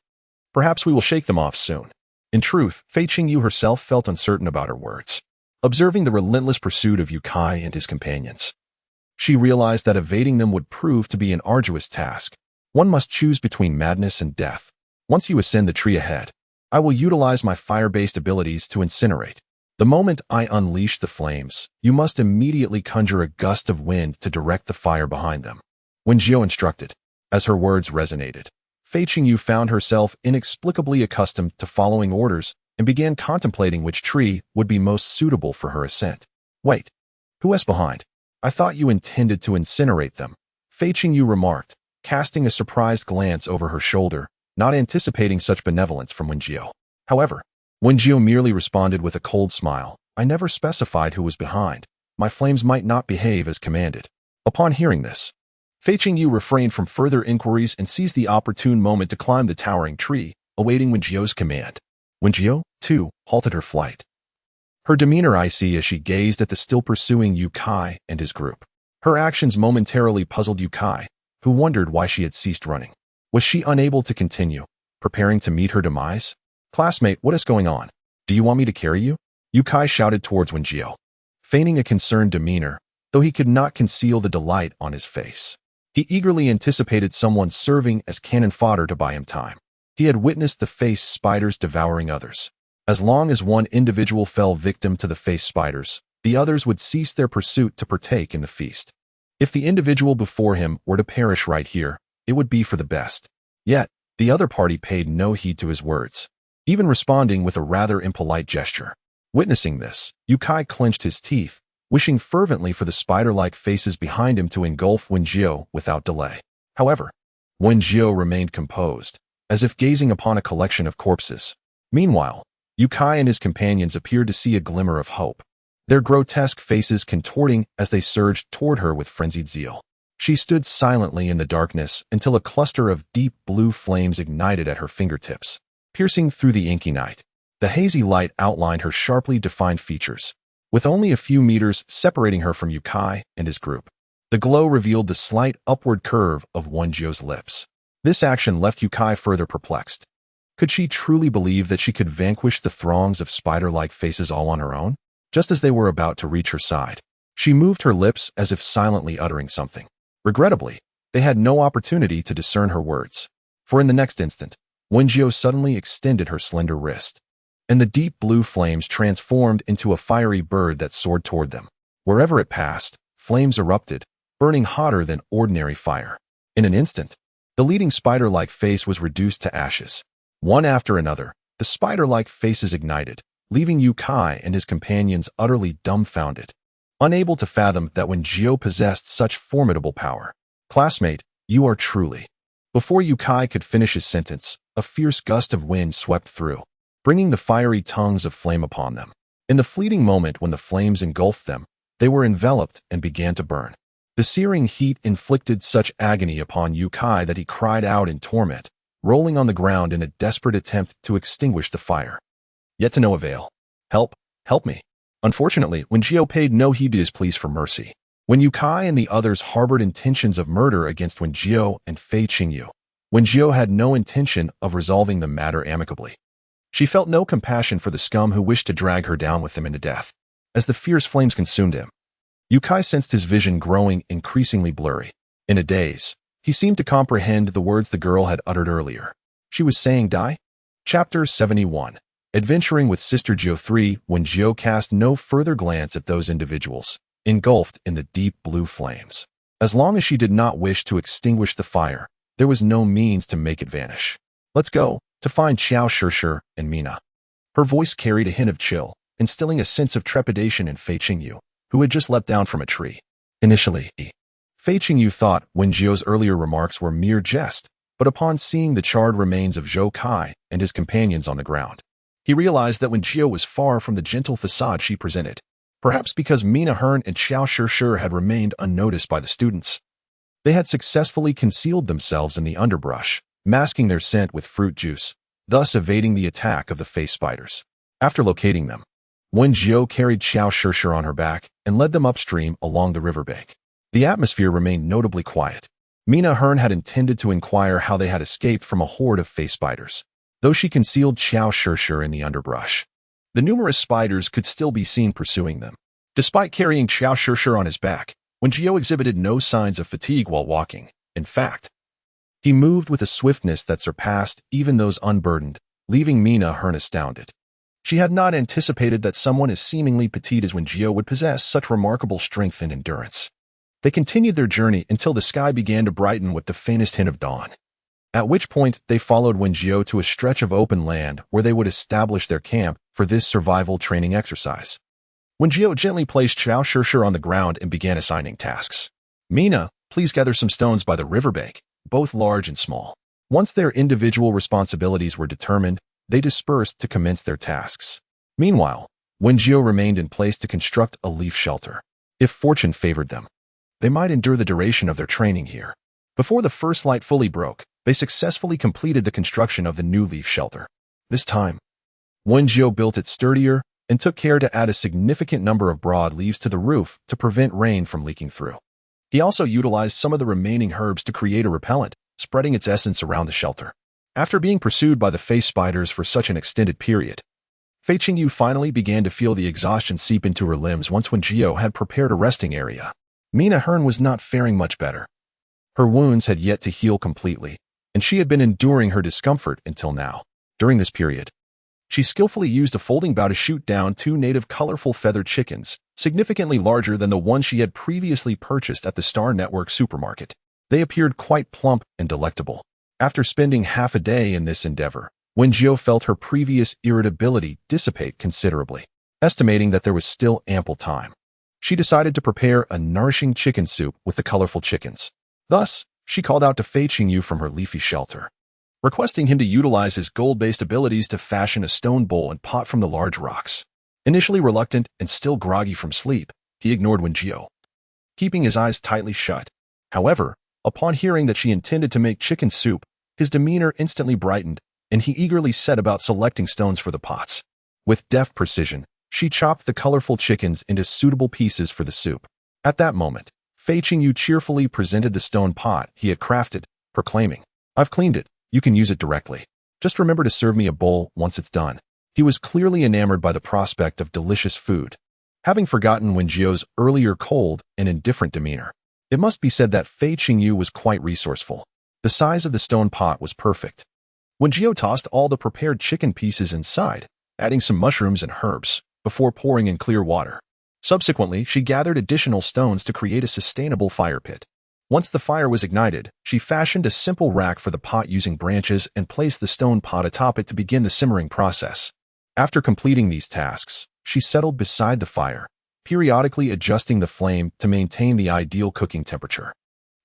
Perhaps we will shake them off soon. In truth, Fei Qingyu herself felt uncertain about her words. Observing the relentless pursuit of Yu Kai and his companions, she realized that evading them would prove to be an arduous task. One must choose between madness and death. Once you ascend the tree ahead, I will utilize my fire-based abilities to incinerate. The moment I unleash the flames, you must immediately conjure a gust of wind to direct the fire behind them. Wen Jiu instructed. As her words resonated, Fei Qingyu found herself inexplicably accustomed to following orders and began contemplating which tree would be most suitable for her ascent. Wait, who is behind? I thought you intended to incinerate them, Fei Qingyu remarked, casting a surprised glance over her shoulder, not anticipating such benevolence from Wen Jiu. However, Wen Jiu merely responded with a cold smile. I never specified who was behind. My flames might not behave as commanded. Upon hearing this, Fei Qingyu refrained from further inquiries and seized the opportune moment to climb the towering tree, awaiting Wen Jiu's command. Wen Jiu, too, halted her flight, her demeanor icy as she gazed at the still pursuing Yu Kai and his group. Her actions momentarily puzzled Yu Kai, who wondered why she had ceased running. Was she unable to continue, preparing to meet her demise? Classmate, what is going on? Do you want me to carry you? Yu Kai shouted towards Wen Jiu, feigning a concerned demeanor, though he could not conceal the delight on his face. He eagerly anticipated someone serving as cannon fodder to buy him time. He had witnessed the face spiders devouring others. As long as one individual fell victim to the face spiders, the others would cease their pursuit to partake in the feast. If the individual before him were to perish right here, it would be for the best. Yet, the other party paid no heed to his words, even responding with a rather impolite gesture. Witnessing this, Yu Kai clenched his teeth, wishing fervently for the spider-like faces behind him to engulf Wen Jiu without delay. However, Wen Jiu remained composed, as if gazing upon a collection of corpses. Meanwhile, Yu Kai and his companions appeared to see a glimmer of hope, their grotesque faces contorting as they surged toward her with frenzied zeal. She stood silently in the darkness until a cluster of deep blue flames ignited at her fingertips, piercing through the inky night. The hazy light outlined her sharply defined features, with only a few meters separating her from Yukai and his group. The glow revealed the slight upward curve of Wen Jiu's lips. This action left Yukai further perplexed. Could she truly believe that she could vanquish the throngs of spider-like faces all on her own? Just as they were about to reach her side, she moved her lips as if silently uttering something. Regrettably, they had no opportunity to discern her words, for in the next instant, Wen Jiu suddenly extended her slender wrist, and the deep blue flames transformed into a fiery bird that soared toward them. Wherever it passed, flames erupted, burning hotter than ordinary fire. In an instant, the leading spider-like face was reduced to ashes. One after another, the spider-like faces ignited, leaving Yukai and his companions utterly dumbfounded, unable to fathom that Wen Jiu possessed such formidable power. Classmate, you are truly. Before Yukai could finish his sentence, a fierce gust of wind swept through, bringing the fiery tongues of flame upon them. In the fleeting moment when the flames engulfed them, they were enveloped and began to burn. The searing heat inflicted such agony upon Yukai that he cried out in torment, rolling on the ground in a desperate attempt to extinguish the fire. Yet to no avail. Help, help me. Unfortunately, Wen Jiu paid no heed to his pleas for mercy. When Yukai and the others harbored intentions of murder against Wen Jiu and Fei Qingyu, Wen Jiu had no intention of resolving the matter amicably. She felt no compassion for the scum who wished to drag her down with them into death. As the fierce flames consumed him, Yukai sensed his vision growing increasingly blurry. In a daze, he seemed to comprehend the words the girl had uttered earlier. She was saying die? Chapter 71. Adventuring with Sister Jiu 3. Wen Jiu cast no further glance at those individuals, engulfed in the deep blue flames. As long as she did not wish to extinguish the fire, there was no means to make it vanish. Let's go, to find Xiao Shishir and Mina. Her voice carried a hint of chill, instilling a sense of trepidation in Fei Qingyu, who had just leapt down from a tree. Initially, Fei Qingyu thought Wen Jiu's earlier remarks were mere jest, but upon seeing the charred remains of Zhou Kai and his companions on the ground, he realized that Wen Jiu was far from the gentle facade she presented. Perhaps because Mina Hearn and Xiao Shishir had remained unnoticed by the students. They had successfully concealed themselves in the underbrush, masking their scent with fruit juice, thus evading the attack of the face spiders. After locating them, Wen Jiu carried Xiao Shishir on her back and led them upstream along the riverbank. The atmosphere remained notably quiet. Mina Hearn had intended to inquire how they had escaped from a horde of face spiders, though she concealed Xiao Shishir in the underbrush. The numerous spiders could still be seen pursuing them. Despite carrying Xiao Shishir on his back, Wen Jiu exhibited no signs of fatigue while walking. In fact, he moved with a swiftness that surpassed even those unburdened, leaving Mina Hearn astounded. She had not anticipated that someone as seemingly petite as Wen Jiu would possess such remarkable strength and endurance. They continued their journey until the sky began to brighten with the faintest hint of dawn, at which point they followed Wen Jiu to a stretch of open land where they would establish their camp for this survival training exercise. Wen Jiu gently placed Xiao Shishir on the ground and began assigning tasks. Mina, please gather some stones by the riverbank, both large and small. Once their individual responsibilities were determined, they dispersed to commence their tasks. Meanwhile, Wen Jiu remained in place to construct a leaf shelter. If fortune favored them, they might endure the duration of their training here. Before the first light fully broke, they successfully completed the construction of the new leaf shelter. This time, Wen Jiu built it sturdier and took care to add a significant number of broad leaves to the roof to prevent rain from leaking through. He also utilized some of the remaining herbs to create a repellent, spreading its essence around the shelter. After being pursued by the face spiders for such an extended period, Fei Qingyu finally began to feel the exhaustion seep into her limbs once Wen Jiu had prepared a resting area. Mina Hearn was not faring much better. Her wounds had yet to heal completely, and she had been enduring her discomfort until now. During this period, she skillfully used a folding bow to shoot down 2 native colorful feathered chickens, significantly larger than the one she had previously purchased at the Star Network supermarket. They appeared quite plump and delectable. After spending half a day in this endeavor, Wen Jiu felt her previous irritability dissipate considerably. Estimating that there was still ample time, she decided to prepare a nourishing chicken soup with the colorful chickens. Thus, she called out to Fei Qingyu from her leafy shelter, requesting him to utilize his gold-based abilities to fashion a stone bowl and pot from the large rocks. Initially reluctant and still groggy from sleep, he ignored Wen Jiu, keeping his eyes tightly shut. However, upon hearing that she intended to make chicken soup, his demeanor instantly brightened, and he eagerly set about selecting stones for the pots. With deft precision, She chopped the colorful chickens into suitable pieces for the soup. At that moment, Fei Qingyu cheerfully presented the stone pot he had crafted, proclaiming, "I've cleaned it. You can use it directly. Just remember to serve me a bowl once it's done." He was clearly enamored by the prospect of delicious food, having forgotten Wen Jiu's earlier cold and indifferent demeanor. It must be said that Fei Qingyu was quite resourceful. The size of the stone pot was perfect. Wen Jiu tossed all the prepared chicken pieces inside, adding some mushrooms and herbs, before pouring in clear water. Subsequently, she gathered additional stones to create a sustainable fire pit. Once the fire was ignited, she fashioned a simple rack for the pot using branches and placed the stone pot atop it to begin the simmering process. After completing these tasks, she settled beside the fire, periodically adjusting the flame to maintain the ideal cooking temperature.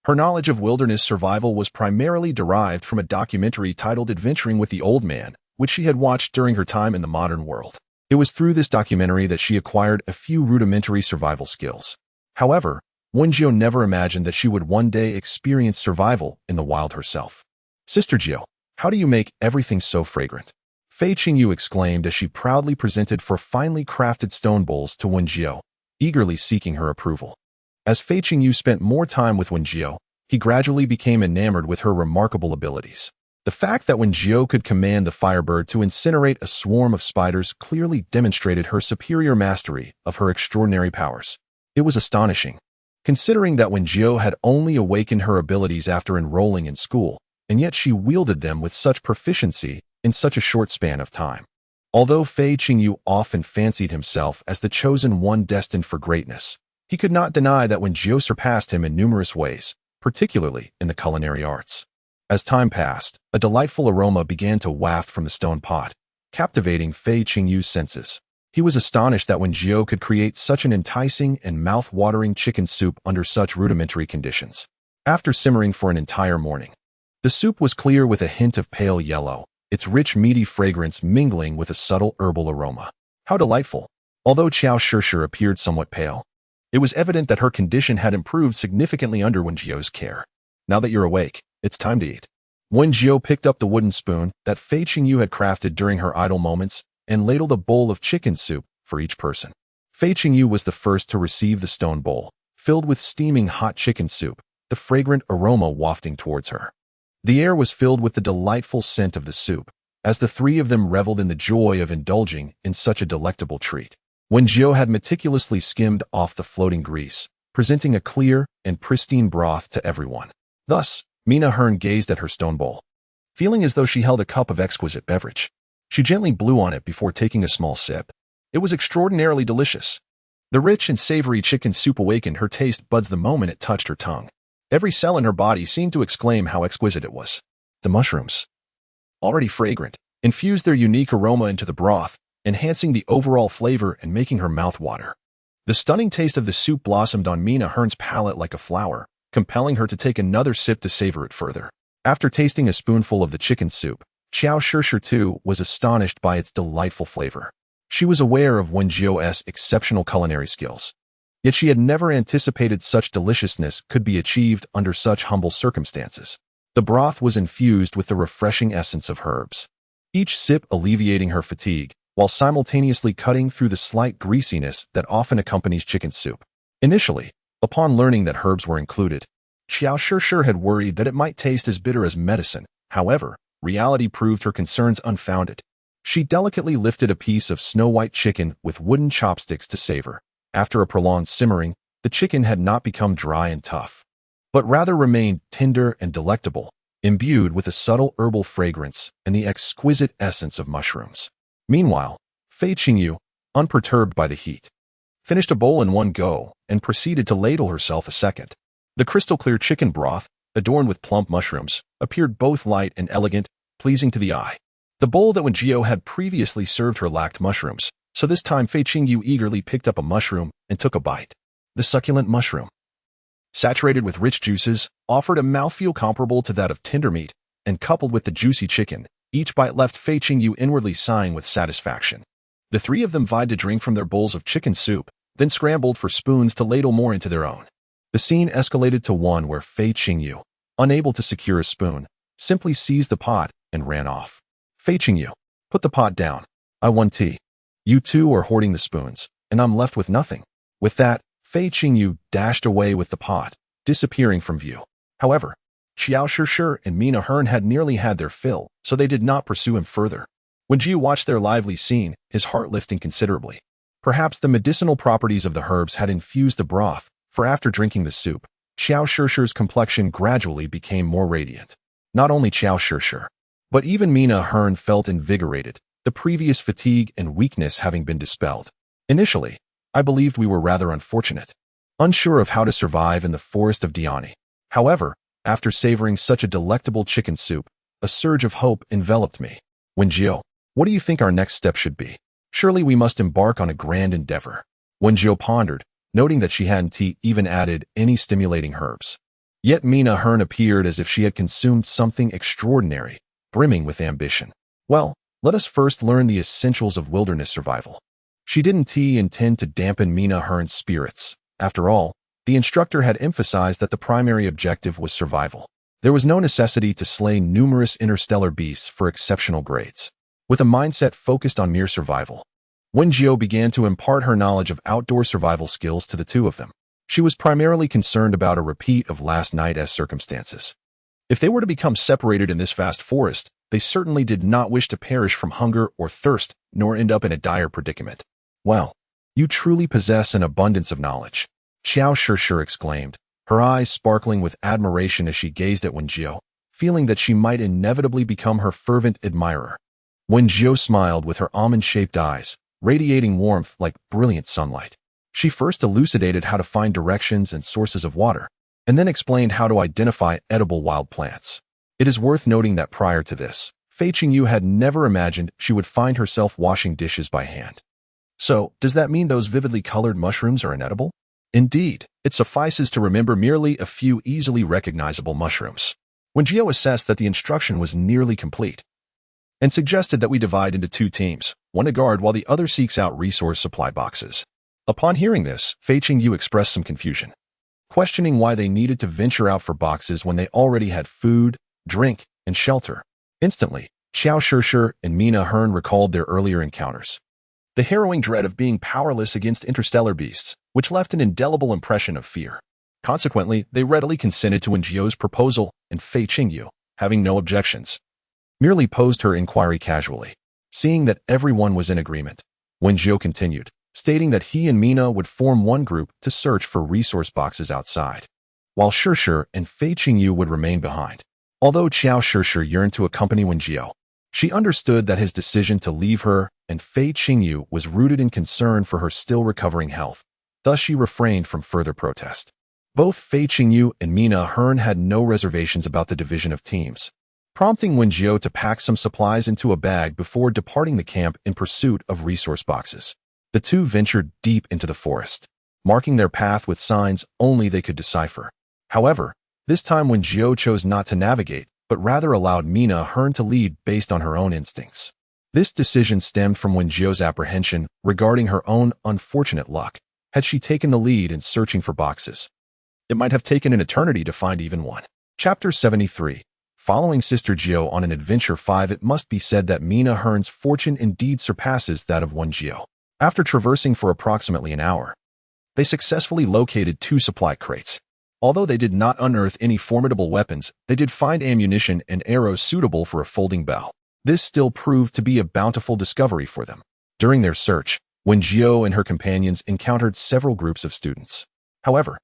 Her knowledge of wilderness survival was primarily derived from a documentary titled Adventuring with the Old Man, which she had watched during her time in the modern world. It was through this documentary that she acquired a few rudimentary survival skills. However, Wen Jiu never imagined that she would one day experience survival in the wild herself. "Sister Jiu, how do you make everything so fragrant?" Fei Qingyu exclaimed as she proudly presented four finely crafted stone bowls to Wen Jiu, eagerly seeking her approval. As Fei Qingyu spent more time with Wen Jiu, he gradually became enamored with her remarkable abilities. The fact that Wen Jiu could command the firebird to incinerate a swarm of spiders clearly demonstrated her superior mastery of her extraordinary powers. It was astonishing, considering that Wen Jiu had only awakened her abilities after enrolling in school, and yet she wielded them with such proficiency in such a short span of time. Although Fei Qingyu often fancied himself as the chosen one destined for greatness, he could not deny that Wen Jiu surpassed him in numerous ways, particularly in the culinary arts. As time passed, a delightful aroma began to waft from the stone pot, captivating Fei Qingyu's senses. He was astonished that Wen Jiu could create such an enticing and mouth-watering chicken soup under such rudimentary conditions. After simmering for an entire morning, the soup was clear with a hint of pale yellow, its rich meaty fragrance mingling with a subtle herbal aroma. How delightful! Although Qiao Shishir appeared somewhat pale, it was evident that her condition had improved significantly under Wen Jiu's care. "Now that you're awake, it's time to eat." Wen Jiu picked up the wooden spoon that Fei Qingyu had crafted during her idle moments and ladled a bowl of chicken soup for each person. Fei Qingyu was the first to receive the stone bowl, filled with steaming hot chicken soup, the fragrant aroma wafting towards her. The air was filled with the delightful scent of the soup, as the three of them reveled in the joy of indulging in such a delectable treat. Wen Jiu had meticulously skimmed off the floating grease, presenting a clear and pristine broth to everyone. Thus, Mina Hearn gazed at her stone bowl, feeling as though she held a cup of exquisite beverage. She gently blew on it before taking a small sip. It was extraordinarily delicious. The rich and savory chicken soup awakened her taste buds the moment it touched her tongue. Every cell in her body seemed to exclaim how exquisite it was. The mushrooms, already fragrant, infused their unique aroma into the broth, enhancing the overall flavor and making her mouth water. The stunning taste of the soup blossomed on Mina Hearn's palate like a flower, compelling her to take another sip to savor it further. After tasting a spoonful of the chicken soup, Qiao Shishir too was astonished by its delightful flavor. She was aware of Wen Jiu's exceptional culinary skills, yet she had never anticipated such deliciousness could be achieved under such humble circumstances. The broth was infused with the refreshing essence of herbs, each sip alleviating her fatigue, while simultaneously cutting through the slight greasiness that often accompanies chicken soup. Initially, upon learning that herbs were included, Qiao Shishir had worried that it might taste as bitter as medicine. However, reality proved her concerns unfounded. She delicately lifted a piece of snow-white chicken with wooden chopsticks to savor. After a prolonged simmering, the chicken had not become dry and tough, but rather remained tender and delectable, imbued with a subtle herbal fragrance and the exquisite essence of mushrooms. Meanwhile, Fei Qingyu, unperturbed by the heat, finished a bowl in one go and proceeded to ladle herself a second. The crystal-clear chicken broth, adorned with plump mushrooms, appeared both light and elegant, pleasing to the eye. The bowl that Wen Jiu had previously served her lacked mushrooms, so this time Fei Qingyu eagerly picked up a mushroom and took a bite. The succulent mushroom, saturated with rich juices, offered a mouthfeel comparable to that of tender meat, and coupled with the juicy chicken, each bite left Fei Qingyu inwardly sighing with satisfaction. The three of them vied to drink from their bowls of chicken soup, then scrambled for spoons to ladle more into their own. The scene escalated to one where Fei Qingyu, unable to secure a spoon, simply seized the pot and ran off. "Fei Qingyu, put the pot down. I want tea." You two are hoarding the spoons, and I'm left with nothing." With that, Fei Qingyu dashed away with the pot, disappearing from view. However, Xiao Shishir and Mina Hearn had nearly had their fill, so they did not pursue him further. Wen Jiu watched their lively scene, his heart lifting considerably. Perhaps the medicinal properties of the herbs had infused the broth, for after drinking the soup, Xiao Shishir's complexion gradually became more radiant. Not only Xiao Shishir, but even Mina Hearn felt invigorated, the previous fatigue and weakness having been dispelled. Initially, I believed we were rather unfortunate, unsure of how to survive in the forest of Diani. However, after savoring such a delectable chicken soup, a surge of hope enveloped me. Wen Jiu, what do you think our next step should be? Surely we must embark on a grand endeavor. Wen Jiu pondered, noting that she hadn't even added any stimulating herbs. Yet Mina Hearn appeared as if she had consumed something extraordinary, brimming with ambition. Well, let us first learn the essentials of wilderness survival. She didn't intend to dampen Mina Hearn's spirits. After all, the instructor had emphasized that the primary objective was survival. There was no necessity to slay numerous interstellar beasts for exceptional grades. With a mindset focused on mere survival, Wen Jiu began to impart her knowledge of outdoor survival skills to the two of them. She was primarily concerned about a repeat of last night's circumstances. If they were to become separated in this vast forest, they certainly did not wish to perish from hunger or thirst, nor end up in a dire predicament. "Well, you truly possess an abundance of knowledge," Xiao Shishir exclaimed, her eyes sparkling with admiration as she gazed at Wen Jiu, feeling that she might inevitably become her fervent admirer. Wen Jiu smiled with her almond-shaped eyes, radiating warmth like brilliant sunlight. She first elucidated how to find directions and sources of water, and then explained how to identify edible wild plants. It is worth noting that prior to this, Fei Qingyu had never imagined she would find herself washing dishes by hand. So, does that mean those vividly colored mushrooms are inedible? Indeed, it suffices to remember merely a few easily recognizable mushrooms. Wen Jiu assessed that the instruction was nearly complete, and suggested that we divide into two teams, one to guard while the other seeks out resource supply boxes. Upon hearing this, Fei Qingyu expressed some confusion, questioning why they needed to venture out for boxes when they already had food, drink, and shelter. Instantly, Xiao Shishir and Mina Hearn recalled their earlier encounters. The harrowing dread of being powerless against interstellar beasts, which left an indelible impression of fear. Consequently, they readily consented to Wen Jiu's proposal, and Fei Qingyu, having no objections, merely posed her inquiry casually. Seeing that everyone was in agreement, Wen Jiu continued, stating that he and Mina would form one group to search for resource boxes outside, while Shishir and Fei Qingyu would remain behind. Although Xiao Shishir yearned to accompany Wen Jiu, she understood that his decision to leave her and Fei Qingyu was rooted in concern for her still recovering health. Thus she refrained from further protest. Both Fei Qingyu and Mina Hearn had no reservations about the division of teams, prompting Wen Jiu to pack some supplies into a bag before departing the camp in pursuit of resource boxes. The two ventured deep into the forest, marking their path with signs only they could decipher. However, this time Wen Jiu chose not to navigate, but rather allowed Mina Hearn to lead based on her own instincts. This decision stemmed from Wen Jiu's apprehension regarding her own unfortunate luck. Had she taken the lead in searching for boxes, it might have taken an eternity to find even one. Chapter 73. Following Sister Jiu on an adventure 5, it must be said that Mina Hearn's fortune indeed surpasses that of Wen Jiu. After traversing for approximately an hour, they successfully located 2 supply crates. Although they did not unearth any formidable weapons, they did find ammunition and arrows suitable for a folding bow. This still proved to be a bountiful discovery for them. During their search, Wen Jiu and her companions encountered several groups of students. However,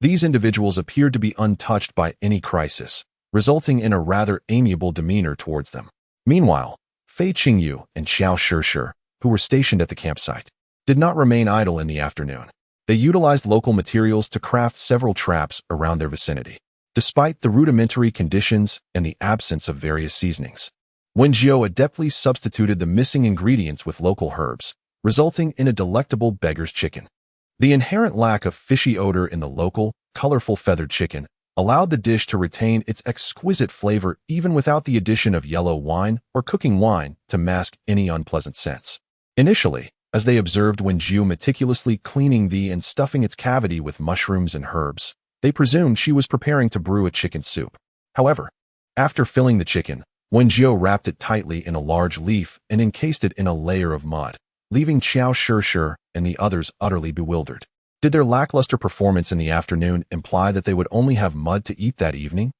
these individuals appeared to be untouched by any crisis, resulting in a rather amiable demeanor towards them. Meanwhile, Fei Qingyu and Xiao Shishir, who were stationed at the campsite, did not remain idle in the afternoon. They utilized local materials to craft several traps around their vicinity. Despite the rudimentary conditions and the absence of various seasonings, Wen Jiu adeptly substituted the missing ingredients with local herbs, resulting in a delectable beggar's chicken. The inherent lack of fishy odor in the local, colorful feathered chicken allowed the dish to retain its exquisite flavor even without the addition of yellow wine or cooking wine to mask any unpleasant scents. Initially, as they observed Wen Jiu meticulously cleaning and stuffing its cavity with mushrooms and herbs, they presumed she was preparing to brew a chicken soup. However, after filling the chicken, Wen Jiu wrapped it tightly in a large leaf and encased it in a layer of mud. leaving Xiao Shishir and the others utterly bewildered. Did their lackluster performance in the afternoon imply that they would only have mud to eat that evening?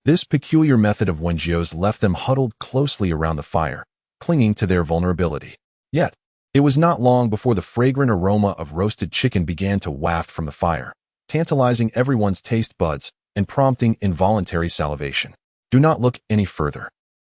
This peculiar method of Wen Jiu's left them huddled closely around the fire, clinging to their vulnerability. Yet, it was not long before the fragrant aroma of roasted chicken began to waft from the fire, tantalizing everyone's taste buds and prompting involuntary salivation. Do not look any further.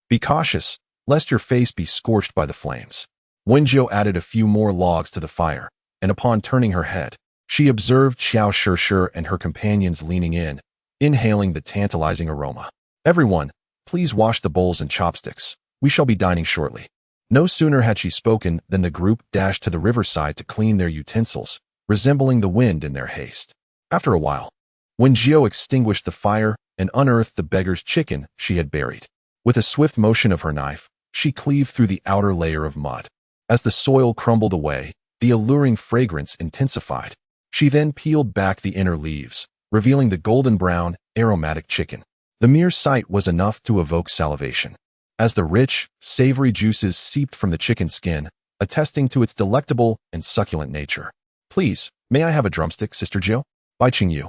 Be cautious, lest your face be scorched by the flames. Wen Jiu added a few more logs to the fire, and upon turning her head, she observed Xiao Shishir and her companions leaning in, inhaling the tantalizing aroma. Everyone, please wash the bowls and chopsticks. We shall be dining shortly. No sooner had she spoken than the group dashed to the riverside to clean their utensils, resembling the wind in their haste. After a while, Wen Jiu extinguished the fire and unearthed the beggar's chicken she had buried. With a swift motion of her knife, she cleaved through the outer layer of mud. As the soil crumbled away, the alluring fragrance intensified. She then peeled back the inner leaves, revealing the golden brown, aromatic chicken. The mere sight was enough to evoke salivation. As the rich, savory juices seeped from the chicken skin, attesting to its delectable and succulent nature. Please, may I have a drumstick, Sister Jiu? Bai Qingyu.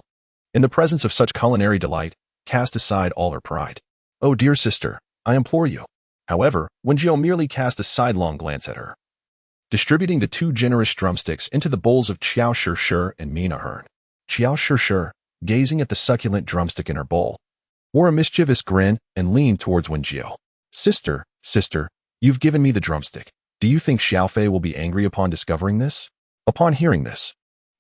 In the presence of such culinary delight, cast aside all her pride. Oh dear sister, I implore you. However, Wen Jiu merely cast a sidelong glance at her, distributing the two generous drumsticks into the bowls of Xiao Shishir and Mina Hearn. Xiao Shishir, gazing at the succulent drumstick in her bowl, wore a mischievous grin and leaned towards Wen Jiu. Sister, you've given me the drumstick. Do you think Xiaofei will be angry upon discovering this? Upon hearing this,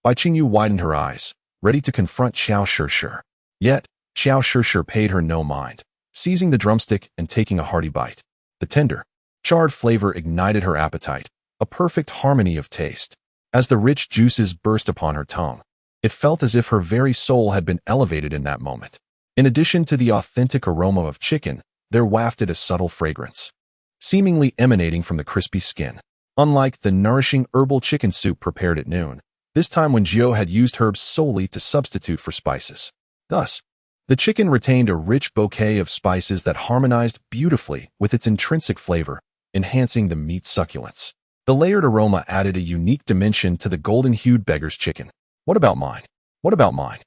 Bai Qingyu widened her eyes, ready to confront Xiao Shishir. Yet, Xiao Shishir paid her no mind, seizing the drumstick and taking a hearty bite. The tender, charred flavor ignited her appetite, a perfect harmony of taste. As the rich juices burst upon her tongue, it felt as if her very soul had been elevated in that moment. In addition to the authentic aroma of chicken, there wafted a subtle fragrance, seemingly emanating from the crispy skin. Unlike the nourishing herbal chicken soup prepared at noon, this time Wen Jiu had used herbs solely to substitute for spices. Thus, the chicken retained a rich bouquet of spices that harmonized beautifully with its intrinsic flavor, enhancing the meat's succulence. The layered aroma added a unique dimension to the golden-hued beggar's chicken. What about mine? What about mine?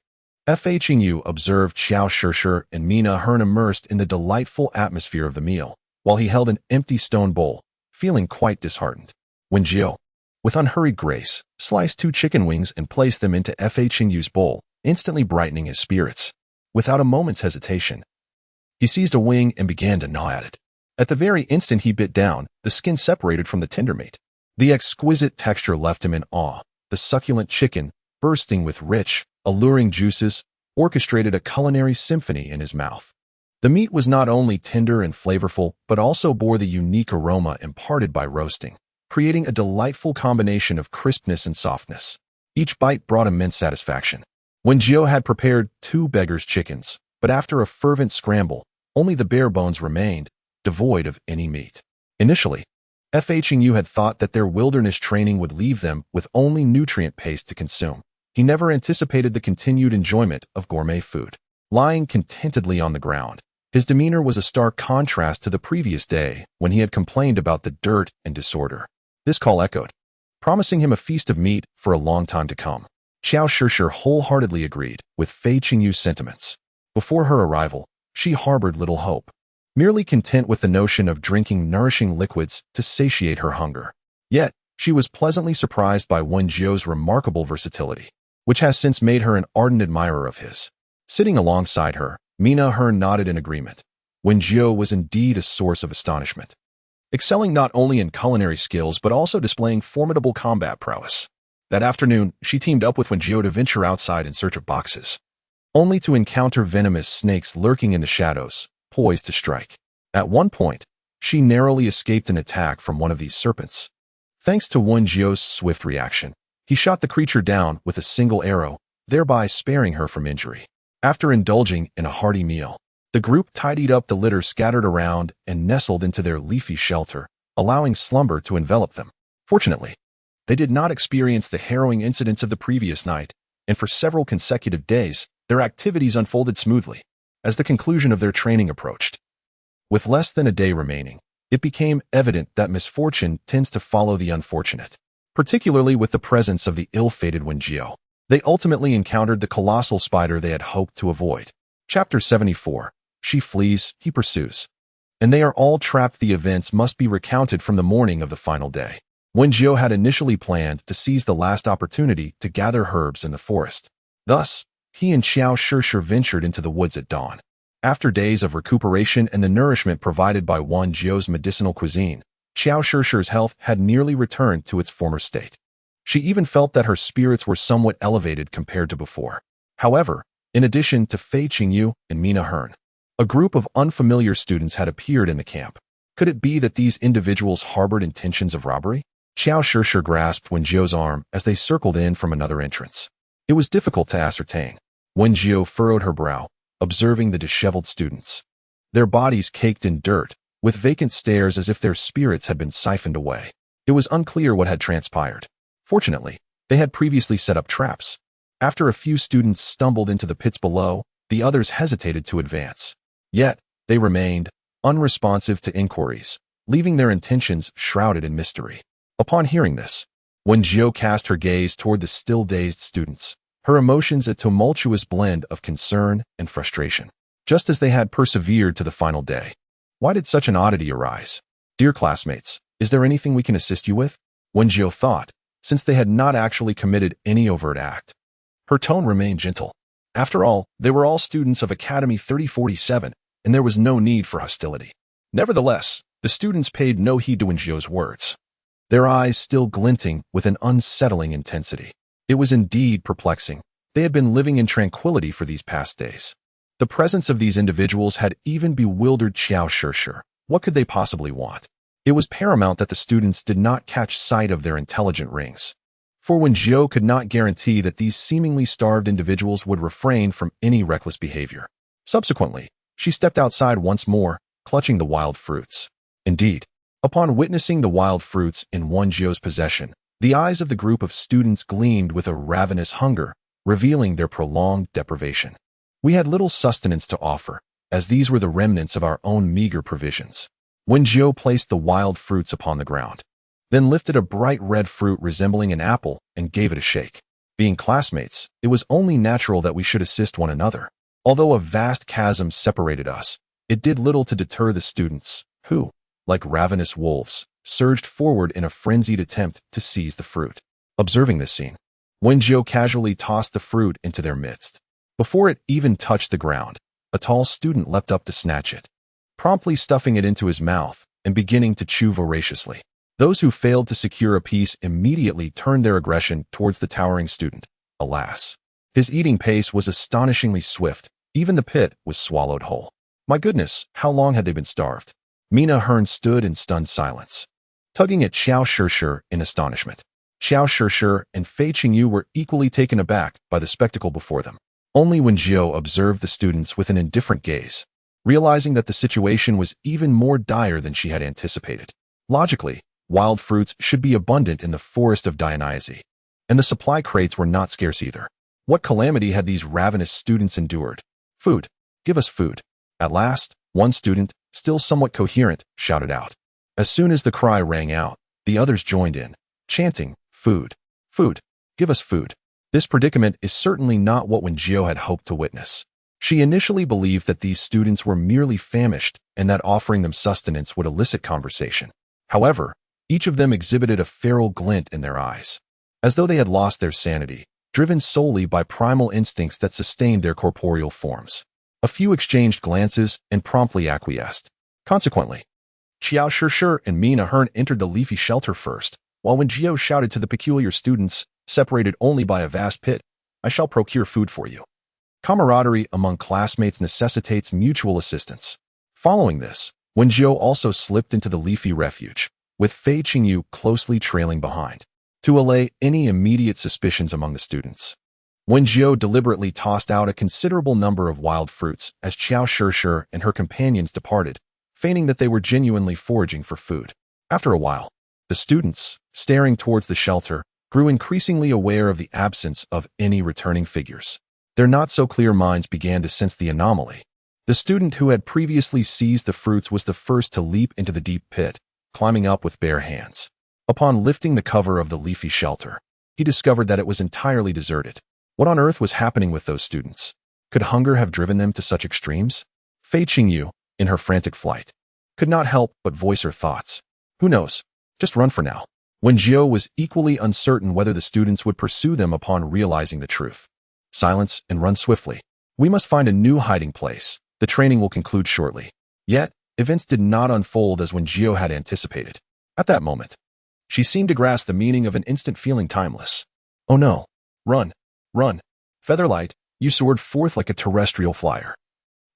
Fa Qingyu observed Xiao Shishir and Mina Hearn immersed in the delightful atmosphere of the meal, while he held an empty stone bowl, feeling quite disheartened. Wen Jiu, with unhurried grace, sliced 2 chicken wings and placed them into Fa Qingyu's bowl, instantly brightening his spirits. Without a moment's hesitation, he seized a wing and began to gnaw at it. At the very instant he bit down, the skin separated from the tender meat. The exquisite texture left him in awe. The succulent chicken, bursting with rich, alluring juices, orchestrated a culinary symphony in his mouth. The meat was not only tender and flavorful, but also bore the unique aroma imparted by roasting, creating a delightful combination of crispness and softness. Each bite brought immense satisfaction. Wen Jiu had prepared 2 beggar's chickens, but after a fervent scramble, only the bare bones remained, devoid of any meat. Initially, Fa Qingyu had thought that their wilderness training would leave them with only nutrient paste to consume. He never anticipated the continued enjoyment of gourmet food. Lying contentedly on the ground, his demeanor was a stark contrast to the previous day when he had complained about the dirt and disorder. This call echoed, promising him a feast of meat for a long time to come. Xiao Shishir wholeheartedly agreed with Fei Qingyu's sentiments. Before her arrival, she harbored little hope, merely content with the notion of drinking nourishing liquids to satiate her hunger. Yet, she was pleasantly surprised by Wen Jiu's remarkable versatility, which has since made her an ardent admirer of his. Sitting alongside her, Mina Hearn nodded in agreement. Wen Jiu was indeed a source of astonishment, excelling not only in culinary skills but also displaying formidable combat prowess. That afternoon, she teamed up with Wen Jiu to venture outside in search of boxes, only to encounter venomous snakes lurking in the shadows, poised to strike. At one point, she narrowly escaped an attack from one of these serpents. Thanks to Wen Jiu's swift reaction, he shot the creature down with a single arrow, thereby sparing her from injury. After indulging in a hearty meal, the group tidied up the litter scattered around and nestled into their leafy shelter, allowing slumber to envelop them. Fortunately, they did not experience the harrowing incidents of the previous night, and for several consecutive days, their activities unfolded smoothly. As the conclusion of their training approached, with less than a day remaining, it became evident that misfortune tends to follow the unfortunate. particularly with the presence of the ill-fated Wen Jiu. They ultimately encountered the colossal spider they had hoped to avoid. Chapter 74. She flees, he pursues. And they are all trapped. The events must be recounted from the morning of the final day. Wen Jiu had initially planned to seize the last opportunity to gather herbs in the forest. Thus, he and Xiao Shishir ventured into the woods at dawn. After days of recuperation and the nourishment provided by Wen Jiu's medicinal cuisine, Xiao Shishir's health had nearly returned to its former state. She even felt that her spirits were somewhat elevated compared to before. However, in addition to Fei Qingyu and Mina Hearn, a group of unfamiliar students had appeared in the camp. Could it be that these individuals harbored intentions of robbery? Xiao Shishir grasped Wen Jiu's arm as they circled in from another entrance. It was difficult to ascertain. Wen Jiu furrowed her brow, observing the disheveled students. Their bodies caked in dirt, with vacant stares as if their spirits had been siphoned away. It was unclear what had transpired. Fortunately, they had previously set up traps. After a few students stumbled into the pits below, the others hesitated to advance. Yet, they remained unresponsive to inquiries, leaving their intentions shrouded in mystery. Upon hearing this, Wen Jiu cast her gaze toward the still dazed students, her emotions a tumultuous blend of concern and frustration. Just as they had persevered to the final day. Why did such an oddity arise? Dear classmates, is there anything we can assist you with? Wen Jiu thought, since they had not actually committed any overt act. Her tone remained gentle. After all, they were all students of Academy 3047, and there was no need for hostility. Nevertheless, the students paid no heed to Wen Jiu's words, their eyes still glinting with an unsettling intensity. It was indeed perplexing. They had been living in tranquility for these past days. The presence of these individuals had even bewildered Xiao Shishir. What could they possibly want? It was paramount that the students did not catch sight of their intelligent rings. For Wen Jiu could not guarantee that these seemingly starved individuals would refrain from any reckless behavior. Subsequently, she stepped outside once more, clutching the wild fruits. Indeed, upon witnessing the wild fruits in Wen Jiu's possession, the eyes of the group of students gleamed with a ravenous hunger, revealing their prolonged deprivation. We had little sustenance to offer, as these were the remnants of our own meager provisions. Wen Jiu placed the wild fruits upon the ground, then lifted a bright red fruit resembling an apple and gave it a shake. Being classmates, it was only natural that we should assist one another. Although a vast chasm separated us, it did little to deter the students, who, like ravenous wolves, surged forward in a frenzied attempt to seize the fruit. Observing this scene, Wen Jiu casually tossed the fruit into their midst. Before it even touched the ground, a tall student leapt up to snatch it, promptly stuffing it into his mouth and beginning to chew voraciously. Those who failed to secure a piece immediately turned their aggression towards the towering student. Alas, his eating pace was astonishingly swift. Even the pit was swallowed whole. My goodness, how long had they been starved? Mina Hearn stood in stunned silence, tugging at Xiao Shishir in astonishment. Xiao Shishir and Fei Qingyu were equally taken aback by the spectacle before them. Only Wen Jiu observed the students with an indifferent gaze, realizing that the situation was even more dire than she had anticipated. Logically, wild fruits should be abundant in the forest of Dionysi, and the supply crates were not scarce either. What calamity had these ravenous students endured? Food. Give us food. At last, one student, still somewhat coherent, shouted out. As soon as the cry rang out, the others joined in, chanting, "Food! Food! Give us food!" This predicament is certainly not what Wen Jiu had hoped to witness. She initially believed that these students were merely famished and that offering them sustenance would elicit conversation. However, each of them exhibited a feral glint in their eyes, as though they had lost their sanity, driven solely by primal instincts that sustained their corporeal forms. A few exchanged glances and promptly acquiesced. Consequently, Xiao Shishir and Mina Hearn entered the leafy shelter first, while Wen Jiu shouted to the peculiar students, separated only by a vast pit, "I shall procure food for you." Camaraderie among classmates necessitates mutual assistance. Following this, Wen Jiu also slipped into the leafy refuge, with Fei Qingyu closely trailing behind, to allay any immediate suspicions among the students. Wen Jiu deliberately tossed out a considerable number of wild fruits as Xiao Shishir and her companions departed, feigning that they were genuinely foraging for food. After a while, the students, staring towards the shelter, grew increasingly aware of the absence of any returning figures. Their not-so-clear minds began to sense the anomaly. The student who had previously seized the fruits was the first to leap into the deep pit, climbing up with bare hands. Upon lifting the cover of the leafy shelter, he discovered that it was entirely deserted. What on earth was happening with those students? Could hunger have driven them to such extremes? Fei Qingyu, in her frantic flight, could not help but voice her thoughts. Who knows? Just run for now. Wen Jiu was equally uncertain whether the students would pursue them upon realizing the truth. Silence and run swiftly. We must find a new hiding place. The training will conclude shortly. Yet, events did not unfold as Wen Jiu had anticipated. At that moment, she seemed to grasp the meaning of an instant feeling timeless. Oh no. Run. Run. Featherlight, you soared forth like a terrestrial flyer,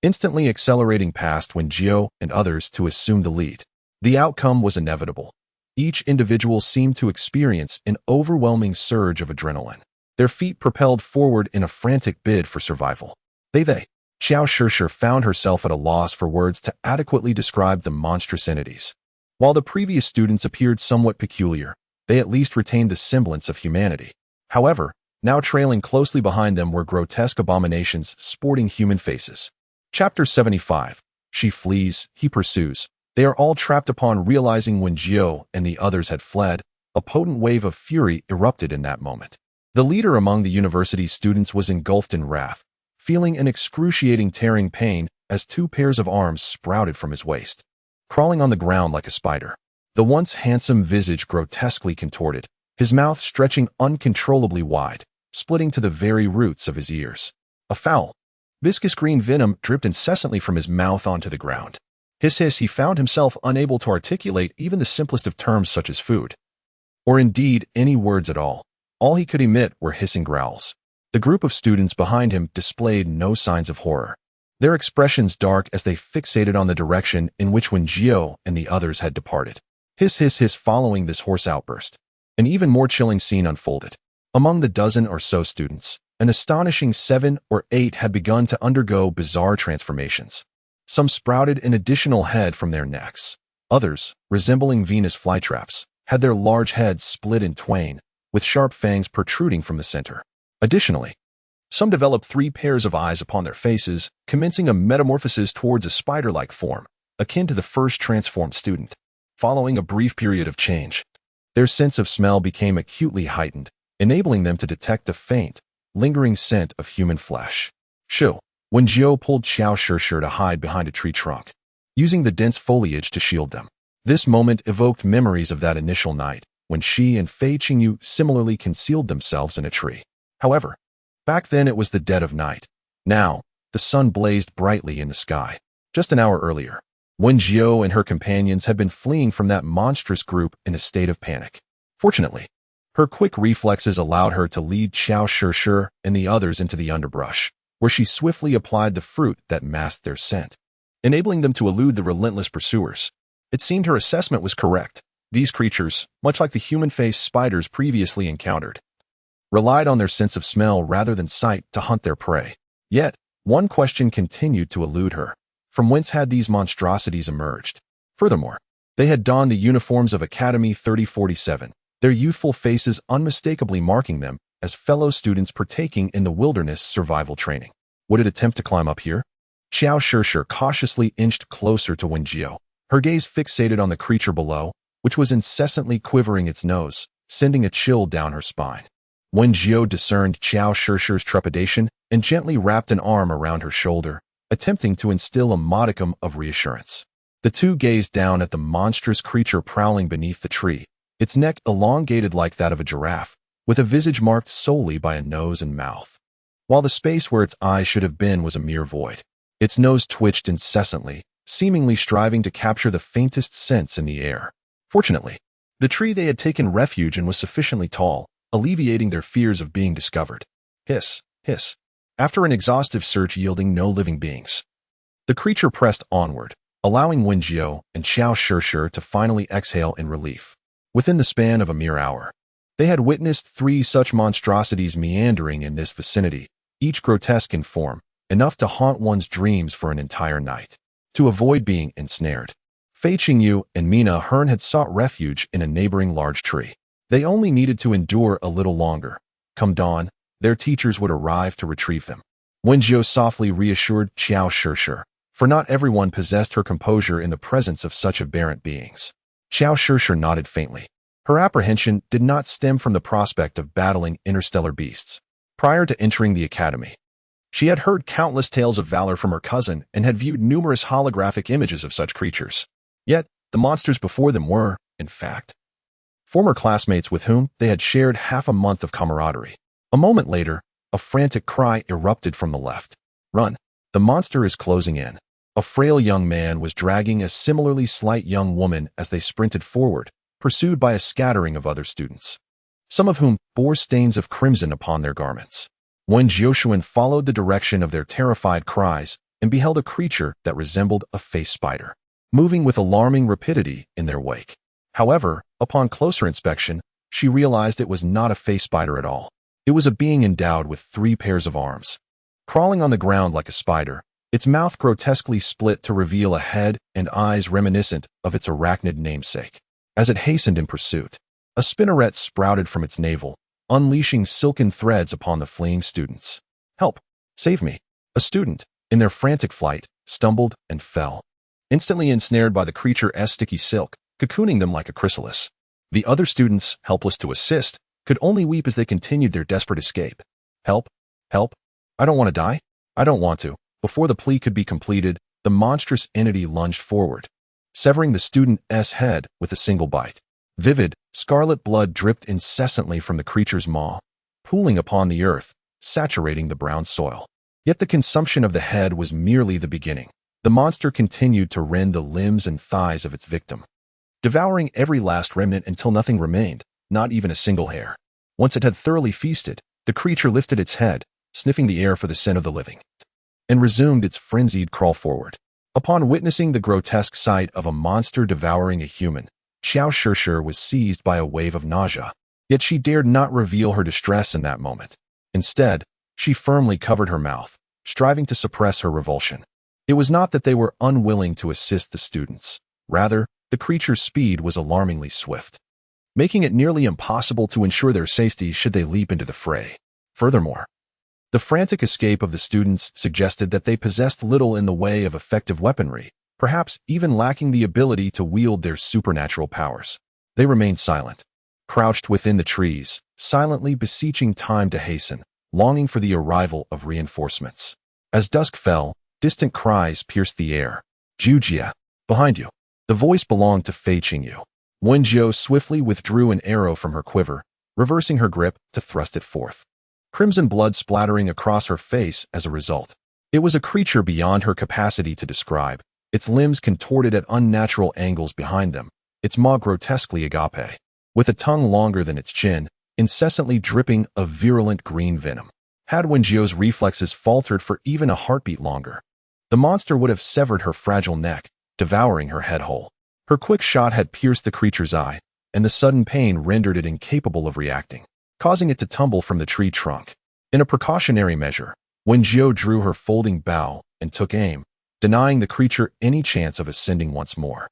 instantly accelerating past Wen Jiu and others to assume the lead. The outcome was inevitable. Each individual seemed to experience an overwhelming surge of adrenaline. Their feet propelled forward in a frantic bid for survival. Xiao Shishir found herself at a loss for words to adequately describe the monstrous entities. While the previous students appeared somewhat peculiar, they at least retained the semblance of humanity. However, now trailing closely behind them were grotesque abominations sporting human faces. Chapter 75. She flees, he pursues. They are all trapped. Upon realizing Wen Jiu and the others had fled, a potent wave of fury erupted in that moment. The leader among the university's students was engulfed in wrath, feeling an excruciating tearing pain as two pairs of arms sprouted from his waist. Crawling on the ground like a spider, the once handsome visage grotesquely contorted, his mouth stretching uncontrollably wide, splitting to the very roots of his ears. A foul, viscous green venom dripped incessantly from his mouth onto the ground. Hiss, he found himself unable to articulate even the simplest of terms such as food, or indeed any words at all. All he could emit were hissing growls. The group of students behind him displayed no signs of horror, their expressions dark as they fixated on the direction in which Wen Jiu and the others had departed. Hiss. Following this hoarse outburst, an even more chilling scene unfolded. Among the dozen or so students, an astonishing 7 or 8 had begun to undergo bizarre transformations. Some sprouted an additional head from their necks. Others, resembling Venus flytraps, had their large heads split in twain, with sharp fangs protruding from the center. Additionally, some developed 3 pairs of eyes upon their faces, commencing a metamorphosis towards a spider-like form, akin to the first transformed student. Following a brief period of change, their sense of smell became acutely heightened, enabling them to detect a faint, lingering scent of human flesh. Wen Jiu pulled Xiao Shishir to hide behind a tree trunk, using the dense foliage to shield them. This moment evoked memories of that initial night, when she and Fei Qingyu similarly concealed themselves in a tree. However, back then it was the dead of night. Now, the sun blazed brightly in the sky. Just an hour earlier, Wen Jiu and her companions had been fleeing from that monstrous group in a state of panic. Fortunately, her quick reflexes allowed her to lead Xiao Shishir and the others into the underbrush, where she swiftly applied the fruit that masked their scent, enabling them to elude the relentless pursuers. It seemed her assessment was correct. These creatures, much like the human-faced spiders previously encountered, relied on their sense of smell rather than sight to hunt their prey. Yet, one question continued to elude her. From whence had these monstrosities emerged? Furthermore, they had donned the uniforms of Academy 3047, their youthful faces unmistakably marking them as fellow students partaking in the wilderness survival training. Would it attempt to climb up here? Xiao Shishir cautiously inched closer to Wen Jiu, her gaze fixated on the creature below, which was incessantly quivering its nose, sending a chill down her spine. Wen Jiu discerned Xiao Shishir's trepidation and gently wrapped an arm around her shoulder, attempting to instill a modicum of reassurance. The two gazed down at the monstrous creature prowling beneath the tree, its neck elongated like that of a giraffe, with a visage marked solely by a nose and mouth. While the space where its eyes should have been was a mere void, its nose twitched incessantly, seemingly striving to capture the faintest scents in the air. Fortunately, the tree they had taken refuge in was sufficiently tall, alleviating their fears of being discovered. Hiss. After an exhaustive search yielding no living beings, the creature pressed onward, allowing Wen Jiu and Xiao Shishir to finally exhale in relief. Within the span of a mere hour, they had witnessed 3 such monstrosities meandering in this vicinity, each grotesque in form, enough to haunt one's dreams for an entire night. To avoid being ensnared, Fei Qingyu and Mina Hearn had sought refuge in a neighboring large tree. They only needed to endure a little longer. Come dawn, their teachers would arrive to retrieve them. Wen Jiu softly reassured Xiao Shishir, for not everyone possessed her composure in the presence of such aberrant beings. Xiao Shishir nodded faintly, Her apprehension did not stem from the prospect of battling interstellar beasts. Prior to entering the academy, she had heard countless tales of valor from her cousin and had viewed numerous holographic images of such creatures. Yet, the monsters before them were, in fact, former classmates with whom they had shared half a month of camaraderie. A moment later, a frantic cry erupted from the left. "Run! The monster is closing in." A frail young man was dragging a similarly slight young woman as they sprinted forward, pursued by a scattering of other students, some of whom bore stains of crimson upon their garments. Wen Jiu followed the direction of their terrified cries and beheld a creature that resembled a face spider, moving with alarming rapidity in their wake. However, upon closer inspection, she realized it was not a face spider at all. It was a being endowed with 3 pairs of arms. Crawling on the ground like a spider, its mouth grotesquely split to reveal a head and eyes reminiscent of its arachnid namesake. As it hastened in pursuit, a spinneret sprouted from its navel, unleashing silken threads upon the fleeing students. "Help! Save me!" A student, in their frantic flight, stumbled and fell, instantly ensnared by the creature's sticky silk, cocooning them like a chrysalis. The other students, helpless to assist, could only weep as they continued their desperate escape. "Help! Help! I don't want to die. I don't want to." Before the plea could be completed, the monstrous entity lunged forward, severing the student's head with a single bite. Vivid, scarlet blood dripped incessantly from the creature's maw, pooling upon the earth, saturating the brown soil. Yet the consumption of the head was merely the beginning. The monster continued to rend the limbs and thighs of its victim, devouring every last remnant until nothing remained, not even a single hair. Once it had thoroughly feasted, the creature lifted its head, sniffing the air for the scent of the living, and resumed its frenzied crawl forward. Upon witnessing the grotesque sight of a monster devouring a human, Xiao Shishir was seized by a wave of nausea. Yet she dared not reveal her distress in that moment. Instead, she firmly covered her mouth, striving to suppress her revulsion. It was not that they were unwilling to assist the students. Rather, the creature's speed was alarmingly swift, making it nearly impossible to ensure their safety should they leap into the fray. Furthermore, the frantic escape of the students suggested that they possessed little in the way of effective weaponry, perhaps even lacking the ability to wield their supernatural powers. They remained silent, crouched within the trees, silently beseeching time to hasten, longing for the arrival of reinforcements. As dusk fell, distant cries pierced the air. "Jiu, behind you." The voice belonged to Fei Qingyu. Wen Jiu swiftly withdrew an arrow from her quiver, reversing her grip to thrust it forth, crimson blood splattering across her face as a result. It was a creature beyond her capacity to describe, its limbs contorted at unnatural angles behind them, its maw grotesquely agape, with a tongue longer than its chin, incessantly dripping of virulent green venom. Had Wen Jiu's reflexes faltered for even a heartbeat longer, the monster would have severed her fragile neck, devouring her head whole. Her quick shot had pierced the creature's eye, and the sudden pain rendered it incapable of reacting, causing it to tumble from the tree trunk. In a precautionary measure, Wen Jiu drew her folding bow and took aim, denying the creature any chance of ascending once more.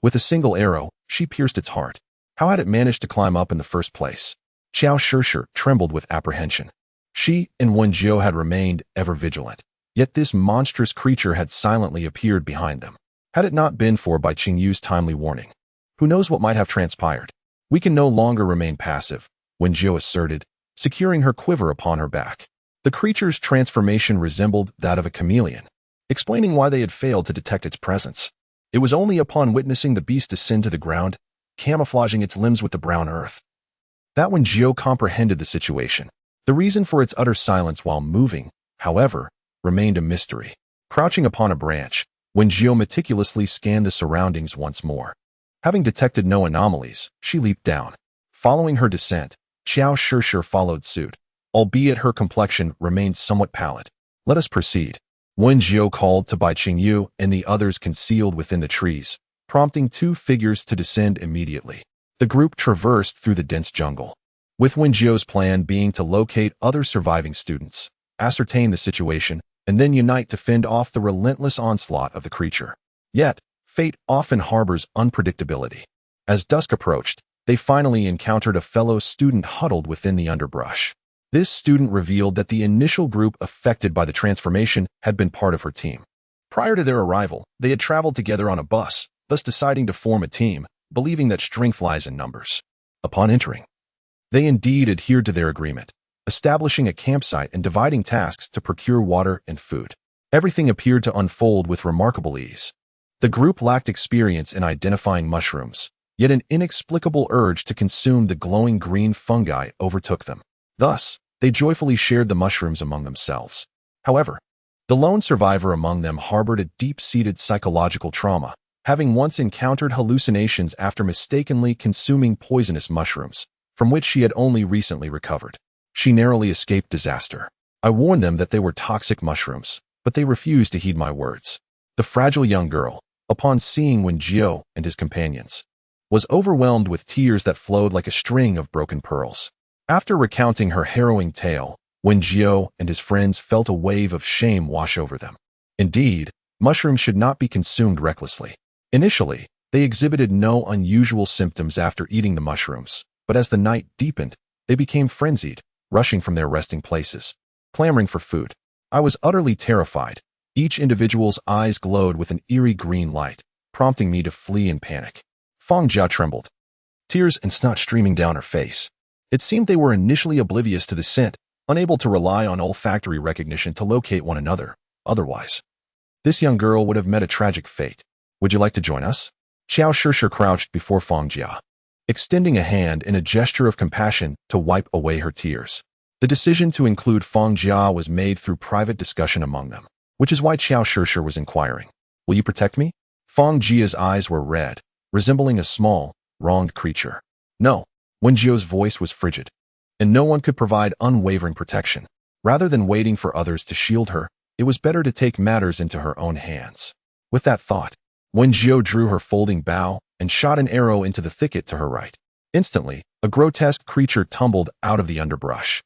With a single arrow, she pierced its heart. How had it managed to climb up in the first place? Xiao Shishir trembled with apprehension. She and Wen Jiu had remained ever vigilant, yet this monstrous creature had silently appeared behind them. Had it not been for Bai Qingyu's timely warning, who knows what might have transpired? "We can no longer remain passive," Wen Jiu asserted, securing her quiver upon her back. The creature's transformation resembled that of a chameleon, explaining why they had failed to detect its presence. It was only upon witnessing the beast descend to the ground, camouflaging its limbs with the brown earth, that Wen Jiu comprehended the situation. The reason for its utter silence while moving, however, remained a mystery. Crouching upon a branch, Wen Jiu meticulously scanned the surroundings once more. Having detected no anomalies, she leaped down. Following her descent, Xiao Shishir followed suit, albeit her complexion remained somewhat pallid. "Let us proceed," Wen Jiu called to Bai Qingyu and the others concealed within the trees, prompting 2 figures to descend immediately. The group traversed through the dense jungle, with Wen Jiu's plan being to locate other surviving students, ascertain the situation, and then unite to fend off the relentless onslaught of the creature. Yet, fate often harbors unpredictability. As dusk approached, they finally encountered a fellow student huddled within the underbrush. This student revealed that the initial group affected by the transformation had been part of her team. Prior to their arrival, they had traveled together on a bus, thus deciding to form a team, believing that strength lies in numbers. Upon entering, they indeed adhered to their agreement, establishing a campsite and dividing tasks to procure water and food. Everything appeared to unfold with remarkable ease. The group lacked experience in identifying mushrooms, yet an inexplicable urge to consume the glowing green fungi overtook them. Thus, they joyfully shared the mushrooms among themselves. However, the lone survivor among them harbored a deep-seated psychological trauma, having once encountered hallucinations after mistakenly consuming poisonous mushrooms, from which she had only recently recovered. She narrowly escaped disaster. I warned them that they were toxic mushrooms, but they refused to heed my words. The fragile young girl, upon seeing Wen Jiu and his companions, was overwhelmed with tears that flowed like a string of broken pearls. After recounting her harrowing tale, Wen Jiu and his friends felt a wave of shame wash over them. Indeed, mushrooms should not be consumed recklessly. Initially, they exhibited no unusual symptoms after eating the mushrooms, but as the night deepened, they became frenzied, rushing from their resting places, clamoring for food. I was utterly terrified. Each individual's eyes glowed with an eerie green light, prompting me to flee in panic. Fang Jia trembled, tears and snot streaming down her face. It seemed they were initially oblivious to the scent, unable to rely on olfactory recognition to locate one another. Otherwise, this young girl would have met a tragic fate. Would you like to join us? Xiao Shishir crouched before Fang Jia, extending a hand in a gesture of compassion to wipe away her tears. The decision to include Fang Jia was made through private discussion among them, which is why Xiao Shishir was inquiring. Will you protect me? Fang Jia's eyes were red, resembling a small, wronged creature. No. Wen Jiu's voice was frigid, and no one could provide unwavering protection. Rather than waiting for others to shield her, it was better to take matters into her own hands. With that thought, Wen Jiu drew her folding bow and shot an arrow into the thicket to her right. Instantly, a grotesque creature tumbled out of the underbrush,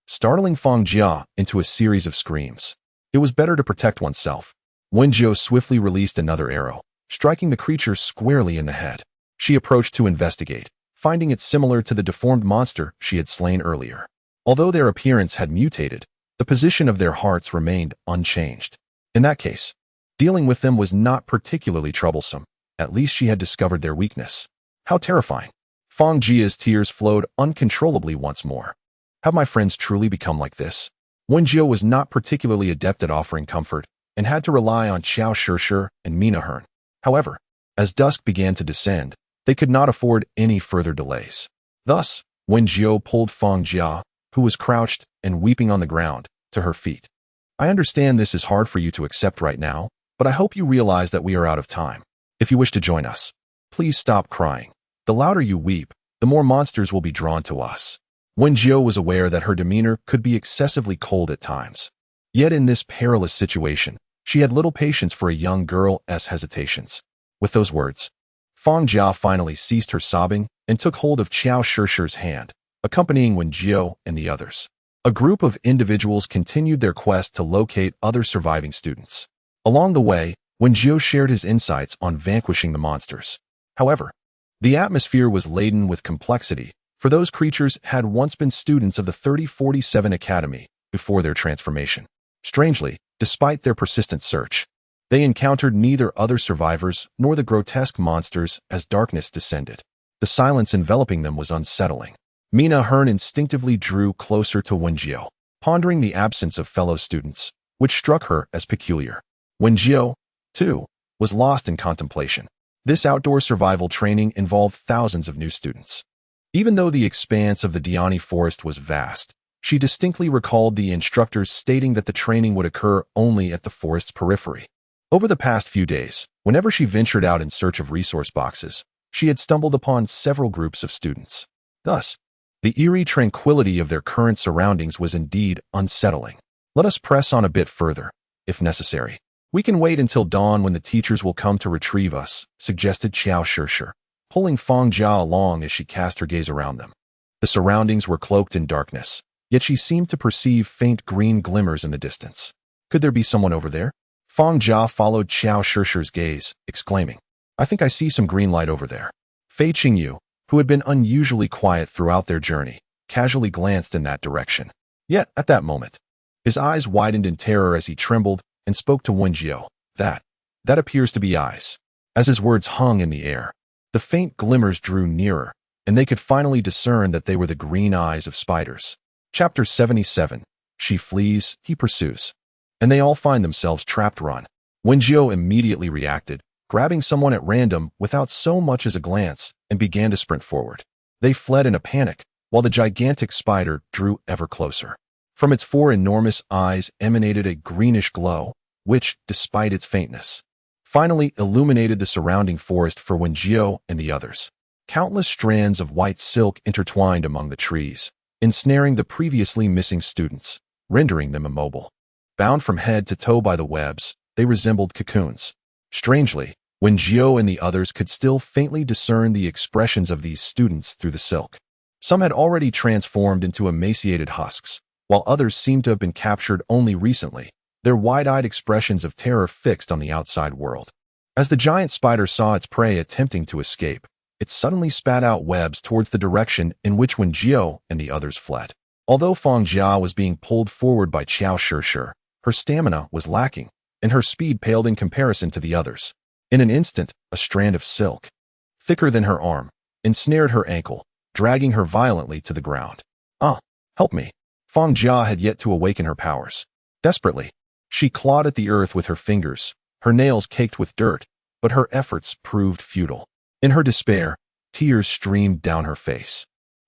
startling Fang Jia into a series of screams. It was better to protect oneself. Wen Jiu swiftly released another arrow, striking the creature squarely in the head. She approached to investigate, finding it similar to the deformed monster she had slain earlier. Although their appearance had mutated, the position of their hearts remained unchanged. In that case, dealing with them was not particularly troublesome. At least she had discovered their weakness. How terrifying. Fang Jia's tears flowed uncontrollably once more. Have my friends truly become like this? Wen Jiu was not particularly adept at offering comfort, and had to rely on Xiao Shishir and Mina Hern. However, as dusk began to descend, they could not afford any further delays. Thus, Wen Jiu pulled Fang Jia, who was crouched and weeping on the ground, to her feet. I understand this is hard for you to accept right now, but I hope you realize that we are out of time. If you wish to join us, please stop crying. The louder you weep, the more monsters will be drawn to us. Wen Jiu was aware that her demeanor could be excessively cold at times. Yet in this perilous situation, she had little patience for a young girl's hesitations. With those words, Fang Jia finally ceased her sobbing and took hold of Xiao Shishir's hand, accompanying Wen Jiu and the others. A group of individuals continued their quest to locate other surviving students. Along the way, Wen Jiu shared his insights on vanquishing the monsters. However, the atmosphere was laden with complexity, for those creatures had once been students of the 3047 Academy before their transformation. Strangely, despite their persistent search, they encountered neither other survivors nor the grotesque monsters as darkness descended. The silence enveloping them was unsettling. Mina Hern instinctively drew closer to Wen Jiu, pondering the absence of fellow students, which struck her as peculiar. Wen Jiu, too, was lost in contemplation. This outdoor survival training involved thousands of new students. Even though the expanse of the Diani forest was vast, she distinctly recalled the instructors stating that the training would occur only at the forest's periphery. Over the past few days, whenever she ventured out in search of resource boxes, she had stumbled upon several groups of students. Thus, the eerie tranquility of their current surroundings was indeed unsettling. Let us press on a bit further, if necessary. We can wait until dawn when the teachers will come to retrieve us, suggested Xiao Shishir, pulling Fang Jia along as she cast her gaze around them. The surroundings were cloaked in darkness, yet she seemed to perceive faint green glimmers in the distance. Could there be someone over there? Fang Jia followed Xiao Shishir's gaze, exclaiming, I think I see some green light over there. Fei Qingyu, who had been unusually quiet throughout their journey, casually glanced in that direction. Yet, at that moment, his eyes widened in terror as he trembled and spoke to Wen Jiu. That appears to be eyes. As his words hung in the air, the faint glimmers drew nearer, and they could finally discern that they were the green eyes of spiders. Chapter 77. She flees, he pursues. And they all find themselves trapped. Run. Wen Jiu immediately reacted, grabbing someone at random without so much as a glance, and began to sprint forward. They fled in a panic, while the gigantic spider drew ever closer. From its 4 enormous eyes emanated a greenish glow, which, despite its faintness, finally illuminated the surrounding forest for Wen Jiu and the others. Countless strands of white silk intertwined among the trees, ensnaring the previously missing students, rendering them immobile. Bound from head to toe by the webs, they resembled cocoons. Strangely, Wen Jiu and the others could still faintly discern the expressions of these students through the silk. Some had already transformed into emaciated husks, while others seemed to have been captured only recently, their wide-eyed expressions of terror fixed on the outside world. As the giant spider saw its prey attempting to escape, it suddenly spat out webs towards the direction in which Wen Jiu and the others fled. Although Feng Jia was being pulled forward by Qiao Shishir, her stamina was lacking, and her speed paled in comparison to the others. In an instant, a strand of silk, thicker than her arm, ensnared her ankle, dragging her violently to the ground. Help me. Feng Jia had yet to awaken her powers. Desperately, she clawed at the earth with her fingers, her nails caked with dirt, but her efforts proved futile. In her despair, tears streamed down her face,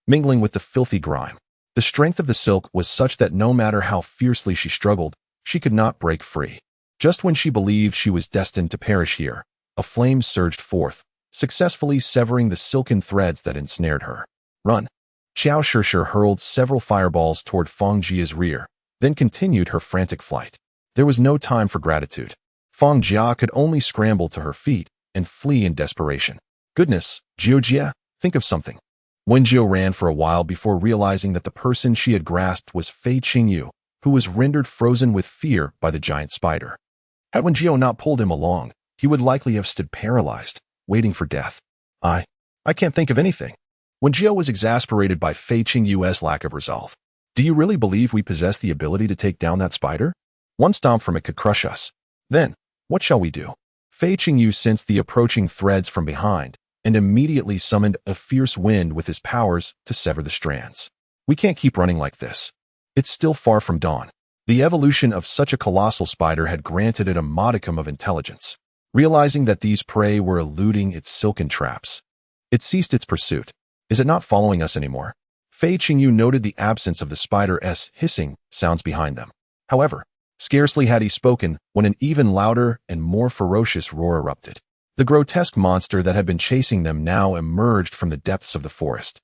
mingling with the filthy grime. The strength of the silk was such that no matter how fiercely she struggled, she could not break free. Just when she believed she was destined to perish here, a flame surged forth, successfully severing the silken threads that ensnared her. Run. Qiao Shishir hurled several fireballs toward Feng Jia's rear, then continued her frantic flight. There was no time for gratitude. Feng Jia could only scramble to her feet and flee in desperation. Goodness, Jiu, think of something. Wen Jiu ran for a while before realizing that the person she had grasped was Fei Qingyu, who was rendered frozen with fear by the giant spider. Had Wen Jiu not pulled him along, he would likely have stood paralyzed, waiting for death. I can't think of anything. Wen Jiu was exasperated by Fei Qingyu's lack of resolve. Do you really believe we possess the ability to take down that spider? One stomp from it could crush us. Then, what shall we do? Fei Qingyu sensed the approaching threads from behind, and immediately summoned a fierce wind with his powers to sever the strands. We can't keep running like this. It's still far from dawn. The evolution of such a colossal spider had granted it a modicum of intelligence. Realizing that these prey were eluding its silken traps, it ceased its pursuit. Is it not following us anymore? Fei Qingyu noted the absence of the spider's hissing sounds behind them. However, scarcely had he spoken when an even louder and more ferocious roar erupted. The grotesque monster that had been chasing them now emerged from the depths of the forest,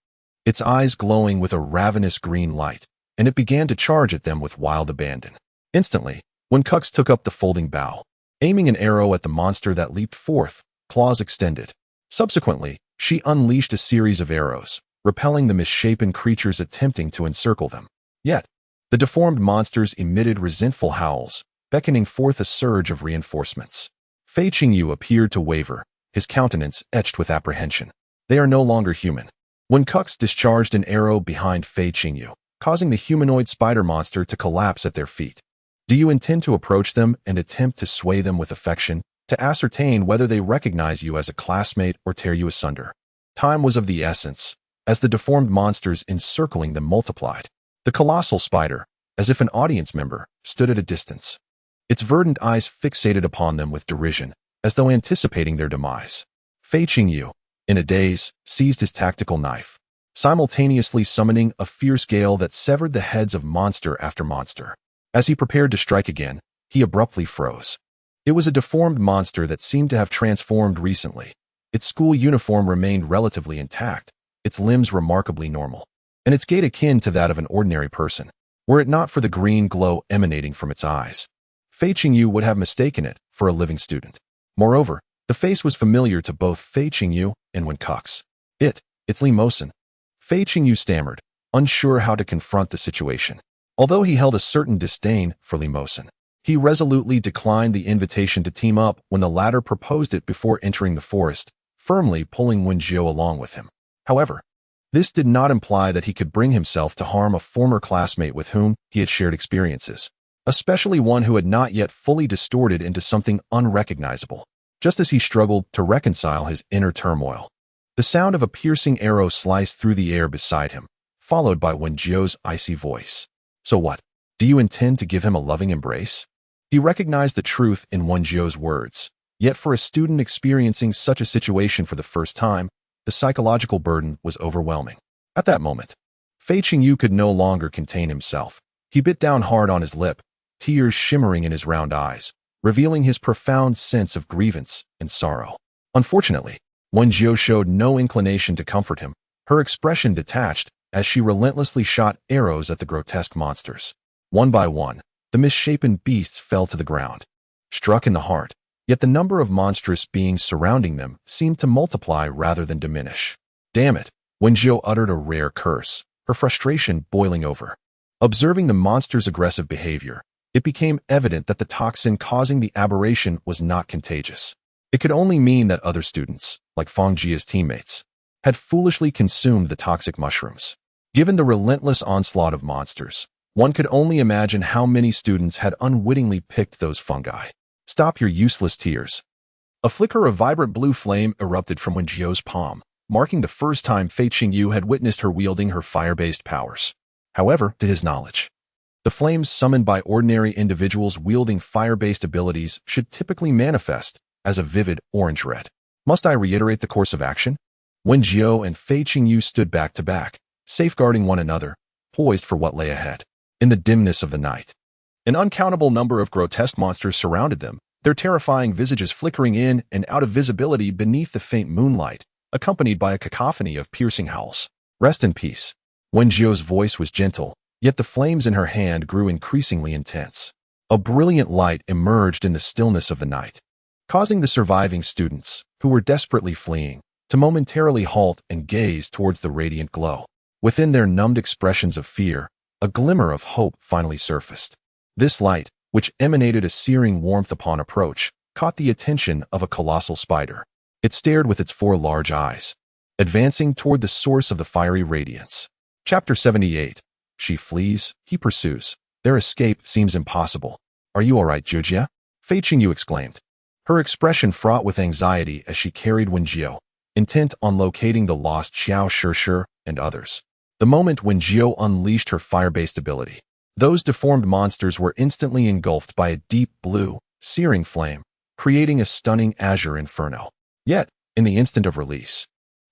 its eyes glowing with a ravenous green light, and it began to charge at them with wild abandon. Instantly, Wen Kux took up the folding bow, aiming an arrow at the monster that leaped forth, claws extended. Subsequently, she unleashed a series of arrows, repelling the misshapen creatures attempting to encircle them. Yet, the deformed monsters emitted resentful howls, beckoning forth a surge of reinforcements. Fei Qingyu appeared to waver, his countenance etched with apprehension. They are no longer human. Wen Kux discharged an arrow behind Fei Qingyu, causing the humanoid spider monster to collapse at their feet. Do you intend to approach them and attempt to sway them with affection, to ascertain whether they recognize you as a classmate or tear you asunder? Time was of the essence, as the deformed monsters encircling them multiplied. The colossal spider, as if an audience member, stood at a distance, its verdant eyes fixated upon them with derision, as though anticipating their demise. Fei Qingyu, in a daze, seized his tactical knife, simultaneously summoning a fierce gale that severed the heads of monster after monster. As he prepared to strike again, he abruptly froze. It was a deformed monster that seemed to have transformed recently. Its school uniform remained relatively intact, its limbs remarkably normal, and its gait akin to that of an ordinary person. Were it not for the green glow emanating from its eyes, Fei Qingyu would have mistaken it for a living student. Moreover, the face was familiar to both Fei Qingyu and Wen Kux. It's Li Mosin. Fei Qingyu stammered, unsure how to confront the situation. Although he held a certain disdain for Li Mosin, he resolutely declined the invitation to team up when the latter proposed it before entering the forest, firmly pulling Wen Jiu along with him. However, this did not imply that he could bring himself to harm a former classmate with whom he had shared experiences, especially one who had not yet fully distorted into something unrecognizable. Just as he struggled to reconcile his inner turmoil, The sound of a piercing arrow sliced through the air beside him, followed by Wen Jiu's icy voice. So what? Do you intend to give him a loving embrace? He recognized the truth in Wen Jiu's words. Yet for a student experiencing such a situation for the first time, the psychological burden was overwhelming. At that moment, Fei Qingyu could no longer contain himself. He bit down hard on his lip, tears shimmering in his round eyes, revealing his profound sense of grievance and sorrow. Unfortunately, Wen Jiu showed no inclination to comfort him. Her expression detached as she relentlessly shot arrows at the grotesque monsters. One by one, the misshapen beasts fell to the ground, struck in the heart. Yet the number of monstrous beings surrounding them seemed to multiply rather than diminish. Damn it! Wen Jiu uttered a rare curse, her frustration boiling over. Observing the monster's aggressive behavior, it became evident that the toxin causing the aberration was not contagious. It could only mean that other students, like Fang Jia's teammates, had foolishly consumed the toxic mushrooms. Given the relentless onslaught of monsters, one could only imagine how many students had unwittingly picked those fungi. Stop your useless tears. A flicker of vibrant blue flame erupted from Wen Jiu's palm, marking the first time Fei Qingyu had witnessed her wielding her fire-based powers. However, to his knowledge, the flames summoned by ordinary individuals wielding fire-based abilities should typically manifest as a vivid orange red. Must I reiterate the course of action? Wen Jiu and Fei Qingyu stood back to back, safeguarding one another, poised for what lay ahead. In the dimness of the night, an uncountable number of grotesque monsters surrounded them, their terrifying visages flickering in and out of visibility beneath the faint moonlight, accompanied by a cacophony of piercing howls. Rest in peace. Wen Jiu's voice was gentle, yet the flames in her hand grew increasingly intense. A brilliant light emerged in the stillness of the night, causing the surviving students, who were desperately fleeing, to momentarily halt and gaze towards the radiant glow. Within their numbed expressions of fear, a glimmer of hope finally surfaced. This light, which emanated a searing warmth upon approach, caught the attention of a colossal spider. It stared with its 4 large eyes, advancing toward the source of the fiery radiance. Chapter 78. She flees, he pursues. Their escape seems impossible. Are you all right, Jujia? Fei Qingyu exclaimed, her expression fraught with anxiety as she carried Wen Jiu, intent on locating the lost Xiao Shishir and others. The moment Wen Jiu unleashed her fire-based ability, those deformed monsters were instantly engulfed by a deep blue, searing flame, creating a stunning azure inferno. Yet, in the instant of release,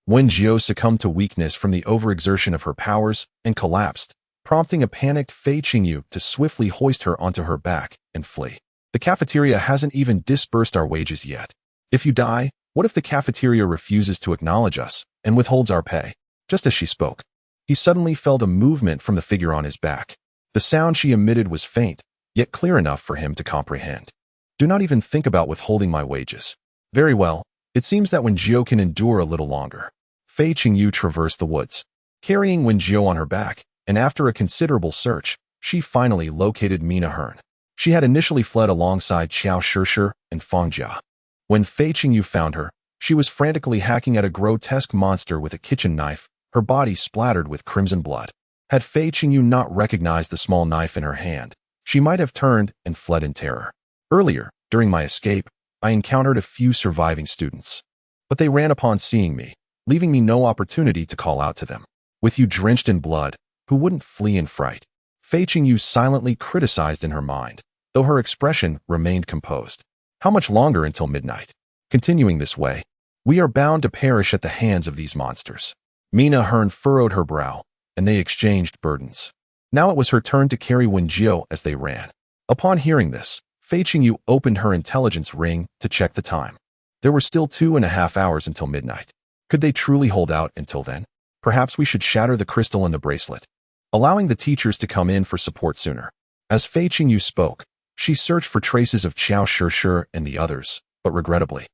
Wen Jiu succumbed to weakness from the overexertion of her powers and collapsed, prompting a panicked Fei Qingyu to swiftly hoist her onto her back and flee. The cafeteria hasn't even disbursed our wages yet. If you die, what if the cafeteria refuses to acknowledge us and withholds our pay? Just as she spoke, he suddenly felt a movement from the figure on his back. The sound she emitted was faint, yet clear enough for him to comprehend. Do not even think about withholding my wages. Very well, it seems that Wen Jiu can endure a little longer. Fei Qingyu traversed the woods, carrying Wen Jiu on her back, and after a considerable search, she finally located Mina Hearn. She had initially fled alongside Xiao Shishir and Fang Jia. When Fei Qingyu found her, she was frantically hacking at a grotesque monster with a kitchen knife, her body splattered with crimson blood. Had Fei Qingyu not recognized the small knife in her hand, she might have turned and fled in terror. Earlier, during my escape, I encountered a few surviving students, but they ran upon seeing me, leaving me no opportunity to call out to them. With you drenched in blood, who wouldn't flee in fright? Fei Qingyu silently criticized in her mind, though her expression remained composed. How much longer until midnight? Continuing this way, we are bound to perish at the hands of these monsters. Mina Hearn furrowed her brow, and they exchanged burdens. Now it was her turn to carry Wen Jiu as they ran. Upon hearing this, Fei Qingyu opened her intelligence ring to check the time. There were still 2.5 hours until midnight. Could they truly hold out until then? Perhaps we should shatter the crystal in the bracelet, allowing the teachers to come in for support sooner. As Fei Qingyu spoke, she searched for traces of Xiao Shishir and the others, but regrettably,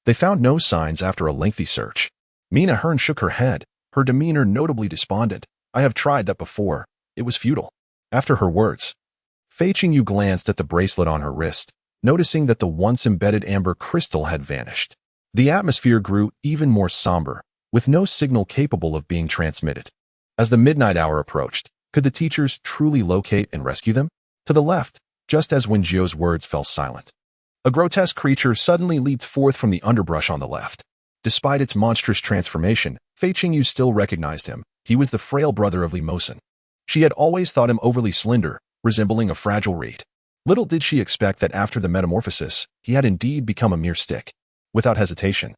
they found no signs after a lengthy search. Mina Hearn shook her head, her demeanor notably despondent. I have tried that before. It was futile. After her words, Fei Qingyu glanced at the bracelet on her wrist, noticing that the once embedded amber crystal had vanished. The atmosphere grew even more somber, with no signal capable of being transmitted. As the midnight hour approached, could the teachers truly locate and rescue them? To the left, just as Wen Jiu's words fell silent, a grotesque creature suddenly leaped forth from the underbrush on the left. Despite its monstrous transformation, Fei Qingyu still recognized him. He was the frail brother of Li Mosen. She had always thought him overly slender, resembling a fragile reed. Little did she expect that after the metamorphosis, he had indeed become a mere stick. Without hesitation,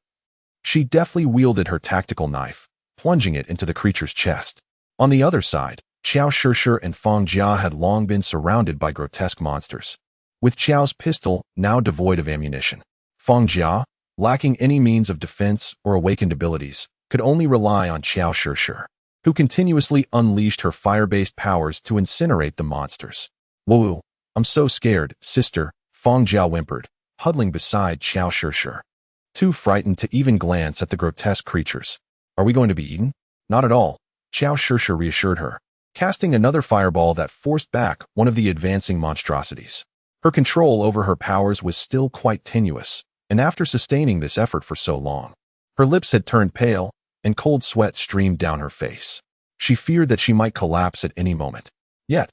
she deftly wielded her tactical knife, plunging it into the creature's chest. On the other side, Qiao Shishir and Feng Jia had long been surrounded by grotesque monsters. With Qiao's pistol now devoid of ammunition, Feng Jia, lacking any means of defense or awakened abilities, could only rely on Qiao Shishir, who continuously unleashed her fire-based powers to incinerate the monsters. "Whoa, I'm so scared, sister," Feng Jia whimpered, huddling beside Qiao Shishir, too frightened to even glance at the grotesque creatures. "Are we going to be eaten?" "Not at all," Qiao Shishir reassured her, casting another fireball that forced back one of the advancing monstrosities. Her control over her powers was still quite tenuous, and after sustaining this effort for so long, her lips had turned pale, and cold sweat streamed down her face. She feared that she might collapse at any moment. Yet,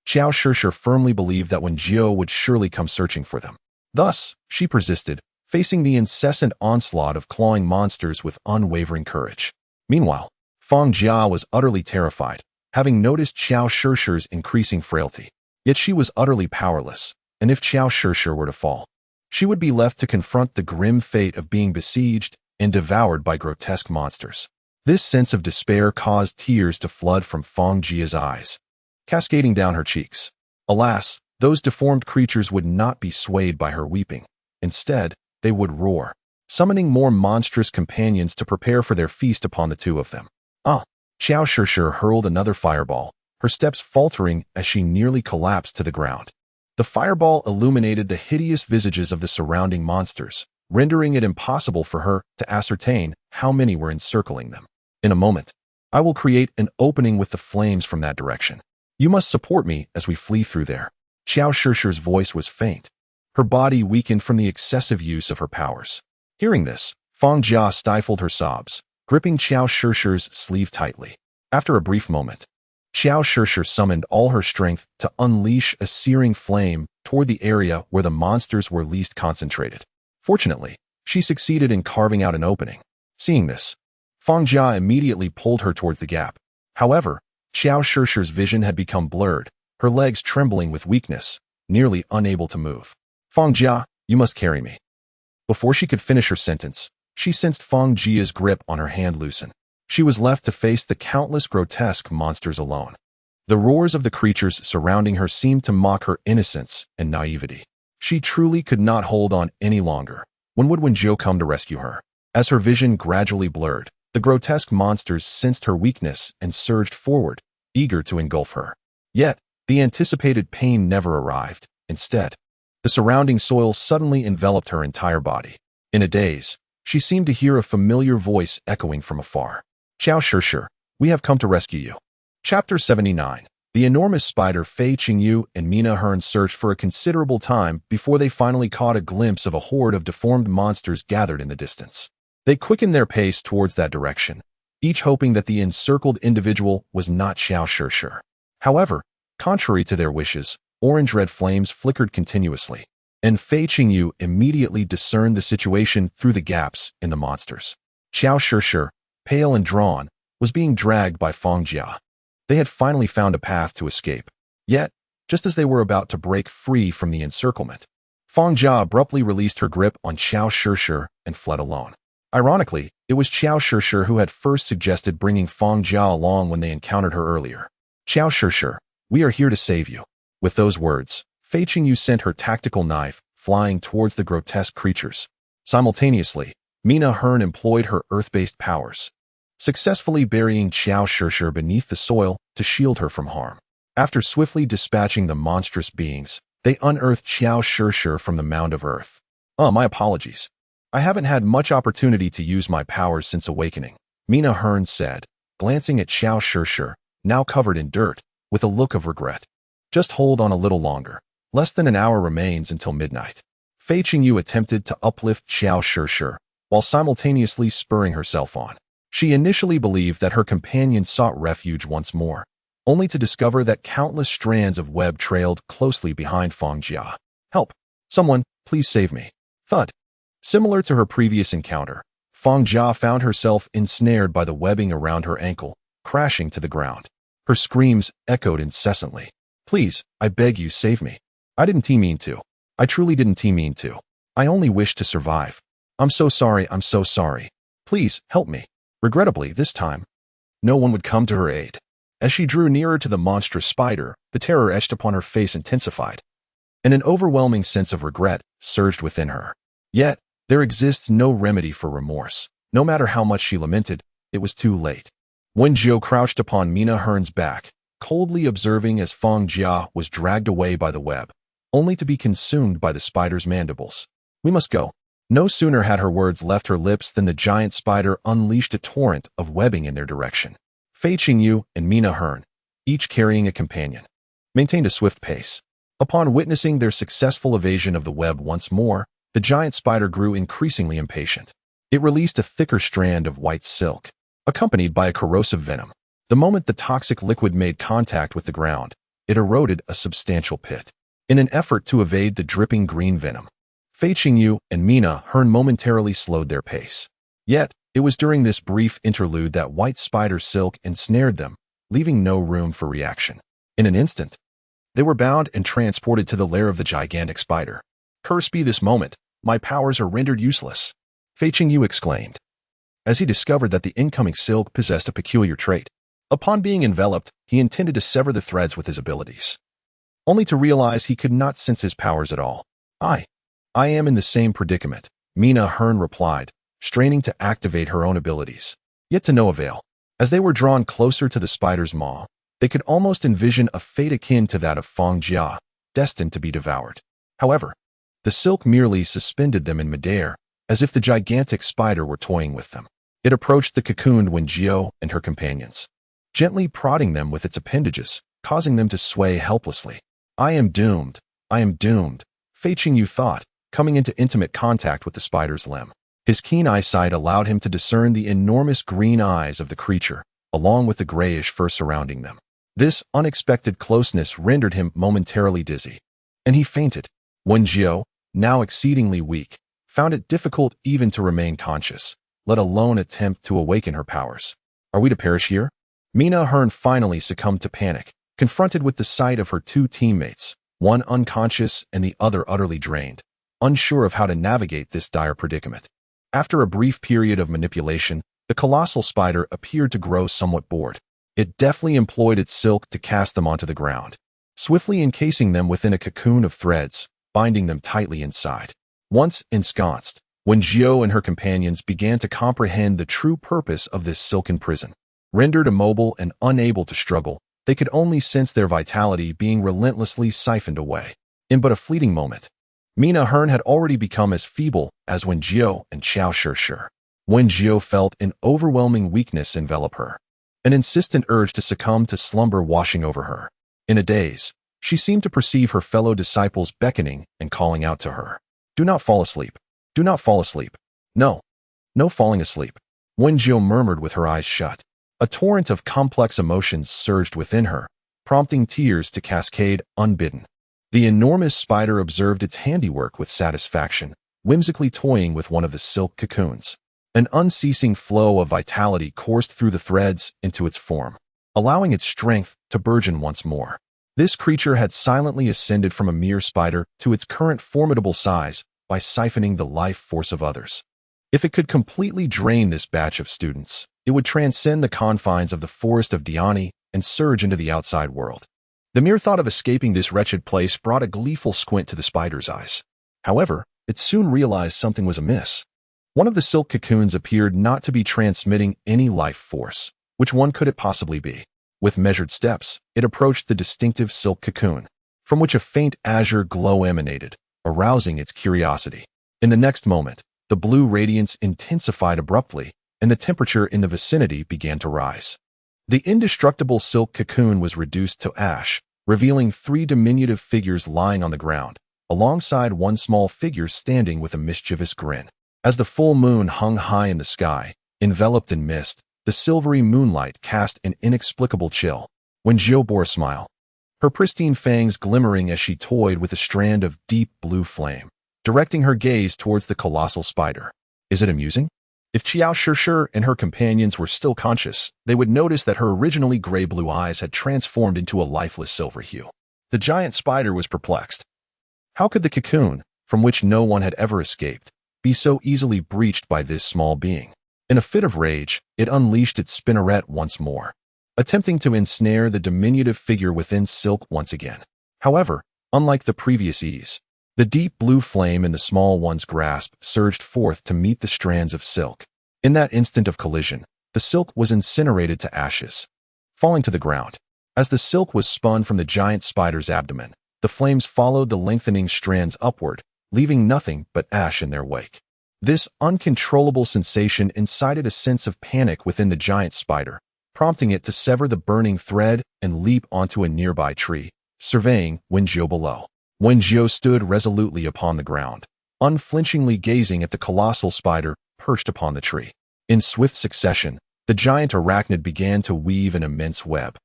Qiao Shishir firmly believed that Wen Jiu would surely come searching for them. Thus, she persisted, facing the incessant onslaught of clawing monsters with unwavering courage. Meanwhile, Feng Jia was utterly terrified, having noticed Qiao Shishir's increasing frailty. Yet she was utterly powerless, and if Qiao Shishir were to fall, she would be left to confront the grim fate of being besieged and devoured by grotesque monsters. This sense of despair caused tears to flood from Feng Jia's eyes, cascading down her cheeks. Alas, those deformed creatures would not be swayed by her weeping. Instead, they would roar, summoning more monstrous companions to prepare for their feast upon the two of them. Qiao Shishir hurled another fireball, her steps faltering as she nearly collapsed to the ground. The fireball illuminated the hideous visages of the surrounding monsters, rendering it impossible for her to ascertain how many were encircling them. "In a moment, I will create an opening with the flames from that direction. You must support me as we flee through there." Qiao Shishir's voice was faint. Her body weakened from the excessive use of her powers. Hearing this, Feng Jia stifled her sobs, gripping Qiao Shishir's sleeve tightly. After a brief moment, Qiao Shishir summoned all her strength to unleash a searing flame toward the area where the monsters were least concentrated. Fortunately, she succeeded in carving out an opening. Seeing this, Feng Jia immediately pulled her towards the gap. However, Qiao Shishir's vision had become blurred, her legs trembling with weakness, nearly unable to move. "Feng Jia, you must carry me." Before she could finish her sentence, she sensed Feng Jia's grip on her hand loosen. She was left to face the countless grotesque monsters alone. The roars of the creatures surrounding her seemed to mock her innocence and naivety. She truly could not hold on any longer. When would Wen Jiu come to rescue her? As her vision gradually blurred, the grotesque monsters sensed her weakness and surged forward, eager to engulf her. Yet, the anticipated pain never arrived. Instead, the surrounding soil suddenly enveloped her entire body. In a daze, she seemed to hear a familiar voice echoing from afar. "Qiao Shishir, we have come to rescue you." Chapter 79. The enormous spider Fei Qingyu and Mina Hearn searched for a considerable time before they finally caught a glimpse of a horde of deformed monsters gathered in the distance. They quickened their pace towards that direction, each hoping that the encircled individual was not Qiao Shishir. However, contrary to their wishes, orange-red flames flickered continuously, and Fei Qingyu immediately discerned the situation through the gaps in the monsters. Qiao Shishir, pale and drawn, was being dragged by Feng Jia. They had finally found a path to escape. Yet, just as they were about to break free from the encirclement, Feng Jia abruptly released her grip on Qiao Shishir and fled alone. Ironically, it was Qiao Shishir who had first suggested bringing Feng Jia along when they encountered her earlier. "Qiao Shishir, we are here to save you." With those words, Fei Qingyu sent her tactical knife flying towards the grotesque creatures. Simultaneously, Mina Hearn employed her earth-based powers, successfully burying Qiao Shishir beneath the soil to shield her from harm. After swiftly dispatching the monstrous beings, they unearthed Qiao Shishir from the mound of earth. My apologies. I haven't had much opportunity to use my powers since awakening," Mina Hearn said, glancing at Qiao Shishir, now covered in dirt, with a look of regret. "Just hold on a little longer. Less than an hour remains until midnight." Fei Qingyu attempted to uplift Qiao Shishir, while simultaneously spurring herself on. She initially believed that her companion sought refuge once more, only to discover that countless strands of web trailed closely behind Feng Jia. "Help! Someone, please save me." Thud. Similar to her previous encounter, Fang Jia found herself ensnared by the webbing around her ankle, crashing to the ground. Her screams echoed incessantly. "Please, I beg you, save me. I didn't mean to. I truly didn't mean to. I only wish to survive. I'm so sorry, I'm so sorry. Please, help me." Regrettably, this time, no one would come to her aid. As she drew nearer to the monstrous spider, the terror etched upon her face intensified, and an overwhelming sense of regret surged within her. Yet, there exists no remedy for remorse. No matter how much she lamented, it was too late. Wen Jiu crouched upon Mina Hearn's back, coldly observing as Fang Jia was dragged away by the web, only to be consumed by the spider's mandibles. "We must go." No sooner had her words left her lips than the giant spider unleashed a torrent of webbing in their direction. Fei Qingyu and Mina Hearn, each carrying a companion, maintained a swift pace. Upon witnessing their successful evasion of the web once more, the giant spider grew increasingly impatient. It released a thicker strand of white silk, accompanied by a corrosive venom. The moment the toxic liquid made contact with the ground, it eroded a substantial pit. In an effort to evade the dripping green venom, Fei Qingyu and Mina Hearn momentarily slowed their pace. Yet, it was during this brief interlude that white spider silk ensnared them, leaving no room for reaction. In an instant, they were bound and transported to the lair of the gigantic spider. "Cursed be this moment, my powers are rendered useless," Fei Qingyu exclaimed, as he discovered that the incoming silk possessed a peculiar trait. Upon being enveloped, he intended to sever the threads with his abilities, only to realize he could not sense his powers at all. I am in the same predicament," Mina Hearn replied, straining to activate her own abilities, yet to no avail. As they were drawn closer to the spider's maw, they could almost envision a fate akin to that of Fang Jia, destined to be devoured. However, the silk merely suspended them in midair, as if the gigantic spider were toying with them. It approached the cocooned Wen Jiu and her companions, gently prodding them with its appendages, causing them to sway helplessly. I am doomed, Fei Qingyu thought, coming into intimate contact with the spider's limb. His keen eyesight allowed him to discern the enormous green eyes of the creature, along with the grayish fur surrounding them. This unexpected closeness rendered him momentarily dizzy, and he fainted. Wen Jiu, now exceedingly weak, found it difficult even to remain conscious, let alone attempt to awaken her powers. "Are we to perish here?" Mina Hearn finally succumbed to panic, confronted with the sight of her two teammates, one unconscious and the other utterly drained, unsure of how to navigate this dire predicament. After a brief period of manipulation, the colossal spider appeared to grow somewhat bored. It deftly employed its silk to cast them onto the ground, swiftly encasing them within a cocoon of threads, binding them tightly inside. Once ensconced, Wen Jiu and her companions began to comprehend the true purpose of this silken prison. Rendered immobile and unable to struggle, they could only sense their vitality being relentlessly siphoned away. In but a fleeting moment, Mina Hearn had already become as feeble as Wen Jiu and Xiao Shi. Wen Jiu felt an overwhelming weakness envelop her, an insistent urge to succumb to slumber washing over her. In a daze, she seemed to perceive her fellow disciples beckoning and calling out to her. "Do not fall asleep. Do not fall asleep. No. No falling asleep," Wen Jiu murmured with her eyes shut. A torrent of complex emotions surged within her, prompting tears to cascade unbidden. The enormous spider observed its handiwork with satisfaction, whimsically toying with one of the silk cocoons. An unceasing flow of vitality coursed through the threads into its form, allowing its strength to burgeon once more. This creature had silently ascended from a mere spider to its current formidable size by siphoning the life force of others. If it could completely drain this batch of students, it would transcend the confines of the forest of Diani and surge into the outside world. The mere thought of escaping this wretched place brought a gleeful squint to the spider's eyes. However, it soon realized something was amiss. One of the silk cocoons appeared not to be transmitting any life force. Which one could it possibly be? With measured steps, it approached the distinctive silk cocoon, from which a faint azure glow emanated, arousing its curiosity. In the next moment, the blue radiance intensified abruptly, and the temperature in the vicinity began to rise. The indestructible silk cocoon was reduced to ash, revealing 3 diminutive figures lying on the ground, alongside one small figure standing with a mischievous grin. As the full moon hung high in the sky, enveloped in mist, the silvery moonlight cast an inexplicable chill. Wen Jiu bore a smile, her pristine fangs glimmering as she toyed with a strand of deep blue flame, directing her gaze towards the colossal spider. "Is it amusing?" If Qiao Shishir and her companions were still conscious, they would notice that her originally gray-blue eyes had transformed into a lifeless silver hue. The giant spider was perplexed. How could the cocoon, from which no one had ever escaped, be so easily breached by this small being? In a fit of rage, it unleashed its spinneret once more, attempting to ensnare the diminutive figure within silk once again. However, unlike the previous ease, the deep blue flame in the small one's grasp surged forth to meet the strands of silk. In that instant of collision, the silk was incinerated to ashes, falling to the ground. As the silk was spun from the giant spider's abdomen, the flames followed the lengthening strands upward, leaving nothing but ash in their wake. This uncontrollable sensation incited a sense of panic within the giant spider, prompting it to sever the burning thread and leap onto a nearby tree, surveying Wen Jiu below. Wen Jiu stood resolutely upon the ground, unflinchingly gazing at the colossal spider perched upon the tree. In swift succession, the giant arachnid began to weave an immense web,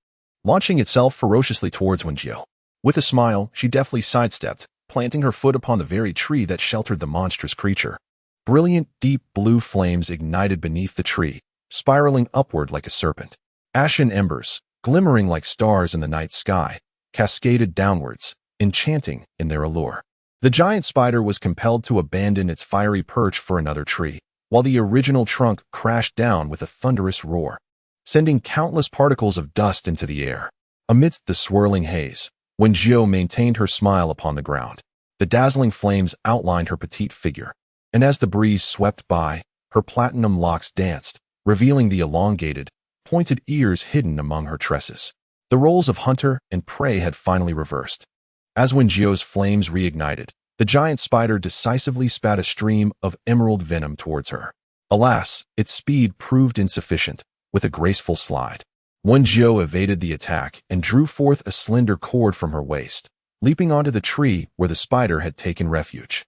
launching itself ferociously towards Wen Jiu. With a smile, she deftly sidestepped, planting her foot upon the very tree that sheltered the monstrous creature. Brilliant, deep blue flames ignited beneath the tree, spiraling upward like a serpent. Ashen embers, glimmering like stars in the night sky, cascaded downwards, enchanting in their allure. The giant spider was compelled to abandon its fiery perch for another tree, while the original trunk crashed down with a thunderous roar, sending countless particles of dust into the air. Amidst the swirling haze, Wen Jiu maintained her smile upon the ground. The dazzling flames outlined her petite figure, and as the breeze swept by, her platinum locks danced, revealing the elongated, pointed ears hidden among her tresses. The roles of hunter and prey had finally reversed. As Wen Jiu's flames reignited, the giant spider decisively spat a stream of emerald venom towards her. Alas, its speed proved insufficient. With a graceful slide, Wen Jiu evaded the attack and drew forth a slender cord from her waist, leaping onto the tree where the spider had taken refuge.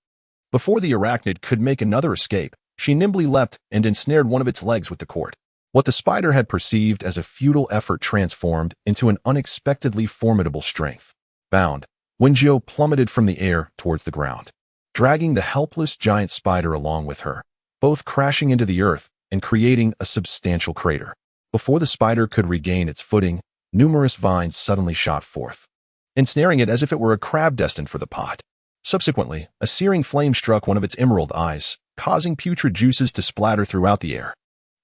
Before the arachnid could make another escape, she nimbly leapt and ensnared one of its legs with the cord. What the spider had perceived as a futile effort transformed into an unexpectedly formidable strength. Bound, Wen Jiu plummeted from the air towards the ground, dragging the helpless giant spider along with her, both crashing into the earth and creating a substantial crater. Before the spider could regain its footing, numerous vines suddenly shot forth, ensnaring it as if it were a crab destined for the pot. Subsequently, a searing flame struck one of its emerald eyes, causing putrid juices to splatter throughout the air.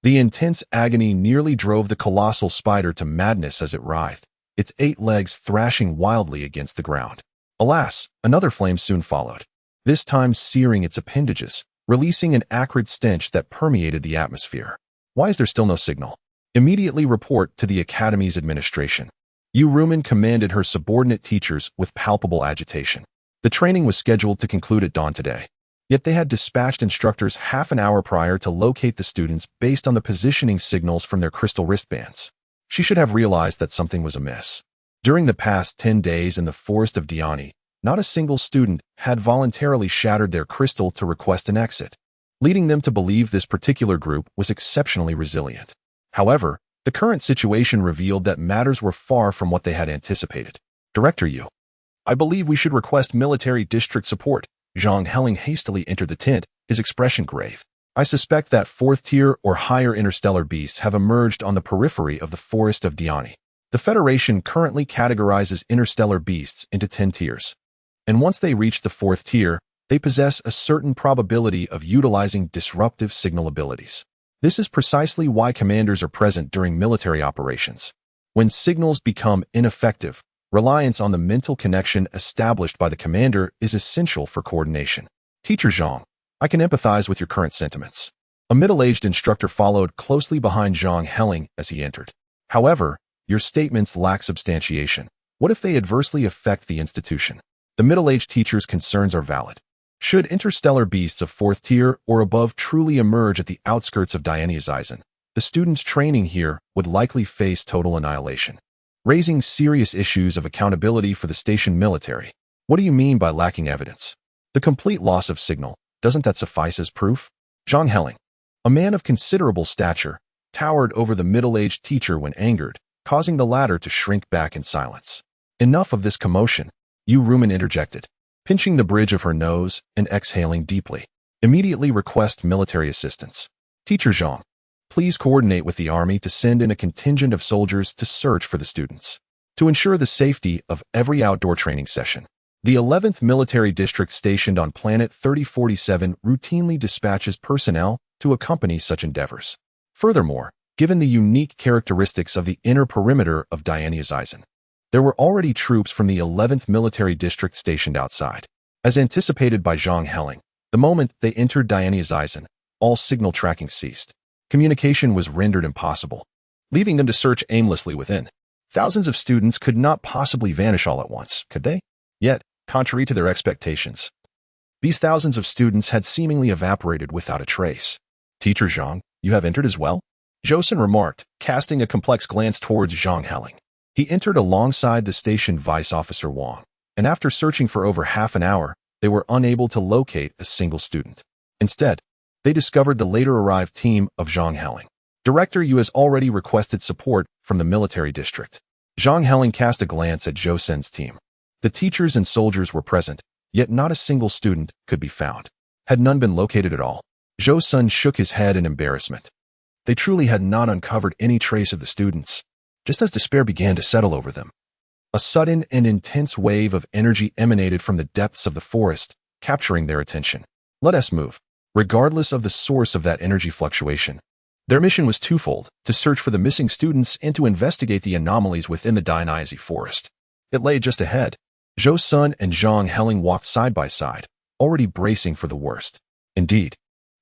The intense agony nearly drove the colossal spider to madness as it writhed, its 8 legs thrashing wildly against the ground. Alas, another flame soon followed, this time searing its appendages, releasing an acrid stench that permeated the atmosphere. Why is there still no signal? Immediately report to the Academy's administration. Yu Rumen commanded her subordinate teachers with palpable agitation. The training was scheduled to conclude at dawn today, yet they had dispatched instructors half an hour prior to locate the students based on the positioning signals from their crystal wristbands. She should have realized that something was amiss. During the past 10 days in the forest of Diani, not a single student had voluntarily shattered their crystal to request an exit, leading them to believe this particular group was exceptionally resilient. However, the current situation revealed that matters were far from what they had anticipated. Director Yu, I believe we should request military district support. Zhang Helling hastily entered the tent, his expression grave. I suspect that 4th tier or higher interstellar beasts have emerged on the periphery of the forest of Diani. The Federation currently categorizes interstellar beasts into 10 tiers, and once they reach the 4th tier, they possess a certain probability of utilizing disruptive signal abilities. This is precisely why commanders are present during military operations. When signals become ineffective, reliance on the mental connection established by the commander is essential for coordination. Teacher Zhang, I can empathize with your current sentiments. A middle-aged instructor followed closely behind Zhang Helling as he entered. However, your statements lack substantiation. What if they adversely affect the institution? The middle-aged teacher's concerns are valid. Should interstellar beasts of 4th tier or above truly emerge at the outskirts of Dionysizen, the students training here would likely face total annihilation, raising serious issues of accountability for the station military. What do you mean by lacking evidence? The complete loss of signal, doesn't that suffice as proof? Zhang Helling, a man of considerable stature, towered over the middle-aged teacher when angered, causing the latter to shrink back in silence. Enough of this commotion, Yu Rumen interjected, pinching the bridge of her nose and exhaling deeply. Immediately request military assistance. Teacher Zhang, please coordinate with the army to send in a contingent of soldiers to search for the students. To ensure the safety of every outdoor training session, the 11th Military District stationed on Planet 3047 routinely dispatches personnel to accompany such endeavors. Furthermore, given the unique characteristics of the inner perimeter of Dionysian, there were already troops from the 11th Military District stationed outside. As anticipated by Zhang Helling, the moment they entered Dionysian, all signal tracking ceased. Communication was rendered impossible, leaving them to search aimlessly within. Thousands of students could not possibly vanish all at once, could they? Yet, contrary to their expectations, these thousands of students had seemingly evaporated without a trace. Teacher Zhang, you have entered as well? Joseon remarked, casting a complex glance towards Zhang Helling. He entered alongside the station Vice Officer Wang, and after searching for over half an hour, they were unable to locate a single student. Instead, they discovered the later arrived team of Zhang Helling. Director Yu has already requested support from the military district. Zhang Helling cast a glance at Joseon's team. The teachers and soldiers were present, yet not a single student could be found. Had none been located at all? Joseon shook his head in embarrassment. They truly had not uncovered any trace of the students. Just as despair began to settle over them, a sudden and intense wave of energy emanated from the depths of the forest, capturing their attention. Let us move. Regardless of the source of that energy fluctuation, their mission was twofold: to search for the missing students and to investigate the anomalies within the Dionysi forest. It lay just ahead. Joseon and Zhang Helling walked side by side, already bracing for the worst. Indeed,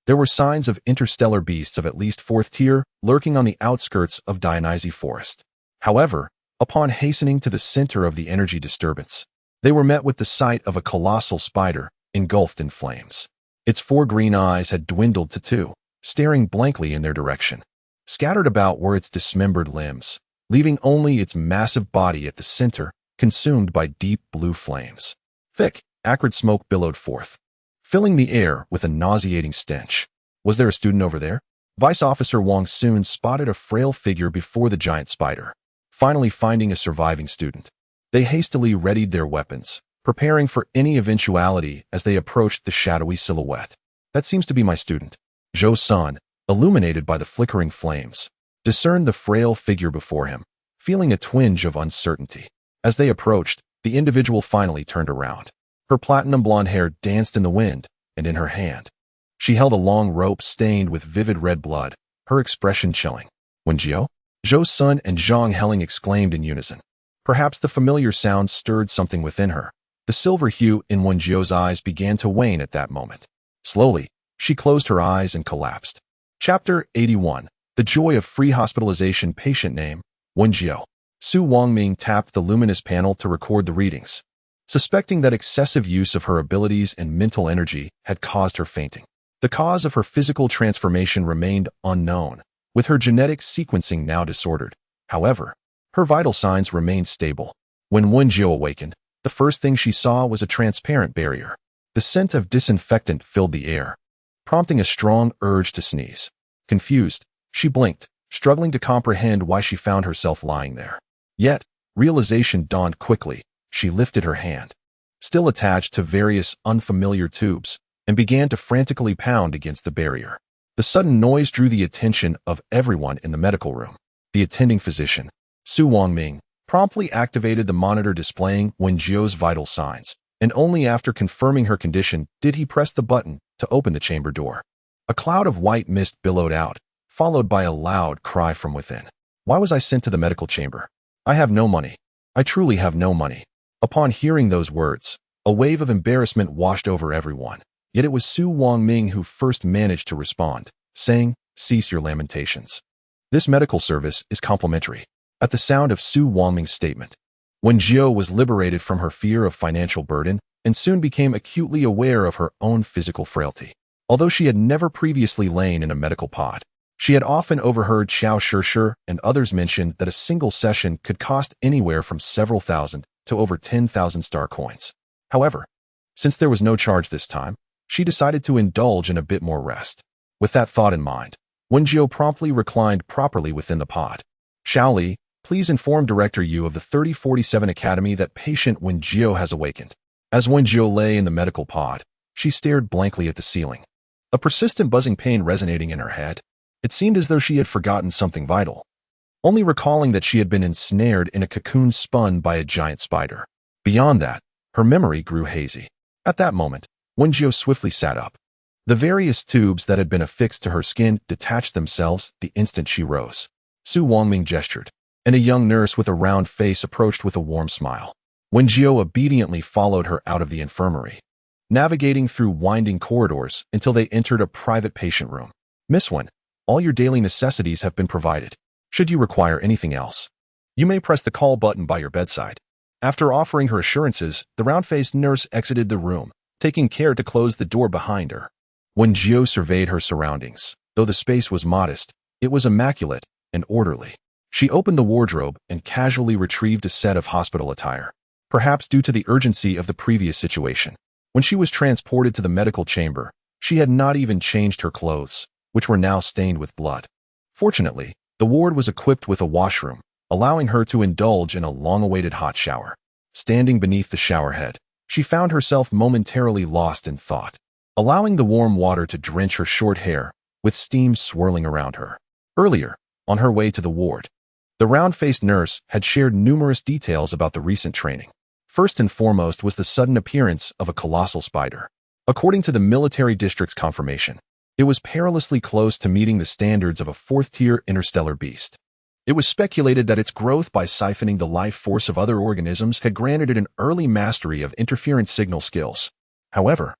there were signs of interstellar beasts of at least fourth tier lurking on the outskirts of Dionysi forest. However, upon hastening to the center of the energy disturbance, they were met with the sight of a colossal spider engulfed in flames. Its 4 green eyes had dwindled to 2, staring blankly in their direction. Scattered about were its dismembered limbs, leaving only its massive body at the center, consumed by deep blue flames. Thick, acrid smoke billowed forth, filling the air with a nauseating stench. Was there a student over there? Vice Officer Wang soon spotted a frail figure before the giant spider. Finally finding a surviving student, they hastily readied their weapons, preparing for any eventuality as they approached the shadowy silhouette. That seems to be my student. Joseon, illuminated by the flickering flames, discerned the frail figure before him, feeling a twinge of uncertainty. As they approached, the individual finally turned around. Her platinum blonde hair danced in the wind, and in her hand, she held a long rope stained with vivid red blood, her expression chilling. Wen Jiu? Joseon and Zhang Helling exclaimed in unison. Perhaps the familiar sound stirred something within her. The silver hue in Wen Jiu's eyes began to wane at that moment. Slowly, she closed her eyes and collapsed. Chapter 81. The Joy of Free Hospitalization. Patient name, Wen Jiu. Su Wangming tapped the luminous panel to record the readings, suspecting that excessive use of her abilities and mental energy had caused her fainting. The cause of her physical transformation remained unknown, with her genetic sequencing now disordered. However, her vital signs remained stable. When Wen Jiu awakened, the first thing she saw was a transparent barrier. The scent of disinfectant filled the air, prompting a strong urge to sneeze. Confused, she blinked, struggling to comprehend why she found herself lying there. Yet, realization dawned quickly. She lifted her hand, still attached to various unfamiliar tubes, and began to frantically pound against the barrier. The sudden noise drew the attention of everyone in the medical room. The attending physician, Su Wangming, promptly activated the monitor displaying Wen Jiu's vital signs, and only after confirming her condition did he press the button to open the chamber door. A cloud of white mist billowed out, followed by a loud cry from within. Why was I sent to the medical chamber? I have no money. I truly have no money. Upon hearing those words, a wave of embarrassment washed over everyone. Yet it was Su Wangming who first managed to respond, saying, "Cease your lamentations. This medical service is complimentary." At the sound of Su Wangming's statement, Wen Jiu was liberated from her fear of financial burden and soon became acutely aware of her own physical frailty. Although she had never previously lain in a medical pod, she had often overheard Xiao Shishir and others mention that a single session could cost anywhere from several thousand to over 10,000 star coins. However, since there was no charge this time, she decided to indulge in a bit more rest. With that thought in mind, Wen Jiu promptly reclined properly within the pod. Shaoli, please inform Director Yu of the 3047 Academy that patient Wen Jiu has awakened. As Wen Jiu lay in the medical pod, she stared blankly at the ceiling, a persistent buzzing pain resonating in her head. It seemed as though she had forgotten something vital, only recalling that she had been ensnared in a cocoon spun by a giant spider. Beyond that, her memory grew hazy. At that moment, Wen Jiu swiftly sat up. The various tubes that had been affixed to her skin detached themselves the instant she rose. Su Wangming gestured, and a young nurse with a round face approached with a warm smile. Wen Jiu obediently followed her out of the infirmary, navigating through winding corridors until they entered a private patient room. Miss Wen, all your daily necessities have been provided. Should you require anything else, you may press the call button by your bedside. After offering her assurances, the round-faced nurse exited the room, taking care to close the door behind her. Wen Jiu surveyed her surroundings. Though the space was modest, it was immaculate and orderly. She opened the wardrobe and casually retrieved a set of hospital attire, perhaps due to the urgency of the previous situation. When she was transported to the medical chamber, she had not even changed her clothes, which were now stained with blood. Fortunately, the ward was equipped with a washroom, allowing her to indulge in a long-awaited hot shower. Standing beneath the shower head, she found herself momentarily lost in thought, allowing the warm water to drench her short hair, with steam swirling around her. Earlier, on her way to the ward, the round-faced nurse had shared numerous details about the recent training. First and foremost was the sudden appearance of a colossal spider. According to the military district's confirmation, it was perilously close to meeting the standards of a fourth-tier interstellar beast. It was speculated that its growth by siphoning the life force of other organisms had granted it an early mastery of interference signal skills. However,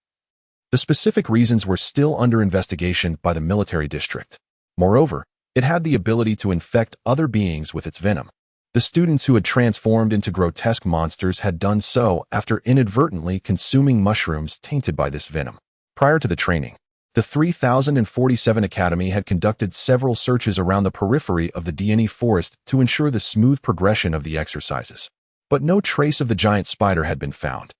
the specific reasons were still under investigation by the military district. Moreover, it had the ability to infect other beings with its venom. The students who had transformed into grotesque monsters had done so after inadvertently consuming mushrooms tainted by this venom. Prior to the training, the 3047 Academy had conducted several searches around the periphery of the DNE forest to ensure the smooth progression of the exercises. But no trace of the giant spider had been found.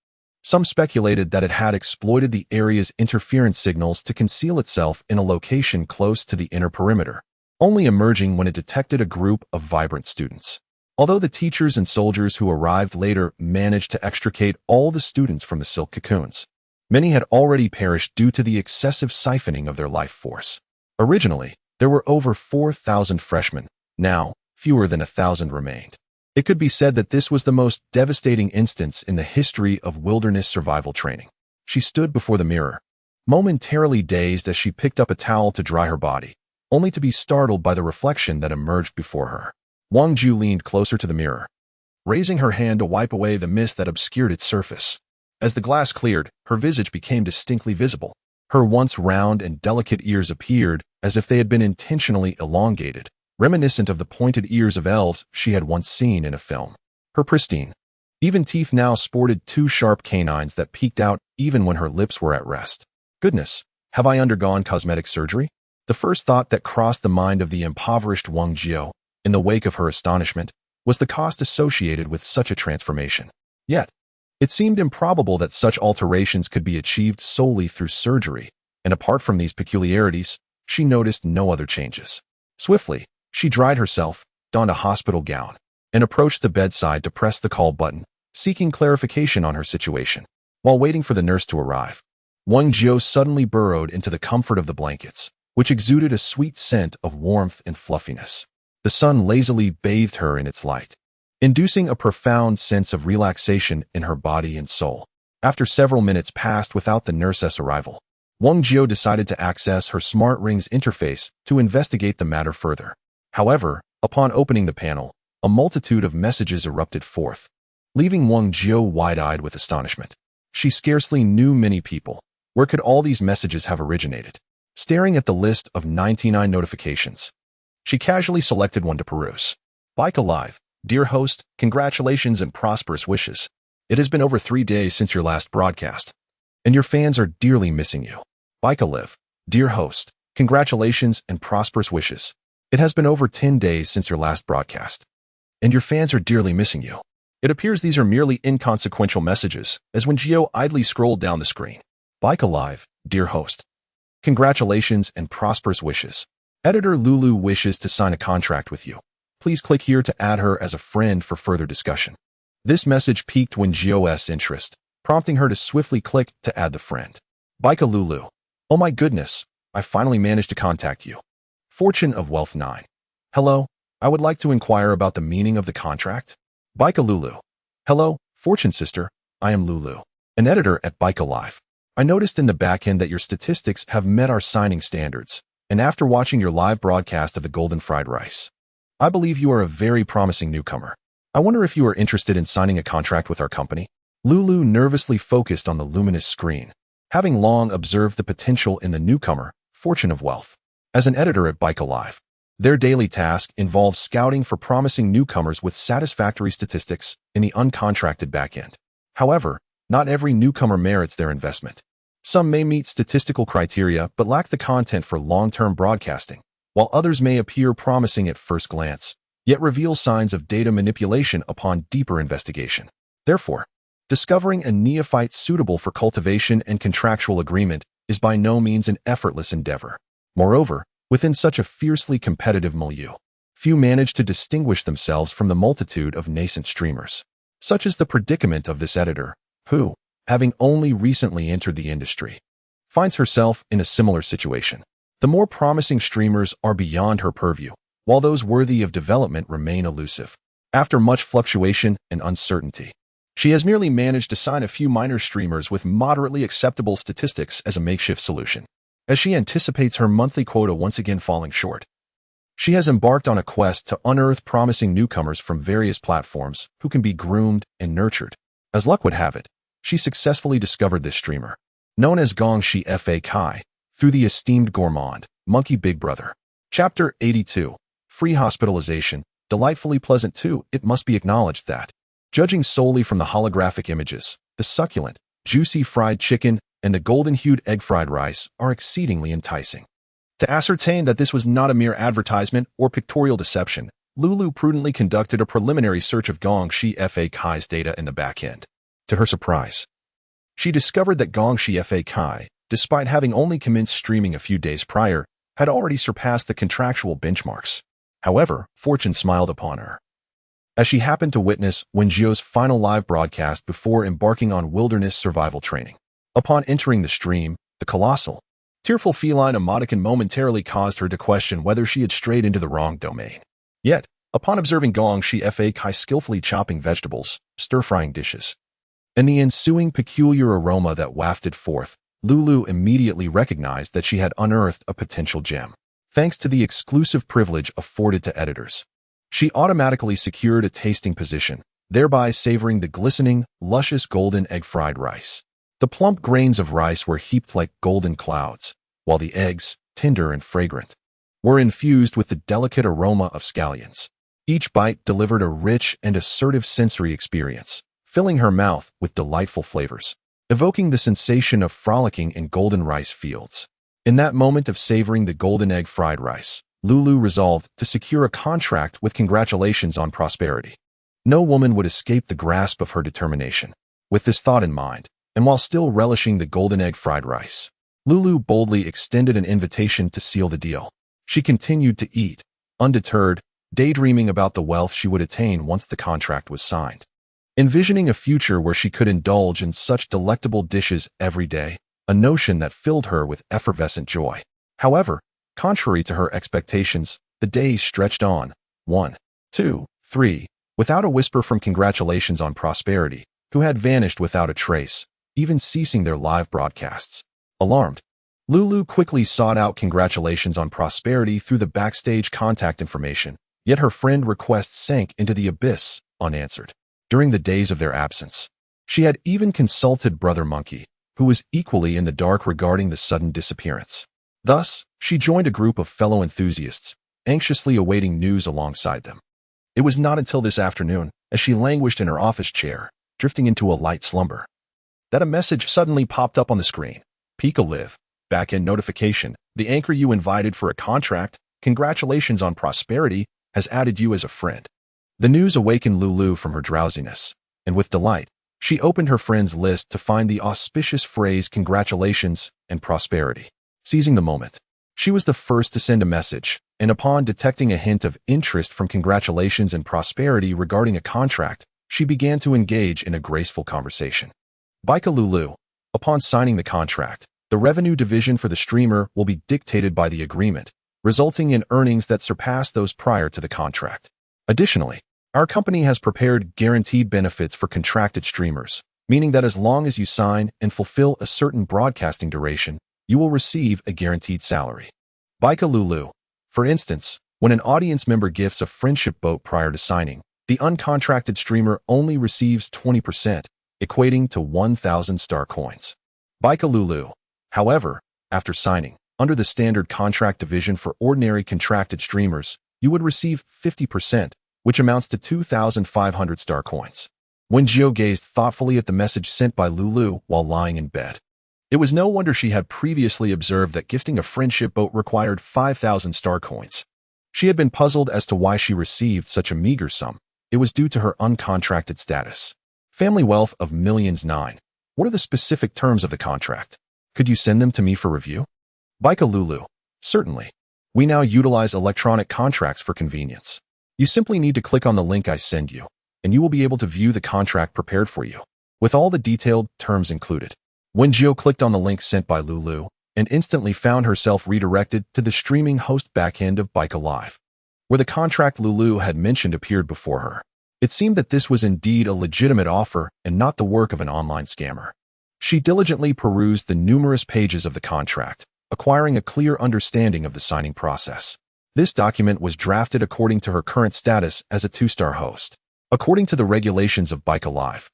Some speculated that it had exploited the area's interference signals to conceal itself in a location close to the inner perimeter, only emerging when it detected a group of vibrant students. Although the teachers and soldiers who arrived later managed to extricate all the students from the silk cocoons, many had already perished due to the excessive siphoning of their life force. Originally, there were over 4,000 freshmen. Now, fewer than 1,000 remained. It could be said that this was the most devastating instance in the history of wilderness survival training. She stood before the mirror, momentarily dazed as she picked up a towel to dry her body, only to be startled by the reflection that emerged before her. Wen Jiu leaned closer to the mirror, raising her hand to wipe away the mist that obscured its surface. As the glass cleared, her visage became distinctly visible. Her once round and delicate ears appeared as if they had been intentionally elongated, reminiscent of the pointed ears of elves she had once seen in a film. Her pristine, even teeth now sported two sharp canines that peeked out even when her lips were at rest. Goodness, have I undergone cosmetic surgery? The first thought that crossed the mind of the impoverished Wen Jiu, in the wake of her astonishment, was the cost associated with such a transformation. Yet, it seemed improbable that such alterations could be achieved solely through surgery, and apart from these peculiarities, she noticed no other changes. Swiftly, she dried herself, donned a hospital gown, and approached the bedside to press the call button, seeking clarification on her situation. While waiting for the nurse to arrive, Wen Jiu suddenly burrowed into the comfort of the blankets, which exuded a sweet scent of warmth and fluffiness. The sun lazily bathed her in its light, inducing a profound sense of relaxation in her body and soul. After several minutes passed without the nurse's arrival, Wen Jiu decided to access her smart ring's interface to investigate the matter further. However, upon opening the panel, a multitude of messages erupted forth, leaving Wen Jiu wide-eyed with astonishment. She scarcely knew many people. Where could all these messages have originated? Staring at the list of 99 notifications, she casually selected one to peruse. Bike Alive, dear host, congratulations and prosperous wishes. It has been over 3 days since your last broadcast, and your fans are dearly missing you. Bike Alive, dear host, congratulations and prosperous wishes. It has been over 10 days since your last broadcast, and your fans are dearly missing you. It appears these are merely inconsequential messages, as Wen Jiu idly scrolled down the screen. Bike Alive, dear host, congratulations and prosperous wishes. Editor Lulu wishes to sign a contract with you. Please click here to add her as a friend for further discussion. This message piqued Wen Jiu's interest, prompting her to swiftly click to add the friend. Bika Lulu. Oh my goodness, I finally managed to contact you. Fortune of Wealth 9. Hello, I would like to inquire about the meaning of the contract. Bika Lulu. Hello, Fortune sister, I am Lulu, an editor at Bika Life. I noticed in the backend that your statistics have met our signing standards, and after watching your live broadcast of the golden fried rice, I believe you are a very promising newcomer. I wonder if you are interested in signing a contract with our company. Lulu nervously focused on the luminous screen, having long observed the potential in the newcomer, Fortune of Wealth. As an editor at Bika Life, their daily task involves scouting for promising newcomers with satisfactory statistics in the uncontracted backend. However, not every newcomer merits their investment. Some may meet statistical criteria but lack the content for long-term broadcasting, while others may appear promising at first glance, yet reveal signs of data manipulation upon deeper investigation. Therefore, discovering a neophyte suitable for cultivation and contractual agreement is by no means an effortless endeavor. Moreover, within such a fiercely competitive milieu, few manage to distinguish themselves from the multitude of nascent streamers. Such is the predicament of this editor, who, having only recently entered the industry, finds herself in a similar situation. The more promising streamers are beyond her purview, while those worthy of development remain elusive. After much fluctuation and uncertainty, she has merely managed to sign a few minor streamers with moderately acceptable statistics as a makeshift solution. As she anticipates her monthly quota once again falling short, she has embarked on a quest to unearth promising newcomers from various platforms who can be groomed and nurtured. As luck would have it, she successfully discovered this streamer, known as Gongshi Fa Kai, through the esteemed gourmand, Monkey Big Brother. Chapter 82. Free hospitalization, delightfully pleasant too. It must be acknowledged that, judging solely from the holographic images, the succulent, juicy fried chicken and the golden-hued egg fried rice are exceedingly enticing. To ascertain that this was not a mere advertisement or pictorial deception, Lulu prudently conducted a preliminary search of Gongshi Fa Kai's data in the backend. To her surprise, she discovered that Gongshi Fa Kai, despite having only commenced streaming a few days prior, had already surpassed the contractual benchmarks. However, fortune smiled upon her, as she happened to witness Wen Jiu's final live broadcast before embarking on wilderness survival training. Upon entering the stream, the colossal, tearful feline emoticon momentarily caused her to question whether she had strayed into the wrong domain. Yet, upon observing Gongshi Fa Kai skillfully chopping vegetables, stir-frying dishes, and the ensuing peculiar aroma that wafted forth, Lulu immediately recognized that she had unearthed a potential gem. Thanks to the exclusive privilege afforded to editors, she automatically secured a tasting position, thereby savoring the glistening, luscious golden egg fried rice. The plump grains of rice were heaped like golden clouds, while the eggs, tender and fragrant, were infused with the delicate aroma of scallions. Each bite delivered a rich and assertive sensory experience, filling her mouth with delightful flavors, evoking the sensation of frolicking in golden rice fields. In that moment of savoring the golden egg fried rice, Lulu resolved to secure a contract with congratulations on prosperity. No woman would escape the grasp of her determination. With this thought in mind, and while still relishing the golden egg fried rice, Lulu boldly extended an invitation to seal the deal. She continued to eat, undeterred, daydreaming about the wealth she would attain once the contract was signed. Envisioning a future where she could indulge in such delectable dishes every day, a notion that filled her with effervescent joy. However, contrary to her expectations, the days stretched on, 1, 2, 3, without a whisper from congratulations on prosperity, who had vanished without a trace, even ceasing their live broadcasts. Alarmed, Lulu quickly sought out congratulations on prosperity through the backstage contact information, yet her friend request sank into the abyss, unanswered. During the days of their absence, she had even consulted Brother Monkey, who was equally in the dark regarding the sudden disappearance. Thus, she joined a group of fellow enthusiasts, anxiously awaiting news alongside them. It was not until this afternoon, as she languished in her office chair, drifting into a light slumber, that a message suddenly popped up on the screen. Pika Live, back-end notification, the anchor you invited for a contract, congratulations on prosperity, has added you as a friend. The news awakened Lulu from her drowsiness, and with delight, she opened her friend's list to find the auspicious phrase congratulations and prosperity. Seizing the moment, she was the first to send a message, and upon detecting a hint of interest from congratulations and prosperity regarding a contract, she began to engage in a graceful conversation. Bika Lulu, upon signing the contract, the revenue division for the streamer will be dictated by the agreement, resulting in earnings that surpass those prior to the contract. Additionally, our company has prepared guaranteed benefits for contracted streamers, meaning that as long as you sign and fulfill a certain broadcasting duration, you will receive a guaranteed salary. Bika Lulu. For instance, when an audience member gifts a friendship boat prior to signing, the uncontracted streamer only receives 20%, equating to 1,000 star coins. Bika Lulu. However, after signing, under the standard contract division for ordinary contracted streamers, you would receive 50%, which amounts to 2,500 star coins. Wen Jiu gazed thoughtfully at the message sent by Lulu while lying in bed. It was no wonder she had previously observed that gifting a friendship boat required 5,000 star coins. She had been puzzled as to why she received such a meager sum. It was due to her uncontracted status. Family wealth of millions 9. What are the specific terms of the contract? Could you send them to me for review? Bika Lulu. Certainly. We now utilize electronic contracts for convenience. You simply need to click on the link I send you, and you will be able to view the contract prepared for you, with all the detailed terms included. Wen Jiu clicked on the link sent by Lulu and instantly found herself redirected to the streaming host backend of Bika Live, where the contract Lulu had mentioned appeared before her. It seemed that this was indeed a legitimate offer and not the work of an online scammer. She diligently perused the numerous pages of the contract, acquiring a clear understanding of the signing process. This document was drafted according to her current status as a 2-star host. According to the regulations of Bika Live,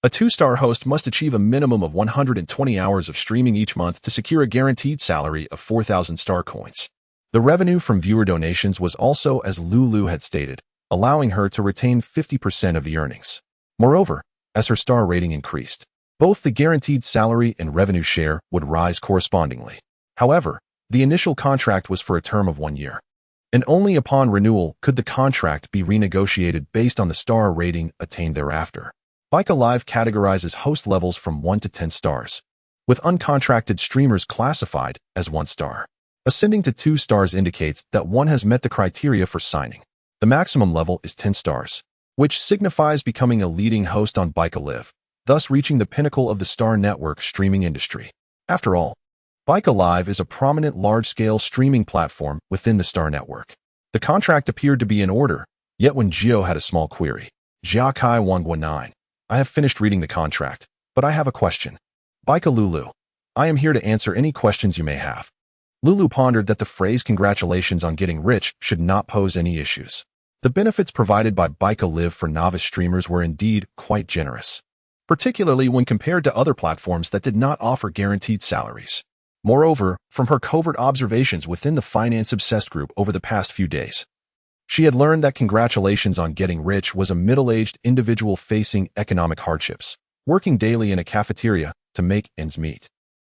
a 2-star host must achieve a minimum of 120 hours of streaming each month to secure a guaranteed salary of 4,000 star coins. The revenue from viewer donations was also as Lulu had stated, allowing her to retain 50% of the earnings. Moreover, as her star rating increased, both the guaranteed salary and revenue share would rise correspondingly. However, the initial contract was for a term of 1 year, and only upon renewal could the contract be renegotiated based on the star rating attained thereafter. Bika Live categorizes host levels from 1 to 10 stars, with uncontracted streamers classified as 1 star. Ascending to 2 stars indicates that one has met the criteria for signing. The maximum level is 10 stars, which signifies becoming a leading host on Bika Live, thus reaching the pinnacle of the star network streaming industry. After all, Bika Live is a prominent large-scale streaming platform within the star network. The contract appeared to be in order, yet Wen Jiu had a small query. Jiakai 119. I have finished reading the contract, but I have a question. Bika Lulu. I am here to answer any questions you may have. Lulu pondered that the phrase "congratulations on getting rich" should not pose any issues. The benefits provided by Bika Live for novice streamers were indeed quite generous, particularly when compared to other platforms that did not offer guaranteed salaries. Moreover, from her covert observations within the finance-obsessed group over the past few days, she had learned that congratulations on getting rich was a middle-aged individual facing economic hardships, working daily in a cafeteria to make ends meet,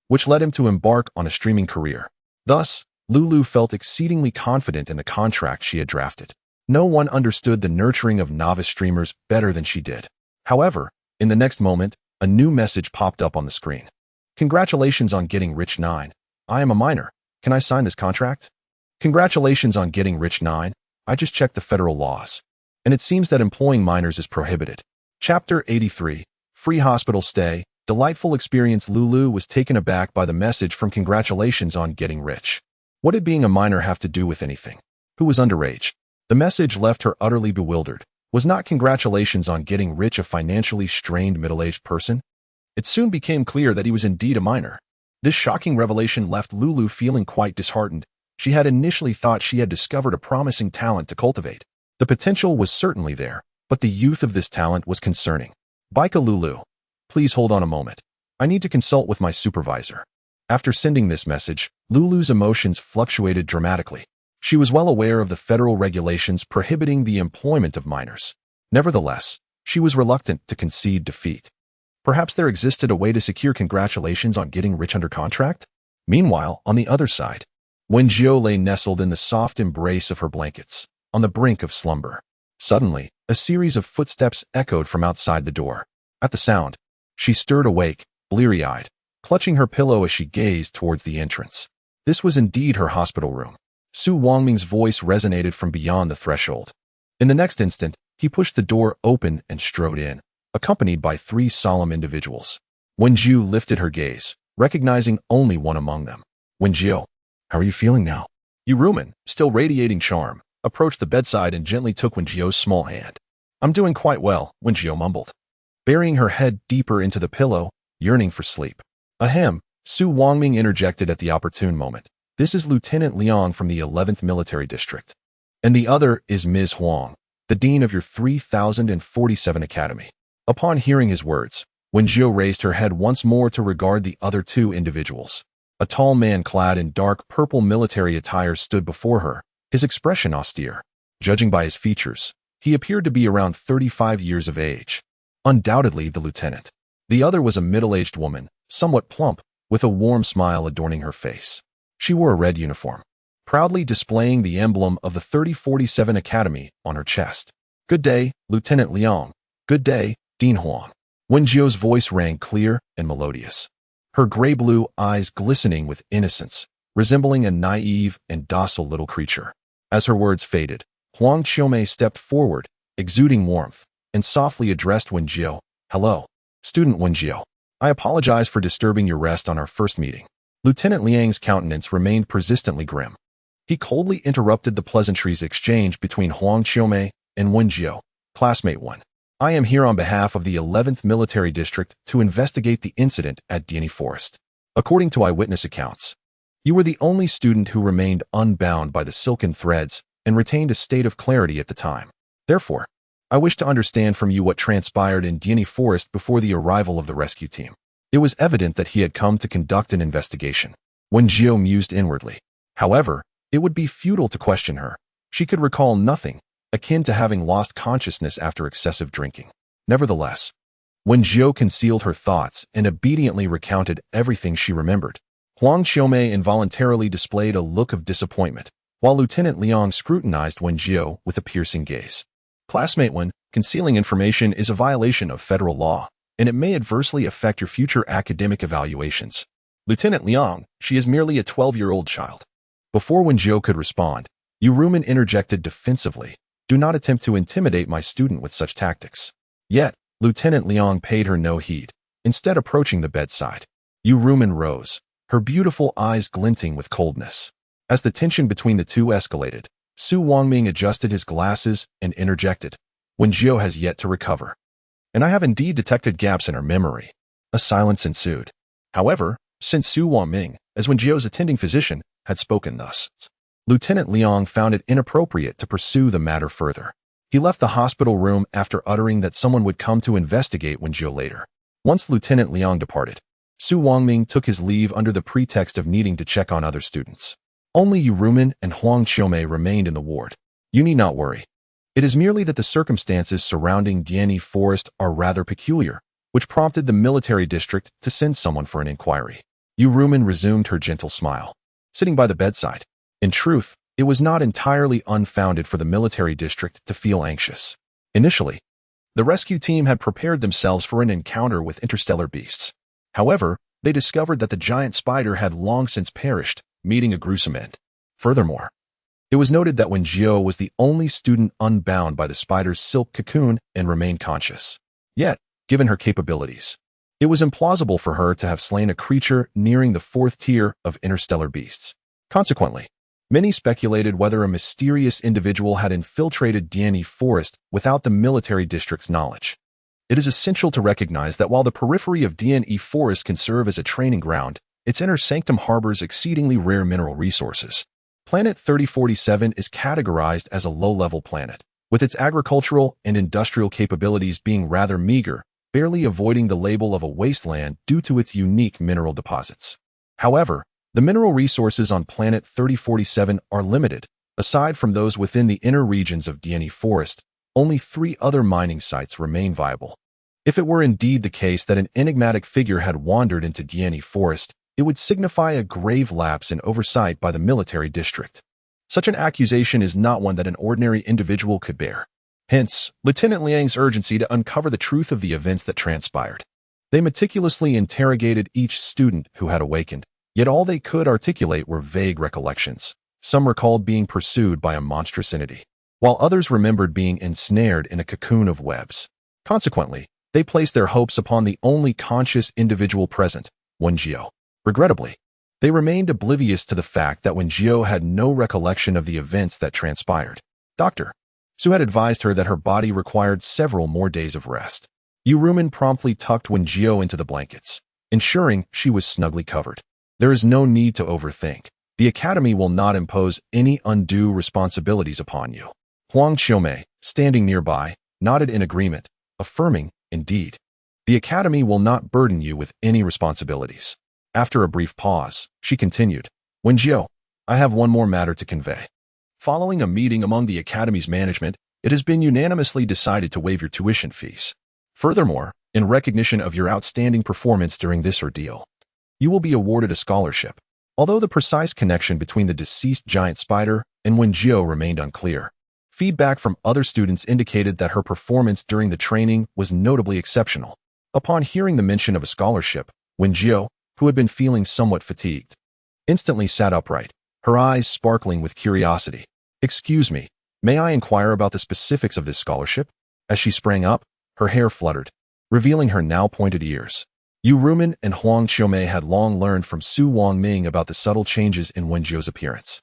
which led him to embark on a streaming career. Thus, Lulu felt exceedingly confident in the contract she had drafted. No one understood the nurturing of novice streamers better than she did. However, in the next moment, a new message popped up on the screen. Congratulations on getting rich 9. I am a minor. Can I sign this contract? Congratulations on getting rich 9. I just checked the federal laws, and it seems that employing minors is prohibited. Chapter 83. Free hospital stay. Delightful experience. Lulu was taken aback by the message from congratulations on getting rich. What did being a minor have to do with anything? Who was underage? The message left her utterly bewildered. Was not congratulations on getting rich a financially strained middle-aged person? It soon became clear that he was indeed a minor. This shocking revelation left Lulu feeling quite disheartened. She had initially thought she had discovered a promising talent to cultivate. The potential was certainly there, but the youth of this talent was concerning. Bika Lulu. Please hold on a moment. I need to consult with my supervisor. After sending this message, Lulu's emotions fluctuated dramatically. She was well aware of the federal regulations prohibiting the employment of minors. Nevertheless, she was reluctant to concede defeat. Perhaps there existed a way to secure congratulations on getting rich under contract? Meanwhile, on the other side, Wen Jiu lay nestled in the soft embrace of her blankets, on the brink of slumber. Suddenly, a series of footsteps echoed from outside the door. At the sound, she stirred awake, bleary-eyed, clutching her pillow as she gazed towards the entrance. This was indeed her hospital room. Su Wangming's voice resonated from beyond the threshold. In the next instant, he pushed the door open and strode in, accompanied by 3 solemn individuals. Wen Jiu lifted her gaze, recognizing only one among them. Wen Jiu, how are you feeling now? Yuruman, still radiating charm, approached the bedside and gently took Wen Jiu's small hand. "I'm doing quite well," Wen Jiu mumbled, burying her head deeper into the pillow, yearning for sleep. "Ahem," Su Wangming interjected at the opportune moment. "This is Lieutenant Liang from the 11th Military District. And the other is Ms. Huang, the dean of your 3047 Academy." Upon hearing his words, Wen Jiu raised her head once more to regard the other two individuals. A tall man clad in dark purple military attire stood before her, his expression austere. Judging by his features, he appeared to be around 35 years of age. Undoubtedly the lieutenant. The other was a middle-aged woman, somewhat plump, with a warm smile adorning her face. She wore a red uniform, proudly displaying the emblem of the 3047 Academy on her chest. "Good day, Lieutenant Liang. Good day, Dean Huang." Wen Jiu's voice rang clear and melodious, her gray-blue eyes glistening with innocence, resembling a naive and docile little creature. As her words faded, Huang Qiumei stepped forward, exuding warmth, and softly addressed Wen Jiu. "Hello, Student Wen Jiu. I apologize for disturbing your rest on our first meeting." Lieutenant Liang's countenance remained persistently grim. He coldly interrupted the pleasantries exchanged between Huang Qiumei and Wen Jiu. "Classmate 1. I am here on behalf of the 11th Military District to investigate the incident at Diani Forest. According to eyewitness accounts, you were the only student who remained unbound by the silken threads and retained a state of clarity at the time. Therefore, I wish to understand from you what transpired in Diani Forest before the arrival of the rescue team." It was evident that he had come to conduct an investigation. Wen Jiu mused inwardly. However, it would be futile to question her. She could recall nothing, akin to having lost consciousness after excessive drinking. Nevertheless, Wen Jiu concealed her thoughts and obediently recounted everything she remembered. Huang Qiumei involuntarily displayed a look of disappointment, while Lieutenant Liang scrutinized Wen Jiu with a piercing gaze. "Classmate 1, concealing information is a violation of federal law, and it may adversely affect your future academic evaluations. Lieutenant Liang, she is merely a 12-year-old child." Before Wen Jiu could respond, Yuruman interjected defensively. "Do not attempt to intimidate my student with such tactics." Yet, Lieutenant Liang paid her no heed, instead approaching the bedside. Yuruman rose, her beautiful eyes glinting with coldness. As the tension between the two escalated, Su Wangming adjusted his glasses and interjected. "Wen Jiu has yet to recover, and I have indeed detected gaps in her memory." A silence ensued. However, since Su Wangming, as Wen Jiu's attending physician, had spoken thus, Lieutenant Liang found it inappropriate to pursue the matter further. He left the hospital room after uttering that someone would come to investigate Wen Jiu later. Once Lieutenant Liang departed, Su Wangming took his leave under the pretext of needing to check on other students. Only Yuruman and Huang Qiumei remained in the ward. "You need not worry. It is merely that the circumstances surrounding Diani Forest are rather peculiar, which prompted the military district to send someone for an inquiry." Yuruman resumed her gentle smile, sitting by the bedside. In truth, it was not entirely unfounded for the military district to feel anxious. Initially, the rescue team had prepared themselves for an encounter with interstellar beasts. However, they discovered that the giant spider had long since perished, meeting a gruesome end. Furthermore, it was noted that Wen Jiu was the only student unbound by the spider's silk cocoon and remained conscious. Yet, given her capabilities, it was implausible for her to have slain a creature nearing the 4th tier of interstellar beasts. Consequently, many speculated whether a mysterious individual had infiltrated Diani Forest without the military district's knowledge. It is essential to recognize that while the periphery of Diani Forest can serve as a training ground, its inner sanctum harbors exceedingly rare mineral resources. Planet 3047 is categorized as a low-level planet, with its agricultural and industrial capabilities being rather meager, barely avoiding the label of a wasteland due to its unique mineral deposits. However, the mineral resources on Planet 3047 are limited. Aside from those within the inner regions of Diani Forest, only 3 other mining sites remain viable. If it were indeed the case that an enigmatic figure had wandered into Diani Forest, it would signify a grave lapse in oversight by the military district. Such an accusation is not one that an ordinary individual could bear. Hence, Lieutenant Liang's urgency to uncover the truth of the events that transpired. They meticulously interrogated each student who had awakened, yet all they could articulate were vague recollections. Some recalled being pursued by a monstrous entity, while others remembered being ensnared in a cocoon of webs. Consequently, they placed their hopes upon the only conscious individual present, Wen Jiu. Regrettably, They remained oblivious to the fact that Wen Jiu had no recollection of the events that transpired. Dr. Su had advised her that her body required several more days of rest. Rumen promptly tucked Wen Jiu into the blankets, ensuring she was snugly covered. There is no need to overthink. The academy will not impose any undue responsibilities upon you. Huang Xiaomei, standing nearby, nodded in agreement, affirming, indeed. The academy will not burden you with any responsibilities. After a brief pause, she continued, Wen Jiu, I have one more matter to convey. Following a meeting among the academy's management, it has been unanimously decided to waive your tuition fees. Furthermore, in recognition of your outstanding performance during this ordeal, you will be awarded a scholarship. Although the precise connection between the deceased giant spider and Wen Jiu remained unclear, feedback from other students indicated that her performance during the training was notably exceptional. Upon hearing the mention of a scholarship, Wen Jiu, who had been feeling somewhat fatigued, instantly sat upright, her eyes sparkling with curiosity. Excuse me, may I inquire about the specifics of this scholarship? As she sprang up, her hair fluttered, revealing her now pointed ears. Rumen and Huang Xiaomei had long learned from Su Wangming about the subtle changes in Wen Jiu's appearance,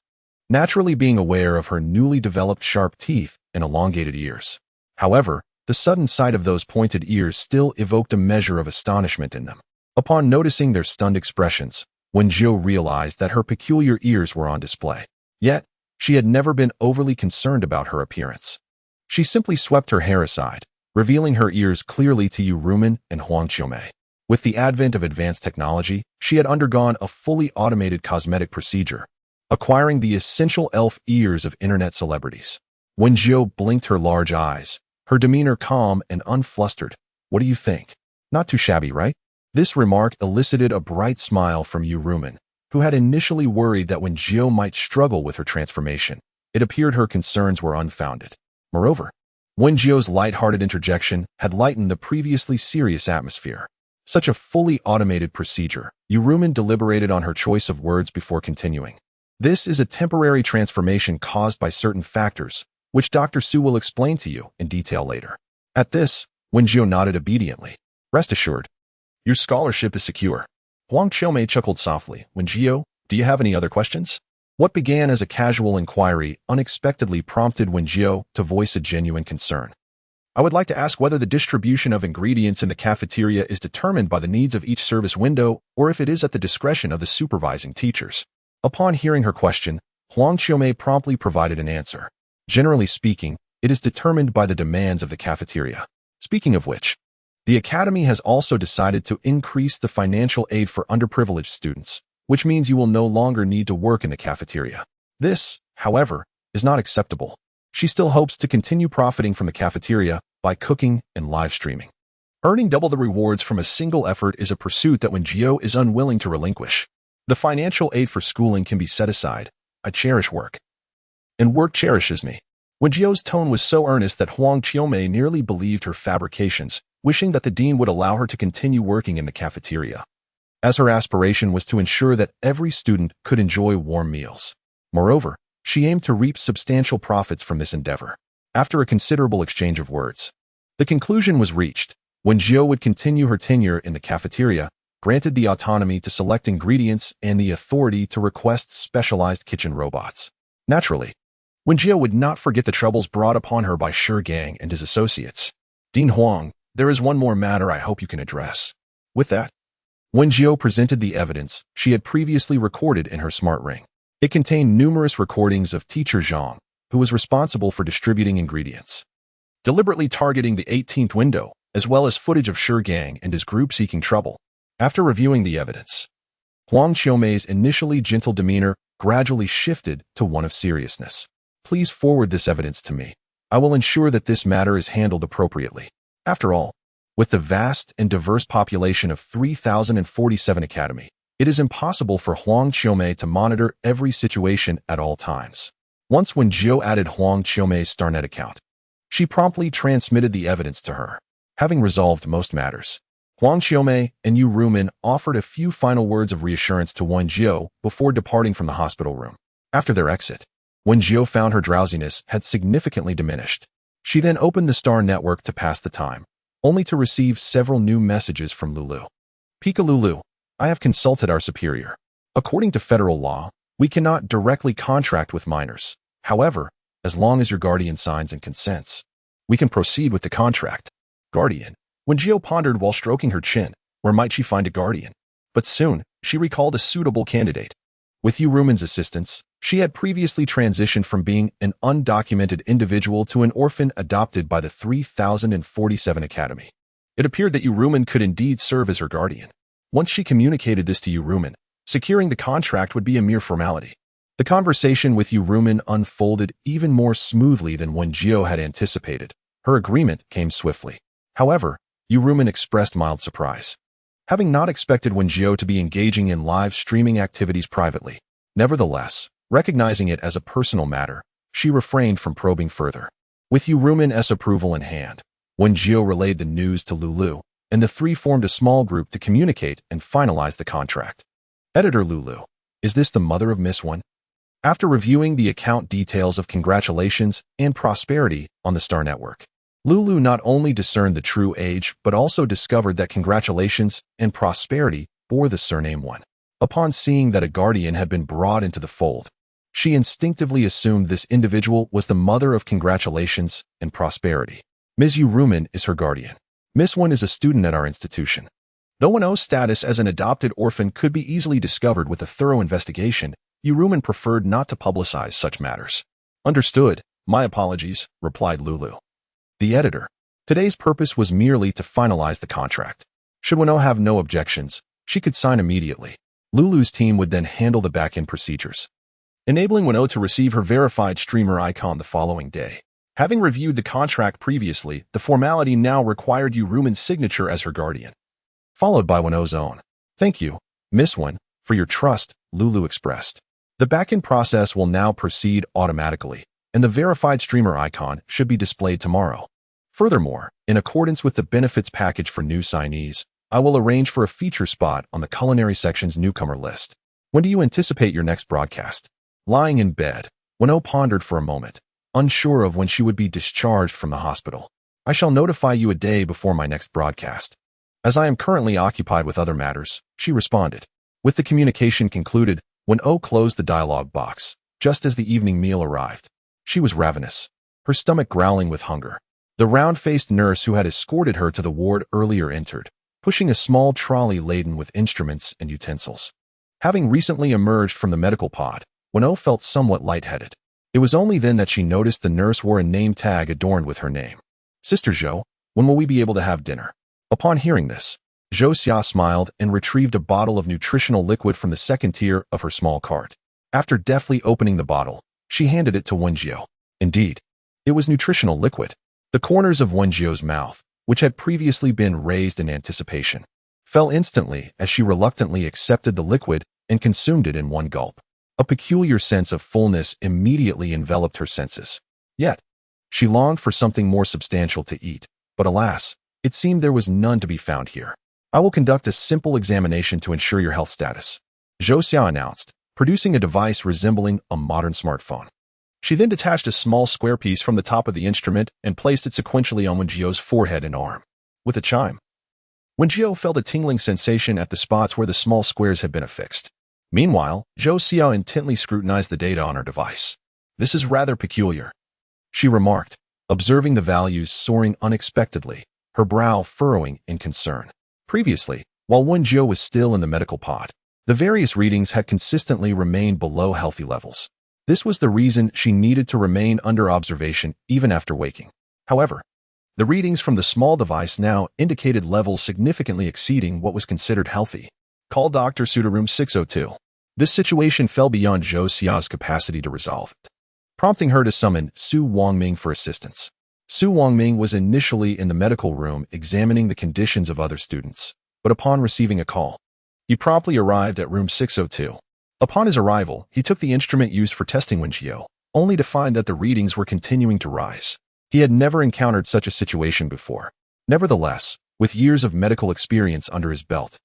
naturally being aware of her newly developed sharp teeth and elongated ears. However, the sudden sight of those pointed ears still evoked a measure of astonishment in them. Upon noticing their stunned expressions, Wen Jiu realized that her peculiar ears were on display. Yet, she had never been overly concerned about her appearance. She simply swept her hair aside, revealing her ears clearly to Rumen and Huang Xiaomei. With the advent of advanced technology, she had undergone a fully automated cosmetic procedure, acquiring the essential elf ears of internet celebrities. Wen Jiu blinked her large eyes, her demeanor calm and unflustered. What do you think? Not too shabby, right? This remark elicited a bright smile from Rumen, who had initially worried that Wen Jiu might struggle with her transformation. It appeared her concerns were unfounded. Moreover, Wen Jiu's light-hearted interjection had lightened the previously serious atmosphere. Such a fully automated procedure, Rumen deliberated on her choice of words before continuing. This is a temporary transformation caused by certain factors, which Dr. Su will explain to you in detail later. At this, Wen Jiu nodded obediently. Rest assured, your scholarship is secure. Huang Xiaomei chuckled softly. Wen Jiu, do you have any other questions? What began as a casual inquiry unexpectedly prompted Wen Jiu to voice a genuine concern. I would like to ask whether the distribution of ingredients in the cafeteria is determined by the needs of each service window or if it is at the discretion of the supervising teachers. Upon hearing her question, Huang Xiaomei promptly provided an answer. Generally speaking, it is determined by the demands of the cafeteria. Speaking of which, the academy has also decided to increase the financial aid for underprivileged students, which means you will no longer need to work in the cafeteria. This, however, is not acceptable. She still hopes to continue profiting from the cafeteria by cooking and live streaming. Earning double the rewards from a single effort is a pursuit that Wen Jiu is unwilling to relinquish. The financial aid for schooling can be set aside. I cherish work, and work cherishes me. Wen Jiu's tone was so earnest that Huang Xiaomei nearly believed her fabrications, wishing that the dean would allow her to continue working in the cafeteria, as her aspiration was to ensure that every student could enjoy warm meals. Moreover, she aimed to reap substantial profits from this endeavor. After a considerable exchange of words, the conclusion was reached. Wen Jiu would continue her tenure in the cafeteria, granted the autonomy to select ingredients and the authority to request specialized kitchen robots. Naturally, Wen Jiu would not forget the troubles brought upon her by Gang and his associates. Dean Huang, there is one more matter I hope you can address. With that, Wen Jiu presented the evidence she had previously recorded in her smart ring. It contained numerous recordings of Teacher Zhang, who was responsible for distributing ingredients, deliberately targeting the 18th window, as well as footage of Gang and his group seeking trouble. After reviewing the evidence, Huang Xiaomei's initially gentle demeanor gradually shifted to one of seriousness. Please forward this evidence to me. I will ensure that this matter is handled appropriately. After all, with the vast and diverse population of 3,047 Academy, it is impossible for Huang Xiaomei to monitor every situation at all times. Once Wen Jiu added Huang Xiaomei's StarNet account, she promptly transmitted the evidence to her. Having resolved most matters, Huang Xiaomei and Rumen offered a few final words of reassurance to Wen Jiu before departing from the hospital room. After their exit, Wen Jiu found her drowsiness had significantly diminished. She then opened the Star Network to pass the time, only to receive several new messages from Lulu. Pika Lulu, I have consulted our superior. According to federal law, we cannot directly contract with minors. However, as long as your guardian signs and consents, we can proceed with the contract. Guardian. Wen Jiu pondered while stroking her chin, where might she find a guardian? But soon, she recalled a suitable candidate. With Rumen's assistance, she had previously transitioned from being an undocumented individual to an orphan adopted by the 3047 Academy. It appeared that Rumen could indeed serve as her guardian. Once she communicated this to Rumen, securing the contract would be a mere formality. The conversation with Rumen unfolded even more smoothly than Wen Jiu had anticipated. Her agreement came swiftly. However, Rumen expressed mild surprise, having not expected Wen Jiu to be engaging in live streaming activities privately. Nevertheless, recognizing it as a personal matter, she refrained from probing further. With Rumen's approval in hand, Wen Jiu relayed the news to Lulu, and the three formed a small group to communicate and finalize the contract. Editor Lulu. Is this the mother of Miss Wen? After reviewing the account details of congratulations and prosperity on the Star Network, Lulu not only discerned the true age but also discovered that congratulations and prosperity bore the surname Wen. Upon seeing that a guardian had been brought into the fold, she instinctively assumed this individual was the mother of congratulations and prosperity. Ms. Rumen is her guardian. Miss Wen is a student at our institution. Though Wen's status as an adopted orphan could be easily discovered with a thorough investigation, Rumen preferred not to publicize such matters. Understood. My apologies, replied Lulu. The editor. Today's purpose was merely to finalize the contract. Should Wen have no objections, she could sign immediately. Lulu's team would then handle the back-end procedures, enabling Wen to receive her verified streamer icon the following day. Having reviewed the contract previously, the formality now required Rumen's signature as her guardian, followed by Wen's own. Thank you, Miss Wen, for your trust, Lulu expressed. The back-end process will now proceed automatically, and the verified streamer icon should be displayed tomorrow. Furthermore, in accordance with the benefits package for new signees, I will arrange for a feature spot on the culinary section's newcomer list. When do you anticipate your next broadcast? Lying in bed, Wen pondered for a moment, unsure of when she would be discharged from the hospital. I shall notify you a day before my next broadcast, as I am currently occupied with other matters, she responded. With the communication concluded, Wen closed the dialogue box, just as the evening meal arrived. She was ravenous, her stomach growling with hunger. The round-faced nurse who had escorted her to the ward earlier entered, pushing a small trolley laden with instruments and utensils. Having recently emerged from the medical pod, Wen felt somewhat lightheaded. It was only then that she noticed the nurse wore a name tag adorned with her name. Sister Zhou, when will we be able to have dinner? Upon hearing this, Zhou Xia smiled and retrieved a bottle of nutritional liquid from the second tier of her small cart. After deftly opening the bottle, she handed it to Wen Jiu. Indeed, it was nutritional liquid. The corners of Wen Jiu's mouth, which had previously been raised in anticipation, fell instantly as she reluctantly accepted the liquid and consumed it in one gulp. A peculiar sense of fullness immediately enveloped her senses. Yet, she longed for something more substantial to eat, but alas, it seemed there was none to be found here. I will conduct a simple examination to ensure your health status, Zhou Xia announced, producing a device resembling a modern smartphone. She then detached a small square piece from the top of the instrument and placed it sequentially on Wen Jiu's forehead and arm. With a chime, Wen Jiu felt a tingling sensation at the spots where the small squares had been affixed. Meanwhile, Zhou Xia intently scrutinized the data on her device. This is rather peculiar, she remarked, observing the values soaring unexpectedly, her brow furrowing in concern. Previously, while Wen Jiu was still in the medical pod, the various readings had consistently remained below healthy levels. This was the reason she needed to remain under observation even after waking. However, the readings from the small device now indicated levels significantly exceeding what was considered healthy. Call Dr. Su to room 602. This situation fell beyond Zhou Xia's capacity to resolve it, prompting her to summon Su Wangming for assistance. Su Wangming was initially in the medical room examining the conditions of other students, but upon receiving a call, he promptly arrived at room 602. Upon his arrival, he took the instrument used for testing Wen Jiu, only to find that the readings were continuing to rise. He had never encountered such a situation before. Nevertheless, with years of medical experience under his belt,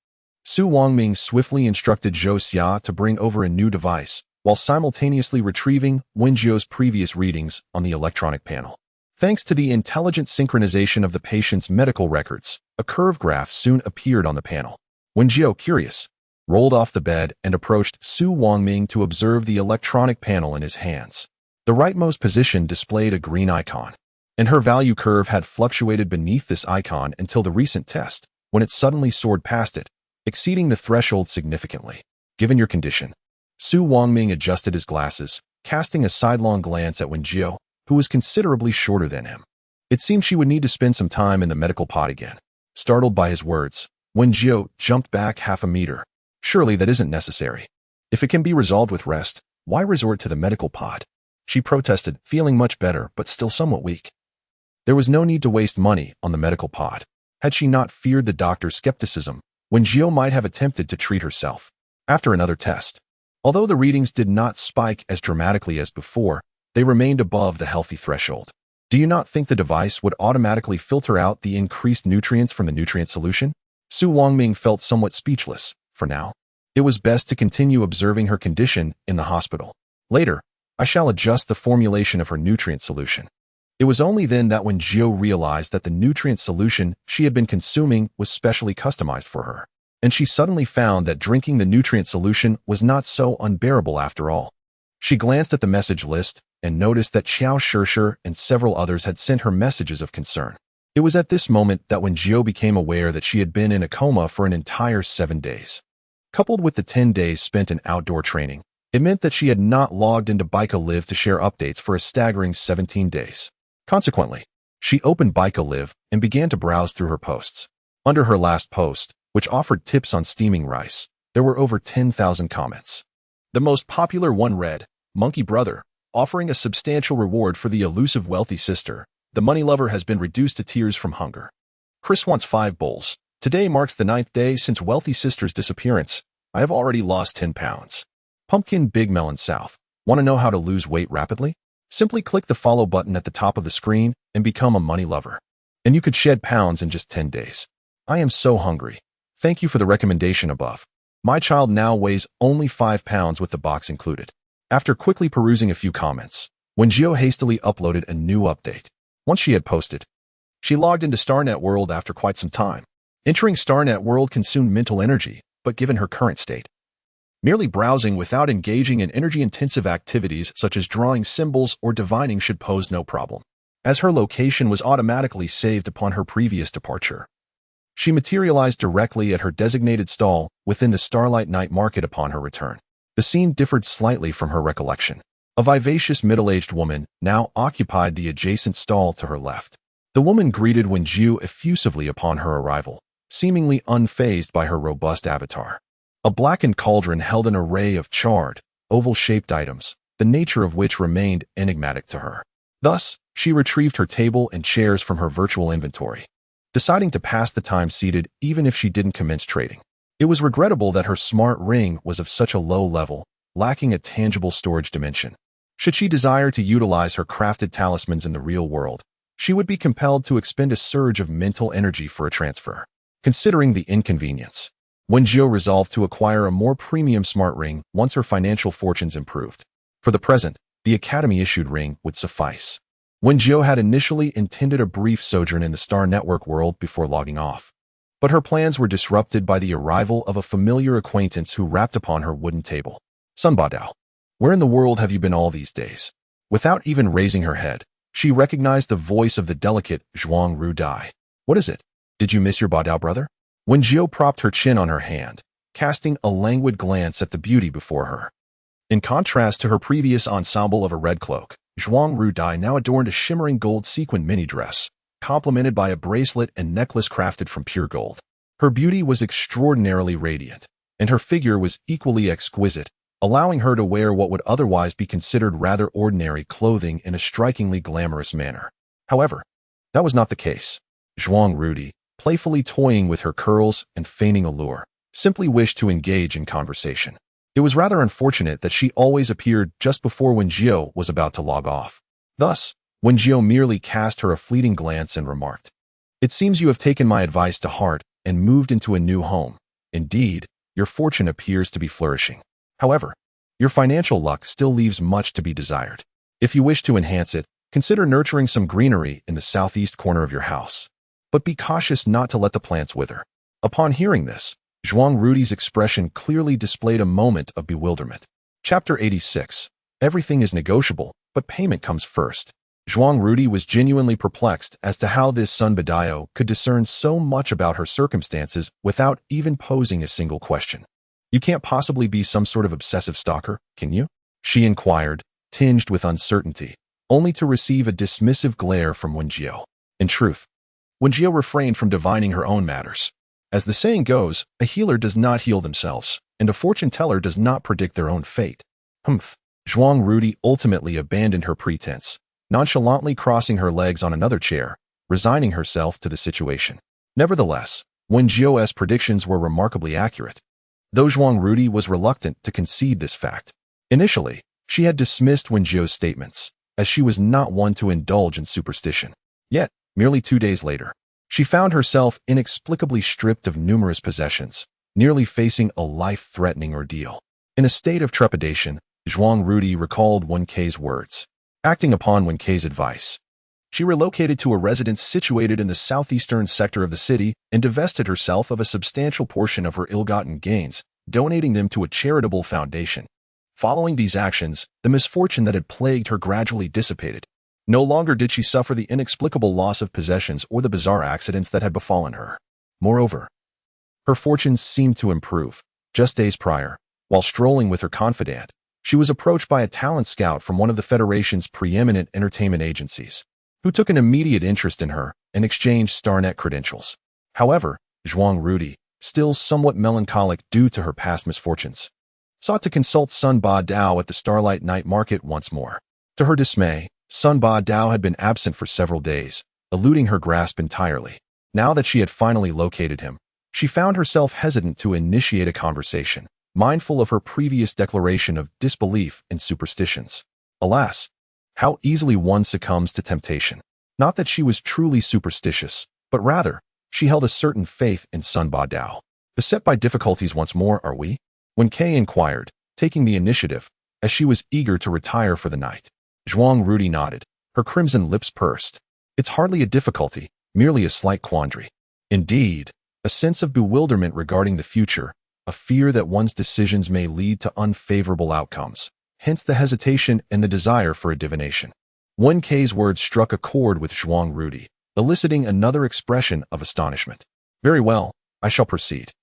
Su Wangming swiftly instructed Zhou Xia to bring over a new device, while simultaneously retrieving Wen Jiu's previous readings on the electronic panel. Thanks to the intelligent synchronization of the patient's medical records, a curve graph soon appeared on the panel. Wen Jiu, curious, rolled off the bed and approached Su Wangming to observe the electronic panel in his hands. The rightmost position displayed a green icon, and her value curve had fluctuated beneath this icon until the recent test, when it suddenly soared past it, exceeding the threshold significantly. Given your condition, Su Wangming adjusted his glasses, casting a sidelong glance at Wen Jiu, who was considerably shorter than him. It seemed she would need to spend some time in the medical pod again. Startled by his words, Wen Jiu jumped back half a meter. Surely that isn't necessary. If it can be resolved with rest, why resort to the medical pod? She protested, feeling much better but still somewhat weak. There was no need to waste money on the medical pod. Had she not feared the doctor's skepticism, Wen Jiu might have attempted to treat herself. After another test, although the readings did not spike as dramatically as before, they remained above the healthy threshold. Do you not think the device would automatically filter out the increased nutrients from the nutrient solution? Su Wangming felt somewhat speechless. For now, it was best to continue observing her condition in the hospital. Later, I shall adjust the formulation of her nutrient solution. It was only then that Wen Jiu realized that the nutrient solution she had been consuming was specially customized for her, and she suddenly found that drinking the nutrient solution was not so unbearable after all. She glanced at the message list and noticed that Xiao Shishir and several others had sent her messages of concern. It was at this moment that Wen Jiu became aware that she had been in a coma for an entire 7 days. Coupled with the 10 days spent in outdoor training, it meant that she had not logged into Baika Live to share updates for a staggering 17 days. Consequently, she opened Baika Live and began to browse through her posts. Under her last post, which offered tips on steaming rice, there were over 10,000 comments. The most popular one read, "Monkey Brother, offering a substantial reward for the elusive wealthy sister. The money lover has been reduced to tears from hunger. Chris wants 5 bowls. Today marks the 9th day since wealthy sister's disappearance. I have already lost 10 pounds. Pumpkin Big Melon South. Want to know how to lose weight rapidly? Simply click the follow button at the top of the screen and become a money lover. And you could shed pounds in just 10 days. I am so hungry. Thank you for the recommendation above. My child now weighs only 5 pounds with the box included." After quickly perusing a few comments, Wen Jiu hastily uploaded a new update. Once she had posted, she logged into StarNet World after quite some time. Entering StarNet World consumed mental energy, but given her current state, merely browsing without engaging in energy-intensive activities such as drawing symbols or divining should pose no problem, as her location was automatically saved upon her previous departure. She materialized directly at her designated stall within the Starlight Night Market upon her return. The scene differed slightly from her recollection. A vivacious middle-aged woman now occupied the adjacent stall to her left. The woman greeted Wen Jiu effusively upon her arrival, seemingly unfazed by her robust avatar. A blackened cauldron held an array of charred, oval-shaped items, the nature of which remained enigmatic to her. Thus, she retrieved her table and chairs from her virtual inventory, deciding to pass the time seated even if she didn't commence trading. It was regrettable that her smart ring was of such a low level, lacking a tangible storage dimension. Should she desire to utilize her crafted talismans in the real world, she would be compelled to expend a surge of mental energy for a transfer. Considering the inconvenience, Wen Jiu resolved to acquire a more premium smart ring once her financial fortunes improved. For the present, the Academy-issued ring would suffice. Wen Jiu had initially intended a brief sojourn in the Star Network world before logging off, but her plans were disrupted by the arrival of a familiar acquaintance who rapped upon her wooden table. "Sun Badao, where in the world have you been all these days?" Without even raising her head, she recognized the voice of the delicate Zhuang Ru Dai. "What is it? Did you miss your Badao brother?" Wen Jiu propped her chin on her hand, casting a languid glance at the beauty before her. In contrast to her previous ensemble of a red cloak, Zhuang Ru Dai now adorned a shimmering gold sequin mini dress, complemented by a bracelet and necklace crafted from pure gold. Her beauty was extraordinarily radiant, and her figure was equally exquisite, allowing her to wear what would otherwise be considered rather ordinary clothing in a strikingly glamorous manner. However, that was not the case. Zhuang Rudi, playfully toying with her curls and feigning allure, simply wished to engage in conversation. It was rather unfortunate that she always appeared just before Wen Jiu was about to log off. Thus, Wen Jiu merely cast her a fleeting glance and remarked, "It seems you have taken my advice to heart and moved into a new home. Indeed, your fortune appears to be flourishing. However, your financial luck still leaves much to be desired. If you wish to enhance it, consider nurturing some greenery in the southeast corner of your house. But be cautious not to let the plants wither." Upon hearing this, Zhuang Rudi's expression clearly displayed a moment of bewilderment. Chapter 86. Everything is negotiable, but payment comes first. Zhuang Rudi was genuinely perplexed as to how this Sun Badayo could discern so much about her circumstances without even posing a single question. You can't possibly be some sort of obsessive stalker, can you? She inquired, tinged with uncertainty, only to receive a dismissive glare from Wen Jiu. In truth, Wen Jiu refrained from divining her own matters. As the saying goes, a healer does not heal themselves, and a fortune teller does not predict their own fate. Zhuang Rudi ultimately abandoned her pretense, nonchalantly crossing her legs on another chair, resigning herself to the situation. Nevertheless, Wen Jiu's predictions were remarkably accurate, though Zhuang Rudi was reluctant to concede this fact. Initially, she had dismissed Wen Jiu's statements, as she was not one to indulge in superstition. Yet, merely 2 days later, she found herself inexplicably stripped of numerous possessions, nearly facing a life-threatening ordeal. In a state of trepidation, Zhuang Rudi recalled Wen Kei's words. Acting upon Wen Kei's advice, she relocated to a residence situated in the southeastern sector of the city and divested herself of a substantial portion of her ill-gotten gains, donating them to a charitable foundation. Following these actions, the misfortune that had plagued her gradually dissipated. No longer did she suffer the inexplicable loss of possessions or the bizarre accidents that had befallen her. Moreover, her fortunes seemed to improve. Just days prior, while strolling with her confidant, she was approached by a talent scout from one of the Federation's preeminent entertainment agencies, who took an immediate interest in her and exchanged StarNet credentials. However, Zhuang Rudi, still somewhat melancholic due to her past misfortunes, sought to consult Sun Ba Dao at the Starlight Night Market once more. To her dismay, Sun Ba Dao had been absent for several days, eluding her grasp entirely. Now that she had finally located him, she found herself hesitant to initiate a conversation, mindful of her previous declaration of disbelief in superstitions. Alas, how easily one succumbs to temptation. Not that she was truly superstitious, but rather, she held a certain faith in Sun Ba Dao. Beset by difficulties once more, are we? Wen Kei inquired, taking the initiative, as she was eager to retire for the night. Zhuang Rudi nodded, her crimson lips pursed. It's hardly a difficulty, merely a slight quandary. Indeed, a sense of bewilderment regarding the future, a fear that one's decisions may lead to unfavorable outcomes, hence the hesitation and the desire for a divination. Wen Kei's words struck a chord with Zhuang Rudi, eliciting another expression of astonishment. Very well, I shall proceed.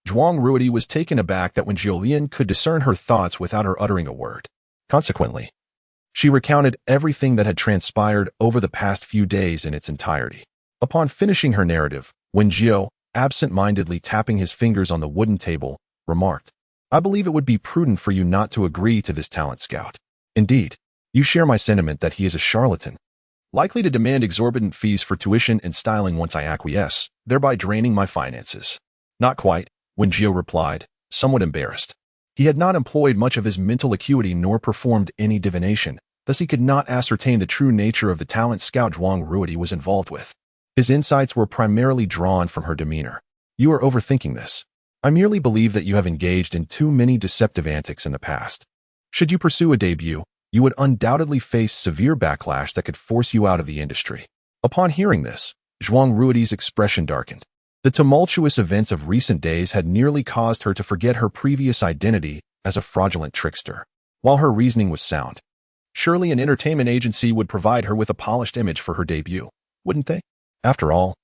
Zhuang Rudi was taken aback that Wen Jiu could discern her thoughts without her uttering a word. Consequently, she recounted everything that had transpired over the past few days in its entirety. Upon finishing her narrative, Wen Jiu, absent-mindedly tapping his fingers on the wooden table, remarked, I believe it would be prudent for you not to agree to this talent scout. Indeed, you share my sentiment that he is a charlatan, likely to demand exorbitant fees for tuition and styling once I acquiesce, thereby draining my finances. Not quite, Wen Jiu replied, somewhat embarrassed. He had not employed much of his mental acuity nor performed any divination, thus he could not ascertain the true nature of the talent scout Zhuang Rudi was involved with. His insights were primarily drawn from her demeanor. You are overthinking this. I merely believe that you have engaged in too many deceptive antics in the past. Should you pursue a debut, you would undoubtedly face severe backlash that could force you out of the industry. Upon hearing this, Zhuang Rudi's expression darkened. The tumultuous events of recent days had nearly caused her to forget her previous identity as a fraudulent trickster. While her reasoning was sound, surely an entertainment agency would provide her with a polished image for her debut, wouldn't they? After all,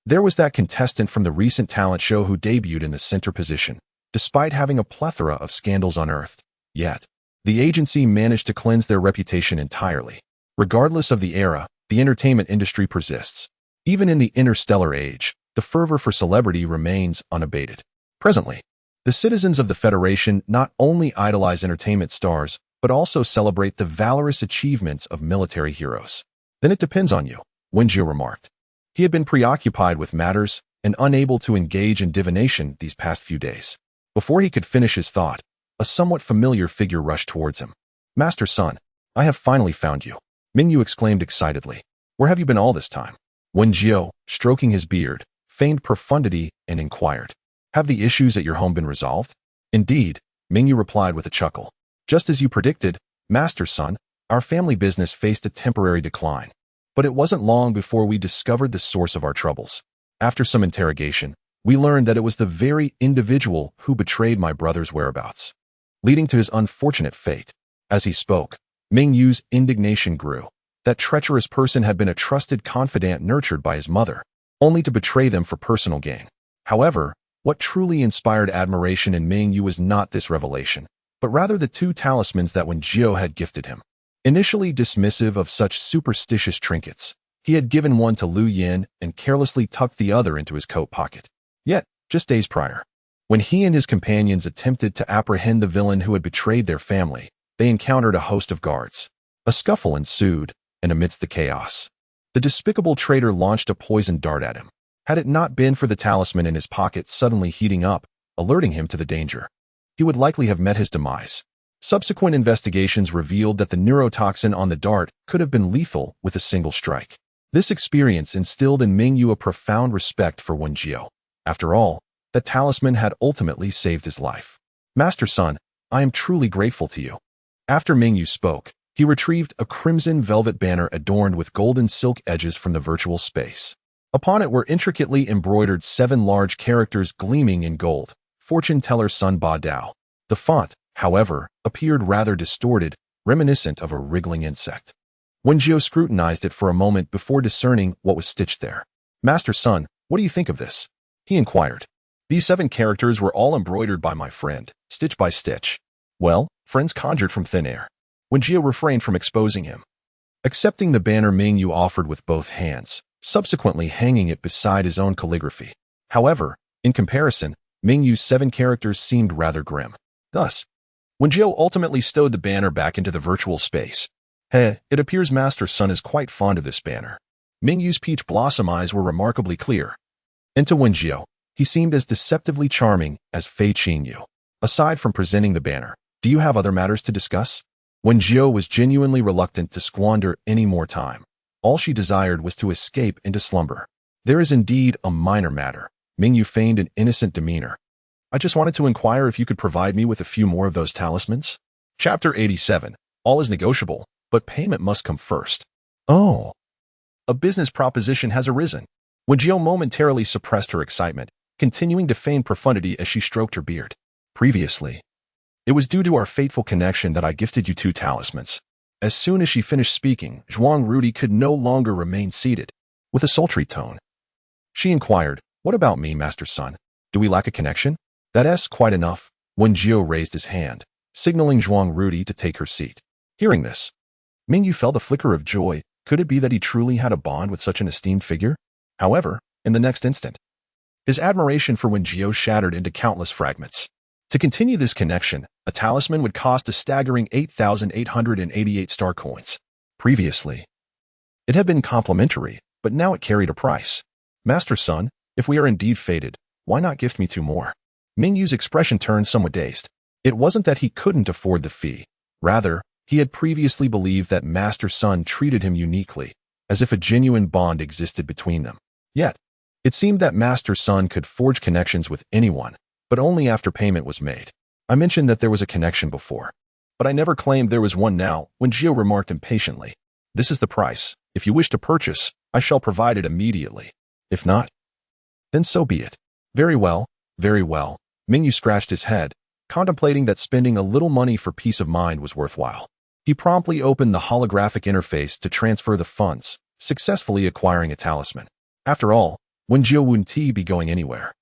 there was that contestant from the recent talent show who debuted in the center position, despite having a plethora of scandals unearthed. Yet, the agency managed to cleanse their reputation entirely. Regardless of the era, the entertainment industry persists. Even in the interstellar age, the fervor for celebrity remains unabated. Presently, the citizens of the Federation not only idolize entertainment stars, but also celebrate the valorous achievements of military heroes. Then it depends on you, Wen Jiu remarked. He had been preoccupied with matters and unable to engage in divination these past few days. Before he could finish his thought, a somewhat familiar figure rushed towards him. Master Sun, I have finally found you, Mingyu exclaimed excitedly. Where have you been all this time? Wen Jiu, stroking his beard, feigned profundity and inquired, have the issues at your home been resolved? Indeed, Mingyu replied with a chuckle. Just as you predicted, Master Sun, our family business faced a temporary decline. But it wasn't long before we discovered the source of our troubles. After some interrogation, we learned that it was the very individual who betrayed my brother's whereabouts, leading to his unfortunate fate. As he spoke, Ming Yu's indignation grew. That treacherous person had been a trusted confidant nurtured by his mother, only to betray them for personal gain. However, what truly inspired admiration in Ming Yu was not this revelation, but rather the two talismans that Wen Jiu had gifted him. Initially dismissive of such superstitious trinkets, he had given one to Liu Yin and carelessly tucked the other into his coat pocket. Yet, just days prior, when he and his companions attempted to apprehend the villain who had betrayed their family, they encountered a host of guards. A scuffle ensued, and amidst the chaos, the despicable traitor launched a poisoned dart at him. Had it not been for the talisman in his pocket suddenly heating up, alerting him to the danger, he would likely have met his demise. Subsequent investigations revealed that the neurotoxin on the dart could have been lethal with a single strike. This experience instilled in Ming Yu a profound respect for Wen Jiu. After all, the talisman had ultimately saved his life. Master Sun, I am truly grateful to you. After Ming Yu spoke, he retrieved a crimson velvet banner adorned with golden silk edges from the virtual space. Upon it were intricately embroidered 7 large characters gleaming in gold. Fortune teller Sun Ba Dao. The font, however, appeared rather distorted, reminiscent of a wriggling insect. Wen Jiu scrutinized it for a moment before discerning what was stitched there. Master Sun, what do you think of this? He inquired. These 7 characters were all embroidered by my friend, stitch by stitch. Well, friends conjured from thin air. Wen Jiu refrained from exposing him. Accepting the banner Ming Yu offered with both hands, subsequently hanging it beside his own calligraphy. However, in comparison, Ming Yu's 7 characters seemed rather grim. Thus, Wen Jiu ultimately stowed the banner back into the virtual space. It appears Master Sun is quite fond of this banner. Ming Yu's peach blossom eyes were remarkably clear. And to Wen Jiu, he seemed as deceptively charming as Fei Qing Yu. Aside from presenting the banner, do you have other matters to discuss? Wen Jiu was genuinely reluctant to squander any more time. All she desired was to escape into slumber. There is indeed a minor matter. Ming Yu feigned an innocent demeanor. I just wanted to inquire if you could provide me with a few more of those talismans. Chapter 87. All is negotiable, but payment must come first. Oh. A business proposition has arisen. Wen Jiu momentarily suppressed her excitement, continuing to feign profundity as she stroked her beard. Previously, it was due to our fateful connection that I gifted you 2 talismans. As soon as she finished speaking, Zhuang Rudy could no longer remain seated. With a sultry tone, she inquired, what about me, Master Sun? Do we lack a connection? That's quite enough. Wen Jiu raised his hand, signaling Zhuang Rudy to take her seat. Hearing this, Ming Yu felt a flicker of joy. Could it be that he truly had a bond with such an esteemed figure? However, in the next instant, his admiration for Wen Jiu shattered into countless fragments. To continue this connection, a talisman would cost a staggering 8,888 star coins. Previously, it had been complimentary, but now it carried a price. Master Sun, if we are indeed fated, why not gift me 2 more? Ming Yu's expression turned somewhat dazed. It wasn't that he couldn't afford the fee. Rather, he had previously believed that Master Sun treated him uniquely, as if a genuine bond existed between them. Yet, it seemed that Master Sun could forge connections with anyone, but only after payment was made. I mentioned that there was a connection before, but I never claimed there was one now. Wen Jiu remarked impatiently. This is the price. If you wish to purchase, I shall provide it immediately. If not, then so be it. Very well, very well. Ming Yu scratched his head, contemplating that spending a little money for peace of mind was worthwhile. He promptly opened the holographic interface to transfer the funds, successfully acquiring a talisman. After all, Wen Jiu wouldn't be going anywhere.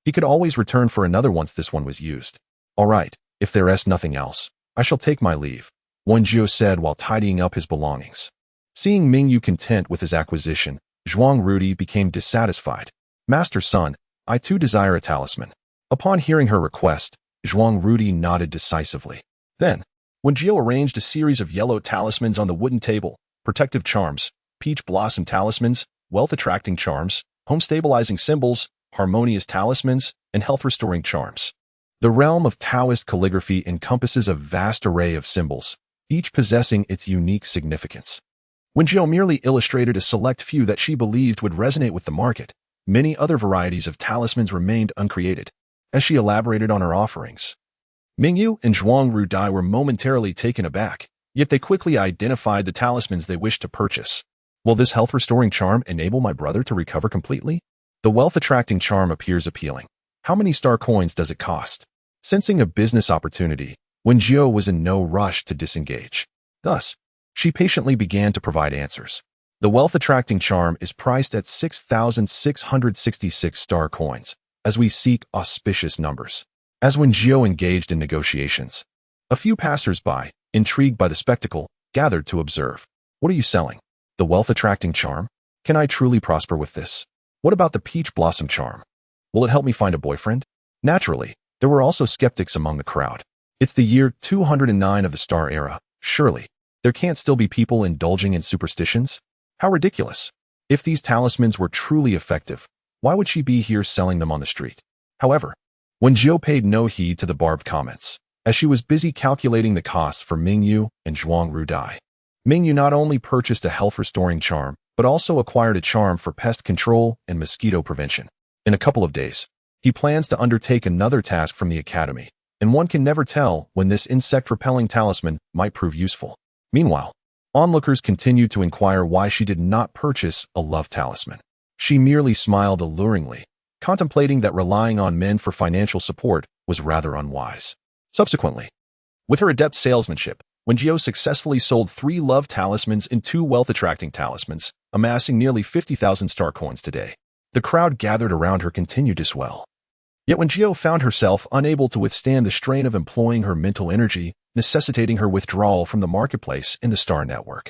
He could always return for another once this one was used. All right, if there is nothing else, I shall take my leave, Wen Jiu said while tidying up his belongings. Seeing Ming Yu content with his acquisition, Zhuang Rudy became dissatisfied. Master Sun, I too desire a talisman. Upon hearing her request, Zhuang Rudy nodded decisively. Then, Wen Jiu arranged a series of yellow talismans on the wooden table: protective charms, peach blossom talismans, wealth-attracting charms, home-stabilizing symbols, harmonious talismans, and health-restoring charms. The realm of Taoist calligraphy encompasses a vast array of symbols, each possessing its unique significance. Wen Jiu merely illustrated a select few that she believed would resonate with the market. Many other varieties of talismans remained uncreated. As she elaborated on her offerings, Ming Yu and Zhuang Rudy were momentarily taken aback, yet they quickly identified the talismans they wished to purchase. Will this health-restoring charm enable my brother to recover completely? The wealth-attracting charm appears appealing. How many star coins does it cost? Sensing a business opportunity, Wen Jiu was in no rush to disengage. Thus, she patiently began to provide answers. The wealth-attracting charm is priced at 6,666 star coins, as we seek auspicious numbers. As Wen Jiu engaged in negotiations, a few passers-by, intrigued by the spectacle, gathered to observe. What are you selling? The wealth-attracting charm? Can I truly prosper with this? What about the peach blossom charm? Will it help me find a boyfriend? Naturally, there were also skeptics among the crowd. It's the year 209 of the Star Era. Surely, there can't still be people indulging in superstitions? How ridiculous. If these talismans were truly effective, why would she be here selling them on the street? However, Wen Jiu paid no heed to the barbed comments, as she was busy calculating the costs for Mingyu and Zhuang Rudai. Mingyu not only purchased a health-restoring charm, but also acquired a charm for pest control and mosquito prevention. In a couple of days, he plans to undertake another task from the academy, and one can never tell when this insect-repelling talisman might prove useful. Meanwhile, onlookers continued to inquire why she did not purchase a love talisman. She merely smiled alluringly, contemplating that relying on men for financial support was rather unwise. Subsequently, with her adept salesmanship, Wen Jiu successfully sold 3 love talismans and 2 wealth-attracting talismans, amassing nearly 50,000 star coins today. The crowd gathered around her continued to swell. Yet Wen Jiu found herself unable to withstand the strain of employing her mental energy, necessitating her withdrawal from the marketplace in the Star Network.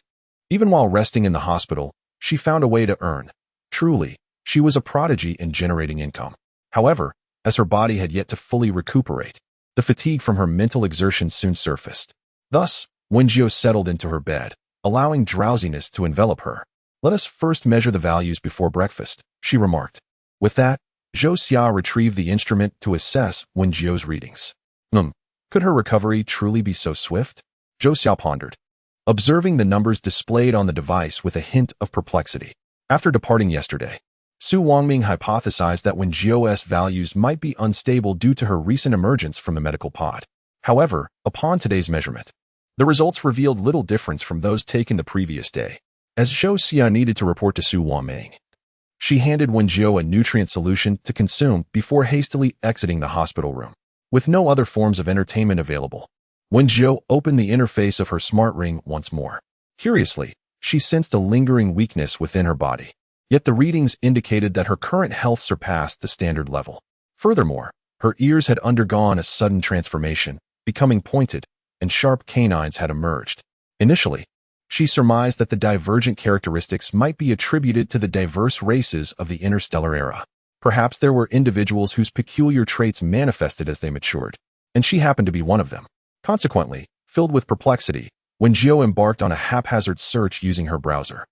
Even while resting in the hospital, she found a way to earn. Truly, she was a prodigy in generating income. However, as her body had yet to fully recuperate, the fatigue from her mental exertion soon surfaced. Thus, Wen Jiu settled into her bed, allowing drowsiness to envelop her. Let us first measure the values before breakfast, she remarked. With that, Zhou Xia retrieved the instrument to assess Wen Jiu's readings. Could her recovery truly be so swift? Zhou Xia pondered, observing the numbers displayed on the device with a hint of perplexity. After departing yesterday, Su Wangming hypothesized that Wen Jiu's values might be unstable due to her recent emergence from the medical pod. However, upon today's measurement, the results revealed little difference from those taken the previous day. As Zhou Xia needed to report to Su Wangming, she handed Wen Jiu a nutrient solution to consume before hastily exiting the hospital room. With no other forms of entertainment available, Wen Jiu opened the interface of her smart ring once more. Curiously, she sensed a lingering weakness within her body. Yet the readings indicated that her current health surpassed the standard level. Furthermore, her ears had undergone a sudden transformation, becoming pointed, and sharp canines had emerged. Initially, she surmised that the divergent characteristics might be attributed to the diverse races of the interstellar era. Perhaps there were individuals whose peculiar traits manifested as they matured, and she happened to be one of them. Consequently, filled with perplexity, Wen Jiu embarked on a haphazard search using her browser.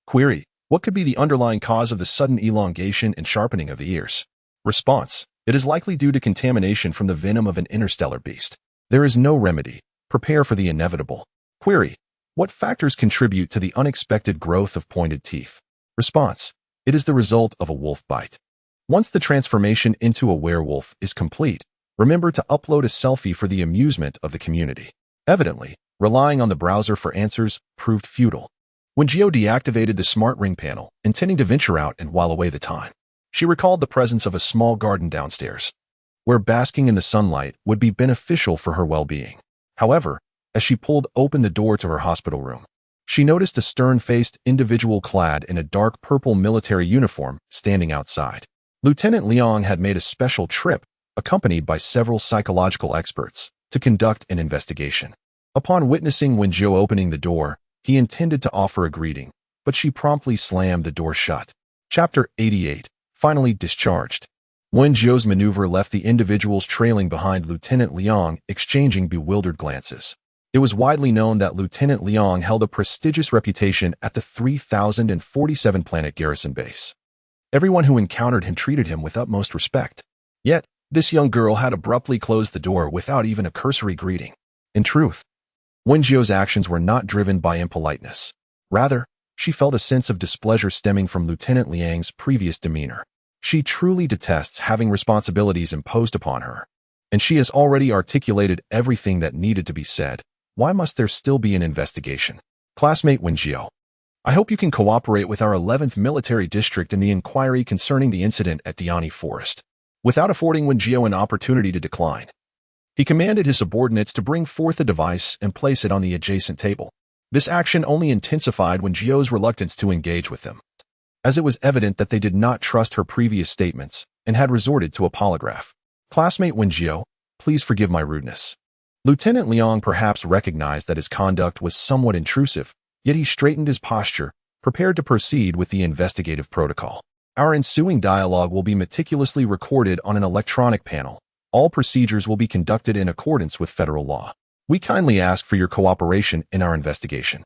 Query: what could be the underlying cause of the sudden elongation and sharpening of the ears? Response: it is likely due to contamination from the venom of an interstellar beast. There is no remedy. Prepare for the inevitable. Query: what factors contribute to the unexpected growth of pointed teeth? Response: it is the result of a wolf bite. Once the transformation into a werewolf is complete, remember to upload a selfie for the amusement of the community. Evidently, relying on the browser for answers proved futile. Wen Jiu deactivated the smart ring panel, intending to venture out and while away the time. She recalled the presence of a small garden downstairs, where basking in the sunlight would be beneficial for her well-being. However, as she pulled open the door to her hospital room, she noticed a stern-faced individual clad in a dark purple military uniform standing outside. Lieutenant Liang had made a special trip, accompanied by several psychological experts, to conduct an investigation. Upon witnessing Wen Jiu opening the door, he intended to offer a greeting, but she promptly slammed the door shut. Chapter 88. Finally discharged. Wen Jiu's maneuver left the individuals trailing behind Lieutenant Liang, exchanging bewildered glances. It was widely known that Lieutenant Liang held a prestigious reputation at the 3047 planet garrison base. Everyone who encountered him treated him with utmost respect. Yet, this young girl had abruptly closed the door without even a cursory greeting. In truth, Wen Jiu's actions were not driven by impoliteness. Rather, she felt a sense of displeasure stemming from Lieutenant Liang's previous demeanor. She truly detests having responsibilities imposed upon her, and she has already articulated everything that needed to be said. Why must there still be an investigation? Classmate Wen Jiu, I hope you can cooperate with our 11th Military District in the inquiry concerning the incident at Diani Forest. Without affording Wen Jiu an opportunity to decline, he commanded his subordinates to bring forth a device and place it on the adjacent table. This action only intensified Wen Jiu's reluctance to engage with them, as it was evident that they did not trust her previous statements and had resorted to a polygraph. Classmate Wen Jiu, please forgive my rudeness. Lieutenant Liang perhaps recognized that his conduct was somewhat intrusive, yet he straightened his posture, prepared to proceed with the investigative protocol. Our ensuing dialogue will be meticulously recorded on an electronic panel. All procedures will be conducted in accordance with federal law. We kindly ask for your cooperation in our investigation.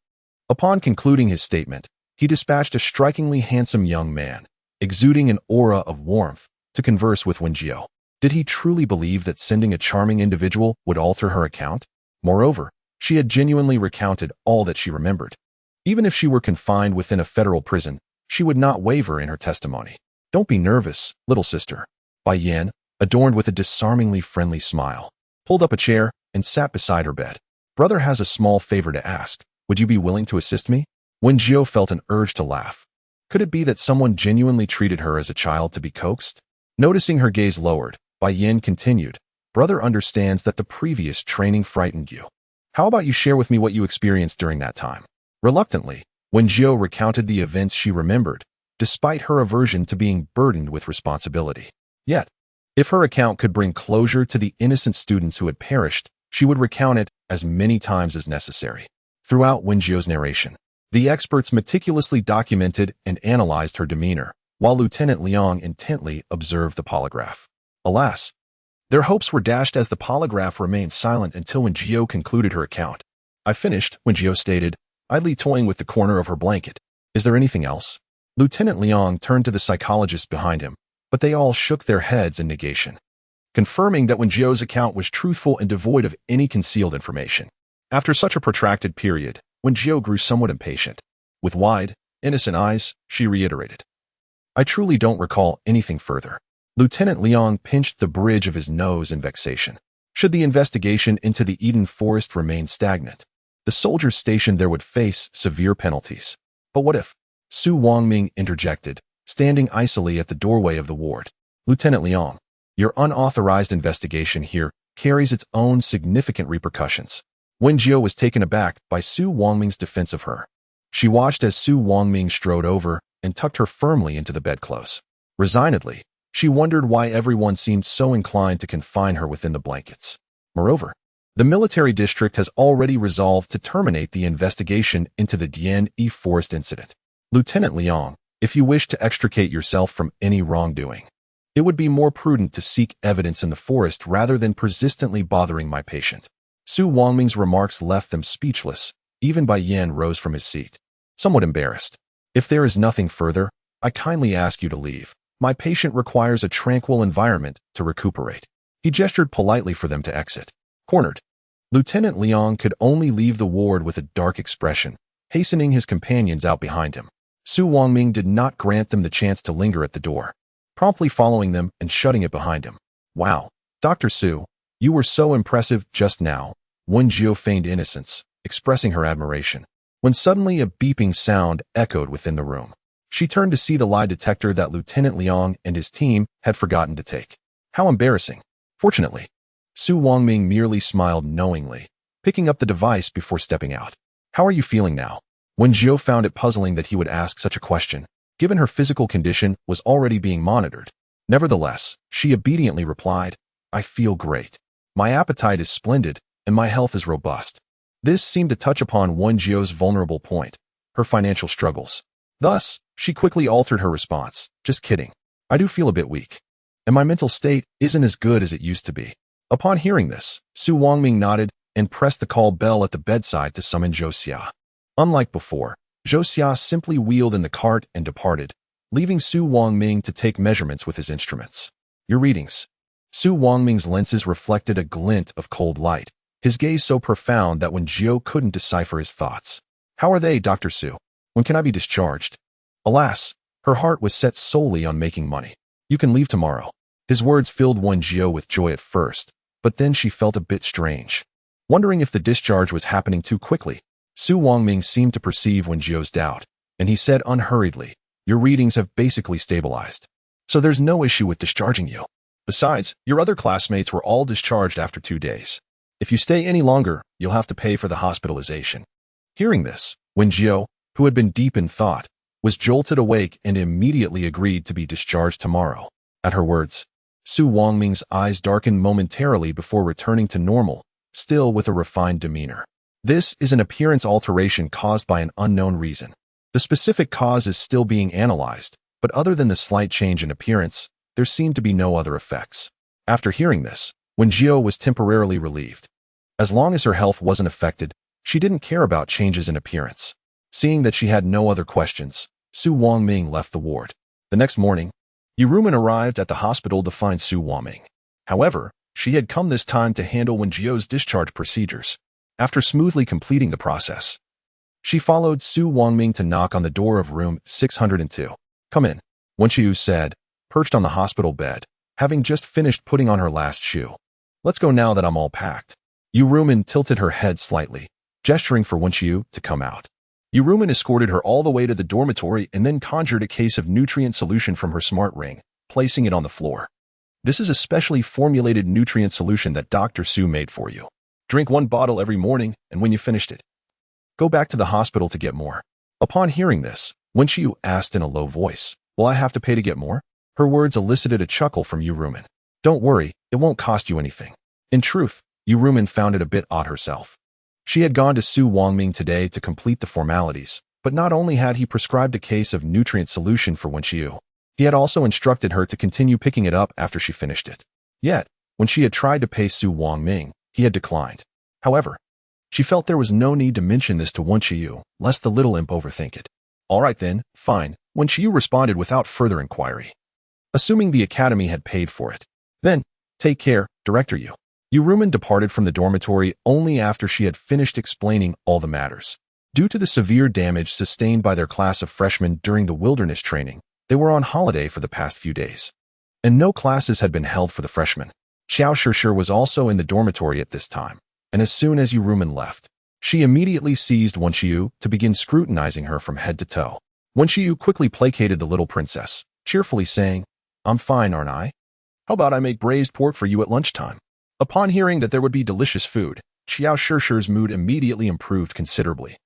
Upon concluding his statement, he dispatched a strikingly handsome young man, exuding an aura of warmth, to converse with Wen Jiu. Did he truly believe that sending a charming individual would alter her account? Moreover, she had genuinely recounted all that she remembered. Even if she were confined within a federal prison, she would not waver in her testimony. Don't be nervous, little sister. Bai Yan, adorned with a disarmingly friendly smile, pulled up a chair and sat beside her bed. Brother has a small favor to ask. Would you be willing to assist me? Wen Jiu felt an urge to laugh. Could it be that someone genuinely treated her as a child to be coaxed? Noticing her gaze lowered, Bai Yan continued, Brother understands that the previous training frightened you. How about you share with me what you experienced during that time? Reluctantly, Wen Jiu recounted the events she remembered, despite her aversion to being burdened with responsibility. Yet, if her account could bring closure to the innocent students who had perished, she would recount it as many times as necessary. Throughout Wen Jiu's narration, the experts meticulously documented and analyzed her demeanor, while Lieutenant Liang intently observed the polygraph. Alas, their hopes were dashed as the polygraph remained silent until Wen Jiu concluded her account. I finished, Wen Jiu stated, idly toying with the corner of her blanket. Is there anything else? Lieutenant Liang turned to the psychologists behind him, but they all shook their heads in negation, confirming that Wen Jiu's account was truthful and devoid of any concealed information. After such a protracted period, Wen Jiu grew somewhat impatient. With wide, innocent eyes, she reiterated, I truly don't recall anything further. Lieutenant Liang pinched the bridge of his nose in vexation. Should the investigation into the Eden Forest remain stagnant, the soldiers stationed there would face severe penalties. But what if? Su Wangming interjected, standing icily at the doorway of the ward. Lieutenant Liang, your unauthorized investigation here carries its own significant repercussions. Wen Jiu was taken aback by Su Wangming's defense of her. She watched as Su Wangming strode over and tucked her firmly into the bedclothes. Resignedly, she wondered why everyone seemed so inclined to confine her within the blankets. Moreover, the military district has already resolved to terminate the investigation into the Diani Forest incident. Lieutenant Liang, if you wish to extricate yourself from any wrongdoing, it would be more prudent to seek evidence in the forest rather than persistently bothering my patient. Su Wangming's remarks left them speechless. Even Bai Yan rose from his seat, somewhat embarrassed. If there is nothing further, I kindly ask you to leave. My patient requires a tranquil environment to recuperate. He gestured politely for them to exit. Cornered, Lieutenant Liang could only leave the ward with a dark expression, hastening his companions out behind him. Su Wangming did not grant them the chance to linger at the door, promptly following them and shutting it behind him. Wow, Dr. Su, you were so impressive just now. Wen Jiu feigned innocence, expressing her admiration, when suddenly a beeping sound echoed within the room. She turned to see the lie detector that Lieutenant Liang and his team had forgotten to take. How embarrassing. Fortunately, Su Wangming merely smiled knowingly, picking up the device before stepping out. How are you feeling now? Wen Jiu found it puzzling that he would ask such a question, given her physical condition was already being monitored. Nevertheless, she obediently replied, I feel great. My appetite is splendid, and my health is robust. This seemed to touch upon Wen Jiu's vulnerable point, her financial struggles. Thus, she quickly altered her response. Just kidding. I do feel a bit weak, and my mental state isn't as good as it used to be. Upon hearing this, Su Wangming nodded and pressed the call bell at the bedside to summon Zhou Xia. Unlike before, Zhou Xia simply wheeled in the cart and departed, leaving Su Wangming to take measurements with his instruments. Your readings. Su Wangming's lenses reflected a glint of cold light, his gaze so profound that Wen Jiu couldn't decipher his thoughts. How are they, Dr. Su? When can I be discharged? Alas, her heart was set solely on making money. You can leave tomorrow. His words filled Wen Jiu with joy at first, but then she felt a bit strange. Wondering if the discharge was happening too quickly, Su Wangming seemed to perceive Wen Jiu's doubt. and he said unhurriedly, "Your readings have basically stabilized, so there's no issue with discharging you. Besides, your other classmates were all discharged after 2 days. If you stay any longer, you'll have to pay for the hospitalization." Hearing this, Wen Jiu, who had been deep in thought, was jolted awake and immediately agreed to be discharged tomorrow. At her words, Su Wangming's eyes darkened momentarily before returning to normal, still with a refined demeanor. This is an appearance alteration caused by an unknown reason. The specific cause is still being analyzed, but other than the slight change in appearance, there seemed to be no other effects. After hearing this, Wen Jiu was temporarily relieved. As long as her health wasn't affected, she didn't care about changes in appearance. Seeing that she had no other questions, Su Wangming left the ward. The next morning, Yuruman arrived at the hospital to find Su Wangming. However, she had come this time to handle Wen Jiu's discharge procedures. After smoothly completing the process, she followed Su Wangming to knock on the door of room 602. "Come in," Wen Jiu said, perched on the hospital bed, having just finished putting on her last shoe. "Let's go now that I'm all packed." Yuruman tilted her head slightly, gesturing for Wen Jiu to come out. Yuruman escorted her all the way to the dormitory and then conjured a case of nutrient solution from her smart ring, placing it on the floor. "This is a specially formulated nutrient solution that Dr. Su made for you. Drink 1 bottle every morning, and when you finished it, go back to the hospital to get more." Upon hearing this, Wen Jiu asked in a low voice, "Will I have to pay to get more?" Her words elicited a chuckle from Yuruman. "Don't worry, it won't cost you anything." In truth, Yuruman found it a bit odd herself. She had gone to Su Wangming today to complete the formalities, but not only had he prescribed a case of nutrient solution for Wen Jiu, he had also instructed her to continue picking it up after she finished it. Yet, when she had tried to pay Su Wangming, he had declined. However, she felt there was no need to mention this to Wen Jiu, lest the little imp overthink it. "All right then, fine," Wen Jiu responded without further inquiry. Assuming the academy had paid for it. "Then, take care, Director Yu." Yuruman departed from the dormitory only after she had finished explaining all the matters. Due to the severe damage sustained by their class of freshmen during the wilderness training, they were on holiday for the past few days, and no classes had been held for the freshmen. Xiao Shishir was also in the dormitory at this time, and as soon as Yuruman left, she immediately seized Wen Jiu to begin scrutinizing her from head to toe. Wen Jiu quickly placated the little princess, cheerfully saying, "I'm fine, aren't I? How about I make braised pork for you at lunchtime?" Upon hearing that there would be delicious food, Xiao Shishir's mood immediately improved considerably,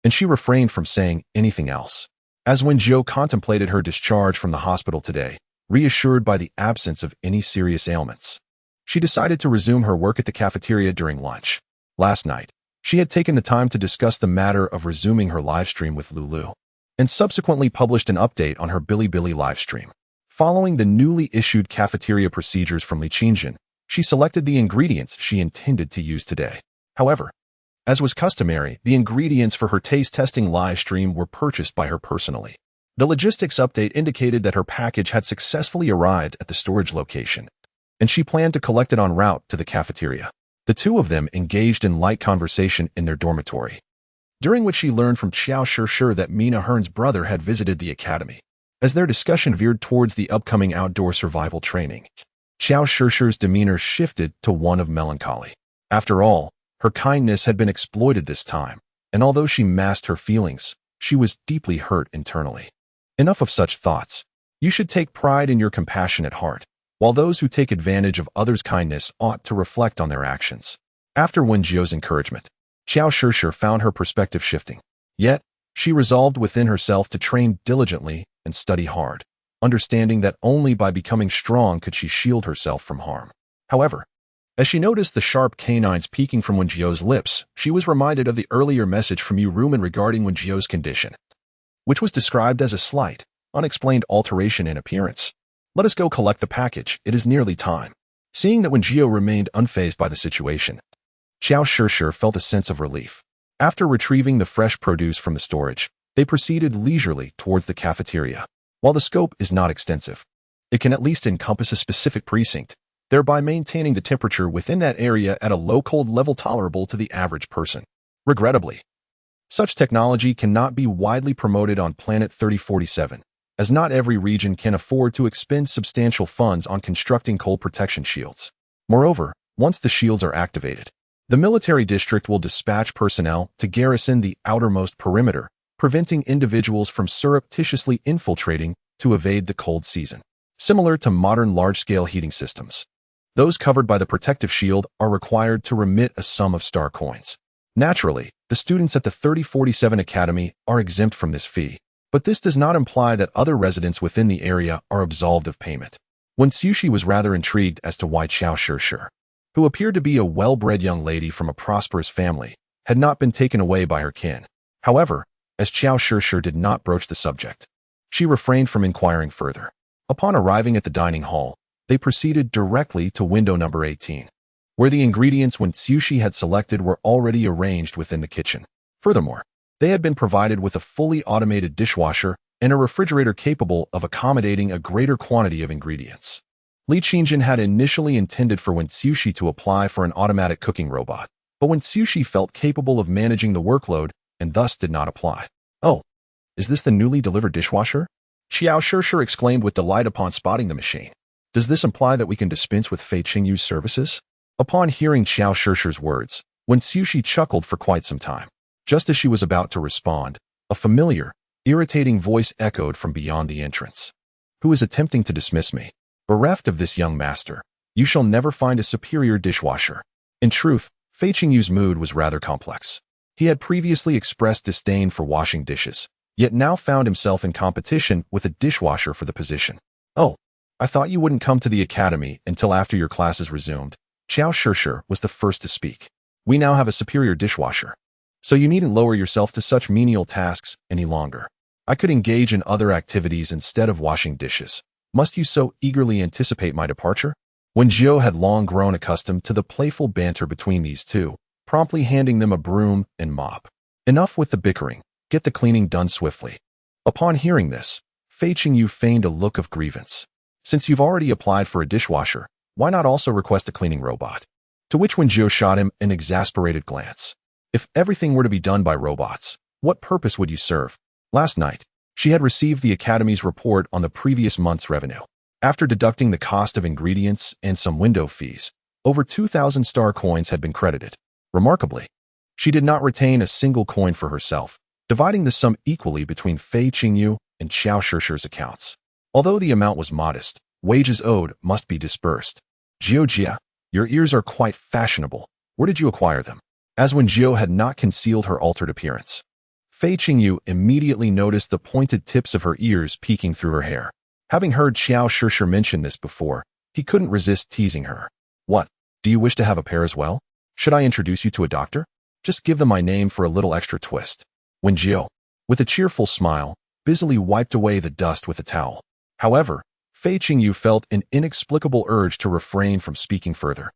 and she refrained from saying anything else. As Wen Jiu contemplated her discharge from the hospital today, reassured by the absence of any serious ailments, she decided to resume her work at the cafeteria during lunch. Last night, she had taken the time to discuss the matter of resuming her livestream with Lulu, and subsequently published an update on her Bilibili livestream. Following the newly issued cafeteria procedures from Li Qingjin, she selected the ingredients she intended to use today. However, as was customary, the ingredients for her taste testing livestream were purchased by her personally. The logistics update indicated that her package had successfully arrived at the storage location, and she planned to collect it en route to the cafeteria. The two of them engaged in light conversation in their dormitory, during which she learned from Xiao Shishir that Mina Hearn's brother had visited the academy. As their discussion veered towards the upcoming outdoor survival training, Xiao Shishir's demeanor shifted to one of melancholy. After all, her kindness had been exploited this time, and although she masked her feelings, she was deeply hurt internally. Enough of such thoughts. You should take pride in your compassionate heart, while those who take advantage of others' kindness ought to reflect on their actions. After Wen Jiu's encouragement, Xiao Shishir found her perspective shifting. Yet, she resolved within herself to train diligently and study hard, understanding that only by becoming strong could she shield herself from harm. However, as she noticed the sharp canines peeking from Wen Jiu's lips, she was reminded of the earlier message from Yuruman regarding Wen Jiu's condition, which was described as a slight, unexplained alteration in appearance. "Let us go collect the package, it is nearly time." Seeing that Wen Jiu remained unfazed by the situation, Xiao Shishir felt a sense of relief. After retrieving the fresh produce from the storage, they proceeded leisurely towards the cafeteria. While the scope is not extensive, it can at least encompass a specific precinct, thereby maintaining the temperature within that area at a low cold level tolerable to the average person. Regrettably, such technology cannot be widely promoted on Planet 3047, as not every region can afford to expend substantial funds on constructing cold protection shields. Moreover, once the shields are activated, the military district will dispatch personnel to garrison the outermost perimeter, preventing individuals from surreptitiously infiltrating to evade the cold season. Similar to modern large-scale heating systems, those covered by the protective shield are required to remit a sum of star coins. Naturally, the students at the 3047 Academy are exempt from this fee, but this does not imply that other residents within the area are absolved of payment. Wen Jiu was rather intrigued as to why Xiao Shishir, who appeared to be a well-bred young lady from a prosperous family, had not been taken away by her kin. However, as Xiao Shishir did not broach the subject, she refrained from inquiring further. Upon arriving at the dining hall, they proceeded directly to window number 18, where the ingredients Wen Jiu had selected were already arranged within the kitchen. Furthermore, they had been provided with a fully automated dishwasher and a refrigerator capable of accommodating a greater quantity of ingredients. Li Qingjin had initially intended for Wen Jiu to apply for an automatic cooking robot, but Wen Jiu felt capable of managing the workload and thus did not apply. "Oh, is this the newly delivered dishwasher?" Xiao Shishir exclaimed with delight upon spotting the machine. "Does this imply that we can dispense with Fei Qingyu's services?" Upon hearing Xiao Shishir's words, Wen Jiu chuckled for quite some time. Just as she was about to respond, a familiar, irritating voice echoed from beyond the entrance. "Who is attempting to dismiss me? Bereft of this young master, you shall never find a superior dishwasher." In truth, Fei Qingyu's mood was rather complex. He had previously expressed disdain for washing dishes, yet now found himself in competition with a dishwasher for the position. "Oh, I thought you wouldn't come to the academy until after your classes resumed." Xiao Shishir was the first to speak. "We now have a superior dishwasher, so you needn't lower yourself to such menial tasks any longer. I could engage in other activities instead of washing dishes. Must you so eagerly anticipate my departure?" Wen Jiu had long grown accustomed to the playful banter between these two, promptly handing them a broom and mop. Enough with the bickering. Get the cleaning done swiftly. Upon hearing this, Fei Qingyu feigned a look of grievance. "Since you've already applied for a dishwasher, why not also request a cleaning robot?" To which Wen Jiu shot him an exasperated glance. If everything were to be done by robots, what purpose would you serve? Last night, she had received the Academy's report on the previous month's revenue. After deducting the cost of ingredients and some window fees, over 2,000 star coins had been credited. Remarkably, she did not retain a single coin for herself, dividing the sum equally between Fei Qingyu and Xiao Shishir's accounts. Although the amount was modest, wages owed must be disbursed. "Jiu, your ears are quite fashionable. Where did you acquire them?" As Wen Jiu had not concealed her altered appearance, Fei Qingyu immediately noticed the pointed tips of her ears peeking through her hair. Having heard Xiao Shishir mention this before, he couldn't resist teasing her. "What, do you wish to have a pair as well? Should I introduce you to a doctor? Just give them my name for a little extra twist." Wen Jiu, with a cheerful smile, busily wiped away the dust with a towel. However, Fei Qingyu felt an inexplicable urge to refrain from speaking further,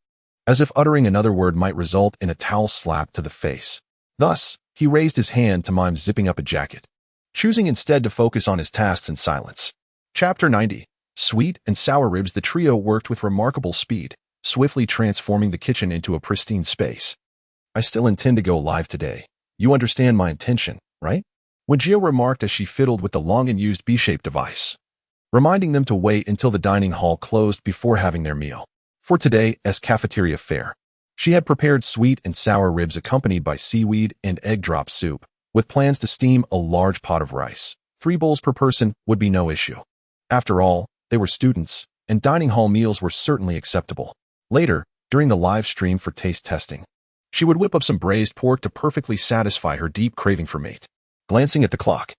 as if uttering another word might result in a towel slap to the face. Thus, he raised his hand to mime zipping up a jacket, choosing instead to focus on his tasks in silence. Chapter 90. Sweet and sour ribs. The trio worked with remarkable speed, swiftly transforming the kitchen into a pristine space. "I still intend to go live today. You understand my intention, right?" Wen Jiu remarked as she fiddled with the long-unused B-shaped device, reminding them to wait until the dining hall closed before having their meal. For today's cafeteria fare, she had prepared sweet and sour ribs accompanied by seaweed and egg drop soup, with plans to steam a large pot of rice. 3 bowls per person would be no issue. After all, they were students, and dining hall meals were certainly acceptable. Later, during the live stream for taste testing, she would whip up some braised pork to perfectly satisfy her deep craving for meat. Glancing at the clock,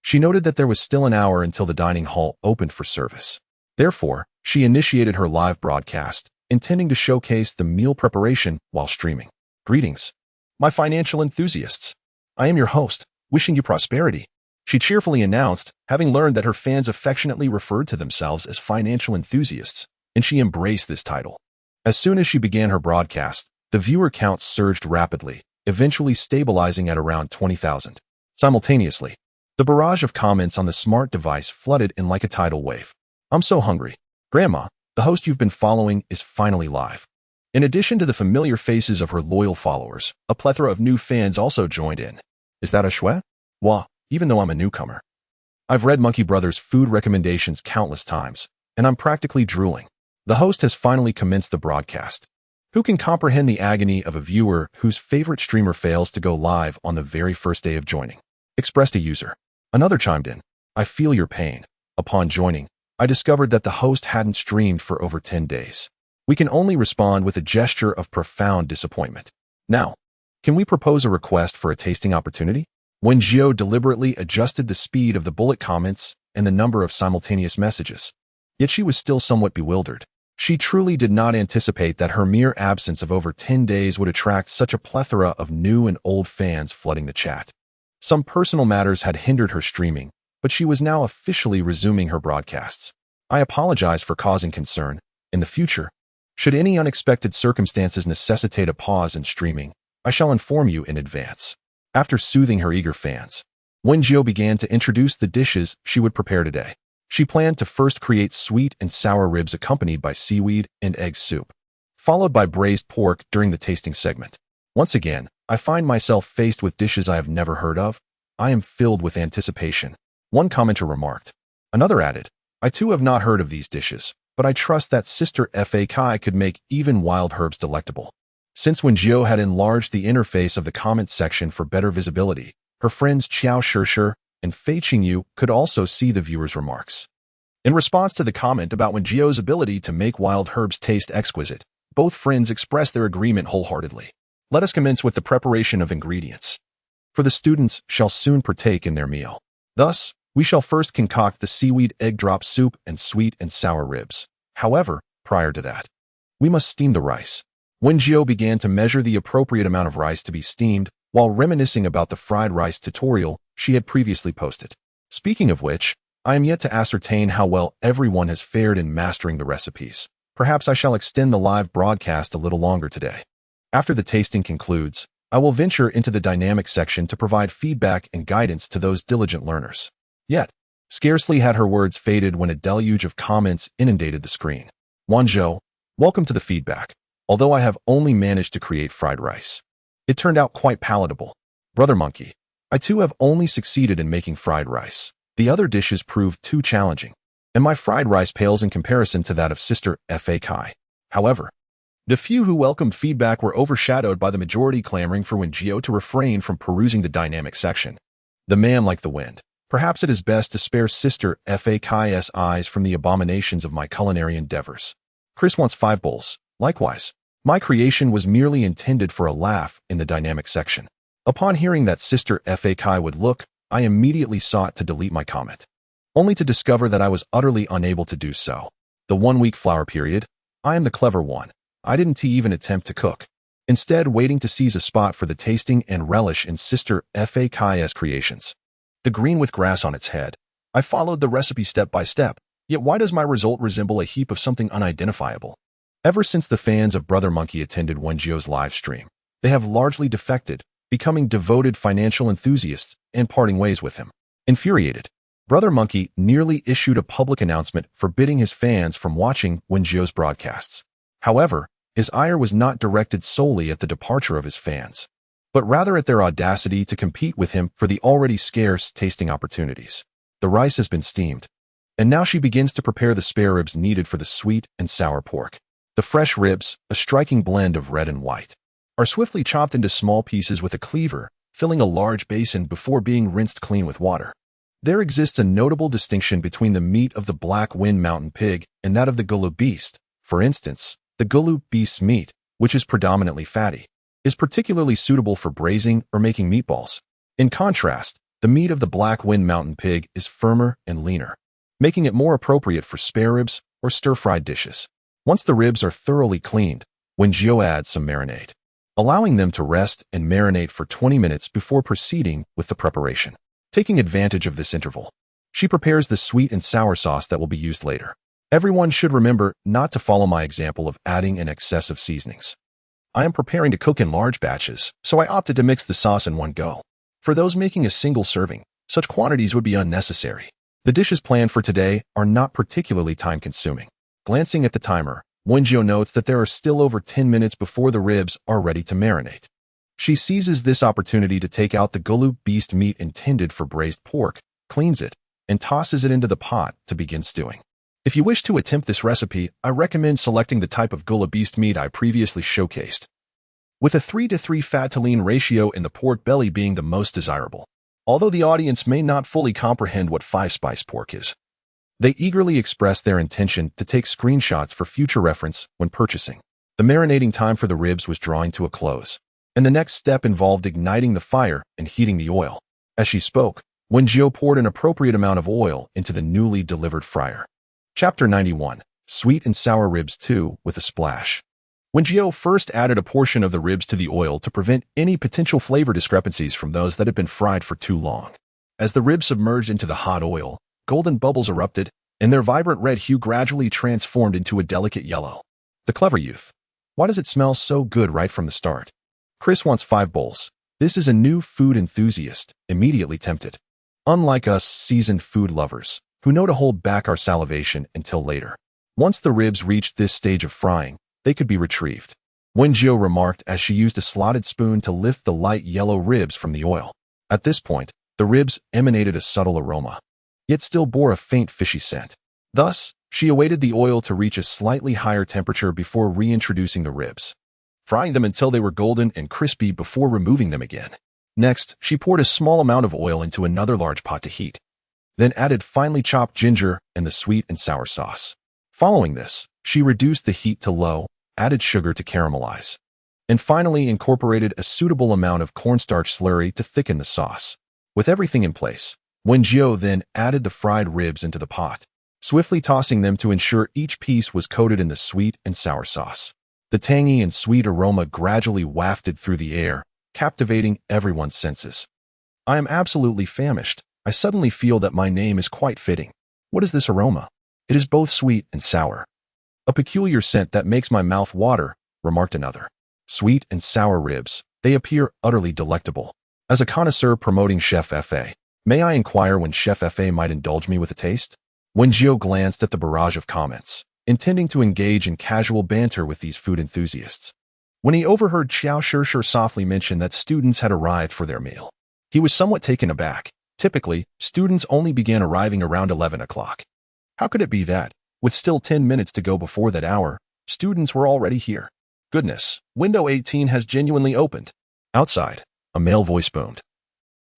she noted that there was still an hour until the dining hall opened for service. Therefore, she initiated her live broadcast, intending to showcase the meal preparation while streaming. "Greetings, my financial enthusiasts. I am your host, wishing you prosperity," she cheerfully announced, having learned that her fans affectionately referred to themselves as financial enthusiasts, and she embraced this title. As soon as she began her broadcast, the viewer count surged rapidly, eventually stabilizing at around 20,000. Simultaneously, the barrage of comments on the smart device flooded in like a tidal wave. "I'm so hungry. Grandma, the host you've been following is finally live." In addition to the familiar faces of her loyal followers, a plethora of new fans also joined in. "Is that a Shui? Wah, even though I'm a newcomer. I've read Monkey Brothers' food recommendations countless times, and I'm practically drooling." The host has finally commenced the broadcast. Who can comprehend the agony of a viewer whose favorite streamer fails to go live on the very first day of joining? expressed a user. Another chimed in, I feel your pain. Upon joining, I discovered that the host hadn't streamed for over 10 days. We can only respond with a gesture of profound disappointment. Now, can we propose a request for a tasting opportunity? Wen Jiu deliberately adjusted the speed of the bullet comments and the number of simultaneous messages. Yet she was still somewhat bewildered. She truly did not anticipate that her mere absence of over 10 days would attract such a plethora of new and old fans flooding the chat. Some personal matters had hindered her streaming, but she was now officially resuming her broadcasts. I apologize for causing concern. In the future, should any unexpected circumstances necessitate a pause in streaming, I shall inform you in advance. After soothing her eager fans, Wen Jiu began to introduce the dishes she would prepare today. She planned to first create sweet and sour ribs accompanied by seaweed and egg soup, followed by braised pork during the tasting segment. Once again, I find myself faced with dishes I have never heard of. I am filled with anticipation, one commenter remarked. Another added, I too have not heard of these dishes, but I trust that Sister Fa Kai could make even wild herbs delectable. Since Wen Jiu had enlarged the interface of the comments section for better visibility, her friends Qiao Shishir and Fei Qingyu could also see the viewers' remarks. In response to the comment about Wen Jiu's ability to make wild herbs taste exquisite, both friends expressed their agreement wholeheartedly. Let us commence with the preparation of ingredients. For the students shall soon partake in their meal. Thus, we shall first concoct the seaweed egg drop soup and sweet and sour ribs. However, prior to that, we must steam the rice. Wen Jiu began to measure the appropriate amount of rice to be steamed while reminiscing about the fried rice tutorial she had previously posted. Speaking of which, I am yet to ascertain how well everyone has fared in mastering the recipes. Perhaps I shall extend the live broadcast a little longer today. After the tasting concludes, I will venture into the dynamic section to provide feedback and guidance to those diligent learners. Yet, scarcely had her words faded when a deluge of comments inundated the screen. Wen Jiu, welcome to the feedback. Although I have only managed to create fried rice, it turned out quite palatable. Brother Monkey, I too have only succeeded in making fried rice. The other dishes proved too challenging, and my fried rice pales in comparison to that of Sister Fa Kai. However, the few who welcomed feedback were overshadowed by the majority clamoring for Wen Jiu to refrain from perusing the dynamic section. The man like the wind. Perhaps it is best to spare Sister Fa Kai's eyes from the abominations of my culinary endeavors. Chris wants 5 bowls. Likewise, my creation was merely intended for a laugh in the dynamic section. Upon hearing that Sister Fa Kai would look, I immediately sought to delete my comment, only to discover that I was utterly unable to do so. The 1-week flower period, I am the clever one. I didn't even attempt to cook. Instead, waiting to seize a spot for the tasting and relish in Sister Fa Kai's creations. The green with grass on its head. I followed the recipe step by step, yet why does my result resemble a heap of something unidentifiable? Ever since the fans of Brother Monkey attended Wen Jiu's live stream, they have largely defected, becoming devoted financial enthusiasts and parting ways with him. Infuriated, Brother Monkey nearly issued a public announcement forbidding his fans from watching Wen Jiu's broadcasts. However, his ire was not directed solely at the departure of his fans, but rather at their audacity to compete with him for the already scarce tasting opportunities. The rice has been steamed, and now she begins to prepare the spare ribs needed for the sweet and sour pork. The fresh ribs, a striking blend of red and white, are swiftly chopped into small pieces with a cleaver, filling a large basin before being rinsed clean with water. There exists a notable distinction between the meat of the Black Wind Mountain pig and that of the Gulu beast. For instance, the Gulu beast's meat, which is predominantly fatty, is particularly suitable for braising or making meatballs. In contrast, the meat of the Black Wind Mountain pig is firmer and leaner, making it more appropriate for spare ribs or stir-fried dishes. Once the ribs are thoroughly cleaned, Wen Jiu adds some marinade, allowing them to rest and marinate for 20 minutes before proceeding with the preparation. Taking advantage of this interval, she prepares the sweet and sour sauce that will be used later. Everyone should remember not to follow my example of adding an excess of seasonings. I am preparing to cook in large batches, so I opted to mix the sauce in one go. For those making a single serving, such quantities would be unnecessary. The dishes planned for today are not particularly time-consuming. Glancing at the timer, Wen Jiu notes that there are still over 10 minutes before the ribs are ready to marinate. She seizes this opportunity to take out the Gulu beast meat intended for braised pork, cleans it, and tosses it into the pot to begin stewing. If you wish to attempt this recipe, I recommend selecting the type of Gulu beast meat I previously showcased, with a 3:3 fat to lean ratio in the pork belly being the most desirable. Although the audience may not fully comprehend what five-spice pork is, they eagerly express their intention to take screenshots for future reference when purchasing. The marinating time for the ribs was drawing to a close, and the next step involved igniting the fire and heating the oil. As she spoke, Wen Jiu poured an appropriate amount of oil into the newly delivered fryer. Chapter 91. Sweet and Sour Ribs 2 with a Splash. Wen Jiu first added a portion of the ribs to the oil to prevent any potential flavor discrepancies from those that had been fried for too long. As the ribs submerged into the hot oil, golden bubbles erupted, and their vibrant red hue gradually transformed into a delicate yellow. The clever youth. Why does it smell so good right from the start? Chris wants 5 bowls. This is a new food enthusiast, immediately tempted. Unlike us seasoned food lovers, who know to hold back our salivation until later. Once the ribs reached this stage of frying, they could be retrieved. Wen Jiu remarked as she used a slotted spoon to lift the light yellow ribs from the oil. At this point, the ribs emanated a subtle aroma, yet still bore a faint fishy scent. Thus, she awaited the oil to reach a slightly higher temperature before reintroducing the ribs, frying them until they were golden and crispy before removing them again. Next, she poured a small amount of oil into another large pot to heat, then added finely chopped ginger and the sweet and sour sauce. Following this, she reduced the heat to low, added sugar to caramelize, and finally incorporated a suitable amount of cornstarch slurry to thicken the sauce. With everything in place, Wen Jiu then added the fried ribs into the pot, swiftly tossing them to ensure each piece was coated in the sweet and sour sauce. The tangy and sweet aroma gradually wafted through the air, captivating everyone's senses. I am absolutely famished. I suddenly feel that my name is quite fitting. What is this aroma? It is both sweet and sour. A peculiar scent that makes my mouth water, remarked another. Sweet and sour ribs, they appear utterly delectable. As a connoisseur promoting Chef Fa, may I inquire when Chef Fa might indulge me with a taste? Wen Jiu glanced at the barrage of comments, intending to engage in casual banter with these food enthusiasts. When he overheard Xiao Shishir softly mention that students had arrived for their meal, he was somewhat taken aback. Typically, students only began arriving around 11 o'clock. How could it be that, with still 10 minutes to go before that hour, students were already here? Goodness, window 18 has genuinely opened. Outside, a male voice boomed,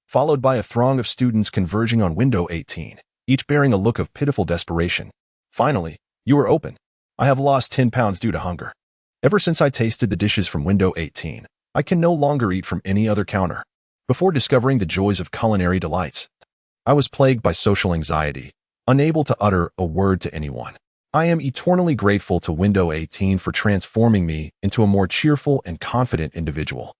followed by a throng of students converging on window 18, each bearing a look of pitiful desperation. Finally, you are open. I have lost 10 pounds due to hunger. Ever since I tasted the dishes from window 18, I can no longer eat from any other counter. Before discovering the joys of culinary delights, I was plagued by social anxiety, unable to utter a word to anyone. I am eternally grateful to window 18 for transforming me into a more cheerful and confident individual.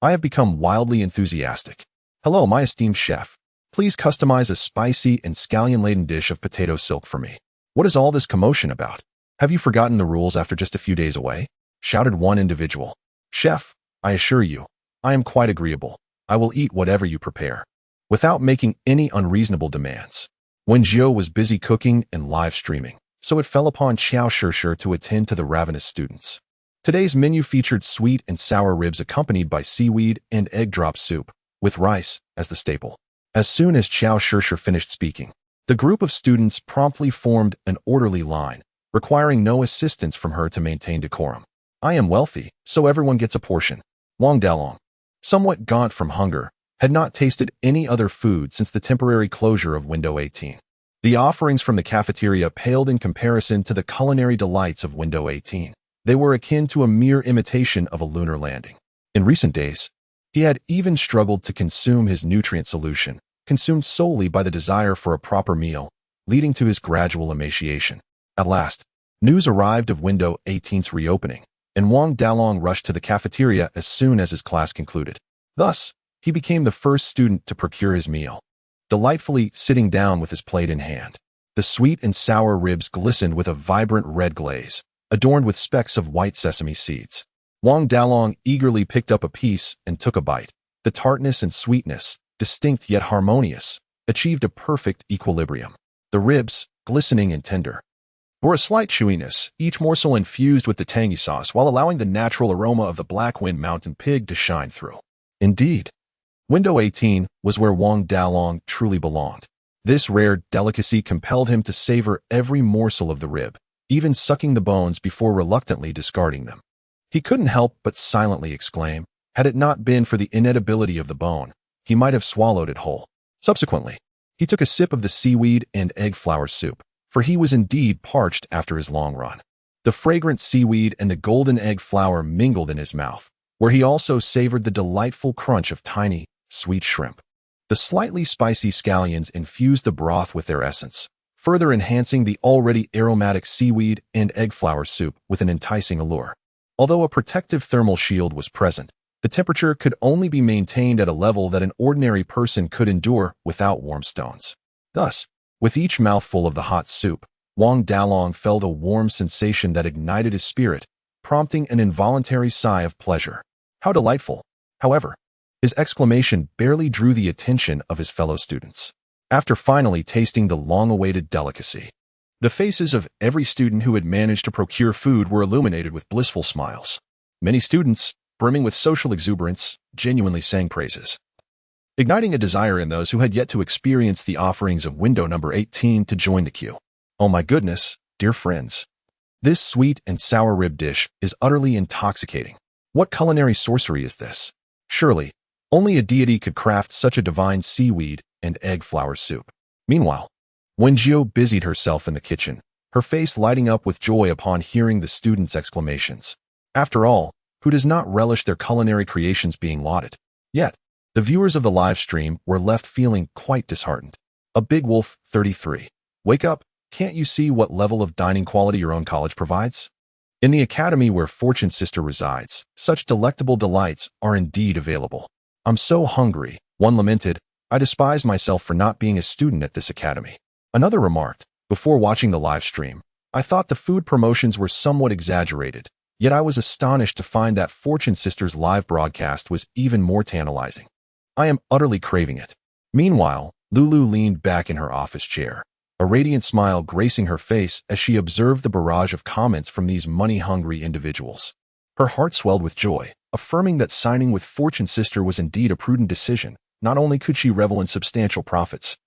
I have become wildly enthusiastic. Hello, my esteemed chef. Please customize a spicy and scallion-laden dish of potato silk for me. What is all this commotion about? Have you forgotten the rules after just a few days away? Shouted one individual. Chef, I assure you, I am quite agreeable. I will eat whatever you prepare, without making any unreasonable demands. Wen Jiu was busy cooking and live streaming, so it fell upon Xiao Shishir to attend to the ravenous students. Today's menu featured sweet and sour ribs accompanied by seaweed and egg drop soup, with rice as the staple. As soon as Xiao Shishir finished speaking, the group of students promptly formed an orderly line, requiring no assistance from her to maintain decorum. I am wealthy, so everyone gets a portion. Wang Dalong, somewhat gaunt from hunger, had not tasted any other food since the temporary closure of window 18. The offerings from the cafeteria paled in comparison to the culinary delights of window 18. They were akin to a mere imitation of a lunar landing. In recent days, he had even struggled to consume his nutrient solution, consumed solely by the desire for a proper meal, leading to his gradual emaciation. At last, news arrived of window 18's reopening, and Wang Dalong rushed to the cafeteria as soon as his class concluded. Thus, he became the first student to procure his meal, delightfully sitting down with his plate in hand. The sweet and sour ribs glistened with a vibrant red glaze, adorned with specks of white sesame seeds. Wang Dalong eagerly picked up a piece and took a bite. The tartness and sweetness, distinct yet harmonious, achieved a perfect equilibrium. The ribs, glistening and tender, bore a slight chewiness, each morsel infused with the tangy sauce while allowing the natural aroma of the Black Wind Mountain pig to shine through. Indeed, window 18 was where Wang Dalong truly belonged. This rare delicacy compelled him to savor every morsel of the rib, even sucking the bones before reluctantly discarding them. He couldn't help but silently exclaim, had it not been for the inedibility of the bone, he might have swallowed it whole. Subsequently, he took a sip of the seaweed and egg flour soup, for he was indeed parched after his long run. The fragrant seaweed and the golden egg flour mingled in his mouth, where he also savored the delightful crunch of tiny, sweet shrimp. The slightly spicy scallions infused the broth with their essence, further enhancing the already aromatic seaweed and egg flour soup with an enticing allure. Although a protective thermal shield was present, the temperature could only be maintained at a level that an ordinary person could endure without warm stones. Thus, with each mouthful of the hot soup, Wang Dalong felt a warm sensation that ignited his spirit, prompting an involuntary sigh of pleasure. How delightful! However, his exclamation barely drew the attention of his fellow students. After finally tasting the long-awaited delicacy, the faces of every student who had managed to procure food were illuminated with blissful smiles. Many students, brimming with social exuberance, genuinely sang praises, igniting a desire in those who had yet to experience the offerings of window number 18 to join the queue. Oh my goodness, dear friends. This sweet and sour rib dish is utterly intoxicating. What culinary sorcery is this? Surely, only a deity could craft such a divine seaweed and egg flour soup. Meanwhile, Wen Jiu busied herself in the kitchen, her face lighting up with joy upon hearing the students' exclamations. After all, who does not relish their culinary creations being lauded? Yet, the viewers of the live stream were left feeling quite disheartened. A Big Wolf, 33. Wake up, can't you see what level of dining quality your own college provides? In the academy where Fortune's sister resides, such delectable delights are indeed available. I'm so hungry, one lamented. I despise myself for not being a student at this academy. Another remarked, before watching the live stream, I thought the food promotions were somewhat exaggerated, yet I was astonished to find that Fortune Sister's live broadcast was even more tantalizing. I am utterly craving it. Meanwhile, Lulu leaned back in her office chair, a radiant smile gracing her face as she observed the barrage of comments from these money-hungry individuals. Her heart swelled with joy, affirming that signing with Fortune Sister was indeed a prudent decision. Not only could she revel in substantial profits,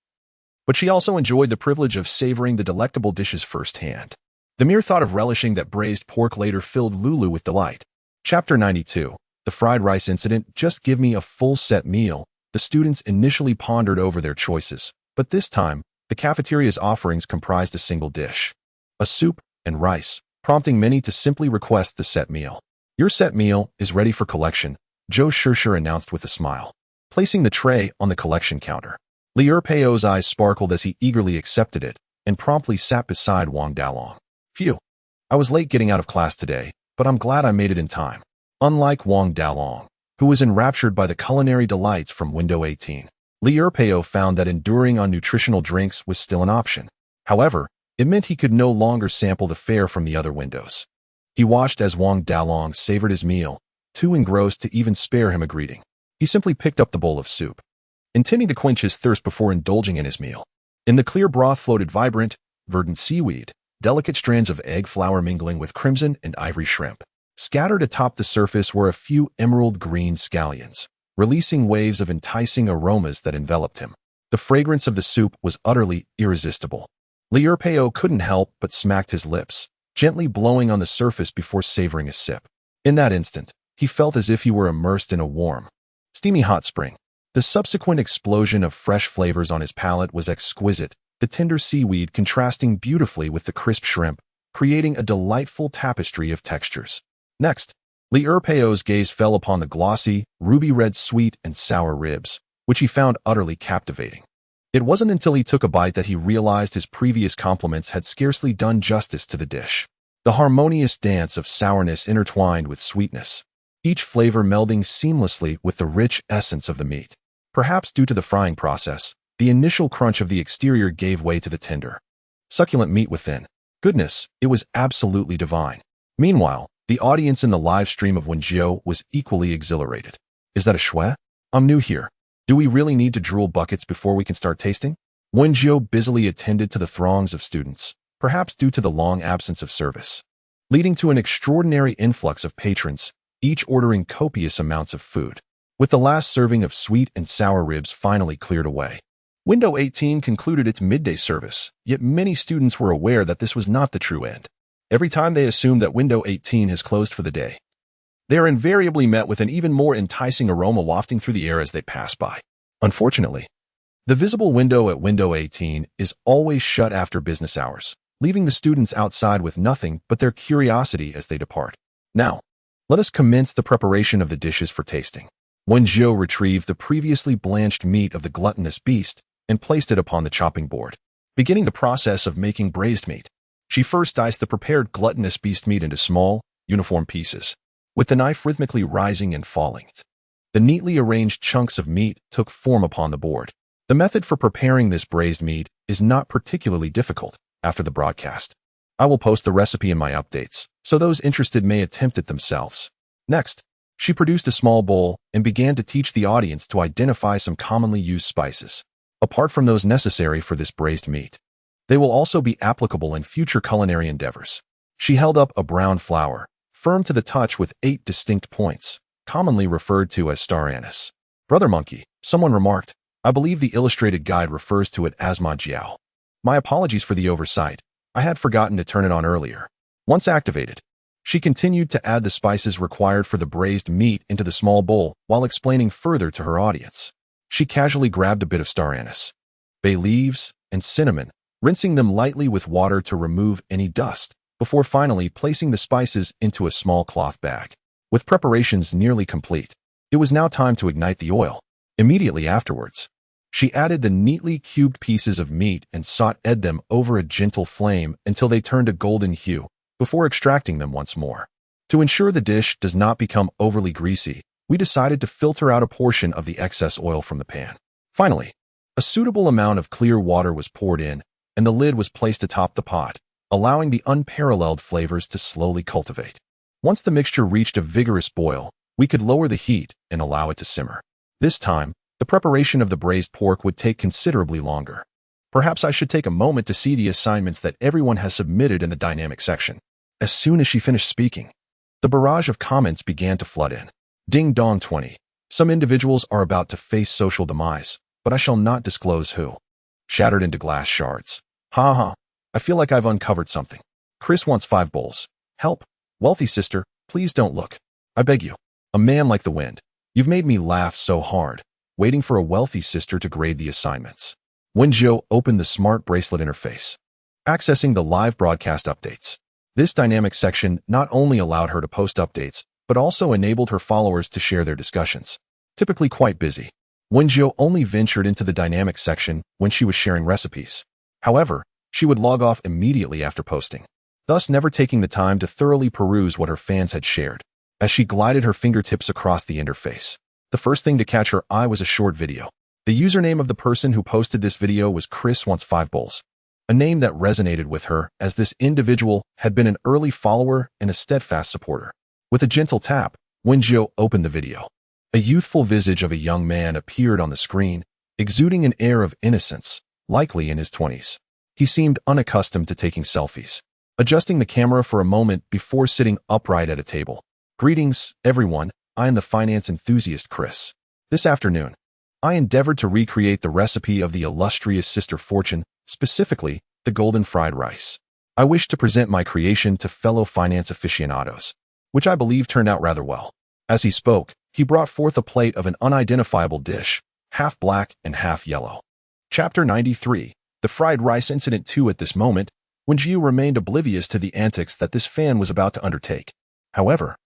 but she also enjoyed the privilege of savoring the delectable dishes firsthand. The mere thought of relishing that braised pork later filled Lulu with delight. Chapter 92. The fried rice incident. Just give me a full-set meal. The students initially pondered over their choices, but this time, the cafeteria's offerings comprised a single dish, a soup and rice, prompting many to simply request the set meal. Your set meal is ready for collection, Zhou Shishir announced with a smile, placing the tray on the collection counter. Liu Peio's eyes sparkled as he eagerly accepted it and promptly sat beside Wang Dalong. Phew. I was late getting out of class today, but I'm glad I made it in time. Unlike Wang Dalong, who was enraptured by the culinary delights from window 18, Liu Peio found that enduring on nutritional drinks was still an option. However, it meant he could no longer sample the fare from the other windows. He watched as Wang Dalong savored his meal, too engrossed to even spare him a greeting. He simply picked up the bowl of soup, intending to quench his thirst before indulging in his meal. In the clear broth floated vibrant, verdant seaweed, delicate strands of egg flour mingling with crimson and ivory shrimp. Scattered atop the surface were a few emerald green scallions, releasing waves of enticing aromas that enveloped him. The fragrance of the soup was utterly irresistible. Liu Peio couldn't help but smacked his lips, gently blowing on the surface before savoring a sip. In that instant, he felt as if he were immersed in a warm, steamy hot spring. The subsequent explosion of fresh flavors on his palate was exquisite, the tender seaweed contrasting beautifully with the crisp shrimp, creating a delightful tapestry of textures. Next, Liu Peio's gaze fell upon the glossy, ruby-red sweet and sour ribs, which he found utterly captivating. It wasn't until he took a bite that he realized his previous compliments had scarcely done justice to the dish. The harmonious dance of sourness intertwined with sweetness, each flavor melding seamlessly with the rich essence of the meat. Perhaps due to the frying process, the initial crunch of the exterior gave way to the tender, succulent meat within. Goodness, it was absolutely divine. Meanwhile, the audience in the live stream of Wen Jiu was equally exhilarated. Is that a shui? I'm new here. Do we really need to drool buckets before we can start tasting? Wen Jiu busily attended to the throngs of students, perhaps due to the long absence of service, leading to an extraordinary influx of patrons, each ordering copious amounts of food. With the last serving of sweet and sour ribs finally cleared away, window 18 concluded its midday service, yet many students were aware that this was not the true end. Every time they assume that window 18 has closed for the day, they are invariably met with an even more enticing aroma wafting through the air as they pass by. Unfortunately, The visible window at window 18 is always shut after business hours, leaving the students outside with nothing but their curiosity as they depart. Now, let us commence the preparation of the dishes for tasting. Wen Jiu retrieved the previously blanched meat of the gluttonous beast and placed it upon the chopping board. Beginning the process of making braised meat, she first diced the prepared gluttonous beast meat into small, uniform pieces, with the knife rhythmically rising and falling. The neatly arranged chunks of meat took form upon the board. The method for preparing this braised meat is not particularly difficult. After the broadcast, I will post the recipe in my updates, so those interested may attempt it themselves. Next, she produced a small bowl and began to teach the audience to identify some commonly used spices, apart from those necessary for this braised meat. They will also be applicable in future culinary endeavors. She held up a brown flower, firm to the touch with 8 distinct points, commonly referred to as star anise. Brother Monkey, someone remarked, I believe the illustrated guide refers to it as Wen Jiu. My apologies for the oversight. I had forgotten to turn it on earlier. Once activated, she continued to add the spices required for the braised meat into the small bowl while explaining further to her audience. She casually grabbed a bit of star anise, bay leaves, and cinnamon, rinsing them lightly with water to remove any dust, before finally placing the spices into a small cloth bag. With preparations nearly complete, it was now time to ignite the oil. Immediately afterwards, she added the neatly cubed pieces of meat and sauteed them over a gentle flame until they turned a golden hue, before extracting them once more. To ensure the dish does not become overly greasy, we decided to filter out a portion of the excess oil from the pan. Finally, a suitable amount of clear water was poured in, and the lid was placed atop the pot, allowing the unparalleled flavors to slowly cultivate. Once the mixture reached a vigorous boil, we could lower the heat and allow it to simmer. This time, the preparation of the braised pork would take considerably longer. Perhaps I should take a moment to see the assignments that everyone has submitted in the dynamic section. As soon as she finished speaking, the barrage of comments began to flood in. Ding dong 20. Some individuals are about to face social demise, but I shall not disclose who. Shattered into glass shards. Ha ha. I feel like I've uncovered something. Chris wants 5 bowls. Help. Wealthy sister, please don't look. I beg you. A man like the wind. You've made me laugh so hard, waiting for a wealthy sister to grade the assignments. Wen Jiu opened the smart bracelet interface, accessing the live broadcast updates. This dynamic section not only allowed her to post updates, but also enabled her followers to share their discussions. Typically quite busy, Wen Jiu only ventured into the dynamic section when she was sharing recipes. However, she would log off immediately after posting, thus never taking the time to thoroughly peruse what her fans had shared. As she glided her fingertips across the interface, the first thing to catch her eye was a short video. The username of the person who posted this video was Chris Wants 5 Bowls, a name that resonated with her as this individual had been an early follower and a steadfast supporter. With a gentle tap, Wen Jiu opened the video. A youthful visage of a young man appeared on the screen, exuding an air of innocence, likely in his 20s. He seemed unaccustomed to taking selfies, adjusting the camera for a moment before sitting upright at a table. Greetings, everyone. I am the finance enthusiast Chris. This afternoon, I endeavored to recreate the recipe of the illustrious Sister Fortune, specifically the golden fried rice. I wish to present my creation to fellow finance aficionados, which I believe turned out rather well. As he spoke, he brought forth a plate of an unidentifiable dish, half black and half yellow. Chapter 93, The Fried Rice Incident 2. At this moment, Wen Jiu remained oblivious to the antics that this fan was about to undertake. However,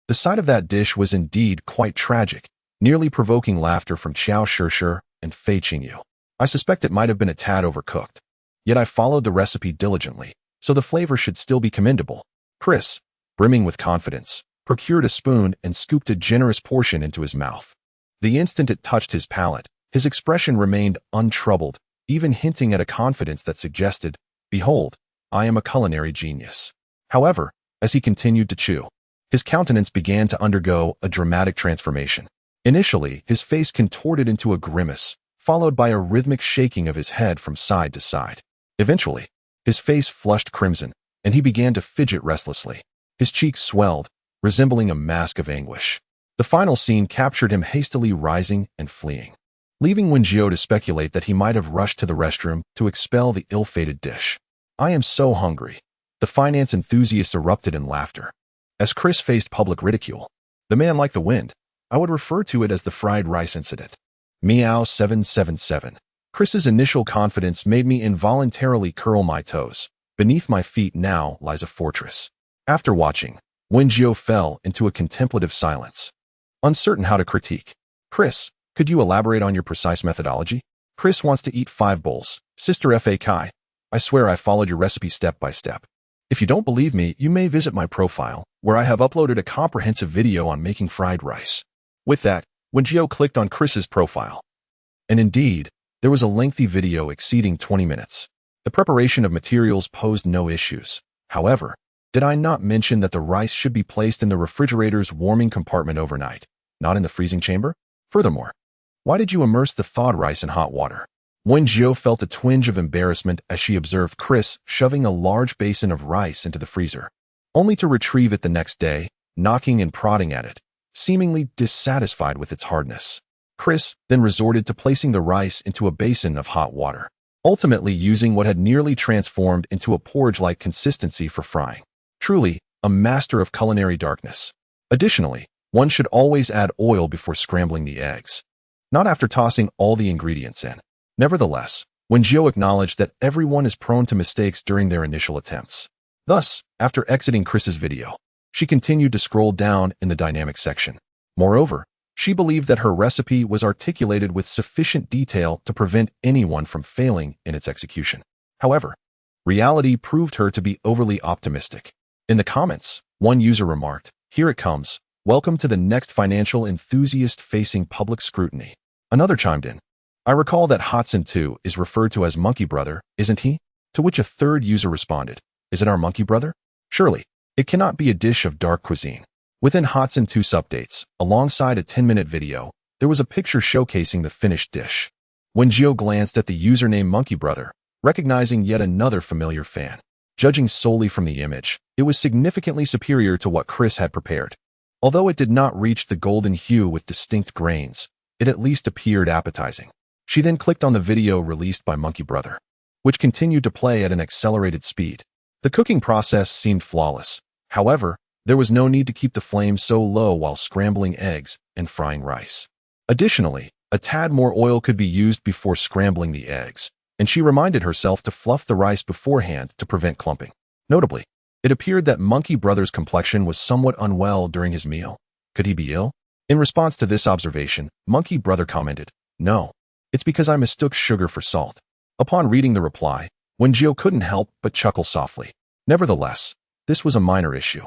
the sight of that dish was indeed quite tragic, nearly provoking laughter from Qiao Shishir and Fei Qingyu. I suspect it might have been a tad overcooked. Yet I followed the recipe diligently, so the flavor should still be commendable. Chris, brimming with confidence, procured a spoon and scooped a generous portion into his mouth. The instant it touched his palate, his expression remained untroubled, even hinting at a confidence that suggested, "Behold, I am a culinary genius." However, as he continued to chew, his countenance began to undergo a dramatic transformation. Initially, his face contorted into a grimace, followed by a rhythmic shaking of his head from side to side. Eventually, his face flushed crimson, and he began to fidget restlessly. His cheeks swelled, resembling a mask of anguish. The final scene captured him hastily rising and fleeing, leaving Wen Jiu to speculate that he might have rushed to the restroom to expel the ill-fated dish. I am so hungry. The finance enthusiast erupted in laughter. As Chris faced public ridicule, the man like the wind, I would refer to it as the fried rice incident. Meow 777. Chris's initial confidence made me involuntarily curl my toes. Beneath my feet now lies a fortress. After watching, Wen Jiu fell into a contemplative silence, uncertain how to critique. Chris, could you elaborate on your precise methodology? Chris wants to eat 5 bowls. Sister Fa Kai, I swear I followed your recipe step by step. If you don't believe me, you may visit my profile, where I have uploaded a comprehensive video on making fried rice. With that, Wen Jiu clicked on Chris's profile. And indeed, there was a lengthy video exceeding 20 minutes. The preparation of materials posed no issues. However, did I not mention that the rice should be placed in the refrigerator's warming compartment overnight, not in the freezing chamber? Furthermore, why did you immerse the thawed rice in hot water? Wen Jiu felt a twinge of embarrassment as she observed Chris shoving a large basin of rice into the freezer, only to retrieve it the next day, knocking and prodding at it, seemingly dissatisfied with its hardness. Chris then resorted to placing the rice into a basin of hot water, ultimately using what had nearly transformed into a porridge-like consistency for frying. Truly, a master of culinary darkness. Additionally, one should always add oil before scrambling the eggs, not after tossing all the ingredients in. Nevertheless, Wen Jiu acknowledged that everyone is prone to mistakes during their initial attempts. Thus, after exiting Chris's video, she continued to scroll down in the dynamic section. Moreover, she believed that her recipe was articulated with sufficient detail to prevent anyone from failing in its execution. However, reality proved her to be overly optimistic. In the comments, one user remarked, "Here it comes. Welcome to the next financial enthusiast facing public scrutiny." Another chimed in, "I recall that Hotson 2 is referred to as Monkey Brother, isn't he?" To which a third user responded, "Is it our Monkey Brother? Surely, it cannot be a dish of dark cuisine." Within Hotson 2's updates, alongside a 10-minute video, there was a picture showcasing the finished dish. Wen Jiu glanced at the username Monkey Brother, recognizing yet another familiar fan. Judging solely from the image, it was significantly superior to what Chris had prepared. Although it did not reach the golden hue with distinct grains, it at least appeared appetizing. She then clicked on the video released by Monkey Brother, which continued to play at an accelerated speed. The cooking process seemed flawless. However, there was no need to keep the flame so low while scrambling eggs and frying rice. Additionally, a tad more oil could be used before scrambling the eggs, and she reminded herself to fluff the rice beforehand to prevent clumping. Notably, it appeared that Monkey Brother's complexion was somewhat unwell during his meal. Could he be ill? In response to this observation, Monkey Brother commented, "No, it's because I mistook sugar for salt." Upon reading the reply, Wen Jiu couldn't help but chuckle softly. Nevertheless, this was a minor issue.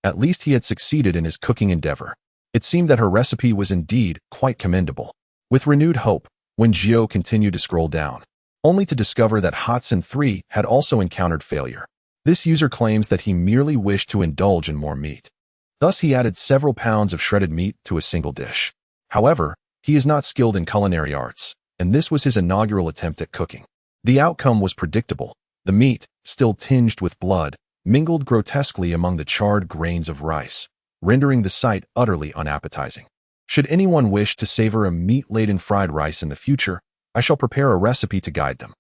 At least he had succeeded in his cooking endeavor. It seemed that her recipe was indeed quite commendable. With renewed hope, Wen Jiu continued to scroll down, only to discover that Hotson 3 had also encountered failure. This user claims that he merely wished to indulge in more meat. Thus, he added several pounds of shredded meat to a single dish. However, he is not skilled in culinary arts, and this was his inaugural attempt at cooking. The outcome was predictable. The meat, still tinged with blood, mingled grotesquely among the charred grains of rice, rendering the sight utterly unappetizing. Should anyone wish to savor a meat-laden fried rice in the future, I shall prepare a recipe to guide them.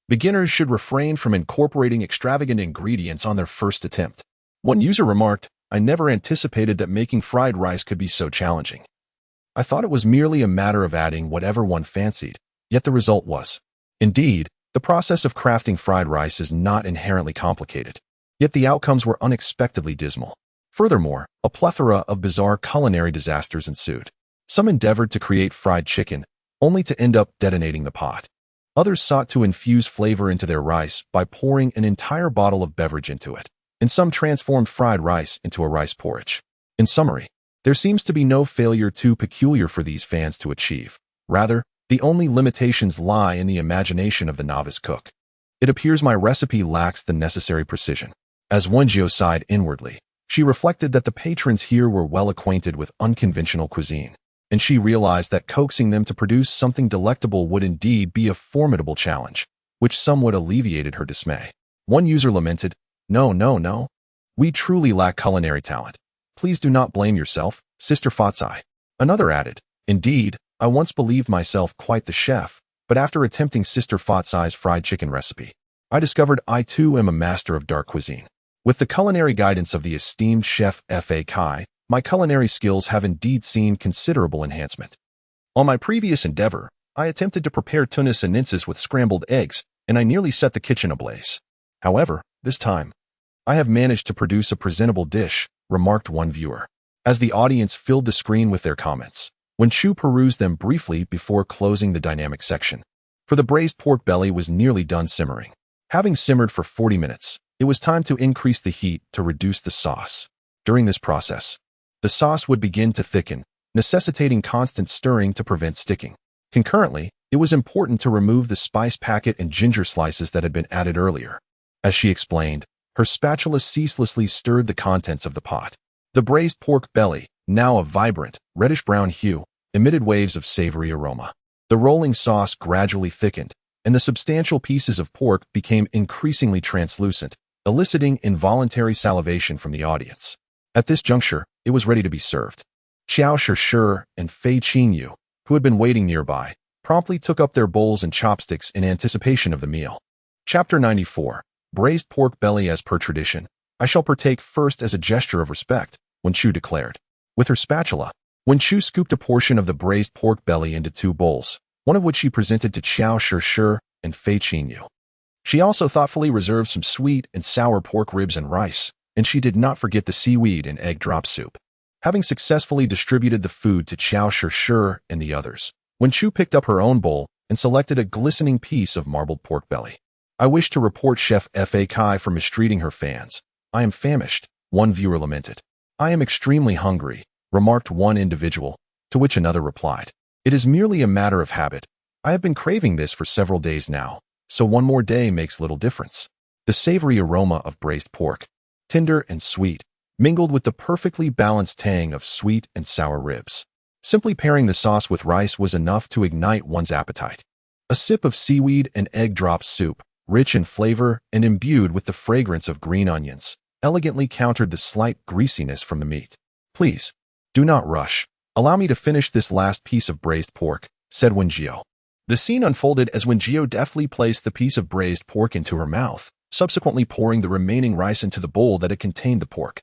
Beginners should refrain from incorporating extravagant ingredients on their first attempt. One user remarked, "I never anticipated that making fried rice could be so challenging. I thought it was merely a matter of adding whatever one fancied, yet the result was." Indeed, the process of crafting fried rice is not inherently complicated, yet the outcomes were unexpectedly dismal. Furthermore, a plethora of bizarre culinary disasters ensued. Some endeavored to create fried chicken, only to end up detonating the pot. Others sought to infuse flavor into their rice by pouring an entire bottle of beverage into it, and some transformed fried rice into a rice porridge. In summary, there seems to be no failure too peculiar for these fans to achieve. Rather, the only limitations lie in the imagination of the novice cook. It appears my recipe lacks the necessary precision. As Wen Jiu sighed inwardly, she reflected that the patrons here were well acquainted with unconventional cuisine, and she realized that coaxing them to produce something delectable would indeed be a formidable challenge, which somewhat alleviated her dismay. One user lamented, No. We truly lack culinary talent. Please do not blame yourself, Sister Fatsai." Another added, "Indeed, I once believed myself quite the chef, but after attempting Sister Fatsai's fried chicken recipe, I discovered I too am a master of dark cuisine. With the culinary guidance of the esteemed chef Fa Kai, my culinary skills have indeed seen considerable enhancement. On my previous endeavor, I attempted to prepare tuna sinensis with scrambled eggs, and I nearly set the kitchen ablaze. However, this time, I have managed to produce a presentable dish, remarked one viewer. As the audience filled the screen with their comments, Wen Jiu perused them briefly before closing the dynamic section. For the braised pork belly was nearly done simmering. Having simmered for 40 minutes, it was time to increase the heat to reduce the sauce. During this process, the sauce would begin to thicken, necessitating constant stirring to prevent sticking. Concurrently, it was important to remove the spice packet and ginger slices that had been added earlier. As she explained, her spatula ceaselessly stirred the contents of the pot. The braised pork belly, now a vibrant, reddish-brown hue, emitted waves of savory aroma. The rolling sauce gradually thickened, and the substantial pieces of pork became increasingly translucent, eliciting involuntary salivation from the audience. At this juncture, it was ready to be served. Xiao Shi and Fei Qingyu, who had been waiting nearby, promptly took up their bowls and chopsticks in anticipation of the meal. Chapter 94. Braised pork belly. As per tradition, I shall partake first as a gesture of respect, Wen Jiu declared. With her spatula, Wen Jiu scooped a portion of the braised pork belly into 2 bowls, one of which she presented to Xiao Shi and Fei Qingyu. She also thoughtfully reserved some sweet and sour pork ribs and rice, and she did not forget the seaweed and egg drop soup. Having successfully distributed the food to Xiao Shi and the others, Wen Jiu picked up her own bowl and selected a glistening piece of marbled pork belly. I wish to report Chef Fa Kai for mistreating her fans. I am famished, one viewer lamented. I am extremely hungry, remarked one individual, to which another replied. It is merely a matter of habit. I have been craving this for several days now, so one more day makes little difference. The savory aroma of braised pork, tender and sweet, mingled with the perfectly balanced tang of sweet and sour ribs. Simply pairing the sauce with rice was enough to ignite one's appetite. A sip of seaweed and egg drop soup, rich in flavor and imbued with the fragrance of green onions, elegantly countered the slight greasiness from the meat. Please, do not rush. Allow me to finish this last piece of braised pork, said Wen Jiu. The scene unfolded as Wen Jiu deftly placed the piece of braised pork into her mouth, subsequently pouring the remaining rice into the bowl that had contained the pork.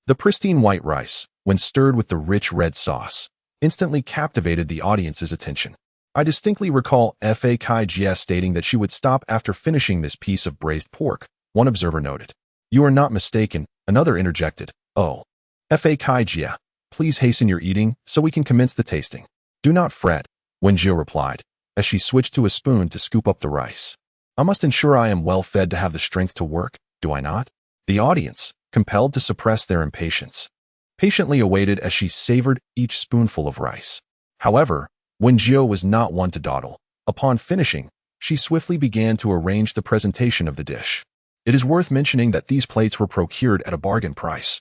The pristine white rice, when stirred with the rich red sauce, instantly captivated the audience's attention. I distinctly recall Fa Kai Jia stating that she would stop after finishing this piece of braised pork, one observer noted. You are not mistaken, another interjected. Oh. Fa Kai Jia, please hasten your eating so we can commence the tasting. Do not fret, Wen Jiu replied, as she switched to a spoon to scoop up the rice. I must ensure I am well fed to have the strength to work, do I not? The audience, compelled to suppress their impatience, patiently awaited as she savored each spoonful of rice. However, Wen Jiu was not one to dawdle. Upon finishing, she swiftly began to arrange the presentation of the dish. It is worth mentioning that these plates were procured at a bargain price,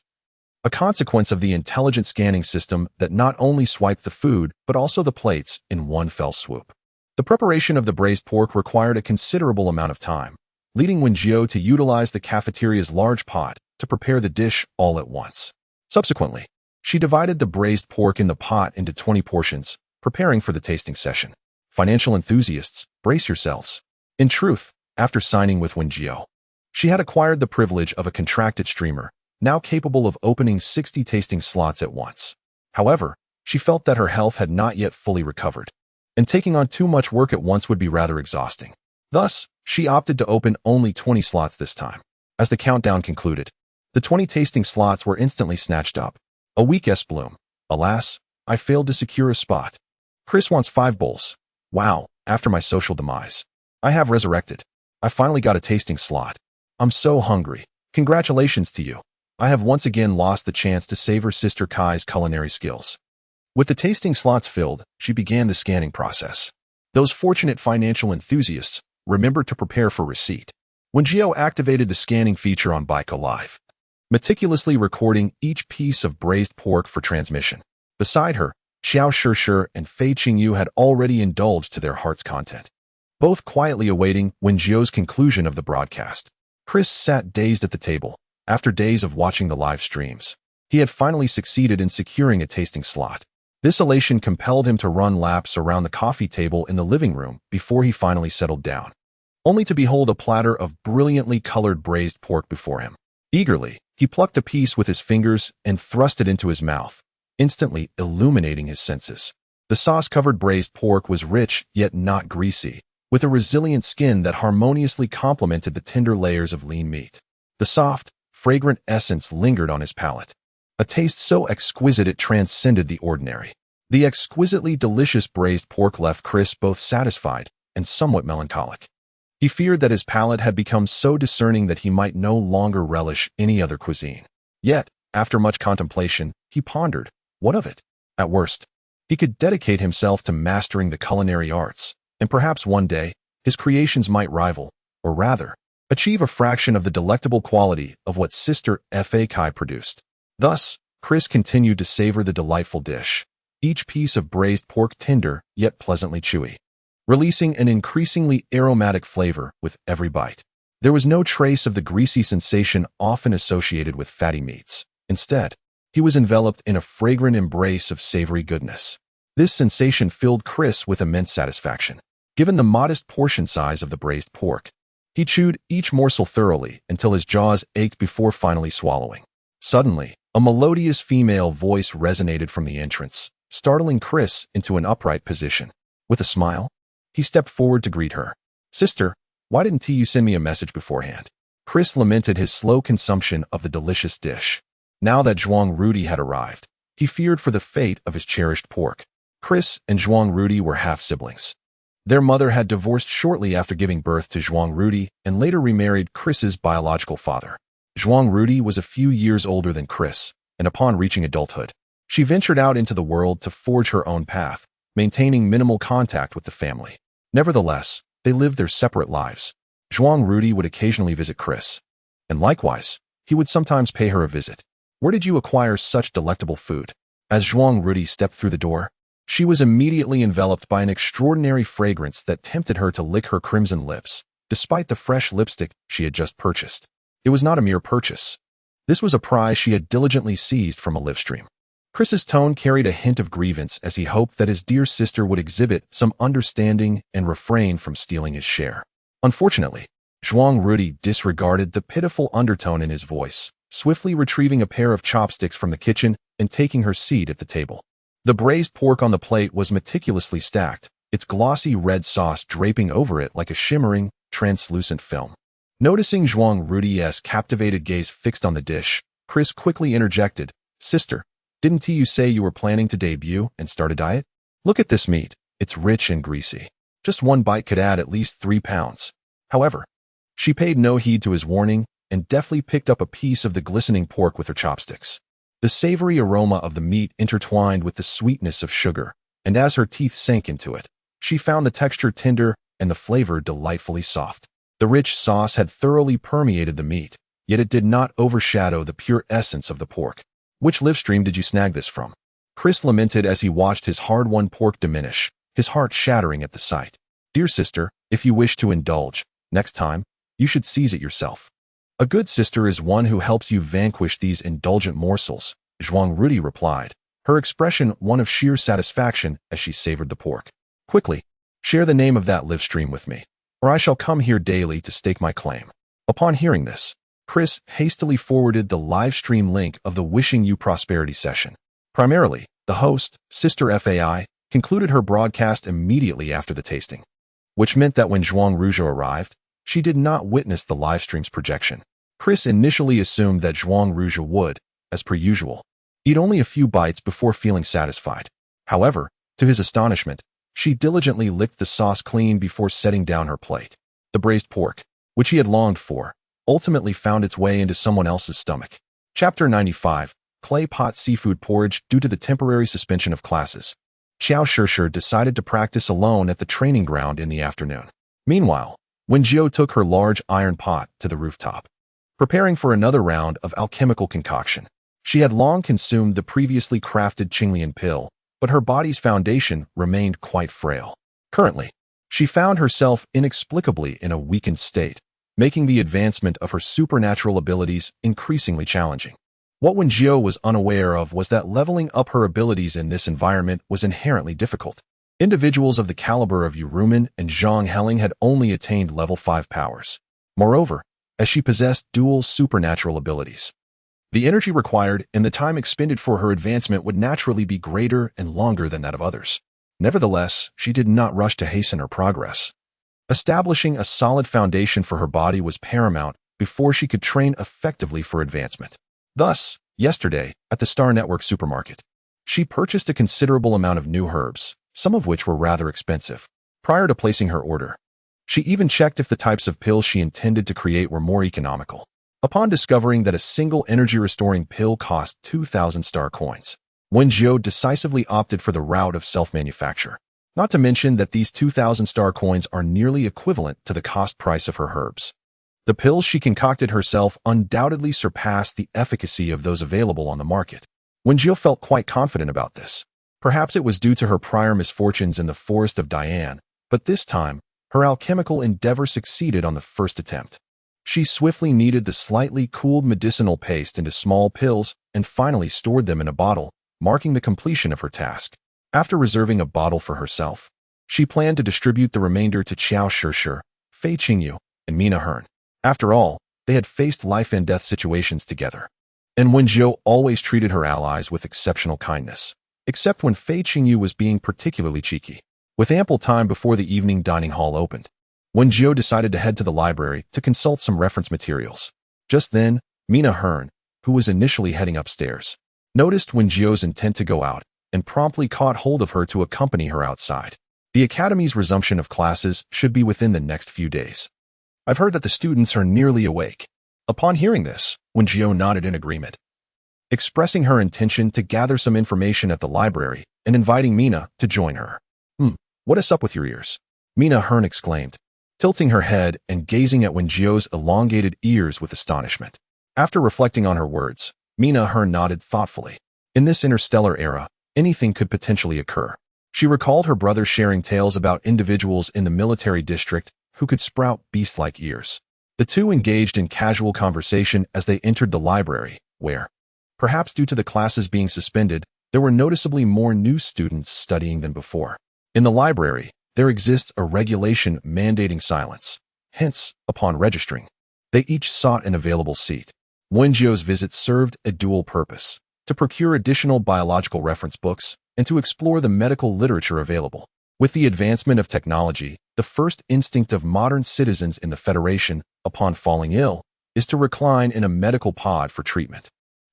a consequence of the intelligent scanning system that not only swiped the food but also the plates in one fell swoop. The preparation of the braised pork required a considerable amount of time, leading Wen Jiu to utilize the cafeteria's large pot to prepare the dish all at once. Subsequently, she divided the braised pork in the pot into 20 portions, preparing for the tasting session. Financial enthusiasts, brace yourselves. In truth, after signing with Wen Jiu, she had acquired the privilege of a contracted streamer, now capable of opening 60 tasting slots at once. However, she felt that her health had not yet fully recovered, and taking on too much work at once would be rather exhausting. Thus, she opted to open only 20 slots this time. As the countdown concluded, the 20 tasting slots were instantly snatched up. A weak bloom. Alas, I failed to secure a spot. Chris wants 5 bowls. Wow, after my social demise, I have resurrected. I finally got a tasting slot. I'm so hungry. Congratulations to you. I have once again lost the chance to savor Sister Kai's culinary skills. With the tasting slots filled, she began the scanning process. Those fortunate financial enthusiasts, remember to prepare for receipt. Wen Jiu activated the scanning feature on Baiko Live, meticulously recording each piece of braised pork for transmission. Beside her, Xiao Shi and Fei Qingyu had already indulged to their heart's content, both quietly awaiting Wen Jiu's conclusion of the broadcast. Chris sat dazed at the table. After days of watching the live streams, he had finally succeeded in securing a tasting slot. This elation compelled him to run laps around the coffee table in the living room before he finally settled down, only to behold a platter of brilliantly colored braised pork before him. Eagerly, he plucked a piece with his fingers and thrust it into his mouth, instantly illuminating his senses. The sauce-covered braised pork was rich yet not greasy, with a resilient skin that harmoniously complemented the tender layers of lean meat. The soft, fragrant essence lingered on his palate, a taste so exquisite it transcended the ordinary. The exquisitely delicious braised pork left Chris both satisfied and somewhat melancholic. He feared that his palate had become so discerning that he might no longer relish any other cuisine. Yet, after much contemplation, he pondered, what of it? At worst, he could dedicate himself to mastering the culinary arts, and perhaps one day, his creations might rival, or rather, achieve a fraction of the delectable quality of what Sister Fa Kai produced. Thus, Chris continued to savor the delightful dish, each piece of braised pork tender yet pleasantly chewy, releasing an increasingly aromatic flavor with every bite. There was no trace of the greasy sensation often associated with fatty meats. Instead, he was enveloped in a fragrant embrace of savory goodness. This sensation filled Chris with immense satisfaction. Given the modest portion size of the braised pork, he chewed each morsel thoroughly until his jaws ached before finally swallowing. Suddenly, a melodious female voice resonated from the entrance, startling Chris into an upright position. With a smile, he stepped forward to greet her. "Sister, why didn't you send me a message beforehand?" Chris lamented his slow consumption of the delicious dish. Now that Zhuang Rudy had arrived, he feared for the fate of his cherished pork. Chris and Zhuang Rudy were half-siblings. Their mother had divorced shortly after giving birth to Zhuang Rudy and later remarried Chris's biological father. Zhuang Rudy was a few years older than Chris, and upon reaching adulthood, she ventured out into the world to forge her own path, maintaining minimal contact with the family. Nevertheless, they lived their separate lives. Zhuang Rudy would occasionally visit Chris, and likewise, he would sometimes pay her a visit. "Where did you acquire such delectable food?" As Zhuang Rudy stepped through the door, she was immediately enveloped by an extraordinary fragrance that tempted her to lick her crimson lips, despite the fresh lipstick she had just purchased. It was not a mere purchase. This was a prize she had diligently seized from a live stream. Chris's tone carried a hint of grievance as he hoped that his dear sister would exhibit some understanding and refrain from stealing his share. Unfortunately, Zhuang Rudy disregarded the pitiful undertone in his voice, swiftly retrieving a pair of chopsticks from the kitchen and taking her seat at the table. The braised pork on the plate was meticulously stacked, its glossy red sauce draping over it like a shimmering, translucent film. Noticing Zhuang Rudy's captivated gaze fixed on the dish, Chris quickly interjected, "Sister, didn't you say you were planning to debut and start a diet? Look at this meat. It's rich and greasy. Just one bite could add at least 3 pounds. However, she paid no heed to his warning and deftly picked up a piece of the glistening pork with her chopsticks. The savory aroma of the meat intertwined with the sweetness of sugar, and as her teeth sank into it, she found the texture tender and the flavor delightfully soft. The rich sauce had thoroughly permeated the meat, yet it did not overshadow the pure essence of the pork. "Which live stream did you snag this from?" Chris lamented as he watched his hard-won pork diminish, his heart shattering at the sight. "Dear sister, if you wish to indulge, next time, you should seize it yourself. A good sister is one who helps you vanquish these indulgent morsels," Zhuang Rudy replied, her expression one of sheer satisfaction as she savored the pork. "Quickly, share the name of that live stream with me, or I shall come here daily to stake my claim." Upon hearing this, Chris hastily forwarded the live stream link of the Wishing You Prosperity session. Primarily, the host, Sister Fai, concluded her broadcast immediately after the tasting, which meant that when Zhuang Ruja arrived, she did not witness the live stream's projection. Chris initially assumed that Zhuang Ruja would, as per usual, eat only a few bites before feeling satisfied. However, to his astonishment, she diligently licked the sauce clean before setting down her plate. The braised pork, which he had longed for, ultimately found its way into someone else's stomach. Chapter 95, Clay Pot Seafood Porridge. Due to the temporary suspension of classes, Xiao Shishir decided to practice alone at the training ground in the afternoon. Meanwhile, Wen Jiu took her large iron pot to the rooftop, preparing for another round of alchemical concoction. She had long consumed the previously crafted Qinglian pill, but her body's foundation remained quite frail. Currently, she found herself inexplicably in a weakened state, making the advancement of her supernatural abilities increasingly challenging. What Wen Jiu was unaware of was that leveling up her abilities in this environment was inherently difficult. Individuals of the caliber of Yuruman and Zhang Heling had only attained level 5 powers. Moreover, as she possessed dual supernatural abilities, the energy required and the time expended for her advancement would naturally be greater and longer than that of others. Nevertheless, she did not rush to hasten her progress. Establishing a solid foundation for her body was paramount before she could train effectively for advancement. Thus, yesterday, at the Star Network supermarket, she purchased a considerable amount of new herbs, some of which were rather expensive. Prior to placing her order, she even checked if the types of pills she intended to create were more economical. Upon discovering that a single energy-restoring pill cost 2,000 star coins, Wen Jiu decisively opted for the route of self-manufacture. Not to mention that these 2,000 star coins are nearly equivalent to the cost price of her herbs. The pills she concocted herself undoubtedly surpassed the efficacy of those available on the market. Wen Jiu felt quite confident about this. Perhaps it was due to her prior misfortunes in the forest of Diane, but this time, her alchemical endeavor succeeded on the first attempt. She swiftly kneaded the slightly cooled medicinal paste into small pills and finally stored them in a bottle, marking the completion of her task. After reserving a bottle for herself, she planned to distribute the remainder to Qiao Shishir, Fei Qingyu, and Mina Hearn. After all, they had faced life-and-death situations together, and Wen Jiu always treated her allies with exceptional kindness, except when Fei Qingyu was being particularly cheeky. With ample time before the evening dining hall opened, Wen Jiu decided to head to the library to consult some reference materials. Just then, Mina Hearn, who was initially heading upstairs, noticed Wen Jiu's intent to go out and promptly caught hold of her to accompany her outside. The Academy's resumption of classes should be within the next few days. I've heard that the students are nearly awake. Upon hearing this, Wen Jiu nodded in agreement, expressing her intention to gather some information at the library and inviting Mina to join her. What is up with your ears? Mina Hearn exclaimed, tilting her head and gazing at Wen Jiu's elongated ears with astonishment. After reflecting on her words, Mina Hearn nodded thoughtfully. In this interstellar era, anything could potentially occur. She recalled her brother sharing tales about individuals in the military district who could sprout beast-like ears. The two engaged in casual conversation as they entered the library, where, perhaps due to the classes being suspended, there were noticeably more new students studying than before. In the library, there exists a regulation mandating silence. Hence, upon registering, they each sought an available seat. Wen Jiu's visit served a dual purpose: to procure additional biological reference books and to explore the medical literature available. With the advancement of technology, the first instinct of modern citizens in the Federation, upon falling ill, is to recline in a medical pod for treatment.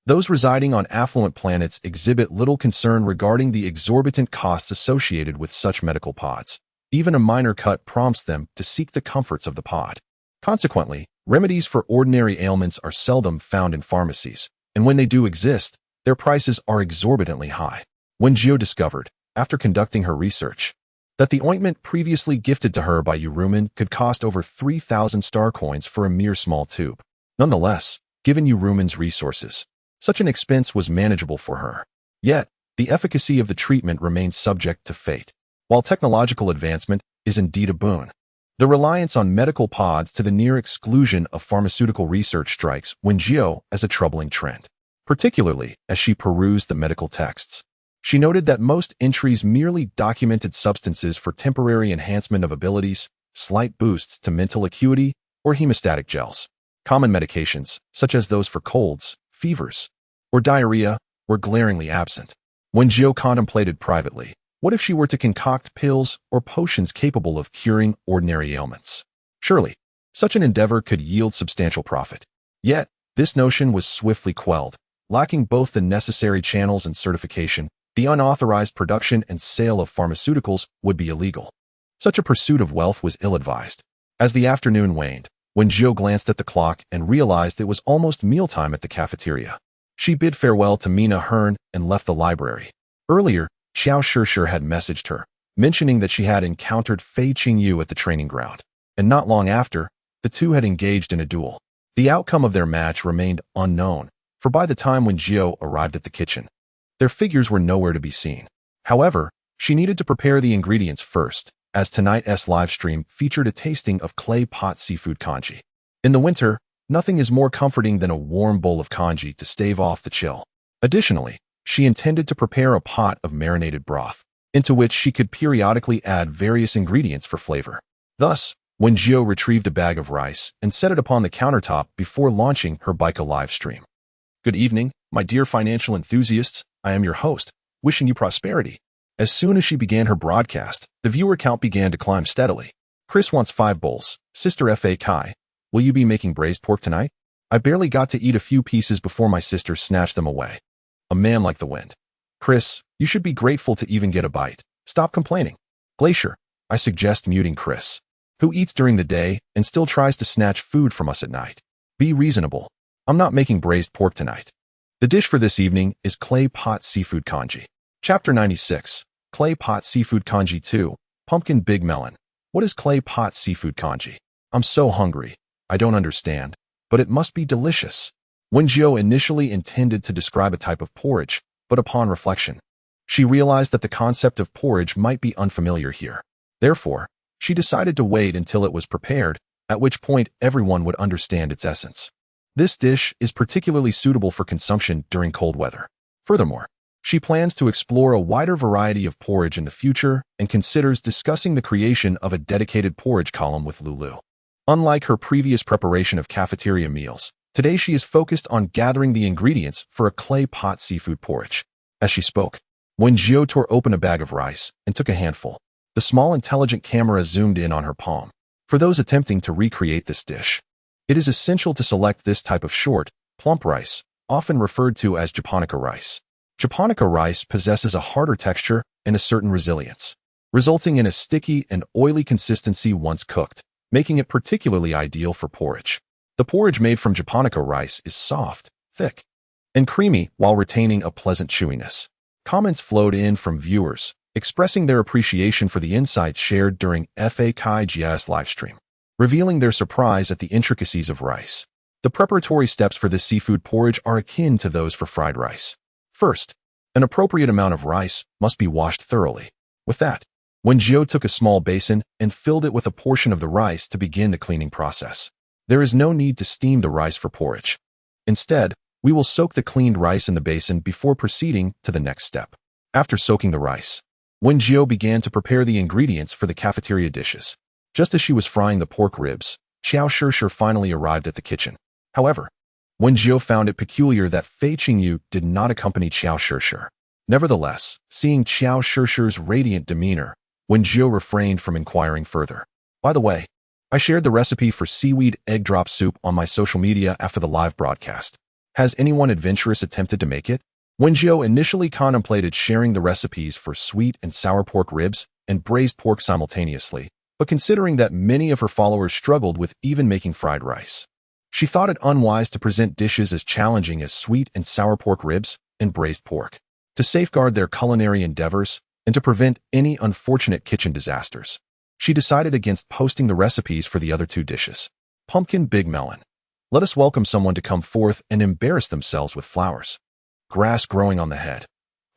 Those residing on affluent planets exhibit little concern regarding the exorbitant costs associated with such medical pods. Even a minor cut prompts them to seek the comforts of the pod. Consequently, remedies for ordinary ailments are seldom found in pharmacies, and when they do exist, their prices are exorbitantly high. Wen Jiu discovered, after conducting her research, that the ointment previously gifted to her by Uruman could cost over 3,000 star coins for a mere small tube. Nonetheless, given Uruman's resources, such an expense was manageable for her. Yet, the efficacy of the treatment remains subject to fate. While technological advancement is indeed a boon, the reliance on medical pods to the near exclusion of pharmaceutical research strikes Wen Jiu as a troubling trend, particularly as she perused the medical texts. She noted that most entries merely documented substances for temporary enhancement of abilities, slight boosts to mental acuity, or hemostatic gels. Common medications, such as those for colds, fevers, or diarrhea, were glaringly absent. Wen Jiu contemplated privately, what if she were to concoct pills or potions capable of curing ordinary ailments? Surely, such an endeavor could yield substantial profit. Yet, this notion was swiftly quelled. Lacking both the necessary channels and certification, the unauthorized production and sale of pharmaceuticals would be illegal. Such a pursuit of wealth was ill-advised. As the afternoon waned, Wen Jiu glanced at the clock and realized it was almost mealtime at the cafeteria. She bid farewell to Mina Hearn and left the library. Earlier, Qiao Shishir had messaged her, mentioning that she had encountered Fei Qingyu at the training ground, and not long after, the two had engaged in a duel. The outcome of their match remained unknown, for by the time Wen Jiu arrived at the kitchen, their figures were nowhere to be seen. However, she needed to prepare the ingredients first, as tonight's livestream featured a tasting of clay pot seafood congee. In the winter, nothing is more comforting than a warm bowl of congee to stave off the chill. Additionally, she intended to prepare a pot of marinated broth, into which she could periodically add various ingredients for flavor. Thus, Wen Jiu retrieved a bag of rice and set it upon the countertop before launching her Bika livestream. Good evening, my dear financial enthusiasts. I am your host, wishing you prosperity. As soon as she began her broadcast, the viewer count began to climb steadily. Chris wants 5 bowls. Sister Fa Kai, will you be making braised pork tonight? I barely got to eat a few pieces before my sister snatched them away. A man like the wind. Chris, you should be grateful to even get a bite. Stop complaining. Glacier, I suggest muting Chris, who eats during the day and still tries to snatch food from us at night. Be reasonable. I'm not making braised pork tonight. The dish for this evening is clay pot seafood congee. Chapter 96. Clay pot seafood congee 2. Pumpkin big melon. What is clay pot seafood congee? I'm so hungry. I don't understand, but it must be delicious. Wen Jiu initially intended to describe a type of porridge, but upon reflection, she realized that the concept of porridge might be unfamiliar here. Therefore, she decided to wait until it was prepared, at which point everyone would understand its essence. This dish is particularly suitable for consumption during cold weather. Furthermore, she plans to explore a wider variety of porridge in the future and considers discussing the creation of a dedicated porridge column with Lulu. Unlike her previous preparation of cafeteria meals, today she is focused on gathering the ingredients for a clay pot seafood porridge. As she spoke, Wen Jiu tore open a bag of rice and took a handful. The small intelligent camera zoomed in on her palm. For those attempting to recreate this dish, it is essential to select this type of short, plump rice, often referred to as japonica rice. Japonica rice possesses a harder texture and a certain resilience, resulting in a sticky and oily consistency once cooked, making it particularly ideal for porridge. The porridge made from japonica rice is soft, thick, and creamy while retaining a pleasant chewiness. Comments flowed in from viewers, expressing their appreciation for the insights shared during Fa Kai Jia's livestream, revealing their surprise at the intricacies of rice. The preparatory steps for this seafood porridge are akin to those for fried rice. First, an appropriate amount of rice must be washed thoroughly. With that, Wen Jiu took a small basin and filled it with a portion of the rice to begin the cleaning process. There is no need to steam the rice for porridge. Instead, we will soak the cleaned rice in the basin before proceeding to the next step. After soaking the rice, Wen Jiu began to prepare the ingredients for the cafeteria dishes. Just as she was frying the pork ribs, Xiao Shishir finally arrived at the kitchen. However, Wen Jiu found it peculiar that Fei Qingyu did not accompany Xiao Shishir. Nevertheless, seeing Xiao Shishir's radiant demeanor, Wen Jiu refrained from inquiring further. By the way, I shared the recipe for seaweed egg drop soup on my social media after the live broadcast. Has anyone adventurous attempted to make it? Wen Jiu initially contemplated sharing the recipes for sweet and sour pork ribs and braised pork simultaneously, but considering that many of her followers struggled with even making fried rice, she thought it unwise to present dishes as challenging as sweet and sour pork ribs and braised pork. To safeguard their culinary endeavors and to prevent any unfortunate kitchen disasters, she decided against posting the recipes for the other 2 dishes. Pumpkin big melon. Let us welcome someone to come forth and embarrass themselves with flowers. Grass growing on the head.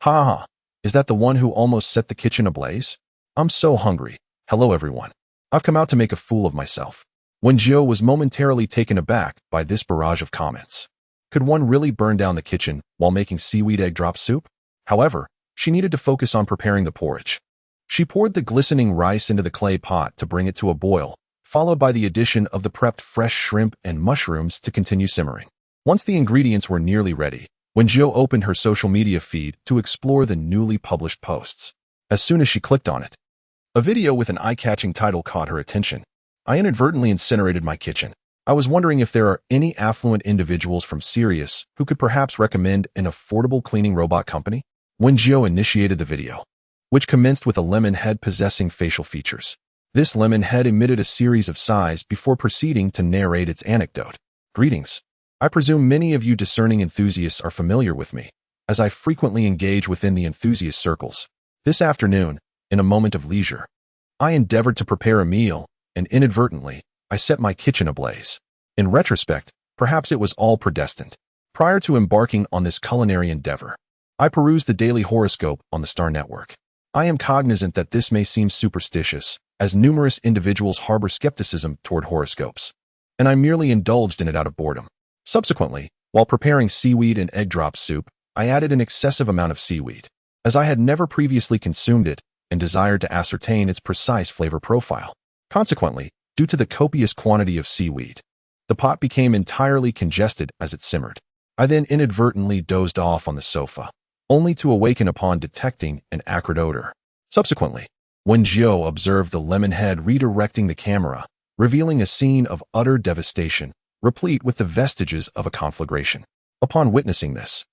Ha ha, is that the one who almost set the kitchen ablaze? I'm so hungry. Hello everyone. I've come out to make a fool of myself. Wen Jiu was momentarily taken aback by this barrage of comments. Could one really burn down the kitchen while making seaweed egg drop soup? However, she needed to focus on preparing the porridge. She poured the glistening rice into the clay pot to bring it to a boil, followed by the addition of the prepped fresh shrimp and mushrooms to continue simmering. Once the ingredients were nearly ready, Wen Jiu opened her social media feed to explore the newly published posts. As soon as she clicked on it, a video with an eye-catching title caught her attention. I inadvertently incinerated my kitchen. I was wondering if there are any affluent individuals from Heiress who could perhaps recommend an affordable cleaning robot company. Wen Jiu initiated the video, which commenced with a lemon head possessing facial features. This lemon head emitted a series of sighs before proceeding to narrate its anecdote. Greetings. I presume many of you discerning enthusiasts are familiar with me, as I frequently engage within the enthusiast circles. This afternoon, in a moment of leisure, I endeavored to prepare a meal, and inadvertently, I set my kitchen ablaze. In retrospect, perhaps it was all predestined. Prior to embarking on this culinary endeavor, I perused the daily horoscope on the Star Network. I am cognizant that this may seem superstitious, as numerous individuals harbor skepticism toward horoscopes, and I merely indulged in it out of boredom. Subsequently, while preparing seaweed and egg drop soup, I added an excessive amount of seaweed, as I had never previously consumed it and desired to ascertain its precise flavor profile. Consequently, due to the copious quantity of seaweed, the pot became entirely congested as it simmered. I then inadvertently dozed off on the sofa. only to awaken upon detecting an acrid odor. Subsequently, Wen Jiu observed the lemon head redirecting the camera, revealing a scene of utter devastation, replete with the vestiges of a conflagration. Upon witnessing this,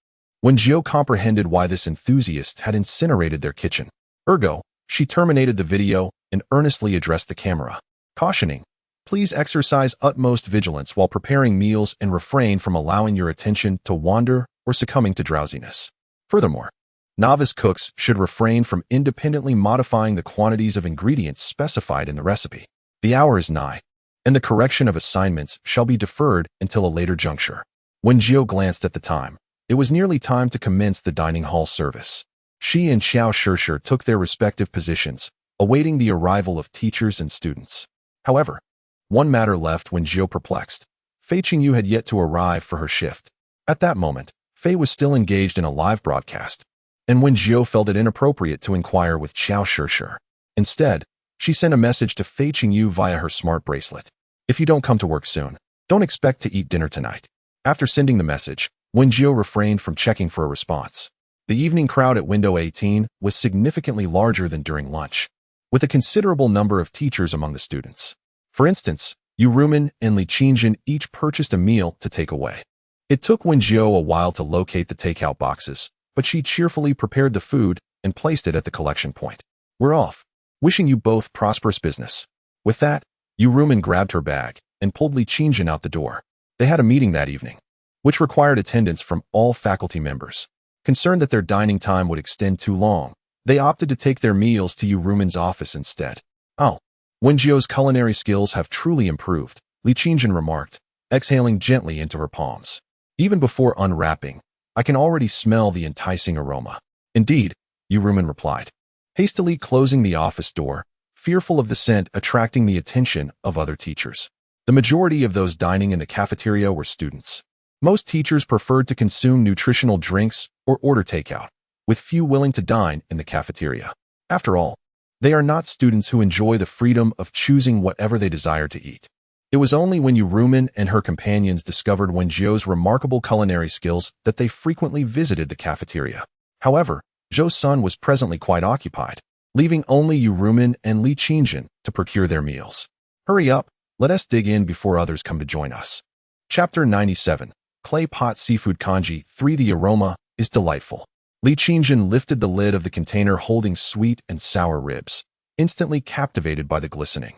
Wen Jiu comprehended why this enthusiast had incinerated their kitchen. Ergo, she terminated the video and earnestly addressed the camera, cautioning, "Please exercise utmost vigilance while preparing meals and refrain from allowing your attention to wander or succumbing to drowsiness." Furthermore, novice cooks should refrain from independently modifying the quantities of ingredients specified in the recipe. The hour is nigh, and the correction of assignments shall be deferred until a later juncture. When Jiu glanced at the time, it was nearly time to commence the dining hall service. She and Xiao Shishir took their respective positions, awaiting the arrival of teachers and students. However, one matter left when Jiu perplexed. Fei Qingyu had yet to arrive for her shift. At that moment, Fei was still engaged in a live broadcast, and when Jiu felt it inappropriate to inquire with Xiao Shishir. Instead, she sent a message to Fei Qingyu via her smart bracelet. "If you don't come to work soon, don't expect to eat dinner tonight." After sending the message, Wen Jiu refrained from checking for a response. The evening crowd at Window 18 was significantly larger than during lunch, with a considerable number of teachers among the students. For instance, Yu Rumen and Li Qingjin each purchased a meal to take away. It took Wen Jiu a while to locate the takeout boxes, but she cheerfully prepared the food and placed it at the collection point. "We're off. Wishing you both prosperous business." With that, Yu Rumen grabbed her bag and pulled Li Qingjin out the door. They had a meeting that evening, which required attendance from all faculty members. Concerned that their dining time would extend too long, they opted to take their meals to Yu Rumen's office instead. "Oh, Wen Jiu's culinary skills have truly improved," Li Qingjin remarked, exhaling gently into her palms. "Even before unwrapping, I can already smell the enticing aroma." "Indeed," Yu Rumen replied, hastily closing the office door, fearful of the scent attracting the attention of other teachers. The majority of those dining in the cafeteria were students. Most teachers preferred to consume nutritional drinks or order takeout, with few willing to dine in the cafeteria. After all, they are not students who enjoy the freedom of choosing whatever they desire to eat. It was only when Yu Rumen and her companions discovered Wen Jiu's remarkable culinary skills that they frequently visited the cafeteria. However, Zhou Sun was presently quite occupied, leaving only Yu Rumen and Li Qingjin to procure their meals. "Hurry up, let us dig in before others come to join us." Chapter 97. Clay Pot Seafood Kanji 3. The aroma is delightful. Li Qingjin lifted the lid of the container holding sweet and sour ribs, instantly captivated by the glistening,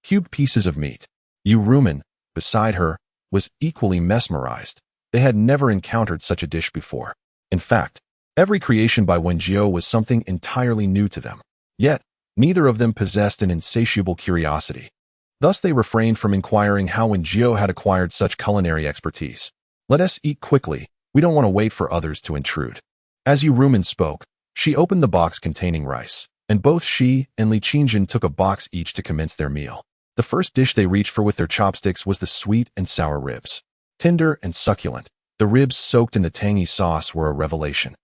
cubed pieces of meat. Yu Rumen, beside her, was equally mesmerized. They had never encountered such a dish before. In fact, every creation by Wen Jiu was something entirely new to them. Yet, neither of them possessed an insatiable curiosity. Thus they refrained from inquiring how Wen Jiu had acquired such culinary expertise. "Let us eat quickly, we don't want to wait for others to intrude." As Yu Rumen spoke, she opened the box containing rice, and both she and Li Qingjin took a box each to commence their meal. The first dish they reached for with their chopsticks was the sweet and sour ribs. Tender and succulent, the ribs soaked in the tangy sauce were a revelation.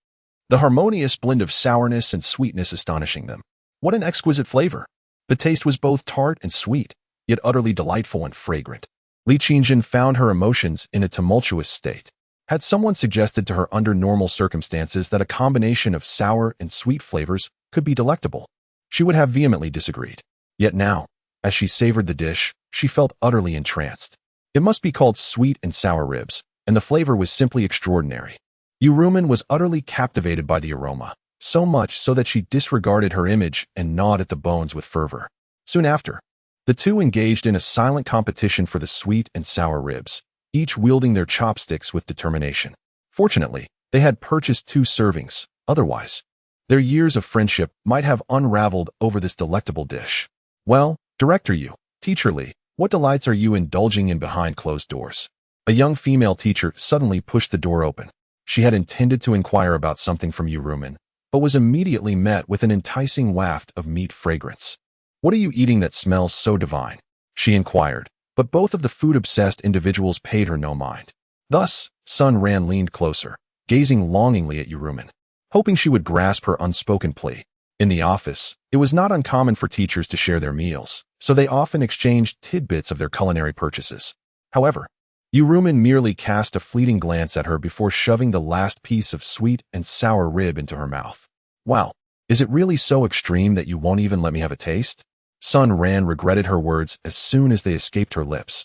The harmonious blend of sourness and sweetness astonishing them. What an exquisite flavor! The taste was both tart and sweet, yet utterly delightful and fragrant. Li Qingjin found her emotions in a tumultuous state. Had someone suggested to her under normal circumstances that a combination of sour and sweet flavors could be delectable, she would have vehemently disagreed. Yet now, as she savored the dish, she felt utterly entranced. It must be called sweet and sour ribs, and the flavor was simply extraordinary. Yu Rumen was utterly captivated by the aroma, so much so that she disregarded her image and gnawed at the bones with fervor. Soon after, the two engaged in a silent competition for the sweet and sour ribs, each wielding their chopsticks with determination. Fortunately, they had purchased 2 servings, otherwise, their years of friendship might have unraveled over this delectable dish. "Well, Director Yu, Teacher Li, what delights are you indulging in behind closed doors?" A young female teacher suddenly pushed the door open. She had intended to inquire about something from Yu Rumen, but was immediately met with an enticing waft of meat fragrance. "What are you eating that smells so divine?" she inquired, but both of the food-obsessed individuals paid her no mind. Thus, Sun Ran leaned closer, gazing longingly at Yu Rumen, hoping she would grasp her unspoken plea. In the office, it was not uncommon for teachers to share their meals, so they often exchanged tidbits of their culinary purchases. However, Yurumin merely cast a fleeting glance at her before shoving the last piece of sweet and sour rib into her mouth. Wow, is it really so extreme that you won't even let me have a taste? Sun Ran regretted her words as soon as they escaped her lips,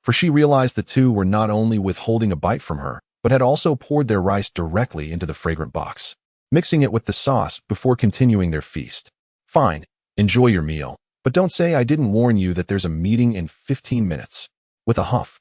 for she realized the two were not only withholding a bite from her, but had also poured their rice directly into the fragrant box, mixing it with the sauce before continuing their feast. Fine, enjoy your meal, but don't say I didn't warn you that there's a meeting in 15 minutes. With a huff,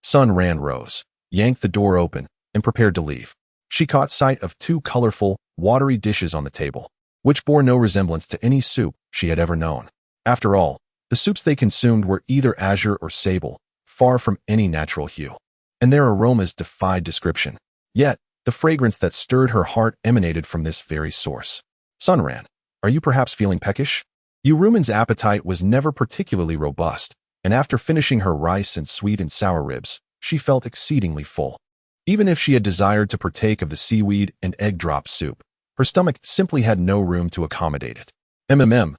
Sun Ran rose, yanked the door open, and prepared to leave. She caught sight of two colorful, watery dishes on the table, which bore no resemblance to any soup she had ever known. After all, the soups they consumed were either azure or sable, far from any natural hue, and their aromas defied description. Yet, the fragrance that stirred her heart emanated from this very source. Sun Ran, are you perhaps feeling peckish? Yurumin's appetite was never particularly robust, and after finishing her rice and sweet and sour ribs, she felt exceedingly full. Even if she had desired to partake of the seaweed and egg drop soup, her stomach simply had no room to accommodate it. MMM.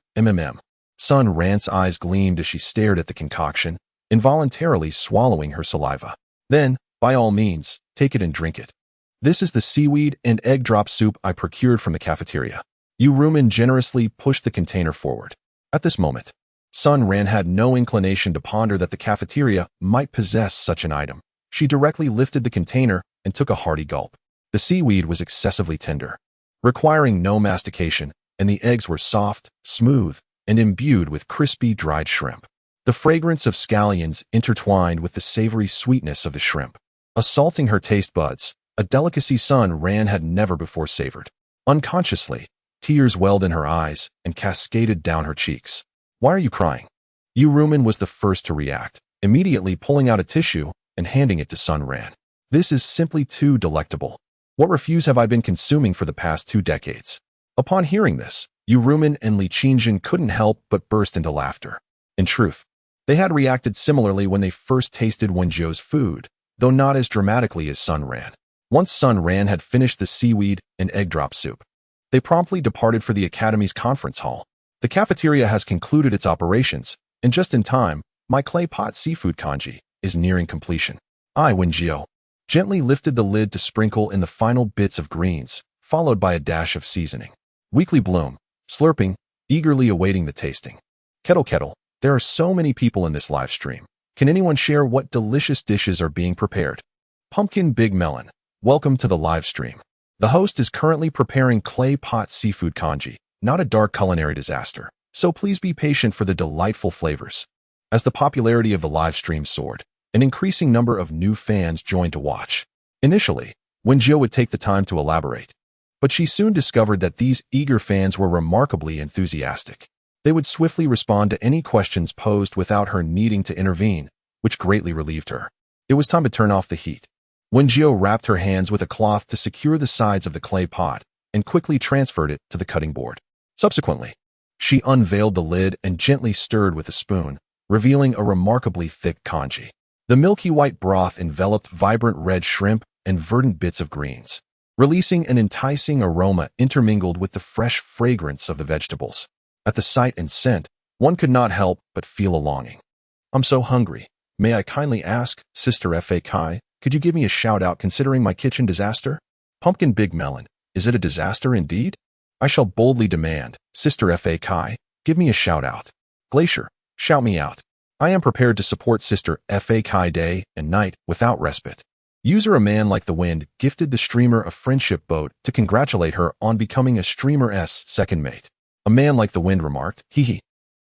Sun Ran's eyes gleamed as she stared at the concoction, involuntarily swallowing her saliva. Then, by all means, take it and drink it. This is the seaweed and egg drop soup I procured from the cafeteria. Yurumin generously pushed the container forward. At this moment, Sun Ran had no inclination to ponder that the cafeteria might possess such an item. She directly lifted the container and took a hearty gulp. The seaweed was excessively tender, requiring no mastication, and the eggs were soft, smooth, and imbued with crispy dried shrimp. The fragrance of scallions intertwined with the savory sweetness of the shrimp, assaulting her taste buds, a delicacy Sun Ran had never before savored. Unconsciously, tears welled in her eyes and cascaded down her cheeks. Why are you crying? Yurumin was the first to react, immediately pulling out a tissue and handing it to Sun Ran. This is simply too delectable. What refuse have I been consuming for the past 2 decades? Upon hearing this, Yurumin and Li Qingjin couldn't help but burst into laughter. In truth, they had reacted similarly when they first tasted Wen Jiu's food, though not as dramatically as Sun Ran. Once Sun Ran had finished the seaweed and egg drop soup, they promptly departed for the Academy's conference hall. The cafeteria has concluded its operations, and just in time, my clay pot seafood kanji is nearing completion. Wen Jiu gently lifted the lid to sprinkle in the final bits of greens, followed by a dash of seasoning. Weekly Bloom, slurping, eagerly awaiting the tasting. Kettle, there are so many people in this live stream. Can anyone share what delicious dishes are being prepared? Pumpkin Big Melon, welcome to the live stream. The host is currently preparing clay pot seafood kanji, not a dark culinary disaster, so please be patient for the delightful flavors. As the popularity of the live stream soared, an increasing number of new fans joined to watch. Initially, Wen Jiu would take the time to elaborate, but she soon discovered that these eager fans were remarkably enthusiastic. They would swiftly respond to any questions posed without her needing to intervene, which greatly relieved her. It was time to turn off the heat. Wen Jiu wrapped her hands with a cloth to secure the sides of the clay pot and quickly transferred it to the cutting board. Subsequently, she unveiled the lid and gently stirred with a spoon, revealing a remarkably thick kanji. The milky white broth enveloped vibrant red shrimp and verdant bits of greens, releasing an enticing aroma intermingled with the fresh fragrance of the vegetables. At the sight and scent, one could not help but feel a longing. I'm so hungry. May I kindly ask, Sister Fa Kai, could you give me a shout-out considering my kitchen disaster? Pumpkin Big Melon, is it a disaster indeed? I shall boldly demand, Sister Fa Kai, give me a shout-out. Glacier, shout me out. I am prepared to support Sister Fa Kai day and night without respite. User A Man Like the Wind gifted the streamer a friendship boat to congratulate her on becoming a streamer's second mate. A Man Like the Wind remarked, hee.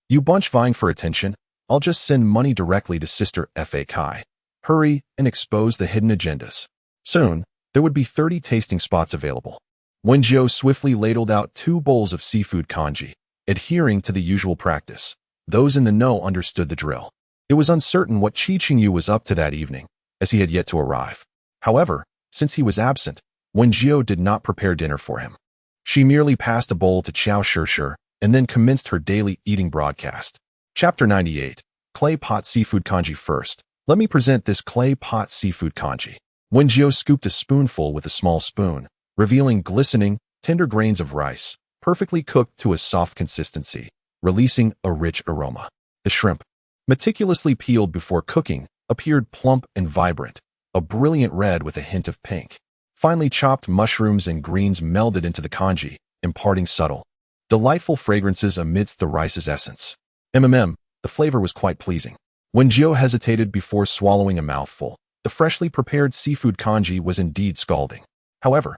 You bunch vying for attention, I'll just send money directly to Sister Fa Kai. Hurry and expose the hidden agendas. Soon, there would be 30 tasting spots available. Wen Jiu swiftly ladled out 2 bowls of seafood kanji, adhering to the usual practice. Those in the know understood the drill. It was uncertain what Qi Qingyu was up to that evening, as he had yet to arrive. However, since he was absent, Wen Jiu did not prepare dinner for him. She merely passed a bowl to Qiao Shishir and then commenced her daily eating broadcast. Chapter 98. Clay Pot Seafood Kanji. First, let me present this clay pot seafood kanji. Wen Jiu scooped a spoonful with a small spoon, revealing glistening, tender grains of rice, perfectly cooked to a soft consistency, releasing a rich aroma. The shrimp, meticulously peeled before cooking, appeared plump and vibrant, a brilliant red with a hint of pink. Finely chopped mushrooms and greens melded into the congee, imparting subtle, delightful fragrances amidst the rice's essence. The flavor was quite pleasing. Wen Jiu hesitated before swallowing a mouthful. The freshly prepared seafood congee was indeed scalding. However,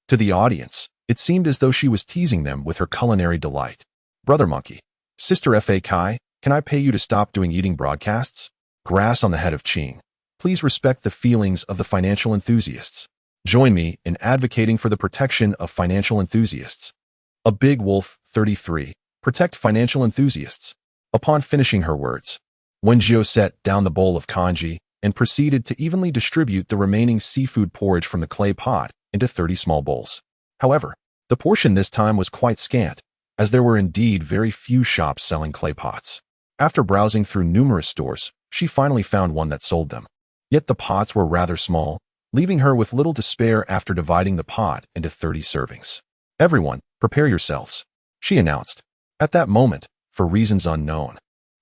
to the audience, it seemed as though she was teasing them with her culinary delight. Brother Monkey, Sister Fa Kai, can I pay you to stop doing eating broadcasts? Grass on the head of Qing. Please respect the feelings of the financial enthusiasts. Join me in advocating for the protection of financial enthusiasts. A Big Wolf, 33. Protect financial enthusiasts. Upon finishing her words, Wen Jiu set down the bowl of congee and proceeded to evenly distribute the remaining seafood porridge from the clay pot into 30 small bowls. However, the portion this time was quite scant, as there were indeed very few shops selling clay pots. After browsing through numerous stores, she finally found one that sold them. Yet the pots were rather small, leaving her with little to spare after dividing the pot into 30 servings. Everyone, prepare yourselves, she announced. At that moment, for reasons unknown,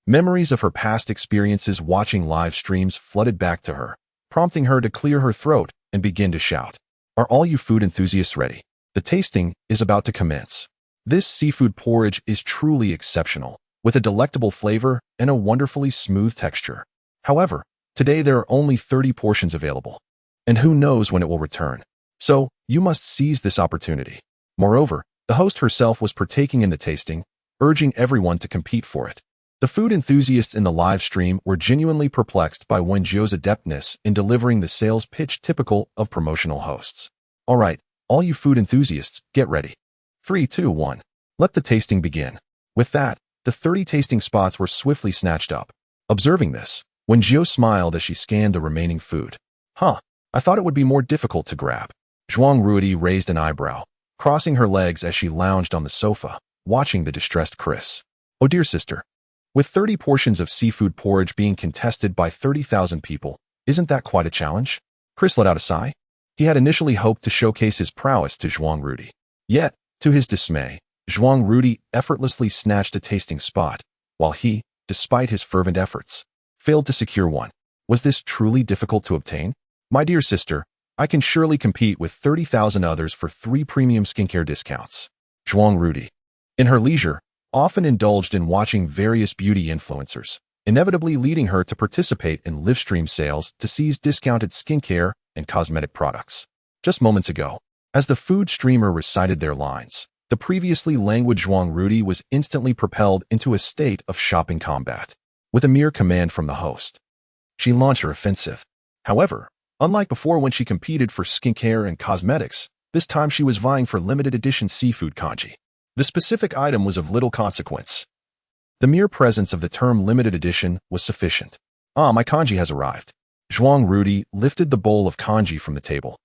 memories of her past experiences watching live streams flooded back to her, prompting her to clear her throat and begin to shout. Are all you food enthusiasts ready? The tasting is about to commence. This seafood porridge is truly exceptional, with a delectable flavor and a wonderfully smooth texture. However, today there are only 30 portions available, and who knows when it will return. So, you must seize this opportunity. Moreover, the host herself was partaking in the tasting, urging everyone to compete for it. The food enthusiasts in the live stream were genuinely perplexed by Wen Jiu's adeptness in delivering the sales pitch typical of promotional hosts. All right, all you food enthusiasts, get ready. 3, 2, 1. Let the tasting begin. With that, the 30 tasting spots were swiftly snatched up. Observing this, Wen Jiu smiled as she scanned the remaining food. I thought it would be more difficult to grab. Zhuang Ruidi raised an eyebrow, crossing her legs as she lounged on the sofa, watching the distressed Chris. Oh dear sister. With 30 portions of seafood porridge being contested by 30,000 people, isn't that quite a challenge? Chris let out a sigh. He had initially hoped to showcase his prowess to Zhuang Ruidi. Yet, to his dismay, Zhuang Ruidi effortlessly snatched a tasting spot, while he, despite his fervent efforts, failed to secure one. Was this truly difficult to obtain? My dear sister, I can surely compete with 30,000 others for 3 premium skincare discounts. Zhuang Ruidi, in her leisure, often indulged in watching various beauty influencers, inevitably leading her to participate in livestream sales to seize discounted skincare and cosmetic products. Just moments ago, as the food streamer recited their lines, the previously languid Zhuang Ruidi was instantly propelled into a state of shopping combat. With a mere command from the host, she launched her offensive. However, unlike before when she competed for skincare and cosmetics, this time she was vying for limited edition seafood congee. The specific item was of little consequence. The mere presence of the term limited edition was sufficient. My congee has arrived. Zhuang Ruidi lifted the bowl of congee from the table.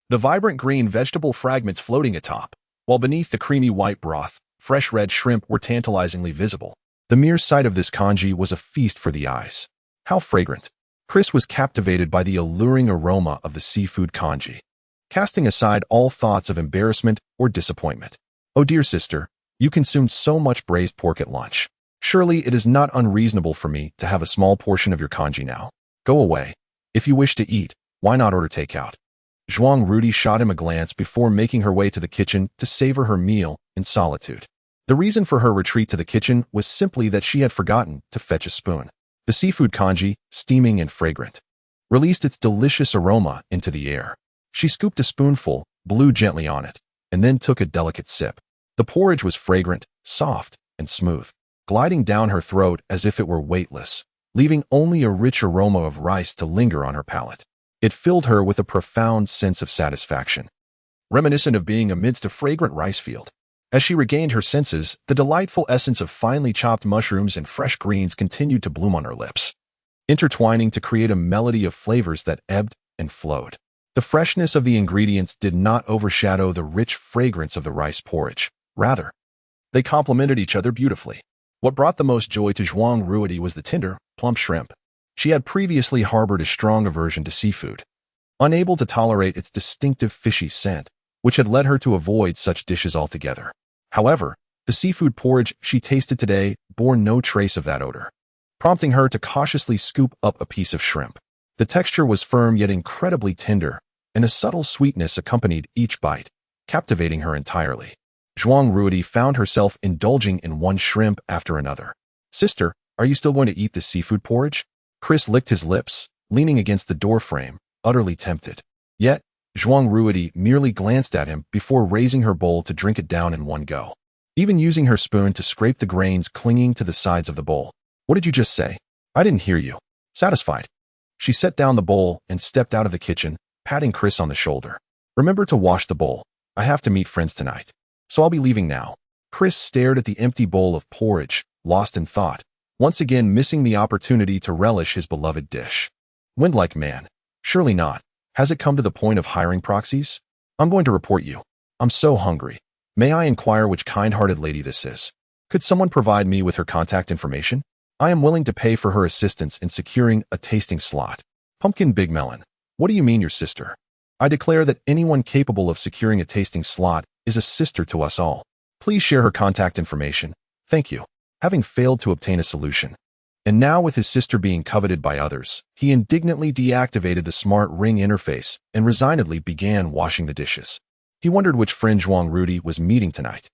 The vibrant green vegetable fragments floating atop, while beneath the creamy white broth, fresh red shrimp were tantalizingly visible. The mere sight of this congee was a feast for the eyes. How fragrant! Chris was captivated by the alluring aroma of the seafood congee, casting aside all thoughts of embarrassment or disappointment. Oh dear sister, you consumed so much braised pork at lunch. Surely it is not unreasonable for me to have a small portion of your congee now. Go away. If you wish to eat, why not order takeout? Zhuang Ruidi shot him a glance before making her way to the kitchen to savor her meal in solitude. The reason for her retreat to the kitchen was simply that she had forgotten to fetch a spoon. The seafood congee, steaming and fragrant, released its delicious aroma into the air. She scooped a spoonful, blew gently on it, and then took a delicate sip. The porridge was fragrant, soft, and smooth, gliding down her throat as if it were weightless, leaving only a rich aroma of rice to linger on her palate. It filled her with a profound sense of satisfaction, reminiscent of being amidst a fragrant rice field. As she regained her senses, the delightful essence of finely chopped mushrooms and fresh greens continued to bloom on her lips, intertwining to create a melody of flavors that ebbed and flowed. The freshness of the ingredients did not overshadow the rich fragrance of the rice porridge. Rather, they complemented each other beautifully. What brought the most joy to Zhuang Ruidi was the tender, plump shrimp. She had previously harbored a strong aversion to seafood, unable to tolerate its distinctive fishy scent, which had led her to avoid such dishes altogether. However, the seafood porridge she tasted today bore no trace of that odor, prompting her to cautiously scoop up a piece of shrimp. The texture was firm yet incredibly tender, and a subtle sweetness accompanied each bite, captivating her entirely. Zhuang Ruidi found herself indulging in one shrimp after another. "Sister, are you still going to eat this seafood porridge?" Chris licked his lips, leaning against the doorframe, utterly tempted. Yet, Zhuang Ruidi merely glanced at him before raising her bowl to drink it down in one go, even using her spoon to scrape the grains clinging to the sides of the bowl. "What did you just say? I didn't hear you." Satisfied, she set down the bowl and stepped out of the kitchen, patting Chris on the shoulder. "Remember to wash the bowl. I have to meet friends tonight, so I'll be leaving now." Chris stared at the empty bowl of porridge, lost in thought, once again missing the opportunity to relish his beloved dish. Wind-like man. Surely not. Has it come to the point of hiring proxies? "I'm going to report you. I'm so hungry. May I inquire which kind-hearted lady this is? Could someone provide me with her contact information? I am willing to pay for her assistance in securing a tasting slot." Pumpkin Big Melon. "What do you mean your sister? I declare that anyone capable of securing a tasting slot is a sister to us all. Please share her contact information. Thank you." Having failed to obtain a solution, and now with his sister being coveted by others, he indignantly deactivated the smart ring interface and resignedly began washing the dishes. He wondered which friend Zhuang Ruidi was meeting tonight.